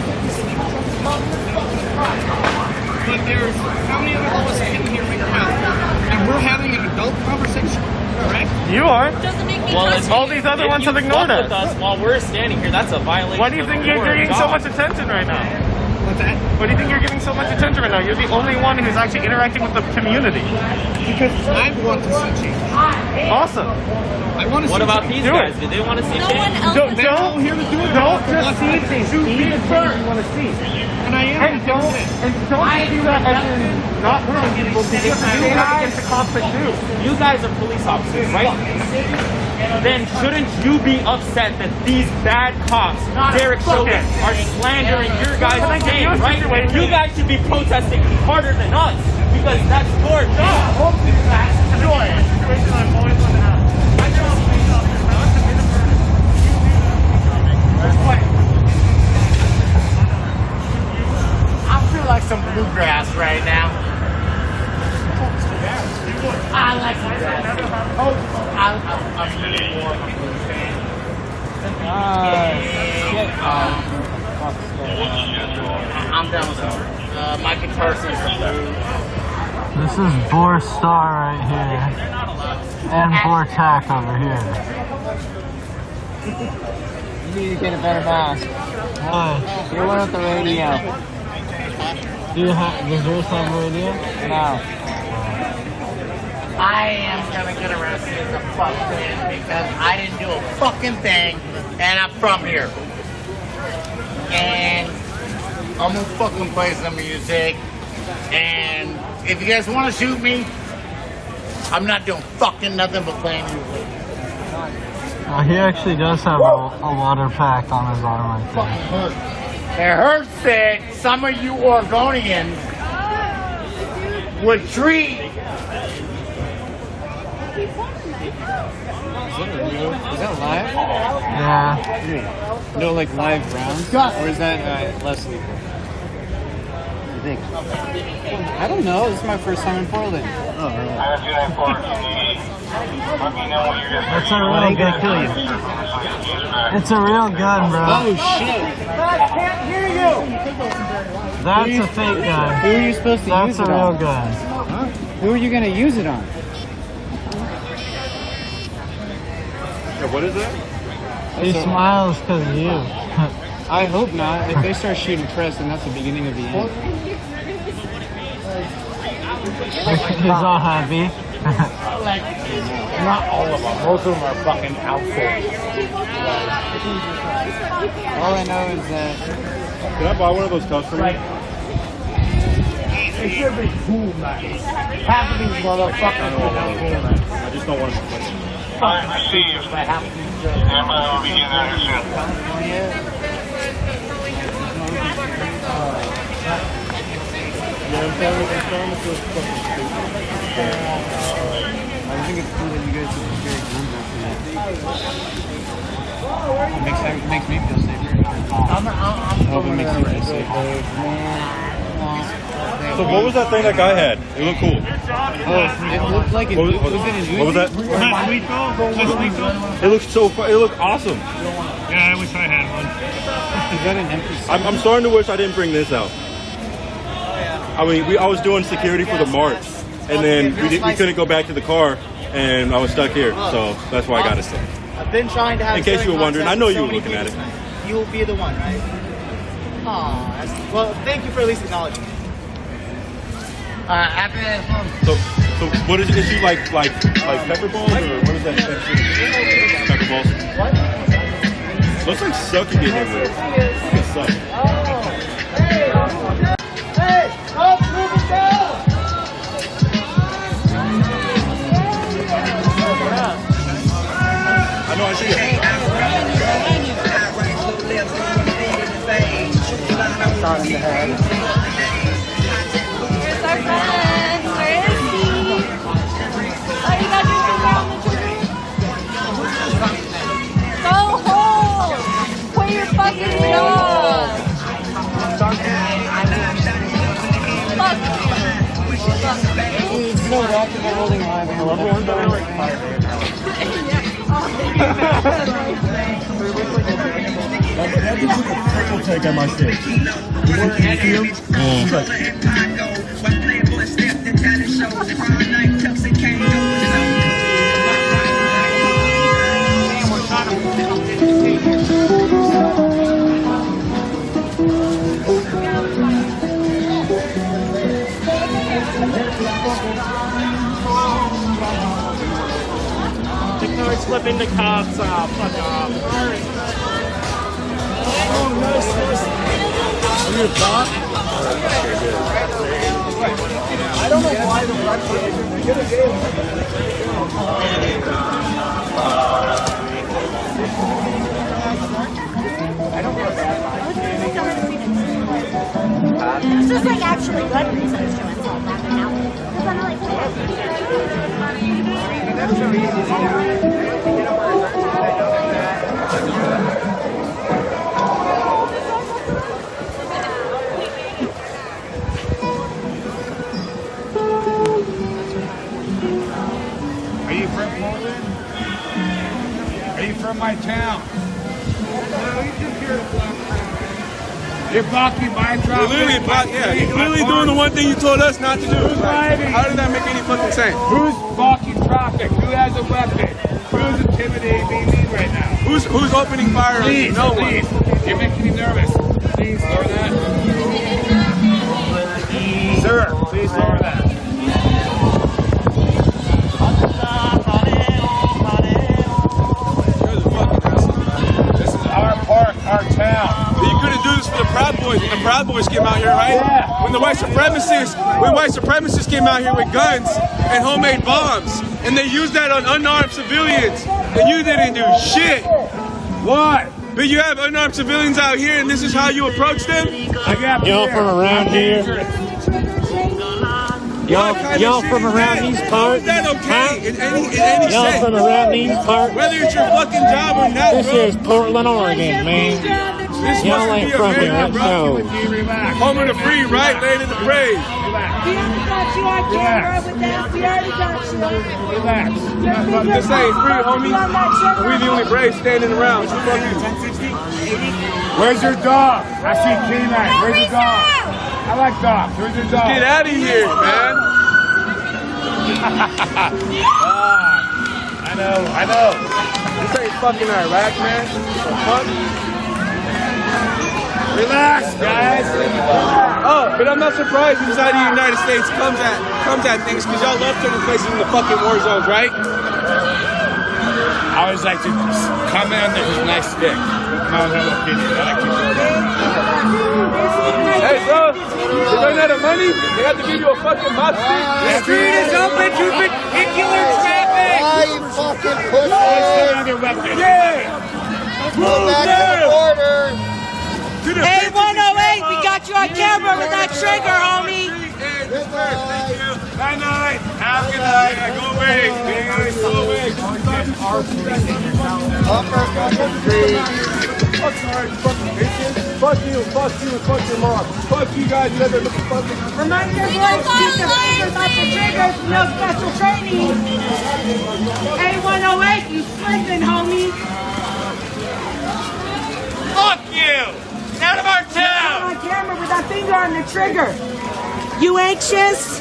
Speaker 14: But there's how many other of us sitting here in your house, and we're having an adult conversation, correct?
Speaker 5: You are.
Speaker 14: Doesn't make me
Speaker 5: Well, all these other ones have ignored
Speaker 9: With
Speaker 5: us.
Speaker 9: us while we're standing here, that's a violation.
Speaker 5: Why do you think you're getting so much attention right now?
Speaker 14: What's that?
Speaker 5: Why do you think you're giving so much attention right now? You're the only one who's actually interacting with the community.
Speaker 14: Because I want to see change.
Speaker 5: Awesome.
Speaker 14: I want to
Speaker 9: What
Speaker 14: see
Speaker 9: about
Speaker 14: change.
Speaker 9: these
Speaker 5: Do
Speaker 9: guys?
Speaker 5: it.
Speaker 9: Did they want to see
Speaker 14: No
Speaker 9: change?
Speaker 14: one else
Speaker 5: Don't,
Speaker 14: is
Speaker 5: don't,
Speaker 14: here to do it.
Speaker 5: don't just see things. Be the change you want to see.
Speaker 14: And I am.
Speaker 5: And don't do that as in not hurting people because you have against the cops that do.
Speaker 9: You guys are police officers, right? Then shouldn't you be upset that these bad cops, Derek Chauvin, are slandering your guys' name, right? You guys should be protesting harder than us because that's your job.
Speaker 14: I feel like some bluegrass right now. I like bluegrass. I'm really more of a blues fan. I'm down with that. My guitarist is blue.
Speaker 10: This is Boar Star right here. And Vortac over here.
Speaker 14: You need to get a better mask.
Speaker 10: Why?
Speaker 14: You're one with the radio.
Speaker 10: Does yours have a radio?
Speaker 14: No. I am gonna get arrested as a fuck thing because I didn't do a fucking thing and I'm from here. And I'm gonna fucking play some music. And if you guys wanna shoot me, I'm not doing fucking nothing but playing music.
Speaker 10: He actually does have a water pack on his arm right there.
Speaker 14: It hurts that some of you Oregonians would treat.
Speaker 20: Is that live?
Speaker 10: Yeah.
Speaker 20: No, like live rounds? Or is that less legal? You think? I don't know. This is my first time in Portland. Oh, really?
Speaker 10: That's a real gun. It's a real gun, bro.
Speaker 20: Oh, shit.
Speaker 14: I can't hear you.
Speaker 10: That's a fake gun.
Speaker 20: Who are you supposed to use
Speaker 10: That's
Speaker 20: it
Speaker 10: a real
Speaker 20: on?
Speaker 10: gun.
Speaker 20: Huh? Who are you going to use it on?
Speaker 5: What is that?
Speaker 10: He smiles because of you.
Speaker 20: I hope not. If they start shooting press, then that's the beginning of the end.
Speaker 10: He's all happy.
Speaker 14: Like, not all of them. Most of them are fucking outfits.
Speaker 20: All I know is that...
Speaker 5: Can I buy one of those cups for you?
Speaker 14: It should be cool, man. Half of these motherfuckers are not cool.
Speaker 5: I just don't want to play.
Speaker 14: I see you. I have to use it.
Speaker 20: I think it's cool that you guys have carry guns after that. It makes me feel safer. I hope it makes you feel safer.
Speaker 5: So what was that thing that guy had? It looked cool.
Speaker 20: Oh, it looked like it.
Speaker 5: What
Speaker 20: Was it an Uzi?
Speaker 5: was that? It looked so fun. It looked awesome.
Speaker 1: Yeah, I wish I had one.
Speaker 20: Is that an empty?
Speaker 5: I'm starting to wish I didn't bring this out. I mean, I was doing security for the march, and then we couldn't go back to the car, and I was stuck here, so that's why I got it still.
Speaker 14: I've been trying to have.
Speaker 5: In case you were wondering, I know you were looking at it.
Speaker 14: You'll be the one, right? Aw. Well, thank you for at least acknowledging it. After that,
Speaker 5: So what is it? Is she like pepper balls, or what is that? Pepper balls. What? Looks like suck you get hit with. It sucks.
Speaker 14: Hey, stop moving down!
Speaker 5: I know I see it.
Speaker 14: Shot in the head.
Speaker 11: Here's our friend. Where is he? Oh, you got your finger on the trigger? Go home! Put your fucking feet on!
Speaker 20: It's so rapid holding live. I love one.
Speaker 5: Triple take on my shit. He's like,
Speaker 9: No, he's flipping the cops off. Fuck off. Oh, nice. Are you a cop?
Speaker 17: I don't know why the
Speaker 6: This is like actually good research to install that right now. Because I'm like,
Speaker 19: Are you from Poland? Are you from my town? No, you just here to block. You're blocking my traffic.
Speaker 3: You're literally doing the one thing you told us not to do.
Speaker 19: Who's driving?
Speaker 3: How does that make any fucking sense?
Speaker 19: Who's blocking traffic? Who has a weapon? Who's intimidating me right now?
Speaker 3: Who's opening fire on you?
Speaker 19: Please,
Speaker 3: No
Speaker 19: please.
Speaker 3: one.
Speaker 19: You're making me nervous. Please lower that. Sir, please lower that. This is our park, our town.
Speaker 3: But you couldn't do this for the Proud Boys when the Proud Boys came out here, right?
Speaker 19: Yeah.
Speaker 3: When white supremacists came out here with guns and homemade bombs, and they used that on unarmed civilians, and you didn't do shit.
Speaker 19: What?
Speaker 3: But you have unarmed civilians out here, and this is how you approach them?
Speaker 10: Y'all from around here? Y'all from around these parts?
Speaker 3: Is that okay? In any
Speaker 10: Y'all
Speaker 3: sense?
Speaker 10: from around these parts?
Speaker 3: Whether it's your fucking job or not,
Speaker 10: This
Speaker 3: bro.
Speaker 10: is Portland, Oregon, man.
Speaker 3: This
Speaker 10: Y'all
Speaker 3: must
Speaker 10: ain't
Speaker 3: be
Speaker 10: from here,
Speaker 3: America,
Speaker 10: let's
Speaker 3: bro.
Speaker 10: go.
Speaker 3: Home of the free, right? Land of the brave.
Speaker 8: We already got you on camera with that. We already got you.
Speaker 19: Relax.
Speaker 3: I'm just saying, free, homie. And we the only brave standing around. So fuck you.
Speaker 19: Where's your dog? I see K-9. Where's your dog? I like dogs. Where's your dog?
Speaker 3: Get out of here, man.
Speaker 19: I know.
Speaker 3: This ain't fucking Iraq, man. The fuck?
Speaker 19: Relax, guys.
Speaker 3: Oh, but I'm not surprised inside the United States comes at things because y'all love turning places into fucking war zones, right?
Speaker 19: I always like to comment on his nice stick. I don't have an opinion. I like to
Speaker 3: Hey, bro, they run out of money, they have to give you a fucking mop stick.
Speaker 19: The street is open to vehicular traffic.
Speaker 17: Why you fucking pussy?
Speaker 19: Yeah.
Speaker 17: Go back to the border.
Speaker 8: Hey, 108, we got you on camera with that trigger, homie.
Speaker 19: Night night. Have a good night. Go away. Go away.
Speaker 3: Fuck you, fuck your mom. Fuck you guys, you never look fucking.
Speaker 8: Remind your boys, keep the fingers off the triggers, no special training. Hey, 108, you slipping, homie.
Speaker 19: Fuck you. Out of our town.
Speaker 8: On camera with that finger on the trigger. You anxious?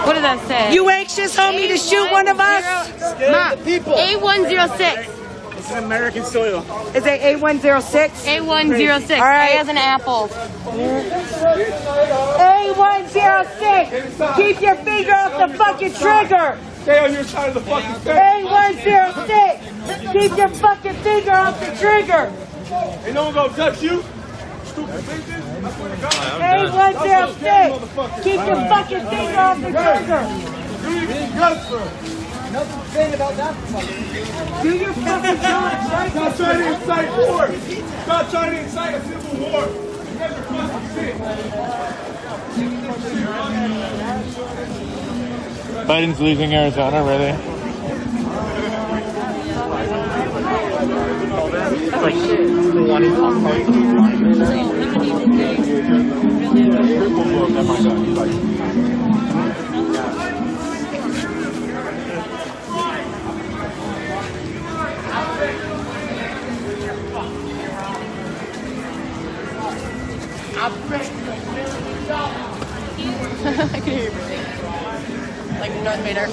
Speaker 18: What did that say?
Speaker 8: You anxious, homie, to shoot one of us?
Speaker 18: Mom, A106.
Speaker 10: It's an American soil.
Speaker 8: Is it A106?
Speaker 18: A106.
Speaker 8: All right.
Speaker 18: A as an apple.
Speaker 8: A106. Keep your finger off the fucking trigger.
Speaker 3: Stay on your side of the fucking fence.
Speaker 8: A106. Keep your fucking finger off the trigger.
Speaker 3: Ain't no one gonna touch you. Stupid bitches. I swear to God.
Speaker 8: A106. Keep your fucking finger off the trigger.
Speaker 17: Nothing to say about that.
Speaker 8: Do your fucking job.
Speaker 3: Stop trying to incite war. Stop trying to incite a civil war. You guys are fucking sick.
Speaker 10: Biden's losing Arizona, really.
Speaker 11: I can hear you breathing. Like Darth Vader.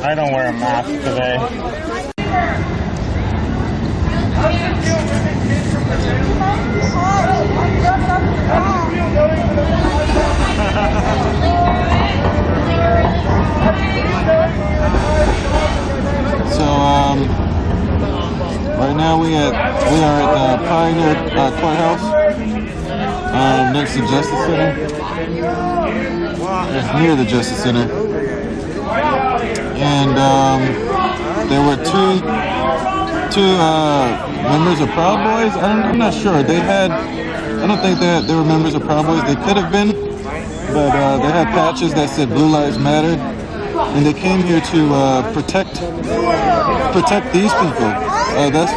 Speaker 5: I don't wear a mask today. So right now we are at Pioneer Courthouse, next to Justice Center. It's near the Justice Center, and there were two members of Proud Boys. I'm not sure. I don't think they were members of Proud Boys. They could have been, but they had patches that said Blue Lives Matter, and they came here to protect these people. That's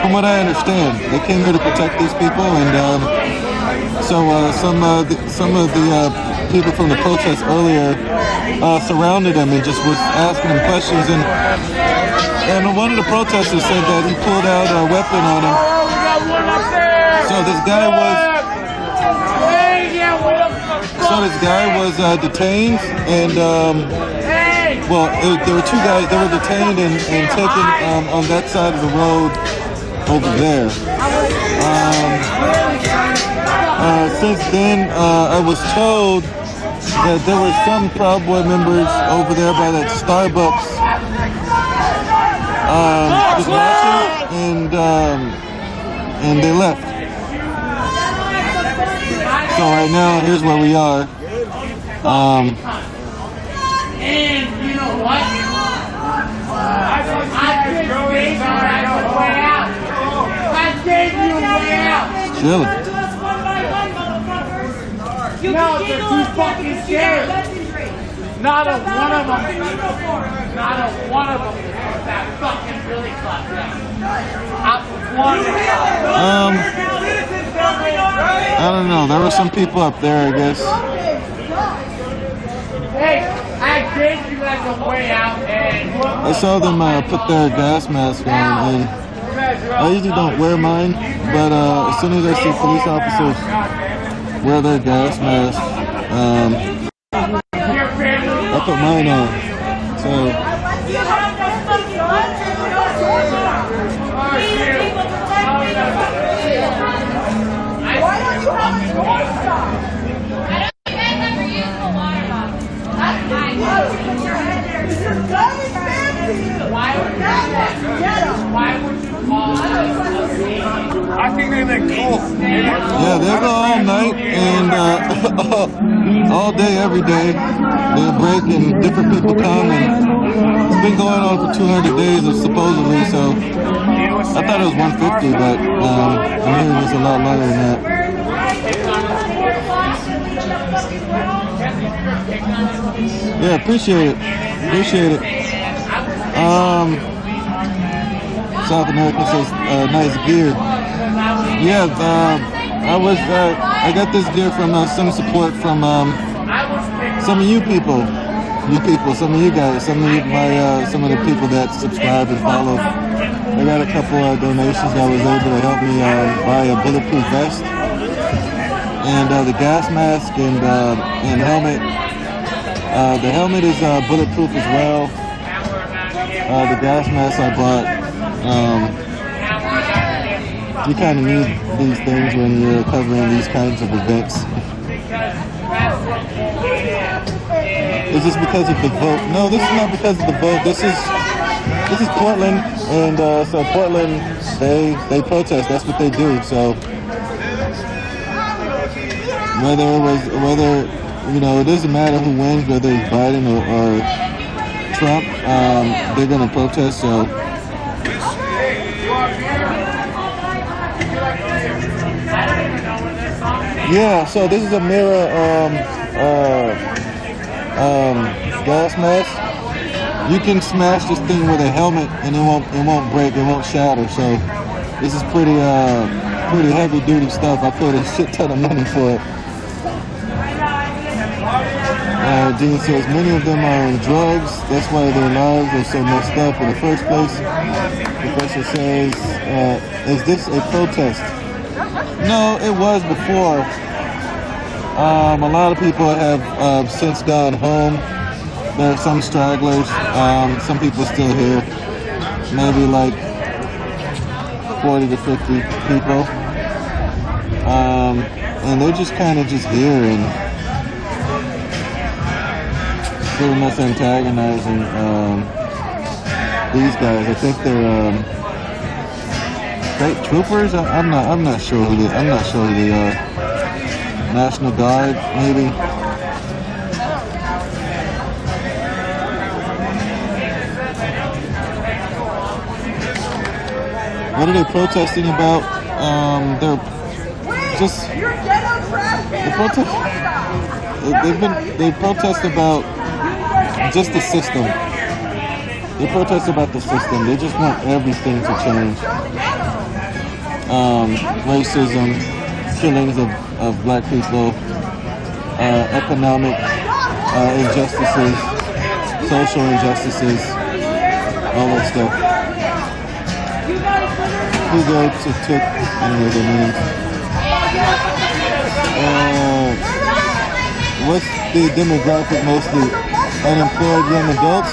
Speaker 5: from what I understand. They came here to protect these people, and so some of the people from the protest earlier surrounded him and just was asking him questions, and one of the protesters said that he pulled out a weapon on him. So this guy was detained, and there were two guys. They were detained and taken on that side of the road over there. Since then, I was told that there were some Proud Boy members over there by that Starbucks just watching, and they left. So right now, here's where we are.
Speaker 7: And you know what? I gave you a way out.
Speaker 2: Chilling.
Speaker 7: No, they're too fucking scared. Not a one of them that fucking really clapped down.
Speaker 2: I don't know. There were some people up there, I guess.
Speaker 7: Hey, I gave you guys a way out, and
Speaker 2: I saw them put their gas mask on, and I usually don't wear mine, but as soon as I see police officers wear their gas mask, I put mine on. So.
Speaker 19: I think they look cool.
Speaker 2: Yeah, they'll go all night and all day, every day. They'll break and different people come, and it's been going on for 200 days supposedly, so I thought it was 150, but I'm hearing it's a lot longer than that. Yeah, appreciate it. South America says nice gear. Yeah, I got this gear from some support from some of you people, some of you guys, some of the people that subscribe and follow. I got a couple of donations that was able to help me buy a bulletproof vest and the gas mask and helmet. The helmet is bulletproof as well. The gas mask I bought. You kind of need these things when you're covering these kinds of events. Is this because of the vote? No, this is not because of the vote. This is Portland, and so Portland, they protest. That's what they do. So whether it doesn't matter who wins, whether it's Biden or Trump, they're gonna protest. So. Yeah, so this is a mirror gas mask. You can smash this thing with a helmet and it won't break, it won't shatter. So This is pretty heavy duty stuff. I paid a shit ton of money for it. Dean says many of them are on drugs. That's why their lives are so messed up in the first place. Professor says, is this a protest? No, it was before. A lot of people have since gone home. There are some stragglers. Some people still here. Maybe like 40 to 50 people. And they're just kind of just here and pretty much antagonizing these guys. I think they're state troopers. I'm not sure who they are. National Guard, maybe. What are they protesting about? They're just they protest about just the system. They protest about the system. They just want everything to change. Racism, killings of black people, economic injustices, social injustices, all that stuff. Who go to took anyway their names. What's the demographic mostly? Unemployed young adults?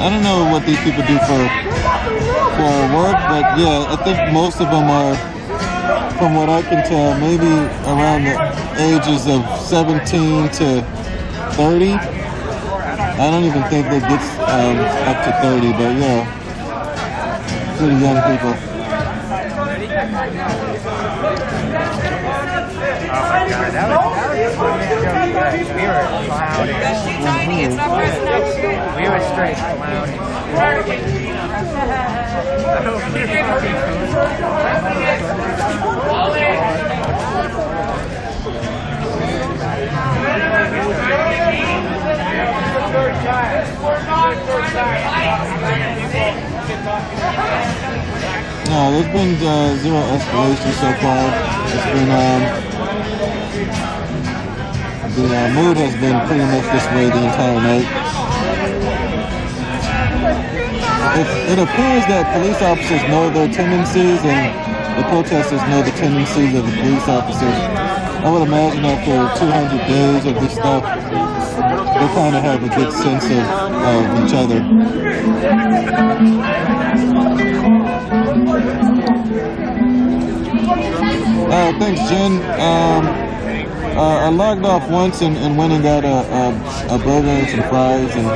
Speaker 2: I don't know what these people do for work, but yeah, I think most of them are, from what I can tell, maybe around the ages of 17 to 30. I don't even think that gets up to 30, but yeah, pretty young people.
Speaker 21: Oh my God, that was funny. We were clowning. It's not personal. We were straight clowning.
Speaker 2: No, there's been zero escalation so far. It's been the mood has been pretty much this way the entire night. It appears that police officers know their tendencies and the protesters know the tendencies of the police officers. I would imagine after 200 days of this stuff, they kind of have a good sense of each other. Thanks, Jen. I logged off once and went and got a burger and some fries, and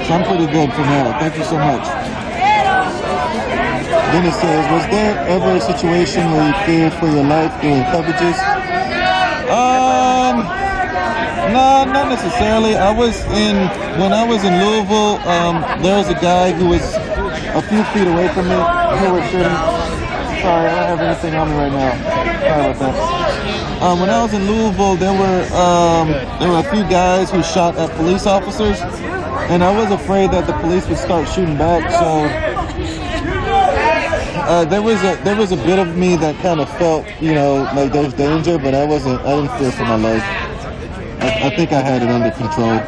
Speaker 2: so I'm pretty good for now. Thank you so much. Dennis says, was there ever a situation where you feared for your life during coverages? No, not necessarily. When I was in Louisville, there was a guy who was a few feet away from me who was shooting. Sorry, I don't have anything on me right now. Sorry about that. When I was in Louisville, there were a few guys who shot at police officers, and I was afraid that the police would start shooting back. So there was a bit of me that kind of felt, like there's danger, but I didn't fear for my life. I think I had it under control.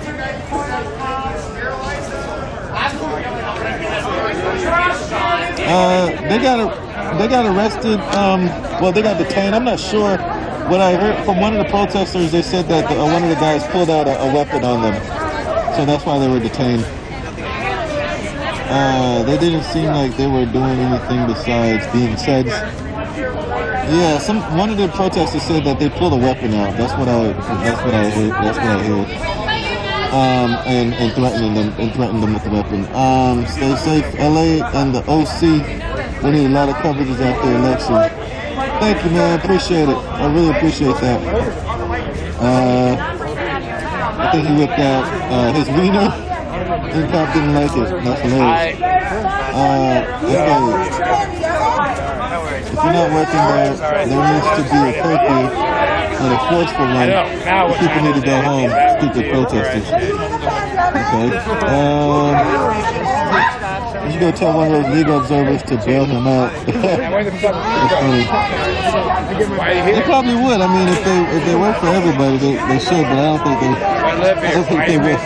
Speaker 2: They got arrested. Well, they got detained. I'm not sure. What I heard from one of the protesters, they said that one of the guys pulled out a weapon on them, so that's why they were detained. They didn't seem like they were doing anything besides being said. Yeah, one of the protesters said that they pulled a weapon out. That's what I heard. And threatened them with the weapon. Stay safe, LA and the OC. We need a lot of coverages after the election. Thank you, man. Appreciate it. I really appreciate that. I think he whipped out his wiener. And cop didn't like it. That's hilarious. If you're not working there needs to be a curfew and a forceful one. People need to go home. Stupid protesters. Okay. You should go tell one of those league observers to bail him out. It's funny. They probably would. I mean, if they work for everybody, they should. But I don't think they will.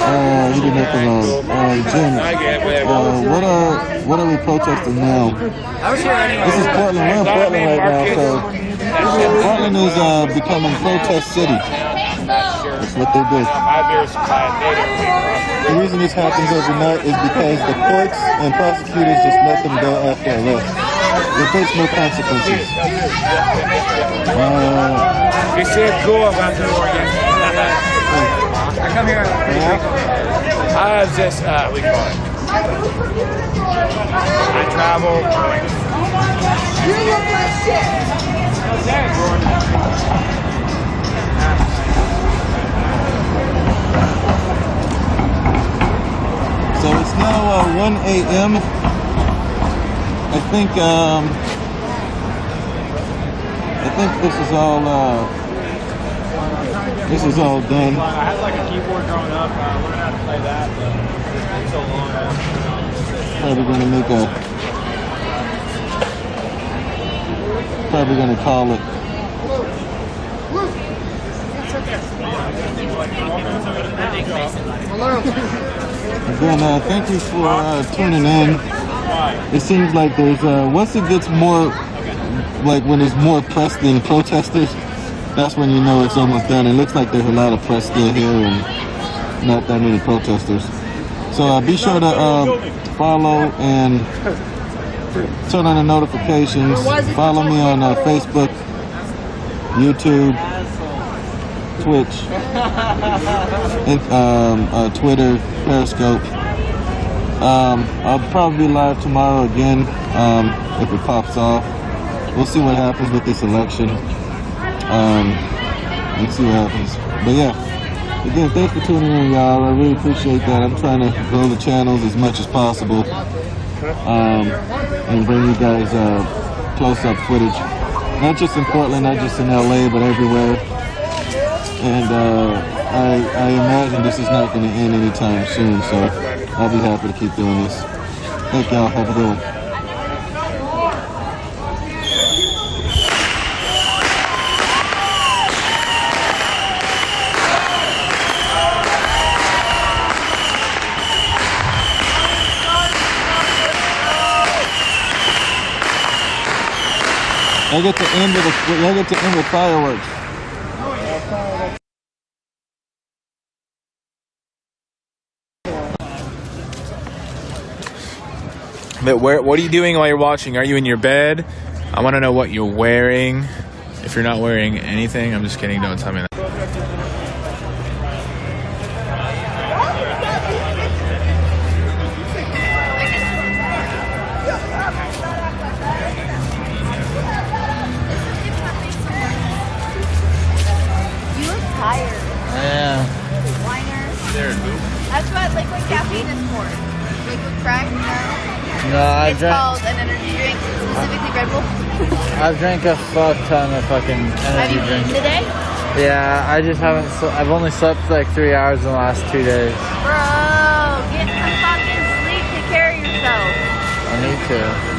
Speaker 2: You did nothing wrong. Jim, what are we protesting now? This is Portland. We're in Portland right now, so Portland is becoming protest city. That's what they do. The reason this happens overnight is because the courts and prosecutors just let them go after arrest. They face no consequences.
Speaker 19: You said go about the Oregon. I come here. I was just, we call it. I travel.
Speaker 8: You look like shit.
Speaker 2: So it's now 1 a.m. I think this is all done.
Speaker 21: I had like a keyboard growing up. We're gonna have to play that, but it's been so long.
Speaker 2: Probably gonna call it. Again, thank you for tuning in. It seems like there's once it gets more, like when there's more press than protesters, that's when you know it's almost done. It looks like there's a lot of press still here and not that many protesters. So be sure to follow and turn on the notifications. Follow me on Facebook, YouTube, Twitch, Twitter, Periscope. I'll probably be live tomorrow again if it pops off. We'll see what happens with this election. Let's see what happens. But yeah, again, thanks for tuning in, y'all. I really appreciate that. I'm trying to grow the channels as much as possible and bring you guys close-up footage. Not just in Portland, not just in LA, but everywhere. And I imagine this is not going to end anytime soon, so I'll be happy to keep doing this. Thank y'all. Have a good one. I get to end with fireworks.
Speaker 20: But what are you doing while you're watching? Are you in your bed? I want to know what you're wearing. If you're not wearing anything, I'm just kidding. Don't tell me that.
Speaker 11: You look tired.
Speaker 15: Yeah.
Speaker 11: Whiner. That's what liquid caffeine is for. Liquid crack,
Speaker 15: No,
Speaker 11: it's called an energy drink, specifically Red Bull.
Speaker 15: I've drank a fuck ton of fucking energy
Speaker 11: Have you
Speaker 15: drinks.
Speaker 11: eaten today?
Speaker 15: Yeah, I just haven't. I've only slept like 3 hours in the last 2 days.
Speaker 11: Bro, get some fucking sleep. Take care of yourself.
Speaker 15: I need to.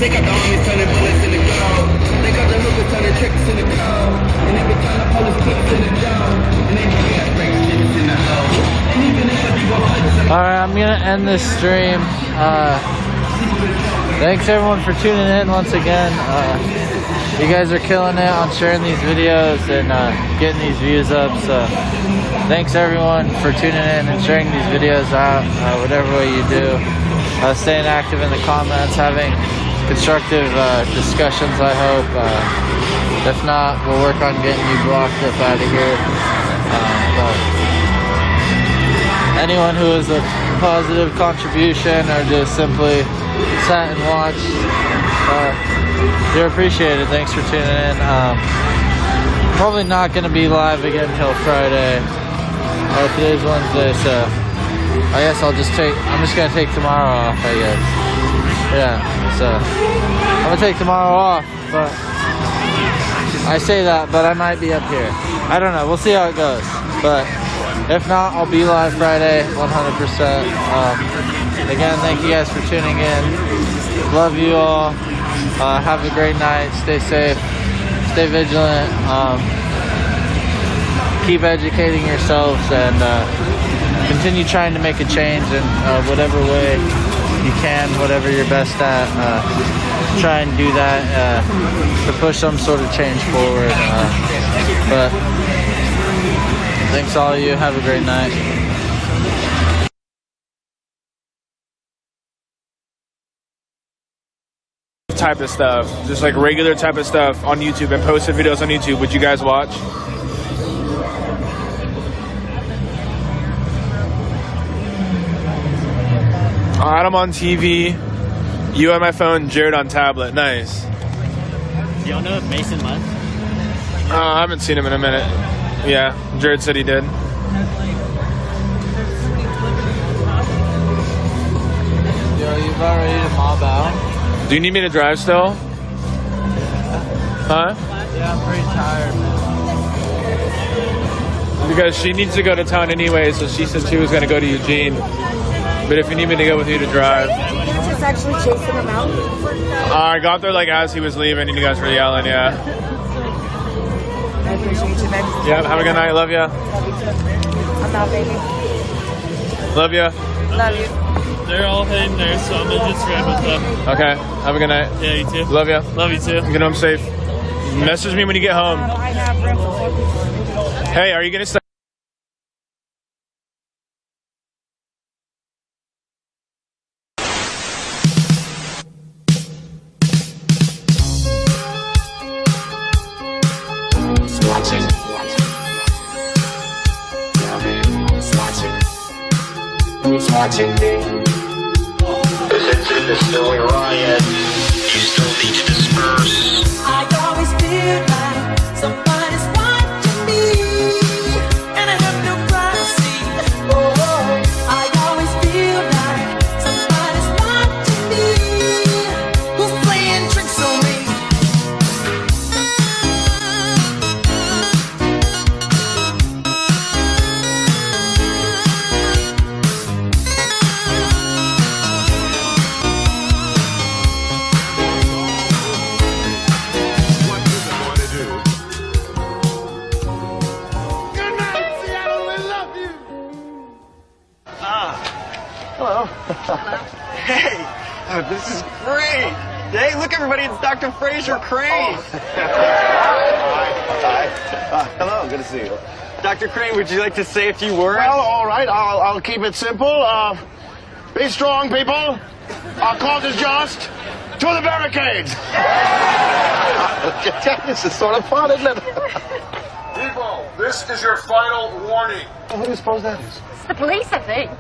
Speaker 17: Take out the armies, turning bullets in the gold. They got the hookers, turning tricks in the cold. And every time the police kicks in the door. And they got break shits in the hole. And even if I do
Speaker 15: Alright, I'm gonna end this stream. Thanks everyone for tuning in once again. You guys are killing it on sharing these videos and getting these views up. So thanks everyone for tuning in and sharing these videos out, whatever way you do. Staying active in the comments, having constructive discussions, I hope. If not, we'll work on getting you blocked up out of here. But anyone who is a positive contribution or just simply sat and watched, You're appreciated. Thanks for tuning in. Probably not going to be live again until Friday. Today's Wednesday, so I guess I'm just going to take tomorrow off, I guess. Yeah, so I'm going to take tomorrow off, but I say that, but I might be up here. I don't know. We'll see how it goes. But if not, I'll be live Friday, 100%. Again, thank you guys for tuning in. Love you all. Have a great night. Stay safe. Stay vigilant. Keep educating yourselves and continue trying to make a change in whatever way you can, whatever you're best at. Try and do that to push some sort of change forward. But thanks all of you. Have a great night.
Speaker 1: Type of stuff, just like regular type of stuff on YouTube and posted videos on YouTube, would you guys watch? Adam on TV, you on my phone, Jared on tablet. Nice.
Speaker 10: Do y'all know if Mason left?
Speaker 1: I haven't seen him in a minute. Yeah, Jared said he did.
Speaker 15: Yo, you about ready to mob out?
Speaker 1: Do you need me to drive still? Huh?
Speaker 15: Yeah, I'm pretty tired, man.
Speaker 1: Because she needs to go to town anyway, so she said she was going to go to Eugene. But if you need me to go with you to drive.
Speaker 6: You just actually chasing him out?
Speaker 1: I got there like as he was leaving and you guys were yelling, yeah.
Speaker 6: I appreciate you, baby.
Speaker 1: Yeah, have a good night. Love ya.
Speaker 6: I'm out, baby.
Speaker 1: Love ya.
Speaker 6: Love you.
Speaker 9: They're all heading there, so I'm gonna just drive with them.
Speaker 1: Okay, have a good night.
Speaker 9: Yeah, you too.
Speaker 1: Love ya.
Speaker 9: Love you too.
Speaker 1: Get home safe. Message me when you get home.
Speaker 6: I have room for 4 people.
Speaker 1: Hey, are you gonna stay?
Speaker 17: Who's watching me? Essentially, there's still a riot. You still need to disperse.
Speaker 13: I always feel like somebody's watching me, and I have no privacy. Oh, I always feel like somebody's watching me, who's playing tricks on me.
Speaker 3: Hello. Hey, this is great. Hey, look everybody, it's Dr. Fraser Crane. Hi. Hello, good to see you. Dr. Crane, would you like to say a few words?
Speaker 17: Well, all right, I'll keep it simple. Be strong, people. Our cause is just. To the barricades. This is sort of fun, isn't it?
Speaker 16: People, this is your final warning.
Speaker 17: Who do you suppose that is?
Speaker 6: It's the police, I think.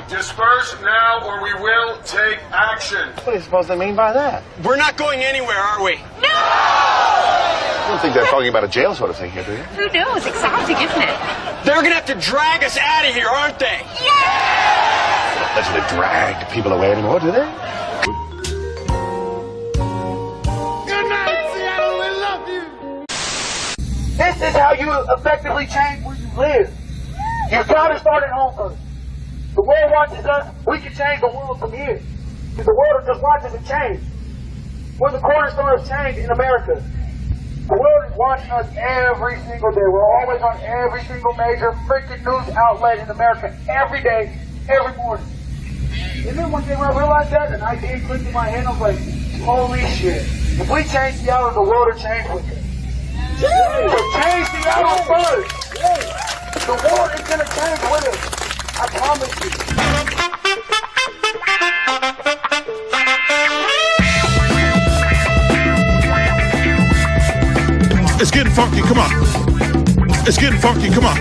Speaker 16: Disperse now or we will take action.
Speaker 17: What do you suppose they mean by that?
Speaker 3: We're not going anywhere, are we?
Speaker 17: I don't think they're talking about a jail sort of thing here, do you?
Speaker 6: Who knows? Exotic, isn't it?
Speaker 3: They're gonna have to drag us out of here, aren't they?
Speaker 17: They don't let drag people away anymore, do they?
Speaker 16: Good night, Seattle. We love you.
Speaker 17: This is how you effectively change where you live. You've got to start at home first. The world watches us. We can change the world from here. Because the world just watches it change. We're the cornerstone of change in America. The world is watching us every single day. We're always on every single major freaking news outlet in America every day, every morning. And then one day when I realized that, an idea clicked in my head, I was like, holy shit. If we change Seattle, the world will change with it. So change Seattle first. The world is going to change with it. I promise you.
Speaker 16: It's getting funky, come on. It's getting funky, come on.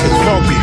Speaker 16: It's funky.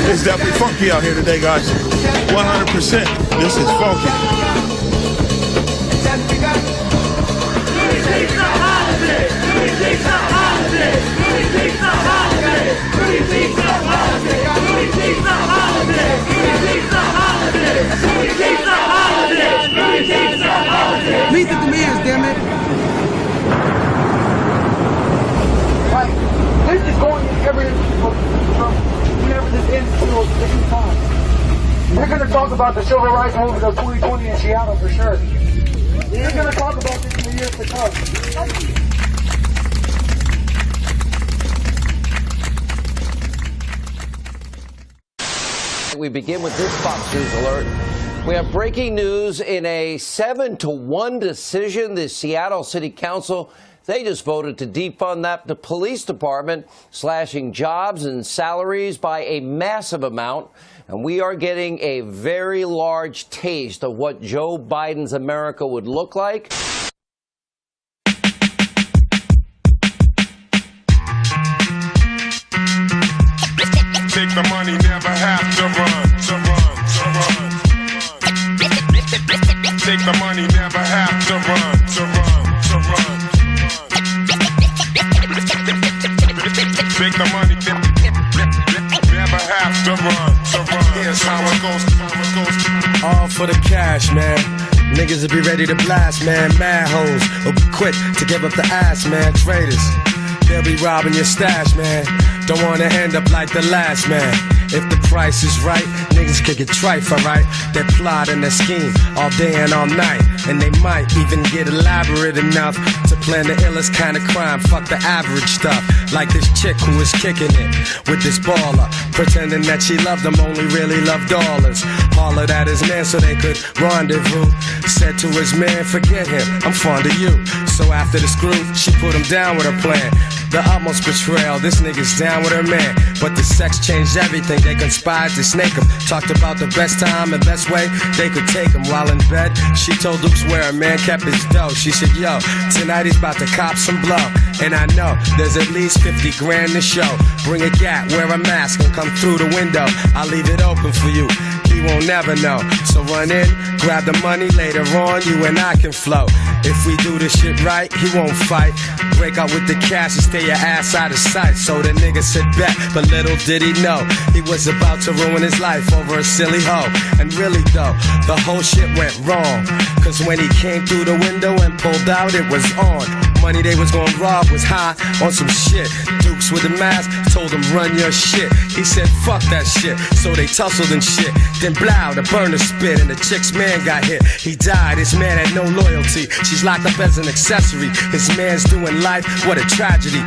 Speaker 16: It's definitely funky out here today, guys. 100%. This is funky.
Speaker 17: Meet the demands, damn it. Like, this is going whenever this ends to different times. We're going to talk about the civil rights movement of 2020 in Seattle for sure. We're going to talk about this in the years to come.
Speaker 12: We begin with this Fox News alert. We have breaking news in a 7-1 decision. The Seattle City Council, they just voted to defund the police department, slashing jobs and salaries by a massive amount. And we are getting a very large taste of what Joe Biden's America would look like.
Speaker 16: Take the money, never have to run. Take the money, never have to run. Take the money, never have to run. Here's how it goes.
Speaker 22: All for the cash, man. Niggas will be ready to blast, man. Mad hoes will be quick to give up the ass, man. Traitors, they'll be robbing your stash, man. Don't wanna end up like the last man. If the price is right, niggas can get trife, alright? They plot and they scheme all day and all night. And they might even get elaborate enough to plan the illest kind of crime. Fuck the average stuff. Like this chick who was kicking it with this baller, pretending that she loved him, only really loved dollars. Hollered at his man so they could rendezvous. Said to his man, forget him, I'm fond of you. So after the screw, she put him down with her plan. The utmost betrayal, this nigga's down with her man. But the sex changed everything, they conspired to snake him. Talked about the best time and best way they could take him. While in bed, she told Dukes where her man kept his dough. She said, yo, tonight he's about to cop some blow. And I know there's at least 50 grand to show. Bring a gat, wear a mask, and come through the window. I'll leave it open for you, he won't never know. So run in, grab the money, later on you and I can flow. If we do this shit right, he won't fight. Break out with the cash and stay your ass out of sight. So the nigga said bet, but little did he know he was about to ruin his life over a silly hoe. And really though, the whole shit went wrong. Cause when he came through the window and pulled out, it was on. Money they was gonna rob was high on some shit. Dukes with the mask told him run your shit. He said fuck that shit, so they tussled and shit. Then blow, the burner spit and the chick's man got hit. He died, his man had no loyalty. She's locked up as an accessory. His man's doing life, what a tragedy.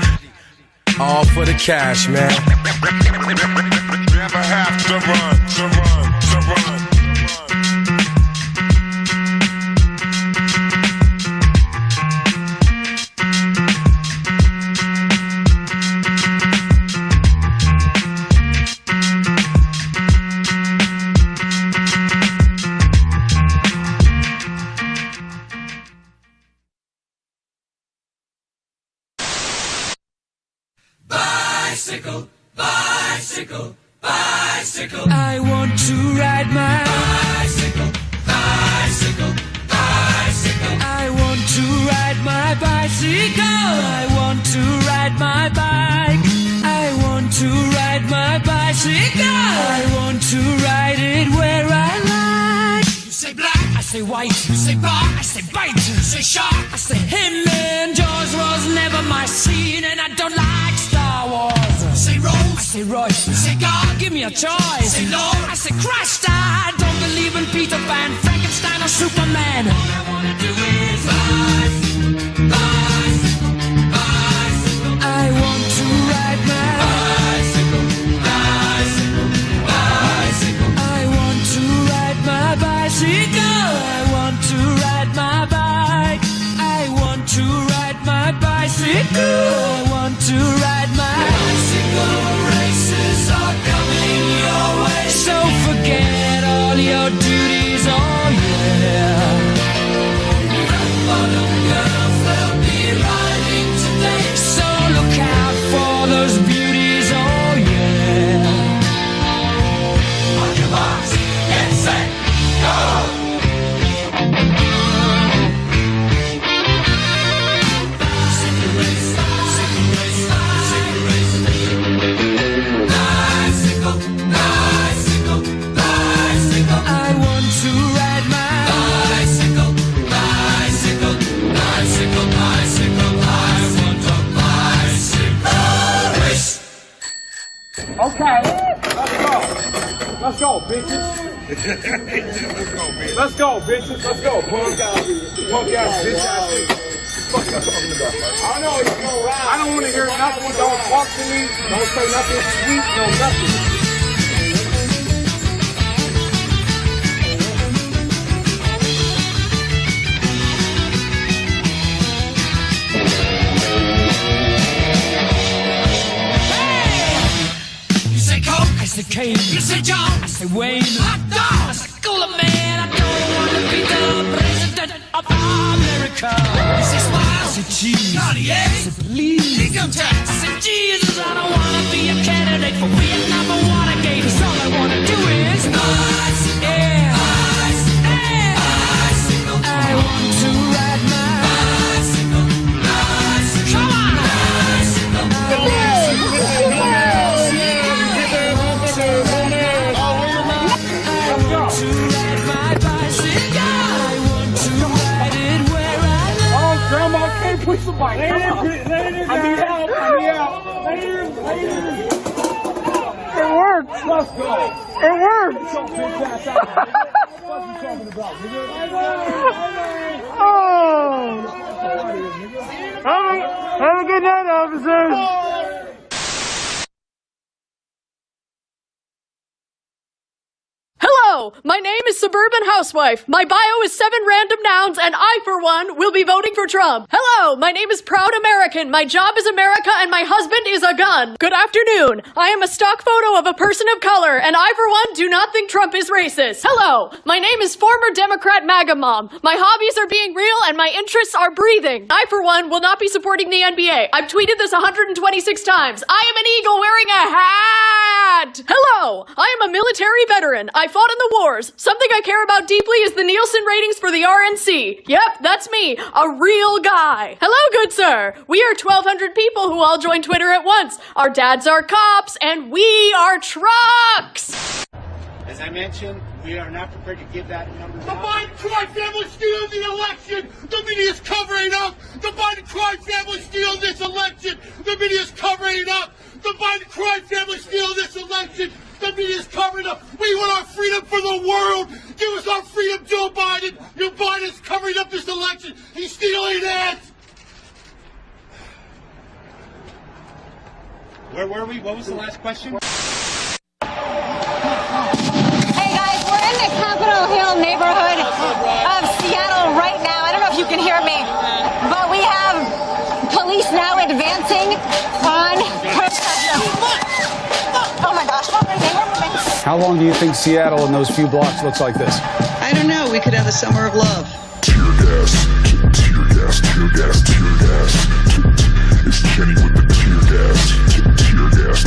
Speaker 22: All for the cash, man.
Speaker 16: Never have to run.
Speaker 13: bicycle, bicycle, bicycle. I want to ride my bicycle, bicycle, bicycle. I want to ride my bicycle. I want to ride my bike. I want to ride my bicycle. I want to ride it where I like. You say black, I say white. You say bar, I say bite. You say shark, I say him. And Jaws was never my scene, and I don't like Star Wars. You say Rose, I say Royce. You say God, give me a choice. You say Lord, I say Christ. I don't believe in Peter Pan, Frankenstein, or Superman. All I wanna do is bicycle, bicycle, bicycle. I want to ride my bicycle, bicycle, bicycle. I want to ride my bicycle. I want to ride my bike. I want to ride my bicycle. I want to ride my bicycle. Races are coming your way. So forget all your duties, oh yeah. For the girls, they'll be riding today. So look out for those beauties, oh yeah. On your marks, get set, go!
Speaker 1: Okay, let's go, bitches. Let's go, bitches. Let's go, punk ass bitch ass. Fuck you talking about? I know it's no ride. I don't want to hear nothing. Don't talk to me. Don't say nothing sweet. No nothing.
Speaker 13: I say Kane, you say John, I say Wayne, hot dog, I say cooler man, I don't want to be the president of America. You say smile, I say cheese, Cartier, I say please, income tax, I say Jesus, I don't want to be a candidate for Vietnam or Watergate, cause all I want to do is bicycle, yeah, bicycle, yeah, bicycle. I want to ride my bicycle, bicycle, come on, bicycle,
Speaker 1: Grandma, can't push the bike. I need help. It worked. Let's go. It worked. Oh. Have a good night, officers.
Speaker 4: Hello, my name is Suburban Housewife. My bio is 7 random nouns, and I, for one, will be voting for Trump. Hello, my name is Proud American. My job is America, and my husband is a gun. Good afternoon. I am a stock photo of a person of color, and I, for one, do not think Trump is racist. Hello, my name is former Democrat MAGA Mom. My hobbies are being real, and my interests are breathing. I, for one, will not be supporting the NBA. I've tweeted this 126 times. I am an eagle wearing a hat. Hello, I am a military veteran. I fought in the wars. Something I care about deeply is the Nielsen ratings for the RNC. Yep, that's me, a real guy. Hello, good sir. We are 1,200 people who all joined Twitter at once. Our dads are cops, and we are trucks.
Speaker 14: As I mentioned, we are not prepared to give that number.
Speaker 17: The Biden crime family stealing the election. The media is covering up. The Biden crime family stealing this election. The media is covering up. The Biden crime family stealing this election. The media is covering up. We want our freedom for the world. Give us our freedom, Joe Biden. Joe Biden is covering up this election. He's stealing it.
Speaker 14: Where were we? What was the last question?
Speaker 23: Hey guys, we're in the Capitol Hill neighborhood of Seattle right now. I don't know if you can hear me, but we have police now advancing on protesters. Oh my gosh, we're moving.
Speaker 24: How long do you think Seattle in those few blocks looks like this?
Speaker 25: I don't know. We could have a summer of love.
Speaker 16: Tear gas, tear gas, tear gas, tear gas. It's Kenny with the tear gas, tear gas,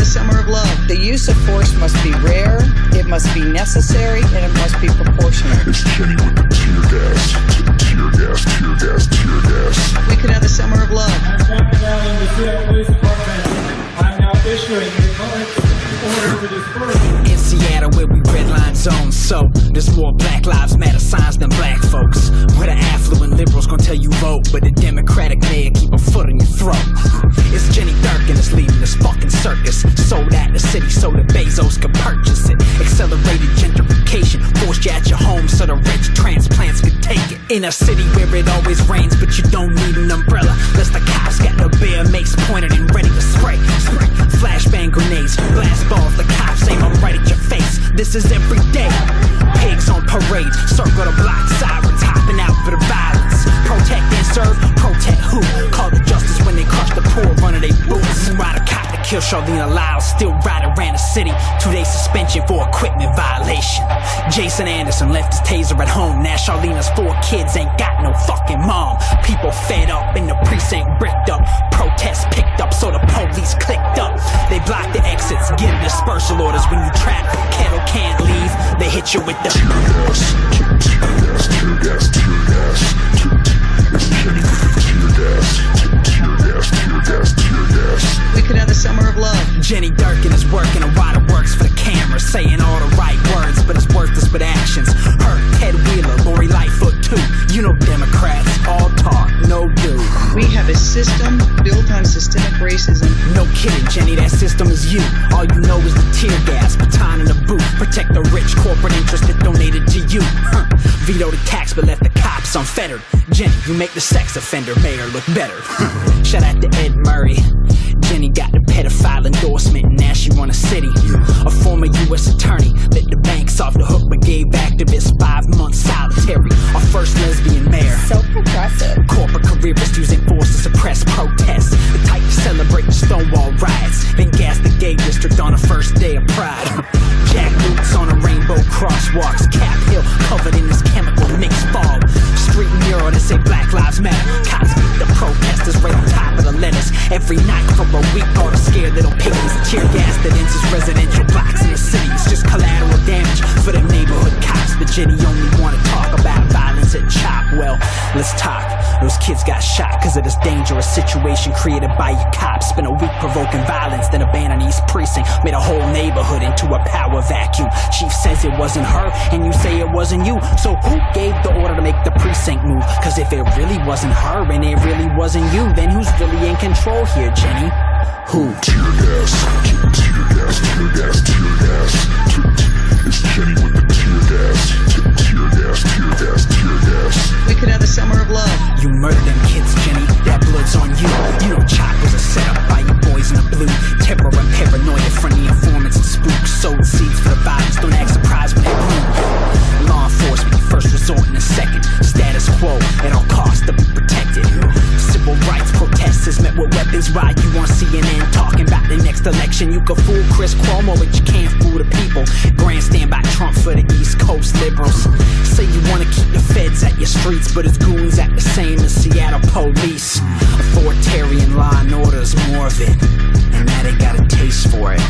Speaker 25: summer of love. The use of force must be rare, it must be necessary, and it must be proportionate.
Speaker 16: It's Jenny with the tear gas. Tear gas, tear gas, tear gas.
Speaker 25: We could have the summer of love.
Speaker 17: I'm now issuing the order for dispersal.
Speaker 5: In Seattle where we redline zone, so there's more Black Lives Matter signs than black folks. Where the affluent liberals gon' tell you vote, but the Democratic mayor keep a foot on your throat. It's Jenny Durkin that's leading this fucking circus. Sold out the city so that Bezos could purchase it. Accelerated gentrification, forced you at your home so the rich transplants could take it. In a city where it always rains but you don't need an umbrella, lest the cops got the bear mace pointed and ready to spray. Flashbang grenades, blast balls, the cops aim them right at your face. This is every day. Pigs on parade, circle the block, sirens hopping out for the violence. Protect and serve, protect who? Call the justice when they crush the poor, running they boots. Ride a cop to kill Charlene Lyles, still riding around the city. 2-day suspension for equipment violation. Jason Anderson left his taser at home. Now Charlene's 4 kids ain't got no fucking mom. People fed up in the precinct bricked up. Protests picked up so the police clicked up. They block the exits, give dispersal orders when you trap. Kettle can't leave, they hit you with the
Speaker 16: tear gas, tear gas, tear gas. It's Jenny with the tear gas. Tear gas, tear gas, tear gas.
Speaker 25: We could have the summer of love.
Speaker 5: Jenny Durkin is working a while it works for the camera, saying all the right words, but it's worthless with actions. Her, Ted Wheeler, Lori Lightfoot too. You know Democrats, all talk, no do.
Speaker 25: We have a system built on systemic racism.
Speaker 5: No kidding, Jenny, that system is you. All you know is the tear gas, baton in the boot. Protect the rich corporate interests that donated to you. Veto the tax but left the cops unfettered. Jenny, you make the sex offender mayor look better. Shout out to Ed Murray. Jenny got the pedophile endorsement and now she run a city. A former U.S. attorney let the banks off the hook but gave activists 5 months solitary. Our first lesbian mayor.
Speaker 23: So progressive.
Speaker 5: Corporate careerists using force to suppress protests. The type to celebrate the Stonewall riots. Then gas the gay district on the first day of Pride. Jack boots on a rainbow crosswalks. Cap Hill covered in this chemical mixed fog. Street mural that say Black Lives Matter. Cops beat the protesters right on top of the letters. Every night for a week, all the scared little piggies. Tear gas that enters residential blocks in the city. It's just collateral damage for the neighborhood cops. But Jenny only wanna talk about violence at CHOP. Well, let's talk. Those kids got shot cause of this dangerous situation created by your cops. Spent a week provoking violence, then abandoned East Precinct. Made a whole neighborhood into a power vacuum. Chief says it wasn't her, and you say it wasn't you. So who gave the order to make the precinct move? Cause if it really wasn't her and it really wasn't you, then who's really in control here, Jenny? Who?
Speaker 16: Tear gas, tear gas, tear gas, tear gas. It's Jenny with the tear gas. Tear gas, tear gas, tear gas.
Speaker 25: We could have the summer of love.
Speaker 5: You murdered them kids, Jenny. That blood's on you. You know CHOP was a setup by you boys in the blue. Terror and paranoia from the informants and spooks. Sowed seeds for the violence. Don't act surprised when they bloom. Law enforcement, first resort and a second. Status quo at all costs to be protected. Civil rights protesters met with weapons while you on CNN talking about the next election. You can fool Chris Cuomo, but you can't fool the people. Grandstand by Trump for the East Coast liberals. Say you wanna keep the feds at your streets, but his goons act the same as Seattle police. Authoritarian law and order's more of it, and now they got a taste for it.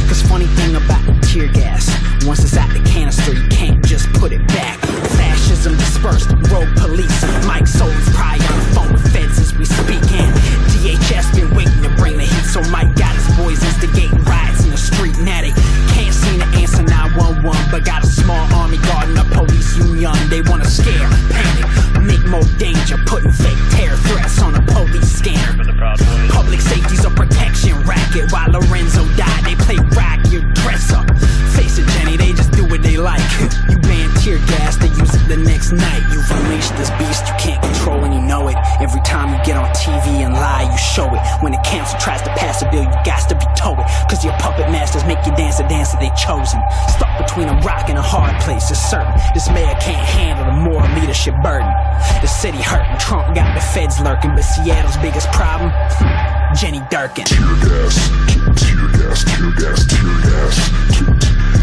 Speaker 5: Cause funny thing about the tear gas, once it's out the canister, you can't just put it back. Fascism dispersed, rogue police. Mike Solon's probably on the phone with feds as we speak. And DHS been waiting to bring the heat, so Mike got his boys instigating riots in the street. Now they can't seem to answer 911, but got a small army guarding a police union. They wanna scare, panic, make more danger, putting fake terror threats on a police scanner. Public safety's a protection racket. While Lorenzo died, they play rock your dress up. Face it, Jenny, they just do what they like. You ban tear gas, they use it the next night. You've unleashed this beast you can't control and you know it. Every time you get on TV and lie, you show it. When the council tries to pass a bill, you got to veto it. Cause your puppet masters make you dance the dance that they chosen. Stuck between a rock and a hard place, it's certain this mayor can't handle the moral leadership burden. The city hurting, Trump got the feds lurking, but Seattle's biggest problem? Jenny Durkin.
Speaker 16: Tear gas, tear gas, tear gas, tear gas.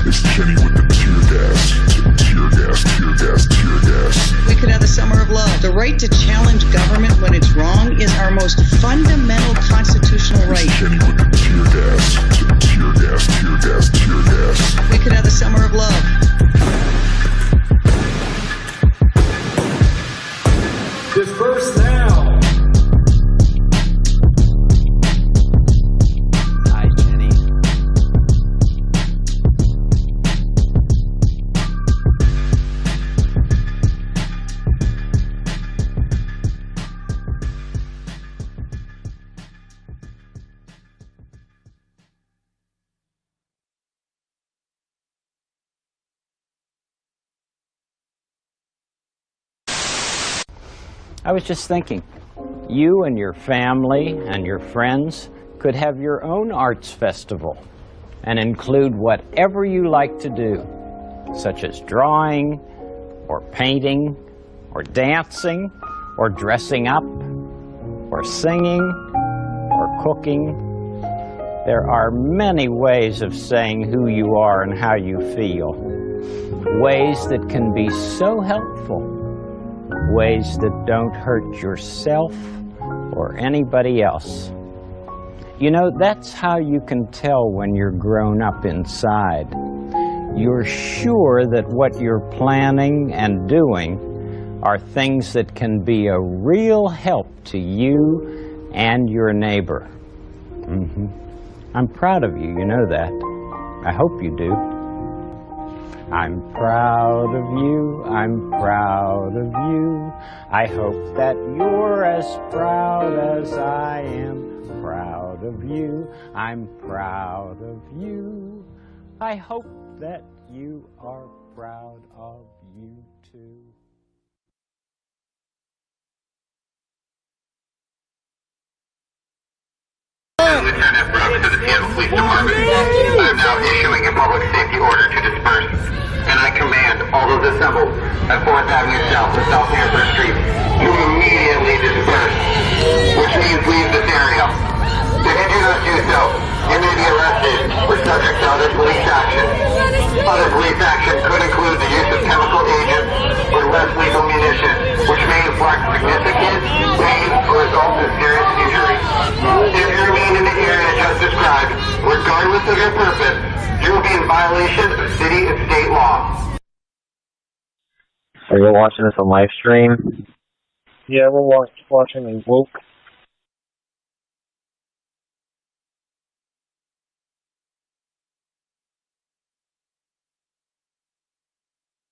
Speaker 16: It's Jenny with the tear gas. Tear gas, tear gas, tear gas.
Speaker 25: We could have the summer of love. The right to challenge government when it's wrong is our most fundamental constitutional right.
Speaker 16: Kenny with the tear gas, tear gas, tear gas, tear gas.
Speaker 25: We could have the summer of love.
Speaker 17: Disperse now.
Speaker 25: Hi, Jenny.
Speaker 7: I was just thinking, you and your family and your friends could have your own arts festival and include whatever you like to do, such as drawing, or painting, or dancing, or dressing up, or singing, or cooking. There are many ways of saying who you are and how you feel, ways that can be so helpful. Ways that don't hurt yourself or anybody else. You know, that's how you can tell when you're grown up inside. You're sure that what you're planning and doing are things that can be a real help to you and your neighbor. I'm proud of you, you know that. I hope you do. I'm proud of you, I'm proud of you. I hope that you're as proud as I am. Proud of you, I'm proud of you. I hope that you are proud of you too.
Speaker 8: Lieutenant Brooks to the Seattle Police Department. I am now issuing a public safety order to disperse, and I command all those assembled at 4th Avenue South and South Hanford Street to immediately disperse, which means leave this area. If you do not do so, you may be arrested or subject to other police action. Other police action could include the use of chemical agents or less lethal munitions, which may inflict significant pain or result in serious injury. If you remain in the area just described, regardless of your purpose, you will be in violation of city and state law.
Speaker 18: Are you watching this on live stream?
Speaker 10: Yeah, we're watching a woke